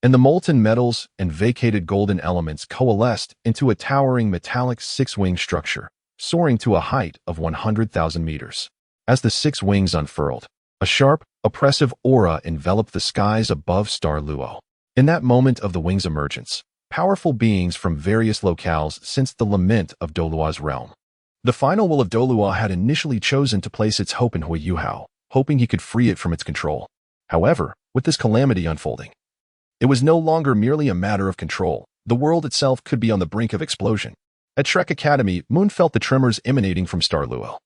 and the molten metals and vacated golden elements coalesced into a towering metallic six-wing structure, soaring to a height of 100,000 meters. As the six wings unfurled, a sharp, oppressive aura enveloped the skies above Star Luo. In that moment of the wings' emergence, powerful beings from various locales sensed the lament of Douluo's realm. The final will of Douluo had initially chosen to place its hope in Huiyuhao, hoping he could free it from its control. However, with this calamity unfolding, it was no longer merely a matter of control. The world itself could be on the brink of explosion. At Shrek Academy, Moon felt the tremors emanating from Star Luo.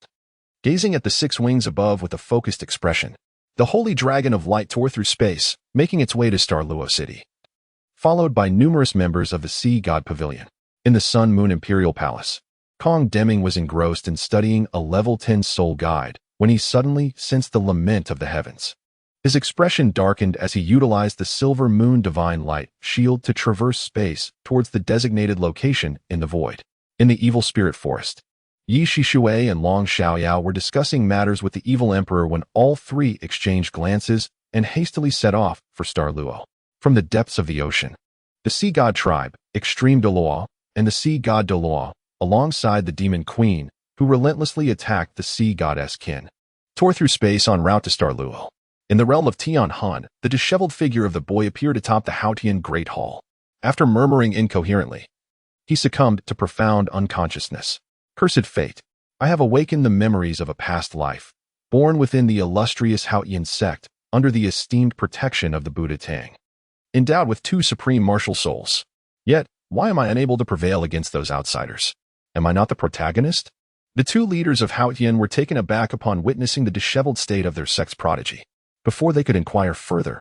Gazing at the six wings above with a focused expression, the holy dragon of light tore through space, making its way to Star Luo City, followed by numerous members of the Sea God Pavilion. In the Sun Moon Imperial Palace, Kong Deming was engrossed in studying a level 10 soul guide when he suddenly sensed the lament of the heavens. His expression darkened as he utilized the Silver Moon Divine Light shield to traverse space towards the designated location in the void. In the Evil Spirit Forest, Yi Shishui and Long Xiaoyao were discussing matters with the Evil Emperor when all three exchanged glances and hastily set off for Star Luo. From the depths of the ocean, the Sea God Tribe, Extreme Douluo, and the Sea God Douluo, alongside the Demon Queen, who relentlessly attacked the Sea Goddess Qin, tore through space en route to Star Luo. In the realm of Tian Han, the disheveled figure of the boy appeared atop the Haotian Great Hall. After murmuring incoherently, he succumbed to profound unconsciousness. Cursed fate, I have awakened the memories of a past life, born within the illustrious Haotian sect, under the esteemed protection of the Buddha Tang, endowed with two supreme martial souls. Yet, why am I unable to prevail against those outsiders? Am I not the protagonist? The two leaders of Haotian were taken aback upon witnessing the disheveled state of their sect's prodigy. Before they could inquire further,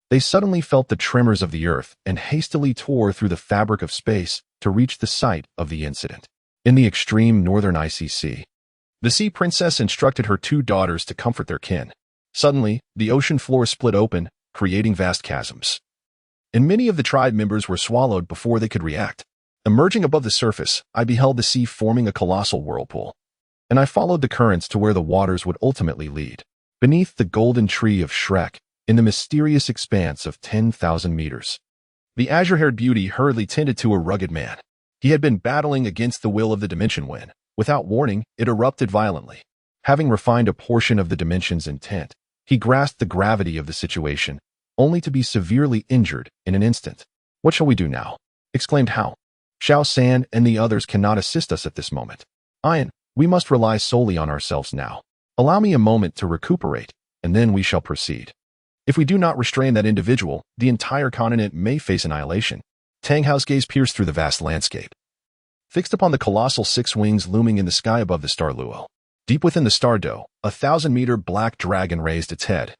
they suddenly felt the tremors of the earth and hastily tore through the fabric of space to reach the site of the incident. In the extreme northern ICC, the Sea Princess instructed her two daughters to comfort their kin. Suddenly, the ocean floor split open, creating vast chasms, and many of the tribe members were swallowed before they could react. Emerging above the surface, I beheld the sea forming a colossal whirlpool, and I followed the currents to where the waters would ultimately lead. Beneath the golden tree of Shrek, in the mysterious expanse of 10,000 meters, the azure-haired beauty hurriedly tended to a rugged man. He had been battling against the will of the dimension when, without warning, it erupted violently. Having refined a portion of the dimension's intent, he grasped the gravity of the situation, only to be severely injured in an instant. "What shall we do now?" exclaimed Hao. "Xiao San and the others cannot assist us at this moment. Ian, we must rely solely on ourselves now. Allow me a moment to recuperate, and then we shall proceed. If we do not restrain that individual, the entire continent may face annihilation." Tang Hao's gaze pierced through the vast landscape, fixed upon the colossal six wings looming in the sky above the Star Luo. Deep within the Star Do, a 1,000-meter black dragon raised its head,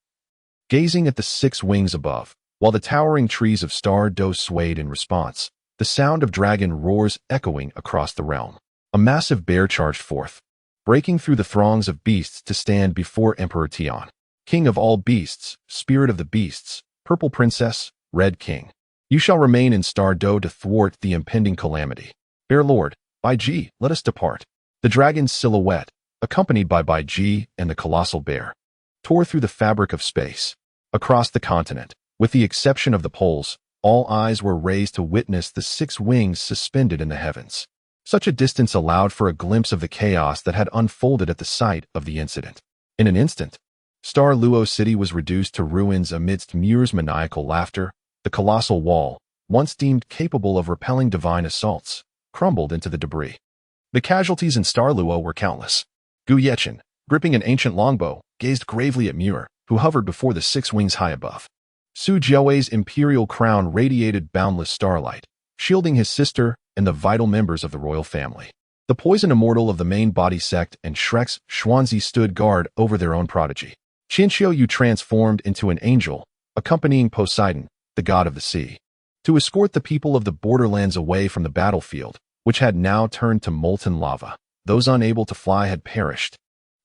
gazing at the six wings above, while the towering trees of Star Do swayed in response. The sound of dragon roars echoing across the realm. A massive bear charged forth, breaking through the throngs of beasts to stand before Emperor Tian. "King of all beasts, spirit of the beasts, purple princess, red king, you shall remain in Star Do to thwart the impending calamity. Bear Lord, Bai Ji, let us depart." The dragon's silhouette, accompanied by Bai Ji and the colossal bear, tore through the fabric of space. Across the continent, with the exception of the poles, all eyes were raised to witness the six wings suspended in the heavens. Such a distance allowed for a glimpse of the chaos that had unfolded at the site of the incident. In an instant, Star Luo City was reduced to ruins amidst Muir's maniacal laughter. The colossal wall, once deemed capable of repelling divine assaults, crumbled into the debris. The casualties in Star Luo were countless. Gu Yechen, gripping an ancient longbow, gazed gravely at Muir, who hovered before the six wings high above. Su Jiaowei's imperial crown radiated boundless starlight, shielding his sister and the vital members of the royal family. The poison immortal of the main body sect and Shrek's Xuanzi stood guard over their own prodigy. Qin Xiaoyu transformed into an angel, accompanying Poseidon, the god of the sea, to escort the people of the borderlands away from the battlefield, which had now turned to molten lava. Those unable to fly had perished.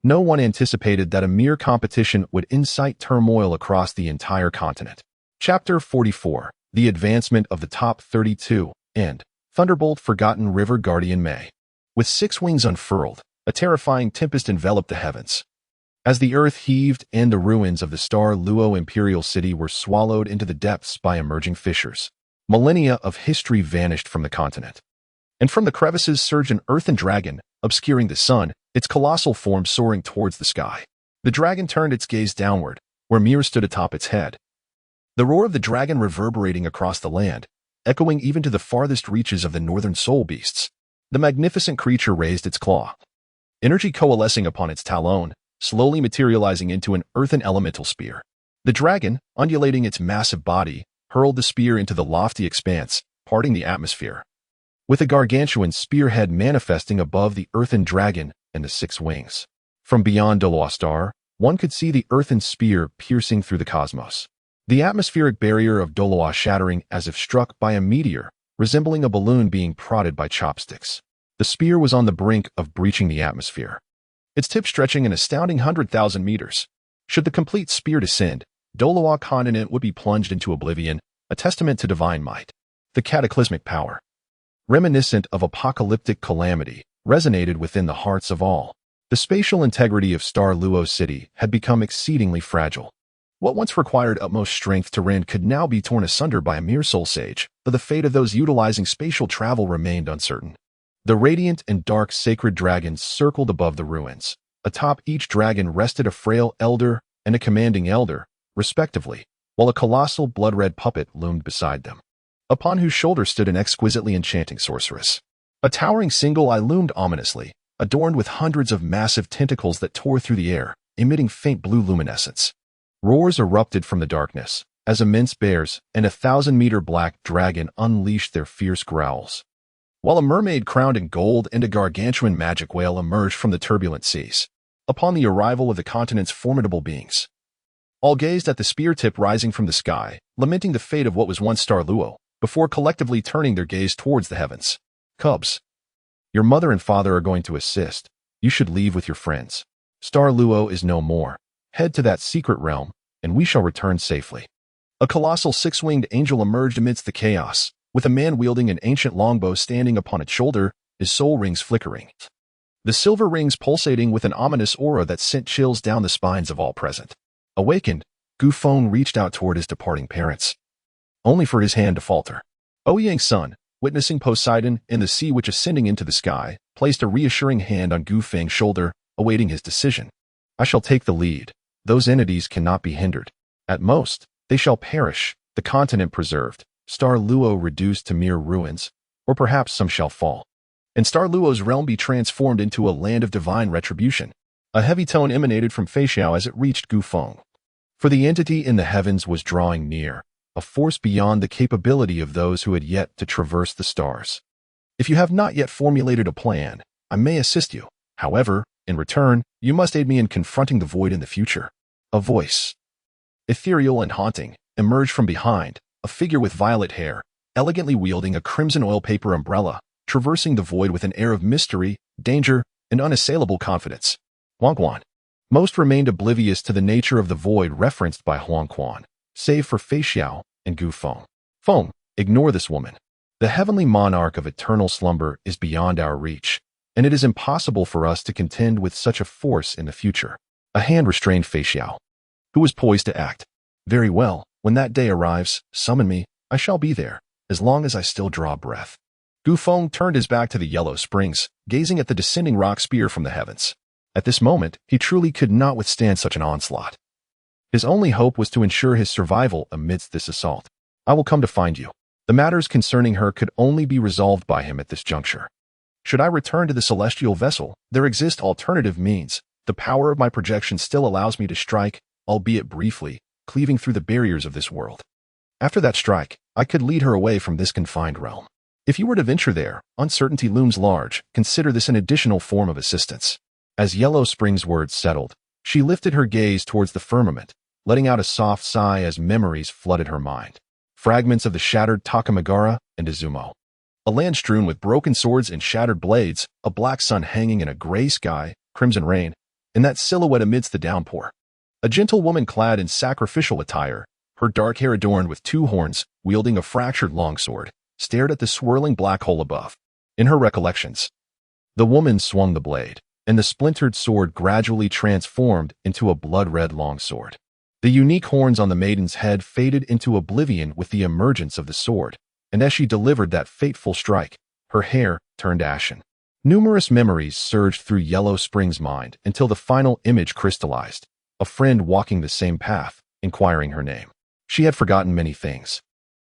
No one anticipated that a mere competition would incite turmoil across the entire continent. Chapter 44. The Advancement of the Top 32. End. Thunderbolt Forgotten River Guardian May. With 6 wings unfurled, a terrifying tempest enveloped the heavens. As the earth heaved and the ruins of the Douluo imperial city were swallowed into the depths by emerging fissures, millennia of history vanished from the continent. And from the crevices surged an earthen dragon, obscuring the sun, its colossal form soaring towards the sky. The dragon turned its gaze downward, where Mir stood atop its head. The roar of the dragon reverberating across the land, echoing even to the farthest reaches of the northern soul beasts. The magnificent creature raised its claw, energy coalescing upon its talon, slowly materializing into an earthen elemental spear. The dragon, undulating its massive body, hurled the spear into the lofty expanse, parting the atmosphere. With a gargantuan spearhead manifesting above the earthen dragon and the 6 wings. From beyond Douluo Star, one could see the earthen spear piercing through the cosmos. The atmospheric barrier of Douluo shattering as if struck by a meteor, resembling a balloon being prodded by chopsticks. The spear was on the brink of breaching the atmosphere, its tip stretching an astounding 100,000 meters. Should the complete spear descend, Douluo continent would be plunged into oblivion, a testament to divine might. The cataclysmic power, reminiscent of apocalyptic calamity, resonated within the hearts of all. The spatial integrity of Douluo City had become exceedingly fragile. What once required utmost strength to rend could now be torn asunder by a mere soul sage, but the fate of those utilizing spatial travel remained uncertain. The radiant and dark sacred dragons circled above the ruins. Atop each dragon rested a frail elder and a commanding elder, respectively, while a colossal blood-red puppet loomed beside them, upon whose shoulder stood an exquisitely enchanting sorceress. A towering single eye loomed ominously, adorned with hundreds of massive tentacles that tore through the air, emitting faint blue luminescence. Roars erupted from the darkness, as immense bears and a 1,000-meter black dragon unleashed their fierce growls, while a mermaid crowned in gold and a gargantuan magic whale emerged from the turbulent seas. Upon the arrival of the continent's formidable beings, all gazed at the spear tip rising from the sky, lamenting the fate of what was once Douluo, before collectively turning their gaze towards the heavens. Cubs, your mother and father are going to assist. You should leave with your friends. Douluo is no more. Head to that secret realm, and we shall return safely. A colossal 6-winged angel emerged amidst the chaos, with a man wielding an ancient longbow standing upon its shoulder, his soul rings flickering. The silver rings pulsating with an ominous aura that sent chills down the spines of all present. Awakened, Gu Feng reached out toward his departing parents, only for his hand to falter. Ouyang's son, witnessing Poseidon and the sea witch ascending into the sky, placed a reassuring hand on Gu Feng's shoulder, awaiting his decision. I shall take the lead. Those entities cannot be hindered. At most, they shall perish, the continent preserved, Douluo reduced to mere ruins, or perhaps some shall fall, and Douluo's realm be transformed into a land of divine retribution. A heavy tone emanated from Fei Xiao as it reached Gu Feng. For the entity in the heavens was drawing near, a force beyond the capability of those who had yet to traverse the stars. If you have not yet formulated a plan, I may assist you. However, in return, you must aid me in confronting the void in the future. A voice, ethereal and haunting, emerged from behind, a figure with violet hair, elegantly wielding a crimson oil paper umbrella, traversing the void with an air of mystery, danger, and unassailable confidence. Huang Quan. Most remained oblivious to the nature of the void referenced by Huang Quan, save for Fei Xiao and Gu Feng. Feng, ignore this woman. The heavenly monarch of eternal slumber is beyond our reach, and it is impossible for us to contend with such a force in the future. A hand restrained Fei Xiao, who was poised to act. Very well, when that day arrives, summon me, I shall be there, as long as I still draw breath. Gu Feng turned his back to the yellow springs, gazing at the descending rock spear from the heavens. At this moment, he truly could not withstand such an onslaught. His only hope was to ensure his survival amidst this assault. I will come to find you. The matters concerning her could only be resolved by him at this juncture. Should I return to the celestial vessel, there exist alternative means. The power of my projection still allows me to strike, albeit briefly, cleaving through the barriers of this world. After that strike, I could lead her away from this confined realm. If you were to venture there, uncertainty looms large. Consider this an additional form of assistance. As Yellow Spring's words settled, she lifted her gaze towards the firmament, letting out a soft sigh as memories flooded her mind. Fragments of the shattered Takamagara and Izumo, A land strewn with broken swords and shattered blades, a black sun hanging in a gray sky, crimson rain, and that silhouette amidst the downpour. A gentle woman clad in sacrificial attire, her dark hair adorned with two horns, wielding a fractured longsword, stared at the swirling black hole above. In her recollections, the woman swung the blade, and the splintered sword gradually transformed into a blood-red longsword. The unique horns on the maiden's head faded into oblivion with the emergence of the sword, and as she delivered that fateful strike, her hair turned ashen. Numerous memories surged through Yellow Spring's mind until the final image crystallized, a friend walking the same path, inquiring her name. She had forgotten many things,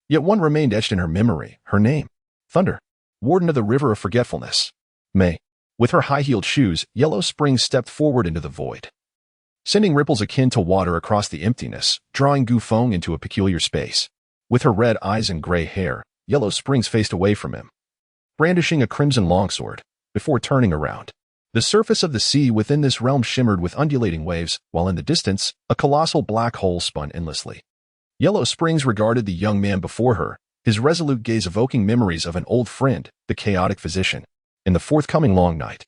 yet one remained etched in her memory, her name. Thunder, warden of the River of Forgetfulness. May. With her high-heeled shoes, Yellow Spring stepped forward into the void, sending ripples akin to water across the emptiness, drawing Gu Feng into a peculiar space. With her red eyes and gray hair, Yellow Spring faced away from him, brandishing a crimson longsword, before turning around. The surface of the sea within this realm shimmered with undulating waves, while in the distance, a colossal black hole spun endlessly. Yellow Springs regarded the young man before her, his resolute gaze evoking memories of an old friend, the chaotic physician. In the forthcoming long night,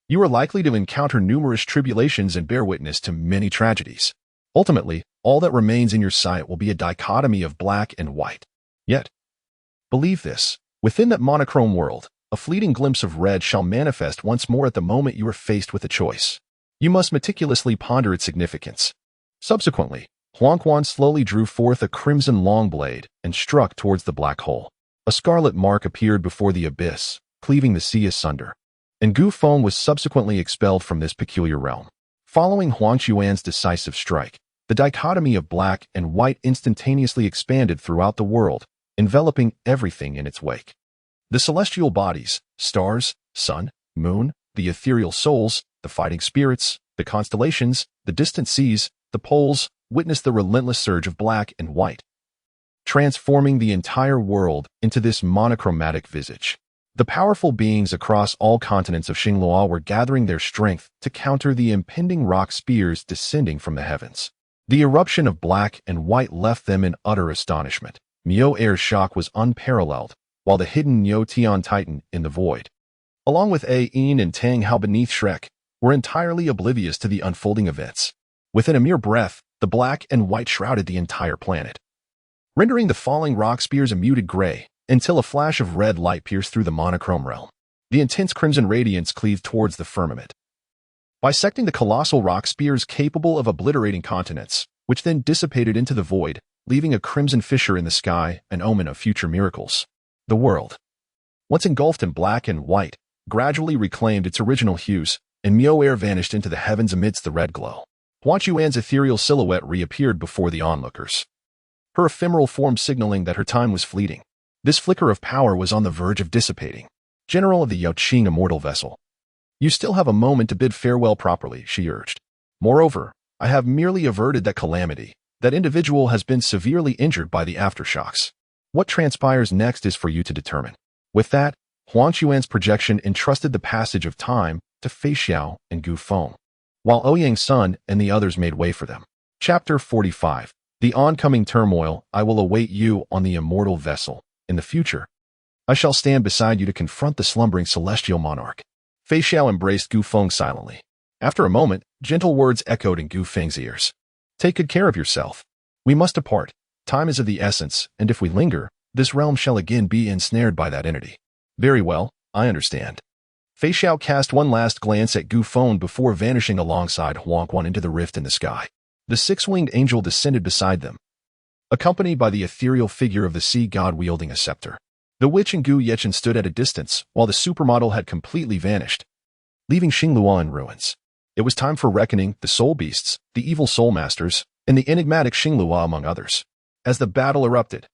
you are likely to encounter numerous tribulations and bear witness to many tragedies. Ultimately, all that remains in your sight will be a dichotomy of black and white. Yet, believe this, within that monochrome world, a fleeting glimpse of red shall manifest once more at the moment you are faced with a choice. You must meticulously ponder its significance. Subsequently, Huangquan slowly drew forth a crimson long blade and struck towards the black hole. A scarlet mark appeared before the abyss, cleaving the sea asunder, and Gu Feng was subsequently expelled from this peculiar realm. Following Huang Xuan's decisive strike, the dichotomy of black and white instantaneously expanded throughout the world, enveloping everything in its wake. The celestial bodies, stars, sun, moon, the ethereal souls, the fighting spirits, the constellations, the distant seas, the poles, witnessed the relentless surge of black and white, transforming the entire world into this monochromatic visage. The powerful beings across all continents of Xingluo were gathering their strength to counter the impending rock spears descending from the heavens. The eruption of black and white left them in utter astonishment. Miao Air's shock was unparalleled, while the hidden Niu Tian Titan in the void, along with Yin and Tang Hao beneath Shrek, were entirely oblivious to the unfolding events. Within a mere breath, the black and white shrouded the entire planet, rendering the falling rock spears a muted gray, until a flash of red light pierced through the monochrome realm. The intense crimson radiance cleaved towards the firmament, bisecting the colossal rock spears capable of obliterating continents, which then dissipated into the void, leaving a crimson fissure in the sky, an omen of future miracles. The world, once engulfed in black and white, gradually reclaimed its original hues, and Miao Air vanished into the heavens amidst the red glow. Huang Xuan's ethereal silhouette reappeared before the onlookers, her ephemeral form signaling that her time was fleeting. This flicker of power was on the verge of dissipating. General of the Yaoqing immortal vessel, you still have a moment to bid farewell properly, she urged. Moreover, I have merely averted that calamity. That individual has been severely injured by the aftershocks. What transpires next is for you to determine. With that, Huang Xuan's projection entrusted the passage of time to Fei Xiao and Gu Feng, while Ouyang's son and the others made way for them. Chapter 45. The oncoming turmoil. I will await you on the immortal vessel. In the future, I shall stand beside you to confront the slumbering celestial monarch. Fei Xiao embraced Gu Feng silently. After a moment, gentle words echoed in Gu Feng's ears. Take good care of yourself. We must depart. Time is of the essence, and if we linger, this realm shall again be ensnared by that entity. Very well, I understand. Fei Xiao cast one last glance at Gu Feng before vanishing alongside Huangquan into the rift in the sky. The six-winged angel descended beside them, accompanied by the ethereal figure of the sea god wielding a scepter. The witch and Gu Yechen stood at a distance, while the supermodel had completely vanished, leaving Xingluo in ruins. It was time for reckoning the soul beasts, the evil soul masters, and the enigmatic Xingluo among others. As the battle erupted,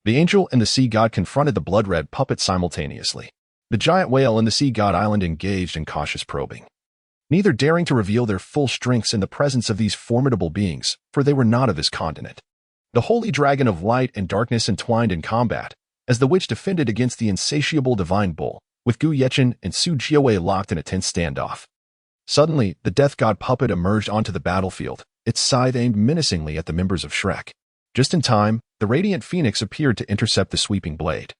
the angel and the sea god confronted the blood-red puppet simultaneously. The giant whale and the sea god island engaged in cautious probing, neither daring to reveal their full strengths in the presence of these formidable beings, for they were not of this continent. The holy dragon of light and darkness entwined in combat, as the witch defended against the insatiable divine bull, with Gu Yechen and Su Jiawei locked in a tense standoff. Suddenly, the death god puppet emerged onto the battlefield, its scythe aimed menacingly at the members of Shrek. Just in time, the radiant phoenix appeared to intercept the sweeping blade.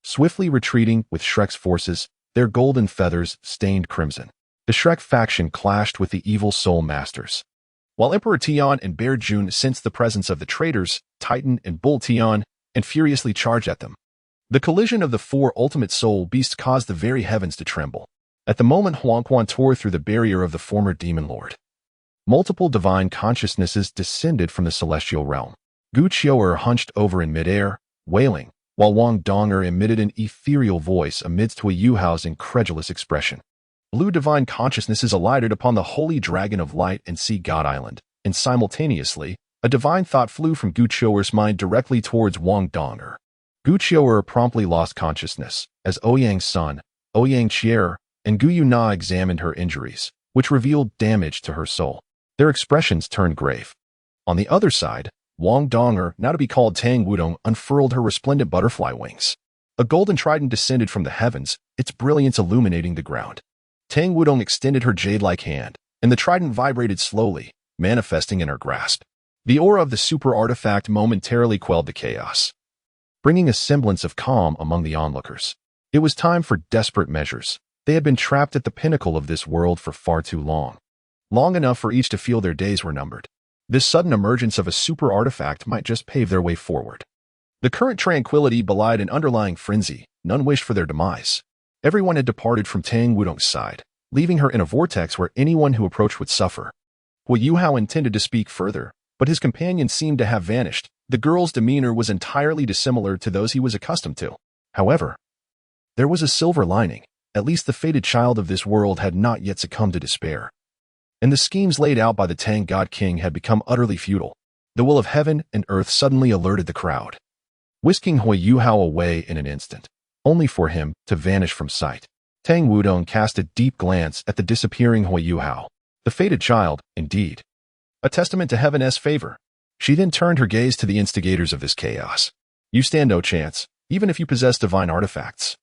swiftly retreating with Shrek's forces, their golden feathers stained crimson. The Shrek faction clashed with the evil Soul Masters. While Emperor Tian and Bear Jun sensed the presence of the traitors, Titan and Bull Tian, and furiously charged at them. The collision of the four ultimate soul beasts caused the very heavens to tremble. At the moment Huangquan tore through the barrier of the former demon lord. Multiple divine consciousnesses descended from the celestial realm. Gu Qiu'er hunched over in midair, wailing, while Wang Donger emitted an ethereal voice amidst Hui Yuhao's incredulous expression. Blue divine consciousnesses alighted upon the holy dragon of light and sea god island, and simultaneously, a divine thought flew from Gu Qiu'er's mind directly towards Wang Donger. Gu Qiu'er promptly lost consciousness, as Ouyang's son, Ouyang Qier, and Gu Yuna examined her injuries, which revealed damage to her soul. Their expressions turned grave. On the other side, Wang Donger, now to be called Tang Wudong, unfurled her resplendent butterfly wings. A golden trident descended from the heavens, its brilliance illuminating the ground. Tang Wudong extended her jade-like hand, and the trident vibrated slowly, manifesting in her grasp. The aura of the super artifact momentarily quelled the chaos, bringing a semblance of calm among the onlookers. It was time for desperate measures. They had been trapped at the pinnacle of this world for far too long. Long enough for each to feel their days were numbered. This sudden emergence of a super artifact might just pave their way forward. The current tranquility belied an underlying frenzy. None wished for their demise. Everyone had departed from Tang Wudong's side, leaving her in a vortex where anyone who approached would suffer. Hui Yuhao intended to speak further, but his companion seemed to have vanished. The girl's demeanor was entirely dissimilar to those he was accustomed to. However, there was a silver lining. At least the fated child of this world had not yet succumbed to despair. And the schemes laid out by the Tang God King had become utterly futile. The will of heaven and earth suddenly alerted the crowd, whisking Hui Yuhao away in an instant, only for him to vanish from sight. Tang Wudong cast a deep glance at the disappearing Hui Yuhao. The fated child, indeed. A testament to heaven's favor. She then turned her gaze to the instigators of this chaos. You stand no chance, even if you possess divine artifacts.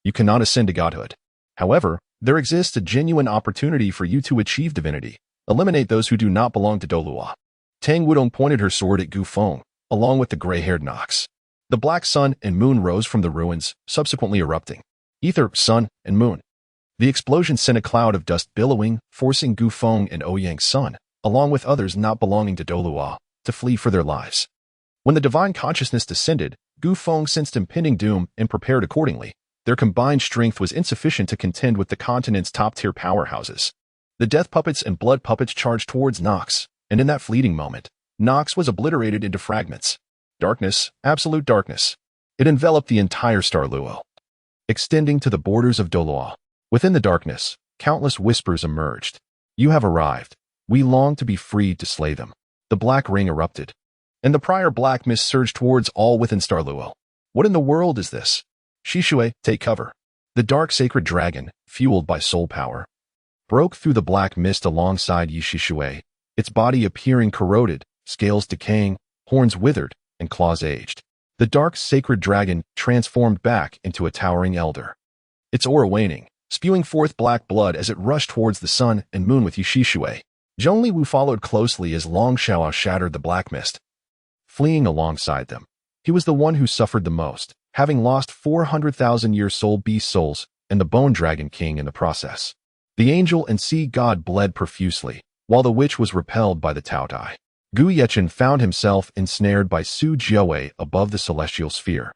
You cannot ascend to godhood. However, there exists a genuine opportunity for you to achieve divinity. Eliminate those who do not belong to Douluo. Tang Wudong pointed her sword at Gu Feng, along with the gray-haired Nox. The black sun and moon rose from the ruins, subsequently erupting. Ether, sun, and moon. The explosion sent a cloud of dust billowing, forcing Gu Feng and Ouyang's son, along with others not belonging to Douluo, to flee for their lives. When the divine consciousness descended, Gu Feng sensed impending doom and prepared accordingly. Their combined strength was insufficient to contend with the continent's top-tier powerhouses. The death puppets and blood puppets charged towards Nox, and in that fleeting moment, Nox was obliterated into fragments. Darkness, absolute darkness. It enveloped the entire Starluo, extending to the borders of Douluo. Within the darkness, countless whispers emerged. You have arrived. We long to be freed to slay them. The black ring erupted, and the prior black mist surged towards all within Starluo. What in the world is this? Shishui, take cover. The dark sacred dragon, fueled by soul power, broke through the black mist alongside Yi Shishui, its body appearing corroded, scales decaying, horns withered, and claws aged. The dark sacred dragon transformed back into a towering elder, its aura waning, spewing forth black blood as it rushed towards the sun and moon with Yi Shishui. Zhongli Wu followed closely as Long Xiao shattered the black mist, fleeing alongside them. He was the one who suffered the most, having lost 400,000-year soul beast souls and the Bone Dragon King in the process. The angel and sea god bled profusely, while the witch was repelled by the Tao Dai. Gu Yechen found himself ensnared by Su Jiawei above the celestial sphere,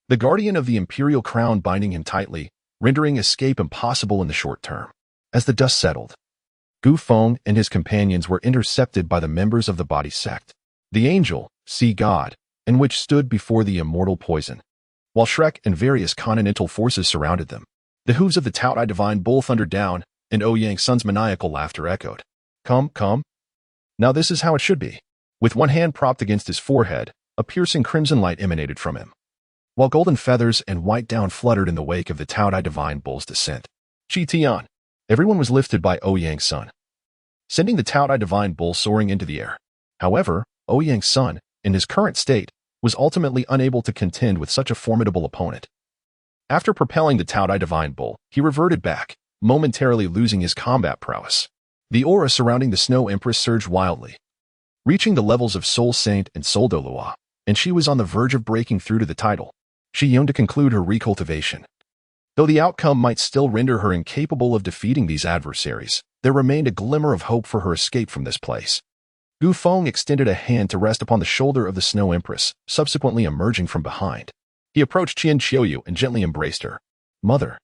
the guardian of the imperial crown binding him tightly, rendering escape impossible in the short term. As the dust settled, Gu Feng and his companions were intercepted by the members of the body sect, the angel, sea god, and which stood before the immortal poison, while Shrek and various continental forces surrounded them. The hooves of the Tao Dai divine bull thundered down, and Ouyang's son's maniacal laughter echoed. Come, come. Now this is how it should be. With one hand propped against his forehead, a piercing crimson light emanated from him, while golden feathers and white down fluttered in the wake of the Tao Dai divine bull's descent. Chi Tian. Everyone was lifted by Ouyang's son, sending the Tao Dai divine bull soaring into the air. However, Ouyang's son, in his current state, was ultimately unable to contend with such a formidable opponent. After propelling the Tao Dai divine bull, he reverted back, momentarily losing his combat prowess. The aura surrounding the Snow Empress surged wildly, reaching the levels of Soul Saint and Soul Douluo, and she was on the verge of breaking through to the title. She yearned to conclude her recultivation. Though the outcome might still render her incapable of defeating these adversaries, there remained a glimmer of hope for her escape from this place. Gu Feng extended a hand to rest upon the shoulder of the Snow Empress, subsequently emerging from behind. He approached Qian Qiuyu and gently embraced her. "Mother,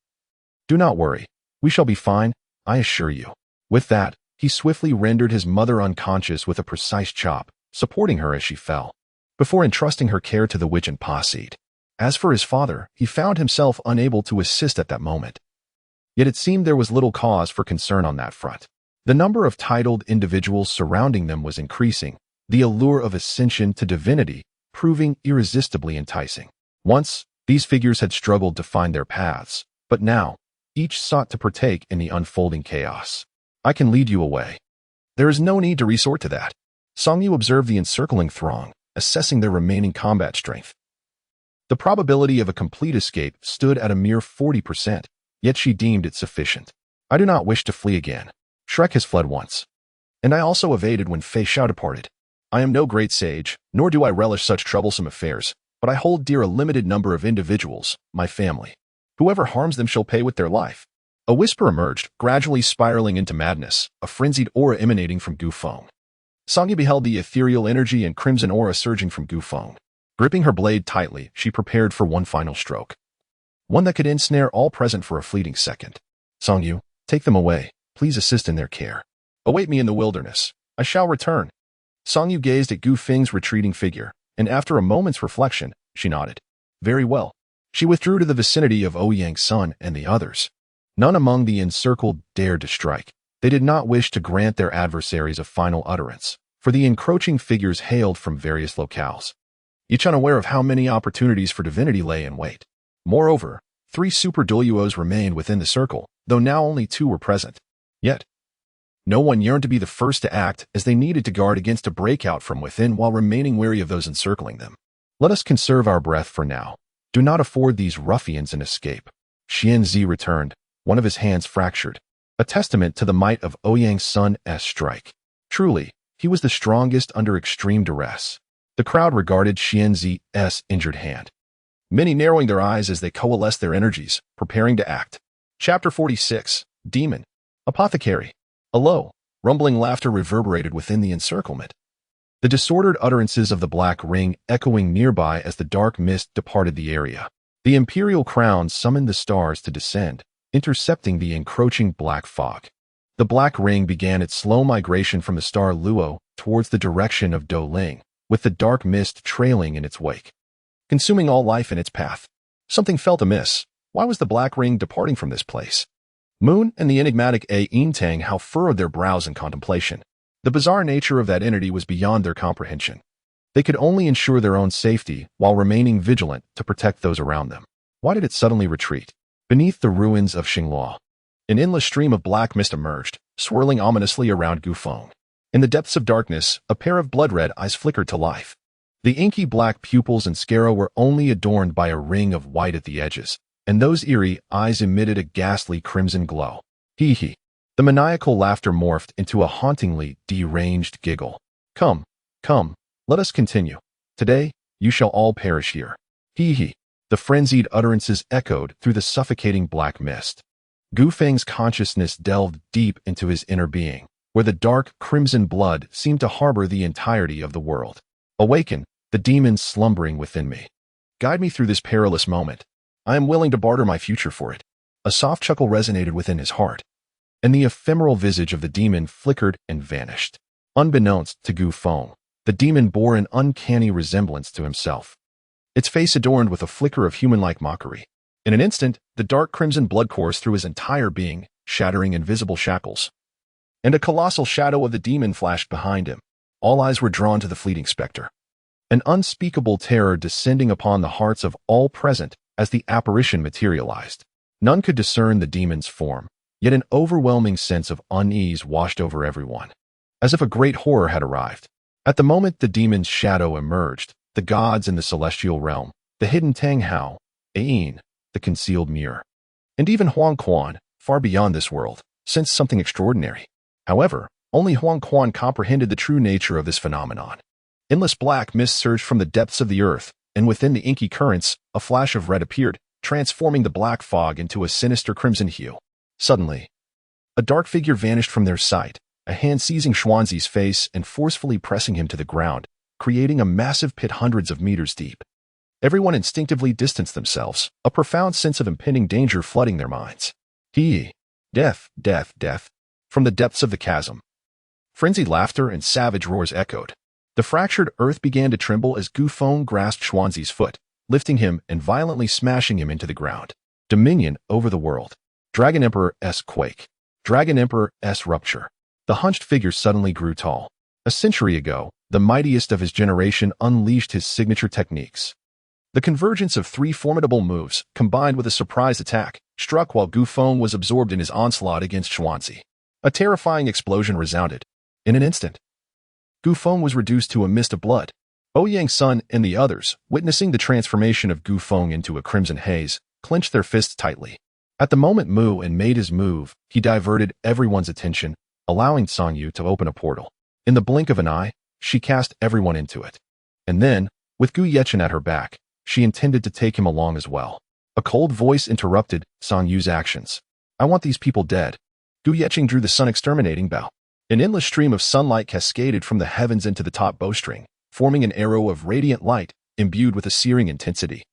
do not worry. We shall be fine, I assure you." With that, he swiftly rendered his mother unconscious with a precise chop, supporting her as she fell, before entrusting her care to the witch and Pa-seed. As for his father, he found himself unable to assist at that moment. Yet it seemed there was little cause for concern on that front. The number of titled individuals surrounding them was increasing, the allure of ascension to divinity proving irresistibly enticing. Once, these figures had struggled to find their paths, but now, each sought to partake in the unfolding chaos. "I can lead you away. There is no need to resort to that." Song Yu observed the encircling throng, assessing their remaining combat strength. The probability of a complete escape stood at a mere 40%, yet she deemed it sufficient. "I do not wish to flee again. Shrek has fled once, and I also evaded when Fei Xiao departed. I am no great sage, nor do I relish such troublesome affairs, but I hold dear a limited number of individuals, my family. Whoever harms them shall pay with their life." A whisper emerged, gradually spiraling into madness, a frenzied aura emanating from Gu Feng. Song Yu beheld the ethereal energy and crimson aura surging from Gu Feng. Gripping her blade tightly, she prepared for one final stroke. One that could ensnare all present for a fleeting second. "Song Yu, take them away. Please assist in their care. Await me in the wilderness. I shall return." Song Yu gazed at Gu Feng's retreating figure, and after a moment's reflection, she nodded. "Very well." She withdrew to the vicinity of Ouyang's son and the others. None among the encircled dared to strike. They did not wish to grant their adversaries a final utterance, for the encroaching figures hailed from various locales, each unaware of how many opportunities for divinity lay in wait. Moreover, 3 super Douluos remained within the circle, though now only 2 were present. Yet, no one yearned to be the first to act, as they needed to guard against a breakout from within while remaining wary of those encircling them. "Let us conserve our breath for now. Do not afford these ruffians an escape." Xian Zi returned, one of his hands fractured, a testament to the might of Ouyang's son's strike. Truly, he was the strongest under extreme duress. The crowd regarded Xian Zi's injured hand, many narrowing their eyes as they coalesced their energies, preparing to act. Chapter 46, Demon. Apothecary. A low, rumbling laughter reverberated within the encirclement, the disordered utterances of the Black Ring echoing nearby as the dark mist departed the area. The imperial crown summoned the stars to descend, intercepting the encroaching black fog. The Black Ring began its slow migration from the star Luo towards the direction of Douluo, with the dark mist trailing in its wake, consuming all life in its path. Something felt amiss. Why was the Black Ring departing from this place? Moon and the enigmatic Tang how furrowed their brows in contemplation. The bizarre nature of that entity was beyond their comprehension. They could only ensure their own safety while remaining vigilant to protect those around them. Why did it suddenly retreat? Beneath the ruins of Xingluo, an endless stream of black mist emerged, swirling ominously around Gu Feng. In the depths of darkness, a pair of blood-red eyes flickered to life. The inky black pupils and sclera were only adorned by a ring of white at the edges, and those eerie eyes emitted a ghastly crimson glow. Hee hee. The maniacal laughter morphed into a hauntingly deranged giggle. Come, let us continue. Today, you shall all perish here. Hee hee. The frenzied utterances echoed through the suffocating black mist. Gu Feng's consciousness delved deep into his inner being, where the dark crimson blood seemed to harbor the entirety of the world. Awaken, the demons slumbering within me. Guide me through this perilous moment. I am willing to barter my future for it. A soft chuckle resonated within his heart, and the ephemeral visage of the demon flickered and vanished. Unbeknownst to Gu Feng, the demon bore an uncanny resemblance to himself, its face adorned with a flicker of human-like mockery. In an instant, the dark crimson blood coursed through his entire being, shattering invisible shackles, and a colossal shadow of the demon flashed behind him. All eyes were drawn to the fleeting specter, an unspeakable terror descending upon the hearts of all present as the apparition materialized. None could discern the demon's form, yet an overwhelming sense of unease washed over everyone, as if a great horror had arrived. At the moment the demon's shadow emerged, the gods in the celestial realm, the hidden Tang Hao, Ain, the concealed mirror, and even Huang Quan, far beyond this world, sensed something extraordinary. However, only Huang Quan comprehended the true nature of this phenomenon. Endless black mist surged from the depths of the earth, and within the inky currents, a flash of red appeared, transforming the black fog into a sinister crimson hue. Suddenly, a dark figure vanished from their sight, a hand seizing Xuanzi's face and forcefully pressing him to the ground, creating a massive pit hundreds of meters deep. Everyone instinctively distanced themselves, a profound sense of impending danger flooding their minds. Death, death, death. From the depths of the chasm, frenzied laughter and savage roars echoed. The fractured earth began to tremble as Gu Feng grasped Xuanzi's foot, lifting him and violently smashing him into the ground. Dominion over the world. Dragon Emperor-S quake. Dragon Emperor-S rupture. The hunched figure suddenly grew tall. A century ago, the mightiest of his generation unleashed his signature techniques. The convergence of three formidable moves, combined with a surprise attack, struck while Gu Feng was absorbed in his onslaught against Xuanzi. A terrifying explosion resounded. In an instant, Gu Feng was reduced to a mist of blood. Ouyang's son and the others, witnessing the transformation of Gu Feng into a crimson haze, clenched their fists tightly. At the moment Mu En made his move, he diverted everyone's attention, allowing Song Yu to open a portal. In the blink of an eye, she cast everyone into it. And then, with Gu Yechen at her back, she intended to take him along as well. A cold voice interrupted Song Yu's actions. I want these people dead. Gu Yechen drew the sun-exterminating bow. An endless stream of sunlight cascaded from the heavens into the top bowstring, forming an arrow of radiant light, imbued with a searing intensity.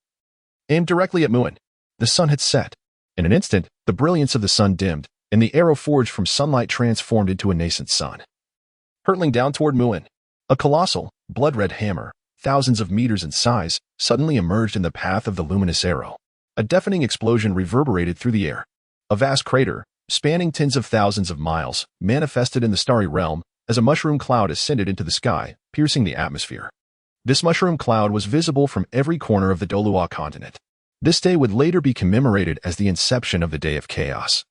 Aimed directly at Mu En. The sun had set. In an instant, the brilliance of the sun dimmed, and the arrow forged from sunlight transformed into a nascent sun. Hurtling down toward Mu En, a colossal, blood-red hammer, thousands of meters in size, suddenly emerged in the path of the luminous arrow. A deafening explosion reverberated through the air. A vast crater, spanning tens of thousands of miles, manifested in the starry realm as a mushroom cloud ascended into the sky, piercing the atmosphere. This mushroom cloud was visible from every corner of the Douluo continent. This day would later be commemorated as the inception of the Day of Chaos.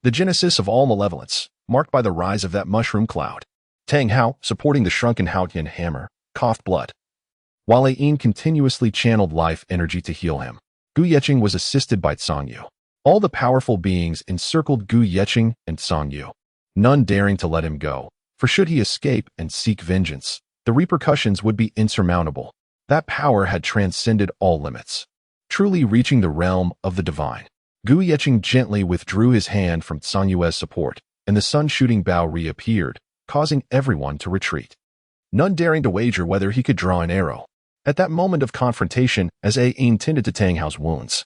The genesis of all malevolence, marked by the rise of that mushroom cloud. Tang Hao, supporting the shrunken Haotian hammer, coughed blood, while Ayin continuously channeled life energy to heal him. Gu Yechen was assisted by Song Yu. All the powerful beings encircled Gu Yechen and Song Yu, none daring to let him go, for should he escape and seek vengeance, the repercussions would be insurmountable. That power had transcended all limits, truly reaching the realm of the divine. Gu Yechen gently withdrew his hand from Song Yu's support, and the sun-shooting bow reappeared, causing everyone to retreat, none daring to wager whether he could draw an arrow. At that moment of confrontation, as Ayin tended to Tang Hao's wounds,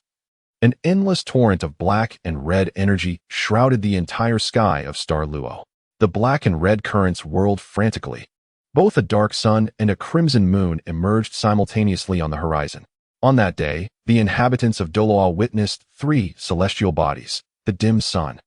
an endless torrent of black and red energy shrouded the entire sky of Star Luo. The black and red currents whirled frantically. Both a dark sun and a crimson moon emerged simultaneously on the horizon. On that day, the inhabitants of Douluo witnessed three celestial bodies: the dim sun,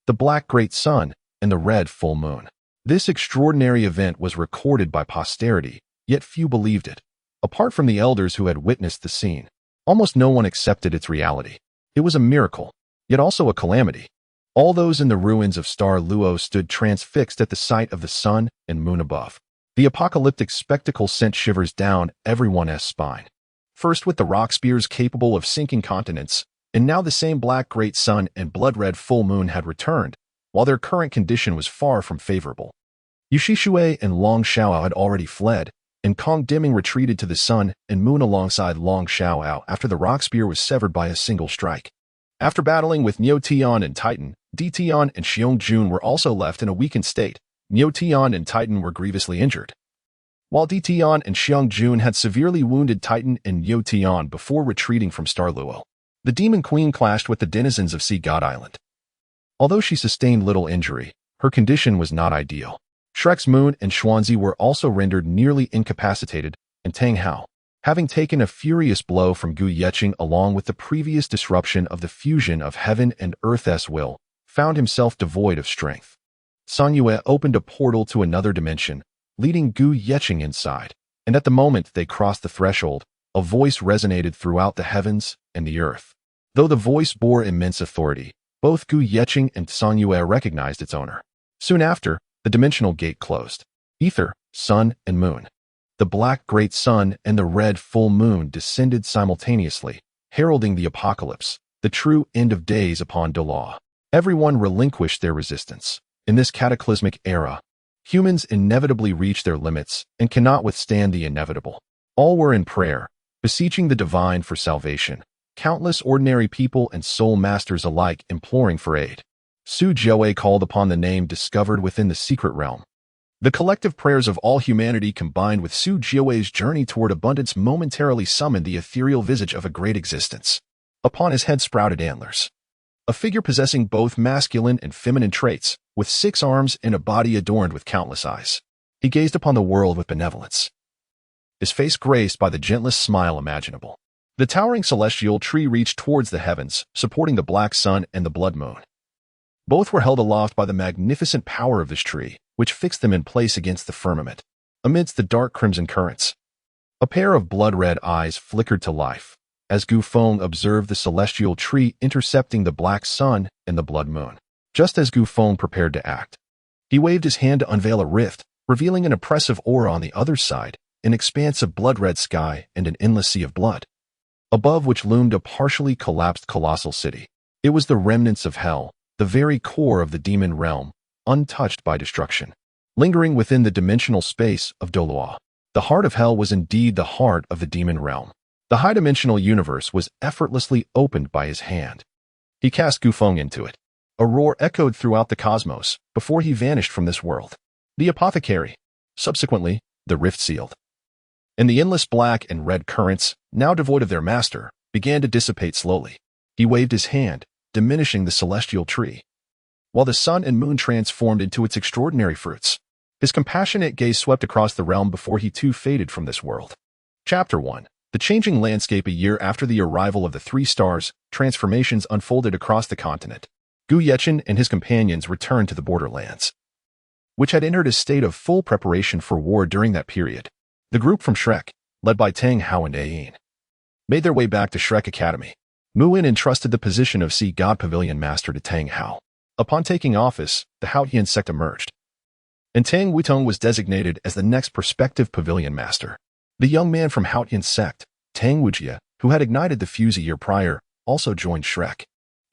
the black great sun, and the red full moon. This extraordinary event was recorded by posterity, yet few believed it. Apart from the elders who had witnessed the scene, almost no one accepted its reality. It was a miracle, yet also a calamity. All those in the ruins of Star Luo stood transfixed at the sight of the sun and moon above. The apocalyptic spectacle sent shivers down everyone's spine. First with the rock spears capable of sinking continents, and now the same black great sun and blood-red full moon had returned, while their current condition was far from favorable. Yushi Shui and Long Xiao had already fled, and Kong Deming retreated to the sun and moon alongside Long Xiao after the rock spear was severed by a single strike. After battling with Niu Tian and Titan, Di Tian and Xiong Jun were also left in a weakened state. Niu Tian and Titan were grievously injured, while Di Tian and Xiong Jun had severely wounded Titan and Niu Tian before retreating from Star Luo. The Demon Queen clashed with the denizens of Sea God Island. Although she sustained little injury, her condition was not ideal. Shrek's Moon and Xuanzi were also rendered nearly incapacitated, and Tang Hao, having taken a furious blow from Gu Yechen along with the previous disruption of the fusion of heaven and earth's will, found himself devoid of strength. Song Yue opened a portal to another dimension, leading Gu Yechen inside, and at the moment they crossed the threshold, a voice resonated throughout the heavens and the earth. Though the voice bore immense authority, both Gu Yechen and Song Yue recognized its owner. Soon after, the dimensional gate closed. Ether, sun, and moon. The black great sun and the red full moon descended simultaneously, heralding the apocalypse, the true end of days upon Douluo. Everyone relinquished their resistance. In this cataclysmic era, humans inevitably reach their limits and cannot withstand the inevitable. All were in prayer, beseeching the divine for salvation, countless ordinary people and soul masters alike imploring for aid. Su Jiawei called upon the name discovered within the secret realm. The collective prayers of all humanity combined with Su Jiawei's journey toward abundance momentarily summoned the ethereal visage of a great existence. Upon his head sprouted antlers. A figure possessing both masculine and feminine traits, with 6 arms and a body adorned with countless eyes. He gazed upon the world with benevolence, his face graced by the gentlest smile imaginable. The towering celestial tree reached towards the heavens, supporting the black sun and the blood moon. Both were held aloft by the magnificent power of this tree, which fixed them in place against the firmament, amidst the dark crimson currents. A pair of blood-red eyes flickered to life, as Gu Feng observed the celestial tree intercepting the black sun and the blood moon. Just as Gu Feng prepared to act, he waved his hand to unveil a rift, revealing an oppressive aura on the other side, an expanse of blood-red sky and an endless sea of blood, above which loomed a partially collapsed colossal city. It was the remnants of hell, the very core of the demon realm, untouched by destruction, lingering within the dimensional space of Douluo. The heart of hell was indeed the heart of the demon realm. The high-dimensional universe was effortlessly opened by his hand. He cast Gu Feng into it. A roar echoed throughout the cosmos before he vanished from this world. The apothecary. Subsequently, the rift sealed. And the endless black and red currents, now devoid of their master, began to dissipate slowly. He waved his hand, diminishing the celestial tree, while the sun and moon transformed into its extraordinary fruits. His compassionate gaze swept across the realm before he too faded from this world. Chapter 1. The changing landscape. A year after the arrival of the 3 stars, transformations unfolded across the continent. Gu Yechen and his companions returned to the borderlands, which had entered a state of full preparation for war during that period. The group from Shrek, led by Tang Hao and Ayin, made their way back to Shrek Academy. Muin entrusted the position of Sea God Pavilion Master to Tang Hao. Upon taking office, the Haotian Sect emerged, and Tang Wutong was designated as the next prospective Pavilion Master. The young man from Haotian Sect, Tang Wujia, who had ignited the fuse a year prior, also joined Shrek.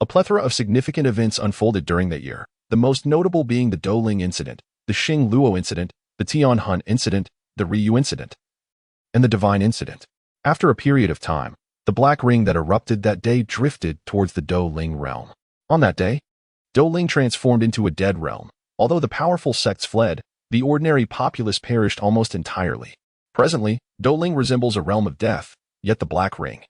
A plethora of significant events unfolded during that year, the most notable being the Douling incident, the Xing Luo incident, the Tianhan incident, the Ryu incident, and the Divine incident. After a period of time, the black ring that erupted that day drifted towards the Douling realm. On that day, Douling transformed into a dead realm. Although the powerful sects fled, the ordinary populace perished almost entirely. Presently, Douling resembles a realm of death, yet the black ring,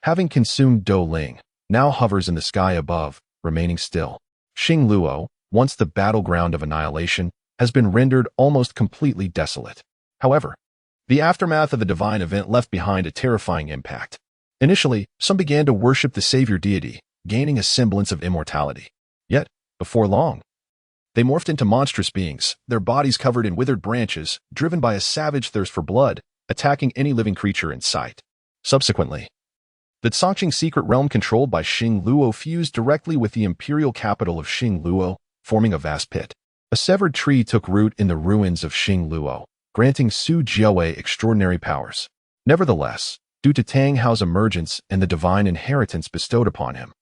having consumed Douling, now hovers in the sky above, remaining still. Xing Luo, once the battleground of annihilation, has been rendered almost completely desolate. However, the aftermath of the divine event left behind a terrifying impact. Initially, some began to worship the savior deity, gaining a semblance of immortality. Yet, before long, they morphed into monstrous beings, their bodies covered in withered branches, driven by a savage thirst for blood, attacking any living creature in sight. Subsequently, the Songqing secret realm controlled by Xing Luo fused directly with the imperial capital of Xing Luo, forming a vast pit. A severed tree took root in the ruins of Xing Luo, granting Su Jiawei extraordinary powers. Nevertheless, due to Tang Hao's emergence and the divine inheritance bestowed upon him,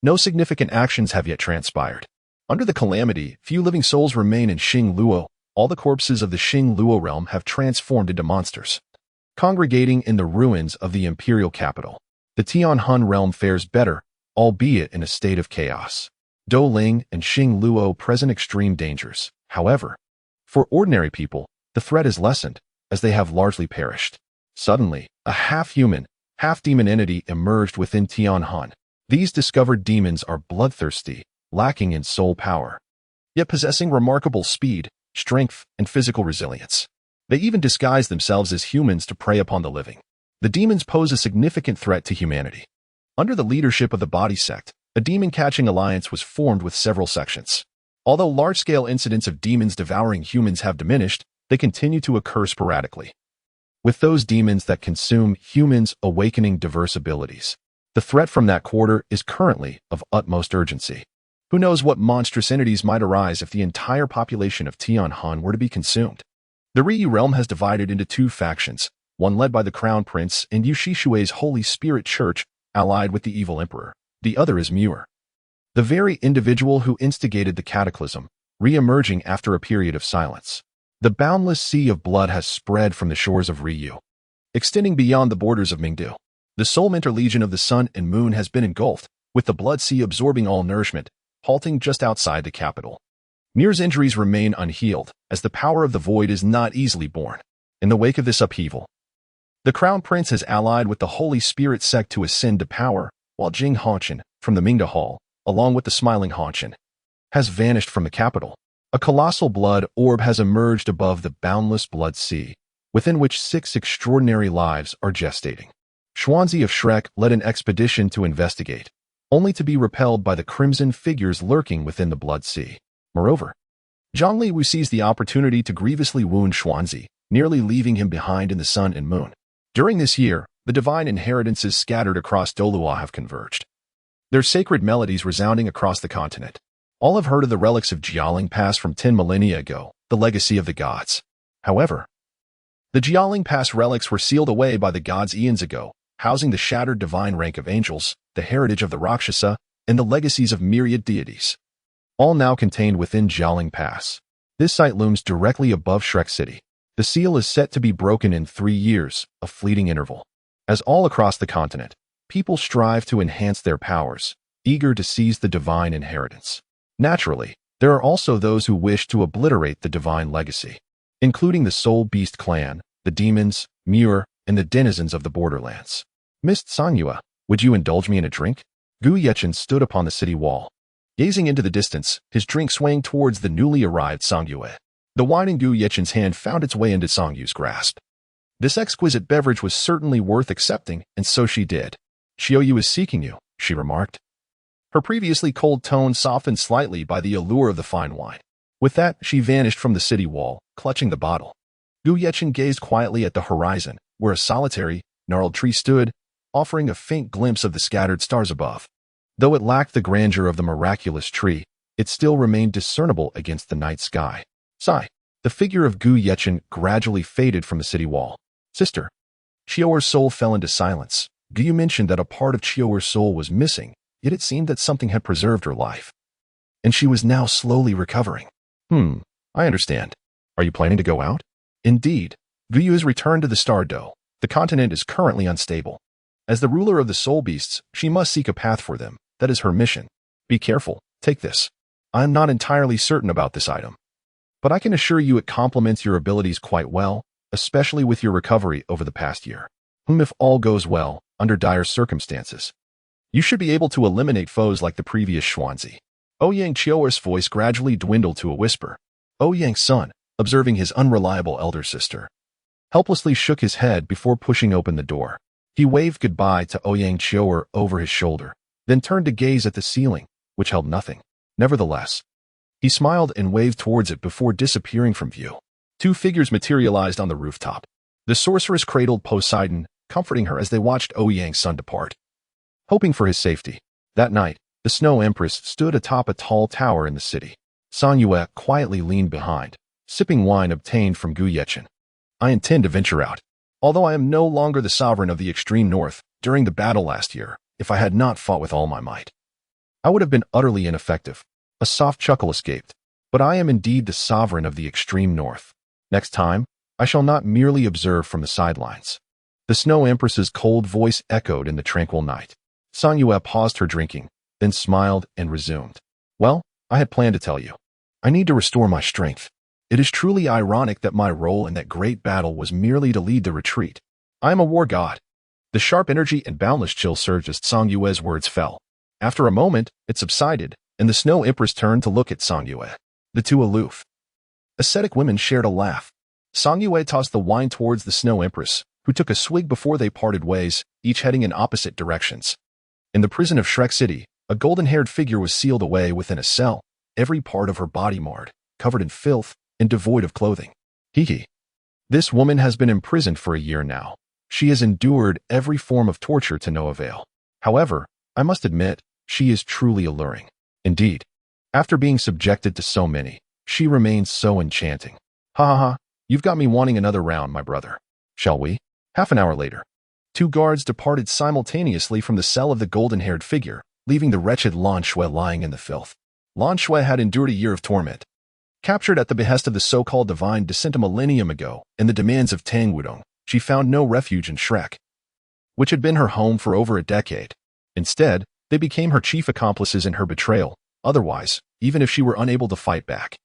no significant actions have yet transpired. Under the calamity, few living souls remain in Xing Luo. All the corpses of the Xing Luo realm have transformed into monsters, congregating in the ruins of the imperial capital. The Tianhan realm fares better, albeit in a state of chaos. Douling and Xing Luo present extreme dangers. However, for ordinary people, the threat is lessened, as they have largely perished. Suddenly, a half-human, half-demon entity emerged within Tianhan. These discovered demons are bloodthirsty, lacking in soul power, yet possessing remarkable speed, strength, and physical resilience. They even disguise themselves as humans to prey upon the living. The demons pose a significant threat to humanity. Under the leadership of the Body Sect, a demon-catching alliance was formed with several sections. Although large-scale incidents of demons devouring humans have diminished, they continue to occur sporadically, with those demons that consume humans awakening diverse abilities. The threat from that quarter is currently of utmost urgency. Who knows what monstrous entities might arise if the entire population of Tianhan were to be consumed? The Ryu realm has divided into 2 factions, one led by the Crown Prince and Yushishui's Holy Spirit Church, allied with the evil emperor. The other is Muir, the very individual who instigated the cataclysm, re-emerging after a period of silence. The boundless sea of blood has spread from the shores of Ryu, extending beyond the borders of Mingdu. The soul-mentor legion of the sun and moon has been engulfed, with the blood sea absorbing all nourishment, halting just outside the capital. Mir's injuries remain unhealed, as the power of the void is not easily borne. In the wake of this upheaval, the Crown Prince has allied with the Holy Spirit Sect to ascend to power, while Jing Hongqian, from the Mingda Hall, along with the smiling Hongqian, has vanished from the capital. A colossal blood orb has emerged above the boundless blood sea, within which 6 extraordinary lives are gestating. Xuanzi of Shrek led an expedition to investigate, only to be repelled by the crimson figures lurking within the blood sea. Moreover, Zhang Liwu seized the opportunity to grievously wound Xuanzi, nearly leaving him behind in the sun and moon. During this year, the divine inheritances scattered across Douluo have converged, their sacred melodies resounding across the continent. All have heard of the relics of Jialing Pass from 10 millennia ago, the legacy of the gods. However, the Jialing Pass relics were sealed away by the gods eons ago, housing the shattered divine rank of angels, the heritage of the Rakshasa, and the legacies of myriad deities, all now contained within Jialing Pass. This site looms directly above Shrek City. The seal is set to be broken in 3 years, a fleeting interval. As all across the continent, people strive to enhance their powers, eager to seize the divine inheritance. Naturally, there are also those who wish to obliterate the divine legacy, including the Soul Beast clan, the demons, Muir, and the denizens of the borderlands. Mist Songyue, would you indulge me in a drink? Gu Yechen stood upon the city wall, gazing into the distance, his drink swaying towards the newly arrived Songyue. The wine in Gu Yechen's hand found its way into Songyue's grasp. This exquisite beverage was certainly worth accepting, and so she did. Xiaoyu is seeking you, she remarked. Her previously cold tone softened slightly by the allure of the fine wine. With that, she vanished from the city wall, clutching the bottle. Gu Yechen gazed quietly at the horizon, where a solitary, gnarled tree stood, offering a faint glimpse of the scattered stars above. Though it lacked the grandeur of the miraculous tree, it still remained discernible against the night sky. Sigh. The figure of Gu Yechen gradually faded from the city wall. Sister. Qiuer's soul fell into silence. Gu mentioned that a part of Qiuer's soul was missing, yet it seemed that something had preserved her life, and she was now slowly recovering. I understand. Are you planning to go out? Indeed. Gu has returned to the Star Doe. The continent is currently unstable. As the ruler of the soul beasts, she must seek a path for them. That is her mission. Be careful. Take this. I am not entirely certain about this item, but I can assure you it complements your abilities quite well, especially with your recovery over the past year. If all goes well, under dire circumstances, you should be able to eliminate foes like the previous Xuanzi. Ouyang Qiuer's voice gradually dwindled to a whisper. Ouyang's son, observing his unreliable elder sister, helplessly shook his head before pushing open the door. He waved goodbye to Ouyang Qiuer over his shoulder, then turned to gaze at the ceiling, which held nothing. Nevertheless, he smiled and waved towards it before disappearing from view. 2 figures materialized on the rooftop. The sorceress cradled Poseidon, comforting her as they watched Ouyang's son depart, hoping for his safety. That night, the Snow Empress stood atop a tall tower in the city. Songyue quietly leaned behind, sipping wine obtained from Gu Yechen. I intend to venture out. Although I am no longer the sovereign of the extreme north, during the battle last year, if I had not fought with all my might, I would have been utterly ineffective. A soft chuckle escaped. But I am indeed the sovereign of the extreme north. Next time, I shall not merely observe from the sidelines. The Snow Empress's cold voice echoed in the tranquil night. Songyue paused her drinking, then smiled and resumed. Well, I had planned to tell you. I need to restore my strength. It is truly ironic that my role in that great battle was merely to lead the retreat. I am a war god. The sharp energy and boundless chill surged as Songyue's words fell. After a moment, it subsided, and the Snow Empress turned to look at Songyue. The two aloof, ascetic women shared a laugh. Songyue tossed the wine towards the Snow Empress, who took a swig before they parted ways, each heading in opposite directions. In the prison of Shrek City, a golden-haired figure was sealed away within a cell, every part of her body marred, covered in filth, and devoid of clothing. Hee. This woman has been imprisoned for a year now. She has endured every form of torture to no avail. However, I must admit, she is truly alluring. Indeed, after being subjected to so many, she remains so enchanting. Ha, you've got me wanting another round, my brother. Shall we? Half an hour later, 2 guards departed simultaneously from the cell of the golden-haired figure, leaving the wretched Lan Shui lying in the filth. Lan Shui had endured a year of torment. Captured at the behest of the so-called divine descent a millennium ago, and the demands of Tang Wudong, She found no refuge in Shrek, which had been her home for over a decade. Instead, they became her chief accomplices in her betrayal. Otherwise, even if she were unable to fight back,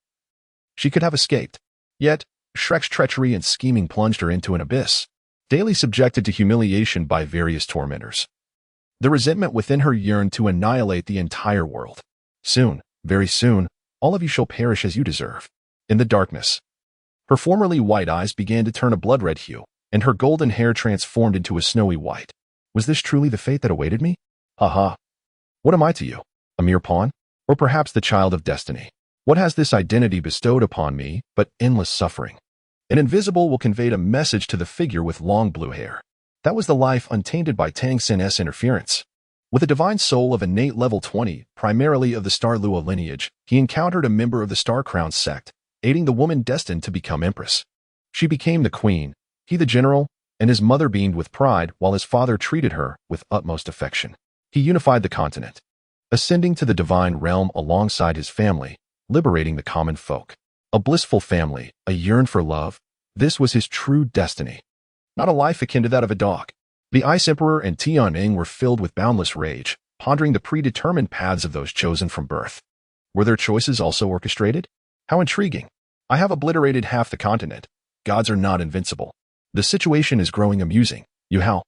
she could have escaped. Yet, Shrek's treachery and scheming plunged her into an abyss, daily subjected to humiliation by various tormentors. The resentment within her yearned to annihilate the entire world. Soon, very soon, all of you shall perish as you deserve. In the darkness, her formerly white eyes began to turn a blood-red hue, and her golden hair transformed into a snowy white. Was this truly the fate that awaited me? Ha! What am I to you? A mere pawn? Or perhaps the child of destiny? What has this identity bestowed upon me but endless suffering? An invisible will conveyed a message to the figure with long blue hair. That was the life untainted by Tang Sin's interference. With a divine soul of innate level 20, primarily of the Douluo lineage, he encountered a member of the Star-Crowned Sect, aiding the woman destined to become empress. She became the queen, he the general, and his mother beamed with pride while his father treated her with utmost affection. He unified the continent, ascending to the divine realm alongside his family, liberating the common folk. A blissful family, a yearn for love, this was his true destiny. Not a life akin to that of a dog. The Ice Emperor and Tianming were filled with boundless rage, pondering the predetermined paths of those chosen from birth. Were their choices also orchestrated? How intriguing. I have obliterated half the continent. Gods are not invincible. The situation is growing amusing. Yuhao,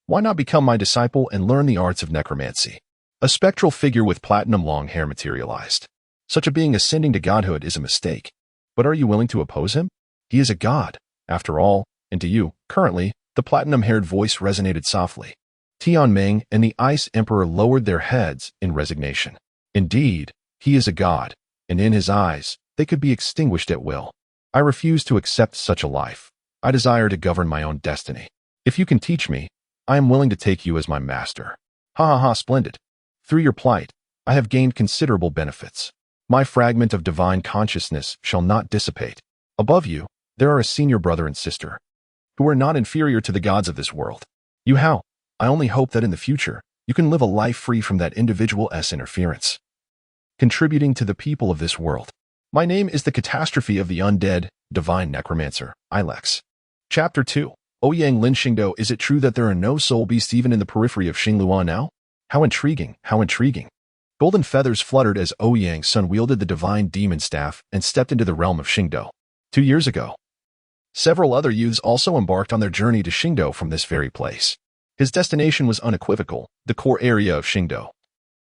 why not become my disciple and learn the arts of necromancy? A spectral figure with platinum long hair materialized. Such a being ascending to godhood is a mistake. But are you willing to oppose him? He is a god, after all, and to you, currently, the platinum-haired voice resonated softly. Tianming and the Ice Emperor lowered their heads in resignation. Indeed, he is a god, and in his eyes, they could be extinguished at will. I refuse to accept such a life. I desire to govern my own destiny. If you can teach me, I am willing to take you as my master. Ha, splendid. Through your plight, I have gained considerable benefits. My fragment of divine consciousness shall not dissipate. Above you, there are a senior brother and sister, who are not inferior to the gods of this world. Yuhao, I only hope that in the future, you can live a life free from that individual's interference, contributing to the people of this world. My name is the catastrophe of the undead, divine necromancer, Ilex. Chapter 2. Ouyang Lin Xingdou. Is it true that there are no soul beasts even in the periphery of Xingluo now? How intriguing, how intriguing. Golden feathers fluttered as Ouyang's son wielded the divine demon staff and stepped into the realm of Xingdou. 2 years ago, several other youths also embarked on their journey to Xingdou from this very place. His destination was unequivocal, the core area of Xingdou,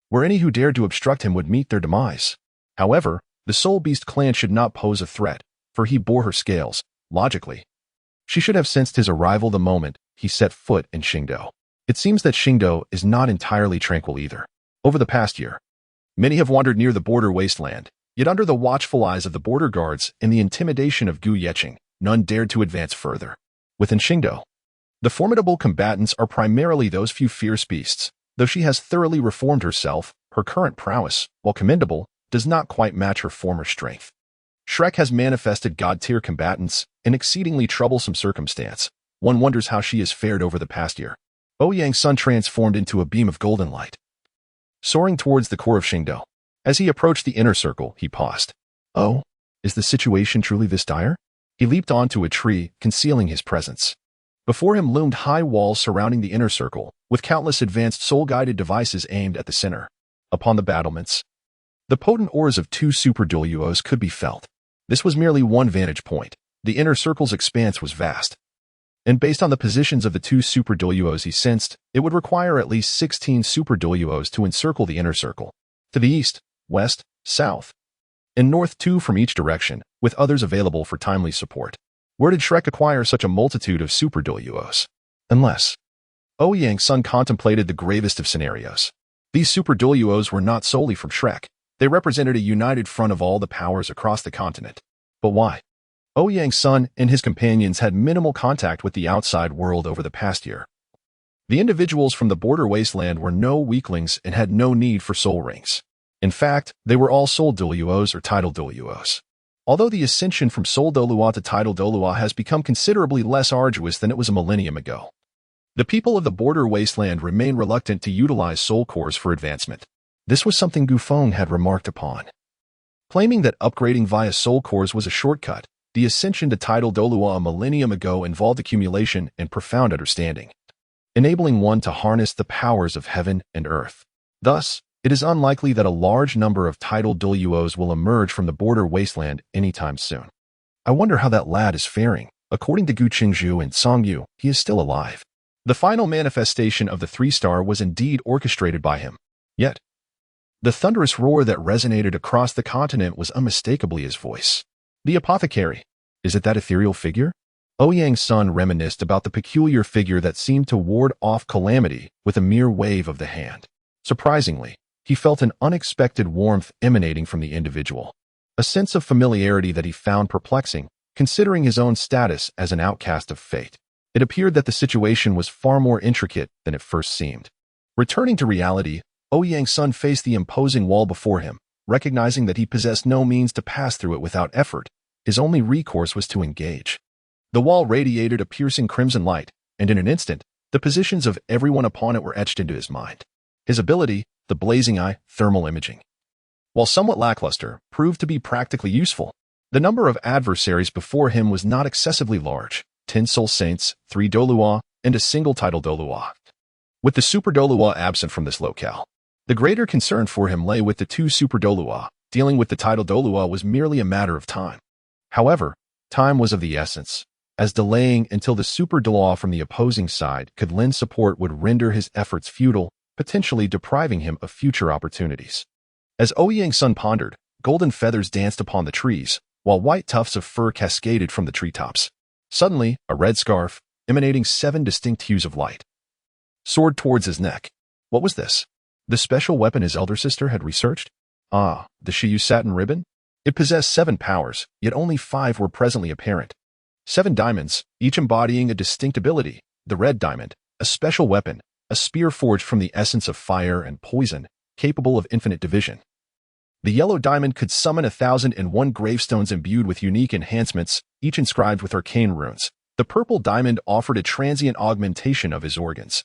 where any who dared to obstruct him would meet their demise. However, the Soul Beast clan should not pose a threat, for he bore her scales. Logically, she should have sensed his arrival the moment he set foot in Xingdou. It seems that Xingdou is not entirely tranquil either. Over the past year, many have wandered near the border wasteland, yet under the watchful eyes of the border guards and the intimidation of Gu Yeqing, none dared to advance further. Within Xingdou, the formidable combatants are primarily those few fierce beasts. Though she has thoroughly reformed herself, her current prowess, while commendable, does not quite match her former strength. Shrek has manifested god-tier combatants, an exceedingly troublesome circumstance. One wonders how she has fared over the past year. Ouyang's sun transformed into a beam of golden light, soaring towards the core of Xingdou. As he approached the inner circle, he paused. Oh, is the situation truly this dire? He leaped onto a tree, concealing his presence. Before him loomed high walls surrounding the inner circle, with countless advanced soul-guided devices aimed at the center. Upon the battlements, the potent auras of 2 super Douluos could be felt. This was merely one vantage point. The inner circle's expanse was vast, and based on the positions of the 2 super Douluos he sensed, it would require at least 16 super Douluos to encircle the inner circle. To the east, west, south, and north 2 from each direction, with others available for timely support. Where did Shrek acquire such a multitude of super Douluos? Unless Ouyang's son contemplated the gravest of scenarios. These super Douluos were not solely from Shrek. They represented a united front of all the powers across the continent. But why? Ouyang's son and his companions had minimal contact with the outside world over the past year. The individuals from the border wasteland were no weaklings and had no need for soul rings. In fact, they were all soul Douluos or tidal Douluos. Although the ascension from soul Douluo to tidal Douluo has become considerably less arduous than it was a millennium ago, the people of the border wasteland remain reluctant to utilize soul cores for advancement. This was something Gufeng had remarked upon, claiming that upgrading via soul cores was a shortcut, The ascension to title Douluo a millennium ago involved accumulation and profound understanding, enabling one to harness the powers of heaven and earth. Thus, it is unlikely that a large number of titled Douluos will emerge from the border wasteland anytime soon. I wonder how that lad is faring. According to Gu Qingzhu and Song Yu, he is still alive. The final manifestation of the three-star was indeed orchestrated by him. Yet, the thunderous roar that resonated across the continent was unmistakably his voice. The apothecary. Is it that ethereal figure? Ouyang's son reminisced about the peculiar figure that seemed to ward off calamity with a mere wave of the hand. Surprisingly, he felt an unexpected warmth emanating from the individual, a sense of familiarity that he found perplexing, considering his own status as an outcast of fate. It appeared that the situation was far more intricate than it first seemed. Returning to reality, Ouyang's son faced the imposing wall before him, recognizing that he possessed no means to pass through it without effort. His only recourse was to engage. The wall radiated a piercing crimson light, and in an instant, the positions of everyone upon it were etched into his mind. His ability, the blazing eye, thermal imaging, while somewhat lackluster, proved to be practically useful. The number of adversaries before him was not excessively large: 10 Soul Saints, 3 Douluo, and a single title Douluo. With the Super Douluo absent from this locale, the greater concern for him lay with the 2 Super Douluo. Dealing with the title Douluo was merely a matter of time. However, time was of the essence, as delaying until the Super Douluo from the opposing side could lend support would render his efforts futile, potentially depriving him of future opportunities. As Ouyang's son pondered, golden feathers danced upon the trees, while white tufts of fur cascaded from the treetops. Suddenly, a red scarf, emanating 7 distinct hues of light, soared towards his neck. What was this? The special weapon his elder sister had researched? Ah, the Shiyu satin ribbon? It possessed 7 powers, yet only 5 were presently apparent. 7 diamonds, each embodying a distinct ability. The red diamond, a special weapon, a spear forged from the essence of fire and poison, capable of infinite division. The yellow diamond could summon 1,001 gravestones imbued with unique enhancements, each inscribed with arcane runes. The purple diamond offered a transient augmentation of his organs,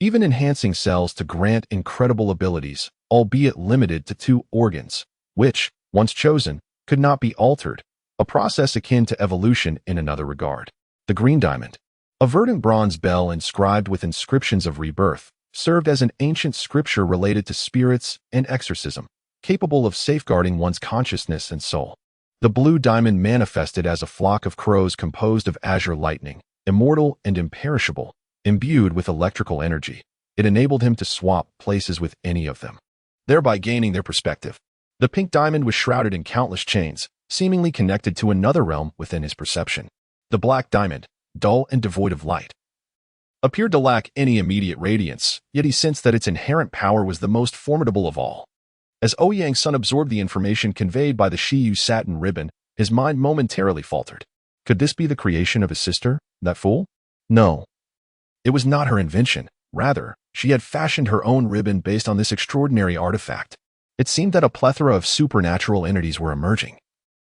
even enhancing cells to grant incredible abilities, albeit limited to 2 organs, which, once chosen, could not be altered, a process akin to evolution in another regard. The green diamond, a verdant bronze bell inscribed with inscriptions of rebirth, served as an ancient scripture related to spirits and exorcism, capable of safeguarding one's consciousness and soul. The blue diamond manifested as a flock of crows composed of azure lightning, immortal and imperishable, imbued with electrical energy. It enabled him to swap places with any of them, thereby gaining their perspective. The pink diamond was shrouded in countless chains, seemingly connected to another realm within his perception. The black diamond, dull and devoid of light, appeared to lack any immediate radiance, yet he sensed that its inherent power was the most formidable of all. As Ouyang's son absorbed the information conveyed by the Shiyu satin ribbon, his mind momentarily faltered. Could this be the creation of his sister, that fool? No. It was not her invention. Rather, she had fashioned her own ribbon based on this extraordinary artifact. It seemed that a plethora of supernatural entities were emerging.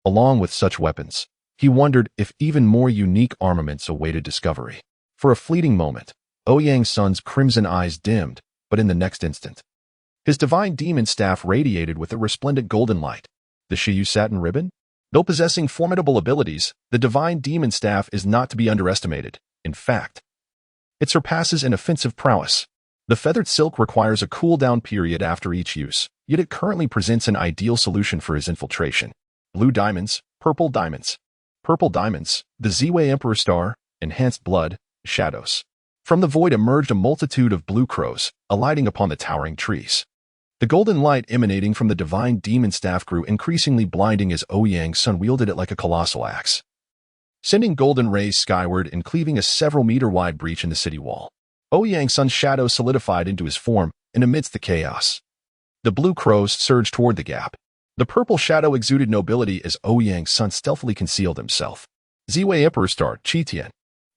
Along with such weapons, he wondered if even more unique armaments awaited discovery. For a fleeting moment, Ouyang's son's crimson eyes dimmed, but in the next instant, his divine demon staff radiated with a resplendent golden light. The Shiyu satin ribbon? Though possessing formidable abilities, the divine demon staff is not to be underestimated. In fact, it surpasses in offensive prowess. The feathered silk requires a cool-down period after each use, yet it currently presents an ideal solution for his infiltration. Blue diamonds, purple diamonds. Purple diamonds, the Ziwei Emperor Star, enhanced blood, shadows. From the void emerged a multitude of blue crows, alighting upon the towering trees. The golden light emanating from the divine demon staff grew increasingly blinding as Ouyang's son wielded it like a colossal axe, sending golden rays skyward and cleaving a several-meter-wide breach in the city wall. Ouyang's son's shadow solidified into his form, and amidst the chaos, the blue crows surged toward the gap. The purple shadow exuded nobility as Ouyang's son stealthily concealed himself. Ziwei Emperor Star, Qitian.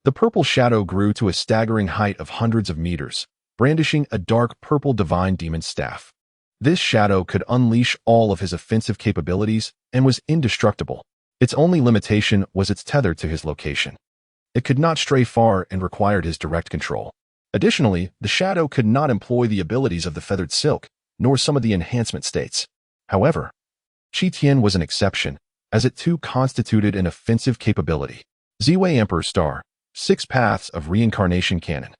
The purple shadow grew to a staggering height of hundreds of meters, brandishing a dark purple divine demon staff. This shadow could unleash all of his offensive capabilities and was indestructible. Its only limitation was its tether to his location. It could not stray far and required his direct control. Additionally, the shadow could not employ the abilities of the feathered silk, nor some of the enhancement states. However, Qitian was an exception, as it too constituted an offensive capability. Ziwei Emperor Star, 6 Paths of Reincarnation Cannon.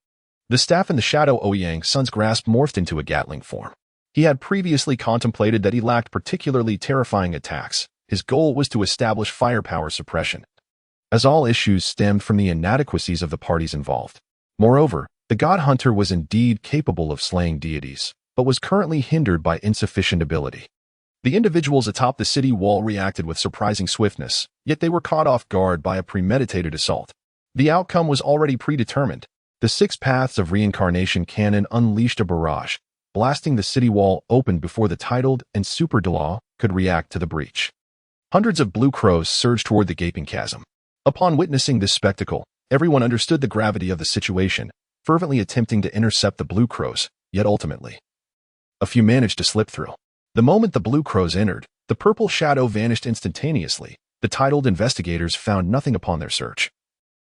The staff in the shadow Ouyang Sun's grasp morphed into a Gatling form. He had previously contemplated that he lacked particularly terrifying attacks. His goal was to establish firepower suppression, as all issues stemmed from the inadequacies of the parties involved. Moreover, the God Hunter was indeed capable of slaying deities, but was currently hindered by insufficient ability. The individuals atop the city wall reacted with surprising swiftness, yet they were caught off guard by a premeditated assault. The outcome was already predetermined. The 6 Paths of Reincarnation Cannon unleashed a barrage, blasting the city wall open before the titled and super Douluo could react to the breach. Hundreds of blue crows surged toward the gaping chasm. Upon witnessing this spectacle, everyone understood the gravity of the situation, fervently attempting to intercept the blue crows, yet ultimately, a few managed to slip through. The moment the blue crows entered, the purple shadow vanished instantaneously. The titled investigators found nothing upon their search.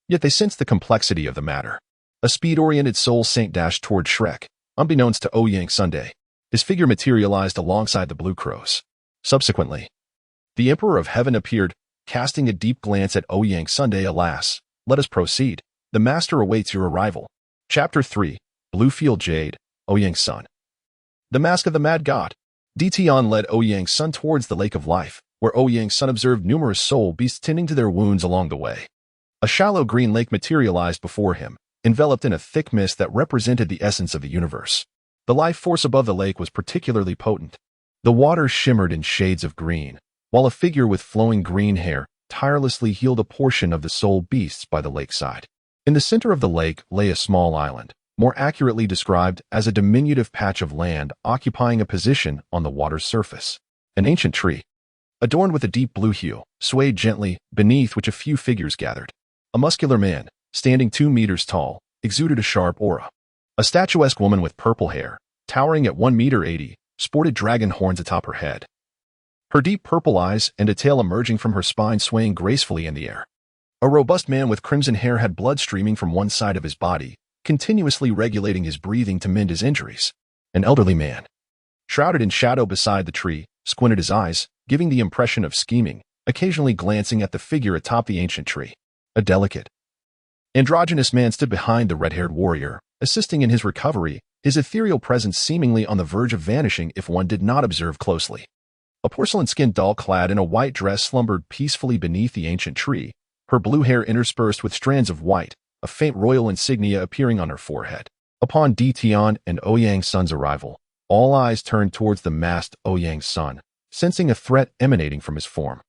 Yet they sensed the complexity of the matter. A speed-oriented soul saint dashed toward Shrek, unbeknownst to Ouyang Sunday. His figure materialized alongside the blue crows. Subsequently, the Emperor of Heaven appeared, casting a deep glance at Ouyang Sunday. Alas, let us proceed. The Master awaits your arrival. Chapter 3, Bluefield Jade, Ouyang Sun. The Mask of the Mad God. Dition led Ouyang Sun towards the Lake of Life, where Ouyang Sun observed numerous soul beasts tending to their wounds along the way. A shallow green lake materialized before him, enveloped in a thick mist that represented the essence of the universe. The life force above the lake was particularly potent. The water shimmered in shades of green, while a figure with flowing green hair tirelessly healed a portion of the soul beasts by the lakeside. In the center of the lake lay a small island, more accurately described as a diminutive patch of land occupying a position on the water's surface. An ancient tree, adorned with a deep blue hue, swayed gently, beneath which a few figures gathered. A muscular man, standing 2 meters tall, exuded a sharp aura. A statuesque woman with purple hair, towering at 1.80 meters, sported dragon horns atop her head. Her deep purple eyes and a tail emerging from her spine swaying gracefully in the air. A robust man with crimson hair had blood streaming from one side of his body, continuously regulating his breathing to mend his injuries. An elderly man, shrouded in shadow beside the tree, squinted his eyes, giving the impression of scheming, occasionally glancing at the figure atop the ancient tree. A delicate, androgynous man stood behind the red-haired warrior, assisting in his recovery, his ethereal presence seemingly on the verge of vanishing if one did not observe closely. A porcelain-skinned doll clad in a white dress slumbered peacefully beneath the ancient tree, her blue hair interspersed with strands of white, a faint royal insignia appearing on her forehead. Upon Dition and Ouyang Sun's arrival, all eyes turned towards the masked Ouyang Sun, sensing a threat emanating from his form,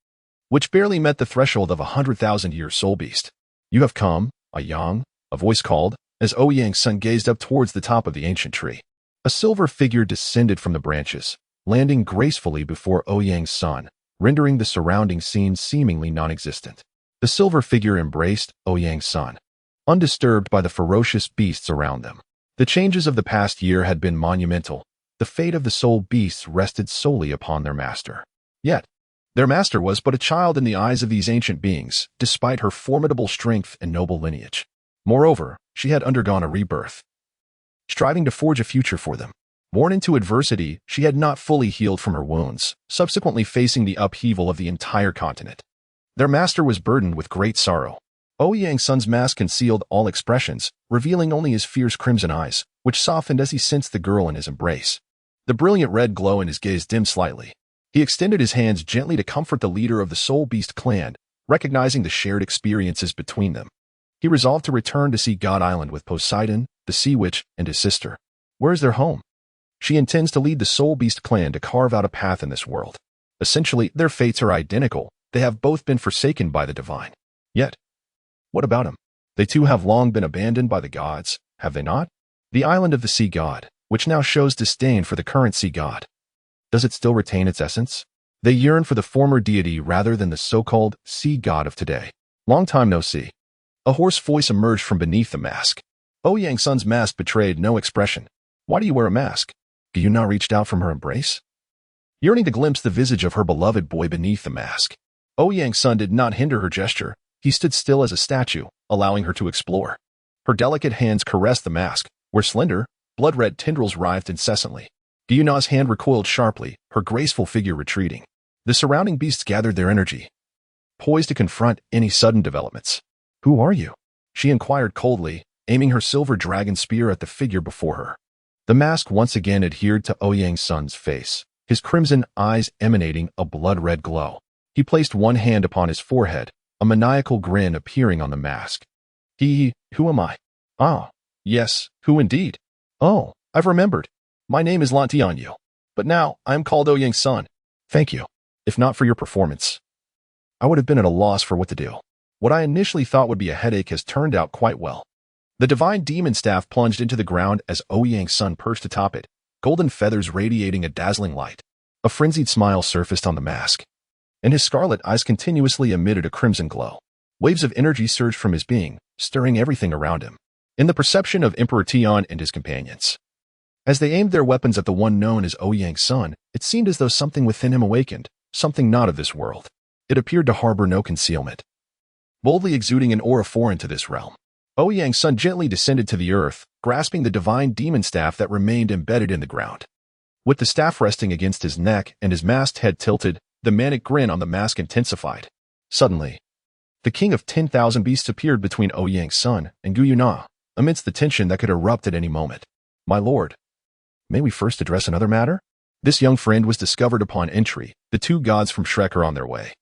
which barely met the threshold of 100,000-year soul beast. You have come, a voice called, as Ouyang Sun gazed up towards the top of the ancient tree. A silver figure descended from the branches, landing gracefully before Ouyang Sun, rendering the surrounding scene seemingly non-existent. The silver figure embraced Ouyang Sun, undisturbed by the ferocious beasts around them. The changes of the past year had been monumental. The fate of the soul beasts rested solely upon their master. Yet, their master was but a child in the eyes of these ancient beings, despite her formidable strength and noble lineage. Moreover, she had undergone a rebirth, striving to forge a future for them. Born into adversity, she had not fully healed from her wounds, subsequently facing the upheaval of the entire continent. Their master was burdened with great sorrow. Ouyang Sun's mask concealed all expressions, revealing only his fierce crimson eyes, which softened as he sensed the girl in his embrace. The brilliant red glow in his gaze dimmed slightly. He extended his hands gently to comfort the leader of the Soul Beast clan, recognizing the shared experiences between them. He resolved to return to Sea God Island with Poseidon, the Sea Witch, and his sister. Where is their home? She intends to lead the Soul Beast clan to carve out a path in this world. Essentially, their fates are identical. They have both been forsaken by the divine. Yet, what about him? They too have long been abandoned by the gods, have they not? The island of the sea god, which now shows disdain for the current sea god. Does it still retain its essence? They yearn for the former deity rather than the so-called sea god of today. Long time no see. A hoarse voice emerged from beneath the mask. Ouyang Sun's mask betrayed no expression. Why do you wear a mask? Do you not reached out from her embrace? Yearning to glimpse the visage of her beloved boy beneath the mask, Ouyang Sun did not hinder her gesture. He stood still as a statue, allowing her to explore. Her delicate hands caressed the mask, where slender, blood-red tendrils writhed incessantly. Gyuna's hand recoiled sharply, her graceful figure retreating. The surrounding beasts gathered their energy, poised to confront any sudden developments. "Who are you?" she inquired coldly, aiming her silver dragon spear at the figure before her. The mask once again adhered to Ouyang Sun's face, his crimson eyes emanating a blood-red glow. He placed one hand upon his forehead, a maniacal grin appearing on the mask. Who am I?" "Ah, yes, who indeed? Oh, I've remembered. My name is Lan Tianyu, but now I am called Ouyang Sun." "Thank you. If not for your performance, I would have been at a loss for what to do. What I initially thought would be a headache has turned out quite well." The divine demon staff plunged into the ground as Ouyang Sun perched atop it, golden feathers radiating a dazzling light. A frenzied smile surfaced on the mask, and his scarlet eyes continuously emitted a crimson glow. Waves of energy surged from his being, stirring everything around him. In the perception of Emperor Tian and his companions, as they aimed their weapons at the one known as Ouyang Sun, it seemed as though something within him awakened, something not of this world. It appeared to harbor no concealment, boldly exuding an aura foreign to this realm. Ouyang Sun gently descended to the earth, grasping the divine demon staff that remained embedded in the ground. With the staff resting against his neck and his masked head tilted, the manic grin on the mask intensified. Suddenly, the king of 10,000 beasts appeared between Ouyang Sun and Gu Yuna, amidst the tension that could erupt at any moment. "My lord, may we first address another matter?" This young friend was discovered upon entry. "The two gods from Shrek are on their way,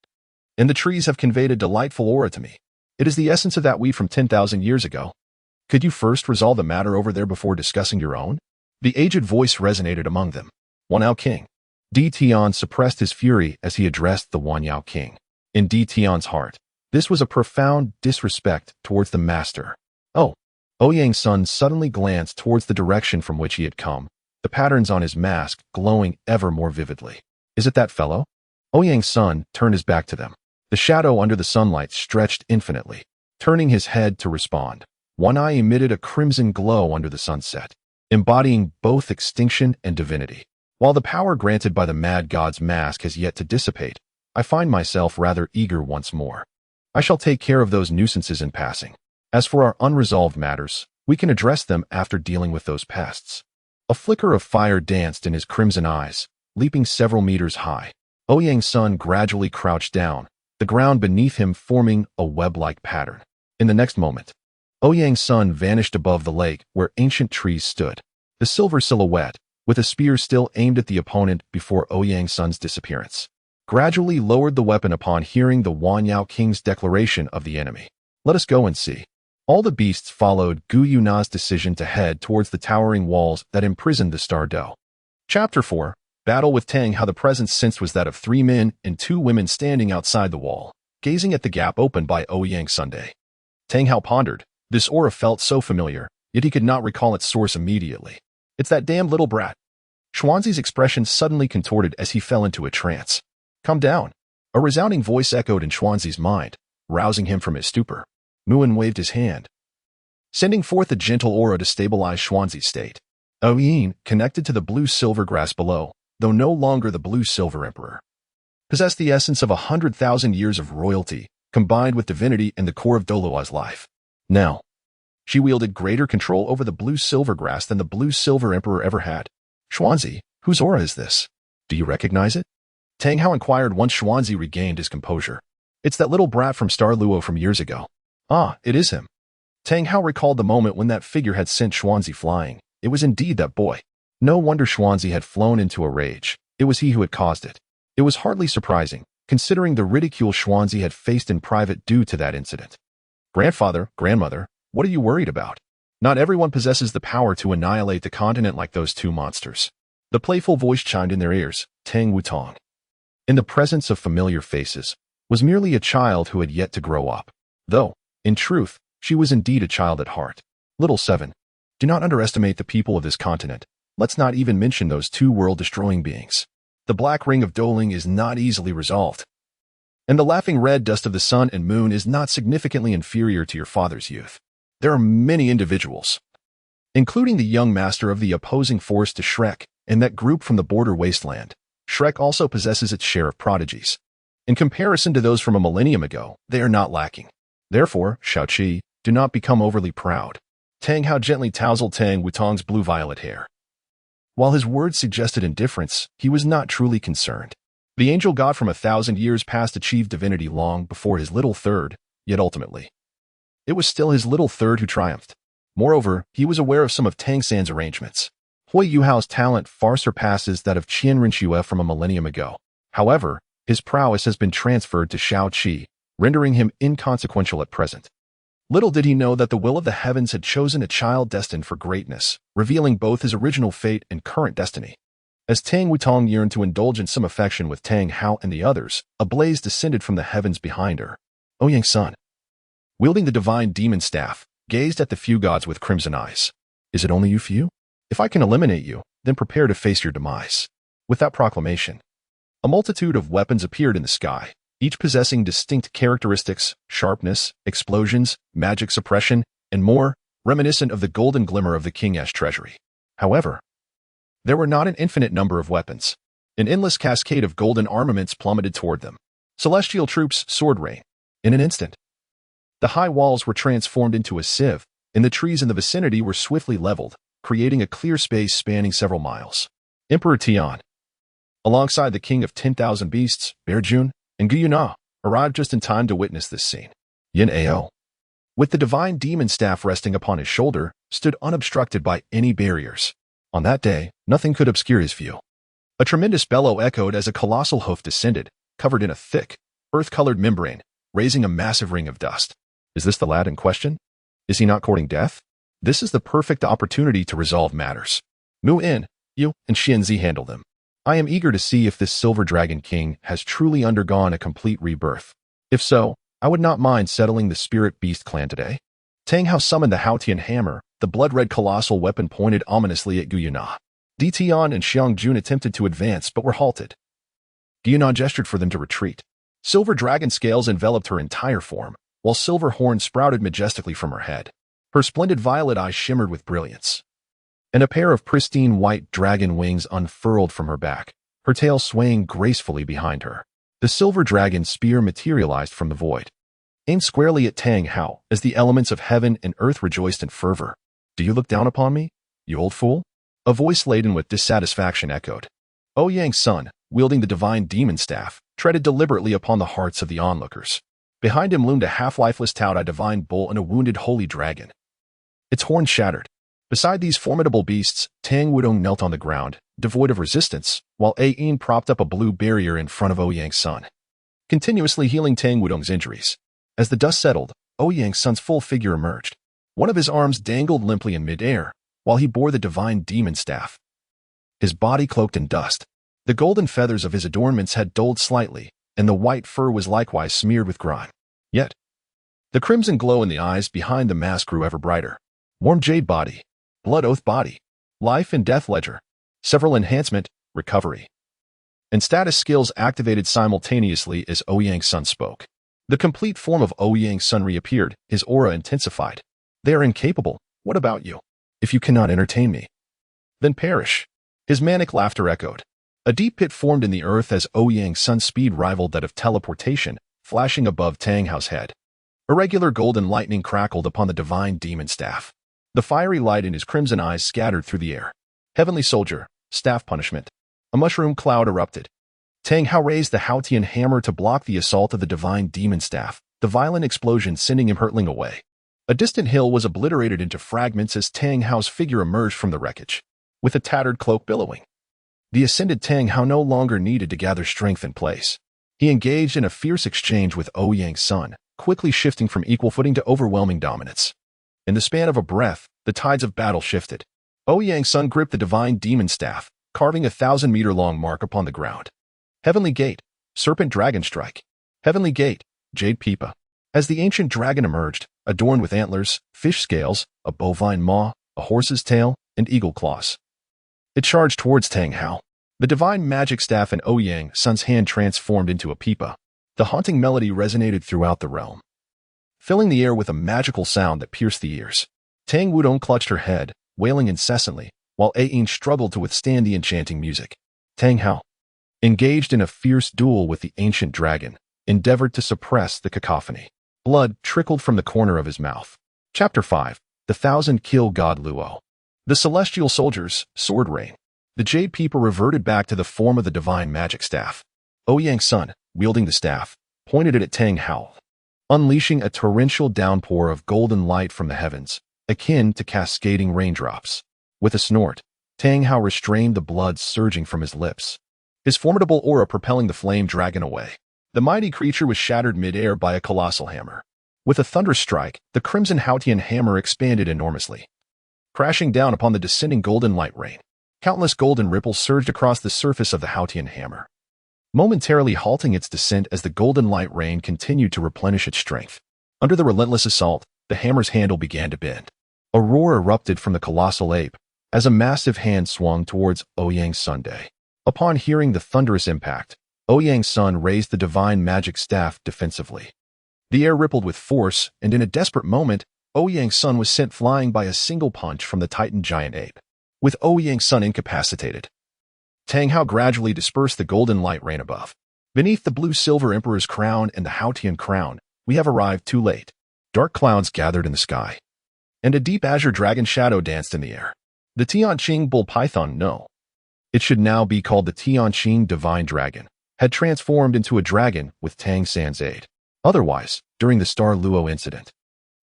and the trees have conveyed a delightful aura to me. It is the essence of that we from 10,000 years ago. Could you first resolve the matter over there before discussing your own?" The aged voice resonated among them. "Wanyao King." Di Tian suppressed his fury as he addressed the Wanyao King. In Di Tian's heart, this was a profound disrespect towards the master. "Oh." Ouyang Sun suddenly glanced towards the direction from which he had come, the patterns on his mask glowing ever more vividly. "Is it that fellow?" Ouyang Sun turned his back to them. The shadow under the sunlight stretched infinitely. Turning his head to respond, one eye emitted a crimson glow under the sunset, embodying both extinction and divinity. "While the power granted by the mad god's mask has yet to dissipate, I find myself rather eager once more. I shall take care of those nuisances in passing. As for our unresolved matters, we can address them after dealing with those pests." A flicker of fire danced in his crimson eyes, leaping several meters high. Ouyang Sun gradually crouched down, the ground beneath him forming a web-like pattern. In the next moment, Ouyang Sun vanished above the lake where ancient trees stood. The silver silhouette, with a spear still aimed at the opponent before Ouyang Sun's disappearance, gradually lowered the weapon upon hearing the Wanyao King's declaration of the enemy. "Let us go and see." All the beasts followed Gu Yuna's decision to head towards the towering walls that imprisoned the Star Doe. Chapter 4. Battle with Tang. How the presence sensed was that of 3 men and 2 women standing outside the wall, gazing at the gap opened by Ouyang Sunday. Tang Hao pondered. This aura felt so familiar, yet he could not recall its source immediately. "It's that damned little brat." Xuanzi's expression suddenly contorted as he fell into a trance. "Calm down." A resounding voice echoed in Xuanzi's mind, rousing him from his stupor. Muin waved his hand, sending forth a gentle aura to stabilize Xuanzi's state. Ouyang, connected to the blue-silver grass below, though no longer the blue-silver emperor, possessed the essence of 100,000 years of royalty, combined with divinity in the core of Douluo's life. Now, she wielded greater control over the blue-silver grass than the blue-silver emperor ever had. "Xuanzi, whose aura is this? Do you recognize it?" Tang Hao inquired once Xuanzi regained his composure. "It's that little brat from Douluo from years ago." "Ah, it is him." Tang Hao recalled the moment when that figure had sent Xuanzi flying. It was indeed that boy. No wonder Xuanzi had flown into a rage. It was he who had caused it. It was hardly surprising, considering the ridicule Xuanzi had faced in private due to that incident. "Grandfather, grandmother, what are you worried about? Not everyone possesses the power to annihilate the continent like those 2 monsters." The playful voice chimed in their ears. Tang Wutong, in the presence of familiar faces, was merely a child who had yet to grow up. Though, in truth, she was indeed a child at heart. "Little 7, do not underestimate the people of this continent. Let's not even mention those 2 world-destroying beings. The black ring of dueling is not easily resolved, and the laughing red dust of the sun and moon is not significantly inferior to your father's youth. There are many individuals, including the young master of the opposing force to Shrek, and that group from the border wasteland. Shrek also possesses its share of prodigies. In comparison to those from a millennium ago, they are not lacking. Therefore, Shaoqi, do not become overly proud." Tang Hao gently tousled Tang Wutong's blue-violet hair. While his words suggested indifference, he was not truly concerned. The angel god from 1,000 years past achieved divinity long before his little third, yet ultimately, it was still his little third who triumphed. Moreover, he was aware of some of Tang San's arrangements. Hui Yuhao's talent far surpasses that of Qian Rinxue from a millennium ago. However, his prowess has been transferred to Shao Qi, rendering him inconsequential at present. Little did he know that the will of the heavens had chosen a child destined for greatness, revealing both his original fate and current destiny. As Tang Wutong yearned to indulge in some affection with Tang Hao and the others, a blaze descended from the heavens behind her. Ouyang's son, wielding the divine demon staff, gazed at the few gods with crimson eyes. Is it only you few? If I can eliminate you, then prepare to face your demise. With that proclamation, a multitude of weapons appeared in the sky, each possessing distinct characteristics, sharpness, explosions, magic suppression, and more, reminiscent of the golden glimmer of the King's treasury. However, there were not an infinite number of weapons. An endless cascade of golden armaments plummeted toward them. Celestial troops, sword rain. In an instant, the high walls were transformed into a sieve, and the trees in the vicinity were swiftly leveled, creating a clear space spanning several miles. Emperor Tian, alongside the king of 10,000 beasts, Bear Jun, and Gu Yuna, arrived just in time to witness this scene. Yin Ao, with the divine demon staff resting upon his shoulder, stood unobstructed by any barriers. On that day, nothing could obscure his view. A tremendous bellow echoed as a colossal hoof descended, covered in a thick, earth-colored membrane, raising a massive ring of dust. Is this the lad in question? Is he not courting death? This is the perfect opportunity to resolve matters. Mu In, Yu, and Xianzi handle them. I am eager to see if this Silver Dragon King has truly undergone a complete rebirth. If so, I would not mind settling the Spirit Beast clan today. Tang Hao summoned the Haotian hammer, the blood-red colossal weapon pointed ominously at Gu Yuna. Di Tian and Xiang Jun attempted to advance but were halted. Gu Yuna gestured for them to retreat. Silver dragon scales enveloped her entire form, while silver horns sprouted majestically from her head. Her splendid violet eyes shimmered with brilliance, and a pair of pristine white dragon wings unfurled from her back, her tail swaying gracefully behind her. The silver dragon spear materialized from the void, aimed squarely at Tang Hao as the elements of heaven and earth rejoiced in fervor. Do you look down upon me, you old fool? A voice laden with dissatisfaction echoed. Ouyang's son, wielding the divine demon staff, treaded deliberately upon the hearts of the onlookers. Behind him loomed a half-lifeless Taodai divine bull and a wounded holy dragon. Its horns shattered. Beside these formidable beasts, Tang Wudong knelt on the ground, devoid of resistance, while Ain propped up a blue barrier in front of Ouyang's son, continuously healing Tang Wudong's injuries. As the dust settled, Ouyang's son's full figure emerged. One of his arms dangled limply in midair, while he bore the divine demon staff, his body cloaked in dust. The golden feathers of his adornments had dulled slightly, and the white fur was likewise smeared with grime. Yet, the crimson glow in the eyes behind the mask grew ever brighter. Warm jade body, blood oath body, life and death ledger, several enhancement, recovery, and status skills activated simultaneously as Ouyang's son spoke. The complete form of Ouyang's son reappeared, his aura intensified. They are incapable. What about you? If you cannot entertain me, then perish. His manic laughter echoed. A deep pit formed in the earth as Ouyang's son's speed rivaled that of teleportation, flashing above Tang Hao's head. Irregular golden lightning crackled upon the divine demon staff. The fiery light in his crimson eyes scattered through the air. Heavenly soldier, staff punishment. A mushroom cloud erupted. Tang Hao raised the Haotian hammer to block the assault of the divine demon staff, the violent explosion sending him hurtling away. A distant hill was obliterated into fragments as Tang Hao's figure emerged from the wreckage, with a tattered cloak billowing. The ascended Tang Hao no longer needed to gather strength in place. He engaged in a fierce exchange with Ouyang's son, quickly shifting from equal footing to overwhelming dominance. In the span of a breath, the tides of battle shifted. Ouyang's son gripped the divine demon staff, carving a 1,000-meter-long mark upon the ground. Heavenly Gate, Serpent Dragon Strike. Heavenly Gate, Jade Pipa. As the ancient dragon emerged, adorned with antlers, fish scales, a bovine maw, a horse's tail, and eagle claws, it charged towards Tang Hao. The divine magic staff in Ouyang's son's hand transformed into a pipa. The haunting melody resonated throughout the realm, filling the air with a magical sound that pierced the ears. Tang Wudong clutched her head, wailing incessantly, while Ain struggled to withstand the enchanting music. Tang Hao, engaged in a fierce duel with the ancient dragon, endeavored to suppress the cacophony. Blood trickled from the corner of his mouth. Chapter 5. The 1,000-Kill God Luo. The celestial soldiers, sword rain. The jade peeper reverted back to the form of the divine magic staff. Ouyang's son, wielding the staff, pointed it at Tang Hao, unleashing a torrential downpour of golden light from the heavens, akin to cascading raindrops. With a snort, Tang Hao restrained the blood surging from his lips, his formidable aura propelling the flame dragon away. The mighty creature was shattered mid-air by a colossal hammer. With a thunderous strike, the crimson Haotian hammer expanded enormously, crashing down upon the descending golden light rain. Countless golden ripples surged across the surface of the Haotian hammer, momentarily halting its descent as the golden light rain continued to replenish its strength. Under the relentless assault, the hammer's handle began to bend. A roar erupted from the colossal ape as a massive hand swung towards Ouyang's Sunday. Upon hearing the thunderous impact, Ouyang's son raised the divine magic staff defensively. The air rippled with force, and in a desperate moment, Ouyang's son was sent flying by a single punch from the Titan giant ape. With Ouyang's son incapacitated, Tang Hao gradually dispersed the golden light rain above. Beneath the blue-silver emperor's crown and the Haotian crown, we have arrived too late. Dark clouds gathered in the sky, and a deep azure dragon shadow danced in the air. The Tianqing bull python, no, it should now be called the Tianqing divine dragon, had transformed into a dragon with Tang San's aid. Otherwise, during the Star Luo incident,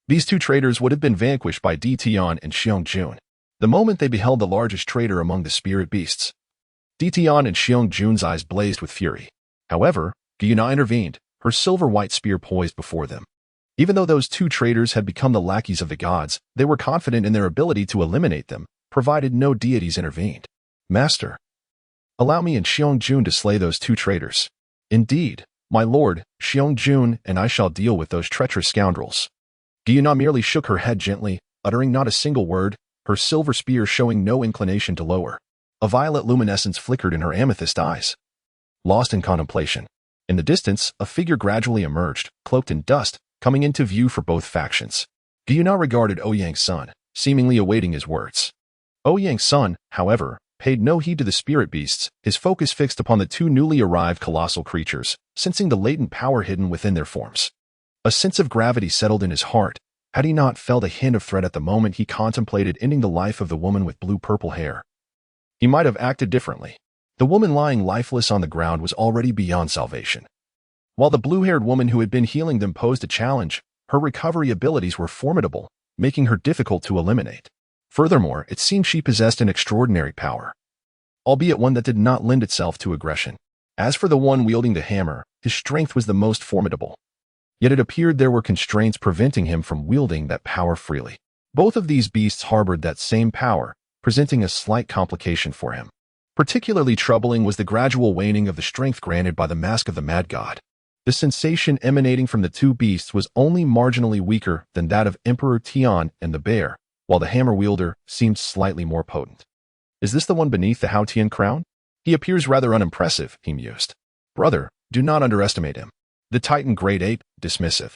these two traitors would have been vanquished by Di Tian and Xiong Jun the moment they beheld the largest traitor among the spirit beasts. Di Tian and Xiong Jun's eyes blazed with fury. However, Gyuna intervened, her silver-white spear poised before them. Even though those two traitors had become the lackeys of the gods, they were confident in their ability to eliminate them, provided no deities intervened. Master, allow me and Xiong Jun to slay those two traitors. Indeed, my lord, Xiong Jun and I shall deal with those treacherous scoundrels. Gyuna merely shook her head gently, uttering not a single word, her silver spear showing no inclination to lower. A violet luminescence flickered in her amethyst eyes. Lost in contemplation. In the distance, a figure gradually emerged, cloaked in dust, coming into view for both factions. Gyuna regarded Ouyang's son, seemingly awaiting his words. Ouyang's son, however, paid no heed to the spirit beasts, his focus fixed upon the two newly arrived colossal creatures, sensing the latent power hidden within their forms. A sense of gravity settled in his heart. Had he not felt a hint of threat at the moment he contemplated ending the life of the woman with blue-purple hair, he might have acted differently. The woman lying lifeless on the ground was already beyond salvation. While the blue-haired woman who had been healing them posed a challenge, her recovery abilities were formidable, making her difficult to eliminate. Furthermore, it seemed she possessed an extraordinary power, albeit one that did not lend itself to aggression. As for the one wielding the hammer, his strength was the most formidable. Yet it appeared there were constraints preventing him from wielding that power freely. Both of these beasts harbored that same power, presenting a slight complication for him. Particularly troubling was the gradual waning of the strength granted by the mask of the mad god. The sensation emanating from the two beasts was only marginally weaker than that of Emperor Tian and the bear, while the hammer wielder seemed slightly more potent. Is this the one beneath the Haotian crown? He appears rather unimpressive, he mused. Brother, do not underestimate him. The Titan great ape, dismissive,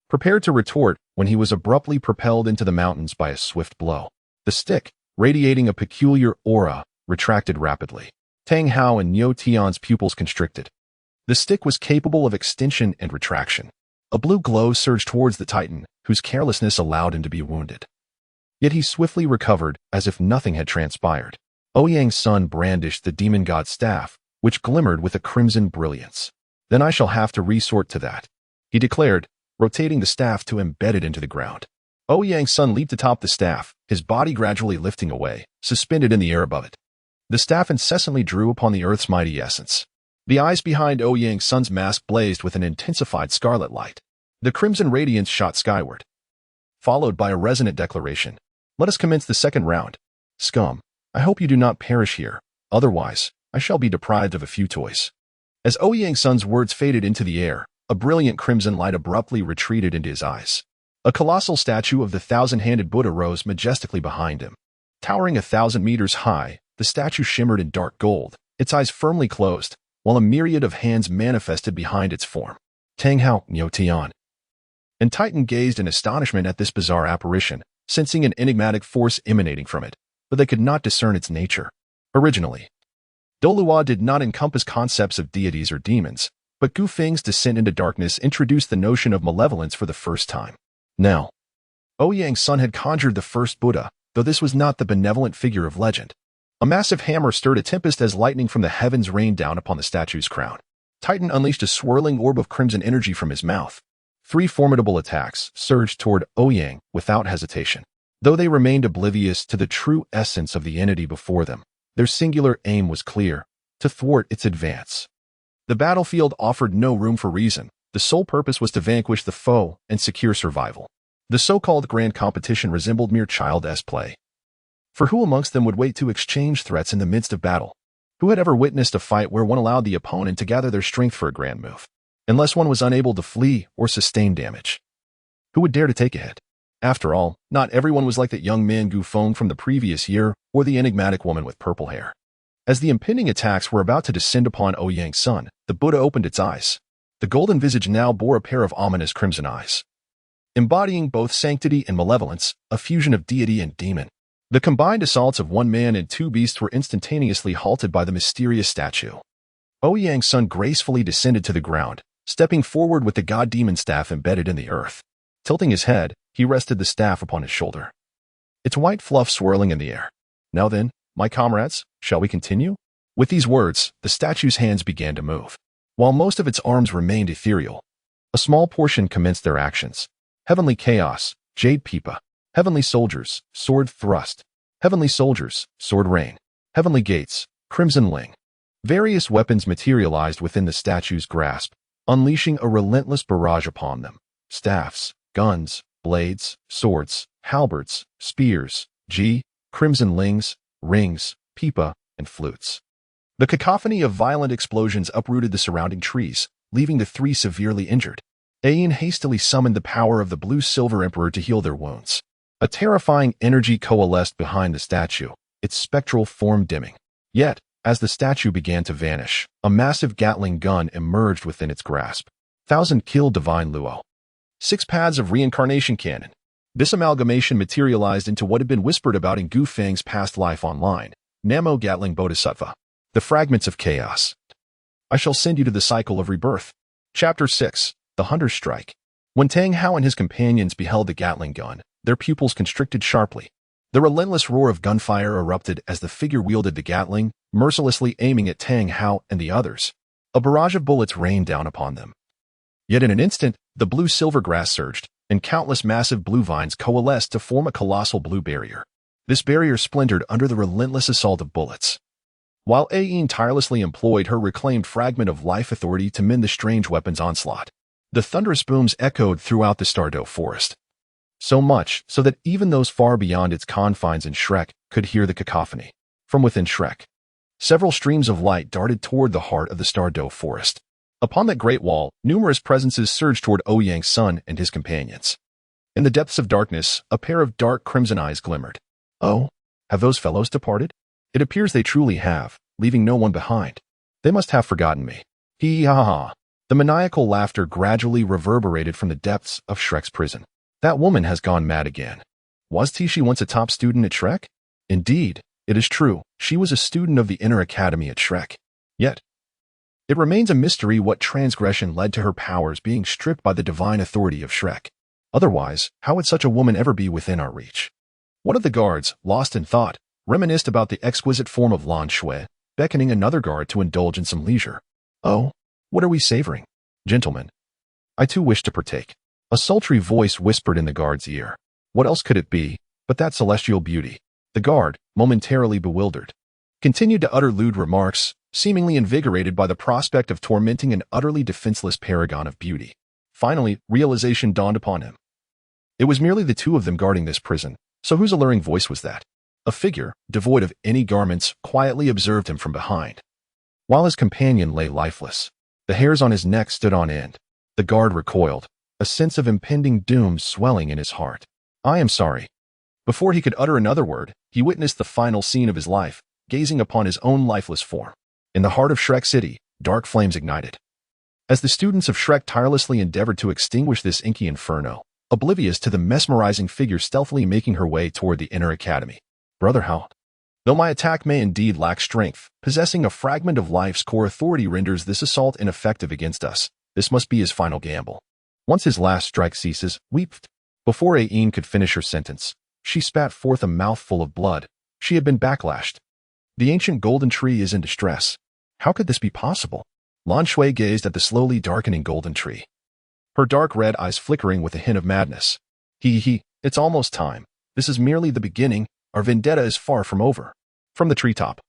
prepared to retort when he was abruptly propelled into the mountains by a swift blow. The stick, radiating a peculiar aura, retracted rapidly. Tang Hao and Niu Tian's pupils constricted. The stick was capable of extension and retraction. A blue glow surged towards the Titan, whose carelessness allowed him to be wounded. Yet he swiftly recovered, as if nothing had transpired. Ouyang's son brandished the demon god's staff, which glimmered with a crimson brilliance. Then I shall have to resort to that, he declared, rotating the staff to embed it into the ground. Ouyang's son leaped atop the staff, his body gradually lifting away, suspended in the air above it. The staff incessantly drew upon the earth's mighty essence. The eyes behind Ouyang's son's mask blazed with an intensified scarlet light. The crimson radiance shot skyward, followed by a resonant declaration. Let us commence the second round. Scum, I hope you do not perish here. Otherwise, I shall be deprived of a few toys. As Ouyang's son's words faded into the air, a brilliant crimson light abruptly retreated into his eyes. A colossal statue of the thousand-handed Buddha rose majestically behind him. Towering 1,000 meters high, the statue shimmered in dark gold, its eyes firmly closed, while a myriad of hands manifested behind its form. Tang Hao, Niu Tian and Titan gazed in astonishment at this bizarre apparition, sensing an enigmatic force emanating from it, but they could not discern its nature. Originally, Douluo did not encompass concepts of deities or demons, but Gu Feng's descent into darkness introduced the notion of malevolence for the first time. Now, Ouyang's son had conjured the first Buddha, though this was not the benevolent figure of legend. A massive hammer stirred a tempest as lightning from the heavens rained down upon the statue's crown. Titan unleashed a swirling orb of crimson energy from his mouth. 3 formidable attacks surged toward Ouyang without hesitation. Though they remained oblivious to the true essence of the entity before them, their singular aim was clear: to thwart its advance. The battlefield offered no room for reason. The sole purpose was to vanquish the foe and secure survival. The so-called grand competition resembled mere childish play. For who amongst them would wait to exchange threats in the midst of battle? Who had ever witnessed a fight where one allowed the opponent to gather their strength for a grand move, unless one was unable to flee or sustain damage? Who would dare to take a hit? After all, not everyone was like that young man Gu Feng from the previous year or the enigmatic woman with purple hair. As the impending attacks were about to descend upon Ouyang's son, the Buddha opened its eyes. The golden visage now bore a pair of ominous crimson eyes, embodying both sanctity and malevolence, a fusion of deity and demon. The combined assaults of one man and 2 beasts were instantaneously halted by the mysterious statue. Ouyang's son gracefully descended to the ground, stepping forward with the god-demon staff embedded in the earth. Tilting his head, he rested the staff upon his shoulder, its white fluff swirling in the air. Now then, my comrades, shall we continue? With these words, the statue's hands began to move. While most of its arms remained ethereal, a small portion commenced their actions. Heavenly chaos, jade pipa. Heavenly soldiers, sword thrust. Heavenly soldiers, sword rain. Heavenly gates, crimson ling. Various weapons materialized within the statue's grasp, unleashing a relentless barrage upon them. Staffs, guns, blades, swords, halberds, spears, crimson lings, rings, pipa, and flutes. The cacophony of violent explosions uprooted the surrounding trees, leaving the 3 severely injured. Ayin hastily summoned the power of the blue-silver emperor to heal their wounds. A terrifying energy coalesced behind the statue, its spectral form dimming. Yet, as the statue began to vanish, a massive Gatling gun emerged within its grasp. 1,000-kill divine Luo. 6 pads of reincarnation cannon. This amalgamation materialized into what had been whispered about in Gu Feng's past life online, Namo Gatling Bodhisattva. The fragments of chaos. I shall send you to the cycle of rebirth. Chapter 6. The Hunter's Strike. When Tang Hao and his companions beheld the Gatling gun, their pupils constricted sharply. The relentless roar of gunfire erupted as the figure wielded the Gatling, mercilessly aiming at Tang Hao and the others. A barrage of bullets rained down upon them. Yet in an instant, the blue-silver grass surged, and countless massive blue vines coalesced to form a colossal blue barrier. This barrier splintered under the relentless assault of bullets. While Ayin tirelessly employed her reclaimed fragment of life authority to mend the strange weapon's onslaught, the thunderous booms echoed throughout the Stardo forest. So much so that even those far beyond its confines in Shrek could hear the cacophony. From within Shrek, several streams of light darted toward the heart of the Stardo forest. Upon that great wall, numerous presences surged toward Ouyang's son and his companions. In the depths of darkness, a pair of dark crimson eyes glimmered. Oh, have those fellows departed? It appears they truly have, leaving no one behind. They must have forgotten me. Hee-ha-ha. The maniacal laughter gradually reverberated from the depths of Shrek's prison. That woman has gone mad again. Was she once a top student at Shrek? Indeed, it is true, she was a student of the Inner Academy at Shrek. Yet, it remains a mystery what transgression led to her powers being stripped by the divine authority of Shrek. Otherwise, how would such a woman ever be within our reach? One of the guards, lost in thought, reminisced about the exquisite form of Lan Shui, beckoning another guard to indulge in some leisure. Oh, what are we savoring? Gentlemen, I too wish to partake. A sultry voice whispered in the guard's ear. What else could it be but that celestial beauty? The guard, momentarily bewildered, continued to utter lewd remarks, seemingly invigorated by the prospect of tormenting an utterly defenseless paragon of beauty. Finally, realization dawned upon him. It was merely the 2 of them guarding this prison, so whose alluring voice was that? A figure, devoid of any garments, quietly observed him from behind. While his companion lay lifeless, the hairs on his neck stood on end. The guard recoiled, a sense of impending doom swelling in his heart. I am sorry. Before he could utter another word, he witnessed the final scene of his life, gazing upon his own lifeless form. In the heart of Shrek City, dark flames ignited. As the students of Shrek tirelessly endeavored to extinguish this inky inferno, oblivious to the mesmerizing figure stealthily making her way toward the Inner Academy. Brother Hao, though my attack may indeed lack strength, possessing a fragment of life's core authority renders this assault ineffective against us. This must be his final gamble. Once his last strike ceases, weep. Before Ayin could finish her sentence, she spat forth a mouthful of blood. She had been backlashed. The ancient golden tree is in distress. How could this be possible? Lan Shui gazed at the slowly darkening golden tree, her dark red eyes flickering with a hint of madness. It's almost time. This is merely the beginning. Our vendetta is far from over. From the treetop,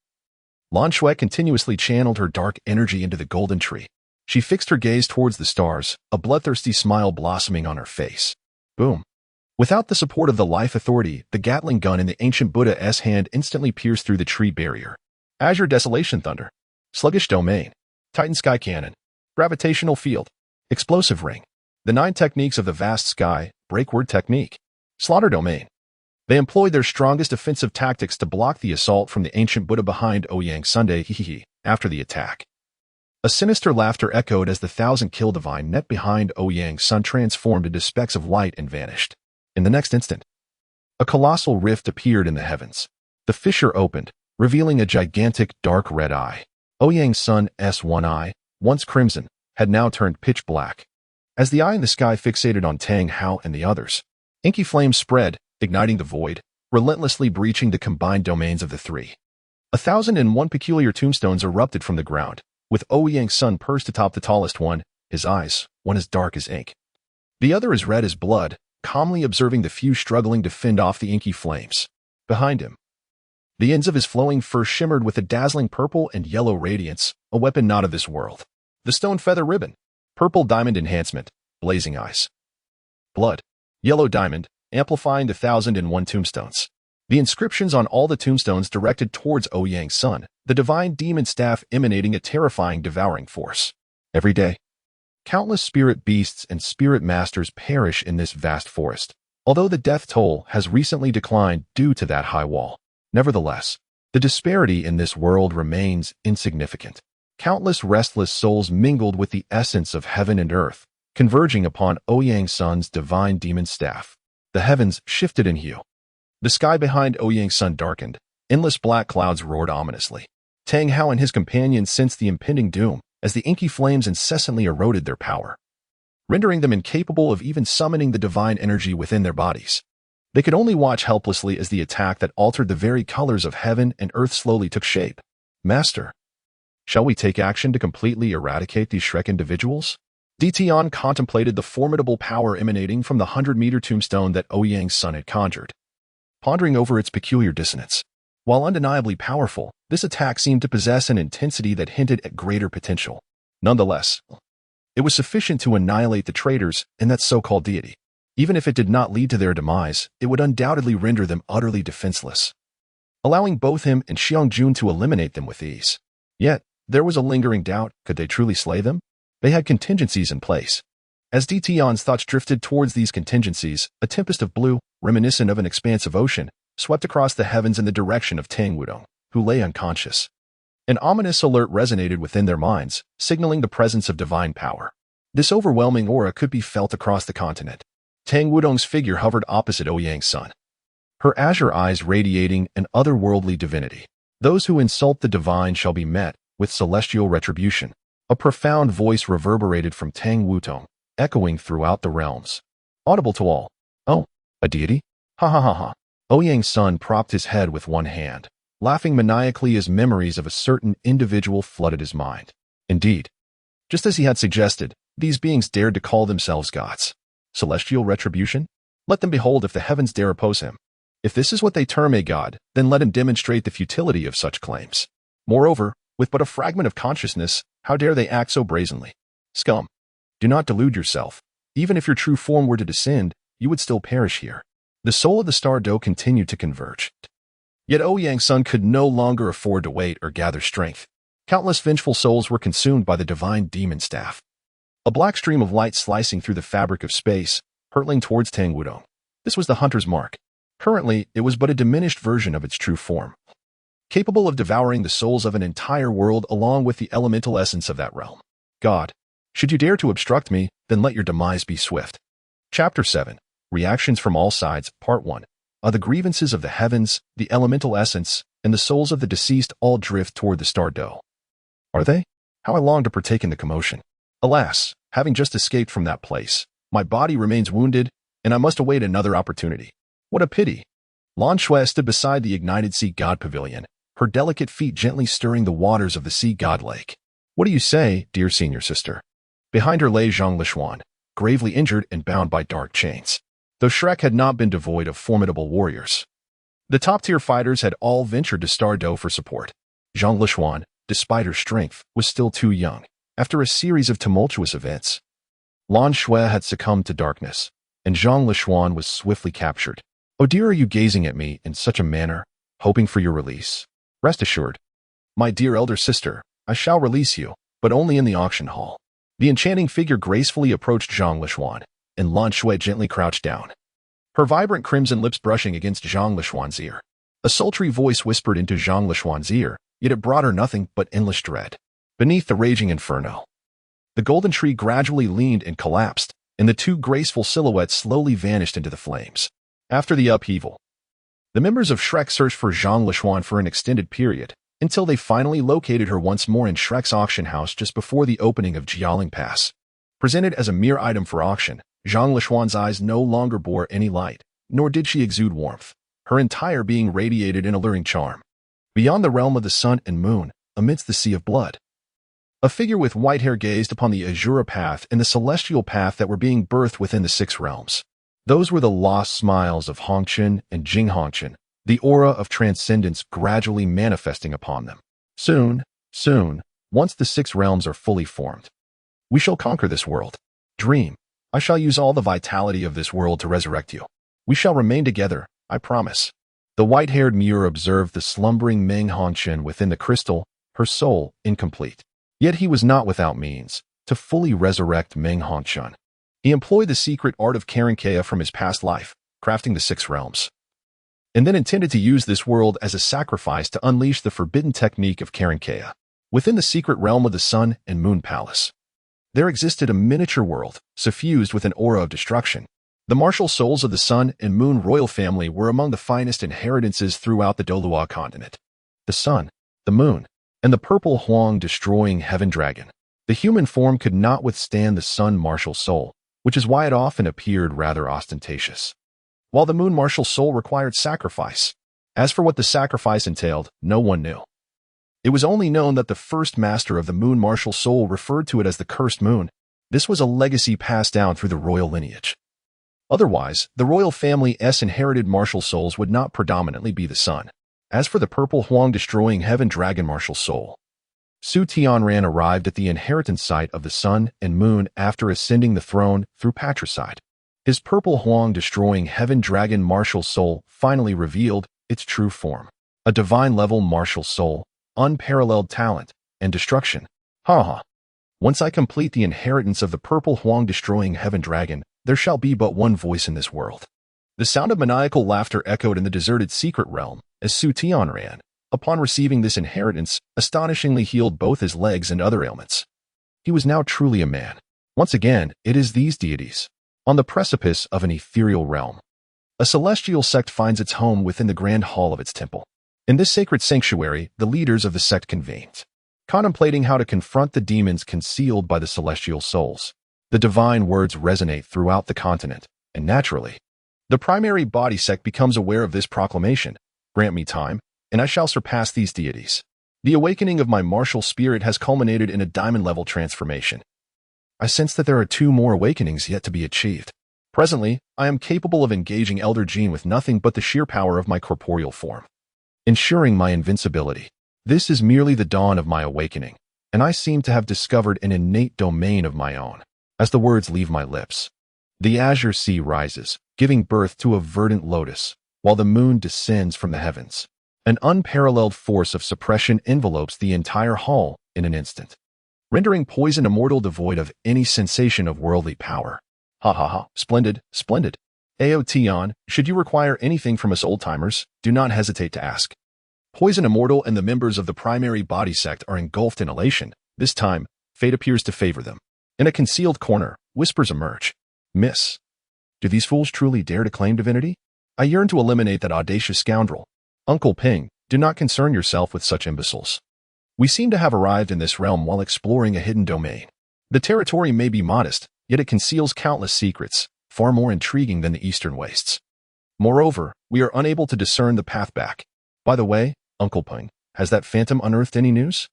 Lan Shui continuously channeled her dark energy into the golden tree. She fixed her gaze towards the stars, a bloodthirsty smile blossoming on her face. Boom. Without the support of the Life Authority, the Gatling gun in the ancient Buddha's hand instantly pierced through the tree barrier. Azure Desolation Thunder, Sluggish Domain, Titan Sky Cannon, Gravitational Field, Explosive Ring, the 9 techniques of the vast sky, Breakword Technique, Slaughter Domain. They employed their strongest offensive tactics to block the assault from the ancient Buddha behind Ouyang Sunday after the attack. A sinister laughter echoed as the 1,000-kill divine net behind Ouyang's sun transformed into specks of light and vanished. In the next instant, a colossal rift appeared in the heavens. The fissure opened, revealing a gigantic dark red eye. Ouyang's sun's one eye, once crimson, had now turned pitch black. As the eye in the sky fixated on Tang Hao and the others, inky flames spread, igniting the void, relentlessly breaching the combined domains of the three. 1,001 peculiar tombstones erupted from the ground, with Ouyang's sun perched atop the tallest one, his eyes, one as dark as ink. The other as red as blood, calmly observing the few struggling to fend off the inky flames. Behind him, the ends of his flowing fur shimmered with a dazzling purple and yellow radiance, a weapon not of this world. The stone feather ribbon, purple diamond enhancement, blazing eyes. Blood, yellow diamond, amplifying the 1,001 tombstones. The inscriptions on all the tombstones directed towards Ouyang's sun, the divine demon staff emanating a terrifying devouring force. Every day, countless spirit beasts and spirit masters perish in this vast forest, although the death toll has recently declined due to that high wall. Nevertheless, the disparity in this world remains insignificant. Countless restless souls mingled with the essence of heaven and earth, converging upon Ouyang's sun's divine demon staff. The heavens shifted in hue. The sky behind Ouyang's sun darkened. Endless black clouds roared ominously. Tang Hao and his companions sensed the impending doom as the inky flames incessantly eroded their power, rendering them incapable of even summoning the divine energy within their bodies. They could only watch helplessly as the attack that altered the very colors of heaven and earth slowly took shape. Master, shall we take action to completely eradicate these Shrek individuals? Tian contemplated the formidable power emanating from the 100-meter tombstone that Ouyang's sun had conjured, pondering over its peculiar dissonance. While undeniably powerful, this attack seemed to possess an intensity that hinted at greater potential. Nonetheless, it was sufficient to annihilate the traitors and that so-called deity. Even if it did not lead to their demise, it would undoubtedly render them utterly defenseless, allowing both him and Xiangjun to eliminate them with ease. Yet, there was a lingering doubt, could they truly slay them? They had contingencies in place. As Tian's thoughts drifted towards these contingencies, a tempest of blue, reminiscent of an expansive ocean, swept across the heavens in the direction of Tang Wudong, who lay unconscious. An ominous alert resonated within their minds, signaling the presence of divine power. This overwhelming aura could be felt across the continent. Tang Wudong's figure hovered opposite Ouyang's sun, her azure eyes radiating an otherworldly divinity. Those who insult the divine shall be met with celestial retribution. A profound voice reverberated from Tang Wudong, echoing throughout the realms. Audible to all. Oh, a deity? Ha ha ha ha. Ouyang's sun propped his head with one hand, laughing maniacally as memories of a certain individual flooded his mind. Indeed, just as he had suggested, these beings dared to call themselves gods. Celestial retribution? Let them behold if the heavens dare oppose him. If this is what they term a god, then let him demonstrate the futility of such claims. Moreover, with but a fragment of consciousness, how dare they act so brazenly? Scum! Do not delude yourself. Even if your true form were to descend, you would still perish here. The soul of the star doe continued to converge. Yet Ouyang's sun could no longer afford to wait or gather strength. Countless vengeful souls were consumed by the divine demon staff. A black stream of light slicing through the fabric of space, hurtling towards Tang Wudong. This was the hunter's mark. Currently, it was but a diminished version of its true form, capable of devouring the souls of an entire world along with the elemental essence of that realm. God, should you dare to obstruct me, then let your demise be swift. Chapter 7. Reactions from All Sides, Part 1. The grievances of the heavens, the elemental essence, and the souls of the deceased all drift toward the star doe. Are they? How I long to partake in the commotion. Alas, having just escaped from that place, my body remains wounded, and I must await another opportunity. What a pity. Lan Shui stood beside the ignited sea god pavilion, her delicate feet gently stirring the waters of the sea god lake. What What do you say, dear senior sister? Behind her lay Zhang Lishuan, gravely injured and bound by dark chains. Though Shrek had not been devoid of formidable warriors, the top-tier fighters had all ventured to Stardo for support. Zhang Lishuan, despite her strength, was still too young. After a series of tumultuous events, Lan Shui had succumbed to darkness, and Zhang Lishuan was swiftly captured. Oh dear, are you gazing at me in such a manner, hoping for your release? Rest assured, my dear elder sister, I shall release you, but only in the auction hall. The enchanting figure gracefully approached Zhang Lishuan, and Lan Shui gently crouched down, her vibrant crimson lips brushing against Zhang Lishuan's ear. A sultry voice whispered into Zhang Lishuan's ear, yet it brought her nothing but endless dread. Beneath the raging inferno, the golden tree gradually leaned and collapsed, and the two graceful silhouettes slowly vanished into the flames. After the upheaval, the members of Shrek searched for Zhang Lishuan for an extended period, until they finally located her once more in Shrek's auction house just before the opening of Jialing Pass. Presented as a mere item for auction, Zhang Lishuan's eyes no longer bore any light, nor did she exude warmth. Her entire being radiated an alluring charm. Beyond the realm of the sun and moon, amidst the sea of blood, a figure with white hair gazed upon the Azura path and the celestial path that were being birthed within the six realms. Those were the lost smiles of Hongchen and Jing Hongchen, the aura of transcendence gradually manifesting upon them. Soon, once the six realms are fully formed, we shall conquer this world. Dream, I shall use all the vitality of this world to resurrect you. We shall remain together, I promise. The white-haired Muir observed the slumbering Meng Hongchen within the crystal, her soul incomplete. Yet he was not without means to fully resurrect Meng Hongchen. He employed the secret art of Karankea from his past life, crafting the six realms, and then intended to use this world as a sacrifice to unleash the forbidden technique of Karankea. Within the secret realm of the Sun and Moon Palace, there existed a miniature world, suffused with an aura of destruction. The martial souls of the Sun and Moon royal family were among the finest inheritances throughout the Douluo continent. The Sun, the Moon, and the purple Huang destroying heaven dragon. The human form could not withstand the Sun martial soul, which is why it often appeared rather ostentatious, while the Moon martial soul required sacrifice. As for what the sacrifice entailed, no one knew. It was only known that the first master of the Moon martial soul referred to it as the Cursed Moon. This was a legacy passed down through the royal lineage. Otherwise, the royal family's inherited martial souls would not predominantly be the Sun. As for the purple Huang destroying heaven dragon martial soul, Su Tianran arrived at the inheritance site of the Sun and Moon after ascending the throne through patricide. His purple Huang destroying heaven dragon martial soul finally revealed its true form. A divine-level martial soul, unparalleled talent, and destruction. Once I complete the inheritance of the purple Huang destroying heaven dragon, there shall be but one voice in this world. The sound of maniacal laughter echoed in the deserted secret realm as Su Tianran, upon receiving this inheritance, astonishingly healed both his legs and other ailments. He was now truly a man. Once again, it is these deities, on the precipice of an ethereal realm. A celestial sect finds its home within the grand hall of its temple. In this sacred sanctuary, the leaders of the sect convened, contemplating how to confront the demons concealed by the celestial souls. The divine words resonate throughout the continent, and naturally, the primary body sect becomes aware of this proclamation. Grant me time, and I shall surpass these deities. The awakening of my martial spirit has culminated in a diamond-level transformation. I sense that there are 2 more awakenings yet to be achieved. Presently, I am capable of engaging Elder Gene with nothing but the sheer power of my corporeal form, ensuring my invincibility. This is merely the dawn of my awakening, and I seem to have discovered an innate domain of my own. As the words leave my lips, the azure sea rises, giving birth to a verdant lotus, while the moon descends from the heavens. An unparalleled force of suppression envelopes the entire hall in an instant, rendering Poison Immortal devoid of any sensation of worldly power. Splendid. Aotion, should you require anything from us old-timers, do not hesitate to ask. Poison Immortal and the members of the primary body sect are engulfed in elation. This time, fate appears to favor them. In a concealed corner, whispers emerge. Miss, do these fools truly dare to claim divinity? I yearn to eliminate that audacious scoundrel. Uncle Ping, do not concern yourself with such imbeciles. We seem to have arrived in this realm while exploring a hidden domain. The territory may be modest, yet it conceals countless secrets, far more intriguing than the eastern wastes. Moreover, we are unable to discern the path back. By the way, Uncle Ping, has that phantom unearthed any news?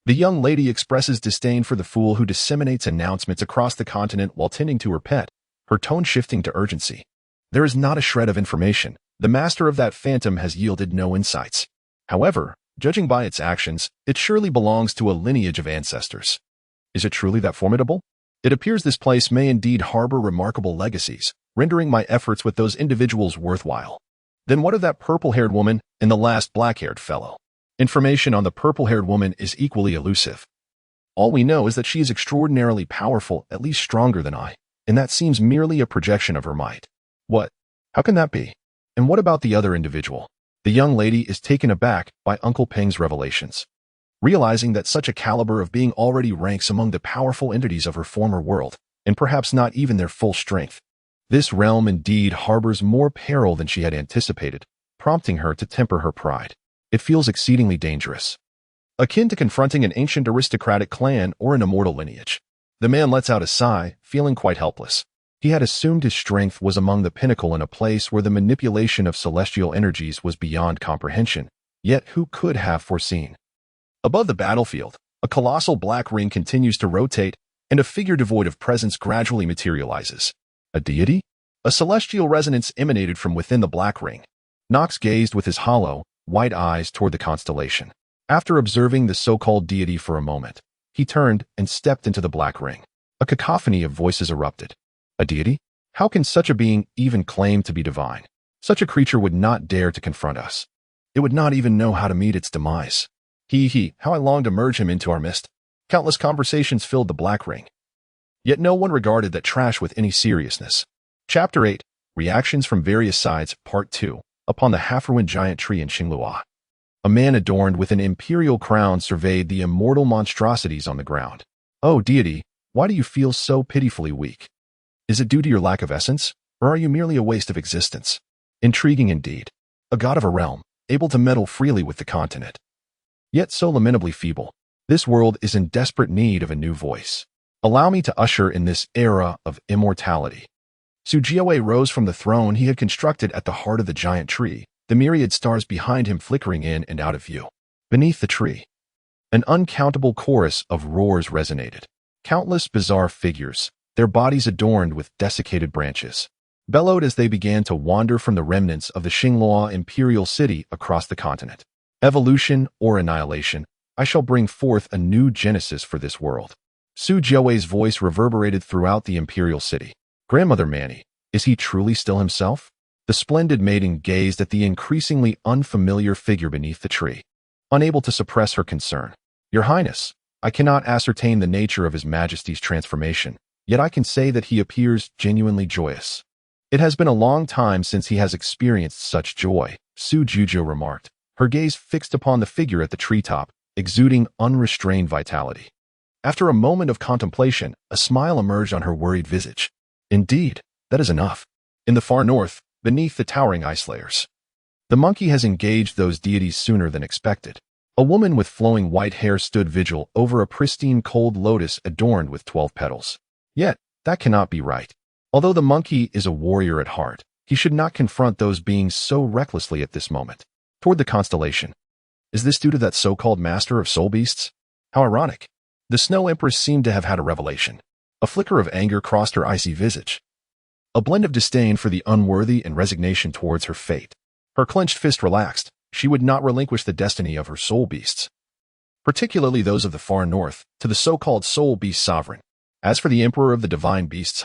The young lady expresses disdain for the fool who disseminates announcements across the continent while tending to her pet, her tone shifting to urgency. There is not a shred of information. The master of that phantom has yielded no insights. However, judging by its actions, it surely belongs to a lineage of ancestors. Is it truly that formidable? It appears this place may indeed harbor remarkable legacies, rendering my efforts with those individuals worthwhile. Then what of that purple-haired woman and the last black-haired fellow? Information on the purple-haired woman is equally elusive. All we know is that she is extraordinarily powerful, at least stronger than I, and that seems merely a projection of her might. What? How can that be? And what about the other individual? The young lady is taken aback by Uncle Peng's revelations. Realizing that such a caliber of being already ranks among the powerful entities of her former world, and perhaps not even their full strength. This realm indeed harbors more peril than she had anticipated, prompting her to temper her pride. It feels exceedingly dangerous. Akin to confronting an ancient aristocratic clan or an immortal lineage. The man lets out a sigh, feeling quite helpless. He had assumed his strength was among the pinnacle in a place where the manipulation of celestial energies was beyond comprehension, yet who could have foreseen? Above the battlefield, a colossal black ring continues to rotate, and a figure devoid of presence gradually materializes. A deity? A celestial resonance emanated from within the black ring. Nox gazed with his hollow, white eyes toward the constellation. After observing the so-called deity for a moment, he turned and stepped into the black ring. A cacophony of voices erupted. A deity? How can such a being even claim to be divine? Such a creature would not dare to confront us. It would not even know how to meet its demise. How I long to merge him into our midst. Countless conversations filled the black ring. Yet no one regarded that trash with any seriousness. Chapter 8, Reactions from Various Sides, Part 2, Upon the Half-Ruined Giant Tree in Xinglua. A man adorned with an imperial crown surveyed the immortal monstrosities on the ground. Oh, deity, why do you feel so pitifully weak? Is it due to your lack of essence, or are you merely a waste of existence? Intriguing indeed. A god of a realm, able to meddle freely with the continent. Yet so lamentably feeble. This world is in desperate need of a new voice. Allow me to usher in this era of immortality. Su Jiawei rose from the throne he had constructed at the heart of the giant tree, the myriad stars behind him flickering in and out of view. Beneath the tree, an uncountable chorus of roars resonated. Countless bizarre figures, their bodies adorned with desiccated branches, bellowed as they began to wander from the remnants of the Xinglua imperial city across the continent. Evolution or annihilation, I shall bring forth a new genesis for this world. Su Jiawei's voice reverberated throughout the imperial city. Grandmother Manny, is he truly still himself? The splendid maiden gazed at the increasingly unfamiliar figure beneath the tree, unable to suppress her concern. Your Highness, I cannot ascertain the nature of His Majesty's transformation, yet I can say that he appears genuinely joyous. It has been a long time since he has experienced such joy, Su Jujo remarked, her gaze fixed upon the figure at the treetop, exuding unrestrained vitality. After a moment of contemplation, a smile emerged on her worried visage. Indeed, that is enough. In the far north, beneath the towering ice layers, the monkey has engaged those deities sooner than expected. A woman with flowing white hair stood vigil over a pristine cold lotus adorned with 12 petals. Yet, that cannot be right. Although the monkey is a warrior at heart, he should not confront those beings so recklessly at this moment. Toward the constellation. Is this due to that so-called master of soul beasts? How ironic. The Snow Empress seemed to have had a revelation. A flicker of anger crossed her icy visage. A blend of disdain for the unworthy and resignation towards her fate. Her clenched fist relaxed. She would not relinquish the destiny of her soul beasts, particularly those of the far north, to the so-called soul beast sovereign. As for the emperor of the divine beasts,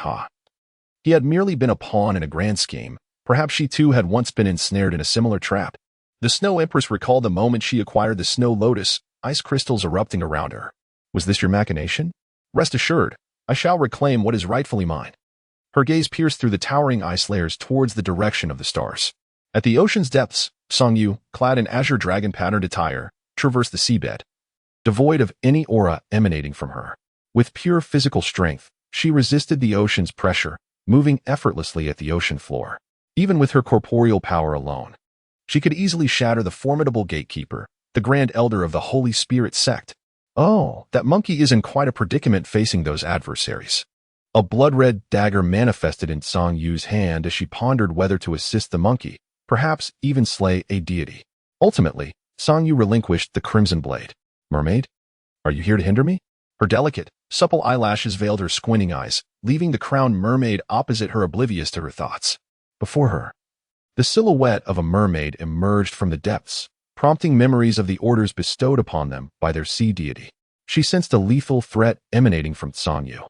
he had merely been a pawn in a grand scheme. Perhaps she too had once been ensnared in a similar trap. The Snow Empress recalled the moment she acquired the Snow Lotus, ice crystals erupting around her. Was this your machination? Rest assured, I shall reclaim what is rightfully mine. Her gaze pierced through the towering ice layers towards the direction of the stars. At the ocean's depths, Songyu, clad in azure dragon-patterned attire, traversed the seabed, devoid of any aura emanating from her. With pure physical strength, she resisted the ocean's pressure, moving effortlessly at the ocean floor. Even with her corporeal power alone, she could easily shatter the formidable gatekeeper, the grand elder of the Holy Spirit Sect. Oh, that monkey is in quite a predicament facing those adversaries. A blood-red dagger manifested in Song Yu's hand as she pondered whether to assist the monkey, perhaps even slay a deity. Ultimately, Song Yu relinquished the crimson blade. Mermaid? Are you here to hinder me? Her delicate, supple eyelashes veiled her squinting eyes, leaving the crowned mermaid opposite her oblivious to her thoughts. Before her, the silhouette of a mermaid emerged from the depths, prompting memories of the orders bestowed upon them by their sea deity. She sensed a lethal threat emanating from Tsanyu.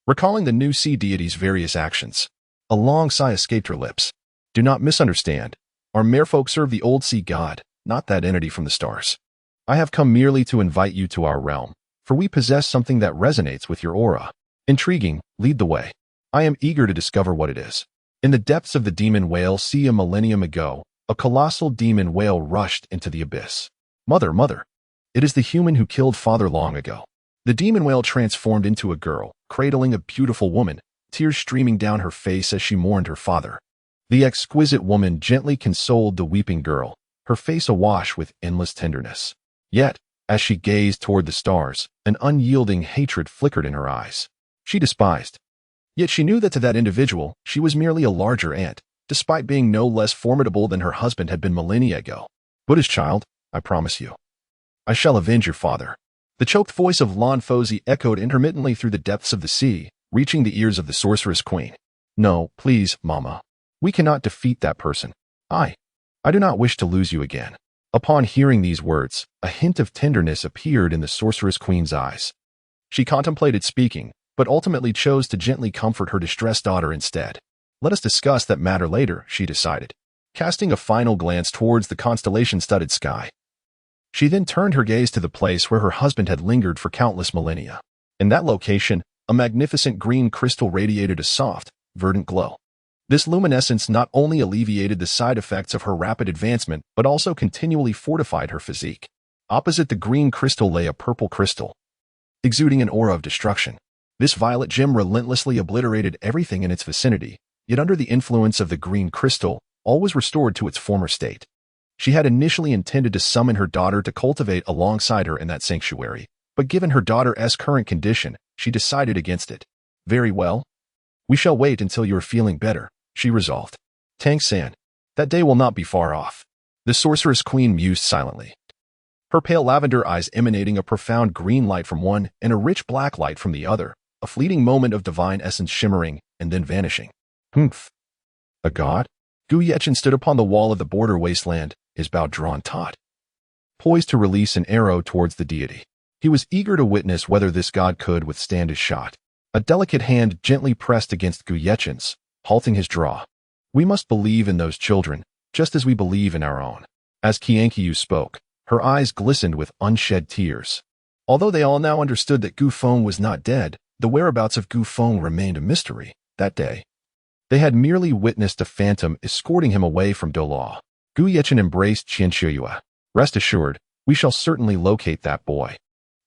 Recalling the new sea deity's various actions, a long sigh escaped her lips. Do not misunderstand. Our merfolk serve the old sea god, not that entity from the stars. I have come merely to invite you to our realm, for we possess something that resonates with your aura. Intriguing, lead the way. I am eager to discover what it is. In the depths of the demon whale sea a millennium ago, a colossal demon whale rushed into the abyss. Mother, mother. It is the human who killed father long ago. The demon whale transformed into a girl, cradling a beautiful woman, tears streaming down her face as she mourned her father. The exquisite woman gently consoled the weeping girl, her face awash with endless tenderness. Yet, as she gazed toward the stars, an unyielding hatred flickered in her eyes. She despised. Yet she knew that to that individual, she was merely a larger ant, despite being no less formidable than her husband had been millennia ago. Buddha's child, I promise you. I shall avenge your father. The choked voice of Lan Fozi echoed intermittently through the depths of the sea, reaching the ears of the sorceress queen. No, please, Mama. We cannot defeat that person. I do not wish to lose you again. Upon hearing these words, a hint of tenderness appeared in the sorceress queen's eyes. She contemplated speaking, but ultimately chose to gently comfort her distressed daughter instead. Let us discuss that matter later, she decided, casting a final glance towards the constellation-studded sky. She then turned her gaze to the place where her husband had lingered for countless millennia. In that location, a magnificent green crystal radiated a soft, verdant glow. This luminescence not only alleviated the side effects of her rapid advancement, but also continually fortified her physique. Opposite the green crystal lay a purple crystal, exuding an aura of destruction. This violet gem relentlessly obliterated everything in its vicinity, yet under the influence of the green crystal, all was restored to its former state. She had initially intended to summon her daughter to cultivate alongside her in that sanctuary, but given her daughter's current condition, she decided against it. Very well. We shall wait until you are feeling better, she resolved. Tang-san, that day will not be far off. The sorceress queen mused silently, her pale lavender eyes emanating a profound green light from one and a rich black light from the other, a fleeting moment of divine essence shimmering and then vanishing. Humph. A god? Gu Yechen stood upon the wall of the border wasteland, his bow drawn taut, poised to release an arrow towards the deity. He was eager to witness whether this god could withstand his shot. A delicate hand gently pressed against Gu Yechen's, halting his draw. We must believe in those children, just as we believe in our own. As Qianqiu spoke, her eyes glistened with unshed tears. Although they all now understood that Gu Feng was not dead, the whereabouts of Gu Feng remained a mystery. That day, they had merely witnessed a phantom escorting him away from Douluo. Gu Yechen embraced Qianqiu. Rest assured, we shall certainly locate that boy.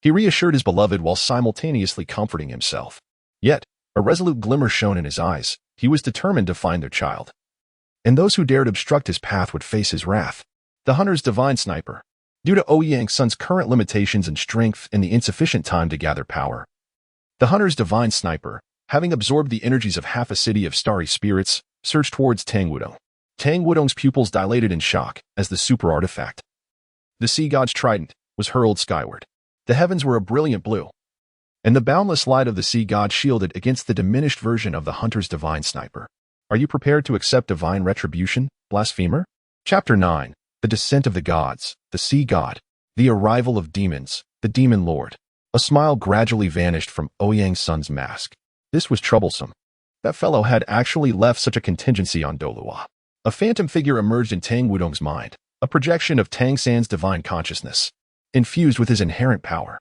He reassured his beloved while simultaneously comforting himself. Yet, a resolute glimmer shone in his eyes. He was determined to find their child. And those who dared obstruct his path would face his wrath. The hunter's divine sniper. Due to Ouyang's son's current limitations in strength and the insufficient time to gather power, the hunter's divine sniper, having absorbed the energies of half a city of starry spirits, surged towards Tang Wudong. Tang Wudong's pupils dilated in shock as the super artifact, the sea god's trident, was hurled skyward. The heavens were a brilliant blue, and the boundless light of the sea god shielded against the diminished version of the hunter's divine sniper. Are you prepared to accept divine retribution, blasphemer? Chapter 9. The Descent of the Gods, the Sea God, the Arrival of Demons, the Demon Lord. A smile gradually vanished from Ouyang's son's mask. This was troublesome. That fellow had actually left such a contingency on Douluo. A phantom figure emerged in Tang Wudong's mind, a projection of Tang San's divine consciousness, infused with his inherent power.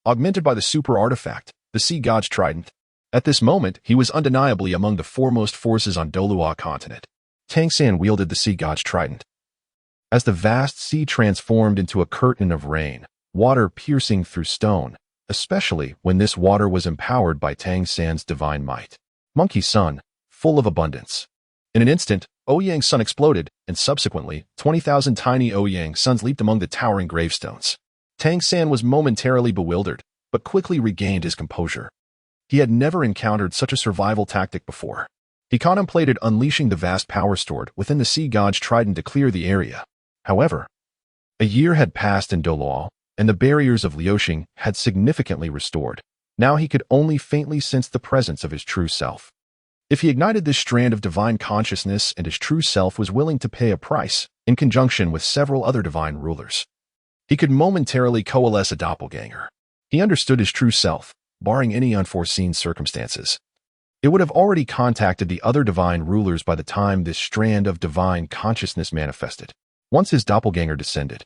Augmented by the super artifact, the sea god's trident, at this moment he was undeniably among the foremost forces on Douluo continent. Tang San wielded the sea god's trident. As the vast sea transformed into a curtain of rain, water piercing through stone, especially when this water was empowered by Tang San's divine might. Monkey Sun, full of abundance. In an instant, Ouyang's sun exploded, and subsequently, 20,000 tiny Ouyang suns leaped among the towering gravestones. Tang San was momentarily bewildered, but quickly regained his composure. He had never encountered such a survival tactic before. He contemplated unleashing the vast power stored within the sea god's trident to clear the area. However, a year had passed in Douluo, and the barriers of Liuxing had significantly restored. Now he could only faintly sense the presence of his true self. If he ignited this strand of divine consciousness and his true self was willing to pay a price, in conjunction with several other divine rulers, he could momentarily coalesce a doppelganger. He understood his true self, barring any unforeseen circumstances. It would have already contacted the other divine rulers by the time this strand of divine consciousness manifested. Once his doppelganger descended,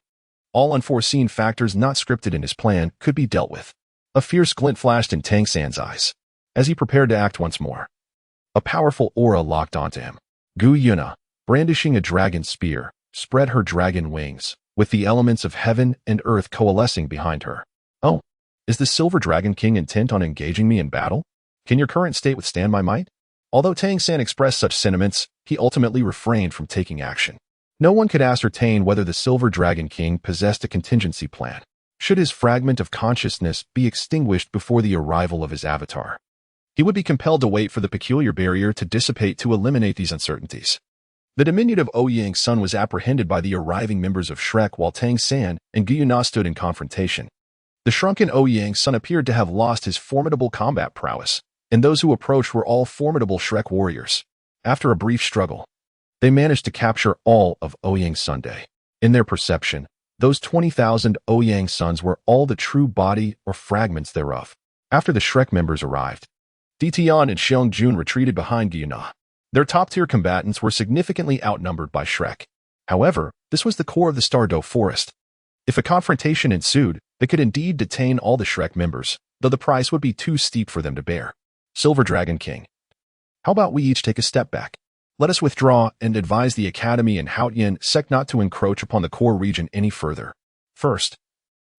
all unforeseen factors not scripted in his plan could be dealt with. A fierce glint flashed in Tang San's eyes as he prepared to act once more. A powerful aura locked onto him. Gu Yuna, brandishing a dragon spear, spread her dragon wings, with the elements of heaven and earth coalescing behind her. Oh, is the Silver Dragon King intent on engaging me in battle? Can your current state withstand my might? Although Tang San expressed such sentiments, he ultimately refrained from taking action. No one could ascertain whether the Silver Dragon King possessed a contingency plan, should his fragment of consciousness be extinguished before the arrival of his avatar. He would be compelled to wait for the peculiar barrier to dissipate to eliminate these uncertainties. The diminutive Ouyang's son was apprehended by the arriving members of Shrek while Tang San and Gu Yuna stood in confrontation. The shrunken Ouyang's son appeared to have lost his formidable combat prowess, and those who approached were all formidable Shrek warriors. After a brief struggle, they managed to capture all of Ouyang's Sunday. In their perception, those 20,000 Ouyang sons were all the true body or fragments thereof. After the Shrek members arrived, Ditian and Xiangjun retreated behind Gu Yuna. Their top-tier combatants were significantly outnumbered by Shrek. However, this was the core of the Stardo forest. If a confrontation ensued, they could indeed detain all the Shrek members, though the price would be too steep for them to bear. Silver Dragon King. How about we each take a step back? Let us withdraw and advise the Academy and Haotian Sect not to encroach upon the core region any further. First,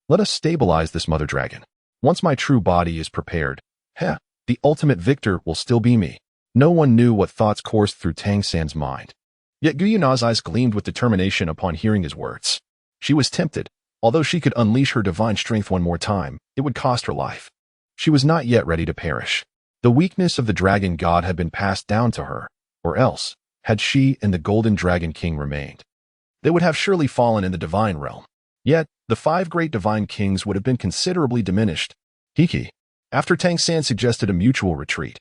let us stabilize this mother dragon. Once my true body is prepared, the ultimate victor will still be me. No one knew what thoughts coursed through Tang San's mind. Yet Gu Yuna's eyes gleamed with determination upon hearing his words. She was tempted. Although she could unleash her divine strength one more time, it would cost her life. She was not yet ready to perish. The weakness of the dragon god had been passed down to her, or else, had she and the Golden Dragon King remained, they would have surely fallen in the divine realm. Yet, the 5 great divine kings would have been considerably diminished. Hiki. After Tang San suggested a mutual retreat,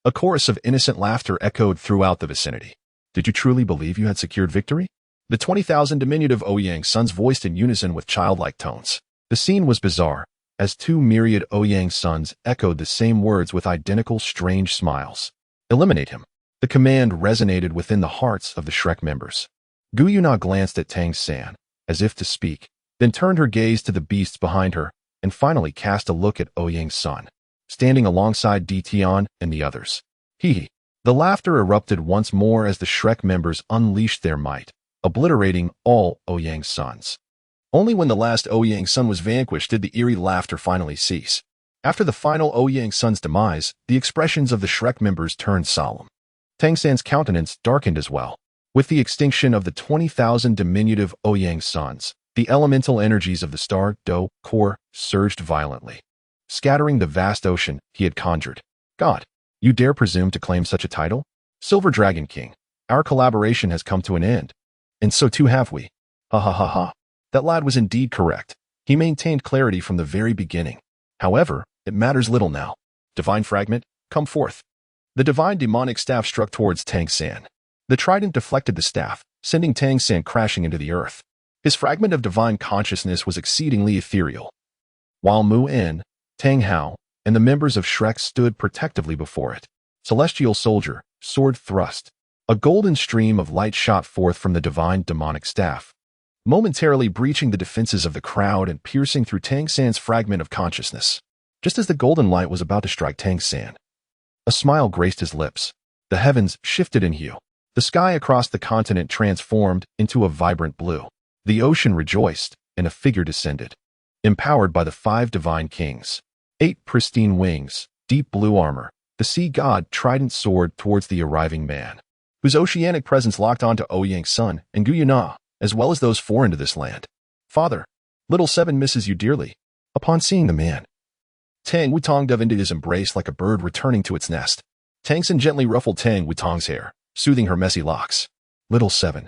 a chorus of innocent laughter echoed throughout the vicinity. Did you truly believe you had secured victory? The 20,000 diminutive Ouyang sons voiced in unison with childlike tones. The scene was bizarre, as 2 myriad Ouyang sons echoed the same words with identical strange smiles. Eliminate him. The command resonated within the hearts of the Shrek members. Gu Yuna glanced at Tang San, as if to speak, then turned her gaze to the beasts behind her, and finally cast a look at Ouyang's son, standing alongside Ditian and the others. Hee. The laughter erupted once more as the Shrek members unleashed their might, obliterating all Ouyang's sons. Only when the last Ouyang son was vanquished did the eerie laughter finally cease. After the final Ouyang son's demise, the expressions of the Shrek members turned solemn. Tang San's countenance darkened as well. With the extinction of the 20,000 diminutive Ouyang sons, the elemental energies of the Stardo core surged violently, scattering the vast ocean he had conjured. God, you dare presume to claim such a title? Silver Dragon King, our collaboration has come to an end. And so too have we. Ha ha ha ha. That lad was indeed correct. He maintained clarity from the very beginning. However, it matters little now. Divine Fragment, come forth. The divine demonic staff struck towards Tang San. The trident deflected the staff, sending Tang San crashing into the earth. His fragment of divine consciousness was exceedingly ethereal. While Mu En, Tang Hao, and the members of Shrek stood protectively before it. Celestial soldier, sword thrust. A golden stream of light shot forth from the divine demonic staff, momentarily breaching the defenses of the crowd and piercing through Tang San's fragment of consciousness. Just as the golden light was about to strike Tang San, a smile graced his lips. The heavens shifted in hue. The sky across the continent transformed into a vibrant blue. The ocean rejoiced, and a figure descended, empowered by the 5 divine kings. 8 pristine wings, deep blue armor, the sea god trident soared towards the arriving man, whose oceanic presence locked onto Ouyang's son and Gu Yuna, as well as those foreign to this land. Father, little 7 misses you dearly. Upon seeing the man, Tang Wutong dove into his embrace like a bird returning to its nest. Tang San gently ruffled Tang Wutong's hair, soothing her messy locks. Little 7,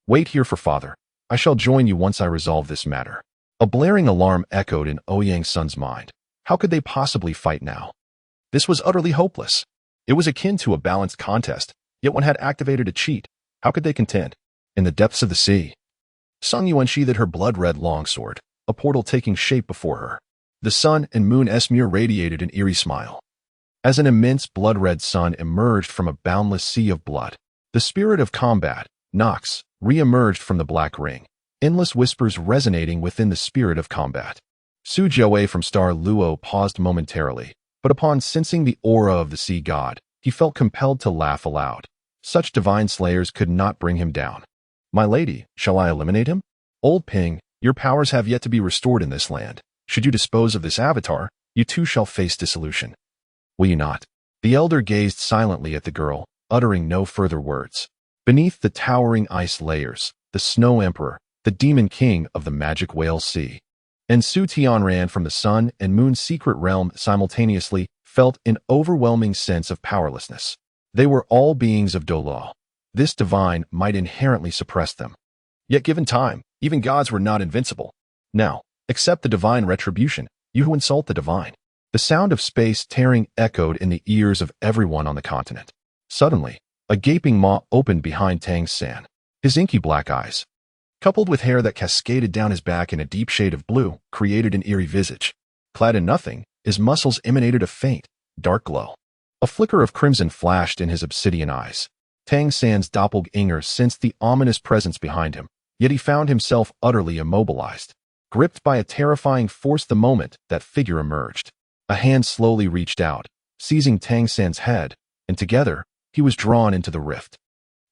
wait here for father. I shall join you once I resolve this matter. A blaring alarm echoed in Ouyang Sun's mind. How could they possibly fight now? This was utterly hopeless. It was akin to a balanced contest, yet one had activated a cheat. How could they contend? In the depths of the sea, Sung Yuan sheathed her blood-red longsword, a portal taking shape before her. The sun and moon Esmir radiated an eerie smile. As an immense blood-red sun emerged from a boundless sea of blood, the spirit of combat, Nox, re-emerged from the black ring, endless whispers resonating within the spirit of combat. Su Jiawei from Star Luo paused momentarily, but upon sensing the aura of the sea god, he felt compelled to laugh aloud. Such divine slayers could not bring him down. My lady, shall I eliminate him? Old Ping, your powers have yet to be restored in this land. Should you dispose of this avatar, you too shall face dissolution. Will you not? The elder gazed silently at the girl, uttering no further words. Beneath the towering ice layers, the Snow Emperor, the Demon King of the Magic Whale Sea, and Su Tianran from the Sun and Moon's secret realm simultaneously felt an overwhelming sense of powerlessness. They were all beings of Douluo. This divine might inherently suppress them. Yet given time, even gods were not invincible. Now, accept the divine retribution, you who insult the divine. The sound of space tearing echoed in the ears of everyone on the continent. Suddenly, a gaping maw opened behind Tang San. His inky black eyes, coupled with hair that cascaded down his back in a deep shade of blue, created an eerie visage. Clad in nothing, his muscles emanated a faint, dark glow. A flicker of crimson flashed in his obsidian eyes. Tang San's doppelganger sensed the ominous presence behind him, yet he found himself utterly immobilized, gripped by a terrifying force the moment that figure emerged. A hand slowly reached out, seizing Tang San's head, and together, he was drawn into the rift.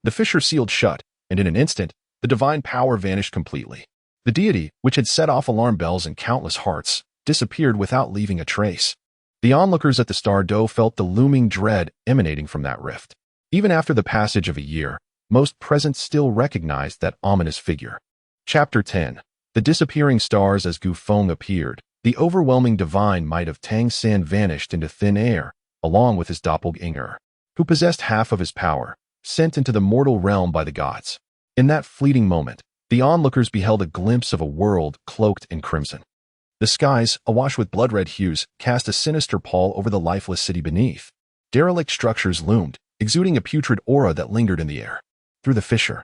The fissure sealed shut, and in an instant, the divine power vanished completely. The deity, which had set off alarm bells in countless hearts, disappeared without leaving a trace. The onlookers at the Star Doe felt the looming dread emanating from that rift. Even after the passage of a year, most present still recognized that ominous figure. Chapter 10. The disappearing stars. As Gu Feng appeared, the overwhelming divine might of Tang San vanished into thin air, along with his doppelganger, who possessed half of his power, sent into the mortal realm by the gods. In that fleeting moment, the onlookers beheld a glimpse of a world cloaked in crimson. The skies, awash with blood-red hues, cast a sinister pall over the lifeless city beneath. Derelict structures loomed, exuding a putrid aura that lingered in the air. Through the fissure,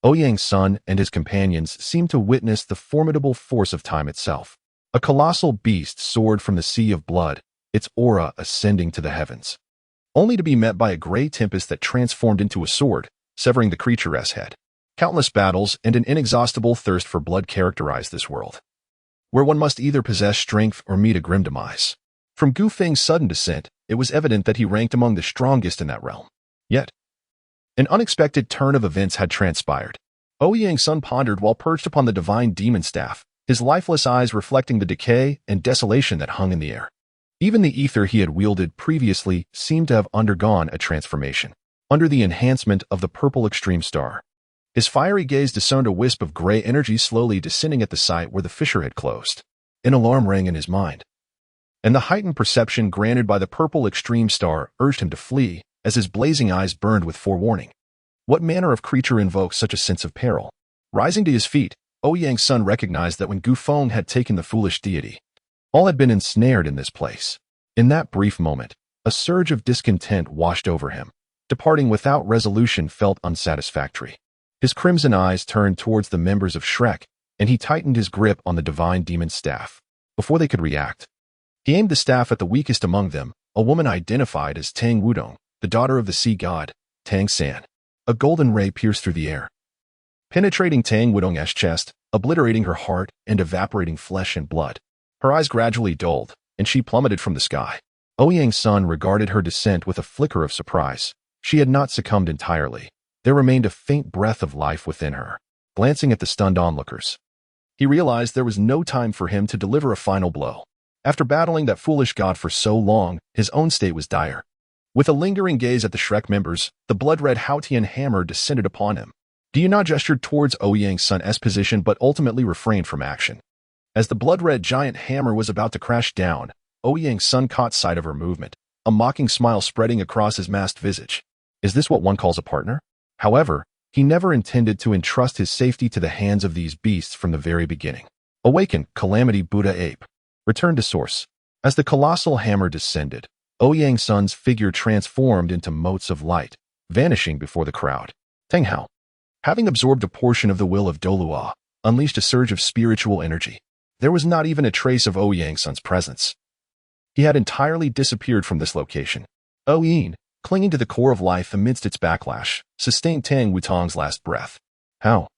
Ouyang Sun and his companions seemed to witness the formidable force of time itself. A colossal beast soared from the sea of blood, its aura ascending to the heavens, only to be met by a gray tempest that transformed into a sword, severing the creature's head. Countless battles and an inexhaustible thirst for blood characterized this world, where one must either possess strength or meet a grim demise. From Gu Feng's sudden descent, it was evident that he ranked among the strongest in that realm. Yet, an unexpected turn of events had transpired. Ouyang Sun pondered while perched upon the divine demon staff, his lifeless eyes reflecting the decay and desolation that hung in the air. Even the ether he had wielded previously seemed to have undergone a transformation. Under the enhancement of the purple extreme star, his fiery gaze discerned a wisp of gray energy slowly descending at the site where the fissure had closed. An alarm rang in his mind, and the heightened perception granted by the purple extreme star urged him to flee, as his blazing eyes burned with forewarning. What manner of creature invokes such a sense of peril? Rising to his feet, Ouyang Sun recognized that when Gu Feng had taken the foolish deity, all had been ensnared in this place. In that brief moment, a surge of discontent washed over him. Departing without resolution felt unsatisfactory. His crimson eyes turned towards the members of Shrek, and he tightened his grip on the divine demon's staff. Before they could react, he aimed the staff at the weakest among them, a woman identified as Tang Wudong, the daughter of the sea god, Tang San. A golden ray pierced through the air, penetrating Tang Wudong's chest, obliterating her heart and evaporating flesh and blood. Her eyes gradually dulled, and she plummeted from the sky. Ouyang Sun regarded her descent with a flicker of surprise. She had not succumbed entirely. There remained a faint breath of life within her. Glancing at the stunned onlookers, he realized there was no time for him to deliver a final blow. After battling that foolish god for so long, his own state was dire. With a lingering gaze at the Shrek members, the blood-red Haotian hammer descended upon him. Diana gestured towards Ouyang Sun's position but ultimately refrained from action. As the blood-red giant hammer was about to crash down, Ouyang Sun caught sight of her movement, a mocking smile spreading across his masked visage. Is this what one calls a partner? However, he never intended to entrust his safety to the hands of these beasts from the very beginning. Awaken, Calamity Buddha Ape. Return to source. As the colossal hammer descended, Ouyang Sun's figure transformed into motes of light, vanishing before the crowd. Tang Hao, having absorbed a portion of the will of Douluo, unleashed a surge of spiritual energy. There was not even a trace of Ouyang Sun's presence. He had entirely disappeared from this location. Ouyang, clinging to the core of life amidst its backlash, sustained Tang Wutong's last breath. How?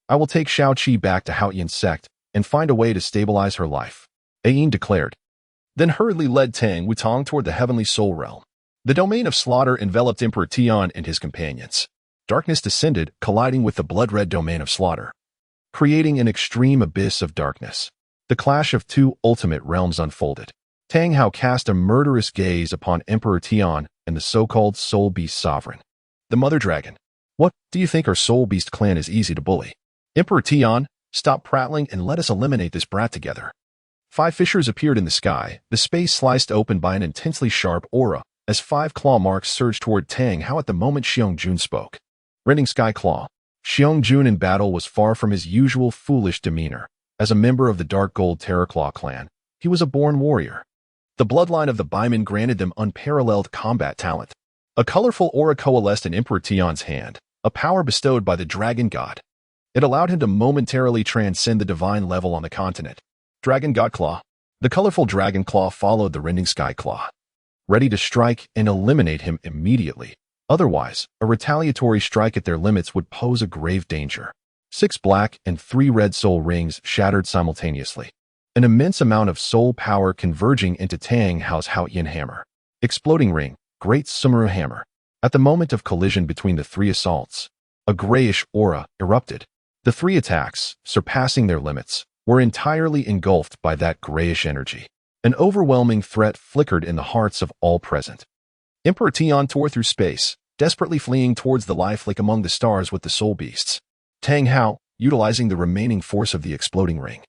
I will take Shaoqi back to Haoyan's Sect and find a way to stabilize her life, Ouyang declared, then hurriedly led Tang Wutong toward the heavenly soul realm. The domain of slaughter enveloped Emperor Tian and his companions. Darkness descended, colliding with the blood-red domain of slaughter, creating an extreme abyss of darkness. The clash of two ultimate realms unfolded. Tang Hao cast a murderous gaze upon Emperor Tian and the so-called Soul Beast Sovereign, the Mother Dragon. What, do you think our Soul Beast clan is easy to bully? Emperor Tian, stop prattling and let us eliminate this brat together. 5 fissures appeared in the sky, the space sliced open by an intensely sharp aura, as 5 claw marks surged toward Tang Hao at the moment Xiong Jun spoke. Rending Sky Claw. Xiong Jun in battle was far from his usual foolish demeanor. As a member of the Dark Gold Terrorclaw clan, he was a born warrior. The bloodline of the Baiman granted them unparalleled combat talent. A colorful aura coalesced in Emperor Tian's hand, a power bestowed by the Dragon God. It allowed him to momentarily transcend the divine level on the continent. Dragon God Claw. The colorful Dragon Claw followed the Rending Sky Claw, ready to strike and eliminate him immediately. Otherwise, a retaliatory strike at their limits would pose a grave danger. 6 black and 3 red soul rings shattered simultaneously. An immense amount of soul power converging into Tang Hao's Haoyan Hammer. Exploding Ring, Great Sumeru Hammer. At the moment of collision between the 3 assaults, a grayish aura erupted. The 3 attacks, surpassing their limits, were entirely engulfed by that grayish energy. An overwhelming threat flickered in the hearts of all present. Emperor Tian tore through space, desperately fleeing towards the life lake among the stars with the soul beasts. Tang Hao, utilizing the remaining force of the exploding ring,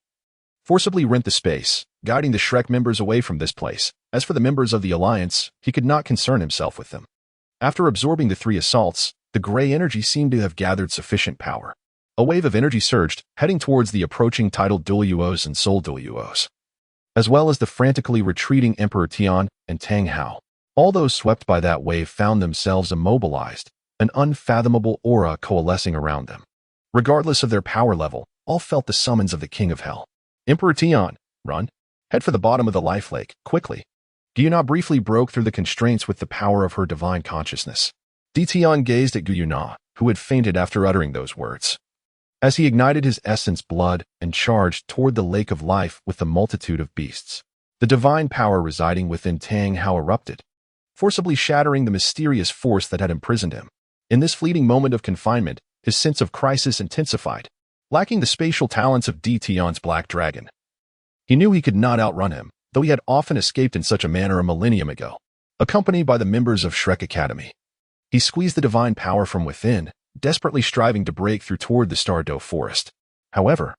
forcibly rent the space, guiding the Shrek members away from this place. As for the members of the Alliance, he could not concern himself with them. After absorbing the 3 assaults, the gray energy seemed to have gathered sufficient power. A wave of energy surged, heading towards the approaching titled Douluos and Soul Douluos, as well as the frantically retreating Emperor Tian and Tang Hao. All those swept by that wave found themselves immobilized, an unfathomable aura coalescing around them. Regardless of their power level, all felt the summons of the King of Hell. Emperor Tian, run. Head for the bottom of the life lake, quickly. Guyuna briefly broke through the constraints with the power of her divine consciousness. Tian gazed at Guyuna, who had fainted after uttering those words, as he ignited his essence blood and charged toward the lake of life with the multitude of beasts. The divine power residing within Tang Hao erupted, forcibly shattering the mysterious force that had imprisoned him. In this fleeting moment of confinement, his sense of crisis intensified. Lacking the spatial talents of Tian's Black Dragon, he knew he could not outrun him, though he had often escaped in such a manner a millennium ago, accompanied by the members of Shrek Academy. He squeezed the divine power from within, desperately striving to break through toward the Stardow forest. However,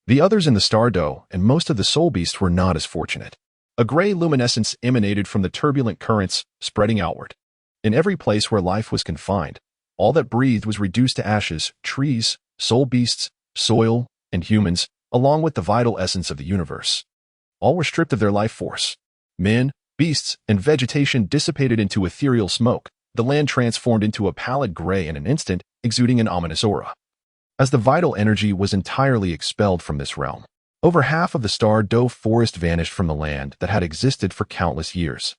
the others in the Stardow and most of the soul beasts were not as fortunate. A gray luminescence emanated from the turbulent currents, spreading outward. In every place where life was confined, all that breathed was reduced to ashes: trees, soul beasts, soil, and humans, along with the vital essence of the universe. All were stripped of their life force. Men, beasts, and vegetation dissipated into ethereal smoke. The land transformed into a pallid gray in an instant, exuding an ominous aura. As the vital energy was entirely expelled from this realm, over half of the Stardow forest vanished from the land that had existed for countless years.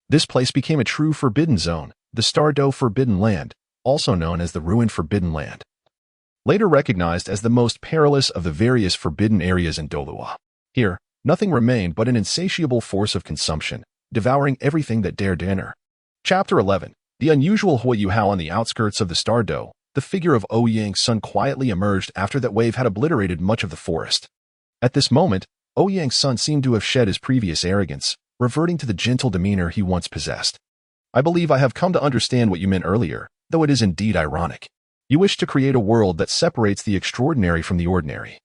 This place became a true forbidden zone, the Stardow Forbidden Land, also known as the Ruined Forbidden Land, later recognized as the most perilous of the various forbidden areas in Douluo. Here, nothing remained but an insatiable force of consumption, devouring everything that dared to enter. Chapter 11. The unusual Huoyu Hao on the outskirts of the Stardow. The figure of Ouyang Sun quietly emerged after that wave had obliterated much of the forest. At this moment, Ouyang Sun seemed to have shed his previous arrogance, reverting to the gentle demeanor he once possessed. I believe I have come to understand what you meant earlier, though it is indeed ironic. You wish to create a world that separates the extraordinary from the ordinary.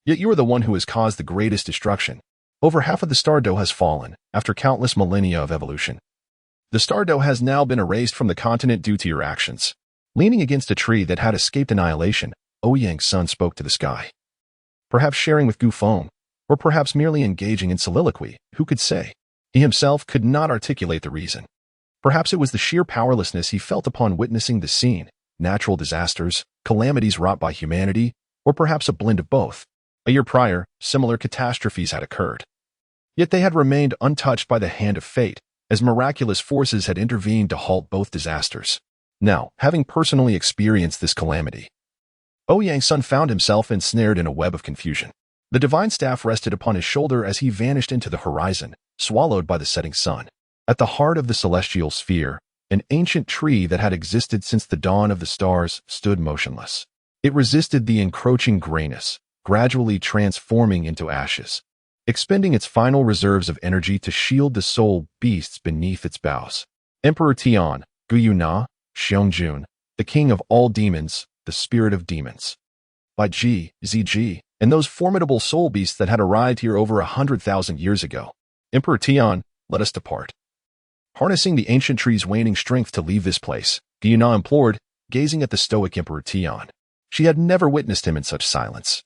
Yet you are the one who has caused the greatest destruction. Over half of the Stardow has fallen, after countless millennia of evolution. The Stardow has now been erased from the continent due to your actions. Leaning against a tree that had escaped annihilation, Ouyang Sun spoke to the sky. Perhaps sharing with Gufeng, or perhaps merely engaging in soliloquy, who could say? He himself could not articulate the reason. Perhaps it was the sheer powerlessness he felt upon witnessing the scene, natural disasters, calamities wrought by humanity, or perhaps a blend of both. A year prior, similar catastrophes had occurred. Yet they had remained untouched by the hand of fate, as miraculous forces had intervened to halt both disasters. Now, having personally experienced this calamity, Ouyang's son found himself ensnared in a web of confusion. The divine staff rested upon his shoulder as he vanished into the horizon, swallowed by the setting sun. At the heart of the celestial sphere, an ancient tree that had existed since the dawn of the stars stood motionless. It resisted the encroaching grayness, gradually transforming into ashes, expending its final reserves of energy to shield the soul beasts beneath its boughs. Emperor Tian, Guyuna, Xiangjun, the king of all demons, the spirit of demons. By ZG, and those formidable soul beasts that had arrived here over 100,000 years ago. Emperor Tian, let us depart. Harnessing the ancient tree's waning strength to leave this place, Guyuna implored, gazing at the stoic Emperor Tian. She had never witnessed him in such silence.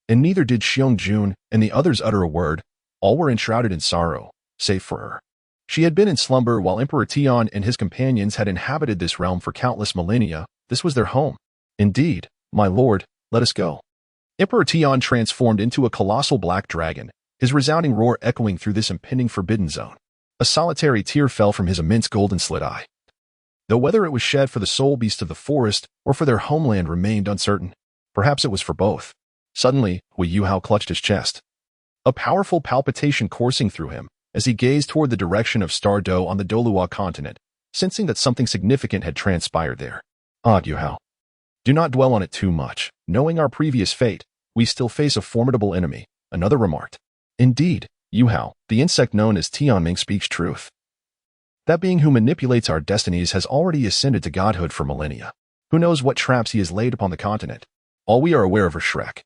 And neither did Xiangjun and the others utter a word. All were enshrouded in sorrow, save for her. She had been in slumber while Emperor Tian and his companions had inhabited this realm for countless millennia. This was their home. Indeed, my lord, let us go. Emperor Tian transformed into a colossal black dragon, his resounding roar echoing through this impending forbidden zone. A solitary tear fell from his immense golden-slit eye. Though whether it was shed for the soul beast of the forest or for their homeland remained uncertain. Perhaps it was for both. Suddenly, Hui Yuhao clutched his chest. A powerful palpitation coursing through him as he gazed toward the direction of Star Do on the Douluo continent, sensing that something significant had transpired there. Yuhao. Do not dwell on it too much. Knowing our previous fate, we still face a formidable enemy, another remarked. Indeed, Yuhao, the insect known as Tianming speaks truth. That being who manipulates our destinies has already ascended to godhood for millennia. Who knows what traps he has laid upon the continent? All we are aware of are Shrek,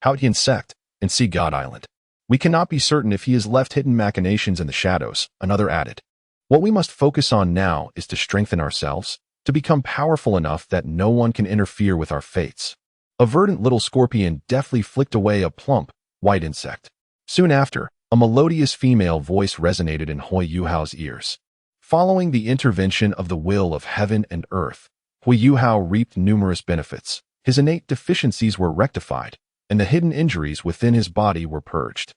Haotian Sect, and Sea God Island. We cannot be certain if he has left hidden machinations in the shadows, another added. What we must focus on now is to strengthen ourselves, to become powerful enough that no one can interfere with our fates. A verdant little scorpion deftly flicked away a plump, white insect. Soon after, a melodious female voice resonated in Hui Yuhao's ears. Following the intervention of the will of heaven and earth, Hui Yuhao reaped numerous benefits. His innate deficiencies were rectified, and the hidden injuries within his body were purged.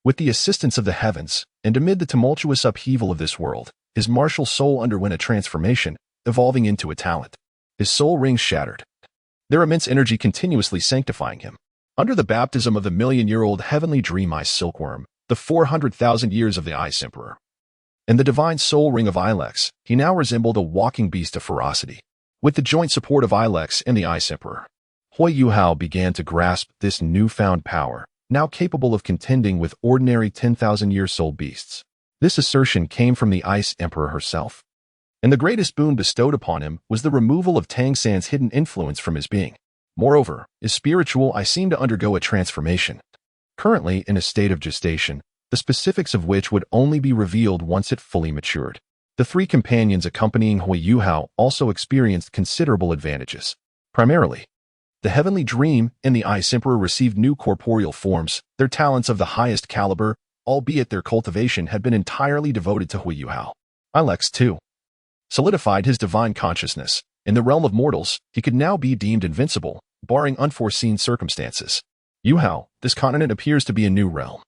With the assistance of the heavens, and amid the tumultuous upheaval of this world, his martial soul underwent a transformation, evolving into a talent. His soul rings shattered, their immense energy continuously sanctifying him. Under the baptism of the million-year-old heavenly dream ice silkworm, the 400,000 years of the Ice Emperor, and the divine soul ring of Ilex, he now resembled a walking beast of ferocity. With the joint support of Ilex and the Ice Emperor, Hui Yuhao began to grasp this newfound power, now capable of contending with ordinary 10,000-year soul beasts. This assertion came from the Ice Emperor herself. And the greatest boon bestowed upon him was the removal of Tang San's hidden influence from his being. Moreover, his spiritual eye seemed to undergo a transformation, currently in a state of gestation, the specifics of which would only be revealed once it fully matured. The three companions accompanying Hui Yuhao also experienced considerable advantages. Primarily, the heavenly dream and the Ice Emperor received new corporeal forms, their talents of the highest caliber, albeit their cultivation had been entirely devoted to Hui Yuhao. Ilex, too, solidified his divine consciousness. In the realm of mortals, he could now be deemed invincible, barring unforeseen circumstances. Yuhao, this continent appears to be a new realm.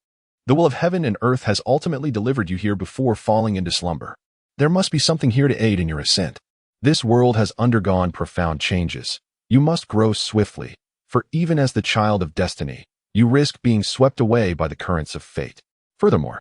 The will of heaven and earth has ultimately delivered you here before falling into slumber. There must be something here to aid in your ascent. This world has undergone profound changes. You must grow swiftly, for even as the child of destiny, you risk being swept away by the currents of fate. Furthermore,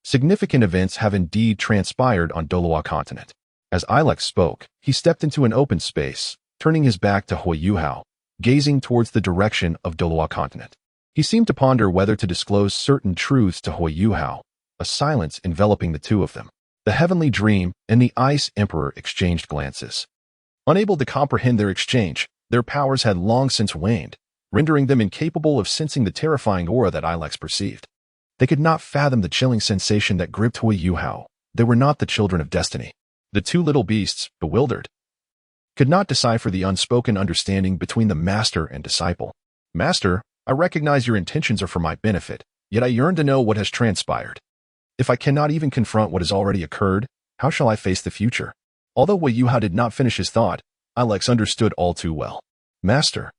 significant events have indeed transpired on Douluo continent. As Ilex spoke, he stepped into an open space, turning his back to Hui Yuhao, gazing towards the direction of Douluo continent. He seemed to ponder whether to disclose certain truths to Hui Yuhao, a silence enveloping the two of them. The heavenly dream and the Ice Emperor exchanged glances. Unable to comprehend their exchange, their powers had long since waned, rendering them incapable of sensing the terrifying aura that Ilex perceived. They could not fathom the chilling sensation that gripped Hui Yuhao. They were not the children of destiny. The two little beasts, bewildered, could not decipher the unspoken understanding between the master and disciple. Master, I recognize your intentions are for my benefit, yet I yearn to know what has transpired. If I cannot even confront what has already occurred, how shall I face the future? Although Wei Yuhao did not finish his thought, Ilex understood all too well. Master.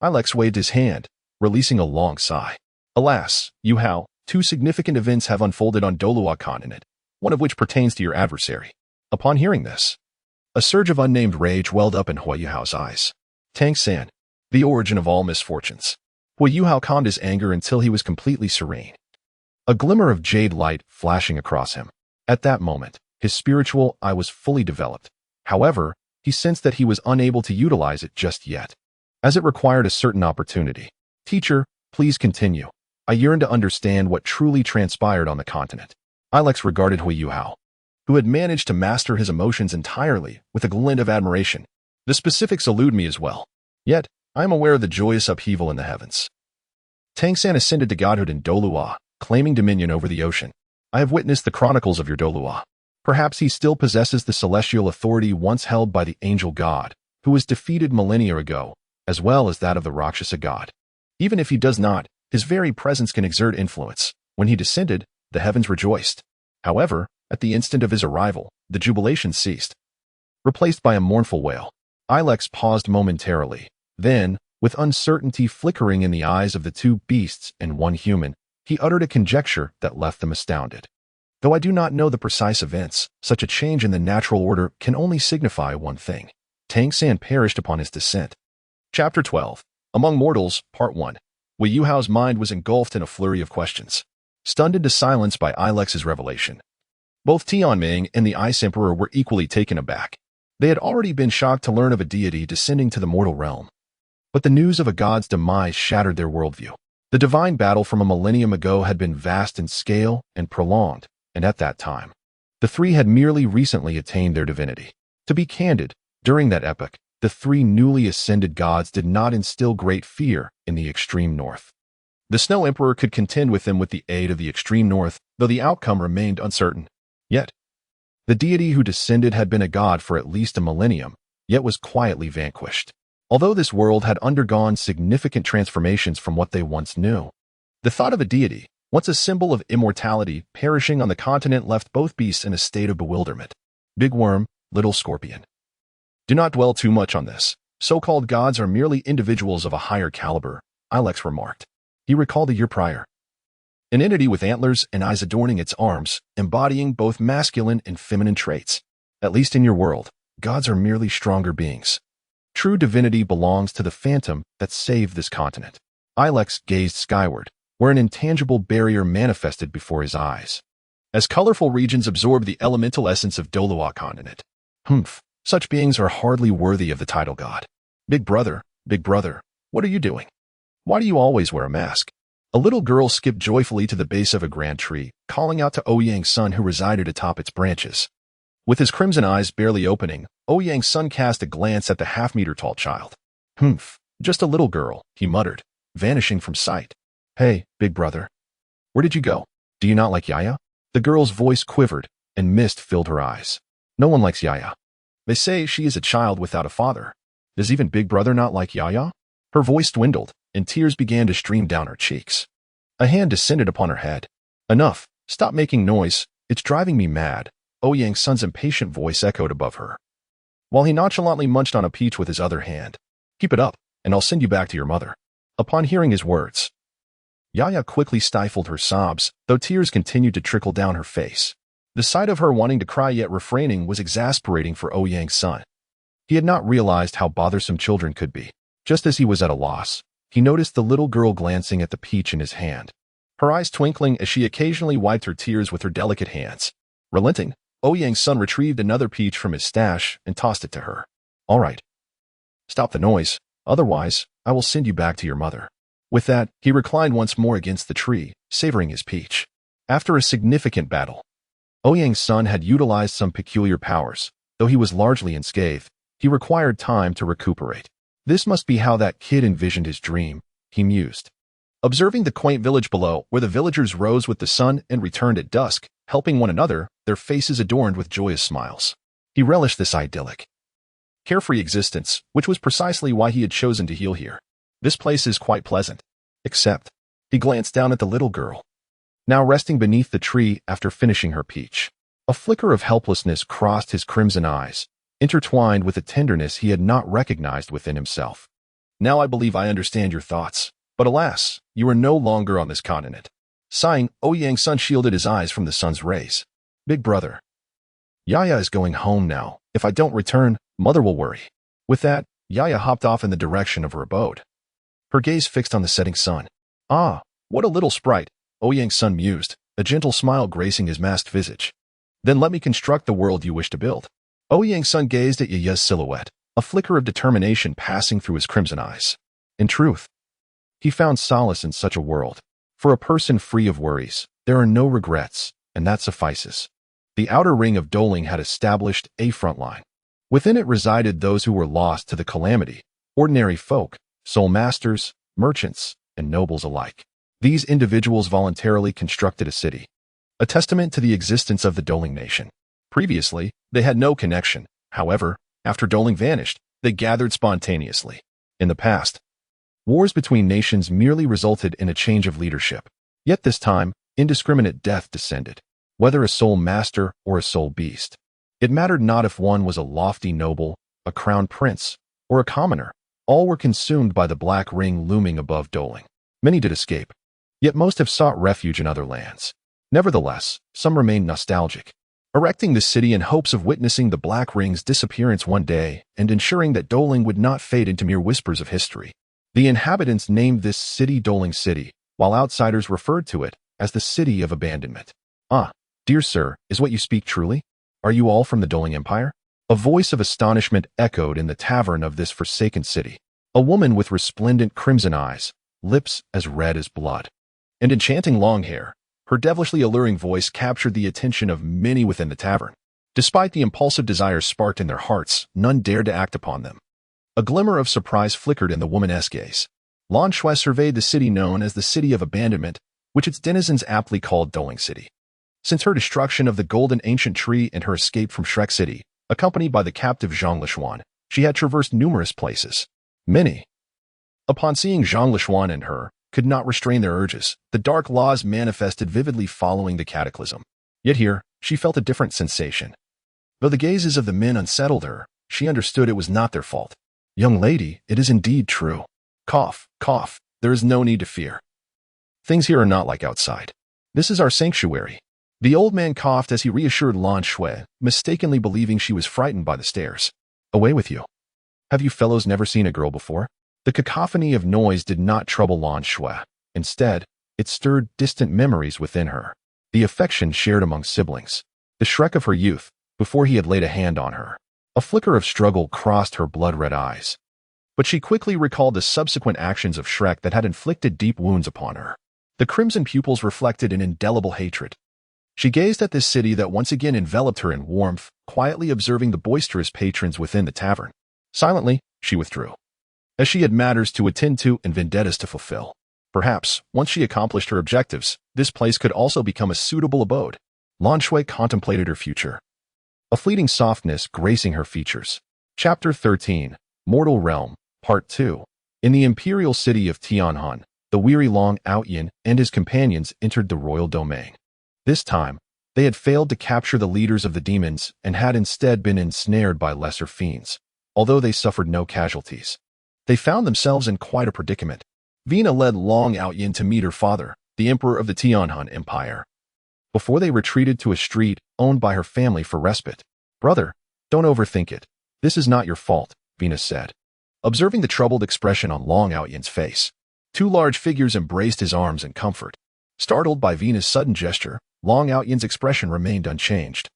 Ilex waved his hand, releasing a long sigh. Alas, Yuhao, two significant events have unfolded on Douluo continent, one of which pertains to your adversary. Upon hearing this, a surge of unnamed rage welled up in Hui Yuhao's eyes. Tang-san, the origin of all misfortunes. Hui Yuhao calmed his anger until he was completely serene. A glimmer of jade light flashing across him. At that moment, his spiritual eye was fully developed. However, he sensed that he was unable to utilize it just yet, as it required a certain opportunity. Teacher, please continue. I yearn to understand what truly transpired on the continent. Ilex regarded Hui Yuhao, who had managed to master his emotions entirely, with a glint of admiration. The specifics elude me as well. Yet, I am aware of the joyous upheaval in the heavens. Tang-san ascended to godhood in Douluo, claiming dominion over the ocean. I have witnessed the chronicles of your Douluo. Perhaps he still possesses the celestial authority once held by the angel god, who was defeated millennia ago, as well as that of the Rakshasa god. Even if he does not, his very presence can exert influence. When he descended, the heavens rejoiced. However, at the instant of his arrival, the jubilation ceased, replaced by a mournful wail. Ilex paused momentarily. Then, with uncertainty flickering in the eyes of the two beasts and one human, he uttered a conjecture that left them astounded. Though I do not know the precise events, such a change in the natural order can only signify one thing. Tang-san perished upon his descent. Chapter 12. Among Mortals, Part 1. Wei Yuhao's mind was engulfed in a flurry of questions, stunned into silence by Ilex's revelation. Both Tianming and the Ice Emperor were equally taken aback. They had already been shocked to learn of a deity descending to the mortal realm. But the news of a god's demise shattered their worldview. The divine battle from a millennium ago had been vast in scale and prolonged, and at that time, the three had merely recently attained their divinity. To be candid, during that epoch, the three newly ascended gods did not instill great fear in the extreme north. The Snow Emperor could contend with them with the aid of the extreme north, though the outcome remained uncertain. Yet, the deity who descended had been a god for at least a millennium, yet was quietly vanquished. Although this world had undergone significant transformations from what they once knew, the thought of a deity, once a symbol of immortality, perishing on the continent left both beasts in a state of bewilderment. Big Worm, Little Scorpion. Do not dwell too much on this. So-called gods are merely individuals of a higher caliber, Ilex remarked. He recalled a year prior. An entity with antlers and eyes adorning its arms, embodying both masculine and feminine traits. At least in your world, gods are merely stronger beings. True divinity belongs to the phantom that saved this continent. Ilex gazed skyward, where an intangible barrier manifested before his eyes, as colorful regions absorbed the elemental essence of Douluo continent. Such beings are hardly worthy of the title god. Big brother, what are you doing? Why do you always wear a mask? A little girl skipped joyfully to the base of a grand tree, calling out to Ouyang's son who resided atop its branches. With his crimson eyes barely opening, Ouyang's son cast a glance at the half-meter-tall child. Just a little girl, he muttered, vanishing from sight. Hey, big brother. Where did you go? Do you not like Yaya? The girl's voice quivered, and mist filled her eyes. No one likes Yaya. They say she is a child without a father. Does even big brother not like Yaya? Her voice dwindled, and tears began to stream down her cheeks. A hand descended upon her head. Enough, stop making noise, it's driving me mad, Ouyang's son's impatient voice echoed above her, while he nonchalantly munched on a peach with his other hand. Keep it up, and I'll send you back to your mother. Upon hearing his words, Yaya quickly stifled her sobs, though tears continued to trickle down her face. The sight of her wanting to cry yet refraining was exasperating for Ouyang's son. He had not realized how bothersome children could be. Just as he was at a loss, he noticed the little girl glancing at the peach in his hand, her eyes twinkling as she occasionally wiped her tears with her delicate hands. Relenting, Ouyang's son retrieved another peach from his stash and tossed it to her. All right. Stop the noise, otherwise, I will send you back to your mother. With that, he reclined once more against the tree, savoring his peach. After a significant battle, Ouyang's son had utilized some peculiar powers. Though he was largely unscathed, he required time to recuperate. This must be how that kid envisioned his dream, he mused. Observing the quaint village below, where the villagers rose with the sun and returned at dusk, helping one another, their faces adorned with joyous smiles. He relished this idyllic, carefree existence, which was precisely why he had chosen to heal here. This place is quite pleasant. Except, he glanced down at the little girl, now resting beneath the tree after finishing her peach. A flicker of helplessness crossed his crimson eyes, intertwined with a tenderness he had not recognized within himself. Now I believe I understand your thoughts, but alas, you are no longer on this continent. Sighing, Ouyang's son shielded his eyes from the sun's rays. Big brother. Yaya is going home now. If I don't return, mother will worry. With that, Yaya hopped off in the direction of her abode, her gaze fixed on the setting sun. Ah, what a little sprite, Ouyang's son mused, a gentle smile gracing his masked visage. Then let me construct the world you wish to build. Ouyang's son gazed at Yaya's silhouette, a flicker of determination passing through his crimson eyes. In truth, he found solace in such a world. For a person free of worries, there are no regrets, and that suffices. The outer ring of dueling had established a front line. Within it resided those who were lost to the calamity, ordinary folk, soul masters, merchants, and nobles alike. These individuals voluntarily constructed a city, a testament to the existence of the dueling nation. Previously, they had no connection. However, after dueling vanished, they gathered spontaneously. In the past, wars between nations merely resulted in a change of leadership. Yet this time, indiscriminate death descended, whether a soul master or a soul beast. It mattered not if one was a lofty noble, a crown prince, or a commoner. All were consumed by the black ring looming above dueling. Many did escape, yet most have sought refuge in other lands. Nevertheless, some remained nostalgic, erecting the city in hopes of witnessing the black ring's disappearance one day and ensuring that dueling would not fade into mere whispers of history. The inhabitants named this city Dueling City, while outsiders referred to it as the City of Abandonment. Ah, dear sir, is what you speak truly? Are you all from the Dueling Empire? A voice of astonishment echoed in the tavern of this forsaken city. A woman with resplendent crimson eyes, lips as red as blood, and enchanting long hair. Her devilishly alluring voice captured the attention of many within the tavern. Despite the impulsive desires sparked in their hearts, none dared to act upon them. A glimmer of surprise flickered in the woman's gaze. Lan Shui surveyed the city known as the City of Abandonment, which its denizens aptly called Dueling City. Since her destruction of the golden ancient tree and her escape from Shrek City, accompanied by the captive Zhang Lishuan, she had traversed numerous places. Many, upon seeing Zhang Lishuan and her, could not restrain their urges. The dark laws manifested vividly following the cataclysm. Yet here, she felt a different sensation. Though the gazes of the men unsettled her, she understood it was not their fault. Young lady, it is indeed true. Cough, cough, there is no need to fear. Things here are not like outside. This is our sanctuary. The old man coughed as he reassured Lan Shui, mistakenly believing she was frightened by the stares. Away with you. Have you fellows never seen a girl before? The cacophony of noise did not trouble Lan Shui. Instead, it stirred distant memories within her. The affection shared among siblings. The Shrek of her youth, before he had laid a hand on her. A flicker of struggle crossed her blood-red eyes. But she quickly recalled the subsequent actions of Shrek that had inflicted deep wounds upon her. The crimson pupils reflected an indelible hatred. She gazed at this city that once again enveloped her in warmth, quietly observing the boisterous patrons within the tavern. Silently, she withdrew, as she had matters to attend to and vendettas to fulfill. Perhaps, once she accomplished her objectives, this place could also become a suitable abode. Lan Shui contemplated her future, a fleeting softness gracing her features. Chapter 13, Mortal Realm, Part 2. In the imperial city of Tianhan, the weary Long Outyin and his companions entered the royal domain. This time, they had failed to capture the leaders of the demons and had instead been ensnared by lesser fiends. Although they suffered no casualties, they found themselves in quite a predicament. Vina led Long Outyin to meet her father, the emperor of the Tianhan Empire, before they retreated to a street owned by her family for respite. Brother, don't overthink it. This is not your fault, Vina said, observing the troubled expression on Long Outyin's face. Two large figures embraced his arms in comfort. Startled by Vina's sudden gesture, Long Outyin's expression remained unchanged.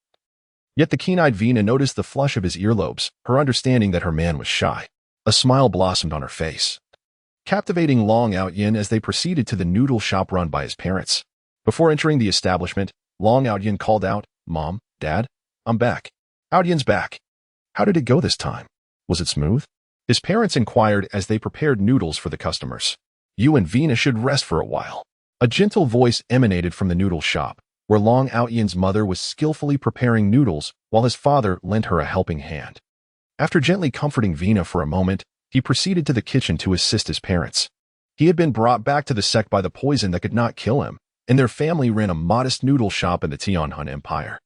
Yet the keen-eyed Vina noticed the flush of his earlobes, her understanding that her man was shy. A smile blossomed on her face, captivating Long Outyin as they proceeded to the noodle shop run by his parents. Before entering the establishment, Long Outyin called out, "Mom, Dad, I'm back." Outyin's back. How did it go this time? Was it smooth? His parents inquired as they prepared noodles for the customers. You and Vina should rest for a while. A gentle voice emanated from the noodle shop, where Long Outyin's mother was skillfully preparing noodles while his father lent her a helping hand. After gently comforting Vina for a moment, he proceeded to the kitchen to assist his parents. He had been brought back to the sect by the poison that could not kill him, and their family ran a modest noodle shop in the Tianhun Empire.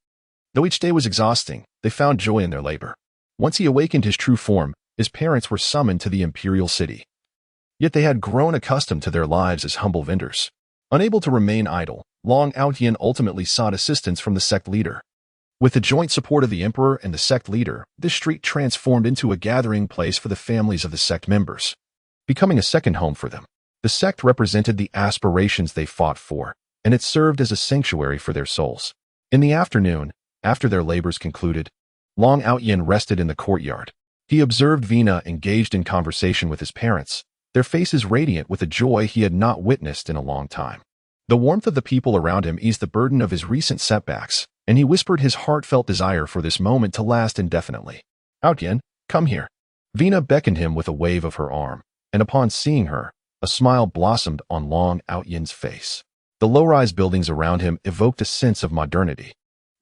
Though each day was exhausting, they found joy in their labor. Once he awakened his true form, his parents were summoned to the imperial city. Yet they had grown accustomed to their lives as humble vendors. Unable to remain idle, Long Outyin ultimately sought assistance from the sect leader. With the joint support of the emperor and the sect leader, this street transformed into a gathering place for the families of the sect members, becoming a second home for them. The sect represented the aspirations they fought for, and it served as a sanctuary for their souls. In the afternoon, after their labors concluded, Long Outyin rested in the courtyard. He observed Vina engaged in conversation with his parents, their faces radiant with a joy he had not witnessed in a long time. The warmth of the people around him eased the burden of his recent setbacks, and he whispered his heartfelt desire for this moment to last indefinitely. Outyin, come here. Vina beckoned him with a wave of her arm, and upon seeing her, a smile blossomed on Long Outyin's face. The low-rise buildings around him evoked a sense of modernity.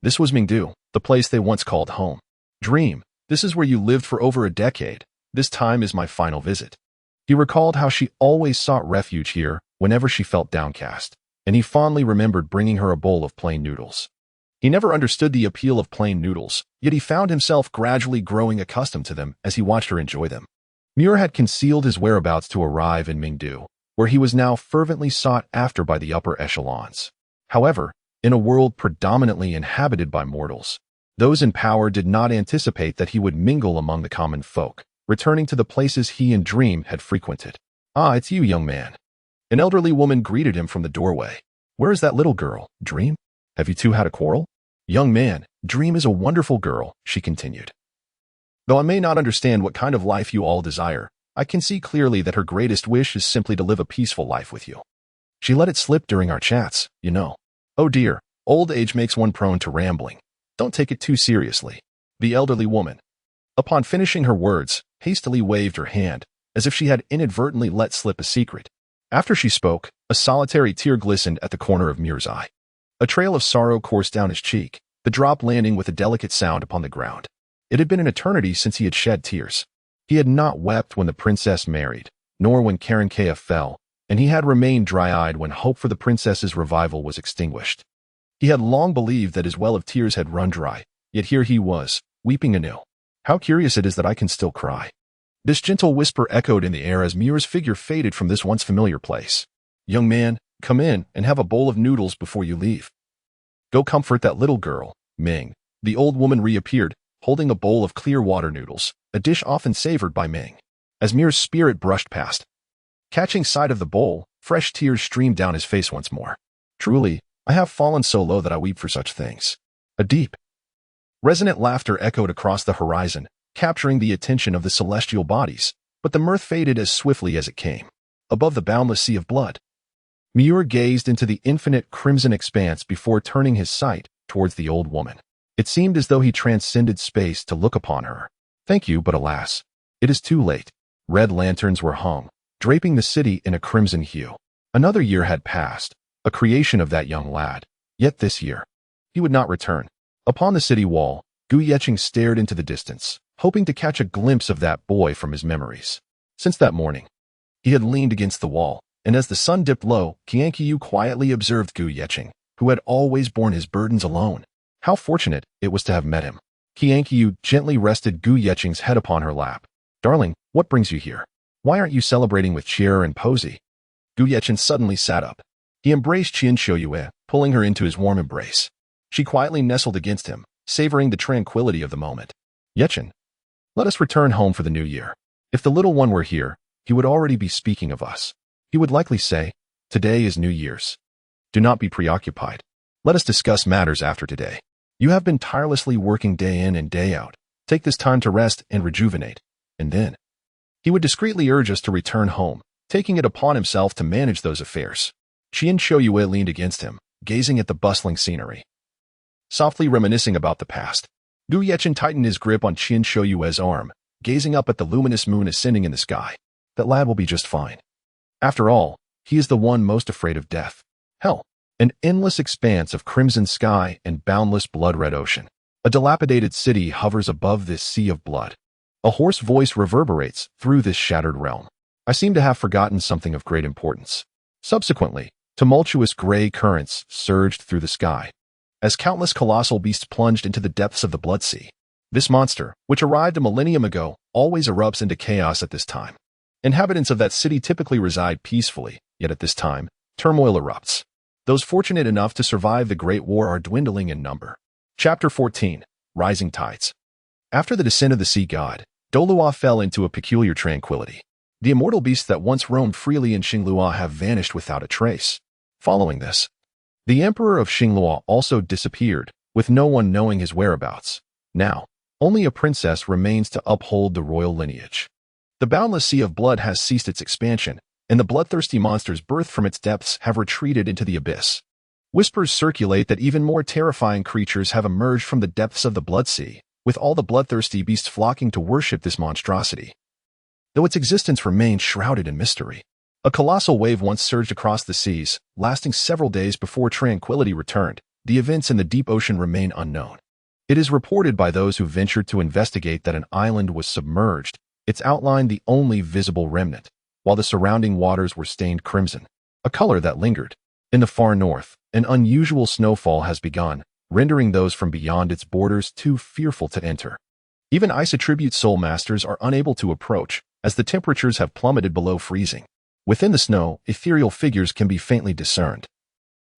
This was Mingdu, the place they once called home. Dream, this is where you lived for over a decade. This time is my final visit. He recalled how she always sought refuge here whenever she felt downcast, and he fondly remembered bringing her a bowl of plain noodles. He never understood the appeal of plain noodles, yet he found himself gradually growing accustomed to them as he watched her enjoy them. Muir had concealed his whereabouts to arrive in Mingdu, where he was now fervently sought after by the upper echelons. However, in a world predominantly inhabited by mortals, those in power did not anticipate that he would mingle among the common folk, returning to the places he and Dream had frequented. Ah, it's you, young man. An elderly woman greeted him from the doorway. Where is that little girl, Dream? Have you two had a quarrel? Young man, Dream is a wonderful girl, she continued. Though I may not understand what kind of life you all desire, I can see clearly that her greatest wish is simply to live a peaceful life with you. She let it slip during our chats, you know. Oh dear, old age makes one prone to rambling. Don't take it too seriously. The elderly woman, upon finishing her words, hastily waved her hand, as if she had inadvertently let slip a secret. After she spoke, a solitary tear glistened at the corner of Mir's eye. A trail of sorrow coursed down his cheek, the drop landing with a delicate sound upon the ground. It had been an eternity since he had shed tears. He had not wept when the princess married, nor when Karankea fell, and he had remained dry-eyed when hope for the princess's revival was extinguished. He had long believed that his well of tears had run dry, yet here he was, weeping anew. How curious it is that I can still cry. This gentle whisper echoed in the air as Mir's figure faded from this once familiar place. Young man, come in and have a bowl of noodles before you leave. Go comfort that little girl, Ming. The old woman reappeared, holding a bowl of clear water noodles, a dish often savored by Ming. As Mir's spirit brushed past, catching sight of the bowl, fresh tears streamed down his face once more. Truly, I have fallen so low that I weep for such things. A deep, resonant laughter echoed across the horizon, capturing the attention of the celestial bodies, but the mirth faded as swiftly as it came. Above the boundless sea of blood, Muir gazed into the infinite crimson expanse before turning his sight towards the old woman. It seemed as though he transcended space to look upon her. Thank you, but alas, it is too late. Red lanterns were hung, draping the city in a crimson hue. Another year had passed, a creation of that young lad. Yet this year, he would not return. Upon the city wall, Gu Yecheng stared into the distance, hoping to catch a glimpse of that boy from his memories. Since that morning, he had leaned against the wall, and as the sun dipped low, Qianqiu quietly observed Gu Yecheng, who had always borne his burdens alone. How fortunate it was to have met him. Qianqiu gently rested Gu Yecheng's head upon her lap. Darling, what brings you here? Why aren't you celebrating with cheer and posy? Gu Yecheng suddenly sat up. He embraced Qian Shoyue, pulling her into his warm embrace. She quietly nestled against him, savoring the tranquility of the moment. Yecheng, let us return home for the new year. If the little one were here, he would already be speaking of us. He would likely say, today is New Year's. Do not be preoccupied. Let us discuss matters after today. You have been tirelessly working day in and day out. Take this time to rest and rejuvenate. And then, he would discreetly urge us to return home, taking it upon himself to manage those affairs. Qian Shoyue leaned against him, gazing at the bustling scenery. Softly reminiscing about the past, Gu Yecheng tightened his grip on Qian Shoyue's arm, gazing up at the luminous moon ascending in the sky. That lad will be just fine. After all, he is the one most afraid of death. Hell, an endless expanse of crimson sky and boundless blood-red ocean. A dilapidated city hovers above this sea of blood. A hoarse voice reverberates through this shattered realm. I seem to have forgotten something of great importance. Subsequently, tumultuous gray currents surged through the sky, as countless colossal beasts plunged into the depths of the Blood Sea. This monster, which arrived a millennium ago, always erupts into chaos at this time. Inhabitants of that city typically reside peacefully, yet at this time, turmoil erupts. Those fortunate enough to survive the Great War are dwindling in number. Chapter 14. Rising Tides. After the descent of the sea god, Douluo fell into a peculiar tranquility. The immortal beasts that once roamed freely in Xingluo have vanished without a trace. Following this, the emperor of Xingluo also disappeared, with no one knowing his whereabouts. Now, only a princess remains to uphold the royal lineage. The boundless sea of blood has ceased its expansion, and the bloodthirsty monsters birthed from its depths have retreated into the abyss. Whispers circulate that even more terrifying creatures have emerged from the depths of the Blood Sea, with all the bloodthirsty beasts flocking to worship this monstrosity. Though its existence remains shrouded in mystery, a colossal wave once surged across the seas, lasting several days before tranquility returned. The events in the deep ocean remain unknown. It is reported by those who ventured to investigate that an island was submerged, its outline the only visible remnant, while the surrounding waters were stained crimson, a color that lingered. In the far north, an unusual snowfall has begun, rendering those from beyond its borders too fearful to enter. Even ice attribute soul masters are unable to approach, as the temperatures have plummeted below freezing. Within the snow, ethereal figures can be faintly discerned,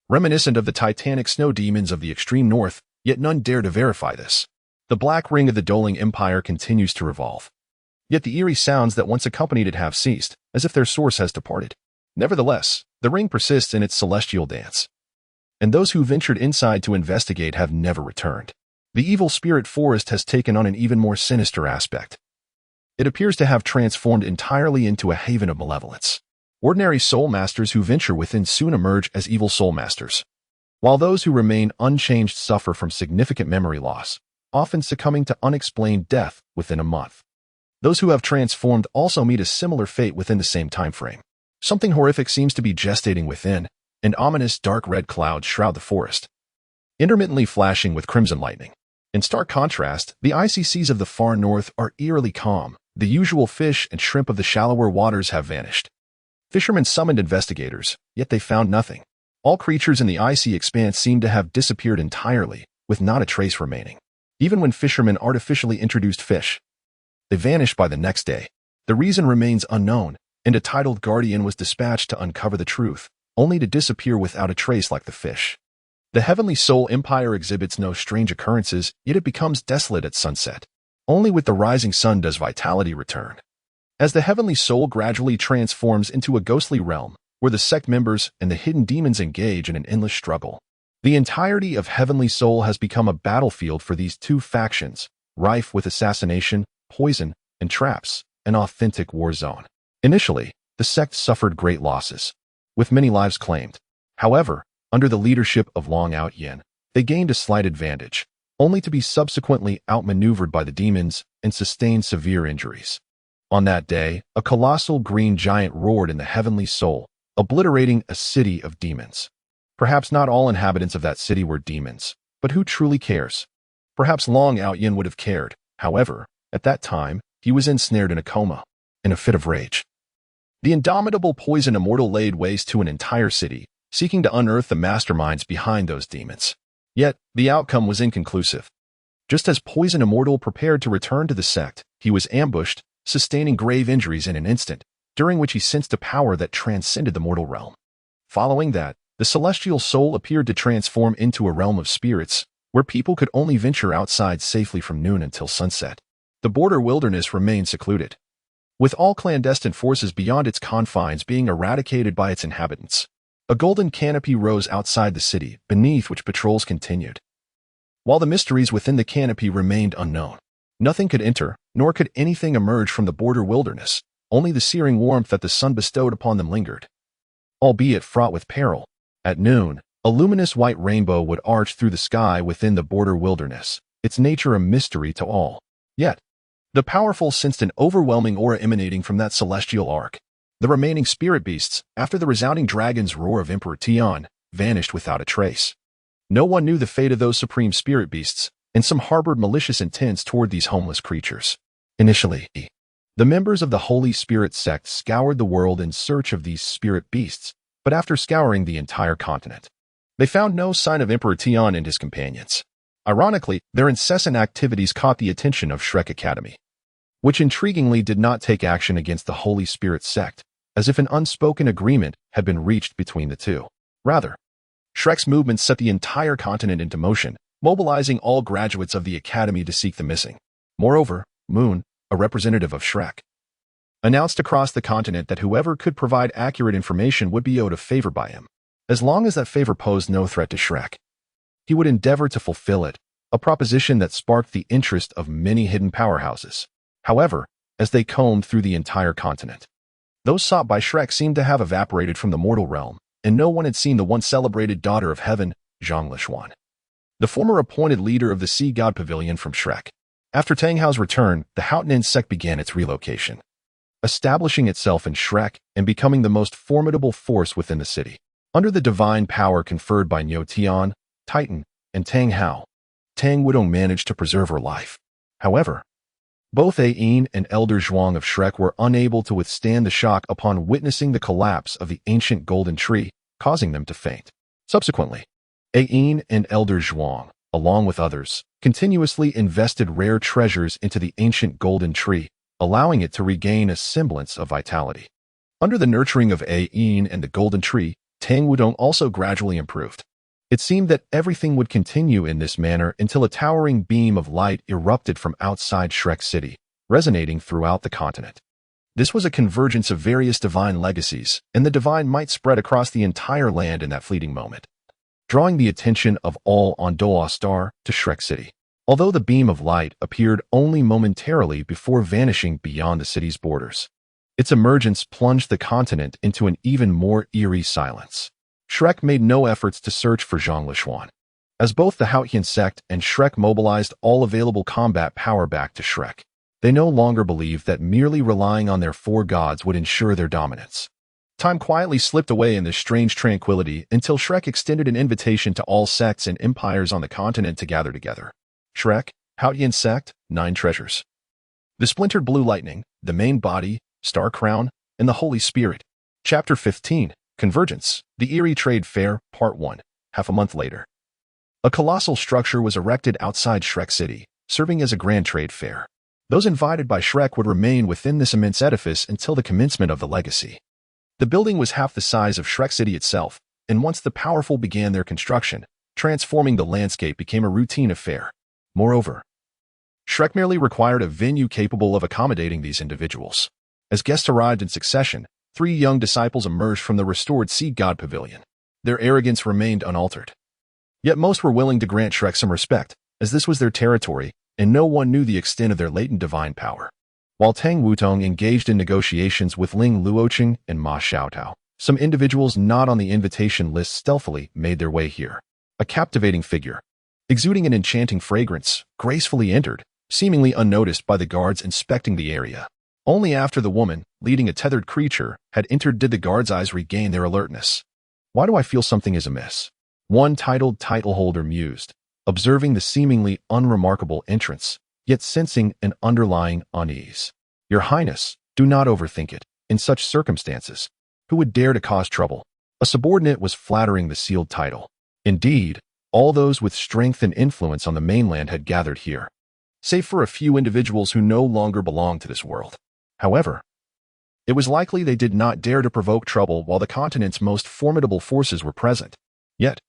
reminiscent of the titanic snow demons of the extreme north, yet none dare to verify this. The black ring of the Douluo Empire continues to revolve. Yet the eerie sounds that once accompanied it have ceased, as if their source has departed. Nevertheless, the ring persists in its celestial dance, and those who ventured inside to investigate have never returned. The evil spirit forest has taken on an even more sinister aspect. It appears to have transformed entirely into a haven of malevolence. Ordinary soul masters who venture within soon emerge as evil soul masters, while those who remain unchanged suffer from significant memory loss, often succumbing to unexplained death within a month. Those who have transformed also meet a similar fate within the same time frame. Something horrific seems to be gestating within, and ominous dark red clouds shroud the forest, intermittently flashing with crimson lightning. In stark contrast, the icy seas of the far north are eerily calm. The usual fish and shrimp of the shallower waters have vanished. Fishermen summoned investigators, yet they found nothing. All creatures in the icy expanse seem to have disappeared entirely, with not a trace remaining. Even when fishermen artificially introduced fish, they vanished by the next day. The reason remains unknown, and a titled guardian was dispatched to uncover the truth, only to disappear without a trace like the fish. The Heavenly Soul Empire exhibits no strange occurrences, yet it becomes desolate at sunset. Only with the rising sun does vitality return. As the Heavenly Soul gradually transforms into a ghostly realm, where the Sect members and the hidden demons engage in an endless struggle. The entirety of Heavenly Soul has become a battlefield for these two factions, rife with assassination, poison, and traps, an authentic war zone. Initially, the Sect suffered great losses, with many lives claimed. However, under the leadership of Long Out Yin, they gained a slight advantage, only to be subsequently outmaneuvered by the demons and sustain severe injuries. On that day, a colossal green giant roared in the Heavenly Soul, obliterating a city of demons. Perhaps not all inhabitants of that city were demons, but who truly cares? Perhaps Long Out Yin would have cared. However, at that time, he was ensnared in a coma, in a fit of rage. The indomitable Poison Immortal laid waste to an entire city, seeking to unearth the masterminds behind those demons. Yet, the outcome was inconclusive. Just as Poison Immortal prepared to return to the Sect, he was ambushed, sustaining grave injuries in an instant, during which he sensed a power that transcended the mortal realm. Following that, the celestial soul appeared to transform into a realm of spirits, where people could only venture outside safely from noon until sunset. The border wilderness remained secluded, with all clandestine forces beyond its confines being eradicated by its inhabitants. A golden canopy rose outside the city, beneath which patrols continued. While the mysteries within the canopy remained unknown, nothing could enter, nor could anything emerge from the border wilderness. Only the searing warmth that the sun bestowed upon them lingered, albeit fraught with peril. At noon, a luminous white rainbow would arch through the sky within the border wilderness, its nature a mystery to all. Yet, the powerful sensed an overwhelming aura emanating from that celestial arc. The remaining spirit beasts, after the resounding dragon's roar of Emperor Tian, vanished without a trace. No one knew the fate of those supreme spirit beasts, and some harbored malicious intents toward these homeless creatures. Initially, The members of the Holy Spirit Sect scoured the world in search of these spirit beasts, but after scouring the entire continent, they found no sign of Emperor Tian and his companions. Ironically, their incessant activities caught the attention of Shrek Academy, which intriguingly did not take action against the Holy Spirit Sect, as if an unspoken agreement had been reached between the two. Rather, Shrek's movements set the entire continent into motion, mobilizing all graduates of the Academy to seek the missing. Moreover, Moon, a representative of Shrek, announced across the continent that whoever could provide accurate information would be owed a favor by him. As long as that favor posed no threat to Shrek, he would endeavor to fulfill it, a proposition that sparked the interest of many hidden powerhouses. However, as they combed through the entire continent, those sought by Shrek seemed to have evaporated from the mortal realm, and no one had seen the once celebrated daughter of heaven, Zhang Lishuan, the former appointed leader of the Sea God Pavilion from Shrek. After Tang Hao's return, the Haotian Sect began its relocation, establishing itself in Shrek and becoming the most formidable force within the city. Under the divine power conferred by Niu Tian, Titan, and Tang Hao, Tang Wudong managed to preserve her life. However, both Ain and Elder Zhuang of Shrek were unable to withstand the shock upon witnessing the collapse of the ancient golden tree, causing them to faint. Subsequently, Ain and Elder Zhuang, along with others, continuously invested rare treasures into the ancient golden tree, allowing it to regain a semblance of vitality. Under the nurturing of Ain and the golden tree, Tang Wudong also gradually improved. It seemed that everything would continue in this manner until a towering beam of light erupted from outside Shrek City, resonating throughout the continent. This was a convergence of various divine legacies, and the divine might spread across the entire land in that fleeting moment, drawing the attention of all on Douluo Star to Shrek City. Although the beam of light appeared only momentarily before vanishing beyond the city's borders, its emergence plunged the continent into an even more eerie silence. Shrek made no efforts to search for Zhang Lishuan, as both the Haotian Sect and Shrek mobilized all available combat power back to Shrek. They no longer believed that merely relying on their four gods would ensure their dominance. Time quietly slipped away in this strange tranquility until Shrek extended an invitation to all sects and empires on the continent to gather together. Shrek, Haotian Sect, 9 treasures. The splintered blue lightning, the main body, star crown, and the Holy Spirit. Chapter 15. Convergence, the Eerie Trade Fair, Part 1, half a month later. A colossal structure was erected outside Shrek City, serving as a grand trade fair. Those invited by Shrek would remain within this immense edifice until the commencement of the legacy. The building was half the size of Shrek City itself, and once the powerful began their construction, transforming the landscape became a routine affair. Moreover, Shrek merely required a venue capable of accommodating these individuals. As guests arrived in succession, 3 young disciples emerged from the restored Sea God Pavilion. Their arrogance remained unaltered. Yet most were willing to grant Shrek some respect, as this was their territory, and no one knew the extent of their latent divine power. While Tang Wutong engaged in negotiations with Ling Luoqing and Ma Xiaotao, some individuals not on the invitation list stealthily made their way here. A captivating figure, exuding an enchanting fragrance, gracefully entered, seemingly unnoticed by the guards inspecting the area. Only after the woman, leading a tethered creature, had entered did the guards' eyes regain their alertness. Why do I feel something is amiss? One titled title holder mused, observing the seemingly unremarkable entrance, yet sensing an underlying unease. Your Highness, do not overthink it. In such circumstances, who would dare to cause trouble? A subordinate was flattering the sealed title. Indeed, all those with strength and influence on the mainland had gathered here, save for a few individuals who no longer belonged to this world. However, it was likely they did not dare to provoke trouble while the continent's most formidable forces were present. Yet,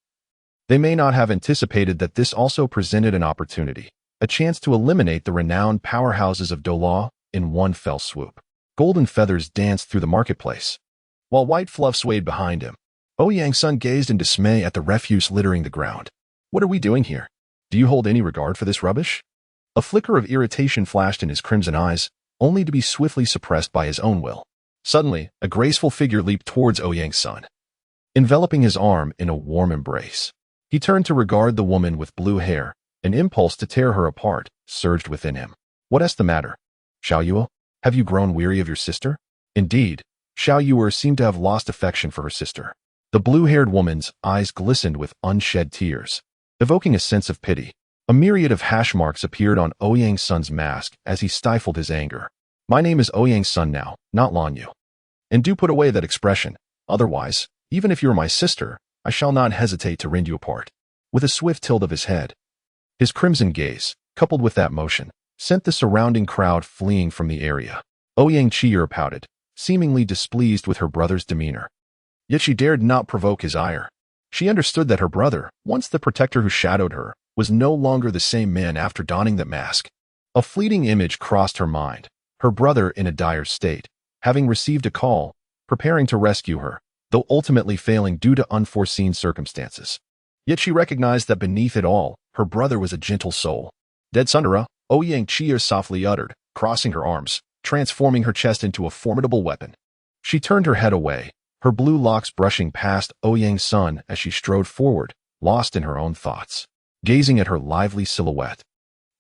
they may not have anticipated that this also presented an opportunity, a chance to eliminate the renowned powerhouses of Douluo in one fell swoop. Golden feathers danced through the marketplace, while white fluff swayed behind him. Ouyang's son gazed in dismay at the refuse littering the ground. What are we doing here? Do you hold any regard for this rubbish? A flicker of irritation flashed in his crimson eyes, only to be swiftly suppressed by his own will. Suddenly, a graceful figure leaped towards Ouyang's son, enveloping his arm in a warm embrace. He turned to regard the woman with blue hair. An impulse to tear her apart surged within him. What's the matter? Xiaoyuo, have you grown weary of your sister? Indeed, Xiaoyuo seemed to have lost affection for her sister. The blue-haired woman's eyes glistened with unshed tears, evoking a sense of pity. A myriad of hash marks appeared on Ouyang's son's mask as he stifled his anger. My name is Ouyang's son now, not Lan Yu. And do put away that expression, otherwise, even if you are my sister, I shall not hesitate to rend you apart. With a swift tilt of his head, his crimson gaze, coupled with that motion, sent the surrounding crowd fleeing from the area. Ouyang Qi'er pouted, seemingly displeased with her brother's demeanor. Yet she dared not provoke his ire. She understood that her brother, once the protector who shadowed her, was no longer the same man after donning that mask. A fleeting image crossed her mind, her brother in a dire state, having received a call, preparing to rescue her, though ultimately failing due to unforeseen circumstances. Yet she recognized that beneath it all, her brother was a gentle soul. Dead Sundara, Ouyang Qi'er softly uttered, crossing her arms, transforming her chest into a formidable weapon. She turned her head away, her blue locks brushing past Ouyang's son as she strode forward, lost in her own thoughts, gazing at her lively silhouette.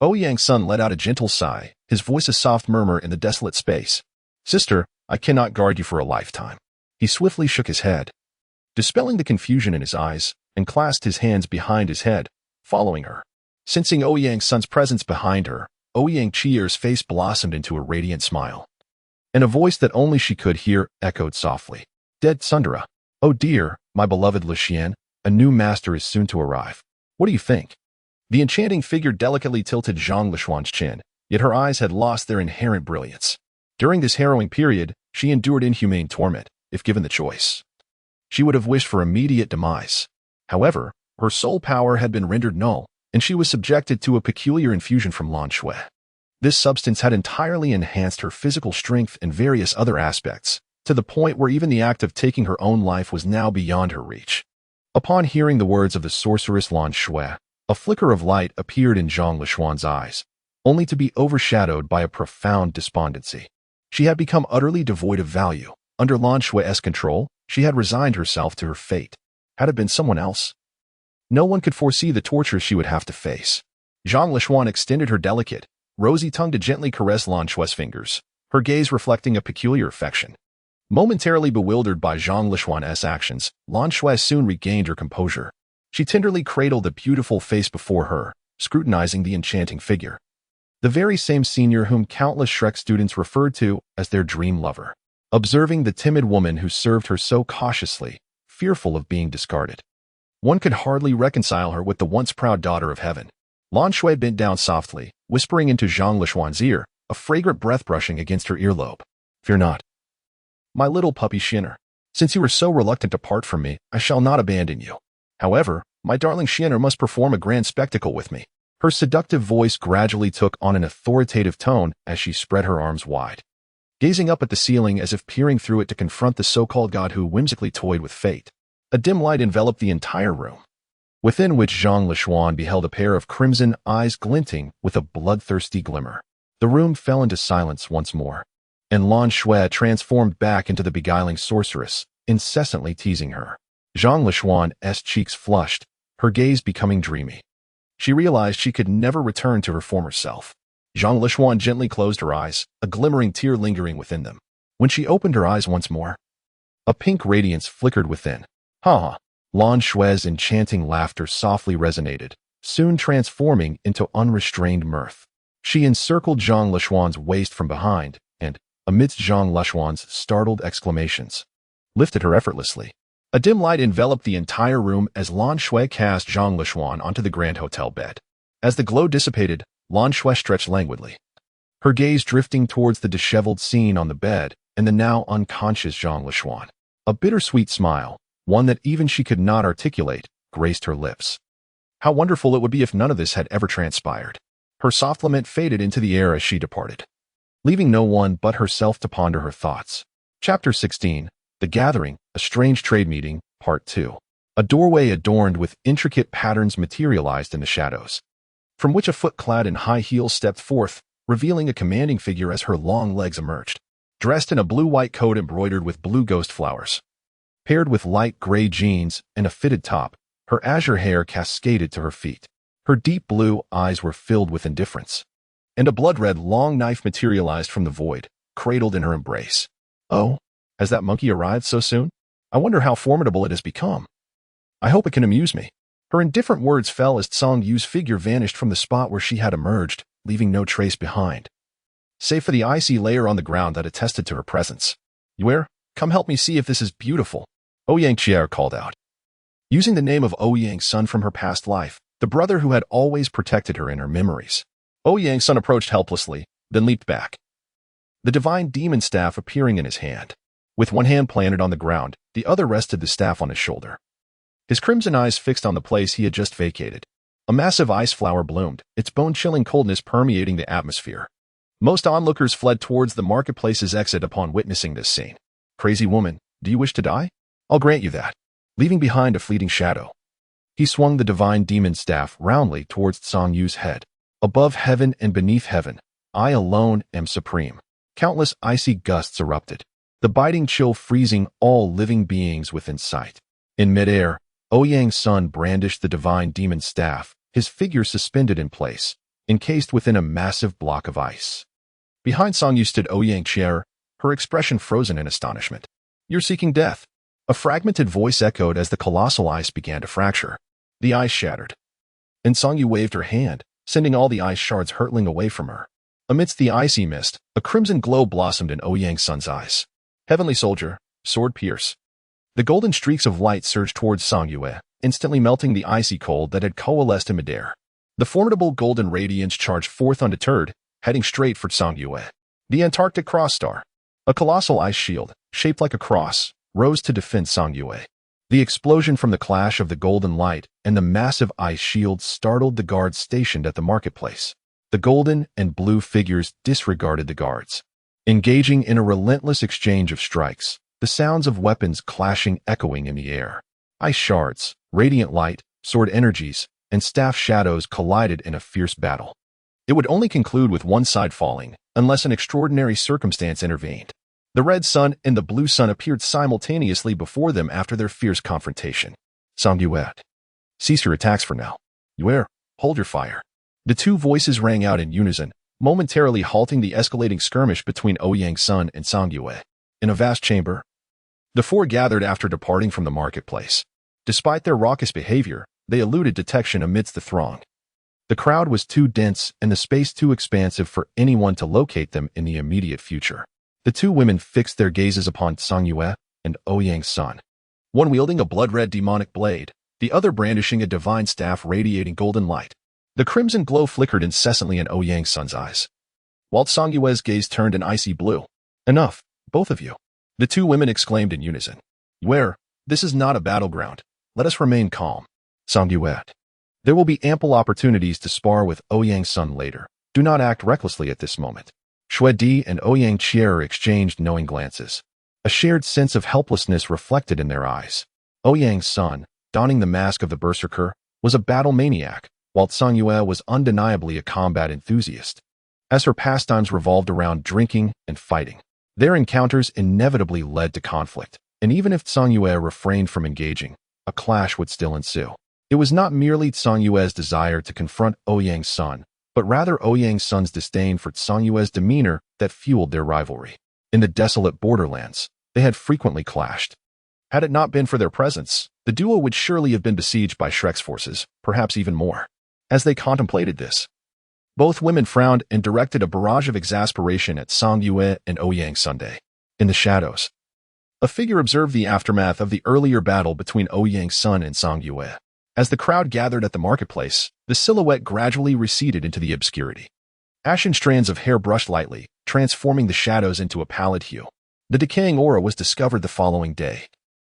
Ouyang's son let out a gentle sigh, his voice a soft murmur in the desolate space. Sister, I cannot guard you for a lifetime. He swiftly shook his head, dispelling the confusion in his eyes, and clasped his hands behind his head, following her. Sensing Ouyang's son's presence behind her, Ouyang Qi'er's face blossomed into a radiant smile. And a voice that only she could hear echoed softly. Dead Sundara. Oh dear, my beloved Le Chien, a new master is soon to arrive. What do you think? The enchanting figure delicately tilted Zhang Lishuan's chin, yet her eyes had lost their inherent brilliance. During this harrowing period, she endured inhumane torment, if given the choice. She would have wished for immediate demise. However, her soul power had been rendered null, and she was subjected to a peculiar infusion from Lan Shui. This substance had entirely enhanced her physical strength and various other aspects, to the point where even the act of taking her own life was now beyond her reach. Upon hearing the words of the sorceress Lan Shui, a flicker of light appeared in Zhang Lishuan's eyes, only to be overshadowed by a profound despondency. She had become utterly devoid of value. Under Lan Shui's control, she had resigned herself to her fate. Had it been someone else? No one could foresee the tortures she would have to face. Zhang Lishuan extended her delicate, rosy tongue to gently caress Lan Shui's fingers, her gaze reflecting a peculiar affection. Momentarily bewildered by Zhang Lishuan's actions, Lan Shui soon regained her composure. She tenderly cradled the beautiful face before her, scrutinizing the enchanting figure. The very same senior whom countless Shrek students referred to as their dream lover. Observing the timid woman who served her so cautiously, fearful of being discarded. One could hardly reconcile her with the once proud daughter of heaven. Lan Shui bent down softly, whispering into Zhang Lishuan's ear, a fragrant breath brushing against her earlobe. Fear not, my little puppy Xin'er. Since you were so reluctant to part from me, I shall not abandon you. However, my darling Xin'er must perform a grand spectacle with me. Her seductive voice gradually took on an authoritative tone as she spread her arms wide, gazing up at the ceiling as if peering through it to confront the so-called god who whimsically toyed with fate. A dim light enveloped the entire room, within which Zhang Lishuan beheld a pair of crimson eyes glinting with a bloodthirsty glimmer. The room fell into silence once more, and Lan Shui transformed back into the beguiling sorceress, incessantly teasing her. Zhang Lishuan's cheeks flushed, her gaze becoming dreamy. She realized she could never return to her former self. Zhang Lishuan gently closed her eyes, a glimmering tear lingering within them. When she opened her eyes once more, a pink radiance flickered within. Ha ha! Lan Shui's enchanting laughter softly resonated, soon transforming into unrestrained mirth. She encircled Zhang Lishuan's waist from behind, and, amidst Zhang Lishuan's startled exclamations, lifted her effortlessly. A dim light enveloped the entire room as Lan Shui cast Zhang Lishuan onto the grand hotel bed. As the glow dissipated, Lan Shui stretched languidly, her gaze drifting towards the disheveled scene on the bed and the now unconscious Zhang Lishuan. A bittersweet smile, one that even she could not articulate, graced her lips. How wonderful it would be if none of this had ever transpired. Her soft lament faded into the air as she departed, leaving no one but herself to ponder her thoughts. Chapter 16. The Gathering, a Strange Trade Meeting, Part 2. A doorway adorned with intricate patterns materialized in the shadows, from which a foot clad in high heels stepped forth, revealing a commanding figure as her long legs emerged. Dressed in a blue-white coat embroidered with blue ghost flowers, paired with light gray jeans and a fitted top, her azure hair cascaded to her feet. Her deep blue eyes were filled with indifference, and a blood-red long knife materialized from the void, cradled in her embrace. Oh, has that monkey arrived so soon? I wonder how formidable it has become. I hope it can amuse me. Her indifferent words fell as Tsang Yu's figure vanished from the spot where she had emerged, leaving no trace behind. save for the icy layer on the ground that attested to her presence. Yue, come help me see if this is beautiful, Ouyang Qier called out. Using the name of Ouyang's son from her past life, the brother who had always protected her in her memories. Ouyang's son approached helplessly, then leaped back. The divine demon staff appearing in his hand. With one hand planted on the ground, the other rested the staff on his shoulder. His crimson eyes fixed on the place he had just vacated. A massive ice flower bloomed, its bone-chilling coldness permeating the atmosphere. Most onlookers fled towards the marketplace's exit upon witnessing this scene. Crazy woman, do you wish to die? I'll grant you that. Leaving behind a fleeting shadow. He swung the divine demon staff roundly towards Song Yu's head. Above heaven and beneath heaven, I alone am supreme. Countless icy gusts erupted, the biting chill freezing all living beings within sight. In midair, Ouyang's son brandished the divine demon staff, his figure suspended in place, encased within a massive block of ice. Behind Song Yu stood Ouyang Qier, her expression frozen in astonishment. You're seeking death. A fragmented voice echoed as the colossal ice began to fracture. The ice shattered. And Song Yu waved her hand, sending all the ice shards hurtling away from her. Amidst the icy mist, a crimson glow blossomed in Ouyang's son's eyes. Heavenly soldier, sword pierce. The golden streaks of light surged towards Song Yue, instantly melting the icy cold that had coalesced in midair. The formidable golden radiance charged forth undeterred, heading straight for Song Yue. The Antarctic Cross Star. A colossal ice shield, shaped like a cross, rose to defend Song Yue. The explosion from the clash of the golden light and the massive ice shield startled the guards stationed at the marketplace. The golden and blue figures disregarded the guards, engaging in a relentless exchange of strikes, the sounds of weapons clashing echoing in the air. Ice shards, radiant light, sword energies, and staff shadows collided in a fierce battle. It would only conclude with one side falling, unless an extraordinary circumstance intervened. The red sun and the blue sun appeared simultaneously before them after their fierce confrontation. Song Yue, cease your attacks for now. Yue, hold your fire. The two voices rang out in unison, momentarily halting the escalating skirmish between Ouyang's son and Song Yue. In a vast chamber, the four gathered after departing from the marketplace. Despite their raucous behavior, they eluded detection amidst the throng. The crowd was too dense and the space too expansive for anyone to locate them in the immediate future. The two women fixed their gazes upon Song Yue and Ouyang's son. One wielding a blood-red demonic blade, the other brandishing a divine staff radiating golden light. The crimson glow flickered incessantly in Ouyang's son's eyes, while Song Yue's gaze turned an icy blue. Enough, both of you. The two women exclaimed in unison. Yue, this is not a battleground. Let us remain calm. Song Yue, there will be ample opportunities to spar with Ouyang's son later. Do not act recklessly at this moment. Shui Di and Ouyang Qier exchanged knowing glances. A shared sense of helplessness reflected in their eyes. Ouyang's son, donning the mask of the berserker, was a battle maniac, while Song Yue was undeniably a combat enthusiast. As her pastimes revolved around drinking and fighting, their encounters inevitably led to conflict, and even if Song Yue refrained from engaging, a clash would still ensue. It was not merely Song Yue's desire to confront Ouyang's son, but rather Ouyang's son's disdain for Song Yue's demeanor that fueled their rivalry. In the desolate borderlands, they had frequently clashed. Had it not been for their presence, the duo would surely have been besieged by Shrek's forces, perhaps even more. As they contemplated this, both women frowned and directed a barrage of exasperation at Song Yue and Ouyang's Sunday. In the shadows, a figure observed the aftermath of the earlier battle between Ouyang's son and Song Yue. As the crowd gathered at the marketplace, the silhouette gradually receded into the obscurity. Ashen strands of hair brushed lightly, transforming the shadows into a pallid hue. The decaying aura was discovered the following day,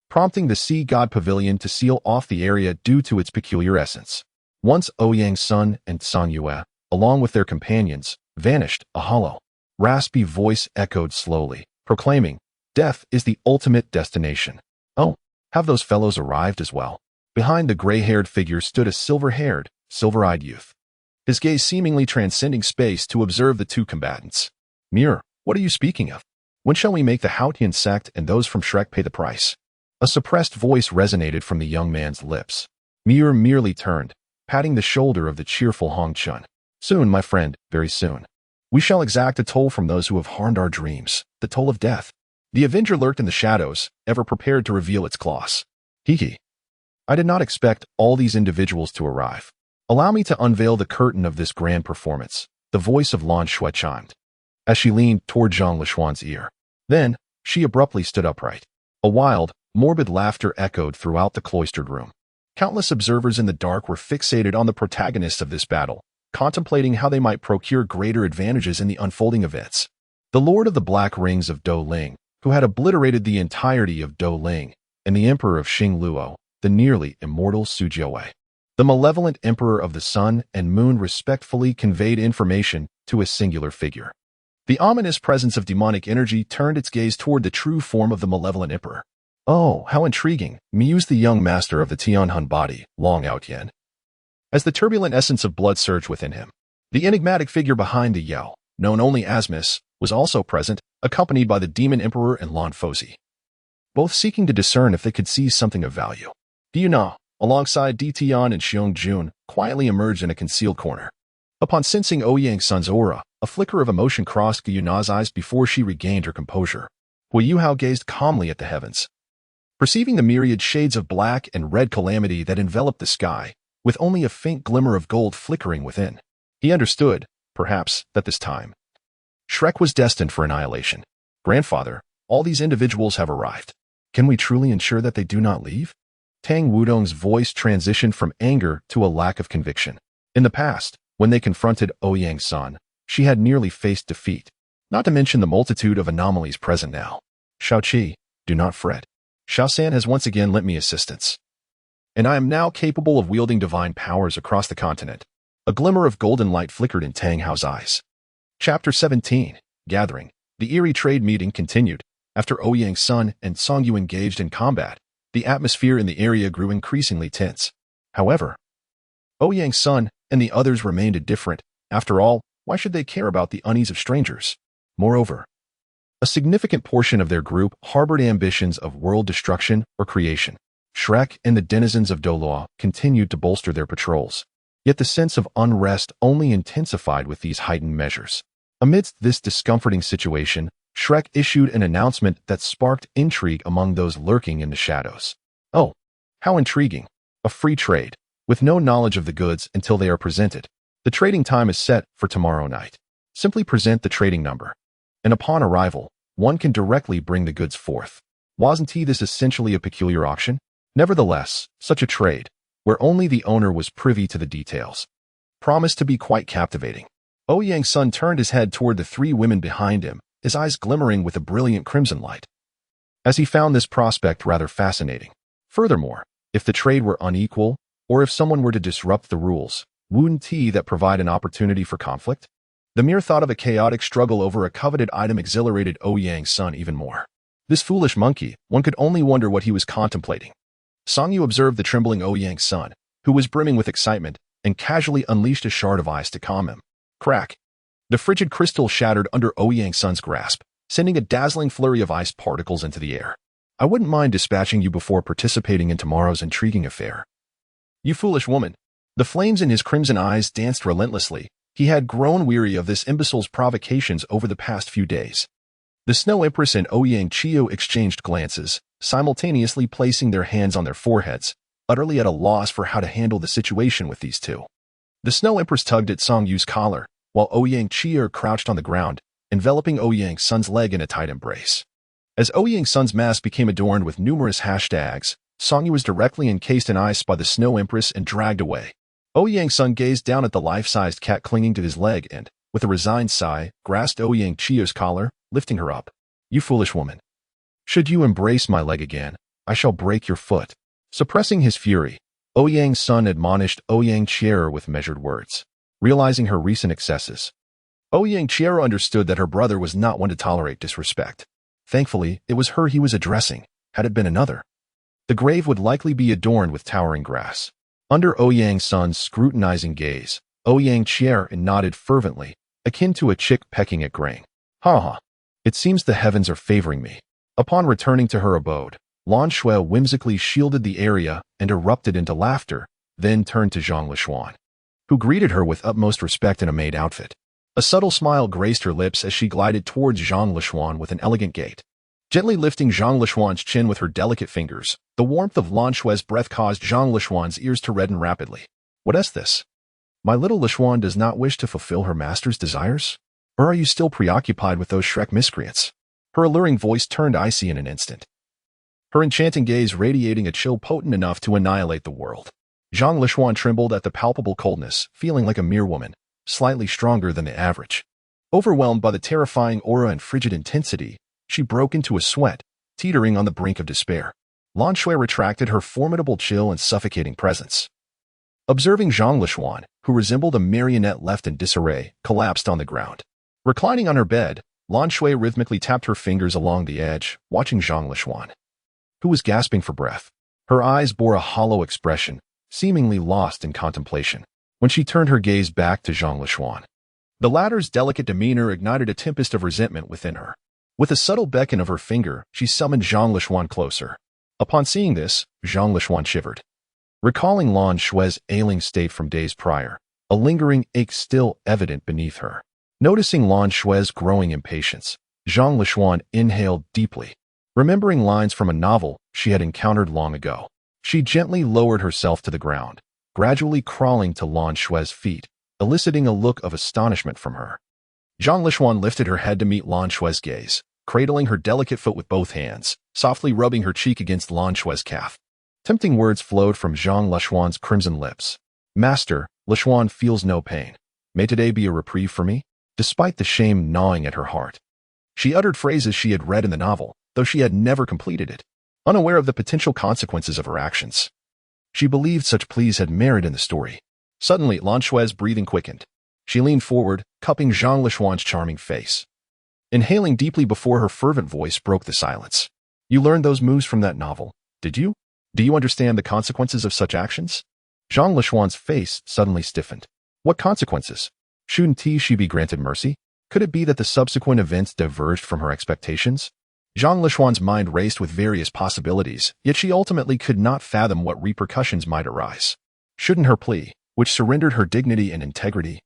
prompting the Sea God Pavilion to seal off the area due to its peculiar essence. Once Ouyang's son and Song Yue, along with their companions, vanished, a hollow, raspy voice echoed slowly, proclaiming, "Death is the ultimate destination." Oh, have those fellows arrived as well? Behind the gray-haired figure stood a silver-haired, silver-eyed youth, his gaze seemingly transcending space to observe the two combatants. Mir, what are you speaking of? When shall we make the Haotian sect and those from Shrek pay the price? A suppressed voice resonated from the young man's lips. Mir merely turned, patting the shoulder of the cheerful Hong Chun. Soon, my friend, very soon. We shall exact a toll from those who have harmed our dreams, the toll of death. The Avenger lurked in the shadows, ever prepared to reveal its claws. Hee. I did not expect all these individuals to arrive. Allow me to unveil the curtain of this grand performance. The voice of Lan Shui chimed. as she leaned toward Zhang Lishuan's ear. Then, she abruptly stood upright. A wild, morbid laughter echoed throughout the cloistered room. Countless observers in the dark were fixated on the protagonists of this battle, contemplating how they might procure greater advantages in the unfolding events. The Lord of the Black Rings of Douluo, who had obliterated the entirety of Douluo, and the Emperor of Luo, the nearly immortal Su Jiawei. The malevolent Emperor of the Sun and Moon respectfully conveyed information to a singular figure. The ominous presence of demonic energy turned its gaze toward the true form of the malevolent Emperor. "Oh, how intriguing," mused the young master of the Tianhun body, Long Outyen. As the turbulent essence of blood surged within him, the enigmatic figure behind the Yao, known only as Miss, was also present, accompanied by the Demon Emperor and Lan Fozi, both seeking to discern if they could seize something of value. Yuna, alongside Di Tian and Xiong Jun, quietly emerged in a concealed corner. Upon sensing Ouyang Sun's aura, a flicker of emotion crossed Yuna's eyes before she regained her composure. Hu Yuhao gazed calmly at the heavens. Perceiving the myriad shades of black and red calamity that enveloped the sky, with only a faint glimmer of gold flickering within, he understood, perhaps, that this time, Shrek was destined for annihilation. "Grandfather, all these individuals have arrived. Can we truly ensure that they do not leave?" Tang Wudong's voice transitioned from anger to a lack of conviction. In the past, when they confronted Ouyang Sun, she had nearly faced defeat, not to mention the multitude of anomalies present now. "Shaoqi, do not fret. Xiaosan has once again lent me assistance, and I am now capable of wielding divine powers across the continent." A glimmer of golden light flickered in Tang Hao's eyes. Chapter 17. Gathering. The eerie trade meeting continued. After Ouyang Sun and Songyu engaged in combat, the atmosphere in the area grew increasingly tense. However, Ouyang Sun and the others remained indifferent. After all, why should they care about the unease of strangers? Moreover, a significant portion of their group harbored ambitions of world destruction or creation. Shrek and the denizens of Douluo continued to bolster their patrols. Yet the sense of unrest only intensified with these heightened measures. Amidst this discomforting situation, Shrek issued an announcement that sparked intrigue among those lurking in the shadows. "Oh, how intriguing. A free trade, with no knowledge of the goods until they are presented. The trading time is set for tomorrow night. Simply present the trading number, and upon arrival, one can directly bring the goods forth." Wasn't this essentially a peculiar auction? Nevertheless, such a trade, where only the owner was privy to the details, promised to be quite captivating. Ouyang Sun turned his head toward the three women behind him, his eyes glimmering with a brilliant crimson light, as he found this prospect rather fascinating. Furthermore, if the trade were unequal, or if someone were to disrupt the rules, wouldn't that provide an opportunity for conflict? The mere thought of a chaotic struggle over a coveted item exhilarated Ouyang Sun even more. This foolish monkey, one could only wonder what he was contemplating. Songyu observed the trembling Ouyang Sun, who was brimming with excitement, and casually unleashed a shard of ice to calm him. Crack! The frigid crystal shattered under Ouyang Sun's grasp, sending a dazzling flurry of ice particles into the air. "I wouldn't mind dispatching you before participating in tomorrow's intriguing affair." "You foolish woman." The flames in his crimson eyes danced relentlessly. He had grown weary of this imbecile's provocations over the past few days. The Snow Empress and Ouyang Qiu exchanged glances, simultaneously placing their hands on their foreheads, utterly at a loss for how to handle the situation with these two. The Snow Empress tugged at Songyu's collar, while Ouyang Qiu crouched on the ground, enveloping Ouyang Sun's leg in a tight embrace. As Ouyang Sun's mask became adorned with numerous hashtags, Songyu was directly encased in ice by the Snow Empress and dragged away. Ouyang Sun gazed down at the life-sized cat clinging to his leg and, with a resigned sigh, grasped Ouyang Qiu's collar, lifting her up. "You foolish woman. Should you embrace my leg again, I shall break your foot." Suppressing his fury, Ouyang Sun admonished Ouyang Qiu with measured words. Realizing her recent excesses, Ouyang Qiu understood that her brother was not one to tolerate disrespect. Thankfully, it was her he was addressing. Had it been another, the grave would likely be adorned with towering grass. Under Ouyang Sun's scrutinizing gaze, Ouyang Qiu nodded fervently, akin to a chick pecking at grain. "Ha ha. It seems the heavens are favoring me." Upon returning to her abode, Lan Shui whimsically shielded the area and erupted into laughter, then turned to Zhang Lishuan, who greeted her with utmost respect in a maid outfit. A subtle smile graced her lips as she glided towards Zhang Lishuan with an elegant gait. Gently lifting Zhang Lishuan's chin with her delicate fingers, the warmth of Lan Shui's breath caused Zhang Lishuan's ears to redden rapidly. "What is this? My little Lishuan does not wish to fulfill her master's desires?" Or are you still preoccupied with those Shrek miscreants? Her alluring voice turned icy in an instant, her enchanting gaze radiating a chill potent enough to annihilate the world. Zhang Lishuan trembled at the palpable coldness, feeling like a mere woman, slightly stronger than the average. Overwhelmed by the terrifying aura and frigid intensity, she broke into a sweat, teetering on the brink of despair. Lan Shui retracted her formidable chill and suffocating presence. Observing Zhang Lishuan, who resembled a marionette left in disarray, collapsed on the ground. Reclining on her bed, Lan Shui rhythmically tapped her fingers along the edge, watching Zhang Lishuan, who was gasping for breath. Her eyes bore a hollow expression, seemingly lost in contemplation. When she turned her gaze back to Zhang Lishuan, the latter's delicate demeanor ignited a tempest of resentment within her. With a subtle beckon of her finger, she summoned Zhang Lishuan closer. Upon seeing this, Zhang Lishuan shivered. Recalling Lan Shui's ailing state from days prior, a lingering ache still evident beneath her. Noticing Lan Shui's growing impatience, Zhang Lishuan inhaled deeply. Remembering lines from a novel she had encountered long ago, she gently lowered herself to the ground, gradually crawling to Lan Shui's feet, eliciting a look of astonishment from her. Zhang Lishuan lifted her head to meet Lan Shui's gaze, cradling her delicate foot with both hands, softly rubbing her cheek against Lan Shui's calf. Tempting words flowed from Zhang Lishuan's crimson lips. Master, Lishuan feels no pain. May today be a reprieve for me? Despite the shame gnawing at her heart, she uttered phrases she had read in the novel, though she had never completed it, unaware of the potential consequences of her actions. She believed such pleas had merit in the story. Suddenly, Lan Shui's breathing quickened. She leaned forward, cupping Zhang Lishuan's charming face. Inhaling deeply before her fervent voice broke the silence. You learned those moves from that novel, did you? Do you understand the consequences of such actions? Zhang Lishuan's face suddenly stiffened. What consequences? Shouldn't she be granted mercy? Could it be that the subsequent events diverged from her expectations? Zhang Lishuan's mind raced with various possibilities, yet she ultimately could not fathom what repercussions might arise. Shouldn't her plea, which surrendered her dignity and integrity,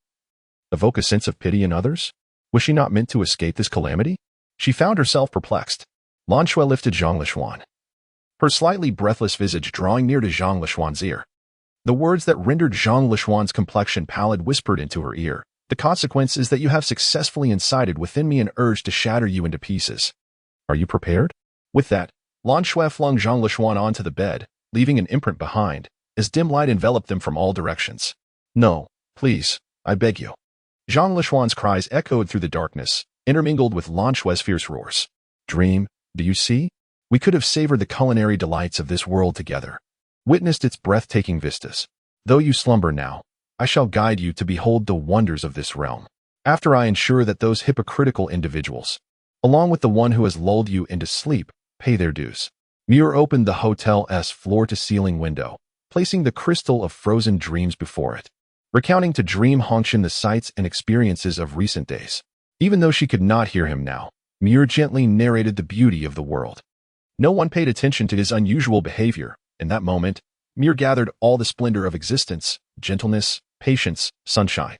evoke a sense of pity in others? Was she not meant to escape this calamity? She found herself perplexed. Lan Shui lifted Zhang Lishuan, her slightly breathless visage drawing near to Zhang Lishuan's ear. The words that rendered Zhang Lishuan's complexion pallid whispered into her ear. The consequence is that you have successfully incited within me an urge to shatter you into pieces. Are you prepared? With that, Lan Shui flung Zhang Lishuan onto the bed, leaving an imprint behind, as dim light enveloped them from all directions. No, please, I beg you. Zhang Lishuan's cries echoed through the darkness, intermingled with Lan Shui's fierce roars. Dream, do you see? We could have savored the culinary delights of this world together, witnessed its breathtaking vistas. Though you slumber now, I shall guide you to behold the wonders of this realm, after I ensure that those hypocritical individuals, along with the one who has lulled you into sleep, pay their dues. Muir opened the hotel's floor-to-ceiling window, placing the crystal of frozen dreams before it, recounting to Dream Hongshan the sights and experiences of recent days. Even though she could not hear him now, Muir gently narrated the beauty of the world. No one paid attention to his unusual behavior. In that moment, Muir gathered all the splendor of existence, gentleness, patience, sunshine.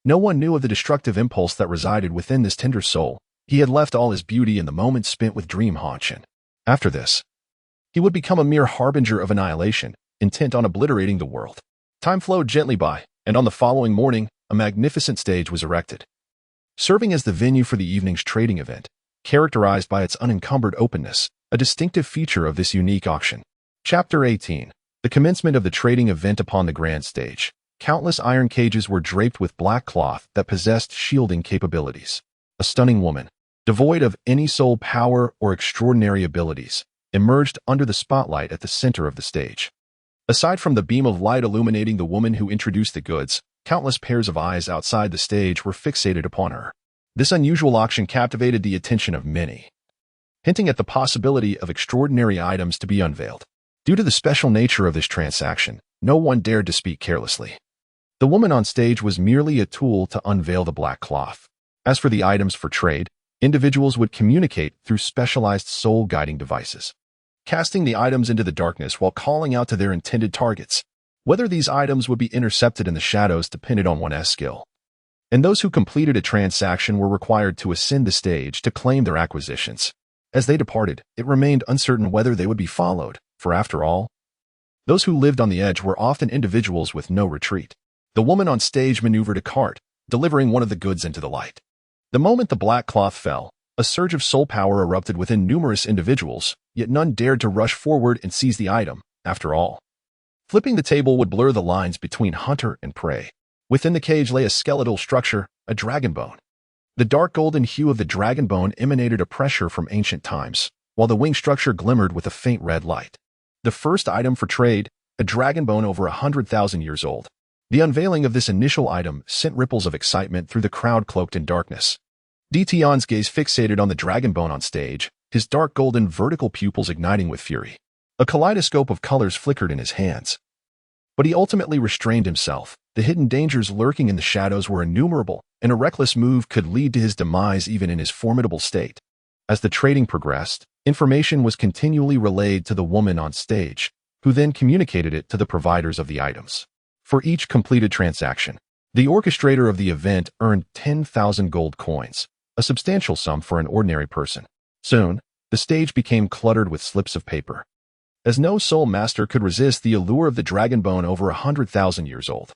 No one knew of the destructive impulse that resided within this tender soul. He had left all his beauty in the moments spent with Dream Hongshan. After this, he would become a mere harbinger of annihilation, intent on obliterating the world. Time flowed gently by, and on the following morning, a magnificent stage was erected, serving as the venue for the evening's trading event, characterized by its unencumbered openness, a distinctive feature of this unique auction. Chapter 18. The commencement of the trading event. Upon the grand stage, countless iron cages were draped with black cloth that possessed shielding capabilities. A stunning woman, devoid of any soul power or extraordinary abilities, emerged under the spotlight at the center of the stage. Aside from the beam of light illuminating the woman who introduced the goods, countless pairs of eyes outside the stage were fixated upon her. This unusual auction captivated the attention of many, hinting at the possibility of extraordinary items to be unveiled. Due to the special nature of this transaction, no one dared to speak carelessly. The woman on stage was merely a tool to unveil the black cloth. As for the items for trade, individuals would communicate through specialized soul-guiding devices, casting the items into the darkness while calling out to their intended targets. Whether these items would be intercepted in the shadows depended on one's skill, and those who completed a transaction were required to ascend the stage to claim their acquisitions. As they departed, it remained uncertain whether they would be followed, for after all, those who lived on the edge were often individuals with no retreat. The woman on stage maneuvered a cart, delivering one of the goods into the light. The moment the black cloth fell, a surge of soul power erupted within numerous individuals, yet none dared to rush forward and seize the item, after all. Flipping the table would blur the lines between hunter and prey. Within the cage lay a skeletal structure, a dragon bone. The dark golden hue of the dragon bone emanated a pressure from ancient times, while the wing structure glimmered with a faint red light. The first item for trade, a dragon bone over 100,000 years old. The unveiling of this initial item sent ripples of excitement through the crowd cloaked in darkness. Tion's gaze fixated on the dragon bone on stage, his dark golden vertical pupils igniting with fury. A kaleidoscope of colors flickered in his hands. But he ultimately restrained himself. The hidden dangers lurking in the shadows were innumerable, and a reckless move could lead to his demise even in his formidable state. As the trading progressed, information was continually relayed to the woman on stage, who then communicated it to the providers of the items. For each completed transaction, the orchestrator of the event earned 10,000 gold coins, a substantial sum for an ordinary person. Soon, the stage became cluttered with slips of paper. As no soul master could resist the allure of the dragon bone over 100,000 years old,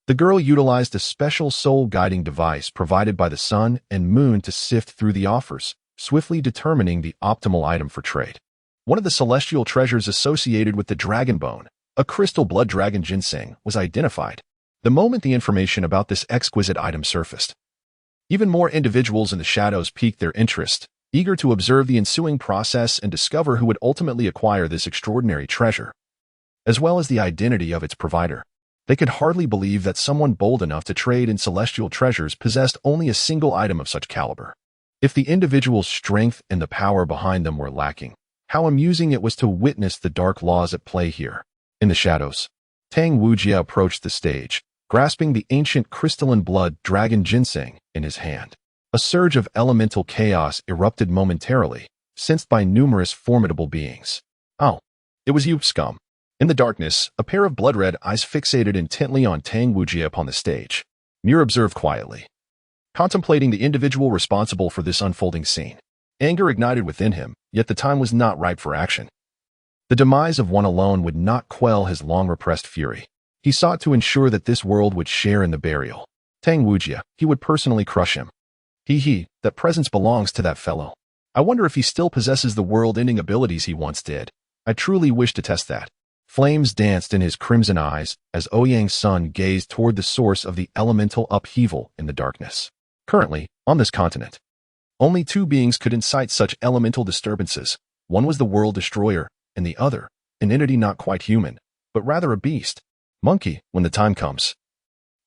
the girl utilized a special soul-guiding device provided by the sun and moon to sift through the offers, swiftly determining the optimal item for trade. One of the celestial treasures associated with the dragon bone, a crystal blood dragon ginseng, was identified. The moment the information about this exquisite item surfaced, even more individuals in the shadows piqued their interest, eager to observe the ensuing process and discover who would ultimately acquire this extraordinary treasure, as well as the identity of its provider. They could hardly believe that someone bold enough to trade in celestial treasures possessed only a single item of such caliber. If the individual's strength and the power behind them were lacking, how amusing it was to witness the dark laws at play here. In the shadows, Tang Wujia approached the stage, grasping the ancient crystalline blood dragon ginseng in his hand. A surge of elemental chaos erupted momentarily, sensed by numerous formidable beings. Oh, it was you, scum. In the darkness, a pair of blood-red eyes fixated intently on Tang Wujia upon the stage. Muir observed quietly, contemplating the individual responsible for this unfolding scene. Anger ignited within him, yet the time was not ripe for action. The demise of one alone would not quell his long-repressed fury. He sought to ensure that this world would share in the burial. Tang Wujia, he would personally crush him. That presence belongs to that fellow. I wonder if he still possesses the world-ending abilities he once did. I truly wish to test that. Flames danced in his crimson eyes as Ouyang's sun gazed toward the source of the elemental upheaval in the darkness. Currently, on this continent, only two beings could incite such elemental disturbances. One was the world destroyer, and the other, an entity not quite human, but rather a beast. Monkey, when the time comes,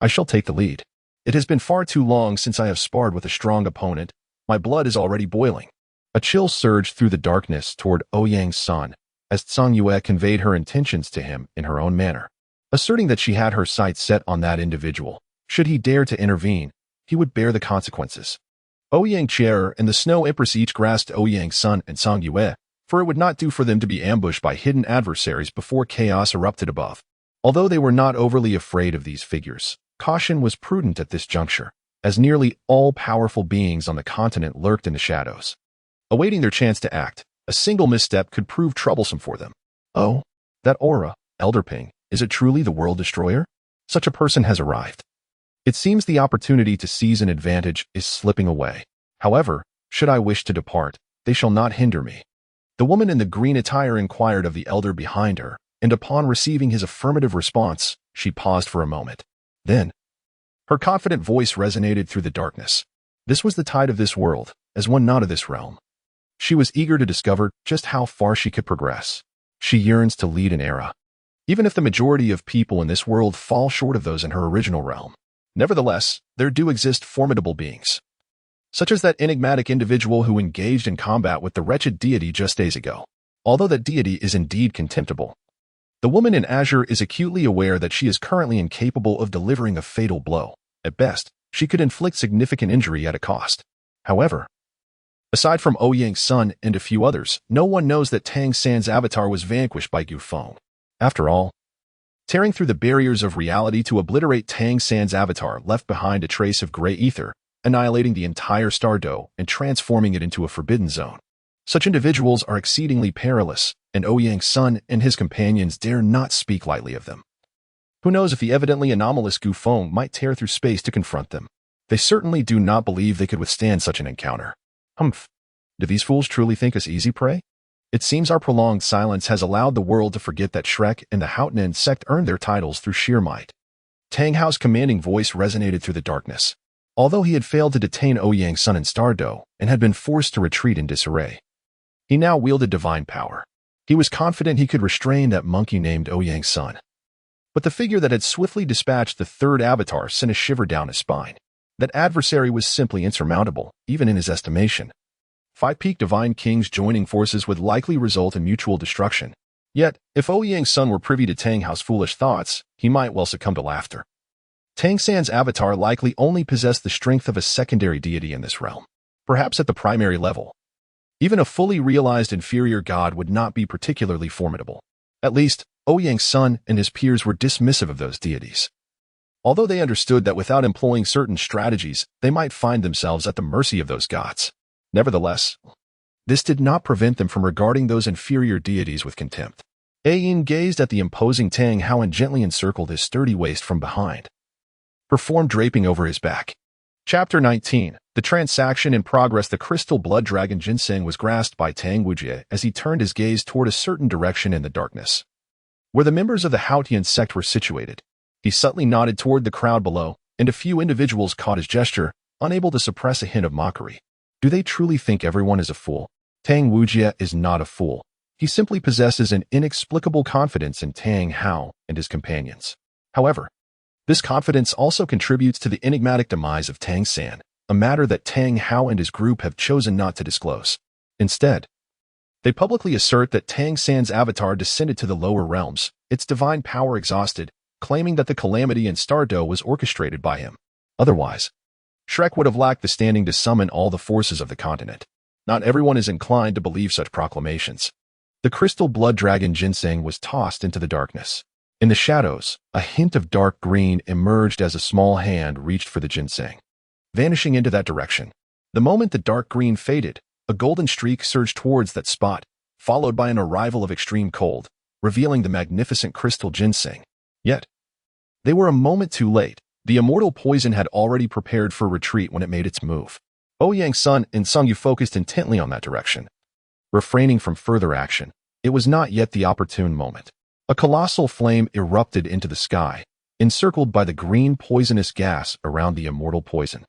I shall take the lead. It has been far too long since I have sparred with a strong opponent. My blood is already boiling. A chill surged through the darkness toward Ouyang's sun as Tsang Yue conveyed her intentions to him in her own manner, asserting that she had her sights set on that individual. Should he dare to intervene, he would bear the consequences. Ouyang Chier and the Snow Empress each grasped Ouyang's sun and Tsang Yue, for it would not do for them to be ambushed by hidden adversaries before chaos erupted above. Although they were not overly afraid of these figures, caution was prudent at this juncture, as nearly all powerful beings on the continent lurked in the shadows, awaiting their chance to act. A single misstep could prove troublesome for them. Oh, that aura, Elder Ping, is it truly the world destroyer? Such a person has arrived. It seems the opportunity to seize an advantage is slipping away. However, should I wish to depart, they shall not hinder me. The woman in the green attire inquired of the elder behind her, and upon receiving his affirmative response, she paused for a moment. Then, her confident voice resonated through the darkness. This was the tide of this world, as one not of this realm. She was eager to discover just how far she could progress. She yearns to lead an era, even if the majority of people in this world fall short of those in her original realm. Nevertheless, there do exist formidable beings, such as that enigmatic individual who engaged in combat with the wretched deity just days ago. Although that deity is indeed contemptible, the woman in azure is acutely aware that she is currently incapable of delivering a fatal blow. At best, she could inflict significant injury at a cost. However, aside from Ouyang's son and a few others, no one knows that Tang San's avatar was vanquished by Gu Feng. After all, tearing through the barriers of reality to obliterate Tang San's avatar left behind a trace of gray ether, annihilating the entire Stardo and transforming it into a forbidden zone. Such individuals are exceedingly perilous, and Ouyang's son and his companions dare not speak lightly of them. Who knows if the evidently anomalous Gu Feng might tear through space to confront them. They certainly do not believe they could withstand such an encounter. Humph. Do these fools truly think us easy prey? It seems our prolonged silence has allowed the world to forget that Shrek and the Houtnan sect earned their titles through sheer might. Tang Hao's commanding voice resonated through the darkness. Although he had failed to detain Ouyang's son in Stardo and had been forced to retreat in disarray, he now wielded divine power. He was confident he could restrain that monkey named Ouyang's son. But the figure that had swiftly dispatched the third avatar sent a shiver down his spine. That adversary was simply insurmountable, even in his estimation. 5 peak divine kings joining forces would likely result in mutual destruction. Yet, if Ouyang's son were privy to Tang Hao's foolish thoughts, he might well succumb to laughter. Tang San's avatar likely only possessed the strength of a secondary deity in this realm, perhaps at the primary level. Even a fully realized inferior god would not be particularly formidable. At least, Ouyang's son and his peers were dismissive of those deities. Although they understood that without employing certain strategies, they might find themselves at the mercy of those gods. Nevertheless, this did not prevent them from regarding those inferior deities with contempt. Ayin gazed at the imposing Tang Hao and gently encircled his sturdy waist from behind, performed draping over his back. Chapter 19. The transaction in progress. The crystal blood dragon ginseng was grasped by Tang Wujie as he turned his gaze toward a certain direction in the darkness, where the members of the Houtian sect were situated. He subtly nodded toward the crowd below, and a few individuals caught his gesture, unable to suppress a hint of mockery. Do they truly think everyone is a fool? Tang Wujie is not a fool. He simply possesses an inexplicable confidence in Tang Hao and his companions. However, this confidence also contributes to the enigmatic demise of Tang San, a matter that Tang Hao and his group have chosen not to disclose. Instead, they publicly assert that Tang San's avatar descended to the lower realms, its divine power exhausted, claiming that the calamity in Stardo was orchestrated by him. Otherwise, Shrek would have lacked the standing to summon all the forces of the continent. Not everyone is inclined to believe such proclamations. The crystal blood dragon ginseng was tossed into the darkness. In the shadows, a hint of dark green emerged as a small hand reached for the ginseng, vanishing into that direction. The moment the dark green faded, a golden streak surged towards that spot, followed by an arrival of extreme cold, revealing the magnificent crystal ginseng. Yet, they were a moment too late. The immortal poison had already prepared for retreat when it made its move. Ouyang's son and Sungyu focused intently on that direction, refraining from further action. It was not yet the opportune moment. A colossal flame erupted into the sky, encircled by the green poisonous gas around the immortal poison,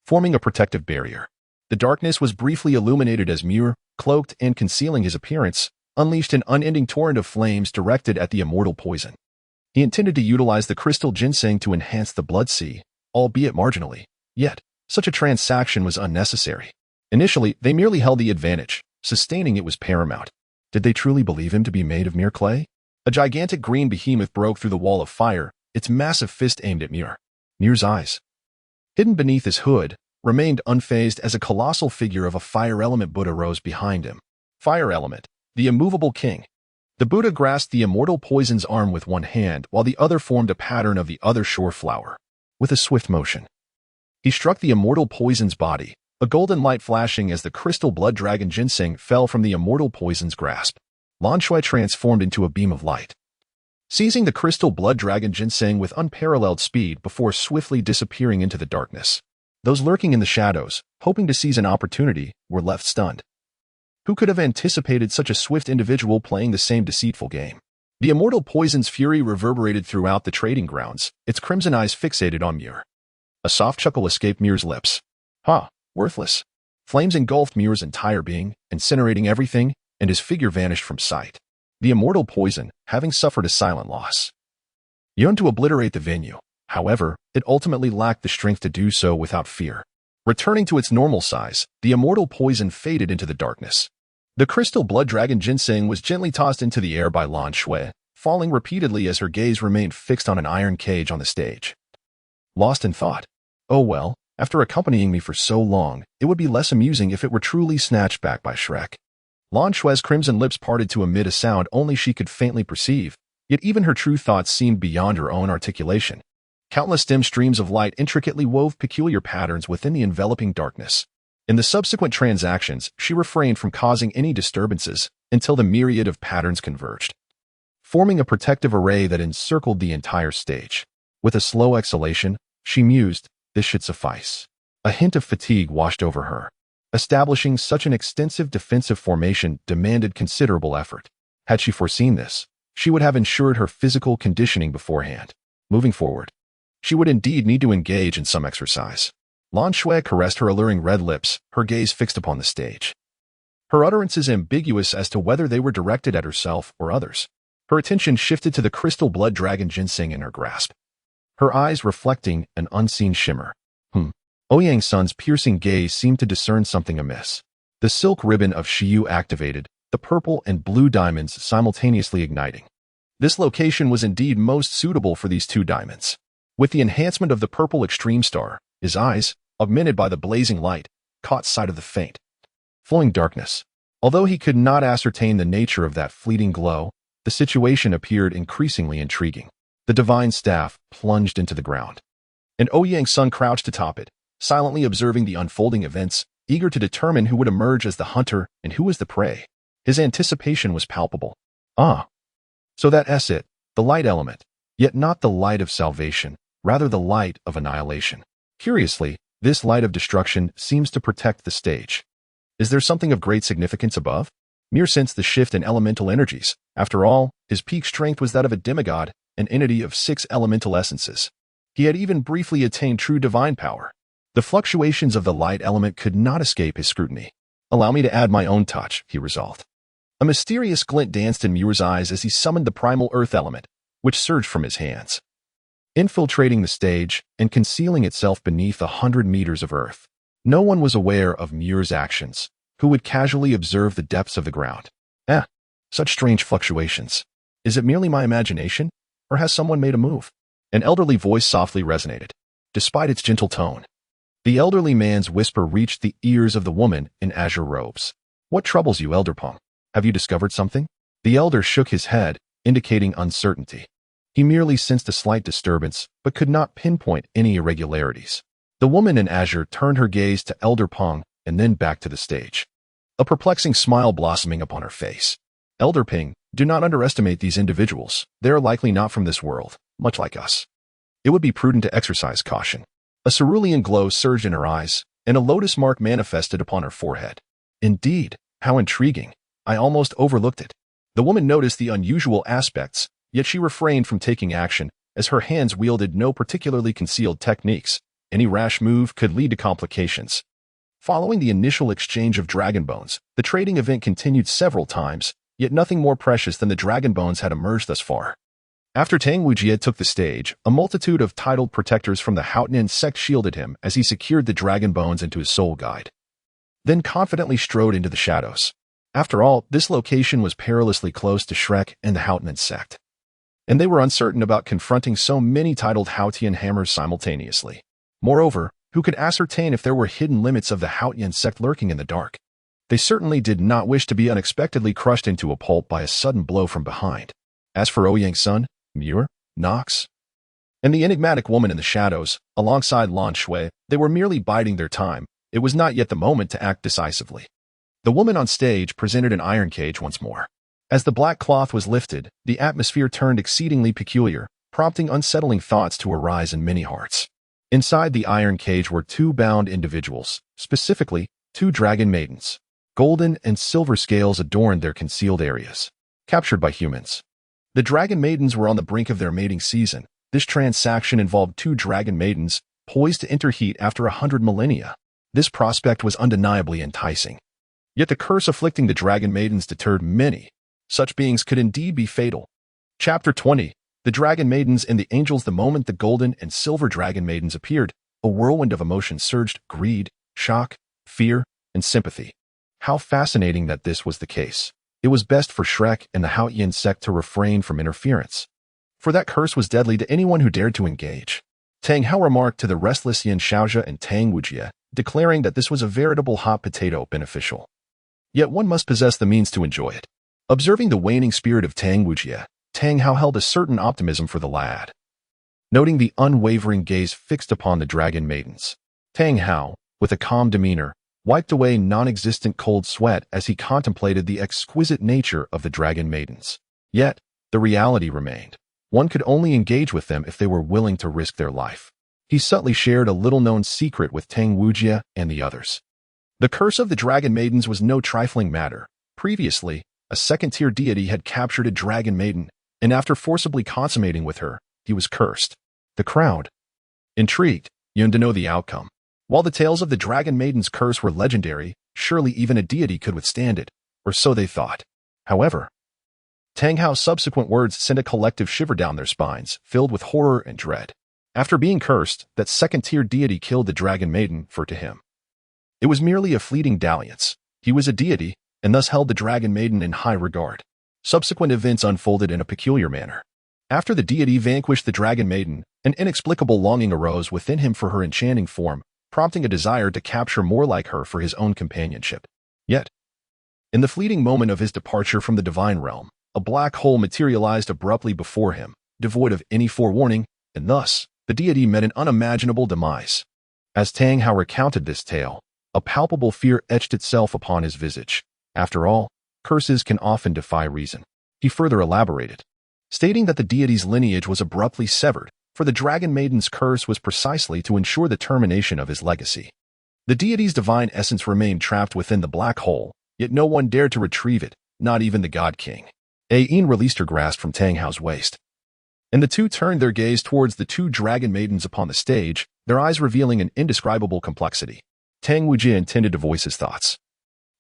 forming a protective barrier. The darkness was briefly illuminated as Muir, cloaked and concealing his appearance, unleashed an unending torrent of flames directed at the immortal poison. He intended to utilize the crystal ginseng to enhance the blood sea, albeit marginally. Yet, such a transaction was unnecessary. Initially, they merely held the advantage. Sustaining it was paramount. Did they truly believe him to be made of mere clay? A gigantic green behemoth broke through the wall of fire, its massive fist aimed at Muir. Muir's eyes, hidden beneath his hood, remained unfazed as a colossal figure of a fire element Buddha rose behind him. Fire element, the immovable king. The Buddha grasped the immortal poison's arm with one hand while the other formed a pattern of the other shore flower. With a swift motion, he struck the immortal poison's body, a golden light flashing as the crystal blood dragon ginseng fell from the immortal poison's grasp. Lan Shui transformed into a beam of light, seizing the crystal blood dragon ginseng with unparalleled speed before swiftly disappearing into the darkness. Those lurking in the shadows, hoping to seize an opportunity, were left stunned. Who could have anticipated such a swift individual playing the same deceitful game? The immortal poison's fury reverberated throughout the trading grounds, its crimson eyes fixated on Muir. A soft chuckle escaped Muir's lips. Ha, worthless. Flames engulfed Muir's entire being, incinerating everything, and his figure vanished from sight. The immortal poison, having suffered a silent loss, yearned to obliterate the venue. However, it ultimately lacked the strength to do so without fear. Returning to its normal size, the immortal poison faded into the darkness. The crystal blood dragon ginseng was gently tossed into the air by Lan Shui, falling repeatedly as her gaze remained fixed on an iron cage on the stage. Lost in thought. Oh well, after accompanying me for so long, it would be less amusing if it were truly snatched back by Shrek. Lan Shui's crimson lips parted to emit a sound only she could faintly perceive, yet even her true thoughts seemed beyond her own articulation. Countless dim streams of light intricately wove peculiar patterns within the enveloping darkness. In the subsequent transactions, she refrained from causing any disturbances until the myriad of patterns converged, forming a protective array that encircled the entire stage. With a slow exhalation, she mused, this should suffice. A hint of fatigue washed over her. Establishing such an extensive defensive formation demanded considerable effort. Had she foreseen this, she would have ensured her physical conditioning beforehand. Moving forward, she would indeed need to engage in some exercise. Lan Shui caressed her alluring red lips, her gaze fixed upon the stage. Her utterances ambiguous as to whether they were directed at herself or others. Her attention shifted to the crystal blood dragon ginseng in her grasp, her eyes reflecting an unseen shimmer. Ouyang Sun's piercing gaze seemed to discern something amiss. The silk ribbon of Shiyu activated, the purple and blue diamonds simultaneously igniting. This location was indeed most suitable for these two diamonds. With the enhancement of the purple extreme star, his eyes, augmented by the blazing light, caught sight of the faint, flowing darkness. Although he could not ascertain the nature of that fleeting glow, the situation appeared increasingly intriguing. The divine staff plunged into the ground, and Ouyang Sun crouched atop it, silently observing the unfolding events, eager to determine who would emerge as the hunter and who was the prey. His anticipation was palpable. So that's it, the light element, yet not the light of salvation, rather the light of annihilation. Curiously, this light of destruction seems to protect the stage. Is there something of great significance above? Mere sense the shift in elemental energies. After all, his peak strength was that of a demigod, an entity of 6 elemental essences. He had even briefly attained true divine power. The fluctuations of the light element could not escape his scrutiny. Allow me to add my own touch, he resolved. A mysterious glint danced in Muir's eyes as he summoned the primal earth element, which surged from his hands, infiltrating the stage and concealing itself beneath 100 meters of earth. No one was aware of Muir's actions, who would casually observe the depths of the ground. Such strange fluctuations. Is it merely my imagination, or has someone made a move? An elderly voice softly resonated, despite its gentle tone. The elderly man's whisper reached the ears of the woman in azure robes. What troubles you, Elder Peng? Have you discovered something? The elder shook his head, indicating uncertainty. He merely sensed a slight disturbance, but could not pinpoint any irregularities. The woman in azure turned her gaze to Elder Peng and then back to the stage, a perplexing smile blossoming upon her face. Elder Peng, do not underestimate these individuals. They are likely not from this world, much like us. It would be prudent to exercise caution. A cerulean glow surged in her eyes, and a lotus mark manifested upon her forehead. Indeed, how intriguing. I almost overlooked it. The woman noticed the unusual aspects, yet she refrained from taking action, as her hands wielded no particularly concealed techniques. Any rash move could lead to complications. Following the initial exchange of dragon bones, the trading event continued several times, yet nothing more precious than the dragon bones had emerged thus far. After Tang Wujie took the stage, a multitude of titled protectors from the Haotian Sect shielded him as he secured the dragon bones into his soul guide, then confidently strode into the shadows. After all, this location was perilously close to Shrek and the Haotian Sect, and they were uncertain about confronting so many titled Haotian hammers simultaneously. Moreover, who could ascertain if there were hidden limits of the Haotian Sect lurking in the dark? They certainly did not wish to be unexpectedly crushed into a pulp by a sudden blow from behind. As for Ouyang Sun, Muir, Nox, and the enigmatic woman in the shadows, alongside Lan Shui, they were merely biding their time. It was not yet the moment to act decisively. The woman on stage presented an iron cage once more. As the black cloth was lifted, the atmosphere turned exceedingly peculiar, prompting unsettling thoughts to arise in many hearts. Inside the iron cage were 2 bound individuals, specifically, 2 dragon maidens. Golden and silver scales adorned their concealed areas, captured by humans. The dragon maidens were on the brink of their mating season. This transaction involved 2 dragon maidens, poised to interheat after 100 millennia. This prospect was undeniably enticing. Yet the curse afflicting the dragon maidens deterred many. Such beings could indeed be fatal. Chapter 20. The Dragon Maidens and the Angels. The moment the golden and silver dragon maidens appeared, a whirlwind of emotion surged: greed, shock, fear, and sympathy. How fascinating that this was the case. It was best for Shrek and the Haotian Sect to refrain from interference, for that curse was deadly to anyone who dared to engage. Tang Hao remarked to the restless Yin Xiaojia and Tang Wujie, declaring that this was a veritable hot potato beneficial. Yet one must possess the means to enjoy it. Observing the waning spirit of Tang Wujie, Tang Hao held a certain optimism for the lad. Noting the unwavering gaze fixed upon the dragon maidens, Tang Hao, with a calm demeanor, wiped away non-existent cold sweat as he contemplated the exquisite nature of the dragon maidens. Yet, the reality remained. One could only engage with them if they were willing to risk their life. he subtly shared a little-known secret with Tang Wujie and the others. The curse of the Dragon Maidens was no trifling matter. Previously, a second-tier deity had captured a Dragon Maiden, and after forcibly consummating with her, he was cursed. The crowd, intrigued, yearned to know the outcome. While the tales of the Dragon Maiden's curse were legendary, surely even a deity could withstand it, or so they thought. However, Tang Hao's subsequent words sent a collective shiver down their spines, filled with horror and dread. After being cursed, that second-tier deity killed the Dragon Maiden, for to him, it was merely a fleeting dalliance. He was a deity, and thus held the Dragon Maiden in high regard. Subsequent events unfolded in a peculiar manner. After the deity vanquished the Dragon Maiden, an inexplicable longing arose within him for her enchanting form, prompting a desire to capture more like her for his own companionship. Yet, in the fleeting moment of his departure from the divine realm, a black hole materialized abruptly before him, devoid of any forewarning, and thus, the deity met an unimaginable demise. As Tang Hao recounted this tale, a palpable fear etched itself upon his visage. After all, curses can often defy reason. He further elaborated, stating that the deity's lineage was abruptly severed, for the Dragon Maiden's curse was precisely to ensure the termination of his legacy. The deity's divine essence remained trapped within the black hole, yet no one dared to retrieve it, not even the God King. Ain released her grasp from Tang Hao's waist, and the two turned their gaze towards the two Dragon Maidens upon the stage, their eyes revealing an indescribable complexity. Tang Wujie intended to voice his thoughts,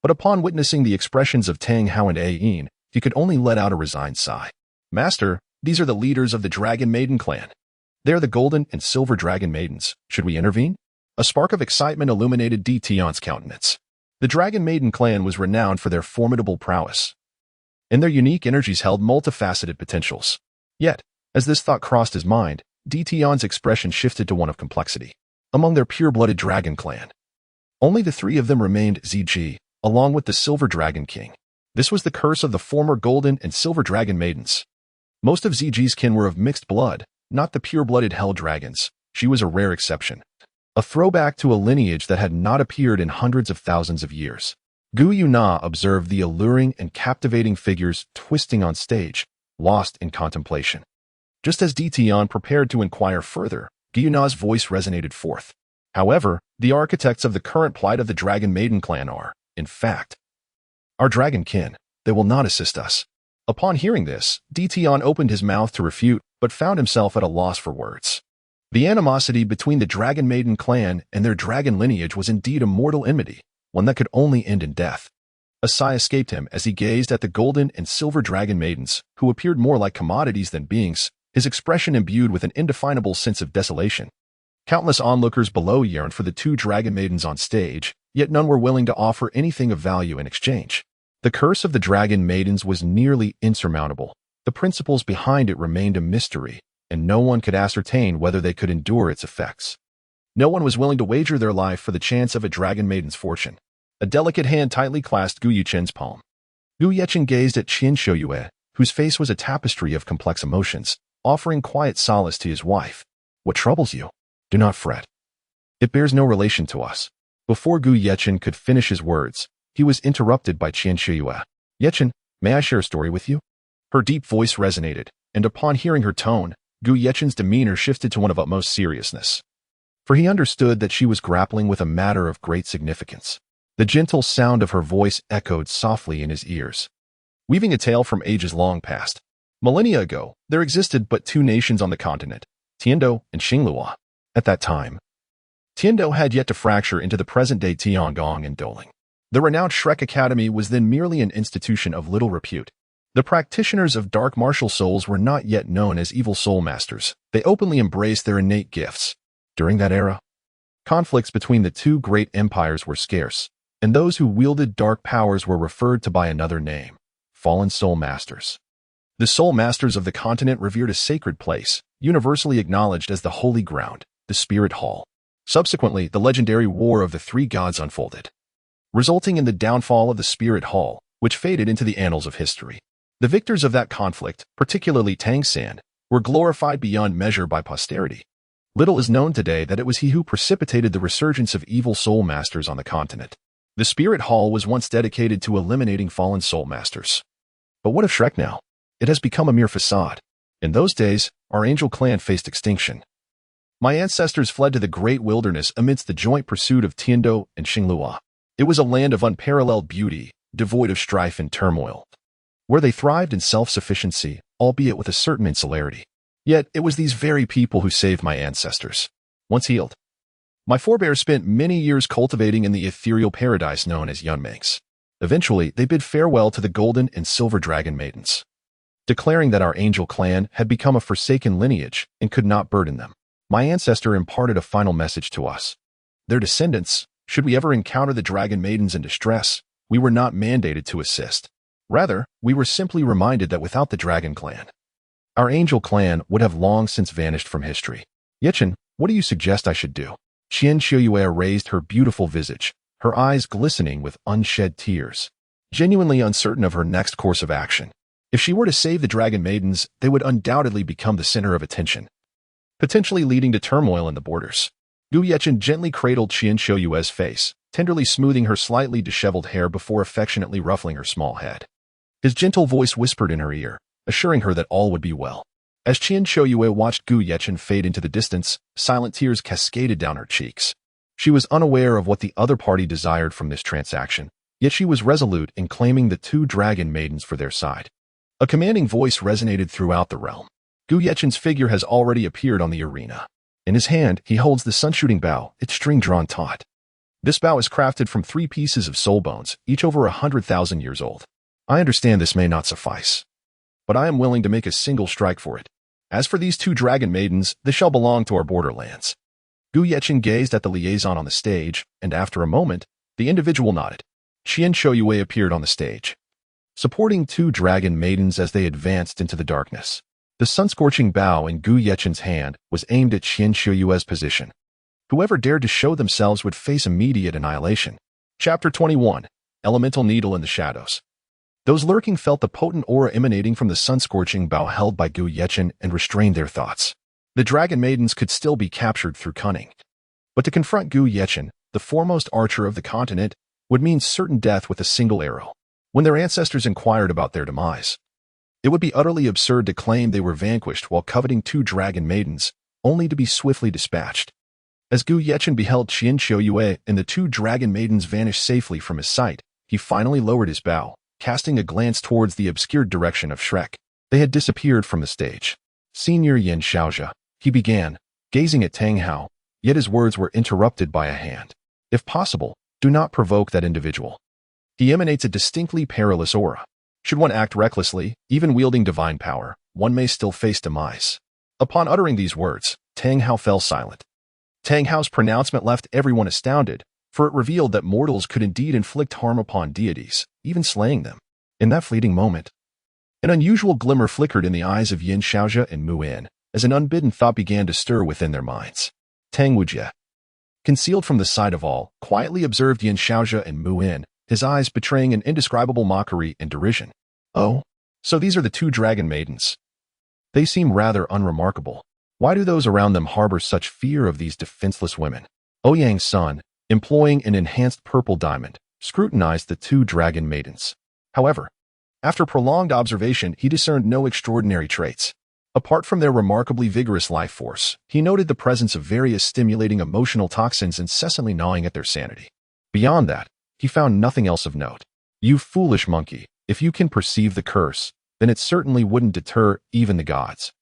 but upon witnessing the expressions of Tang Hao and Ain, he could only let out a resigned sigh. Master, these are the leaders of the Dragon Maiden clan. They are the Golden and Silver Dragon Maidens. Should we intervene? A spark of excitement illuminated Di Tian's countenance. The Dragon Maiden clan was renowned for their formidable prowess, and their unique energies held multifaceted potentials. Yet, as this thought crossed his mind, Di Tian's expression shifted to one of complexity. Among their pure-blooded dragon clan, only the three of them remained ZG, along with the Silver Dragon King. This was the curse of the former Golden and Silver Dragon Maidens. Most of ZG's kin were of mixed blood, not the pure-blooded Hell Dragons. She was a rare exception, a throwback to a lineage that had not appeared in hundreds of thousands of years. Gu Yuna observed the alluring and captivating figures twisting on stage, lost in contemplation. Just as Di Tian prepared to inquire further, Gu Yuna's voice resonated forth. However, the architects of the current plight of the Dragon Maiden clan are, in fact, our dragon kin. They will not assist us. Upon hearing this, Di Tian opened his mouth to refute, but found himself at a loss for words. The animosity between the Dragon Maiden clan and their dragon lineage was indeed a mortal enmity, one that could only end in death. A sigh escaped him as he gazed at the Golden and Silver Dragon Maidens, who appeared more like commodities than beings, his expression imbued with an indefinable sense of desolation. Countless onlookers below yearned for the two Dragon Maidens on stage, yet none were willing to offer anything of value in exchange. The curse of the Dragon Maidens was nearly insurmountable. The principles behind it remained a mystery, and no one could ascertain whether they could endure its effects. No one was willing to wager their life for the chance of a Dragon Maiden's fortune. A delicate hand tightly clasped Gu Yuchen's palm. Gu Yechen gazed at Qian Shouyue, whose face was a tapestry of complex emotions, offering quiet solace to his wife. What troubles you? Do not fret. It bears no relation to us. Before Gu Yechen could finish his words, he was interrupted by Qian Shouyue. Yechen, may I share a story with you? Her deep voice resonated, and upon hearing her tone, Gu Yechen's demeanor shifted to one of utmost seriousness. For he understood that she was grappling with a matter of great significance. The gentle sound of her voice echoed softly in his ears, weaving a tale from ages long past. Millennia ago, there existed but two nations on the continent, Tiando and Xinglua. At that time, Tiando had yet to fracture into the present-day Tiangong and Doling. The renowned Shrek Academy was then merely an institution of little repute. The practitioners of dark martial souls were not yet known as evil soul masters. They openly embraced their innate gifts. During that era, conflicts between the two great empires were scarce, and those who wielded dark powers were referred to by another name, fallen soul masters. The soul masters of the continent revered a sacred place, universally acknowledged as the holy ground, the Spirit Hall. Subsequently, the legendary War of the Three Gods unfolded, resulting in the downfall of the Spirit Hall, which faded into the annals of history. The victors of that conflict, particularly Tang San, were glorified beyond measure by posterity. Little is known today that it was he who precipitated the resurgence of evil soul masters on the continent. The Spirit Hall was once dedicated to eliminating fallen soul masters. But what of Shrek now? It has become a mere facade. In those days, our angel clan faced extinction. My ancestors fled to the great wilderness amidst the joint pursuit of Tiando and Xingluo. It was a land of unparalleled beauty, devoid of strife and turmoil, where they thrived in self-sufficiency, albeit with a certain insularity. Yet it was these very people who saved my ancestors. Once healed, my forebears spent many years cultivating in the ethereal paradise known as Yunmings. Eventually, they bid farewell to the golden and silver dragon maidens, declaring that our angel clan had become a forsaken lineage and could not burden them. My ancestor imparted a final message to us. Their descendants, should we ever encounter the dragon maidens in distress, we were not mandated to assist. Rather, we were simply reminded that without the dragon clan, our angel clan would have long since vanished from history. Yechen, what do you suggest I should do? Qian Xiuyue raised her beautiful visage, her eyes glistening with unshed tears, genuinely uncertain of her next course of action. If she were to save the dragon maidens, they would undoubtedly become the center of attention, potentially leading to turmoil in the borders. Gu Yechen gently cradled Qian Xiuyue's face, tenderly smoothing her slightly disheveled hair before affectionately ruffling her small head. His gentle voice whispered in her ear, assuring her that all would be well. As Qian Xiuyue watched Gu Yechen fade into the distance, silent tears cascaded down her cheeks. She was unaware of what the other party desired from this transaction, yet she was resolute in claiming the two dragon maidens for their side. A commanding voice resonated throughout the realm. Gu Yechen's figure has already appeared on the arena. In his hand, he holds the sun-shooting bow, its string-drawn taut. This bow is crafted from 3 pieces of soul bones, each over 100,000 years old. I understand this may not suffice, but I am willing to make a single strike for it. As for these two dragon maidens, they shall belong to our borderlands. Gu Yechen gazed at the liaison on the stage, and after a moment, the individual nodded. Qian Xiuyue appeared on the stage, supporting 2 dragon maidens as they advanced into the darkness. The sun-scorching bow in Gu Yechen's hand was aimed at Qian Xiuyue's position. Whoever dared to show themselves would face immediate annihilation. Chapter 21. Elemental Needle in the Shadows. Those lurking felt the potent aura emanating from the sun-scorching bow held by Gu Yechen and restrained their thoughts. The dragon maidens could still be captured through cunning, but to confront Gu Yechen, the foremost archer of the continent, would mean certain death with a single arrow. When their ancestors inquired about their demise, it would be utterly absurd to claim they were vanquished while coveting 2 dragon maidens, only to be swiftly dispatched. As Gu Yechen beheld Qian Xiuyue and the 2 dragon maidens vanish safely from his sight, he finally lowered his bow, casting a glance towards the obscured direction of Shrek. They had disappeared from the stage. Senior Yin Xiaozhe, he began, gazing at Tang Hao, yet his words were interrupted by a hand. If possible, do not provoke that individual. He emanates a distinctly perilous aura. Should one act recklessly, even wielding divine power, one may still face demise. Upon uttering these words, Tang Hao fell silent. Tang Hao's pronouncement left everyone astounded, for it revealed that mortals could indeed inflict harm upon deities, even slaying them. In that fleeting moment, an unusual glimmer flickered in the eyes of Yin Xiaozhe and Mu In, as an unbidden thought began to stir within their minds. Tang Wujie, concealed from the sight of all, quietly observed Yin Xiaozhe and Mu In, his eyes betraying an indescribable mockery and derision. Oh, so these are the 2 dragon maidens. They seem rather unremarkable. Why do those around them harbor such fear of these defenseless women? Ouyang's son, employing an enhanced purple diamond, scrutinized the 2 dragon maidens. However, after prolonged observation, he discerned no extraordinary traits. Apart from their remarkably vigorous life force, he noted the presence of various stimulating emotional toxins incessantly gnawing at their sanity. Beyond that, he found nothing else of note. You foolish monkey, if you can perceive the curse, then it certainly wouldn't deter even the gods.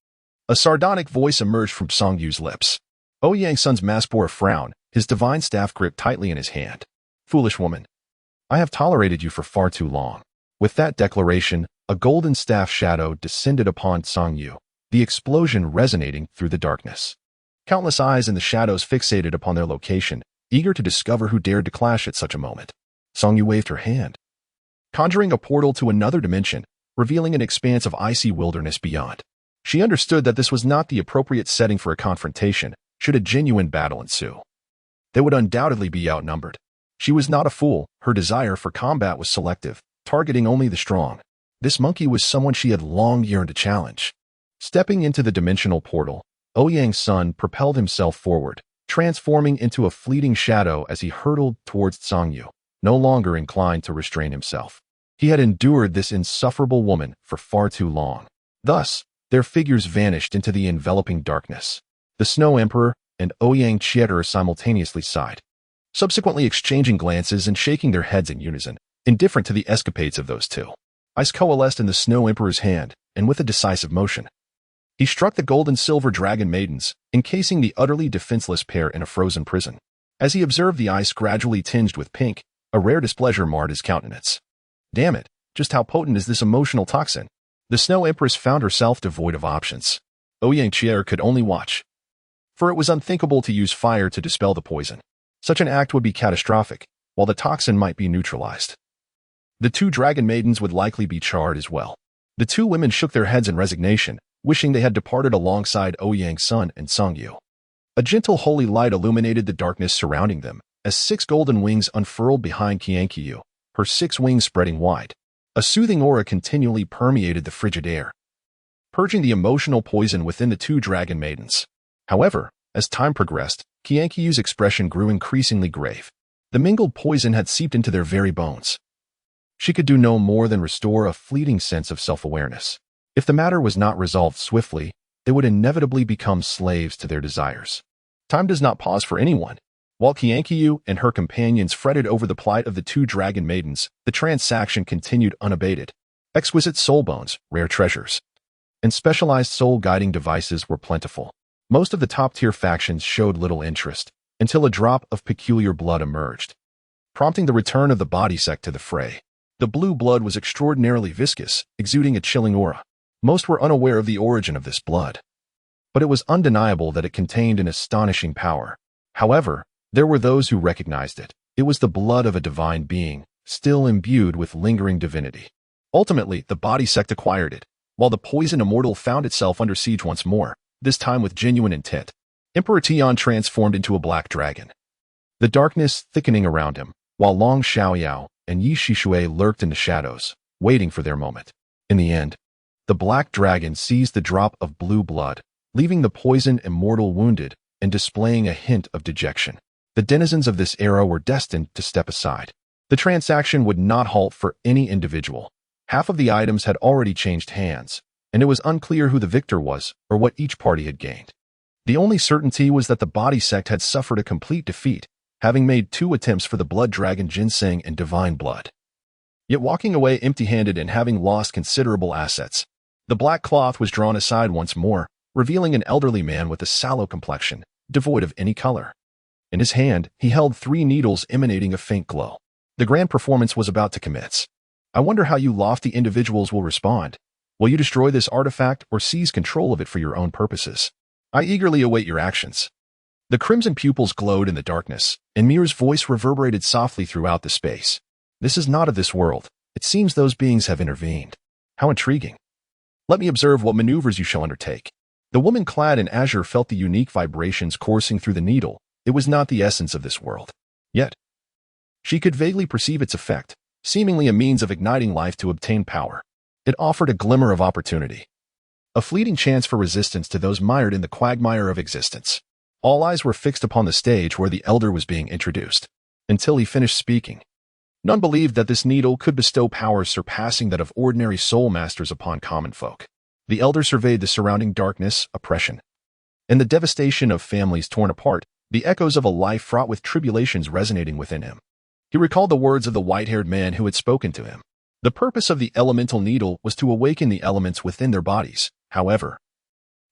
A sardonic voice emerged from Song Yu's lips. Ouyang's son's mask bore a frown, his divine staff gripped tightly in his hand. Foolish woman, I have tolerated you for far too long. With that declaration, a golden staff shadow descended upon Song Yu, the explosion resonating through the darkness. Countless eyes in the shadows fixated upon their location, eager to discover who dared to clash at such a moment. Song Yu waved her hand, conjuring a portal to another dimension, revealing an expanse of icy wilderness beyond. She understood that this was not the appropriate setting for a confrontation, should a genuine battle ensue. They would undoubtedly be outnumbered. She was not a fool, her desire for combat was selective, targeting only the strong. This monkey was someone she had long yearned to challenge. Stepping into the dimensional portal, Ouyang's son propelled himself forward, transforming into a fleeting shadow as he hurtled towards Song Yu, no longer inclined to restrain himself. He had endured this insufferable woman for far too long. Thus, their figures vanished into the enveloping darkness. The Snow Emperor, and Ouyang Chieter simultaneously sighed, subsequently exchanging glances and shaking their heads in unison, indifferent to the escapades of those two. Ice coalesced in the Snow Emperor's hand, and with a decisive motion, he struck the gold and silver dragon maidens, encasing the utterly defenseless pair in a frozen prison. As he observed the ice gradually tinged with pink, a rare displeasure marred his countenance. Damn it, just how potent is this emotional toxin? The Snow Empress found herself devoid of options. Ouyang Chieter could only watch, for it was unthinkable to use fire to dispel the poison. Such an act would be catastrophic, while the toxin might be neutralized. The two dragon maidens would likely be charred as well. The two women shook their heads in resignation, wishing they had departed alongside Ouyang's son and Songyu. A gentle holy light illuminated the darkness surrounding them, as 6 golden wings unfurled behind Qianqiu, her 6 wings spreading wide. A soothing aura continually permeated the frigid air, purging the emotional poison within the two dragon maidens. However, as time progressed, Qianqiu's expression grew increasingly grave. The mingled poison had seeped into their very bones. She could do no more than restore a fleeting sense of self-awareness. If the matter was not resolved swiftly, they would inevitably become slaves to their desires. Time does not pause for anyone. While Qianqiu and her companions fretted over the plight of the two dragon maidens, the transaction continued unabated. Exquisite soul bones, rare treasures, and specialized soul-guiding devices were plentiful. Most of the top-tier factions showed little interest, until a drop of peculiar blood emerged, prompting the return of the body sect to the fray. The blue blood was extraordinarily viscous, exuding a chilling aura. Most were unaware of the origin of this blood, but it was undeniable that it contained an astonishing power. However, there were those who recognized it. It was the blood of a divine being, still imbued with lingering divinity. Ultimately, the body sect acquired it, while the poison immortal found itself under siege once more, this time with genuine intent. Emperor Tian transformed into a black dragon, the darkness thickening around him, while Long Xiaoyao and Yi Shishui lurked in the shadows, waiting for their moment. In the end, the black dragon seized the drop of blue blood, leaving the poison immortal wounded and displaying a hint of dejection. The denizens of this era were destined to step aside. The transaction would not halt for any individual. Half of the items had already changed hands, and it was unclear who the victor was or what each party had gained. The only certainty was that the body sect had suffered a complete defeat, having made 2 attempts for the blood dragon ginseng and divine blood. Yet walking away empty-handed and having lost considerable assets, the black cloth was drawn aside once more, revealing an elderly man with a sallow complexion, devoid of any color. In his hand, he held 3 needles emanating a faint glow. The grand performance was about to commence. I wonder how you lofty individuals will respond. Will you destroy this artifact or seize control of it for your own purposes? I eagerly await your actions. The crimson pupils glowed in the darkness, and Mir's voice reverberated softly throughout the space. This is not of this world. It seems those beings have intervened. How intriguing. Let me observe what maneuvers you shall undertake. The woman clad in azure felt the unique vibrations coursing through the needle. It was not the essence of this world. Yet, she could vaguely perceive its effect, seemingly a means of igniting life to obtain power. It offered a glimmer of opportunity, a fleeting chance for resistance to those mired in the quagmire of existence. All eyes were fixed upon the stage where the elder was being introduced. Until he finished speaking, none believed that this needle could bestow powers surpassing that of ordinary soul masters upon common folk. The elder surveyed the surrounding darkness, oppression, and the devastation of families torn apart, the echoes of a life fraught with tribulations resonating within him. He recalled the words of the white-haired man who had spoken to him. The purpose of the elemental needle was to awaken the elements within their bodies. However,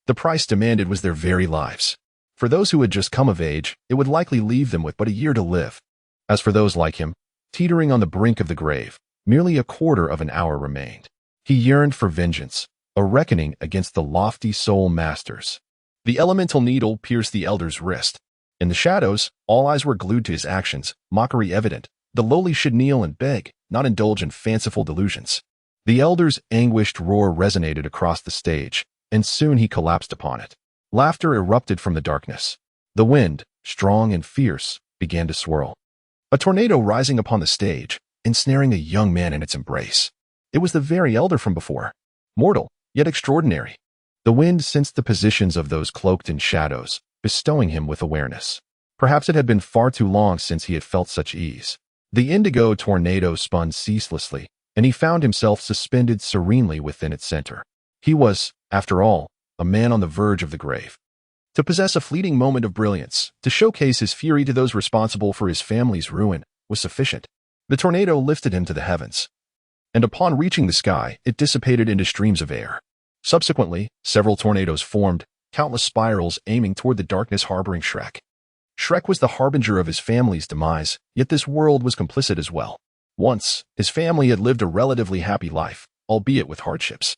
the price demanded was their very lives. For those who had just come of age, it would likely leave them with but a year to live. As for those like him, teetering on the brink of the grave, merely a quarter of an hour remained. He yearned for vengeance, a reckoning against the lofty soul masters. The elemental needle pierced the elder's wrist. In the shadows, all eyes were glued to his actions, mockery evident. The lowly should kneel and beg, not indulge in fanciful delusions. The elder's anguished roar resonated across the stage, and soon he collapsed upon it. Laughter erupted from the darkness. The wind, strong and fierce, began to swirl. A tornado rising upon the stage, ensnaring a young man in its embrace. It was the very elder from before. Mortal, yet extraordinary. The wind sensed the positions of those cloaked in shadows, bestowing him with awareness. Perhaps it had been far too long since he had felt such ease. The indigo tornado spun ceaselessly, and he found himself suspended serenely within its center. He was, after all, a man on the verge of the grave. To possess a fleeting moment of brilliance, to showcase his fury to those responsible for his family's ruin, was sufficient. The tornado lifted him to the heavens, and upon reaching the sky, it dissipated into streams of air. Subsequently, several tornadoes formed, countless spirals aiming toward the darkness harboring Shrek. Shrek was the harbinger of his family's demise, yet this world was complicit as well. Once, his family had lived a relatively happy life, albeit with hardships.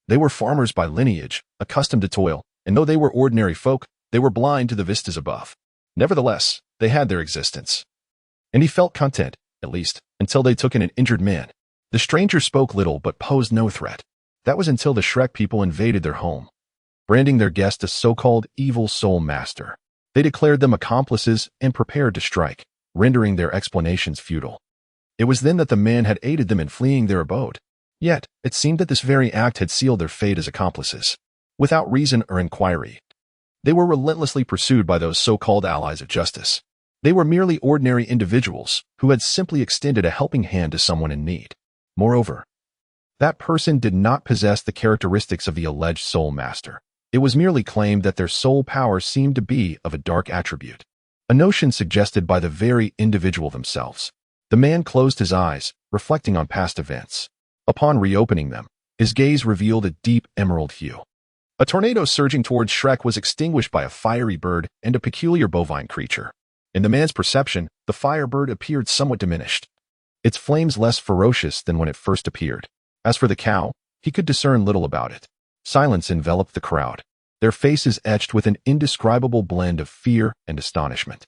They were farmers by lineage, accustomed to toil, and though they were ordinary folk, they were blind to the vistas above. Nevertheless, they had their existence. And he felt content, at least, until they took in an injured man. The stranger spoke little but posed no threat. That was until the Shrek people invaded their home, branding their guest a so-called evil soul master. They declared them accomplices and prepared to strike, rendering their explanations futile. It was then that the man had aided them in fleeing their abode. Yet, it seemed that this very act had sealed their fate as accomplices. Without reason or inquiry, they were relentlessly pursued by those so-called allies of justice. They were merely ordinary individuals who had simply extended a helping hand to someone in need. Moreover, that person did not possess the characteristics of the alleged soul master. It was merely claimed that their soul power seemed to be of a dark attribute, a notion suggested by the very individual themselves. The man closed his eyes, reflecting on past events. Upon reopening them, his gaze revealed a deep emerald hue. A tornado surging towards Shrek was extinguished by a fiery bird and a peculiar bovine creature. In the man's perception, the firebird appeared somewhat diminished, its flames less ferocious than when it first appeared. As for the cow, he could discern little about it. Silence enveloped the crowd, their faces etched with an indescribable blend of fear and astonishment.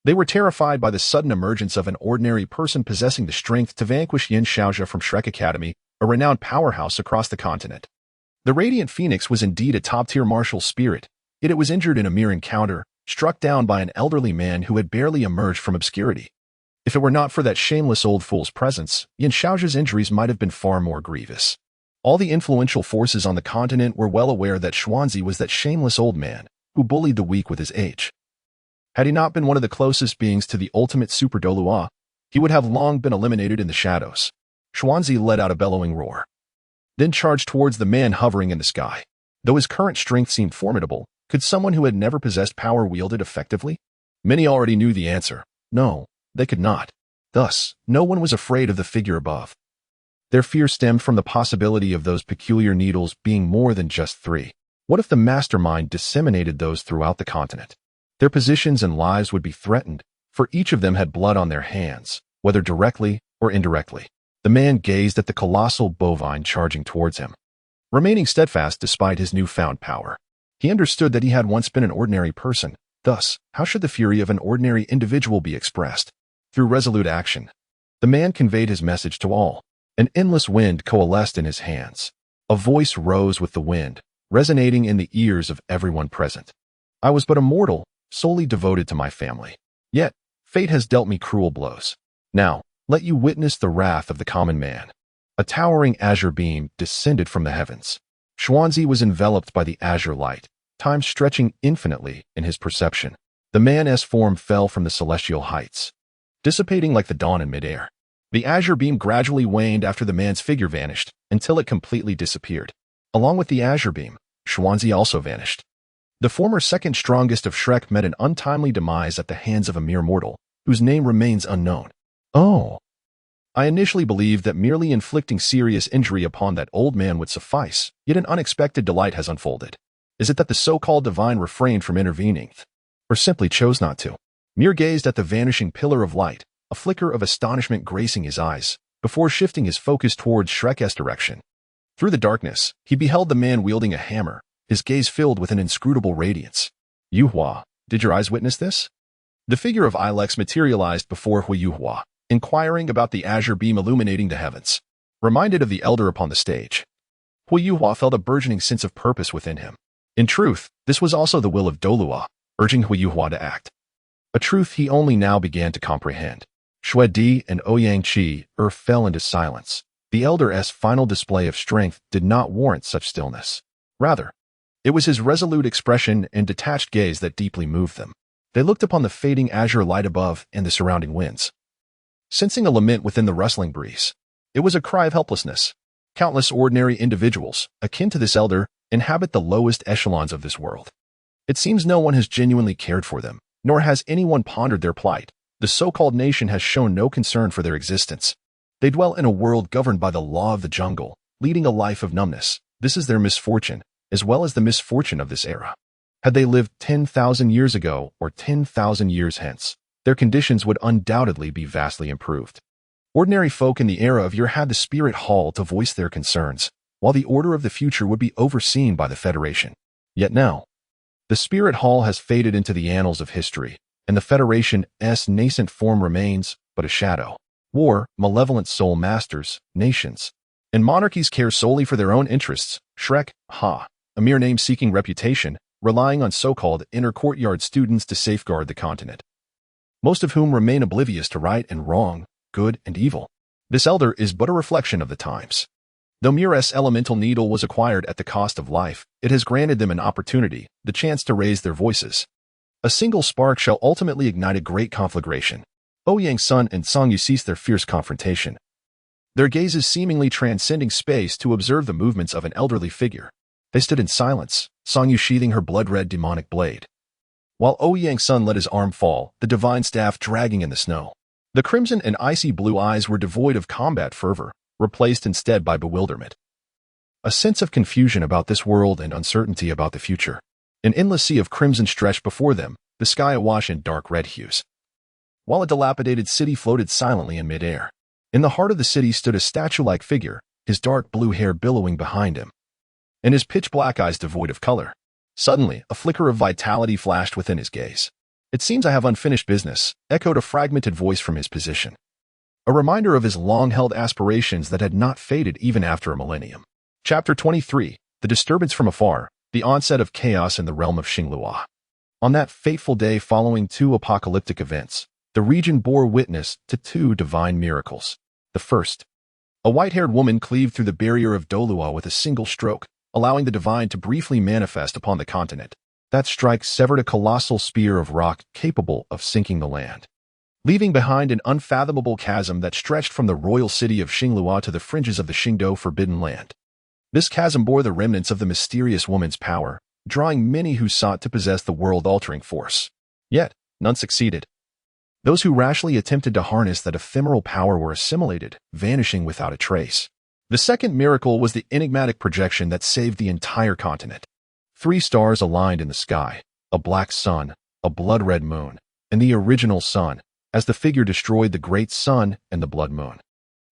They were terrified by the sudden emergence of an ordinary person possessing the strength to vanquish Yin Xiaojia from Shrek Academy, a renowned powerhouse across the continent. The Radiant Phoenix was indeed a top-tier martial spirit, yet it was injured in a mere encounter, struck down by an elderly man who had barely emerged from obscurity. If it were not for that shameless old fool's presence, Yin Xiaojia's injuries might have been far more grievous. All the influential forces on the continent were well aware that Xuanzi was that shameless old man who bullied the weak with his age. Had he not been one of the closest beings to the ultimate Super Douluo, he would have long been eliminated in the shadows. Xuanzi let out a bellowing roar, then charged towards the man hovering in the sky. Though his current strength seemed formidable, could someone who had never possessed power wield it effectively? Many already knew the answer. No, they could not. Thus, no one was afraid of the figure above. Their fear stemmed from the possibility of those peculiar needles being more than just 3. What if the mastermind disseminated those throughout the continent? Their positions and lives would be threatened, for each of them had blood on their hands, whether directly or indirectly. The man gazed at the colossal bovine charging towards him, remaining steadfast despite his newfound power. He understood that he had once been an ordinary person. Thus, how should the fury of an ordinary individual be expressed? Through resolute action. The man conveyed his message to all. An endless wind coalesced in his hands. A voice rose with the wind, resonating in the ears of everyone present. I was but a mortal, solely devoted to my family. Yet, fate has dealt me cruel blows. Now, let you witness the wrath of the common man. A towering azure beam descended from the heavens. Xuanzi was enveloped by the azure light, time stretching infinitely in his perception. The man's form fell from the celestial heights, dissipating like the dawn in midair. The azure beam gradually waned after the man's figure vanished, until it completely disappeared. Along with the azure beam, Xuanzi also vanished. The former second strongest of Shrek met an untimely demise at the hands of a mere mortal, whose name remains unknown. Oh. I initially believed that merely inflicting serious injury upon that old man would suffice, yet an unexpected delight has unfolded. Is it that the so-called divine refrained from intervening, or simply chose not to? Mere gazed at the vanishing pillar of light, a flicker of astonishment gracing his eyes, before shifting his focus towards Shrek's direction. Through the darkness, he beheld the man wielding a hammer, his gaze filled with an inscrutable radiance. Yuhua, did your eyes witness this? The figure of Ilex materialized before Yuhua, inquiring about the azure beam illuminating the heavens. Reminded of the elder upon the stage, Yuhua felt a burgeoning sense of purpose within him. In truth, this was also the will of Douluo, urging Yuhua to act. A truth he only now began to comprehend. Shui Di and Ouyang Qi fell into silence. The elder's final display of strength did not warrant such stillness. Rather, it was his resolute expression and detached gaze that deeply moved them. They looked upon the fading azure light above and the surrounding winds, sensing a lament within the rustling breeze. It was a cry of helplessness. Countless ordinary individuals, akin to this elder, inhabit the lowest echelons of this world. It seems no one has genuinely cared for them, nor has anyone pondered their plight. The so-called nation has shown no concern for their existence. They dwell in a world governed by the law of the jungle, leading a life of numbness. This is their misfortune, as well as the misfortune of this era. Had they lived 10,000 years ago or 10,000 years hence, their conditions would undoubtedly be vastly improved. Ordinary folk in the era of yore had the Spirit Hall to voice their concerns, while the order of the future would be overseen by the Federation. Yet now, the Spirit Hall has faded into the annals of history, and the Federation's nascent form remains but a shadow. War, malevolent soul masters, nations, and monarchies care solely for their own interests. Shrek, a mere name-seeking reputation, relying on so-called inner courtyard students to safeguard the continent, most of whom remain oblivious to right and wrong, good and evil. This elder is but a reflection of the times. Though Mure's elemental needle was acquired at the cost of life, it has granted them an opportunity, the chance to raise their voices. A single spark shall ultimately ignite a great conflagration. Ouyang's son and Songyu ceased their fierce confrontation, their gazes seemingly transcending space to observe the movements of an elderly figure. They stood in silence, Songyu sheathing her blood-red demonic blade, while Ouyang's son let his arm fall, the divine staff dragging in the snow. The crimson and icy blue eyes were devoid of combat fervor, replaced instead by bewilderment. A sense of confusion about this world and uncertainty about the future. An endless sea of crimson stretched before them, the sky awash in dark red hues, while a dilapidated city floated silently in midair. In the heart of the city stood a statue-like figure, his dark blue hair billowing behind him, and his pitch-black eyes devoid of color. Suddenly, a flicker of vitality flashed within his gaze. "It seems I have unfinished business," echoed a fragmented voice from his position, a reminder of his long-held aspirations that had not faded even after a millennium. Chapter 23, The Disturbance from Afar, the onset of chaos in the realm of Xinglua. On that fateful day following two apocalyptic events, the region bore witness to two divine miracles. The first, a white-haired woman cleaved through the barrier of Douluo with a single stroke, allowing the divine to briefly manifest upon the continent. That strike severed a colossal spear of rock capable of sinking the land, leaving behind an unfathomable chasm that stretched from the royal city of Xinglua to the fringes of the Xingdou Forbidden Land. This chasm bore the remnants of the mysterious woman's power, drawing many who sought to possess the world-altering force. Yet, none succeeded. Those who rashly attempted to harness that ephemeral power were assimilated, vanishing without a trace. The second miracle was the enigmatic projection that saved the entire continent. 3 stars aligned in the sky, a black sun, a blood-red moon, and the original sun, as the figure destroyed the great sun and the blood moon,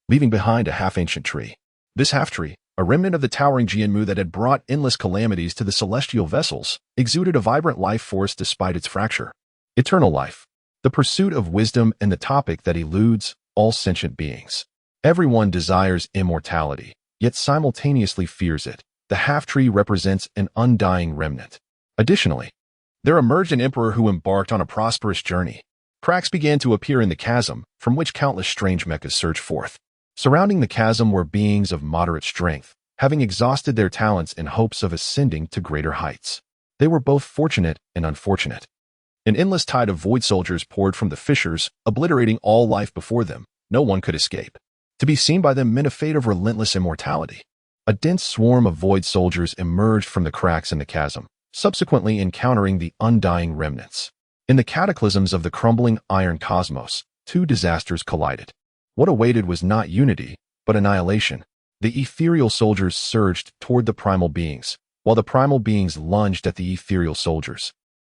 leaving behind a half-ancient tree. This half-tree, a remnant of the towering Jianmu that had brought endless calamities to the celestial vessels, exuded a vibrant life force despite its fracture. Eternal life, the pursuit of wisdom and the topic that eludes all sentient beings. Everyone desires immortality, yet simultaneously fears it. The half-tree represents an undying remnant. Additionally, there emerged an emperor who embarked on a prosperous journey. Cracks began to appear in the chasm, from which countless strange mechas surged forth. Surrounding the chasm were beings of moderate strength, having exhausted their talents in hopes of ascending to greater heights. They were both fortunate and unfortunate. An endless tide of void soldiers poured from the fissures, obliterating all life before them. No one could escape. To be seen by them meant a fate of relentless immortality. A dense swarm of void soldiers emerged from the cracks in the chasm, subsequently encountering the undying remnants. In the cataclysms of the crumbling iron cosmos, 2 disasters collided. What awaited was not unity, but annihilation. The ethereal soldiers surged toward the primal beings, while the primal beings lunged at the ethereal soldiers,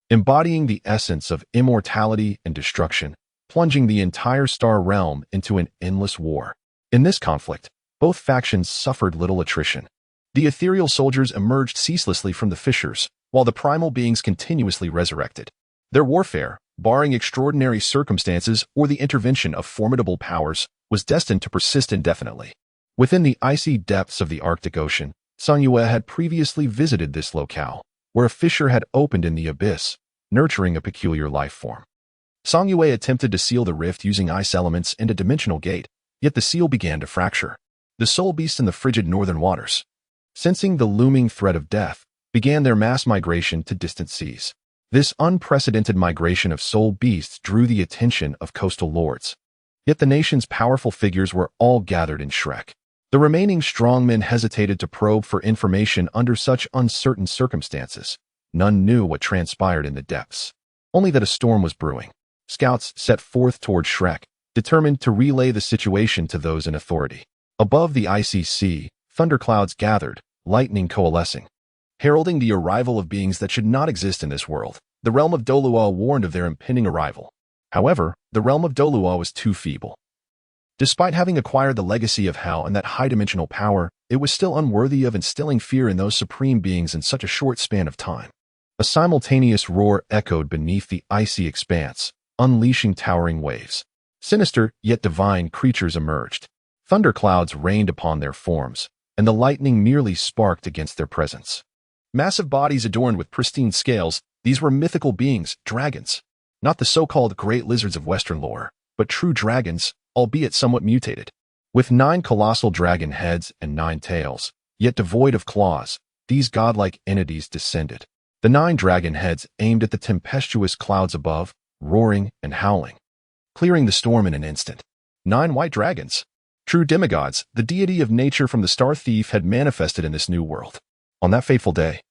embodying the essence of immortality and destruction, plunging the entire star realm into an endless war. In this conflict, both factions suffered little attrition. The ethereal soldiers emerged ceaselessly from the fissures, while the primal beings continuously resurrected. Their warfare, barring extraordinary circumstances or the intervention of formidable powers, was destined to persist indefinitely. Within the icy depths of the Arctic Ocean, Songyue had previously visited this locale, where a fissure had opened in the abyss, nurturing a peculiar life form. Songyue attempted to seal the rift using ice elements and a dimensional gate, yet the seal began to fracture. The soul beasts in the frigid northern waters, sensing the looming threat of death, began their mass migration to distant seas. This unprecedented migration of soul beasts drew the attention of coastal lords. Yet the nation's powerful figures were all gathered in Shrek. The remaining strongmen hesitated to probe for information under such uncertain circumstances. none knew what transpired in the depths. Only that a storm was brewing. Scouts set forth toward Shrek, determined to relay the situation to those in authority. Above the icy sea, thunderclouds gathered, lightning coalescing, heralding the arrival of beings that should not exist in this world. The realm of Douluo warned of their impending arrival. However, the realm of Douluo was too feeble. Despite having acquired the legacy of Hell and that high-dimensional power, it was still unworthy of instilling fear in those supreme beings in such a short span of time. A simultaneous roar echoed beneath the icy expanse, unleashing towering waves. Sinister, yet divine creatures emerged. Thunderclouds rained upon their forms, and the lightning merely sparked against their presence. Massive bodies adorned with pristine scales, these were mythical beings, dragons. Not the so-called great lizards of Western lore, but true dragons, albeit somewhat mutated. With 9 colossal dragon heads and 9 tails, yet devoid of claws, these godlike entities descended. The 9 dragon heads aimed at the tempestuous clouds above, roaring and howling, clearing the storm in an instant. 9 white dragons. True demigods, the deity of nature from the Star Thief had manifested in this new world. On that fateful day,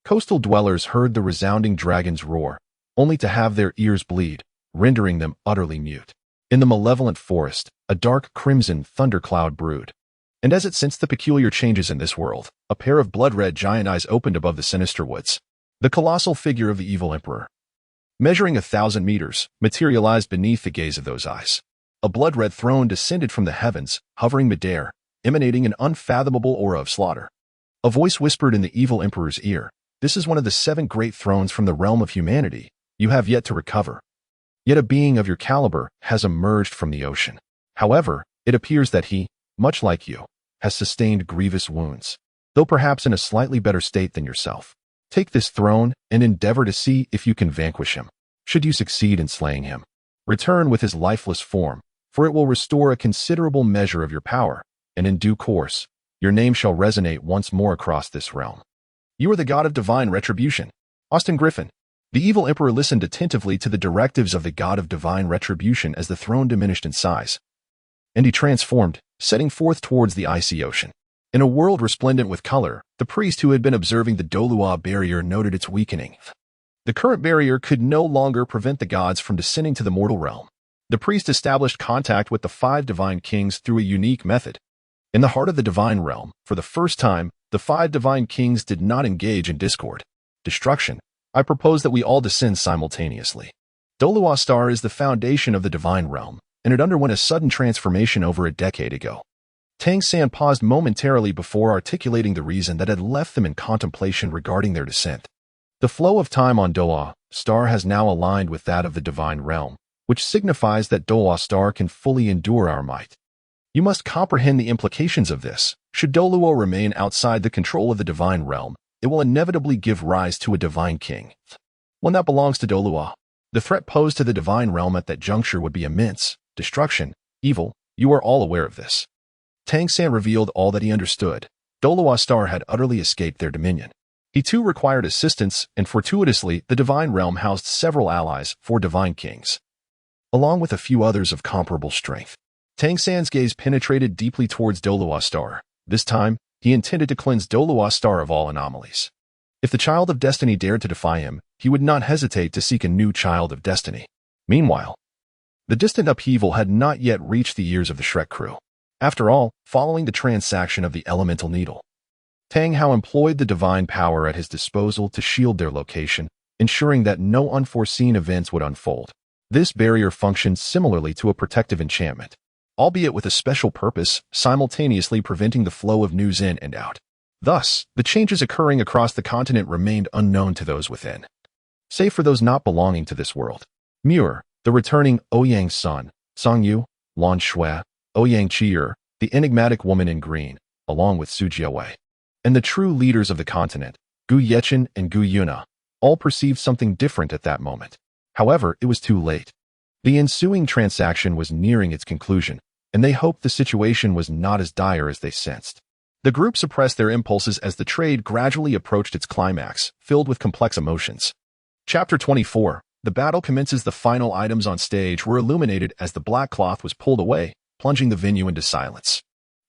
coastal dwellers heard the resounding dragon's roar, only to have their ears bleed, rendering them utterly mute. In the malevolent forest, a dark crimson thundercloud brewed. And as it sensed the peculiar changes in this world, a pair of blood-red giant eyes opened above the sinister woods. The colossal figure of the evil emperor, measuring 1,000 meters, materialized beneath the gaze of those eyes. A blood-red throne descended from the heavens, hovering midair, emanating an unfathomable aura of slaughter. A voice whispered in the evil emperor's ear, "This is one of the 7 great thrones from the realm of humanity. You have yet to recover. Yet a being of your caliber has emerged from the ocean. However, it appears that he, much like you, has sustained grievous wounds, though perhaps in a slightly better state than yourself. Take this throne and endeavor to see if you can vanquish him. Should you succeed in slaying him, return with his lifeless form, for it will restore a considerable measure of your power, and in due course, your name shall resonate once more across this realm. You are the god of divine retribution, Austin Griffin." The evil emperor listened attentively to the directives of the god of divine retribution as the throne diminished in size, and he transformed, setting forth towards the icy ocean. In a world resplendent with color, the priest who had been observing the Douluo barrier noted its weakening. The current barrier could no longer prevent the gods from descending to the mortal realm. The priest established contact with the 5 divine kings through a unique method. In the heart of the divine realm, for the first time, the 5 divine kings did not engage in discord, destruction. I propose that we all descend simultaneously. Douluo Star is the foundation of the divine realm, and it underwent a sudden transformation over a decade ago. Tang San paused momentarily before articulating the reason that had left them in contemplation regarding their descent. The flow of time on Douluo Star has now aligned with that of the divine realm, which signifies that Douluo Star can fully endure our might. You must comprehend the implications of this. Should Douluo remain outside the control of the divine realm, it will inevitably give rise to a divine king, one that belongs to Douluo. The threat posed to the divine realm at that juncture would be immense. Destruction, evil, you are all aware of this. Tang San revealed all that he understood. Douluo Star had utterly escaped their dominion. He too required assistance, and fortuitously, the divine realm housed several allies, 4 divine kings, along with a few others of comparable strength. Tang San's gaze penetrated deeply towards Douluo Star. This time, he intended to cleanse Douluo Star of all anomalies. If the Child of Destiny dared to defy him, he would not hesitate to seek a new Child of Destiny. Meanwhile, the distant upheaval had not yet reached the ears of the Shrek crew. After all, following the transaction of the elemental needle, Tang Hao employed the divine power at his disposal to shield their location, ensuring that no unforeseen events would unfold. This barrier functioned similarly to a protective enchantment, albeit with a special purpose, simultaneously preventing the flow of news in and out. Thus, the changes occurring across the continent remained unknown to those within, save for those not belonging to this world. Muir, the returning Ouyang's son, Song Yu, Lan Shui, Ouyang Chi'er, the enigmatic woman in green, along with Su Jiawei, and the true leaders of the continent, Gu Yechen and Gu Yuna, all perceived something different at that moment. However, it was too late. The ensuing transaction was nearing its conclusion, and they hoped the situation was not as dire as they sensed. The group suppressed their impulses as the trade gradually approached its climax, filled with complex emotions. Chapter 24. The battle commences. The final items on stage were illuminated as the black cloth was pulled away, plunging the venue into silence.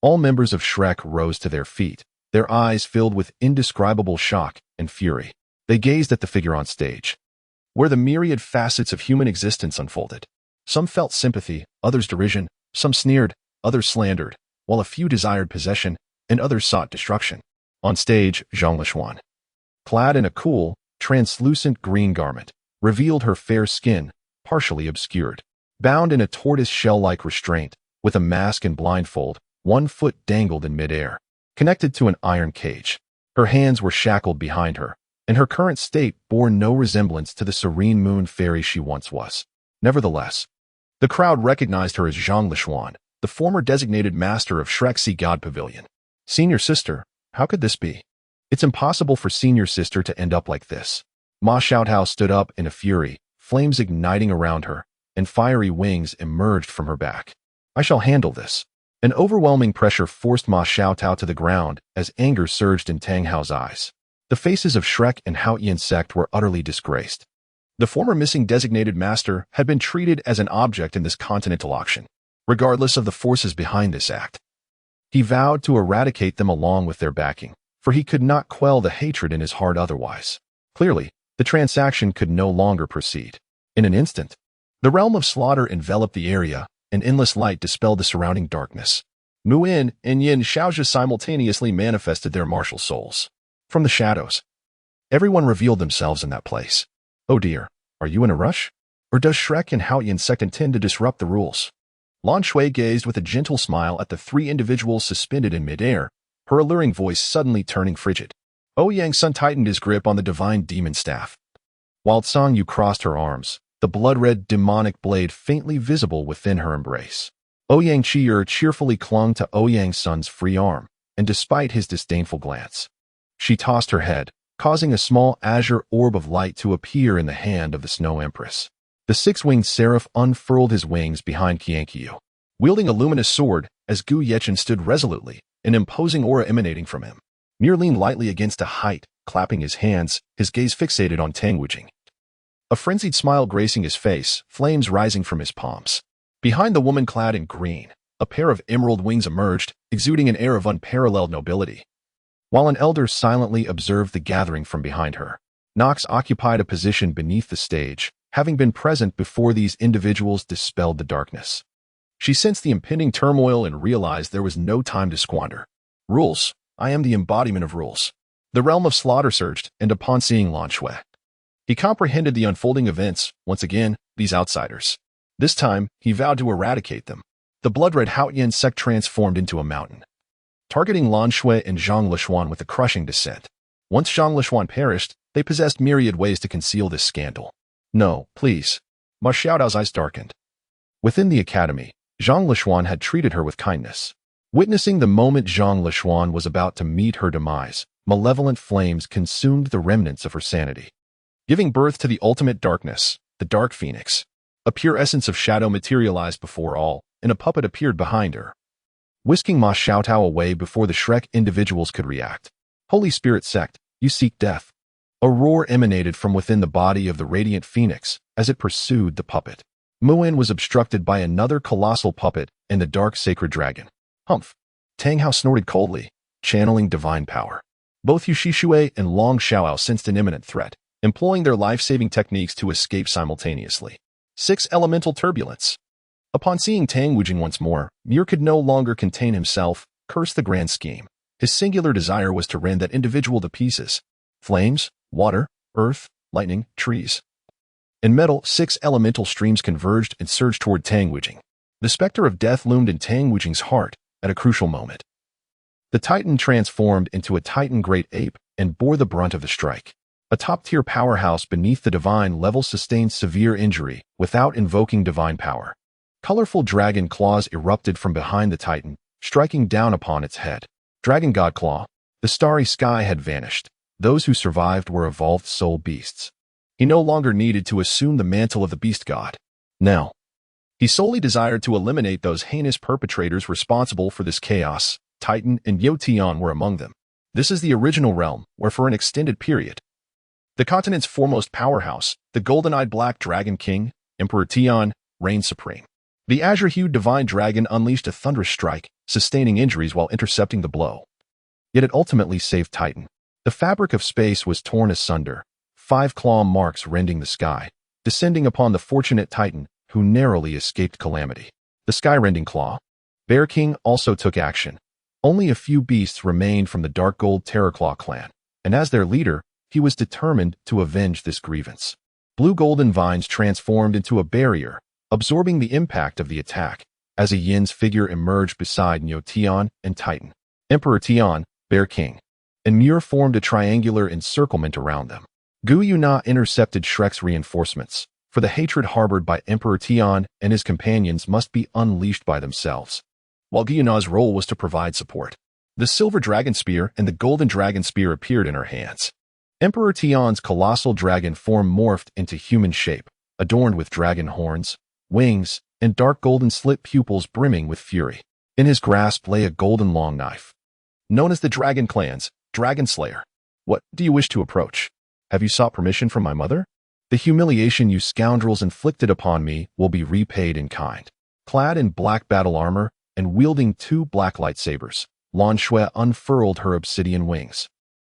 All members of Shrek rose to their feet, their eyes filled with indescribable shock and fury. They gazed at the figure on stage, where the myriad facets of human existence unfolded. Some felt sympathy, others derision, some sneered, others slandered, while a few desired possession and others sought destruction. On stage, Zhang Lishuan, clad in a cool, translucent green garment, revealed her fair skin, partially obscured. Bound in a tortoise-shell-like restraint, with a mask and blindfold, one foot dangled in midair, connected to an iron cage. Her hands were shackled behind her, and her current state bore no resemblance to the serene moon fairy she once was. Nevertheless, the crowd recognized her as Zhang Lishuan, the former designated master of Shrek's Sea God Pavilion. Senior sister, how could this be? It's impossible for senior sister to end up like this. Ma Xiaotao stood up in a fury, flames igniting around her, and fiery wings emerged from her back. I shall handle this. An overwhelming pressure forced Ma Xiaotao to the ground as anger surged in Tang Hao's eyes. The faces of Shrek and Haoyan Sect were utterly disgraced. The former missing designated master had been treated as an object in this continental auction, regardless of the forces behind this act. He vowed to eradicate them along with their backing, for he could not quell the hatred in his heart otherwise. Clearly, the transaction could no longer proceed. In an instant, the realm of slaughter enveloped the area, and endless light dispelled the surrounding darkness. Muin and Yin Xiaozhi simultaneously manifested their martial souls. From the shadows, everyone revealed themselves in that place. Oh dear, are you in a rush? Or does Shrek and Haoyan Sect intend to disrupt the rules? Lan Shui gazed with a gentle smile at the three individuals suspended in midair, her alluring voice suddenly turning frigid. Ouyang Sun tightened his grip on the divine demon staff, while Tsang Yu crossed her arms, the blood-red demonic blade faintly visible within her embrace. Ouyang Qi'er cheerfully clung to Ouyang Sun's free arm, and despite his disdainful glance, she tossed her head, causing a small azure orb of light to appear in the hand of the Snow Empress. The six-winged seraph unfurled his wings behind Qianqiu, wielding a luminous sword as Gu Yechen stood resolutely, an imposing aura emanating from him. Mir leaned lightly against a height, clapping his hands, his gaze fixated on Tang Wujing. A frenzied smile gracing his face, flames rising from his palms. Behind the woman clad in green, a pair of emerald wings emerged, exuding an air of unparalleled nobility. While an elder silently observed the gathering from behind her, Nox occupied a position beneath the stage, having been present before these individuals dispelled the darkness. She sensed the impending turmoil and realized there was no time to squander. Rules. I am the embodiment of rules. The realm of slaughter surged, and upon seeing Lan Shui, he comprehended the unfolding events, once again, these outsiders. This time, he vowed to eradicate them. The blood-red Haoyan Sect transformed into a mountain, targeting Lan Shui and Zhang Lishuan with a crushing descent. Once Zhang Lishuan perished, they possessed myriad ways to conceal this scandal. No, please. Ma Xiaodao's eyes darkened. Within the academy, Zhang Lishuan had treated her with kindness. Witnessing the moment Zhang Lishuan was about to meet her demise, malevolent flames consumed the remnants of her sanity, giving birth to the ultimate darkness, the Dark Phoenix. A pure essence of shadow materialized before all, and a puppet appeared behind her, whisking Ma Xiaotao away before the Shrek individuals could react. Holy Spirit Sect, you seek death. A roar emanated from within the body of the radiant phoenix as it pursued the puppet. Muin was obstructed by another colossal puppet and the dark sacred dragon. Humph! Tang Hao snorted coldly, channeling divine power. Both Yu Shishui and Long Xiaoao sensed an imminent threat, employing their life-saving techniques to escape simultaneously. 6 Elemental Turbulence. Upon seeing Tang Wujing once more, Mir could no longer contain himself, cursed the grand scheme. His singular desire was to rend that individual to pieces. Flames, water, earth, lightning, trees. In metal, 6 elemental streams converged and surged toward Tang Wujing. The specter of death loomed in Tang Wujing's heart at a crucial moment. The Titan transformed into a Titan great ape and bore the brunt of the strike. A top-tier powerhouse beneath the divine level sustained severe injury without invoking divine power. Colorful dragon claws erupted from behind the Titan, striking down upon its head. Dragon God Claw. The starry sky had vanished. Those who survived were evolved soul beasts. He no longer needed to assume the mantle of the beast god. Now, he solely desired to eliminate those heinous perpetrators responsible for this chaos. Titan and Yo Tian were among them. This is the original realm, where for an extended period, the continent's foremost powerhouse, the golden-eyed Black Dragon King, Emperor Tian, reigned supreme. The azure-hued divine dragon unleashed a thunderous strike, sustaining injuries while intercepting the blow. Yet it ultimately saved Titan. The fabric of space was torn asunder, 5 claw marks rending the sky, descending upon the fortunate Titan who narrowly escaped calamity. The sky-rending claw. Bear King also took action. Only a few beasts remained from the Dark Gold Terrorclaw clan, and as their leader, he was determined to avenge this grievance. Blue golden vines transformed into a barrier, absorbing the impact of the attack, as a Yin's figure emerged beside Neo Tian and Titan. Emperor Tian, Bear King, and Muir formed a triangular encirclement around them. Gu Yuna intercepted Shrek's reinforcements, for the hatred harbored by Emperor Tian and his companions must be unleashed by themselves, while Gu Yuna's role was to provide support. The Silver Dragon Spear and the Golden Dragon Spear appeared in her hands. Emperor Tian's colossal dragon form morphed into human shape, adorned with dragon horns, wings, and dark golden slit pupils brimming with fury. In his grasp lay a golden long knife. Known as the Dragon Clan's Dragon Slayer. What do you wish to approach? Have you sought permission from my mother? The humiliation you scoundrels inflicted upon me will be repaid in kind. Clad in black battle armor and wielding 2 black lightsabers, Lan Shui unfurled her obsidian wings,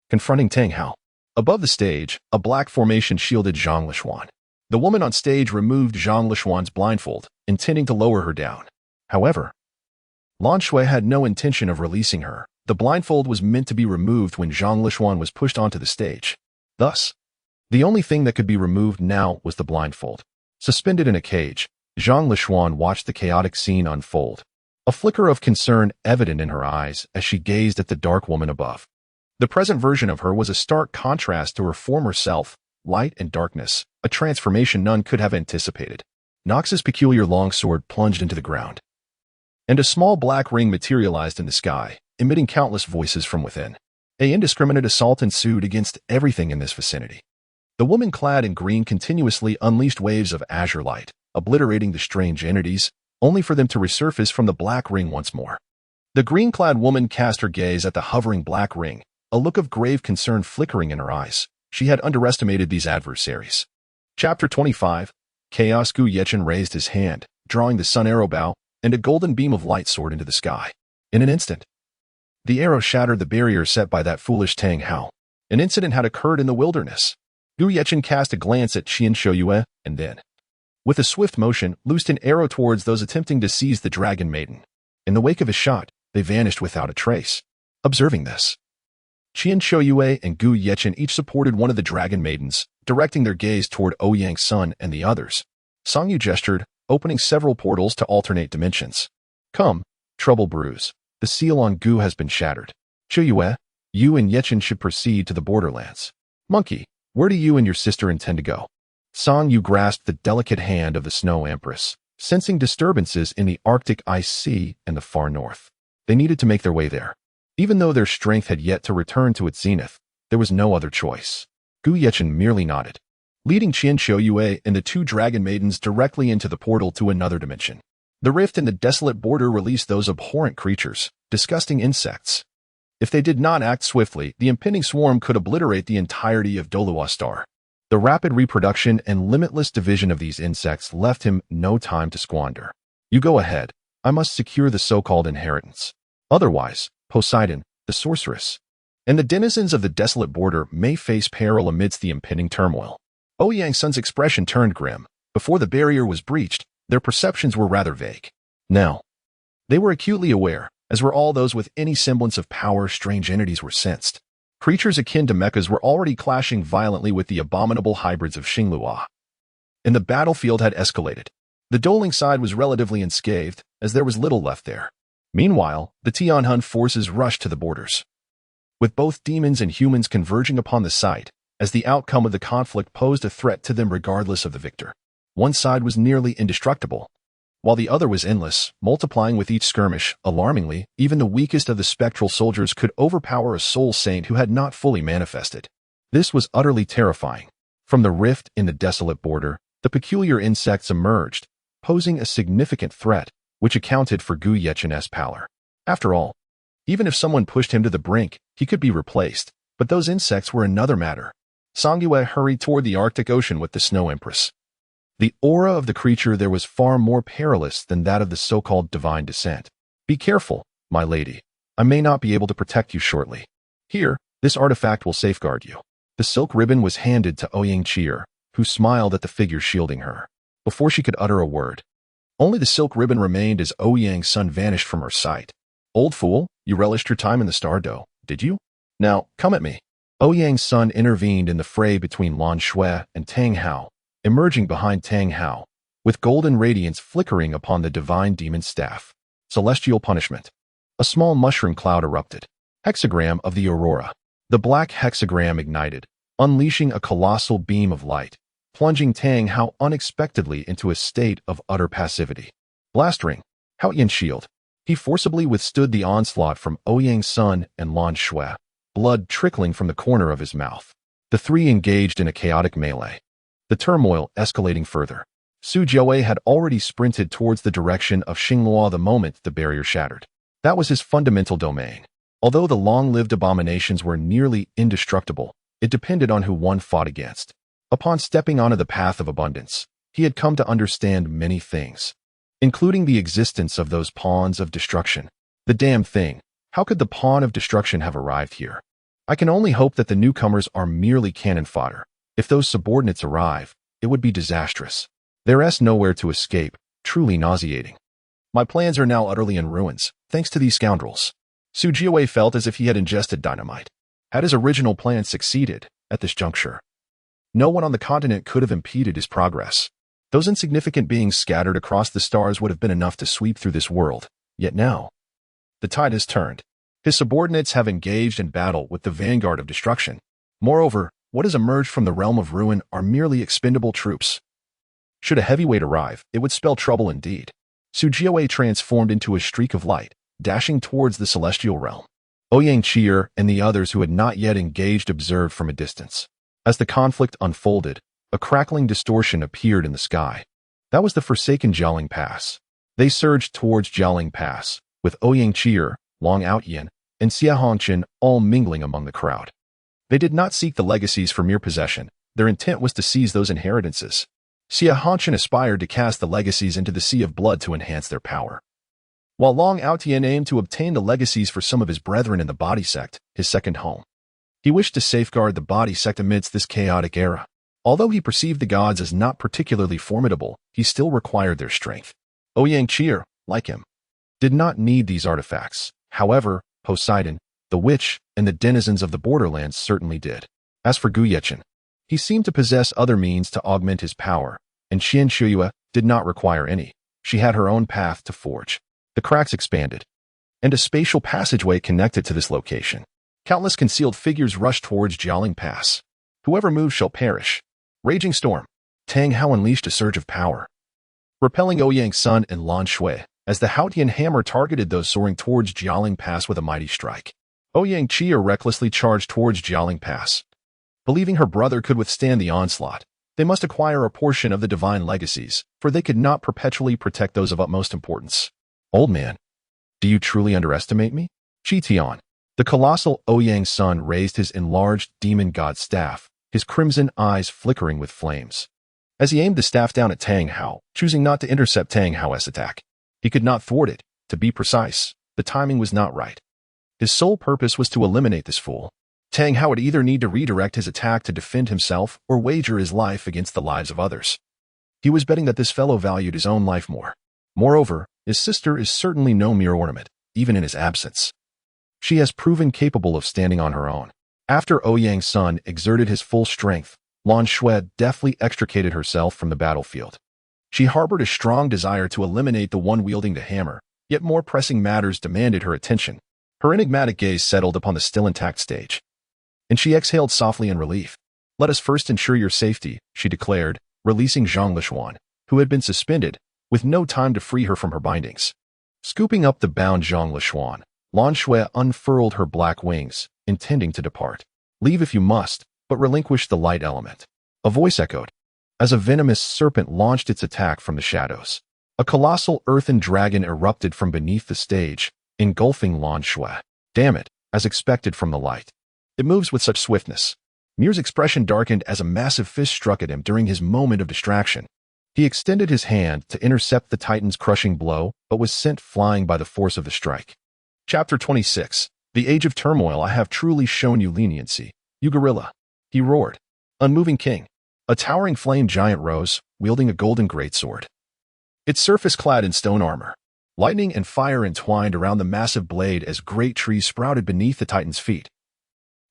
confronting Tang Hao. Above the stage, a black formation shielded Zhang Lishuan. The woman on stage removed Zhang Lishuan's blindfold, intending to lower her down. However, Lan Shui had no intention of releasing her. The blindfold was meant to be removed when Zhang Lishuan was pushed onto the stage. Thus, the only thing that could be removed now was the blindfold. Suspended in a cage, Zhang Lishuan watched the chaotic scene unfold, a flicker of concern evident in her eyes as she gazed at the dark woman above. The present version of her was a stark contrast to her former self, light and darkness, a transformation none could have anticipated. Nox's peculiar longsword plunged into the ground, and a small black ring materialized in the sky, emitting countless voices from within. An indiscriminate assault ensued against everything in this vicinity. The woman clad in green continuously unleashed waves of azure light, obliterating the strange entities, only for them to resurface from the black ring once more. The green-clad woman cast her gaze at the hovering black ring, a look of grave concern flickering in her eyes. She had underestimated these adversaries. Chapter 25. Chaos. Gu Yechen raised his hand, drawing the sun arrow bow, and a golden beam of light soared into the sky. In an instant, the arrow shattered the barrier set by that foolish Tang Hao. An incident had occurred in the wilderness. Gu Yechen cast a glance at Qian Shouyue, and then, with a swift motion, loosed an arrow towards those attempting to seize the Dragon Maiden. In the wake of his shot, they vanished without a trace. Observing this, Qian Shouyue and Gu Yechen each supported one of the Dragon Maidens, directing their gaze toward Ouyang's son and the others. Song Yu gestured, opening several portals to alternate dimensions. Come, trouble brews. The seal on Gu has been shattered. Shouyue, you and Yechen should proceed to the borderlands. Monkey, where do you and your sister intend to go? Song Yu grasped the delicate hand of the Snow Empress, sensing disturbances in the Arctic Ice Sea and the far north. They needed to make their way there. Even though their strength had yet to return to its zenith, there was no other choice. Gu Yechen merely nodded, leading Qian Shouyue and the 2 Dragon Maidens directly into the portal to another dimension. The rift in the desolate border released those abhorrent creatures, disgusting insects. If they did not act swiftly, the impending swarm could obliterate the entirety of Douluo Star. The rapid reproduction and limitless division of these insects left him no time to squander. You go ahead. I must secure the so-called inheritance. Otherwise, Poseidon, the sorceress, and the denizens of the desolate border may face peril amidst the impending turmoil. Ouyang's son's expression turned grim. Before the barrier was breached, their perceptions were rather vague. Now, they were acutely aware, as were all those with any semblance of power. Strange entities were sensed. Creatures akin to mechas were already clashing violently with the abominable hybrids of Xinglua. And the battlefield had escalated. The Doling side was relatively unscathed, as there was little left there. Meanwhile, the Tianhun forces rushed to the borders, with both demons and humans converging upon the site, as the outcome of the conflict posed a threat to them regardless of the victor. One side was nearly indestructible, while the other was endless, multiplying with each skirmish. Alarmingly, even the weakest of the spectral soldiers could overpower a soul saint who had not fully manifested. This was utterly terrifying. From the rift in the desolate border, the peculiar insects emerged, posing a significant threat, which accounted for Gu Yechen's power. After all, even if someone pushed him to the brink, he could be replaced, but those insects were another matter. Song Yue hurried toward the Arctic Ocean with the Snow Empress. The aura of the creature there was far more perilous than that of the so-called divine descent. Be careful, my lady. I may not be able to protect you shortly. Here, this artifact will safeguard you. The silk ribbon was handed to Ouyang Cheer, who smiled at the figure shielding her. Before she could utter a word, only the silk ribbon remained as Ouyang's son vanished from her sight. Old fool, you relished your time in the Star Dough, did you? Now, come at me. Ouyang's son intervened in the fray between Lan Shui and Tang Hao, emerging behind Tang Hao, with golden radiance flickering upon the divine demon staff. Celestial punishment. A small mushroom cloud erupted. Hexagram of the Aurora. The black hexagram ignited, unleashing a colossal beam of light, plunging Tang Hao unexpectedly into a state of utter passivity. Blast ring. Haoyan shield. He forcibly withstood the onslaught from Ouyang's son and Lan Shui, blood trickling from the corner of his mouth. The three engaged in a chaotic melee, the turmoil escalating further. Su Jiawei had already sprinted towards the direction of Xingluo the moment the barrier shattered. That was his fundamental domain. Although the long-lived abominations were nearly indestructible, it depended on who one fought against. Upon stepping onto the path of abundance, he had come to understand many things, including the existence of those pawns of destruction. The damn thing, how could the pawn of destruction have arrived here? I can only hope that the newcomers are merely cannon fodder. If those subordinates arrive, it would be disastrous. There's nowhere to escape, truly nauseating. My plans are now utterly in ruins, thanks to these scoundrels. Su Jiawei felt as if he had ingested dynamite. Had his original plan succeeded, at this juncture, no one on the continent could have impeded his progress. Those insignificant beings scattered across the stars would have been enough to sweep through this world. Yet now, the tide has turned. His subordinates have engaged in battle with the vanguard of destruction. Moreover, what has emerged from the realm of ruin are merely expendable troops. Should a heavyweight arrive, it would spell trouble indeed. Su Jiawei transformed into a streak of light, dashing towards the celestial realm. Ouyang Cheer and the others who had not yet engaged observed from a distance. As the conflict unfolded, a crackling distortion appeared in the sky. That was the forsaken Jialing Pass. They surged towards Jialing Pass, with Ouyang Cheer, Long Outyin, and Xia Hongqian all mingling among the crowd. They did not seek the legacies for mere possession. Their intent was to seize those inheritances. Xia Hongqian aspired to cast the legacies into the sea of blood to enhance their power, while Long Outyin aimed to obtain the legacies for some of his brethren in the Body Sect, his second home. He wished to safeguard the Body Sect amidst this chaotic era. Although he perceived the gods as not particularly formidable, he still required their strength. Ouyang Cheer, like him, did not need these artifacts. However, Poseidon, the witch, and the denizens of the borderlands certainly did. As for Gu Yechen, he seemed to possess other means to augment his power, and Xian Shuyue did not require any. She had her own path to forge. The cracks expanded, and a spatial passageway connected to this location. Countless concealed figures rushed towards Jialing Pass. Whoever moves shall perish. Raging storm. Tang Hao unleashed a surge of power, repelling Ouyang's son and Lan Shui, as the Haotian hammer targeted those soaring towards Jialing Pass with a mighty strike. Ouyang Cheer recklessly charged towards Jialing Pass. Believing her brother could withstand the onslaught, they must acquire a portion of the divine legacies, for they could not perpetually protect those of utmost importance. Old man, do you truly underestimate me? Qi Tian. The colossal Ouyang's son raised his enlarged demon god staff, his crimson eyes flickering with flames. As he aimed the staff down at Tang Hao, choosing not to intercept Tang Hao's attack, he could not thwart it. To be precise, the timing was not right. His sole purpose was to eliminate this fool. Tang Hao would either need to redirect his attack to defend himself or wager his life against the lives of others. He was betting that this fellow valued his own life more. Moreover, his sister is certainly no mere ornament, even in his absence. She has proven capable of standing on her own. After Ouyang's son exerted his full strength, Lan Shui deftly extricated herself from the battlefield. She harbored a strong desire to eliminate the one wielding the hammer, yet more pressing matters demanded her attention. Her enigmatic gaze settled upon the still intact stage, and she exhaled softly in relief. Let us first ensure your safety, she declared, releasing Zhang Lishuan, who had been suspended, with no time to free her from her bindings. Scooping up the bound Zhang Lishuan, Lan Shui unfurled her black wings, intending to depart. Leave if you must, but relinquish the light element. A voice echoed, as a venomous serpent launched its attack from the shadows. A colossal earthen dragon erupted from beneath the stage, engulfing Lan Shui. Damn it, as expected from the light. It moves with such swiftness. Mir's expression darkened as a massive fist struck at him during his moment of distraction. He extended his hand to intercept the Titan's crushing blow, but was sent flying by the force of the strike. Chapter 26. The Age of Turmoil. I have truly shown you leniency, you gorilla. he roared. Unmoving king. A towering flame giant rose, wielding a golden greatsword. Its surface clad in stone armor. Lightning and fire entwined around the massive blade as great trees sprouted beneath the Titan's feet,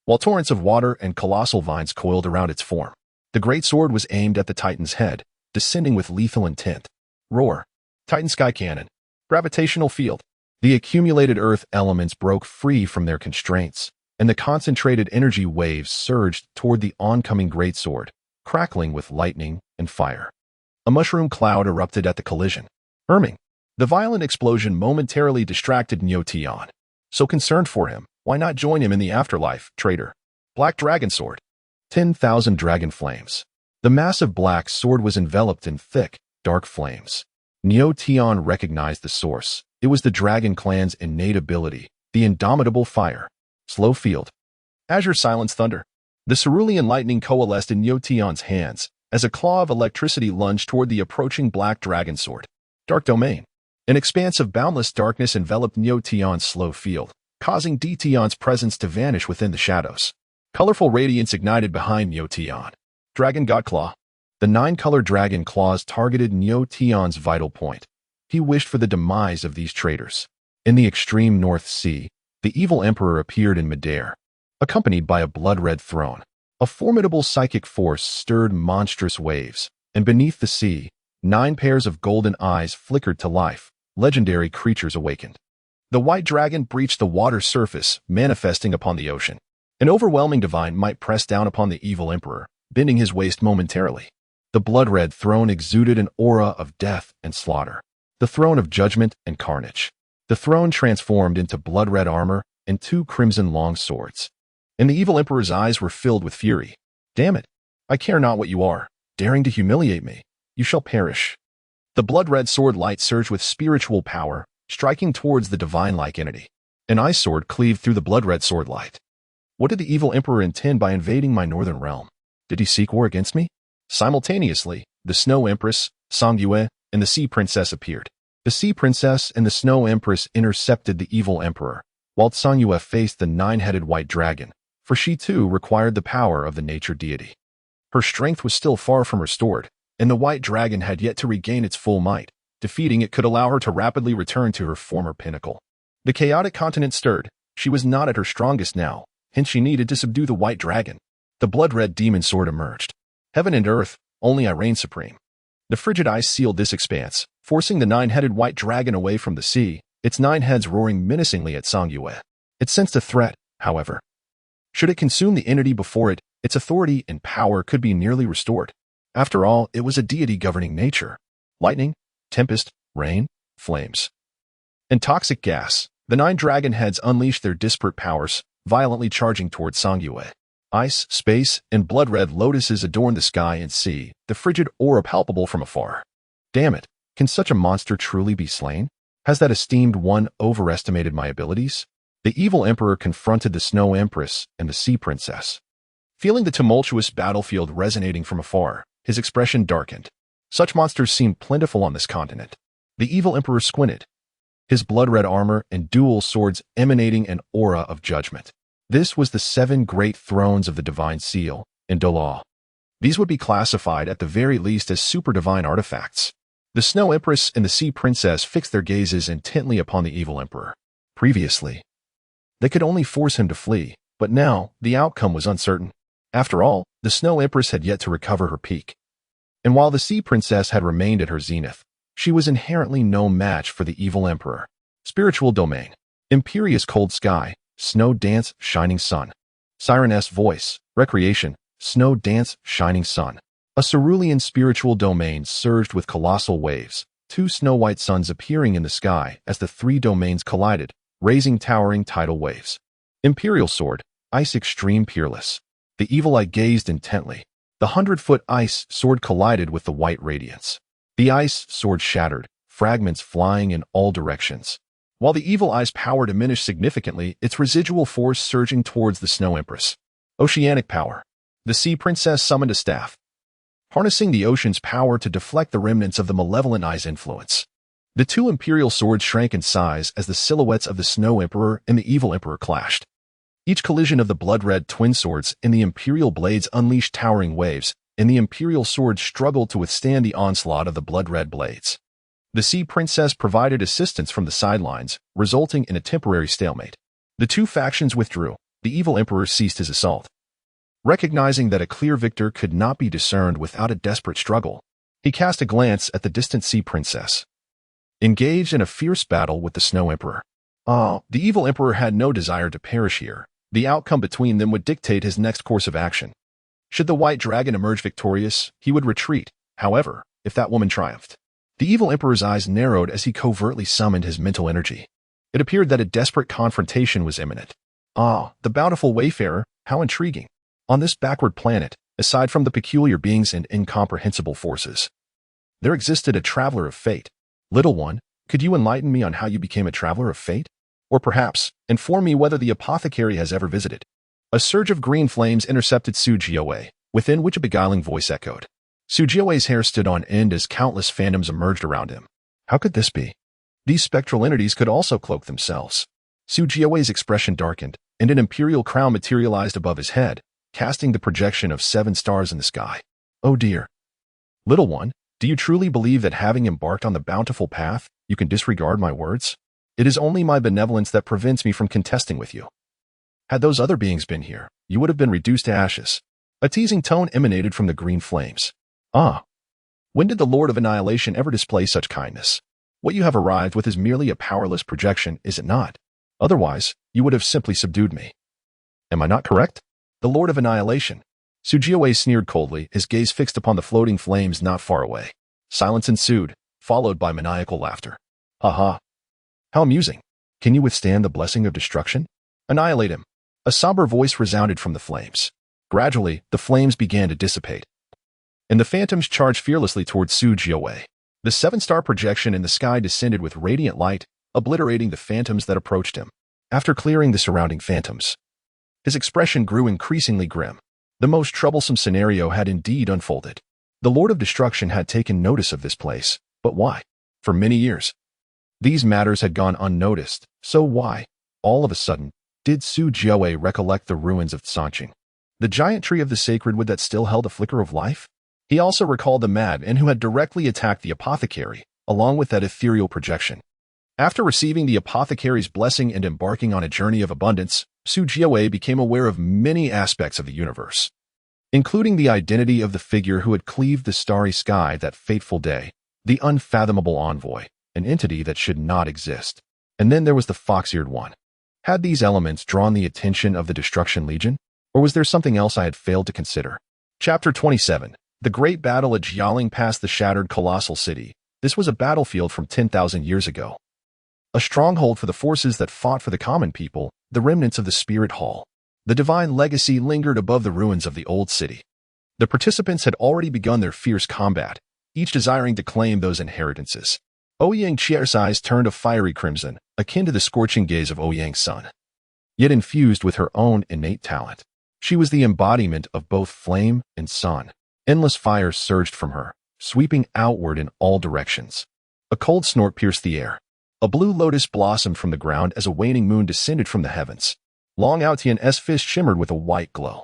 while torrents of water and colossal vines coiled around its form. The greatsword was aimed at the Titan's head, descending with lethal intent. Roar. Titan Sky Cannon. Gravitational field. The accumulated earth elements broke free from their constraints, and the concentrated energy waves surged toward the oncoming greatsword, crackling with lightning and fire. A mushroom cloud erupted at the collision. Erming. The violent explosion momentarily distracted Neo-Tian. So concerned for him, why not join him in the afterlife, traitor? Black Dragon Sword. 10,000 dragon flames. The massive black sword was enveloped in thick, dark flames. Neo-Tian recognized the source. It was the Dragon Clan's innate ability, the indomitable fire. Slow field. Azure Silence Thunder. The cerulean lightning coalesced in Neo-Tian's hands as a claw of electricity lunged toward the approaching black dragon sword. Dark Domain. An expanse of boundless darkness enveloped Neo-Tian's slow field, causing Tian's presence to vanish within the shadows. Colorful radiance ignited behind Neo-Tian. Dragon God Claw. The 9-color dragon claws targeted Neo-Tian's vital point. He wished for the demise of these traitors. In the extreme North Sea, the evil emperor appeared in midair, accompanied by a blood-red throne. A formidable psychic force stirred monstrous waves, and beneath the sea, 9 pairs of golden eyes flickered to life. Legendary creatures awakened. The white dragon breached the water surface, manifesting upon the ocean. An overwhelming divine might press down upon the evil emperor, bending his waist momentarily. The blood-red throne exuded an aura of death and slaughter. The throne of judgment and carnage. The throne transformed into blood-red armor and 2 crimson long swords. And the evil emperor's eyes were filled with fury. Damn it! I care not what you are, daring to humiliate me. You shall perish. The blood-red sword light surged with spiritual power, striking towards the divine-like entity. An ice sword cleaved through the blood-red sword light. What did the evil emperor intend by invading my northern realm? Did he seek war against me? Simultaneously, the Snow Empress, Songyue, and the Sea Princess appeared. The Sea Princess and the Snow Empress intercepted the evil emperor, while Songyue faced the 9-headed white dragon, for she too required the power of the nature deity. Her strength was still far from restored, and the white dragon had yet to regain its full might. Defeating it could allow her to rapidly return to her former pinnacle. The chaotic continent stirred. She was not at her strongest now, hence she needed to subdue the white dragon. The blood-red demon sword emerged. Heaven and earth, only I reign supreme. The frigid ice sealed this expanse, forcing the 9-headed white dragon away from the sea, its 9 heads roaring menacingly at Songyue. It sensed a threat, however. Should it consume the entity before it, its authority and power could be nearly restored. After all, it was a deity governing nature. Lightning, tempest, rain, flames, and toxic gas. The 9 dragon heads unleashed their disparate powers, violently charging towards Songyue. Ice, space, and blood-red lotuses adorned the sky and sea, the frigid aura palpable from afar. Damn it, can such a monster truly be slain? Has that esteemed one overestimated my abilities? The evil emperor confronted the Snow Empress and the Sea Princess. Feeling the tumultuous battlefield resonating from afar, his expression darkened. Such monsters seemed plentiful on this continent. The evil emperor squinted, his blood-red armor and dual swords emanating an aura of judgment. This was the 7 great thrones of the divine seal in Douluo. These would be classified at the very least as super-divine artifacts. The Snow Empress and the Sea Princess fixed their gazes intently upon the evil emperor. Previously, they could only force him to flee, but now the outcome was uncertain. After all, the Snow Empress had yet to recover her peak. And while the Sea Princess had remained at her zenith, she was inherently no match for the evil emperor. Spiritual domain. Imperious cold sky. Snow dance, shining sun. Sireness voice. Recreation. Snow dance, shining sun. A cerulean spiritual domain surged with colossal waves, 2 snow-white suns appearing in the sky as the 3 domains collided, raising towering tidal waves. Imperial sword. Ice extreme peerless. The evil eye gazed intently. The 100-foot ice sword collided with the white radiance. The ice sword shattered, fragments flying in all directions. While the evil eye's power diminished significantly, its residual force surging towards the Snow Empress. Oceanic power. The Sea Princess summoned a staff, harnessing the ocean's power to deflect the remnants of the malevolent eye's influence. The 2 imperial swords shrank in size as the silhouettes of the Snow Emperor and the evil emperor clashed. Each collision of the blood-red twin swords in the Imperial blades unleashed towering waves, and the Imperial swords struggled to withstand the onslaught of the blood-red blades. The Sea Princess provided assistance from the sidelines, resulting in a temporary stalemate. The two factions withdrew. The evil Emperor ceased his assault. Recognizing that a clear victor could not be discerned without a desperate struggle, he cast a glance at the distant Sea Princess, engaged in a fierce battle with the Snow Emperor. The evil Emperor had no desire to perish here. The outcome between them would dictate his next course of action. Should the White Dragon emerge victorious, he would retreat. However, if that woman triumphed, the evil Emperor's eyes narrowed as he covertly summoned his mental energy. It appeared that a desperate confrontation was imminent. The bountiful wayfarer, how intriguing. On this backward planet, aside from the peculiar beings and incomprehensible forces, there existed a traveler of fate. Little one, could you enlighten me on how you became a traveler of fate? Or perhaps, inform me whether the apothecary has ever visited. A surge of green flames intercepted Su Jiawei, within which a beguiling voice echoed. Su Jiawei's hair stood on end as countless phantoms emerged around him. How could this be? These spectral entities could also cloak themselves. Su Jiawei's expression darkened, and an imperial crown materialized above his head, casting the projection of 7 stars in the sky. Oh dear. Little one, do you truly believe that having embarked on the bountiful path, you can disregard my words? It is only my benevolence that prevents me from contesting with you. Had those other beings been here, you would have been reduced to ashes. A teasing tone emanated from the green flames. When did the Lord of Annihilation ever display such kindness? What you have arrived with is merely a powerless projection, is it not? Otherwise, you would have simply subdued me. Am I not correct? The Lord of Annihilation. Su Jiawei sneered coldly, his gaze fixed upon the floating flames not far away. Silence ensued, followed by maniacal laughter. Ha. How amusing. Can you withstand the blessing of destruction? Annihilate him. A somber voice resounded from the flames. Gradually, the flames began to dissipate, and the phantoms charged fearlessly towards Su Jiawei. The 7-star projection in the sky descended with radiant light, obliterating the phantoms that approached him. After clearing the surrounding phantoms, his expression grew increasingly grim. The most troublesome scenario had indeed unfolded. The Lord of Destruction had taken notice of this place, but why? For many years, these matters had gone unnoticed, so why, all of a sudden, did Su Jiawei recollect the ruins of Tsanqing, the giant tree of the sacred wood that still held a flicker of life? He also recalled the madman who had directly attacked the apothecary, along with that ethereal projection. After receiving the apothecary's blessing and embarking on a journey of abundance, Su Jiawei became aware of many aspects of the universe, including the identity of the figure who had cleaved the starry sky that fateful day, the unfathomable envoy, an entity that should not exist. And then there was the fox-eared one. Had these elements drawn the attention of the Destruction Legion? Or was there something else I had failed to consider? Chapter 27. The Great Battle at Jialing past the shattered colossal city. This was a battlefield from 10,000 years ago. A stronghold for the forces that fought for the common people, the remnants of the Spirit Hall. The divine legacy lingered above the ruins of the old city. The participants had already begun their fierce combat, each desiring to claim those inheritances. Ouyang Qi'er's eyes turned a fiery crimson, akin to the scorching gaze of Ouyang's sun, yet infused with her own innate talent. She was the embodiment of both flame and sun. Endless fires surged from her, sweeping outward in all directions. A cold snort pierced the air. A blue lotus blossomed from the ground as a waning moon descended from the heavens. Long Aotian's fist shimmered with a white glow.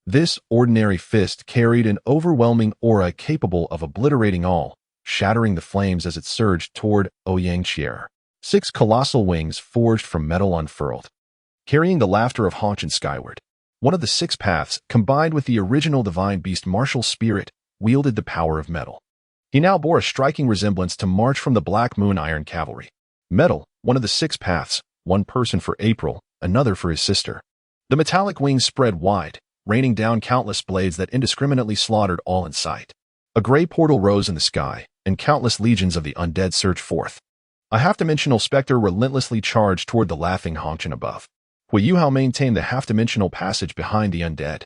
This ordinary fist carried an overwhelming aura capable of obliterating all, shattering the flames as it surged toward Ouyang Qi'er. 6 colossal wings forged from metal unfurled, carrying the laughter of Hanshin skyward. One of the 6 paths, combined with the original divine beast martial spirit, wielded the power of metal. He now bore a striking resemblance to March from the Black Moon Iron Cavalry. Metal, one of the 6 paths, one person for April, another for his sister. The metallic wings spread wide, raining down countless blades that indiscriminately slaughtered all in sight. A gray portal rose in the sky, and countless legions of the undead surged forth. A half-dimensional specter relentlessly charged toward the laughing Hanshin above. Hui Yuhao maintained the half-dimensional passage behind the undead.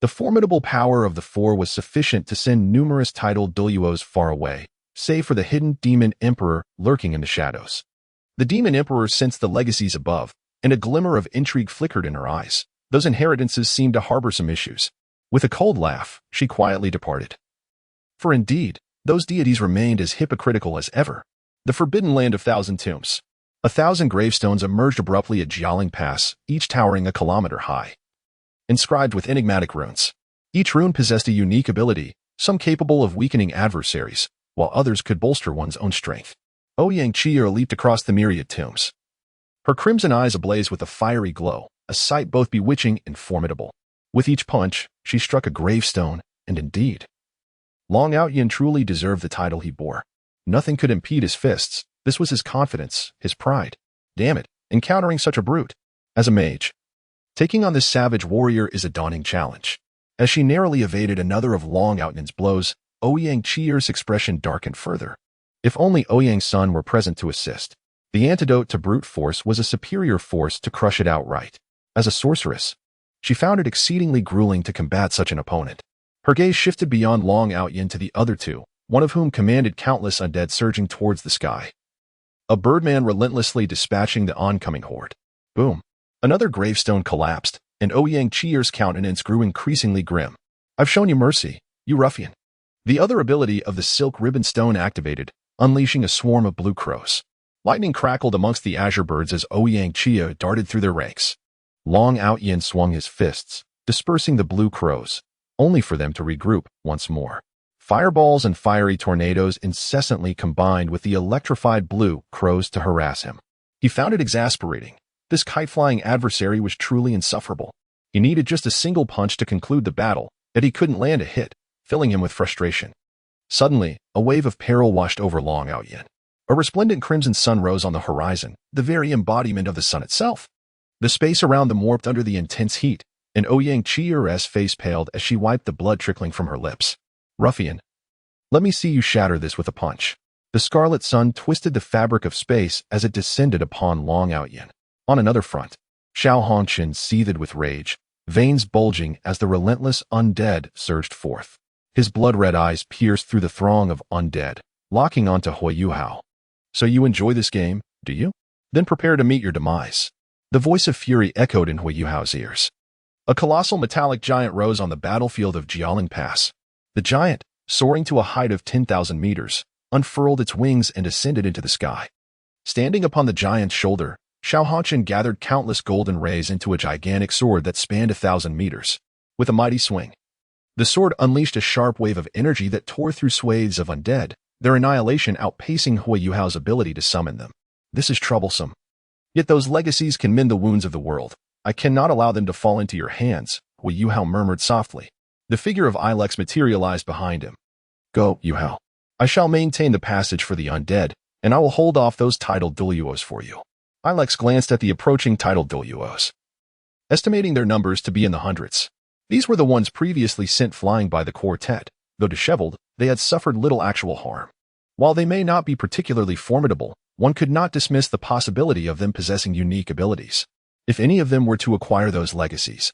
The formidable power of the 4 was sufficient to send numerous titled Douluos far away, save for the hidden demon emperor lurking in the shadows. The demon emperor sensed the legacies above, and a glimmer of intrigue flickered in her eyes. Those inheritances seemed to harbor some issues. With a cold laugh, she quietly departed. For indeed, those deities remained as hypocritical as ever. The Forbidden Land of Thousand Tombs. 1,000 gravestones emerged abruptly at Jialing Pass, each towering a kilometer high, inscribed with enigmatic runes. Each rune possessed a unique ability, some capable of weakening adversaries, while others could bolster one's own strength. Ouyang Qi'er leaped across the myriad tombs, her crimson eyes ablaze with a fiery glow, a sight both bewitching and formidable. With each punch, she struck a gravestone, and indeed, Long Outyin truly deserved the title he bore. Nothing could impede his fists. This was his confidence, his pride. Damn it, encountering such a brute. As a mage, taking on this savage warrior is a daunting challenge. As she narrowly evaded another of Long Outyin's blows, Ouyang Qi'er's expression darkened further. If only Ouyang's son were present to assist. The antidote to brute force was a superior force to crush it outright. As a sorceress, she found it exceedingly grueling to combat such an opponent. Her gaze shifted beyond Long Outyin to the other two, one of whom commanded countless undead surging towards the sky. A birdman relentlessly dispatching the oncoming horde. Boom. Another gravestone collapsed, and Ouyang Qi'er's countenance grew increasingly grim. I've shown you mercy, you ruffian. The other ability of the silk ribbon stone activated, unleashing a swarm of blue crows. Lightning crackled amongst the azure birds as Ouyang Qi'er darted through their ranks. Long Outyin swung his fists, dispersing the blue crows, only for them to regroup once more. Fireballs and fiery tornadoes incessantly combined with the electrified blue crows to harass him. He found it exasperating. This kite-flying adversary was truly insufferable. He needed just a single punch to conclude the battle, yet he couldn't land a hit, filling him with frustration. Suddenly, a wave of peril washed over Long Outyin. A resplendent crimson sun rose on the horizon, the very embodiment of the sun itself. The space around them warped under the intense heat, and Ouyang Qi'er's face paled as she wiped the blood trickling from her lips. Ruffian, let me see you shatter this with a punch. The scarlet sun twisted the fabric of space as it descended upon Long Outyin. On another front, Xiao Hongqian seethed with rage, veins bulging as the relentless undead surged forth. His blood-red eyes pierced through the throng of undead, locking onto Huiyuhao. So you enjoy this game, do you? Then prepare to meet your demise. The voice of fury echoed in Huiyuhao's ears. A colossal metallic giant rose on the battlefield of Jialing Pass. The giant, soaring to a height of 10,000 meters, unfurled its wings and ascended into the sky. Standing upon the giant's shoulder, Xiao Hongqian gathered countless golden rays into a gigantic sword that spanned 1,000 meters. With a mighty swing, the sword unleashed a sharp wave of energy that tore through swathes of undead, their annihilation outpacing Huiyuhao's ability to summon them. This is troublesome. Yet those legacies can mend the wounds of the world. I cannot allow them to fall into your hands, Huiyuhao murmured softly. The figure of Ilex materialized behind him. Go, Yuhao. I shall maintain the passage for the undead, and I will hold off those titled Douluos for you. Ilex glanced at the approaching titled Douluos, estimating their numbers to be in the hundreds. These were the ones previously sent flying by the quartet. Though disheveled, they had suffered little actual harm. While they may not be particularly formidable, one could not dismiss the possibility of them possessing unique abilities. If any of them were to acquire those legacies,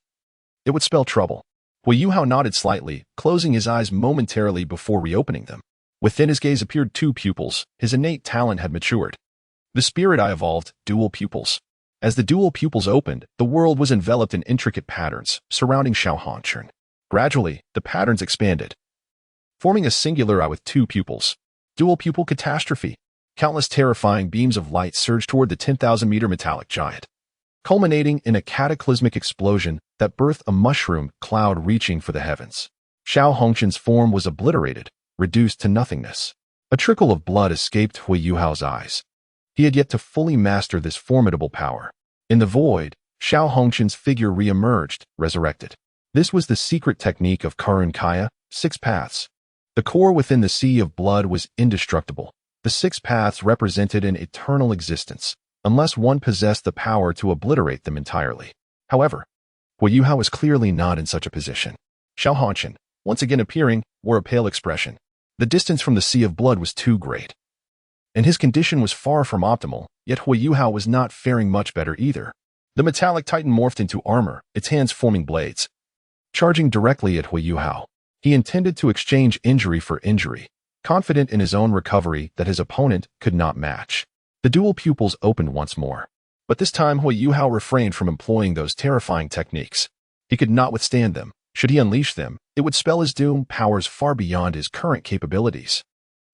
it would spell trouble. Huiyuhao nodded slightly, closing his eyes momentarily before reopening them. Within his gaze appeared two pupils. His innate talent had matured. The spirit eye evolved, dual pupils. As the dual pupils opened, the world was enveloped in intricate patterns surrounding Xiao Hongqian. Gradually, the patterns expanded, forming a singular eye with two pupils. Dual pupil catastrophe. Countless terrifying beams of light surged toward the 10,000-meter metallic giant, culminating in a cataclysmic explosion that birthed a mushroom cloud reaching for the heavens. Xiao Hongqian's form was obliterated, reduced to nothingness. A trickle of blood escaped Huiyuhao's eyes. He had yet to fully master this formidable power. In the void, Xiao Hongqian's figure re-emerged, resurrected. This was the secret technique of Karun Kaya, 6 paths. The core within the sea of blood was indestructible. The 6 paths represented an eternal existence, unless one possessed the power to obliterate them entirely. However, Huiyuhao was clearly not in such a position. Xiao Hongqian, once again appearing, wore a pale expression. The distance from the sea of blood was too great, and his condition was far from optimal, yet Huiyuhao was not faring much better either. The metallic titan morphed into armor, its hands forming blades. Charging directly at Huiyuhao, he intended to exchange injury for injury, confident in his own recovery that his opponent could not match. The dual pupils opened once more, but this time Huiyuhao refrained from employing those terrifying techniques. He could not withstand them. Should he unleash them, it would spell his doom, powers far beyond his current capabilities.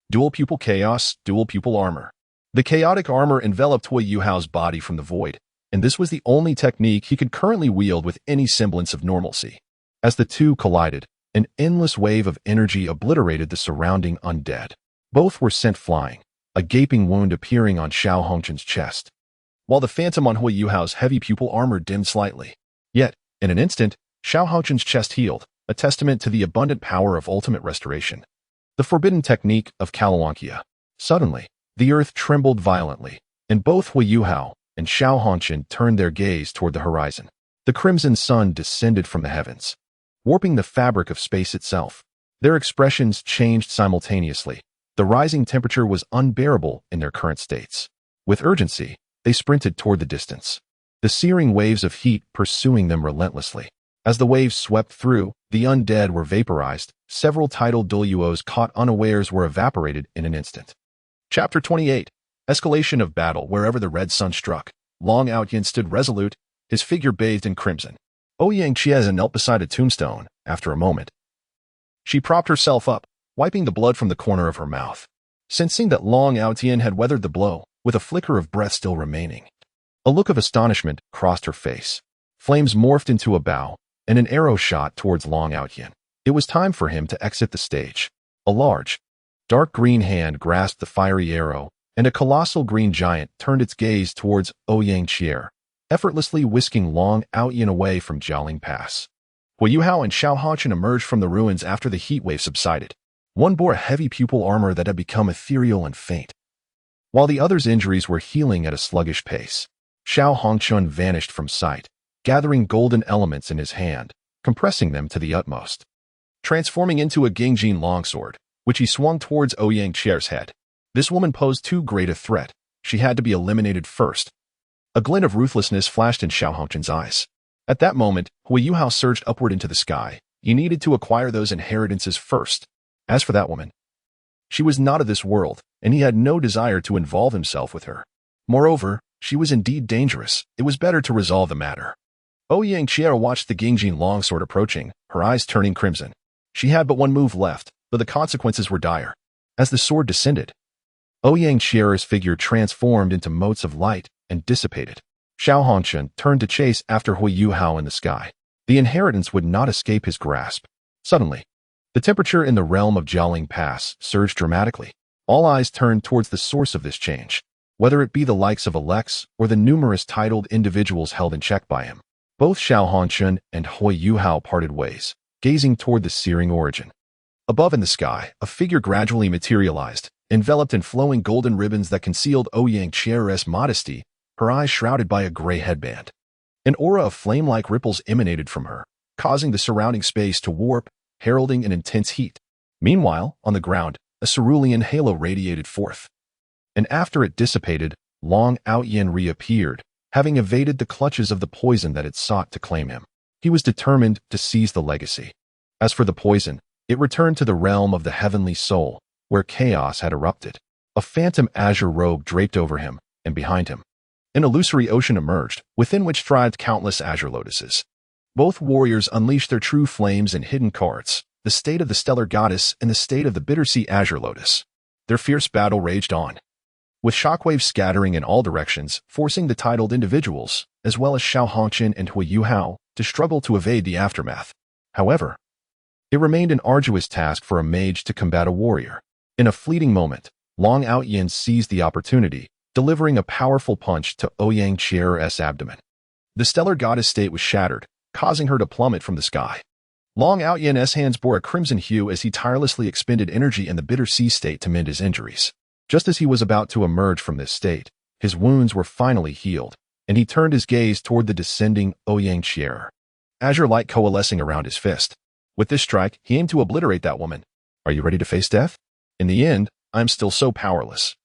Dual pupil chaos, dual pupil armor. The chaotic armor enveloped Hui Yuhao's body from the void, and this was the only technique he could currently wield with any semblance of normalcy. As the two collided, an endless wave of energy obliterated the surrounding undead. Both were sent flying, a gaping wound appearing on Xiao Hongchen's chest, while the phantom on Hui Yuhao's heavy pupil armor dimmed slightly. Yet, in an instant, Xiao Hongchen's chest healed, a testament to the abundant power of ultimate restoration. The forbidden technique of Kalawankia. Suddenly, the earth trembled violently, and both Hui Yuhao and Xiao Hongchen turned their gaze toward the horizon. The crimson sun descended from the heavens, warping the fabric of space itself. Their expressions changed simultaneously. The rising temperature was unbearable in their current states. With urgency, they sprinted toward the distance, the searing waves of heat pursuing them relentlessly. As the waves swept through, the undead were vaporized. Several titled Douluos caught unawares were evaporated in an instant. Chapter 28. Escalation of battle. Wherever the red sun struck, Long Outyin stood resolute, his figure bathed in crimson. Ouyang Chieza knelt beside a tombstone. After a moment, she propped herself up, wiping the blood from the corner of her mouth. Sensing that Long Outyin had weathered the blow, with a flicker of breath still remaining, a look of astonishment crossed her face. Flames morphed into a bow, and an arrow shot towards Long Outyin. It was time for him to exit the stage. A large, dark green hand grasped the fiery arrow, and a colossal green giant turned its gaze towards Ouyang Chier, effortlessly whisking Long Outyin away from Jialing Pass. Hui Yuhao and Xiao Hongchen emerged from the ruins after the heat wave subsided. One bore a heavy pupil armor that had become ethereal and faint, while the other's injuries were healing at a sluggish pace. Xiao Hongchen vanished from sight, gathering golden elements in his hand, compressing them to the utmost, transforming into a Gingjin longsword, which he swung towards Ouyang Chier's head. This woman posed too great a threat. She had to be eliminated first. A glint of ruthlessness flashed in Xiao Hongchen's eyes. At that moment, Hui Yuhao surged upward into the sky. He needed to acquire those inheritances first. As for that woman, she was not of this world, and he had no desire to involve himself with her. Moreover, she was indeed dangerous. It was better to resolve the matter. Ouyang Chier watched the Gingjin longsword approaching, her eyes turning crimson. She had but one move left, though the consequences were dire. As the sword descended, Ouyang Chier's figure transformed into motes of light and dissipated. Xiao Hongchen turned to chase after Hui Yuhao in the sky. The inheritance would not escape his grasp. Suddenly, the temperature in the realm of Jialing Pass surged dramatically. All eyes turned towards the source of this change, whether it be the likes of Alex or the numerous titled individuals held in check by him. Both Xiao Hongchen and Hui Yuhao parted ways, gazing toward the searing origin. Above in the sky, a figure gradually materialized, enveloped in flowing golden ribbons that concealed Ouyang Chier's modesty, her eyes shrouded by a gray headband. An aura of flame-like ripples emanated from her, causing the surrounding space to warp, heralding an intense heat. Meanwhile, on the ground, a cerulean halo radiated forth, and after it dissipated, Long Outyin reappeared, having evaded the clutches of the poison that had sought to claim him. He was determined to seize the legacy. As for the poison, it returned to the realm of the heavenly soul, where chaos had erupted. A phantom azure robe draped over him, and behind him, an illusory ocean emerged, within which thrived countless azure lotuses. Both warriors unleashed their true flames and hidden cards, the state of the stellar goddess and the state of the bittersea azure lotus. Their fierce battle raged on, with shockwaves scattering in all directions, forcing the titled individuals, as well as Xiao Hongchen and Hui Yuhao, to struggle to evade the aftermath. However, it remained an arduous task for a mage to combat a warrior. In a fleeting moment, Long Outyin seized the opportunity, delivering a powerful punch to Ouyang Chier's abdomen. The stellar goddess state was shattered, causing her to plummet from the sky. Long Outyin's hands bore a crimson hue as he tirelessly expended energy in the bitter sea state to mend his injuries. Just as he was about to emerge from this state, his wounds were finally healed, and he turned his gaze toward the descending Ouyang Chier, azure light coalescing around his fist. With this strike, he aimed to obliterate that woman. Are you ready to face death? In the end, I am still so powerless.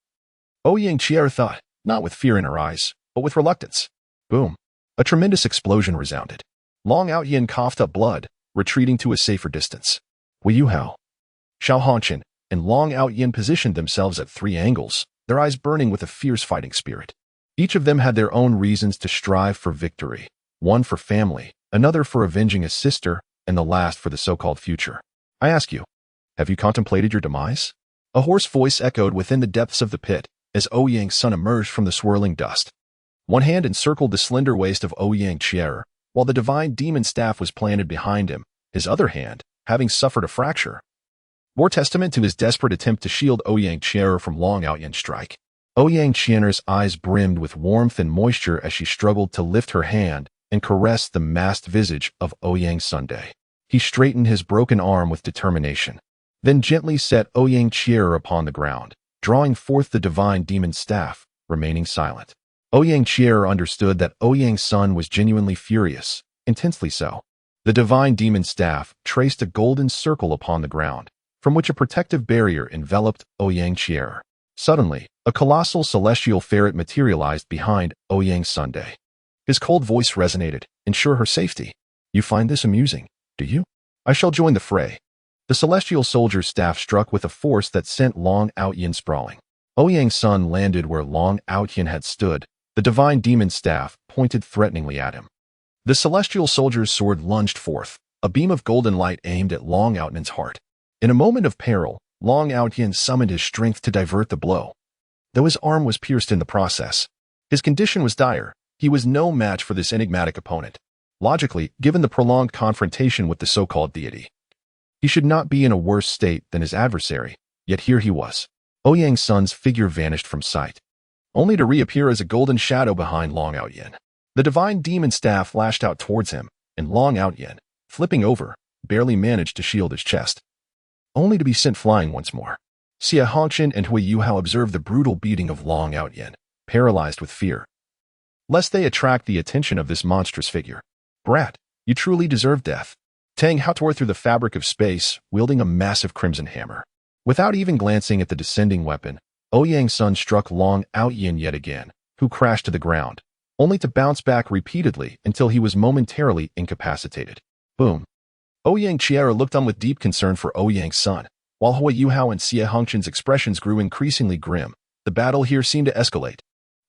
Ouyang Chier thought, not with fear in her eyes, but with reluctance. Boom. A tremendous explosion resounded. Long Outyin coughed up blood, retreating to a safer distance. Hui Yuhao, Xiao Hongchen, and Long Outyin positioned themselves at 3 angles, their eyes burning with a fierce fighting spirit. Each of them had their own reasons to strive for victory, one for family, another for avenging a sister, and the last for the so-called future. I ask you, have you contemplated your demise? A hoarse voice echoed within the depths of the pit, as Ouyang's son emerged from the swirling dust. One hand encircled the slender waist of Ouyang Qier, while the divine demon staff was planted behind him, his other hand, having suffered a fracture, bore testament to his desperate attempt to shield Ouyang Qier from Long Outyan's strike. Ouyang Qian's eyes brimmed with warmth and moisture as she struggled to lift her hand and caress the masked visage of Ouyang Sunday. He straightened his broken arm with determination, then gently set Ouyang Qier upon the ground, drawing forth the divine demon staff, remaining silent. Ouyang Qier understood that Ouyang's son was genuinely furious, intensely so. The divine demon staff traced a golden circle upon the ground, from which a protective barrier enveloped Ouyang Qier. Suddenly, a colossal celestial ferret materialized behind Ouyang Sunday. His cold voice resonated. "Ensure her safety. You find this amusing, do you? I shall join the fray." The celestial soldier's staff struck with a force that sent Long Outyan sprawling. Ouyang's son landed where Long Outyan had stood. The divine demon staff pointed threateningly at him. The celestial soldier's sword lunged forth, a beam of golden light aimed at Long Outyan's heart. In a moment of peril, Long Outyan summoned his strength to divert the blow. Though his arm was pierced in the process, his condition was dire. He was no match for this enigmatic opponent. Logically, given the prolonged confrontation with the so-called deity, he should not be in a worse state than his adversary, yet here he was. Ouyang's son's figure vanished from sight, only to reappear as a golden shadow behind Long Outyan. The divine demon staff lashed out towards him, and Long Outyan, flipping over, barely managed to shield his chest, only to be sent flying once more. Xie Hongqian and Hui Yuhao observed the brutal beating of Long Outyan, paralyzed with fear, lest they attract the attention of this monstrous figure. "Brat, you truly deserve death." Tang Hao tore through the fabric of space, wielding a massive crimson hammer. Without even glancing at the descending weapon, Ouyang's son struck Long Outyan yet again, who crashed to the ground, only to bounce back repeatedly until he was momentarily incapacitated. Boom. Ouyang Qier looked on with deep concern for Ouyang's son, while Hui Yuhao and Xie Hongqian's expressions grew increasingly grim. The battle here seemed to escalate.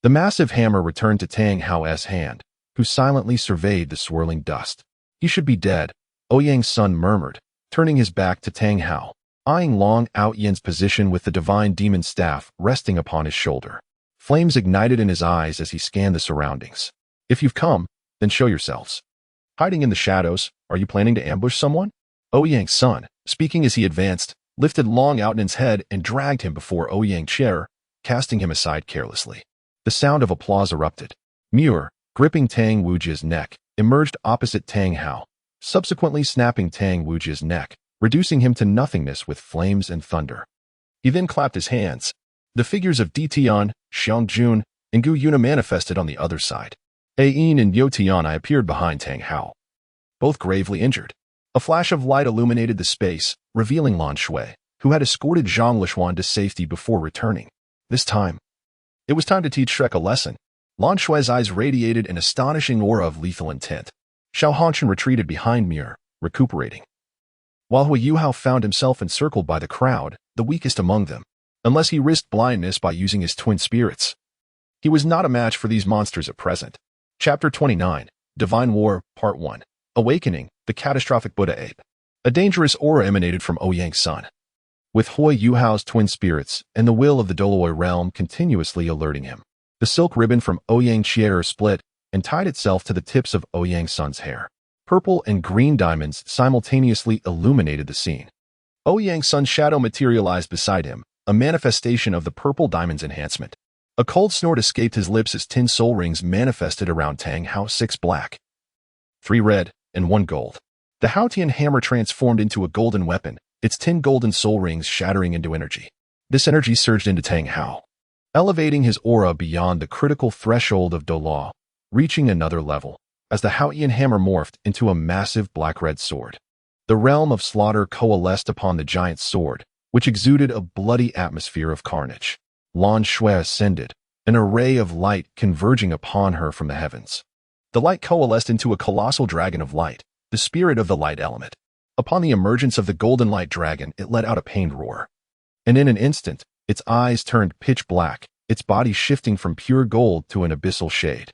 The massive hammer returned to Tang Hao's hand, who silently surveyed the swirling dust. "He should be dead," Ouyang's son murmured, turning his back to Tang Hao, eyeing Long Outyan's position with the divine demon staff resting upon his shoulder. Flames ignited in his eyes as he scanned the surroundings. "If you've come, then show yourselves. Hiding in the shadows, are you planning to ambush someone?" Ouyang's son, speaking as he advanced, lifted Long Outyan's head and dragged him before Ouyang Qier, casting him aside carelessly. The sound of applause erupted. Muir, gripping Tang Wujia's neck, emerged opposite Tang Hao, subsequently snapping Tang Wujia's neck, reducing him to nothingness with flames and thunder. He then clapped his hands. The figures of Di Tian, Xiang Jun, and Gu Yuna manifested on the other side. Ayin and Yo Tianai appeared behind Tang Hao, both gravely injured. A flash of light illuminated the space, revealing Lan Shui, who had escorted Zhang Lishuan to safety before returning. This time, it was time to teach Shrek a lesson. Lan Shui's eyes radiated an astonishing aura of lethal intent. Xiao Hongqian retreated behind Muir, recuperating, while Hui Yuhao found himself encircled by the crowd, the weakest among them, unless he risked blindness by using his twin spirits. He was not a match for these monsters at present. Chapter 29, Divine War, Part 1. Awakening, the Catastrophic Buddha Ape. A dangerous aura emanated from Ouyang's son, with Hui Yuhao's twin spirits and the will of the Douluo realm continuously alerting him. The silk ribbon from Ouyang Qier split and tied itself to the tips of Ouyang's son's hair. Purple and green diamonds simultaneously illuminated the scene. Ouyang's son's shadow materialized beside him, a manifestation of the purple diamond's enhancement. A cold snort escaped his lips as 10 soul rings manifested around Tang Hao, 6 black, 3 red, and 1 gold. The Haotian hammer transformed into a golden weapon, its 10 golden soul rings shattering into energy. This energy surged into Tang Hao, elevating his aura beyond the critical threshold of Douluo, reaching another level, as the Haotian hammer morphed into a massive black-red sword. The realm of slaughter coalesced upon the giant sword, which exuded a bloody atmosphere of carnage. Lan Shui ascended, an array of light converging upon her from the heavens. The light coalesced into a colossal dragon of light, the spirit of the light element. Upon the emergence of the golden light dragon, it let out a pained roar. And in an instant, its eyes turned pitch black, its body shifting from pure gold to an abyssal shade.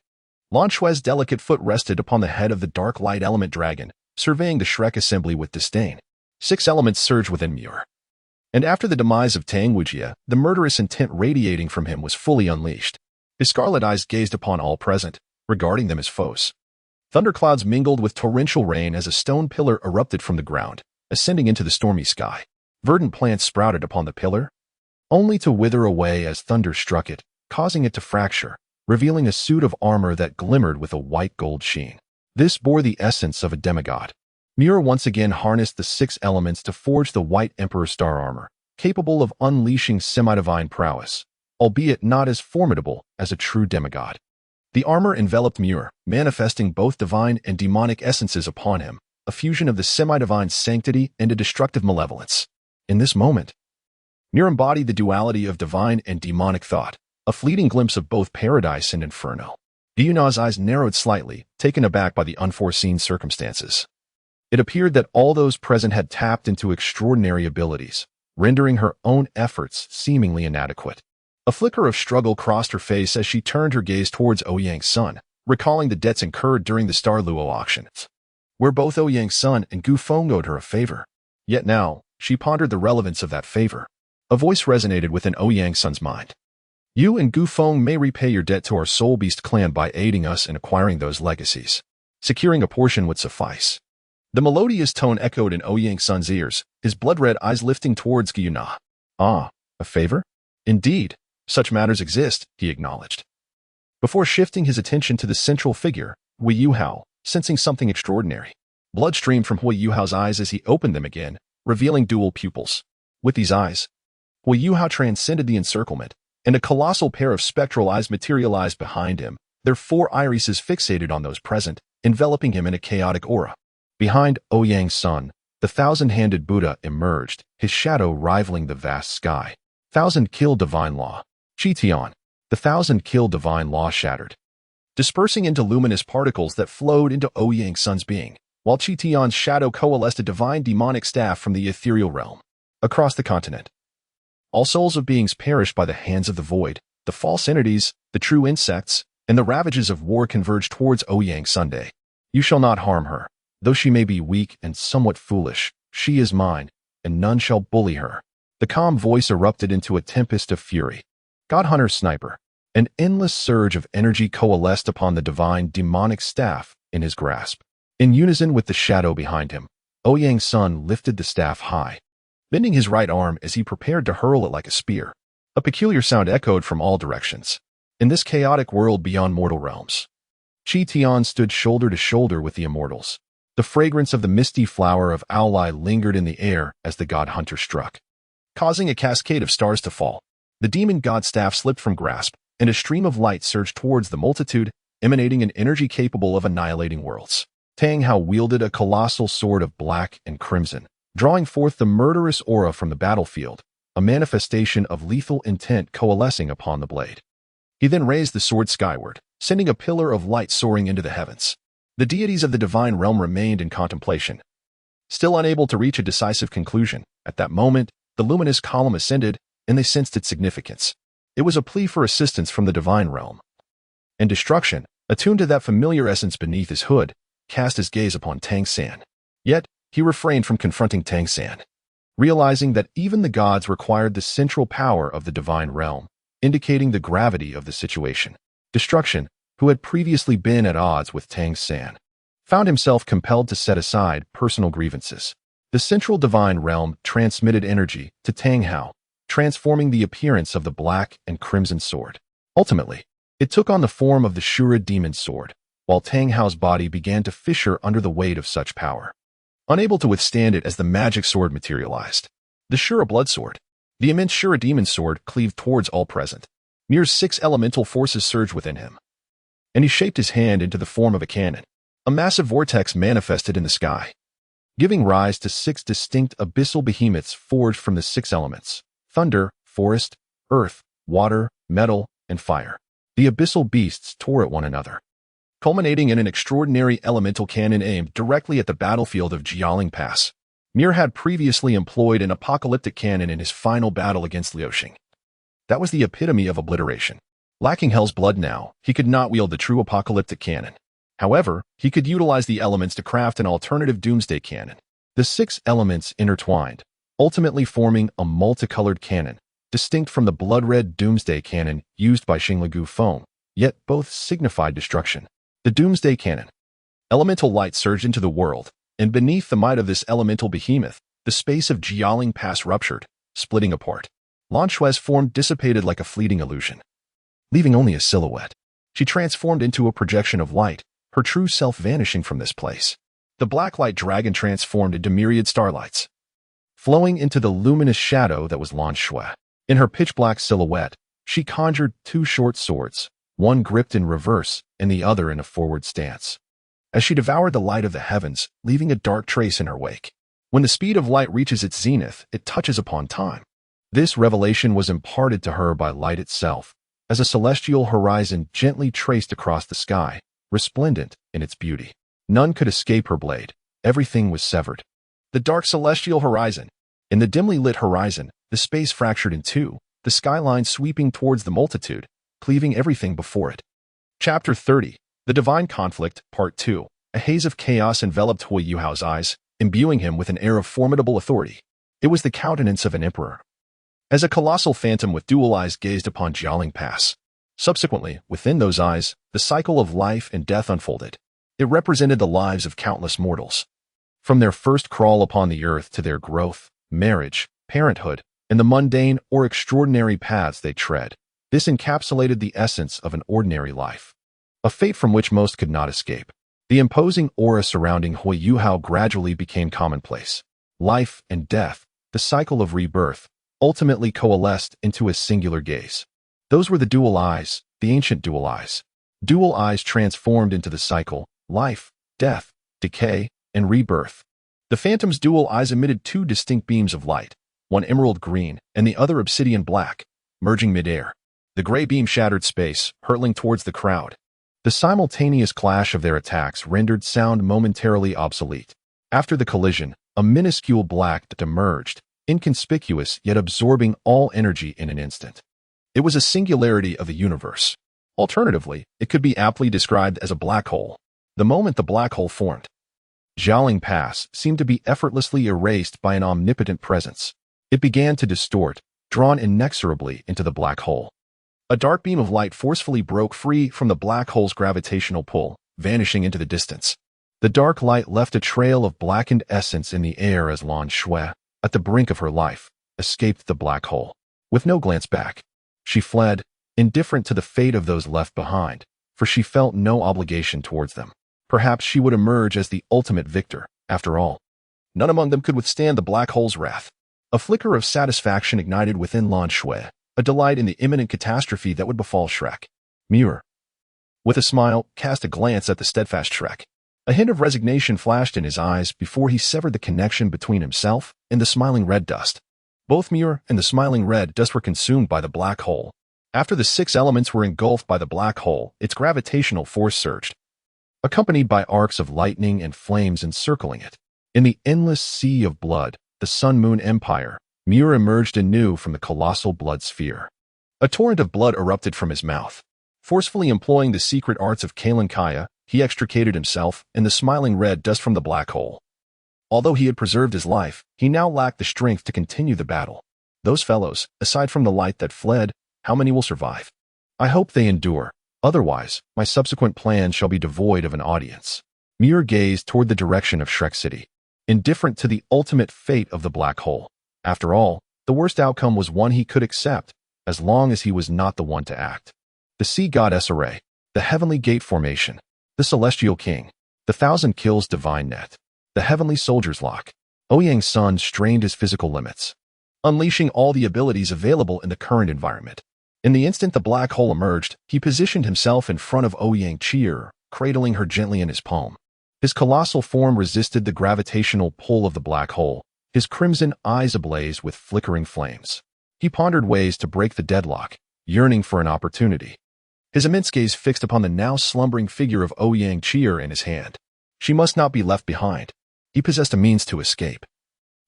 Lan Shui's delicate foot rested upon the head of the dark light element dragon, surveying the Shrek assembly with disdain. 6 elements surged within Muir, And after the demise of Tang Wujia, the murderous intent radiating from him was fully unleashed. His scarlet eyes gazed upon all present, regarding them as foes. Thunderclouds mingled with torrential rain as a stone pillar erupted from the ground, ascending into the stormy sky. Verdant plants sprouted upon the pillar, only to wither away as thunder struck it, causing it to fracture, revealing a suit of armor that glimmered with a white gold sheen. This bore the essence of a demigod. Mira once again harnessed the 6 elements to forge the White Emperor star armor, capable of unleashing semi-divine prowess, albeit not as formidable as a true demigod. The armor enveloped Mira, manifesting both divine and demonic essences upon him, a fusion of the semi-divine sanctity and a destructive malevolence. In this moment, Mira embodied the duality of divine and demonic thought, a fleeting glimpse of both paradise and inferno. Yuna's eyes narrowed slightly, taken aback by the unforeseen circumstances. It appeared that all those present had tapped into extraordinary abilities, rendering her own efforts seemingly inadequate. A flicker of struggle crossed her face as she turned her gaze towards Ouyang's son, recalling the debts incurred during the Douluo auctions, where both Ouyang's son and Gu Feng owed her a favor. Yet now, she pondered the relevance of that favor. A voice resonated within Ouyang's son's mind. You and Gu Feng may repay your debt to our Soul Beast clan by aiding us in acquiring those legacies. Securing a portion would suffice. The melodious tone echoed in Ouyang's son's ears, his blood-red eyes lifting towards Yuna. Ah, a favor? Indeed, such matters exist, he acknowledged. Before shifting his attention to the central figure, Hui Yuhao, sensing something extraordinary. Blood streamed from Hui Yuhao's eyes as he opened them again, revealing dual pupils. With these eyes, Hui Yuhao transcended the encirclement, and a colossal pair of spectral eyes materialized behind him, their 4 irises fixated on those present, enveloping him in a chaotic aura. Behind Ouyang's son, the 1,000-handed Buddha emerged, his shadow rivaling the vast sky. 1,000-kill divine law. Qi Tian. The 1,000-kill divine law shattered, dispersing into luminous particles that flowed into Ouyang's son's being, while Qi Tian's shadow coalesced a divine demonic staff from the ethereal realm. Across the continent, all souls of beings perished by the hands of the void, the false entities, the true insects, and the ravages of war converged towards Ouyang's Sunday. You shall not harm her. Though she may be weak and somewhat foolish, she is mine, and none shall bully her. The calm voice erupted into a tempest of fury. God Hunter's sniper. An endless surge of energy coalesced upon the divine demonic staff in his grasp. In unison with the shadow behind him, Ouyang's son lifted the staff high, bending his right arm as he prepared to hurl it like a spear. A peculiar sound echoed from all directions. In this chaotic world beyond mortal realms, Qi Tian stood shoulder to shoulder with the immortals. The fragrance of the misty flower of Aulai lingered in the air as the god hunter struck, causing a cascade of stars to fall. The demon god staff slipped from grasp, and a stream of light surged towards the multitude, emanating an energy capable of annihilating worlds. Tang Hao wielded a colossal sword of black and crimson, drawing forth the murderous aura from the battlefield, a manifestation of lethal intent coalescing upon the blade. He then raised the sword skyward, sending a pillar of light soaring into the heavens. The deities of the divine realm remained in contemplation, still unable to reach a decisive conclusion. At that moment, the luminous column ascended, and they sensed its significance. It was a plea for assistance from the divine realm. And destruction, attuned to that familiar essence beneath his hood, cast his gaze upon Tang San. Yet, he refrained from confronting Tang San, realizing that even the gods required the central power of the divine realm, indicating the gravity of the situation. Destruction, who had previously been at odds with Tang San, found himself compelled to set aside personal grievances. The central divine realm transmitted energy to Tang Hao, transforming the appearance of the black and crimson sword. Ultimately, it took on the form of the Shura demon sword, while Tang Hao's body began to fissure under the weight of such power. Unable to withstand it as the magic sword materialized, the Shura blood sword, the immense Shura demon sword, cleaved towards all present. Mir's 6 elemental forces surged within him, and he shaped his hand into the form of a cannon. A massive vortex manifested in the sky, giving rise to 6 distinct abyssal behemoths forged from the 6 elements: thunder, forest, earth, water, metal, and fire. The abyssal beasts tore at one another, culminating in an extraordinary elemental cannon aimed directly at the battlefield of Jialing Pass. Mir had previously employed an apocalyptic cannon in his final battle against Liuxing. That was the epitome of obliteration. Lacking Hell's blood now, he could not wield the true apocalyptic cannon. However, he could utilize the elements to craft an alternative doomsday cannon. The 6 elements intertwined, ultimately forming a multicolored cannon, distinct from the blood-red doomsday cannon used by Xinglagu foam, yet both signified destruction. The doomsday cannon. Elemental light surged into the world, and beneath the might of this elemental behemoth, the space of Jialing Pass ruptured, splitting apart. Lan Xue's form dissipated like a fleeting illusion, leaving only a silhouette. She transformed into a projection of light, her true self vanishing from this place. The black-light dragon transformed into myriad starlights, flowing into the luminous shadow that was Lan Xue. In her pitch-black silhouette, she conjured two short swords, one gripped in reverse and the other in a forward stance, as she devoured the light of the heavens, leaving a dark trace in her wake. When the speed of light reaches its zenith, it touches upon time. This revelation was imparted to her by light itself, as a celestial horizon gently traced across the sky, resplendent in its beauty. None could escape her blade. Everything was severed. The dark celestial horizon. In the dimly lit horizon, the space fractured in two, the skyline sweeping towards the multitude, cleaving everything before it. Chapter 30. The Divine Conflict, Part 2. A haze of chaos enveloped Hui Yuhao's eyes, imbuing him with an air of formidable authority. It was the countenance of an emperor, as a colossal phantom with dual eyes gazed upon Jialing Pass. Subsequently, within those eyes, the cycle of life and death unfolded. It represented the lives of countless mortals, from their first crawl upon the earth to their growth, marriage, parenthood, and the mundane or extraordinary paths they tread. This encapsulated the essence of an ordinary life, a fate from which most could not escape. The imposing aura surrounding Hui Yuhao gradually became commonplace. Life and death, the cycle of rebirth, ultimately coalesced into a singular gaze. Those were the dual eyes, the ancient dual eyes. Dual eyes transformed into the cycle, life, death, decay, and rebirth. The phantom's dual eyes emitted two distinct beams of light, one emerald green and the other obsidian black, merging midair. The gray beam shattered space, hurtling towards the crowd. The simultaneous clash of their attacks rendered sound momentarily obsolete. After the collision, a minuscule black dot emerged, inconspicuous yet absorbing all energy in an instant. It was a singularity of the universe. Alternatively, it could be aptly described as a black hole. The moment the black hole formed, Jialing Pass seemed to be effortlessly erased by an omnipotent presence. It began to distort, drawn inexorably into the black hole. A dark beam of light forcefully broke free from the black hole's gravitational pull, vanishing into the distance. The dark light left a trail of blackened essence in the air as Lan Xue, at the brink of her life, escaped the black hole. With no glance back, she fled, indifferent to the fate of those left behind, for she felt no obligation towards them. Perhaps she would emerge as the ultimate victor, after all. None among them could withstand the black hole's wrath. A flicker of satisfaction ignited within Lan Xue, a delight in the imminent catastrophe that would befall Shrek. Muir, with a smile, cast a glance at the steadfast Shrek. A hint of resignation flashed in his eyes before he severed the connection between himself and the smiling red dust. Both Muir and the smiling red dust were consumed by the black hole. After the 6 elements were engulfed by the black hole, its gravitational force surged, accompanied by arcs of lightning and flames encircling it. In the endless sea of blood, the Sun-Moon Empire, Muir emerged anew from the colossal blood sphere. A torrent of blood erupted from his mouth. Forcefully employing the secret arts of Kalankaya, he extricated himself and the smiling red dust from the black hole. Although he had preserved his life, he now lacked the strength to continue the battle. Those fellows, aside from the light that fled, how many will survive? I hope they endure. Otherwise, my subsequent plans shall be devoid of an audience. Muir gazed toward the direction of Shrek City, indifferent to the ultimate fate of the black hole. After all, the worst outcome was one he could accept, as long as he was not the one to act. The sea goddess array, the heavenly gate formation, the celestial king, the 1,000 kills divine net, the heavenly soldier's lock. Ouyang's son strained his physical limits, unleashing all the abilities available in the current environment. In the instant the black hole emerged, he positioned himself in front of Ouyang Cheer, cradling her gently in his palm. His colossal form resisted the gravitational pull of the black hole, his crimson eyes ablaze with flickering flames. He pondered ways to break the deadlock, yearning for an opportunity. His immense gaze fixed upon the now slumbering figure of Ouyang Cheer in his hand. She must not be left behind. He possessed a means to escape.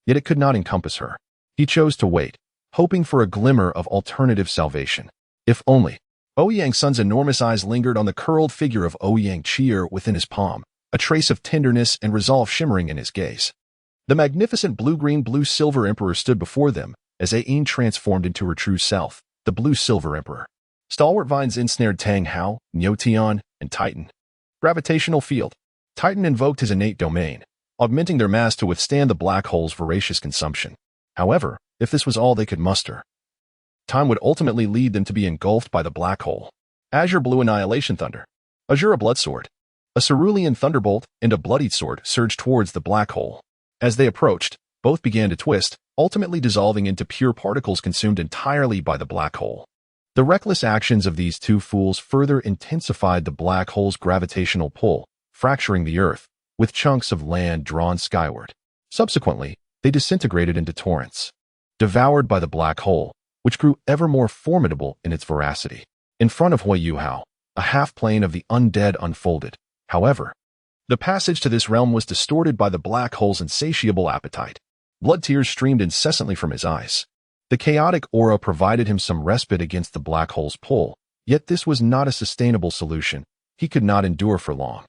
Yet it could not encompass her. He chose to wait, hoping for a glimmer of alternative salvation. If only. Ouyang's son's enormous eyes lingered on the curled figure of Ouyang Cheer within his palm, a trace of tenderness and resolve shimmering in his gaze. The magnificent blue-green-blue-silver emperor stood before them as Ain transformed into her true self, the blue-silver emperor. Stalwart vines ensnared Tang Hao, Nyotion, and Titan. Gravitational field. Titan invoked his innate domain, augmenting their mass to withstand the black hole's voracious consumption. However, if this was all they could muster, time would ultimately lead them to be engulfed by the black hole. Azure Blue Annihilation Thunder. Azura Bloodsword. A cerulean thunderbolt and a bloodied sword surged towards the black hole. As they approached, both began to twist, ultimately dissolving into pure particles consumed entirely by the black hole. The reckless actions of these two fools further intensified the black hole's gravitational pull, fracturing the Earth, with chunks of land drawn skyward. Subsequently, they disintegrated into torrents, devoured by the black hole, which grew ever more formidable in its voracity. In front of Huiyuhao, a half-plane of the undead unfolded. However, the passage to this realm was distorted by the black hole's insatiable appetite. Blood tears streamed incessantly from his eyes. The chaotic aura provided him some respite against the black hole's pull, yet this was not a sustainable solution. He could not endure for long.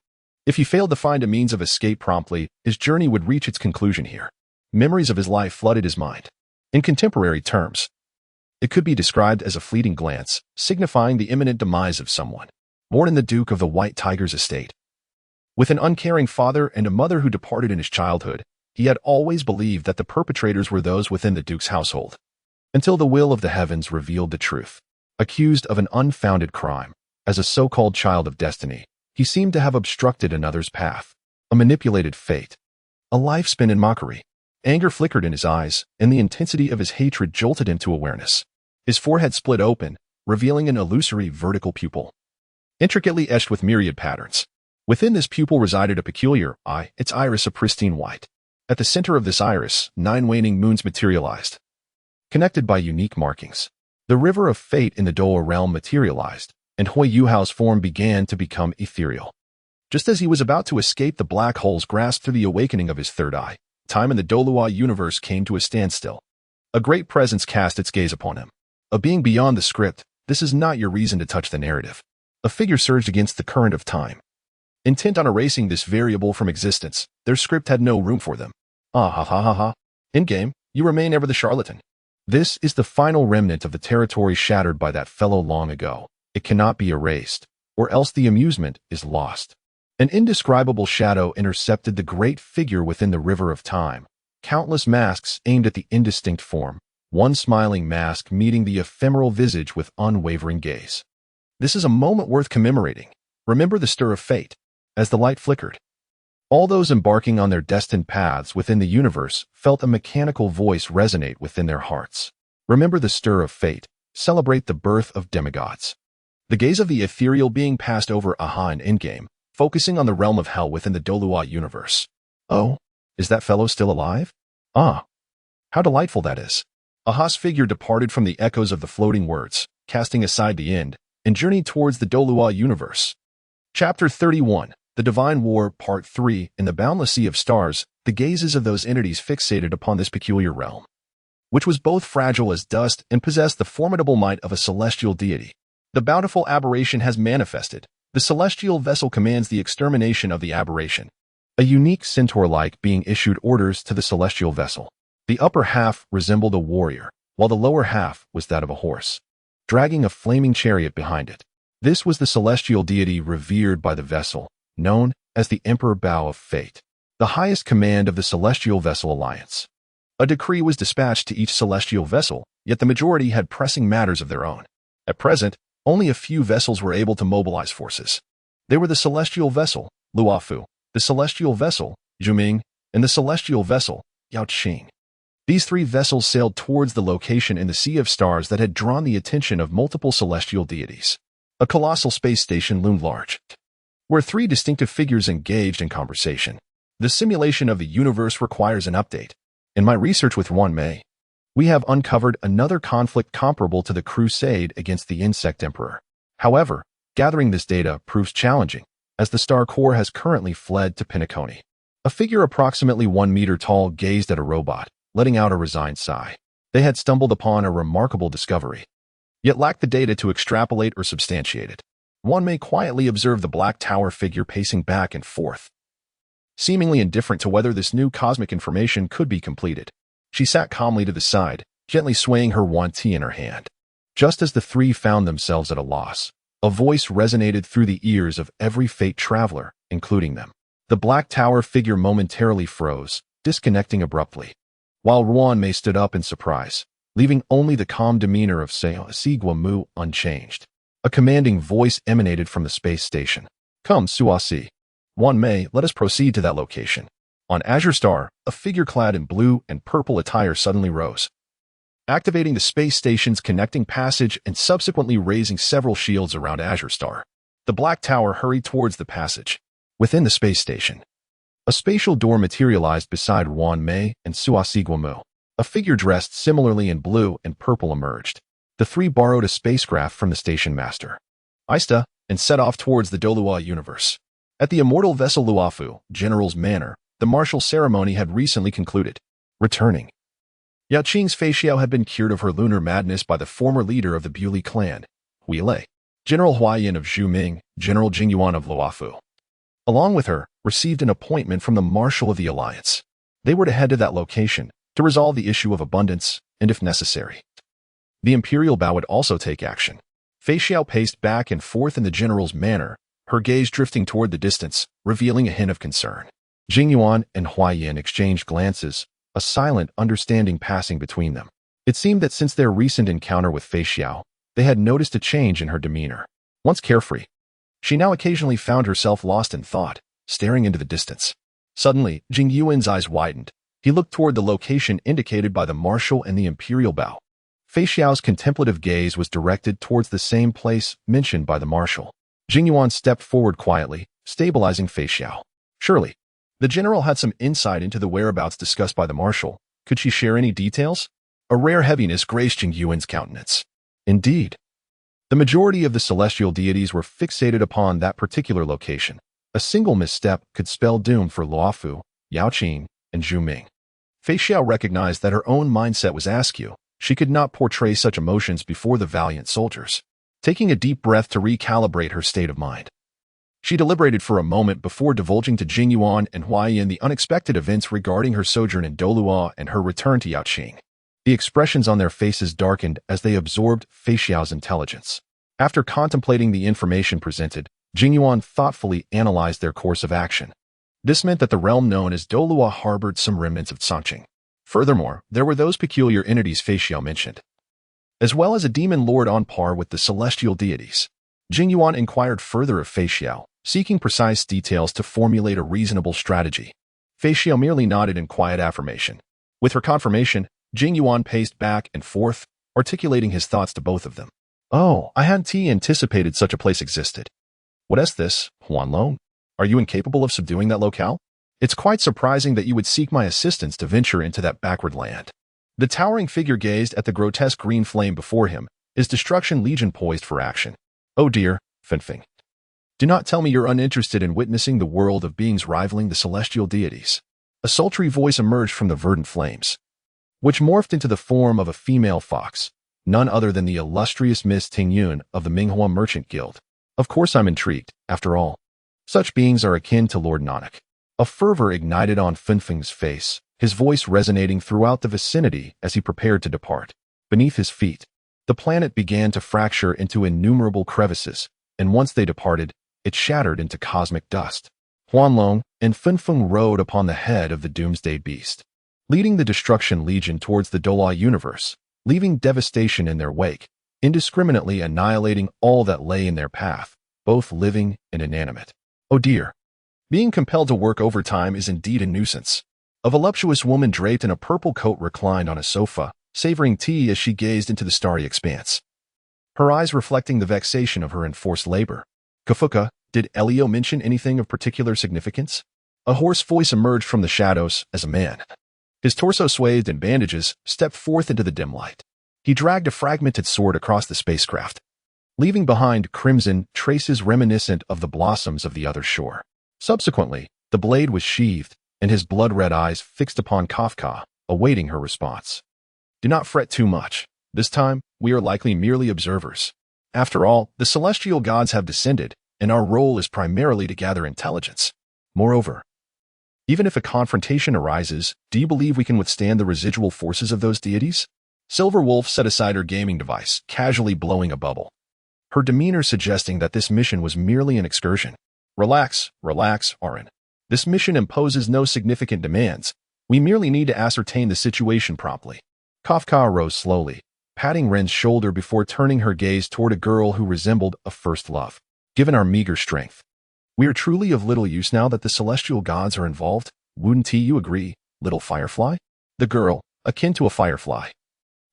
If he failed to find a means of escape promptly, his journey would reach its conclusion here. Memories of his life flooded his mind. In contemporary terms, it could be described as a fleeting glance, signifying the imminent demise of someone. Born in the Duke of the White Tiger's estate, with an uncaring father and a mother who departed in his childhood, he had always believed that the perpetrators were those within the Duke's household. Until the will of the heavens revealed the truth. Accused of an unfounded crime, as a so-called child of destiny, he seemed to have obstructed another's path, a manipulated fate, a life spent in mockery. Anger flickered in his eyes, and the intensity of his hatred jolted him to awareness. His forehead split open, revealing an illusory vertical pupil, intricately etched with myriad patterns. Within this pupil resided a peculiar eye, its iris a pristine white. At the center of this iris, 9 waning moons materialized, connected by unique markings. The river of fate in the Douluo realm materialized, and Huiyuhao's form began to become ethereal. Just as he was about to escape the black hole's grasp through the awakening of his third eye, time in the Douluo universe came to a standstill. A great presence cast its gaze upon him. A being beyond the script, this is not your reason to touch the narrative. A figure surged against the current of time. Intent on erasing this variable from existence, their script had no room for them. Ah ha ha ha ha. In-game, you remain ever the charlatan. This is the final remnant of the territory shattered by that fellow long ago. It cannot be erased, or else the amusement is lost. An indescribable shadow intercepted the great figure within the river of time. Countless masks aimed at the indistinct form, one smiling mask meeting the ephemeral visage with unwavering gaze. This is a moment worth commemorating. Remember the stir of fate. As the light flickered, all those embarking on their destined paths within the universe felt a mechanical voice resonate within their hearts. Remember the stir of fate. Celebrate the birth of demigods. The gaze of the ethereal being passed over Aha in Endgame, focusing on the realm of hell within the Douluo universe. Oh, is that fellow still alive? Ah, how delightful that is. Aha's figure departed from the echoes of the floating words, casting aside the end, and journeyed towards the Douluo universe. Chapter 31. The Divine War, Part 3. In the boundless sea of stars, the gazes of those entities fixated upon this peculiar realm, which was both fragile as dust and possessed the formidable might of a celestial deity. The bountiful aberration has manifested. The celestial vessel commands the extermination of the aberration. A unique centaur-like being issued orders to the celestial vessel. The upper half resembled a warrior, while the lower half was that of a horse, dragging a flaming chariot behind it. This was the celestial deity revered by the vessel, known as the Emperor Bow of Fate, the highest command of the Celestial Vessel Alliance. A decree was dispatched to each celestial vessel, yet the majority had pressing matters of their own. At present, only a few vessels were able to mobilize forces. They were the Celestial Vessel, Luofu, the Celestial Vessel, Zhuming, and the Celestial Vessel, Yaoqing. These 3 vessels sailed towards the location in the Sea of Stars that had drawn the attention of multiple celestial deities. A colossal space station loomed large, where 3 distinctive figures engaged in conversation. The simulation of the universe requires an update. In my research with Yuan Mei, we have uncovered another conflict comparable to the crusade against the Insect Emperor. However, gathering this data proves challenging, as the Star Core has currently fled to Penacony. A figure approximately 1 meter tall gazed at a robot, letting out a resigned sigh. They had stumbled upon a remarkable discovery, yet lacked the data to extrapolate or substantiate it. One may quietly observe the black tower figure pacing back and forth, seemingly indifferent to whether this new cosmic information could be completed. She sat calmly to the side, gently swaying her wanti in her hand. Just as the three found themselves at a loss, a voice resonated through the ears of every fate traveler, including them. The Black Tower figure momentarily froze, disconnecting abruptly, while Ruan-mei stood up in surprise, leaving only the calm demeanor of Suasi Mu unchanged. A commanding voice emanated from the space station. "Come, Suasi. Ruan-mei, let us proceed to that location." On Azure Star, a figure clad in blue and purple attire suddenly rose, activating the space station's connecting passage and subsequently raising several shields around Azure Star. The Black Tower hurried towards the passage. Within the space station, a spatial door materialized beside Ruan-mei and Suasi Mu. A figure dressed similarly in blue and purple emerged. The three borrowed a spacecraft from the station master, Ista, and set off towards the Douluo universe. At the immortal vessel Luofu, General's Manor, the martial ceremony had recently concluded. Returning, Yao Qing's Feixiao had been cured of her lunar madness by the former leader of the Buli clan, Hui Lei, General Huayan of Zhuming, General Jingyuan of Luofu. Along with her, received an appointment from the Marshal of the Alliance. They were to head to that location to resolve the issue of abundance, and if necessary, the Imperial Bao would also take action. Feixiao paced back and forth in the General's manor, her gaze drifting toward the distance, revealing a hint of concern. Jingyuan and Huayan exchanged glances, a silent understanding passing between them. It seemed that since their recent encounter with Feixiao, they had noticed a change in her demeanor. Once carefree, she now occasionally found herself lost in thought, staring into the distance. Suddenly, Jing Yuan's eyes widened. He looked toward the location indicated by the Marshal and the Imperial Bao. Feixiao's contemplative gaze was directed towards the same place mentioned by the Marshal. Jing Yuan stepped forward quietly, stabilizing Feixiao. Surely, the general had some insight into the whereabouts discussed by the Marshal. Could she share any details? A rare heaviness graced Jing Yuan's countenance. Indeed, the majority of the celestial deities were fixated upon that particular location. A single misstep could spell doom for Luofu, Yao Qing, and Zhu Ming. Feixiao recognized that her own mindset was askew. She could not portray such emotions before the valiant soldiers. Taking a deep breath to recalibrate her state of mind, she deliberated for a moment before divulging to Jingyuan and Huayan the unexpected events regarding her sojourn in Douluo and her return to Yao Qing. The expressions on their faces darkened as they absorbed Feixiao's intelligence. After contemplating the information presented, Jingyuan thoughtfully analyzed their course of action. This meant that the realm known as Douluo harbored some remnants of Sangqing. Furthermore, there were those peculiar entities Feixiao mentioned, as well as a demon lord on par with the celestial deities. Jingyuan inquired further of Feixiao, seeking precise details to formulate a reasonable strategy. Feixiao merely nodded in quiet affirmation. With her confirmation, Jingyuan paced back and forth, articulating his thoughts to both of them. "Oh, I hadn't anticipated such a place existed. What is this, Huanlong? Are you incapable of subduing that locale? It's quite surprising that you would seek my assistance to venture into that backward land." The towering figure gazed at the grotesque green flame before him, his destruction legion poised for action. "Oh dear, Fenfeng. Do not tell me you're uninterested in witnessing the world of beings rivaling the celestial deities." A sultry voice emerged from the verdant flames, which morphed into the form of a female fox, none other than the illustrious Miss Tingyun of the Minghua Merchant Guild. "Of course I'm intrigued, after all. Such beings are akin to Lord Nanak." A fervor ignited on Fenfeng's face, his voice resonating throughout the vicinity as he prepared to depart. Beneath his feet, the planet began to fracture into innumerable crevices, and once they departed, it shattered into cosmic dust. Huanlong and Fenfeng rode upon the head of the doomsday beast, leading the destruction legion towards the Douluo universe, leaving devastation in their wake, indiscriminately annihilating all that lay in their path, both living and inanimate. Oh dear. Being compelled to work overtime is indeed a nuisance. A voluptuous woman draped in a purple coat reclined on a sofa, savoring tea as she gazed into the starry expanse, her eyes reflecting the vexation of her enforced labor. "Kafuka, did Elio mention anything of particular significance?" A hoarse voice emerged from the shadows as a man, his torso swathed in bandages, stepped forth into the dim light. He dragged a fragmented sword across the spacecraft, leaving behind crimson traces reminiscent of the blossoms of the other shore. Subsequently, the blade was sheathed, and his blood-red eyes fixed upon Kafka, awaiting her response. "Do not fret too much. This time, we are likely merely observers. After all, the celestial gods have descended, and our role is primarily to gather intelligence. Moreover, Even if a confrontation arises, do you believe we can withstand the residual forces of those deities? Silver Wolf set aside her gaming device, casually blowing a bubble, her demeanor suggesting that this mission was merely an excursion. Relax, Arin. This mission imposes no significant demands. We merely need to ascertain the situation promptly. Kafka rose slowly, patting Ren's shoulder before turning her gaze toward a girl who resembled a first love. Given our meager strength, we are truly of little use now that the celestial gods are involved. Wouldn't you agree, little firefly? The girl, akin to a firefly,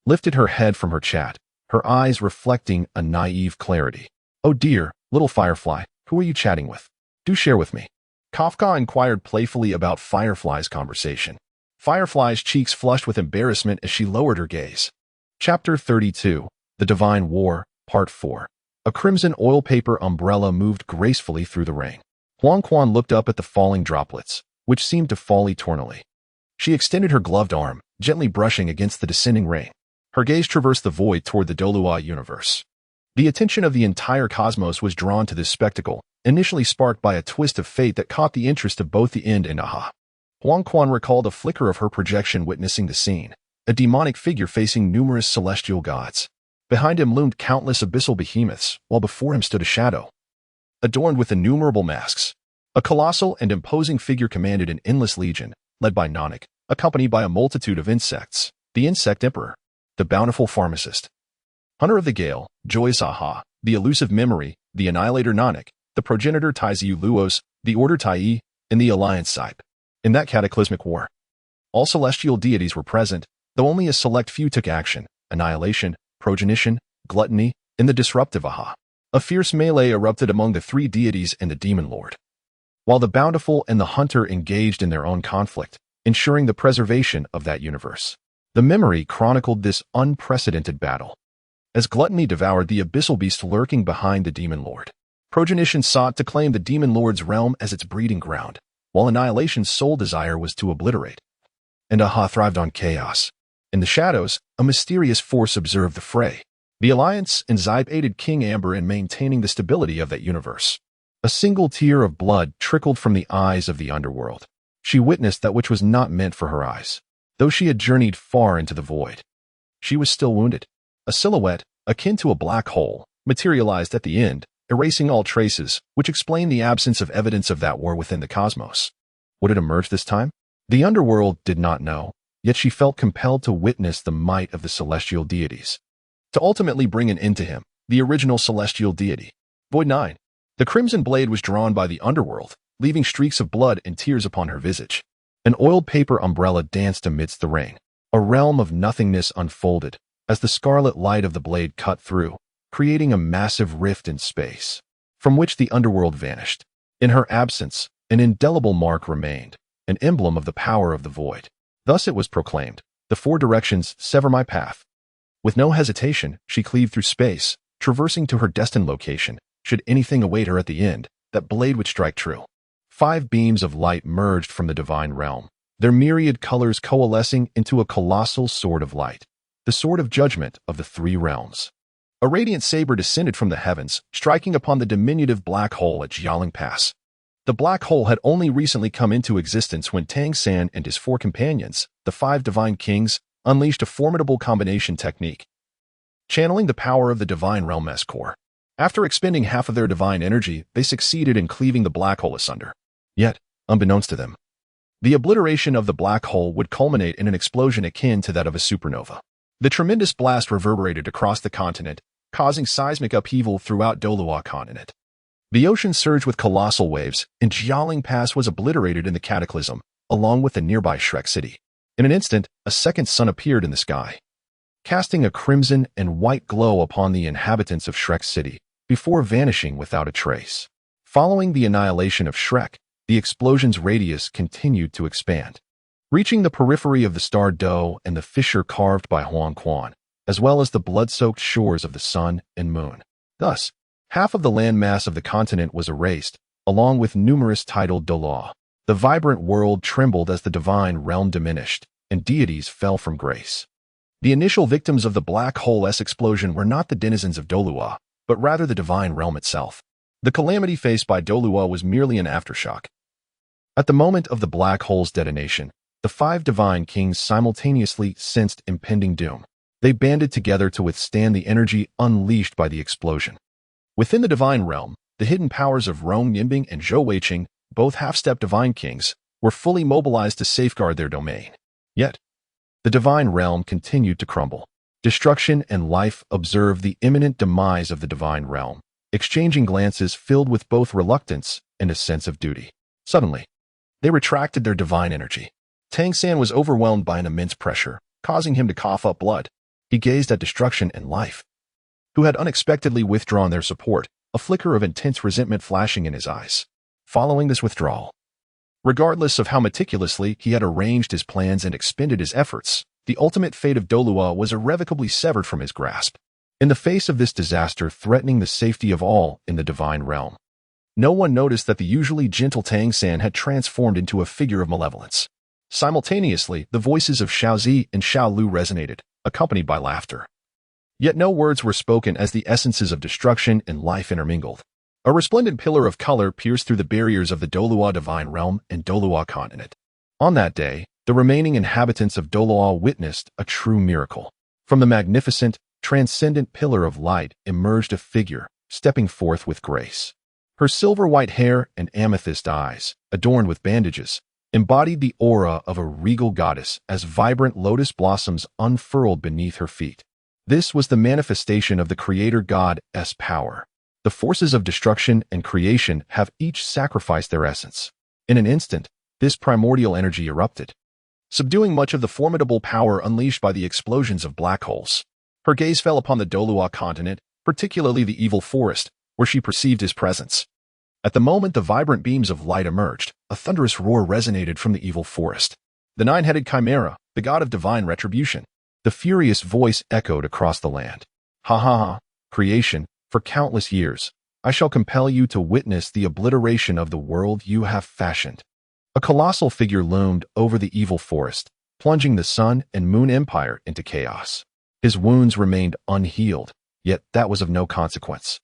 lifted her head from her chat, her eyes reflecting a naive clarity. Oh dear, little firefly, who are you chatting with? Do share with me. Kafka inquired playfully about Firefly's conversation. Firefly's cheeks flushed with embarrassment as she lowered her gaze. Chapter 32, The Divine War, Part 4. A crimson oil paper umbrella moved gracefully through the rain. Huang Quan looked up at the falling droplets, which seemed to fall eternally. She extended her gloved arm, gently brushing against the descending rain. Her gaze traversed the void toward the Douluo universe. The attention of the entire cosmos was drawn to this spectacle, initially sparked by a twist of fate that caught the interest of both the Ind and Aha. Huang Quan recalled a flicker of her projection witnessing the scene, a demonic figure facing numerous celestial gods. Behind him loomed countless abyssal behemoths, while before him stood a shadow, adorned with innumerable masks. A colossal and imposing figure commanded an endless legion, led by Nanak, accompanied by a multitude of insects, the Insect Emperor, the bountiful pharmacist, Hunter of the Gale, joyous Aha, the elusive memory, the annihilator Nanak, the progenitor Taizu Luos, the order Tai, and the alliance Sipe. In that cataclysmic war, all celestial deities were present, though only a select few took action: annihilation, progenition, gluttony, and the disruptive Aha. A fierce melee erupted among the three deities and the demon lord, while the bountiful and the hunter engaged in their own conflict, ensuring the preservation of that universe. The memory chronicled this unprecedented battle, as gluttony devoured the abyssal beast lurking behind the demon lord. Progenition sought to claim the demon lord's realm as its breeding ground, while annihilation's sole desire was to obliterate. And Aha thrived on chaos. In the shadows, a mysterious force observed the fray. The Alliance and Zype aided King Amber in maintaining the stability of that universe. A single tear of blood trickled from the eyes of the underworld. She witnessed that which was not meant for her eyes. Though she had journeyed far into the void, she was still wounded. A silhouette, akin to a black hole, materialized at the end, erasing all traces, which explained the absence of evidence of that war within the cosmos. Would it emerge this time? The underworld did not know, yet she felt compelled to witness the might of the celestial deities, to ultimately bring an end to him, the original celestial deity. Void 9. The crimson blade was drawn by the underworld, leaving streaks of blood and tears upon her visage. An oiled paper umbrella danced amidst the rain. A realm of nothingness unfolded as the scarlet light of the blade cut through, creating a massive rift in space, from which the underworld vanished. In her absence, an indelible mark remained, an emblem of the power of the void. Thus it was proclaimed, "The four directions sever my path." With no hesitation, she cleaved through space, traversing to her destined location. Should anything await her at the end, that blade would strike true. 5 beams of light merged from the divine realm, their myriad colors coalescing into a colossal sword of light, the sword of judgment of the 3 realms. A radiant saber descended from the heavens, striking upon the diminutive black hole at Jialing Pass. The black hole had only recently come into existence when Tang San and his 4 companions, the 5 divine kings, unleashed a formidable combination technique, channeling the power of the divine realm core. After expending half of their divine energy, they succeeded in cleaving the black hole asunder. Yet, unbeknownst to them, the obliteration of the black hole would culminate in an explosion akin to that of a supernova. The tremendous blast reverberated across the continent, causing seismic upheaval throughout Douluo continent. The ocean surged with colossal waves, and Jialing Pass was obliterated in the cataclysm, along with the nearby Shrek city. In an instant, a second sun appeared in the sky, casting a crimson and white glow upon the inhabitants of Shrek city, before vanishing without a trace. Following the annihilation of Shrek, the explosion's radius continued to expand, reaching the periphery of the star Do and the fissure carved by Huang Quan, as well as the blood-soaked shores of the sun and moon. Thus, half of the landmass of the continent was erased, along with numerous tidal Douluo. The vibrant world trembled as the divine realm diminished, and deities fell from grace. The initial victims of the black hole-esque explosion were not the denizens of Douluo, but rather the divine realm itself. The calamity faced by Douluo was merely an aftershock, At the moment of the black hole's detonation, the five divine kings simultaneously sensed impending doom. They banded together to withstand the energy unleashed by the explosion. Within the divine realm, the hidden powers of Rong Yinbing and Zhou Weiqing, both half-step divine kings, were fully mobilized to safeguard their domain. Yet, the divine realm continued to crumble. Destruction and life observed the imminent demise of the divine realm, exchanging glances filled with both reluctance and a sense of duty. Suddenly, they retracted their divine energy. Tang San was overwhelmed by an immense pressure, causing him to cough up blood. He gazed at destruction and life, who had unexpectedly withdrawn their support, a flicker of intense resentment flashing in his eyes. Following this withdrawal, regardless of how meticulously he had arranged his plans and expended his efforts, the ultimate fate of Douluo was irrevocably severed from his grasp. In the face of this disaster threatening the safety of all in the divine realm, no one noticed that the usually gentle Tang San had transformed into a figure of malevolence. Simultaneously, the voices of Xiaozi and Xiao Lu resonated, accompanied by laughter. Yet no words were spoken as the essences of destruction and life intermingled. A resplendent pillar of color pierced through the barriers of the Douluo divine realm and Douluo continent. On that day, the remaining inhabitants of Douluo witnessed a true miracle. From the magnificent, transcendent pillar of light emerged a figure, stepping forth with grace. Her silver-white hair and amethyst eyes, adorned with bandages, embodied the aura of a regal goddess as vibrant lotus blossoms unfurled beneath her feet. This was the manifestation of the Creator God's power. The forces of destruction and creation have each sacrificed their essence. In an instant, this primordial energy erupted, subduing much of the formidable power unleashed by the explosions of black holes. Her gaze fell upon the Douluo continent, particularly the evil forest, where she perceived his presence. At the moment the vibrant beams of light emerged, a thunderous roar resonated from the evil forest. The nine-headed chimera, the god of divine retribution. The furious voice echoed across the land. Ha ha ha, creation, for countless years, I shall compel you to witness the obliteration of the world you have fashioned. A colossal figure loomed over the evil forest, plunging the sun and moon empire into chaos. His wounds remained unhealed, yet that was of no consequence.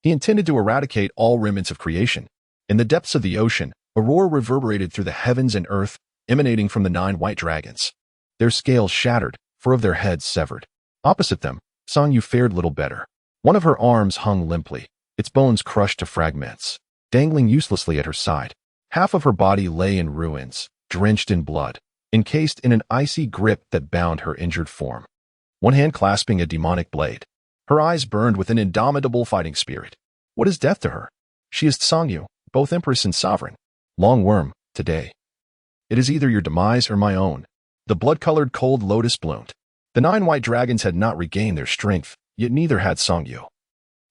He intended to eradicate all remnants of creation. In the depths of the ocean, a roar reverberated through the heavens and earth, emanating from the 9 white dragons. Their scales shattered, 4 of their heads severed. Opposite them, Song Yu fared little better. One of her arms hung limply, its bones crushed to fragments, dangling uselessly at her side. Half of her body lay in ruins, drenched in blood, encased in an icy grip that bound her injured form. One hand clasping a demonic blade. Her eyes burned with an indomitable fighting spirit. What is death to her? She is Song Yu, both empress and sovereign. Long worm, today. It is either your demise or my own. The blood-colored cold lotus bloomed. The 9 white dragons had not regained their strength, yet neither had Song Yu.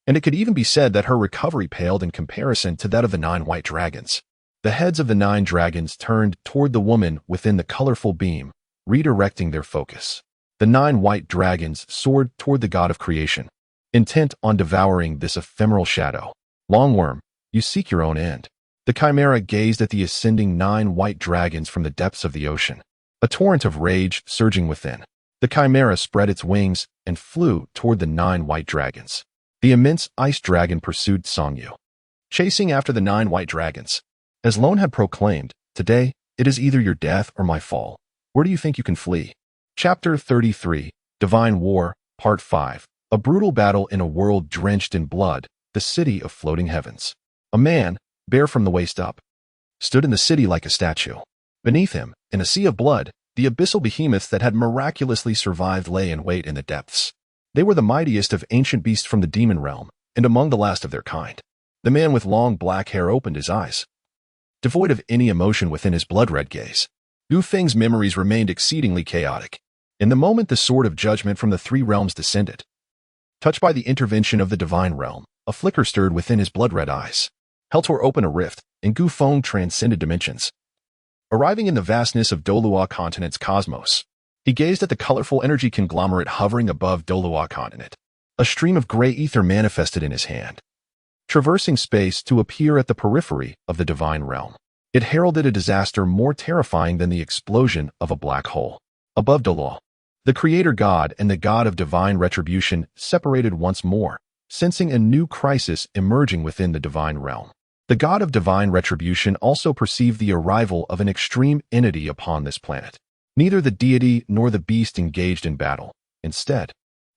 And it could even be said that her recovery paled in comparison to that of the 9 white dragons. The heads of the 9 dragons turned toward the woman within the colorful beam, redirecting their focus. The 9 white dragons soared toward the god of creation, intent on devouring this ephemeral shadow. Longworm, you seek your own end. The chimera gazed at the ascending 9 white dragons from the depths of the ocean, a torrent of rage surging within. The chimera spread its wings and flew toward the 9 white dragons. The immense ice dragon pursued Song Yu, chasing after the 9 white dragons. As Lone had proclaimed, today, it is either your death or my fall. Where do you think you can flee? Chapter 33, Divine War, Part 5. A brutal battle in a world drenched in blood, the city of floating heavens. A man, bare from the waist up, stood in the city like a statue. Beneath him, in a sea of blood, the abyssal behemoths that had miraculously survived lay in wait in the depths. They were the mightiest of ancient beasts from the demon realm, and among the last of their kind. The man with long black hair opened his eyes, devoid of any emotion within his blood-red gaze. Gu Feng's memories remained exceedingly chaotic. In the moment the sword of judgment from the 3 realms descended, touched by the intervention of the divine realm, a flicker stirred within his blood-red eyes. Hell tore open a rift, and Gu Feng transcended dimensions. Arriving in the vastness of Douluo continent's cosmos, he gazed at the colorful energy conglomerate hovering above Douluo continent. A stream of gray ether manifested in his hand, traversing space to appear at the periphery of the divine realm. It heralded a disaster more terrifying than the explosion of a black hole. Above Douluo, the Creator God and the God of divine retribution separated once more, sensing a new crisis emerging within the divine realm. The god of divine retribution also perceived the arrival of an extreme entity upon this planet. Neither the deity nor the beast engaged in battle. Instead,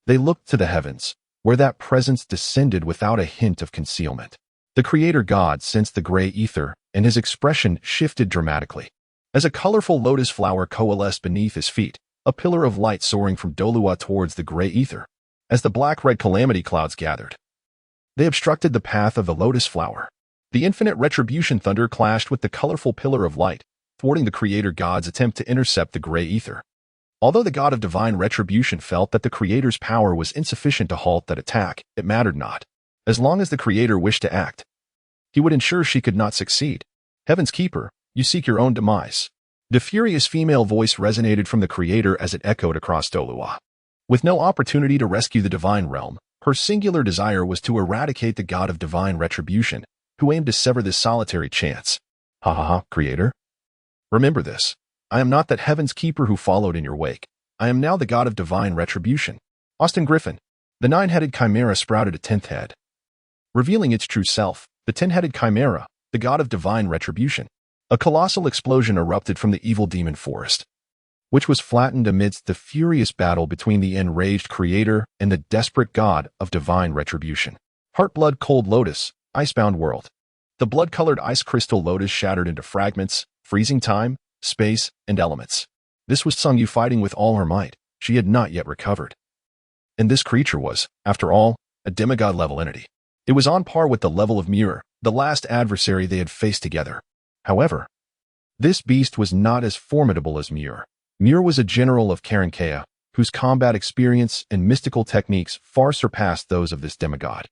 they looked to the heavens, where that presence descended without a hint of concealment. The creator god sensed the gray ether, and his expression shifted dramatically. As a colorful lotus flower coalesced beneath his feet, a pillar of light soaring from Douluo towards the gray ether. As the black-red calamity clouds gathered, they obstructed the path of the lotus flower. The infinite retribution thunder clashed with the colorful pillar of light, thwarting the creator god's attempt to intercept the gray ether. Although the god of divine retribution felt that the creator's power was insufficient to halt that attack, it mattered not. As long as the creator wished to act, he would ensure she could not succeed. Heaven's keeper, you seek your own demise. The furious female voice resonated from the creator as it echoed across Douluo. With no opportunity to rescue the divine realm, her singular desire was to eradicate the god of divine retribution, who aimed to sever this solitary chance. Ha ha ha, creator. Remember this. I am not that heaven's keeper who followed in your wake. I am now the god of divine retribution. Austin Griffin. The nine-headed chimera sprouted a 10th head. Revealing its true self, the 10-headed chimera, the god of divine retribution. A colossal explosion erupted from the evil demon forest, which was flattened amidst the furious battle between the enraged creator and the desperate god of divine retribution. Heartblood Cold Lotus, Icebound World. The blood-colored ice crystal lotus shattered into fragments, freezing time, space, and elements. This was Sung Yu fighting with all her might. She had not yet recovered. And this creature was, after all, a demigod-level entity. It was on par with the level of Muir, the last adversary they had faced together. However, this beast was not as formidable as Muir. Muir was a general of Karankea, whose combat experience and mystical techniques far surpassed those of this demigod,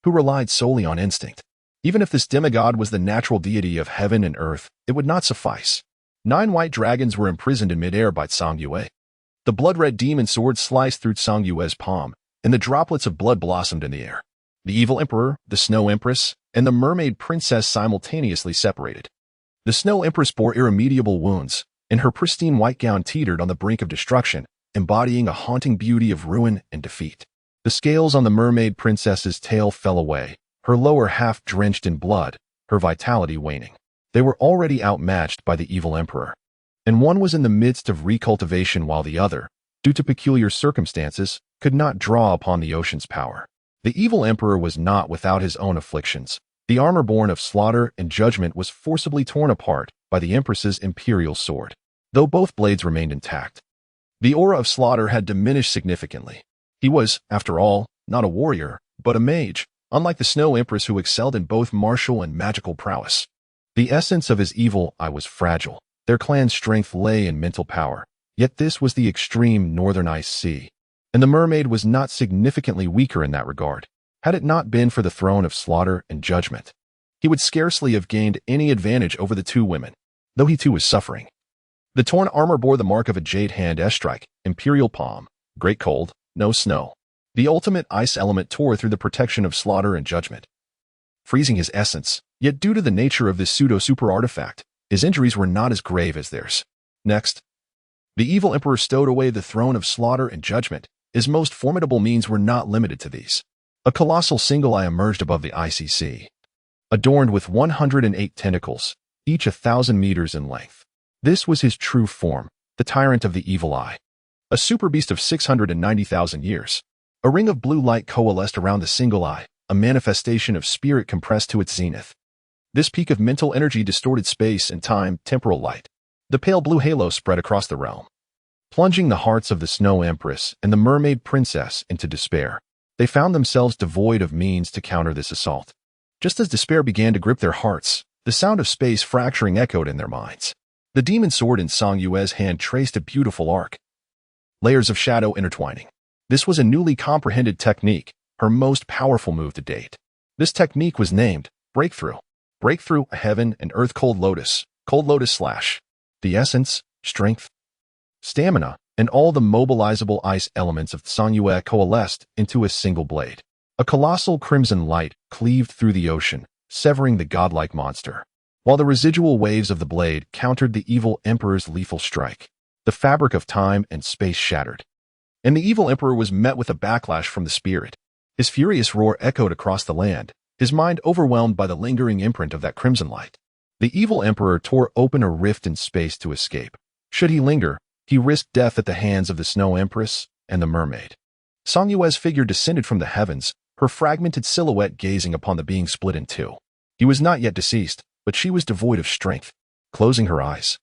who relied solely on instinct. Even if this demigod was the natural deity of heaven and earth, it would not suffice. 9 white dragons were imprisoned in midair by Tsang Yue. The blood-red demon sword sliced through Tsang Yue's palm, and the droplets of blood blossomed in the air. The evil emperor, the snow empress, and the mermaid princess simultaneously separated. The snow empress bore irremediable wounds, and her pristine white gown teetered on the brink of destruction, embodying a haunting beauty of ruin and defeat. The scales on the mermaid princess's tail fell away, her lower half drenched in blood, her vitality waning. They were already outmatched by the evil emperor, and one was in the midst of recultivation while the other, due to peculiar circumstances, could not draw upon the ocean's power. The evil emperor was not without his own afflictions. The armor born of slaughter and judgment was forcibly torn apart by the empress's imperial sword, though both blades remained intact. The aura of slaughter had diminished significantly. He was, after all, not a warrior, but a mage, unlike the Snow Empress who excelled in both martial and magical prowess. The essence of his evil eye was fragile. Their clan's strength lay in mental power, yet this was the extreme northern ice sea, and the mermaid was not significantly weaker in that regard. Had it not been for the throne of slaughter and judgment, he would scarcely have gained any advantage over the two women, though he too was suffering. The torn armor bore the mark of a jade hand S-strike, imperial palm, great cold, no snow. The ultimate ice element tore through the protection of slaughter and judgment, freezing his essence, yet due to the nature of this pseudo-super artifact, his injuries were not as grave as theirs. Next, the evil emperor stowed away the throne of slaughter and judgment. His most formidable means were not limited to these. A colossal single eye emerged above the icy sea, adorned with 108 tentacles, each 1,000 meters in length. This was his true form, the tyrant of the evil eye. A super beast of 690,000 years. A ring of blue light coalesced around the single eye, a manifestation of spirit compressed to its zenith. This peak of mental energy distorted space and time, temporal light. The pale blue halo spread across the realm, plunging the hearts of the Snow Empress and the Mermaid Princess into despair. They found themselves devoid of means to counter this assault. Just as despair began to grip their hearts, the sound of space fracturing echoed in their minds. The demon sword in Song Yue's hand traced a beautiful arc, layers of shadow intertwining. This was a newly comprehended technique, her most powerful move to date. This technique was named Breakthrough. Breakthrough, a heaven and earth cold lotus slash. The essence, strength, stamina, and all the mobilizable ice elements of Song Yue coalesced into a single blade. A colossal crimson light cleaved through the ocean, severing the godlike monster, while the residual waves of the blade countered the evil emperor's lethal strike. The fabric of time and space shattered, and the evil emperor was met with a backlash from the spirit. His furious roar echoed across the land, his mind overwhelmed by the lingering imprint of that crimson light. The evil emperor tore open a rift in space to escape. Should he linger, he risked death at the hands of the Snow Empress and the mermaid. Song Yue's figure descended from the heavens, her fragmented silhouette gazing upon the being split in two. He was not yet deceased, but she was devoid of strength. Closing her eyes,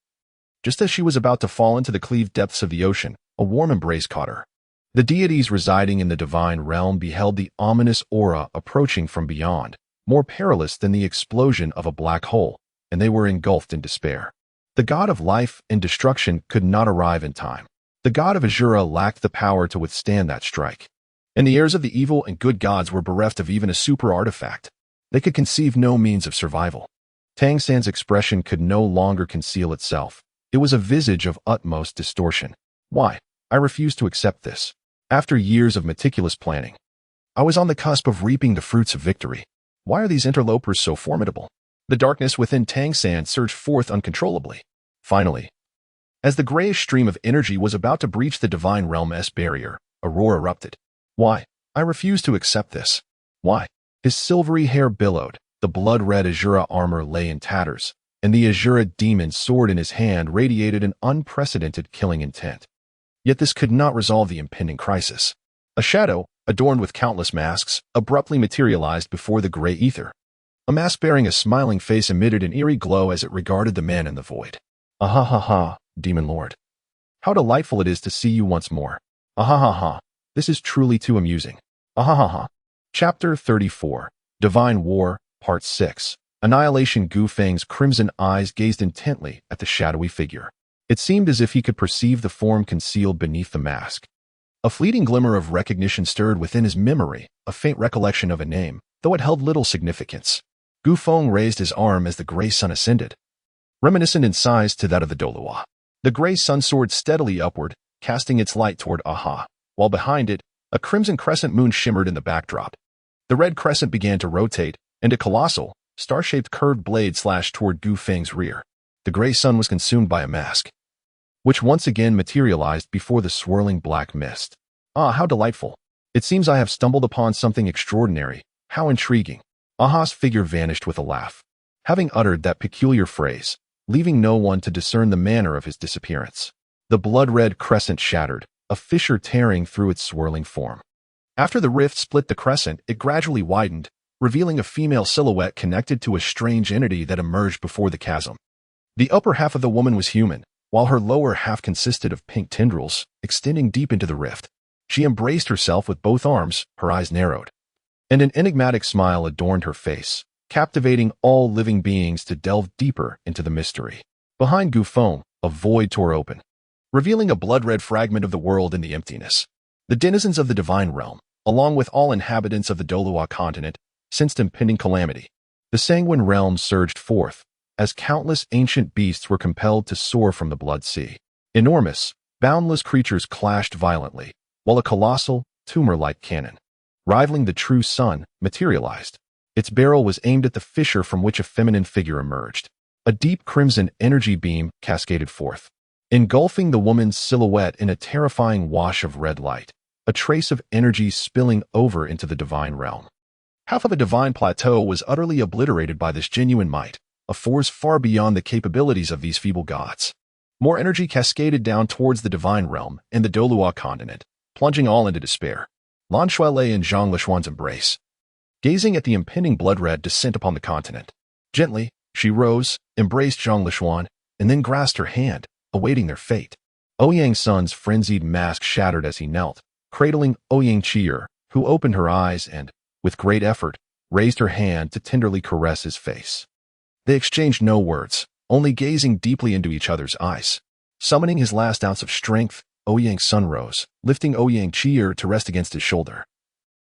just as she was about to fall into the cleaved depths of the ocean, a warm embrace caught her. The deities residing in the divine realm beheld the ominous aura approaching from beyond, more perilous than the explosion of a black hole, and they were engulfed in despair. The god of life and destruction could not arrive in time. The god of Azura lacked the power to withstand that strike. And the heirs of the evil and good gods were bereft of even a super artifact. They could conceive no means of survival. Tang San's expression could no longer conceal itself. It was a visage of utmost distortion. Why? I refused to accept this. After years of meticulous planning, I was on the cusp of reaping the fruits of victory. Why are these interlopers so formidable? The darkness within Tang San surged forth uncontrollably. Finally, as the grayish stream of energy was about to breach the divine realm's barrier, a roar erupted. Why? I refuse to accept this. Why? His silvery hair billowed, the blood-red Azura armor lay in tatters, and the Azura demon's sword in his hand radiated an unprecedented killing intent. Yet this could not resolve the impending crisis. A shadow, adorned with countless masks, abruptly materialized before the gray ether. A mask bearing a smiling face emitted an eerie glow as it regarded the man in the void. "Ah-ha-ha-ha, Demon Lord. How delightful it is to see you once more. Ah-ha-ha-ha, this is truly too amusing. Ah-ha-ha-ha." Chapter 34, Divine War, Part 6. Annihilation. Gu Feng's crimson eyes gazed intently at the shadowy figure. It seemed as if he could perceive the form concealed beneath the mask. A fleeting glimmer of recognition stirred within his memory, a faint recollection of a name, though it held little significance. Gu Feng raised his arm as the gray sun ascended, reminiscent in size to that of the Douluo. The gray sun soared steadily upward, casting its light toward Aha, while behind it, a crimson crescent moon shimmered in the backdrop. The red crescent began to rotate, and a colossal, star-shaped curved blade slashed toward Gu Feng's rear. The gray sun was consumed by a mask, which once again materialized before the swirling black mist. Ah, how delightful. It seems I have stumbled upon something extraordinary. How intriguing. Aha's figure vanished with a laugh, having uttered that peculiar phrase, leaving no one to discern the manner of his disappearance. The blood-red crescent shattered, a fissure tearing through its swirling form. After the rift split the crescent, it gradually widened, revealing a female silhouette connected to a strange entity that emerged before the chasm. The upper half of the woman was human, while her lower half consisted of pink tendrils, extending deep into the rift. She embraced herself with both arms, her eyes narrowed, and an enigmatic smile adorned her face, captivating all living beings to delve deeper into the mystery. Behind Gu Feng, a void tore open, revealing a blood-red fragment of the world in the emptiness. The denizens of the divine realm, along with all inhabitants of the Douluo continent, sensed impending calamity. The sanguine realm surged forth, as countless ancient beasts were compelled to soar from the blood sea. Enormous, boundless creatures clashed violently, while a colossal, tumor-like cannon, rivaling the true sun, materialized. Its barrel was aimed at the fissure from which a feminine figure emerged. A deep crimson energy beam cascaded forth, engulfing the woman's silhouette in a terrifying wash of red light, a trace of energy spilling over into the divine realm. Half of a divine plateau was utterly obliterated by this genuine might, a force far beyond the capabilities of these feeble gods. More energy cascaded down towards the divine realm and the Douluo continent, plunging all into despair. Lan Shui lay in Zhang Lishuan's embrace, gazing at the impending blood-red descent upon the continent. Gently, she rose, embraced Zhang Lishuan, and then grasped her hand, awaiting their fate. Ouyang Sun's frenzied mask shattered as he knelt, cradling Ouyang Qi'er, who opened her eyes and, with great effort, raised her hand to tenderly caress his face. They exchanged no words, only gazing deeply into each other's eyes. Summoning his last ounce of strength, Ouyang Sun rose, lifting Ouyang Qi'er to rest against his shoulder.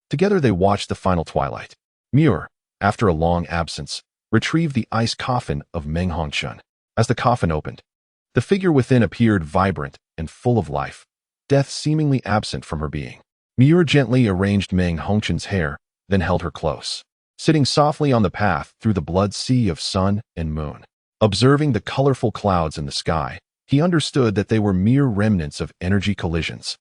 Together they watched the final twilight. Muir, after a long absence, retrieved the ice coffin of Meng Hongchun. As the coffin opened, the figure within appeared vibrant and full of life, death seemingly absent from her being. Muir gently arranged Meng Hongchun's hair, then held her close, sitting softly on the path through the blood sea of sun and moon. Observing the colorful clouds in the sky, he understood that they were mere remnants of energy collisions,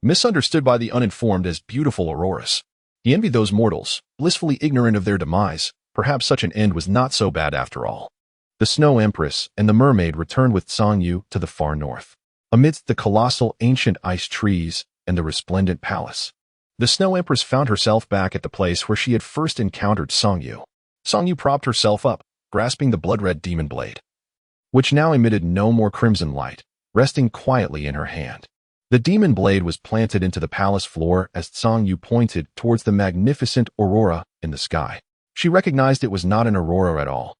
misunderstood by the uninformed as beautiful auroras. He envied those mortals, blissfully ignorant of their demise. Perhaps such an end was not so bad after all. The Snow Empress and the mermaid returned with Song Yu to the far north. Amidst the colossal ancient ice trees and the resplendent palace, the Snow Empress found herself back at the place where she had first encountered Song Yu. Song Yu propped herself up, grasping the blood-red demon blade, which now emitted no more crimson light, resting quietly in her hand. The demon blade was planted into the palace floor as Song Yu pointed towards the magnificent aurora in the sky. She recognized it was not an aurora at all,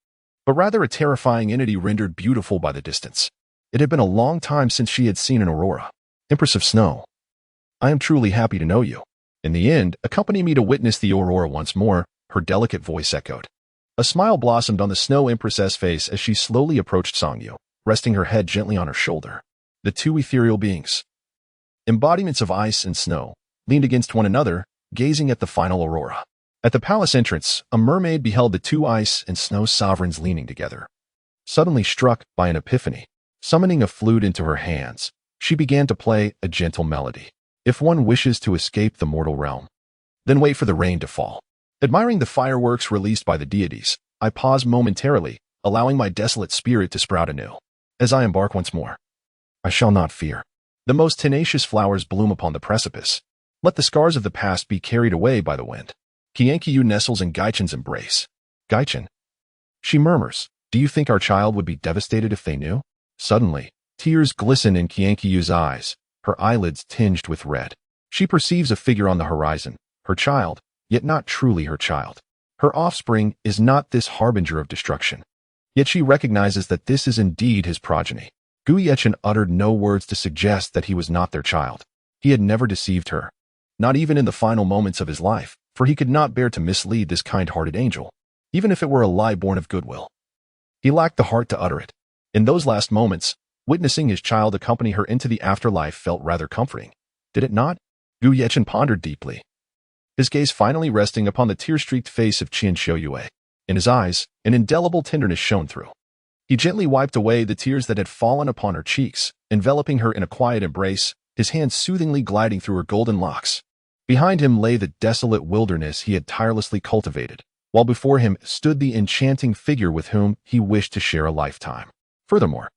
but rather a terrifying entity rendered beautiful by the distance. It had been a long time since she had seen an aurora. Empress of Snow, I am truly happy to know you. In the end, accompany me to witness the aurora once more, her delicate voice echoed. A smile blossomed on the Snow Empress's face as she slowly approached Song Yu, resting her head gently on her shoulder. The two ethereal beings, embodiments of ice and snow, leaned against one another, gazing at the final aurora. At the palace entrance, a mermaid beheld the two ice and snow sovereigns leaning together. Suddenly struck by an epiphany, summoning a flute into her hands, she began to play a gentle melody. If one wishes to escape the mortal realm, then wait for the rain to fall. Admiring the fireworks released by the deities, I pause momentarily, allowing my desolate spirit to sprout anew. As I embark once more, I shall not fear. The most tenacious flowers bloom upon the precipice. Let the scars of the past be carried away by the wind. Qianqiyu nestles in Gaichen's embrace. Gaichen, she murmurs, do you think our child would be devastated if they knew? Suddenly, tears glisten in Qianqiyu's eyes, her eyelids tinged with red. She perceives a figure on the horizon, her child, yet not truly her child. Her offspring is not this harbinger of destruction. Yet she recognizes that this is indeed his progeny. Gu Yechen uttered no words to suggest that he was not their child. He had never deceived her, not even in the final moments of his life, for he could not bear to mislead this kind-hearted angel, even if it were a lie born of goodwill. He lacked the heart to utter it. In those last moments, witnessing his child accompany her into the afterlife felt rather comforting. Did it not? Gu Yechen pondered deeply, his gaze finally resting upon the tear-streaked face of Qian Shouyue. In his eyes, an indelible tenderness shone through. He gently wiped away the tears that had fallen upon her cheeks, enveloping her in a quiet embrace, his hands soothingly gliding through her golden locks. Behind him lay the desolate wilderness he had tirelessly cultivated, while before him stood the enchanting figure with whom he wished to share a lifetime. Furthermore,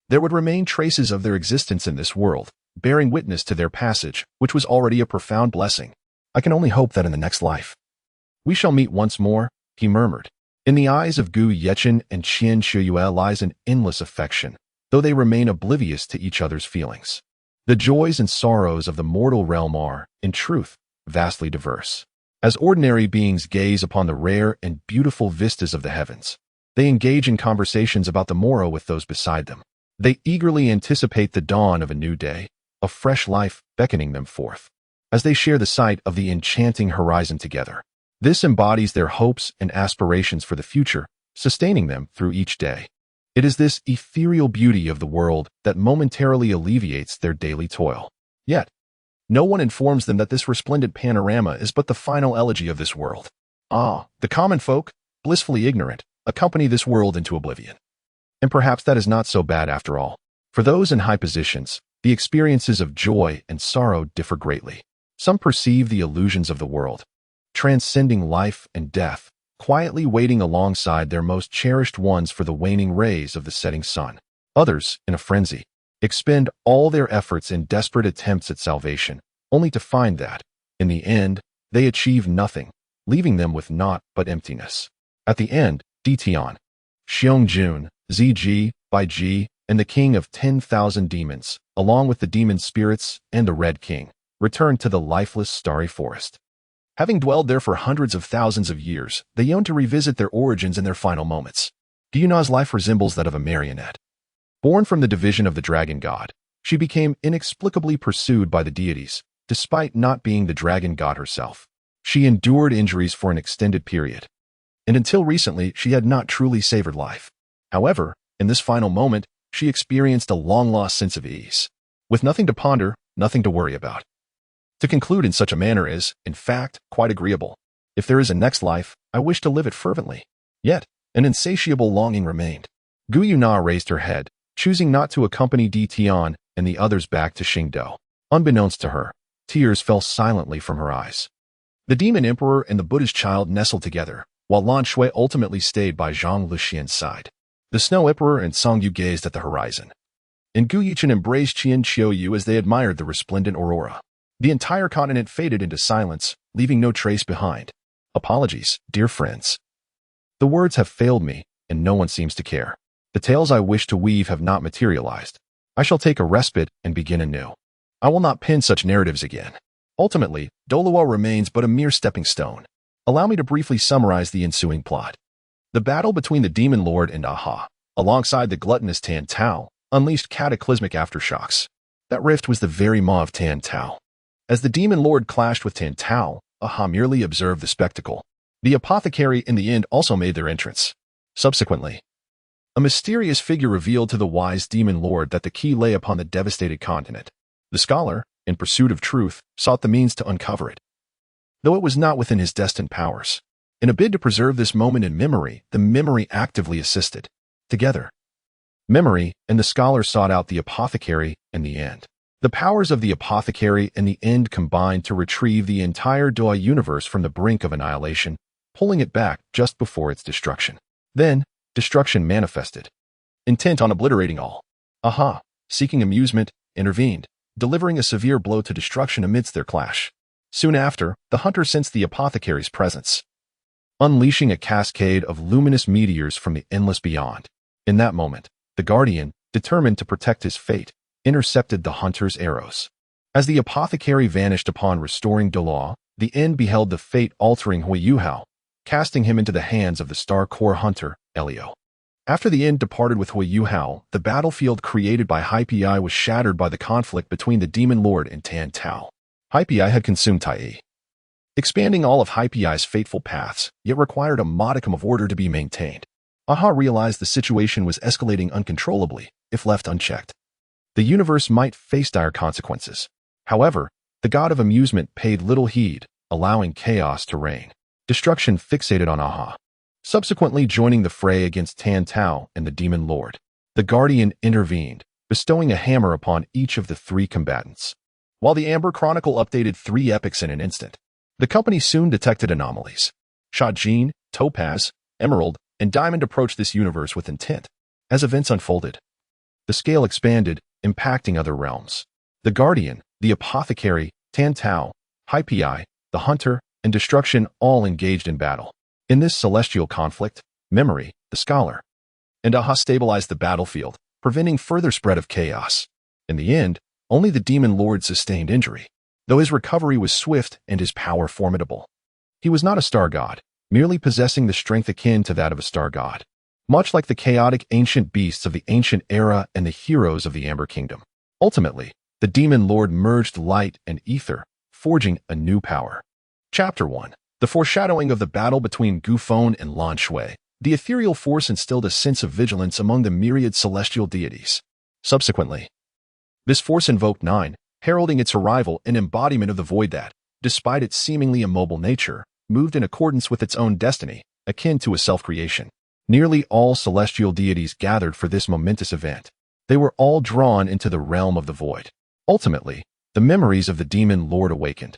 there would remain traces of their existence in this world, bearing witness to their passage, which was already a profound blessing. I can only hope that in the next life we shall meet once more, he murmured. In the eyes of Gu Yechen and Qian Shouyue lies an endless affection, though they remain oblivious to each other's feelings. The joys and sorrows of the mortal realm are, in truth, vastly diverse. As ordinary beings gaze upon the rare and beautiful vistas of the heavens, they engage in conversations about the morrow with those beside them. They eagerly anticipate the dawn of a new day, a fresh life beckoning them forth, as they share the sight of the enchanting horizon together. This embodies their hopes and aspirations for the future, sustaining them through each day. It is this ethereal beauty of the world that momentarily alleviates their daily toil. Yet, no one informs them that this resplendent panorama is but the final elegy of this world. The common folk, blissfully ignorant, accompany this world into oblivion. And perhaps that is not so bad after all. For those in high positions, the experiences of joy and sorrow differ greatly. Some perceive the illusions of the world, transcending life and death, quietly waiting alongside their most cherished ones for the waning rays of the setting sun. Others, in a frenzy, expend all their efforts in desperate attempts at salvation, only to find that, in the end, they achieve nothing, leaving them with naught but emptiness. At the end, Ditian, Xiong-jun, Ziji, Baiji, and the king of 10,000 demons, along with the demon spirits and the Red King, returned to the lifeless starry forest. Having dwelled there for hundreds of thousands of years, they yearn to revisit their origins in their final moments. Gyuna's life resembles that of a marionette. Born from the division of the dragon god, she became inexplicably pursued by the deities, despite not being the dragon god herself. She endured injuries for an extended period, and until recently she had not truly savored life. However, in this final moment, she experienced a long-lost sense of ease. With nothing to ponder, nothing to worry about. To conclude in such a manner is, in fact, quite agreeable. If there is a next life, I wish to live it fervently. Yet, an insatiable longing remained. Gu Yuna raised her head, choosing not to accompany Di Tian and the others back to Xingdou. Unbeknownst to her, tears fell silently from her eyes. The Demon Emperor and the Buddha's child nestled together, while Lan Shui ultimately stayed by Zhang Luxian's side. The Snow Emperor and Song Yu gazed at the horizon, and Gu Yichen embraced Qian Qiuyu as they admired the resplendent aurora. The entire continent faded into silence, leaving no trace behind. Apologies, dear friends. The words have failed me, and no one seems to care. The tales I wish to weave have not materialized. I shall take a respite and begin anew. I will not pen such narratives again. Ultimately, Douluo remains but a mere stepping stone. Allow me to briefly summarize the ensuing plot. The battle between the Demon Lord and Aha, alongside the gluttonous Tan Tao, unleashed cataclysmic aftershocks. That rift was the very maw of Tan Tao. As the Demon Lord clashed with Tan Tao, Aha merely observed the spectacle. The apothecary in the end also made their entrance. Subsequently, a mysterious figure revealed to the wise Demon Lord that the key lay upon the devastated continent. The scholar, in pursuit of truth, sought the means to uncover it, though it was not within his destined powers. In a bid to preserve this moment in memory, the memory actively assisted. Together, memory and the scholar sought out the apothecary in the end. The powers of the apothecary in the end combined to retrieve the entire Douluo universe from the brink of annihilation, pulling it back just before its destruction. Then, destruction manifested. Intent on obliterating all. Aha, seeking amusement, intervened, delivering a severe blow to destruction amidst their clash. Soon after, the hunter sensed the apothecary's presence, unleashing a cascade of luminous meteors from the endless beyond. In that moment, the guardian, determined to protect his fate, intercepted the hunter's arrows. As the apothecary vanished upon restoring Douluo, the end beheld the fate-altering Hui Yuhao, casting him into the hands of the Star Core hunter, Elio. After the end departed with Hui Yuhao, the battlefield created by Hai was shattered by the conflict between the Demon Lord and Tan Tao. Hai had consumed Tai, expanding all of Hai's fateful paths, yet required a modicum of order to be maintained. Aha realized the situation was escalating uncontrollably, if left unchecked. The universe might face dire consequences. However, the god of amusement paid little heed, allowing chaos to reign. Destruction fixated on Aha, subsequently joining the fray against Tan Tao and the Demon Lord. The Guardian intervened, bestowing a hammer upon each of the three combatants. While the Amber Chronicle updated 3 epics in an instant, the company soon detected anomalies. Shadjin, Topaz, Emerald, and Diamond approached this universe with intent. As events unfolded, the scale expanded, impacting other realms. The Guardian, the Apothecary, Tan Tao, Hai, the Hunter, and Destruction all engaged in battle. In this celestial conflict, Memory, the Scholar, and Aha stabilized the battlefield, preventing further spread of chaos. In the end, only the Demon Lord sustained injury, though his recovery was swift and his power formidable. He was not a star god, merely possessing the strength akin to that of a star god, much like the chaotic ancient beasts of the ancient era and the heroes of the Amber Kingdom. Ultimately, the Demon Lord merged light and ether, forging a new power. Chapter 1. The foreshadowing of the battle between Gufeng and Lan Shui. The ethereal force instilled a sense of vigilance among the myriad celestial deities. Subsequently, this force invoked 9, heralding its arrival, an embodiment of the void that, despite its seemingly immobile nature, moved in accordance with its own destiny, akin to a self-creation. Nearly all celestial deities gathered for this momentous event. They were all drawn into the realm of the void. Ultimately, the memories of the Demon Lord awakened,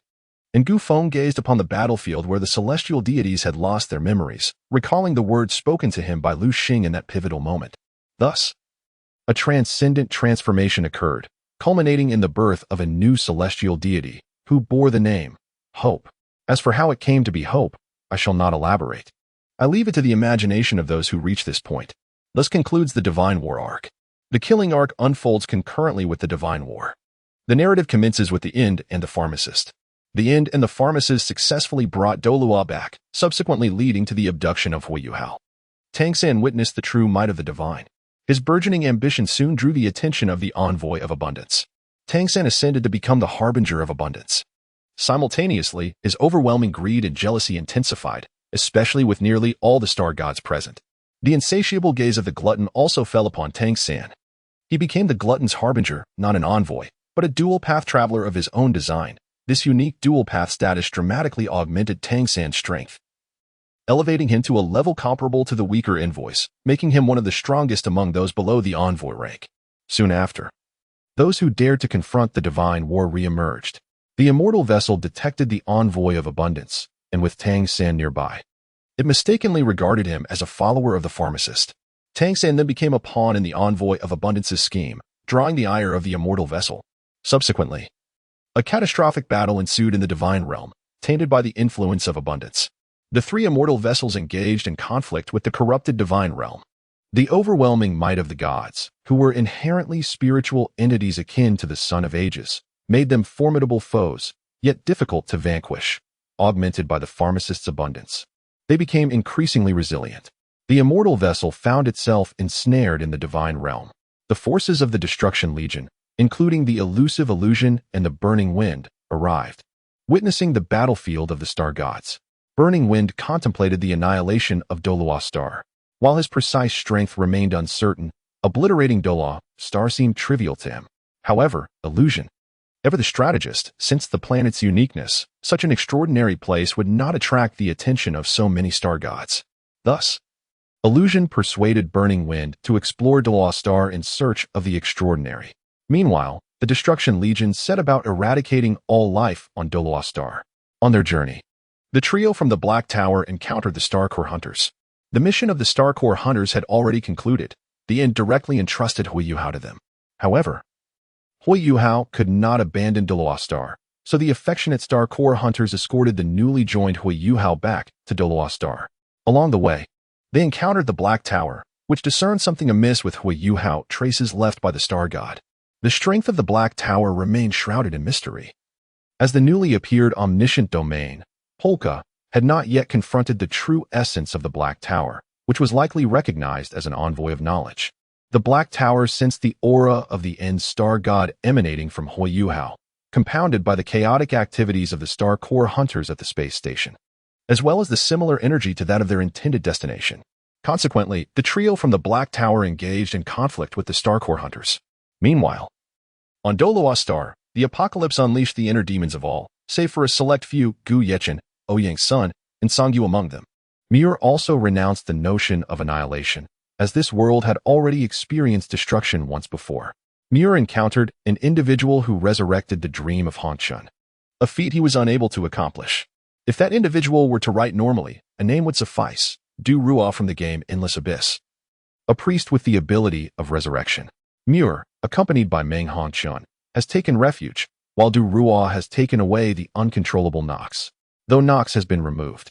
and Gufeng gazed upon the battlefield where the celestial deities had lost their memories, recalling the words spoken to him by Lu Xing in that pivotal moment. Thus, a transcendent transformation occurred, culminating in the birth of a new celestial deity, who bore the name Hope. As for how it came to be Hope, I shall not elaborate. I leave it to the imagination of those who reach this point. Thus concludes the Divine War arc. The Killing arc unfolds concurrently with the Divine War. The narrative commences with the End and the Pharmacist. The End and the Pharmacist successfully brought Douluo back, subsequently leading to the abduction of Hui Yuhao. Tang witnessed the true might of the divine. His burgeoning ambition soon drew the attention of the Envoy of Abundance. Tang ascended to become the Harbinger of Abundance. Simultaneously, his overwhelming greed and jealousy intensified, especially with nearly all the star gods present. The insatiable gaze of the glutton also fell upon Tang. He became the glutton's harbinger, not an envoy, but a dual-path traveler of his own design. This unique dual-path status dramatically augmented Tang's strength, elevating him to a level comparable to the weaker envoys, making him one of the strongest among those below the envoy rank. Soon after, those who dared to confront the divine war re-emerged. The immortal vessel detected the envoy of abundance, and with Tang San nearby, it mistakenly regarded him as a follower of the pharmacist. Tang San then became a pawn in the envoy of abundance's scheme, drawing the ire of the immortal vessel. Subsequently, a catastrophic battle ensued in the divine realm, tainted by the influence of abundance. The three immortal vessels engaged in conflict with the corrupted divine realm. The overwhelming might of the gods, who were inherently spiritual entities akin to the Son of Ages, made them formidable foes, yet difficult to vanquish. Augmented by the pharmacist's abundance, they became increasingly resilient. The immortal vessel found itself ensnared in the divine realm. The forces of the Destruction Legion, including the elusive illusion and the Burning Wind, arrived. Witnessing the battlefield of the star gods, Burning Wind contemplated the annihilation of Douluo star. While his precise strength remained uncertain, obliterating Douluo star seemed trivial to him. However, illusion, ever the strategist, sensed the planet's uniqueness. Such an extraordinary place would not attract the attention of so many star gods. Thus, illusion persuaded Burning Wind to explore Douluo star in search of the extraordinary. Meanwhile, the Destruction Legion set about eradicating all life on Douluo star. On their journey, the trio from the Black Tower encountered the Star Core Hunters. The mission of the Star Core Hunters had already concluded. The End directly entrusted Hui Yuhao to them. However, Hui Yuhao could not abandon Douluo star, so the affectionate Star Core Hunters escorted the newly joined Hui Yuhao back to Douluo star. Along the way, they encountered the Black Tower, which discerned something amiss with Hui Yuhao traces left by the Star God. The strength of the Black Tower remained shrouded in mystery. As the newly appeared omniscient domain, Polka had not yet confronted the true essence of the Black Tower, which was likely recognized as an envoy of knowledge. The Black Tower sensed the aura of the End Star God emanating from Hui Yuhao, compounded by the chaotic activities of the Star Core Hunters at the space station, as well as the similar energy to that of their intended destination. Consequently, the trio from the Black Tower engaged in conflict with the Star Core Hunters. Meanwhile, on Douluo star, the apocalypse unleashed the inner demons of all, save for a select few, Gu Yechen, Ouyang's son, and Songyu among them. Muir also renounced the notion of annihilation, as this world had already experienced destruction once before. Muir encountered an individual who resurrected the dream of Hongchun, a feat he was unable to accomplish. If that individual were to write normally, a name would suffice: Douluo from the game Endless Abyss, a priest with the ability of resurrection. Muir, accompanied by Meng Hongchun, has taken refuge, while Douluo has taken away the uncontrollable Nox. Though Nox has been removed,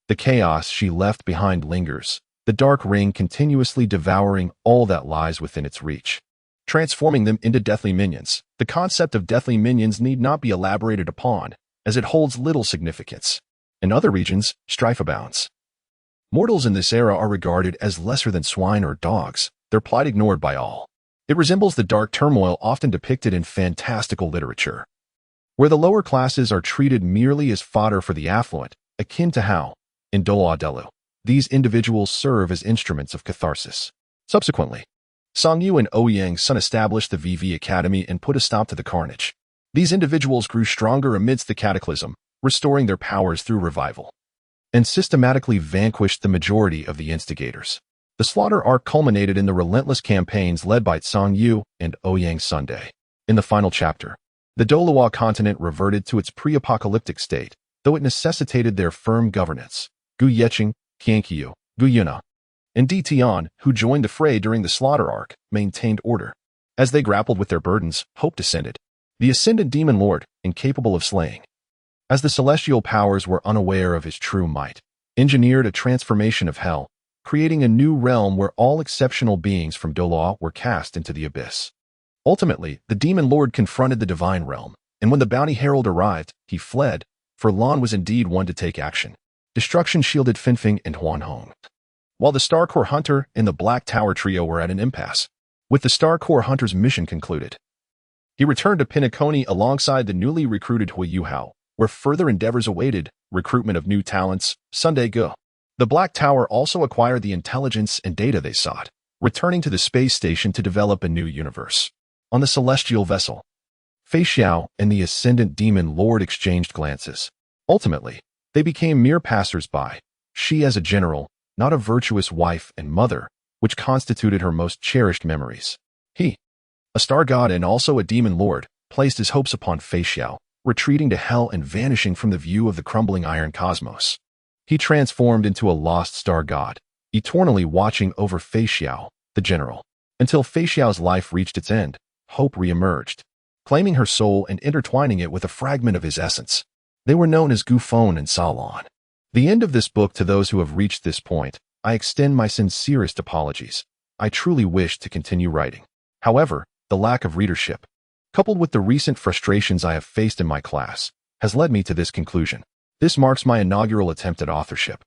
the chaos she left behind lingers, the dark ring continuously devouring all that lies within its reach, transforming them into deathly minions. The concept of deathly minions need not be elaborated upon, as it holds little significance. In other regions, strife abounds. Mortals in this era are regarded as lesser than swine or dogs, their plight ignored by all. It resembles the dark turmoil often depicted in fantastical literature, where the lower classes are treated merely as fodder for the affluent, akin to how, in Douluo, these individuals serve as instruments of catharsis. Subsequently, Songyu and Ouyang's son established the VV Academy and put a stop to the carnage. These individuals grew stronger amidst the cataclysm, restoring their powers through revival, and systematically vanquished the majority of the instigators. The slaughter arc culminated in the relentless campaigns led by Songyu and Ouyang Sunday. In the final chapter, the Douluo continent reverted to its pre-apocalyptic state, though it necessitated their firm governance. Gu Yeqing, Qianqiu, Gu Yuna, and Di Tian, who joined the fray during the slaughter arc, maintained order. As they grappled with their burdens, hope descended. The ascendant demon lord, incapable of slaying, as the celestial powers were unaware of his true might, engineered a transformation of hell, creating a new realm where all exceptional beings from Douluo were cast into the abyss. Ultimately, the demon lord confronted the divine realm, and when the bounty herald arrived, he fled, for Lan was indeed one to take action. Destruction shielded Finfeng and Huanhong, while the Star Core Hunter and the Black Tower trio were at an impasse. With the Star Core Hunter's mission concluded, he returned to Pinaconi alongside the newly recruited Hui Yuhao, where further endeavors awaited: recruitment of new talents, Sunday Go. The Black Tower also acquired the intelligence and data they sought, returning to the space station to develop a new universe. On the celestial vessel, Fei Xiao and the ascendant demon lord exchanged glances. Ultimately, they became mere passers-by, she as a general, not a virtuous wife and mother, which constituted her most cherished memories. He, a star god and also a demon lord, placed his hopes upon Fei Xiao, retreating to hell and vanishing from the view of the crumbling iron cosmos. He transformed into a lost star god, eternally watching over Fei Xiao, the general. Until Fei Xiao's life reached its end, hope re-emerged, claiming her soul and intertwining it with a fragment of his essence. They were known as Gufon and Salon. The end of this book. To those who have reached this point, I extend my sincerest apologies. I truly wish to continue writing. However, the lack of readership, coupled with the recent frustrations I have faced in my class, has led me to this conclusion. This marks my inaugural attempt at authorship,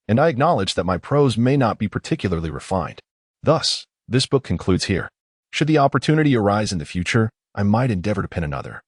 and I acknowledge that my prose may not be particularly refined. Thus, this book concludes here. Should the opportunity arise in the future, I might endeavor to pen another,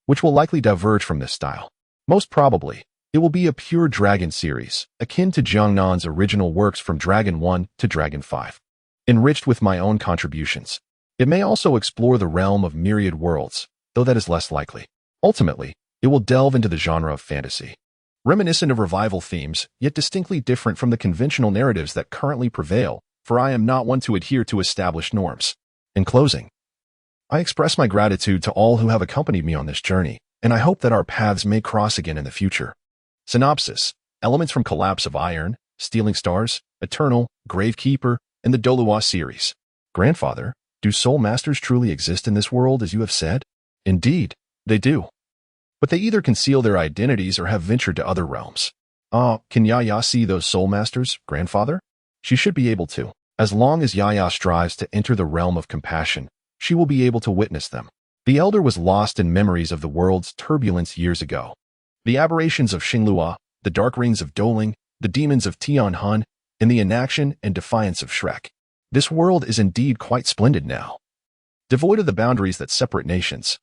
which will likely diverge from this style. Most probably, it will be a pure Dragon series, akin to Jiangnan's original works from Dragon 1 to Dragon 5, enriched with my own contributions. It may also explore the realm of myriad worlds, though that is less likely. Ultimately, it will delve into the genre of fantasy, reminiscent of revival themes, yet distinctly different from the conventional narratives that currently prevail, for I am not one to adhere to established norms. In closing, I express my gratitude to all who have accompanied me on this journey, and I hope that our paths may cross again in the future. Synopsis: elements from Collapse of Iron, Stealing Stars, Eternal, Gravekeeper, and the Douluo series. Grandfather, do soul masters truly exist in this world as you have said? Indeed, they do. But they either conceal their identities or have ventured to other realms. Can Yaya see those soul masters, grandfather? She should be able to. As long as Yaya strives to enter the realm of compassion, she will be able to witness them. The elder was lost in memories of the world's turbulence years ago. The aberrations of Xinglua, the dark rings of Doling, the demons of Tianhan, and the inaction and defiance of Shrek. This world is indeed quite splendid now. Devoid of the boundaries that separate nations,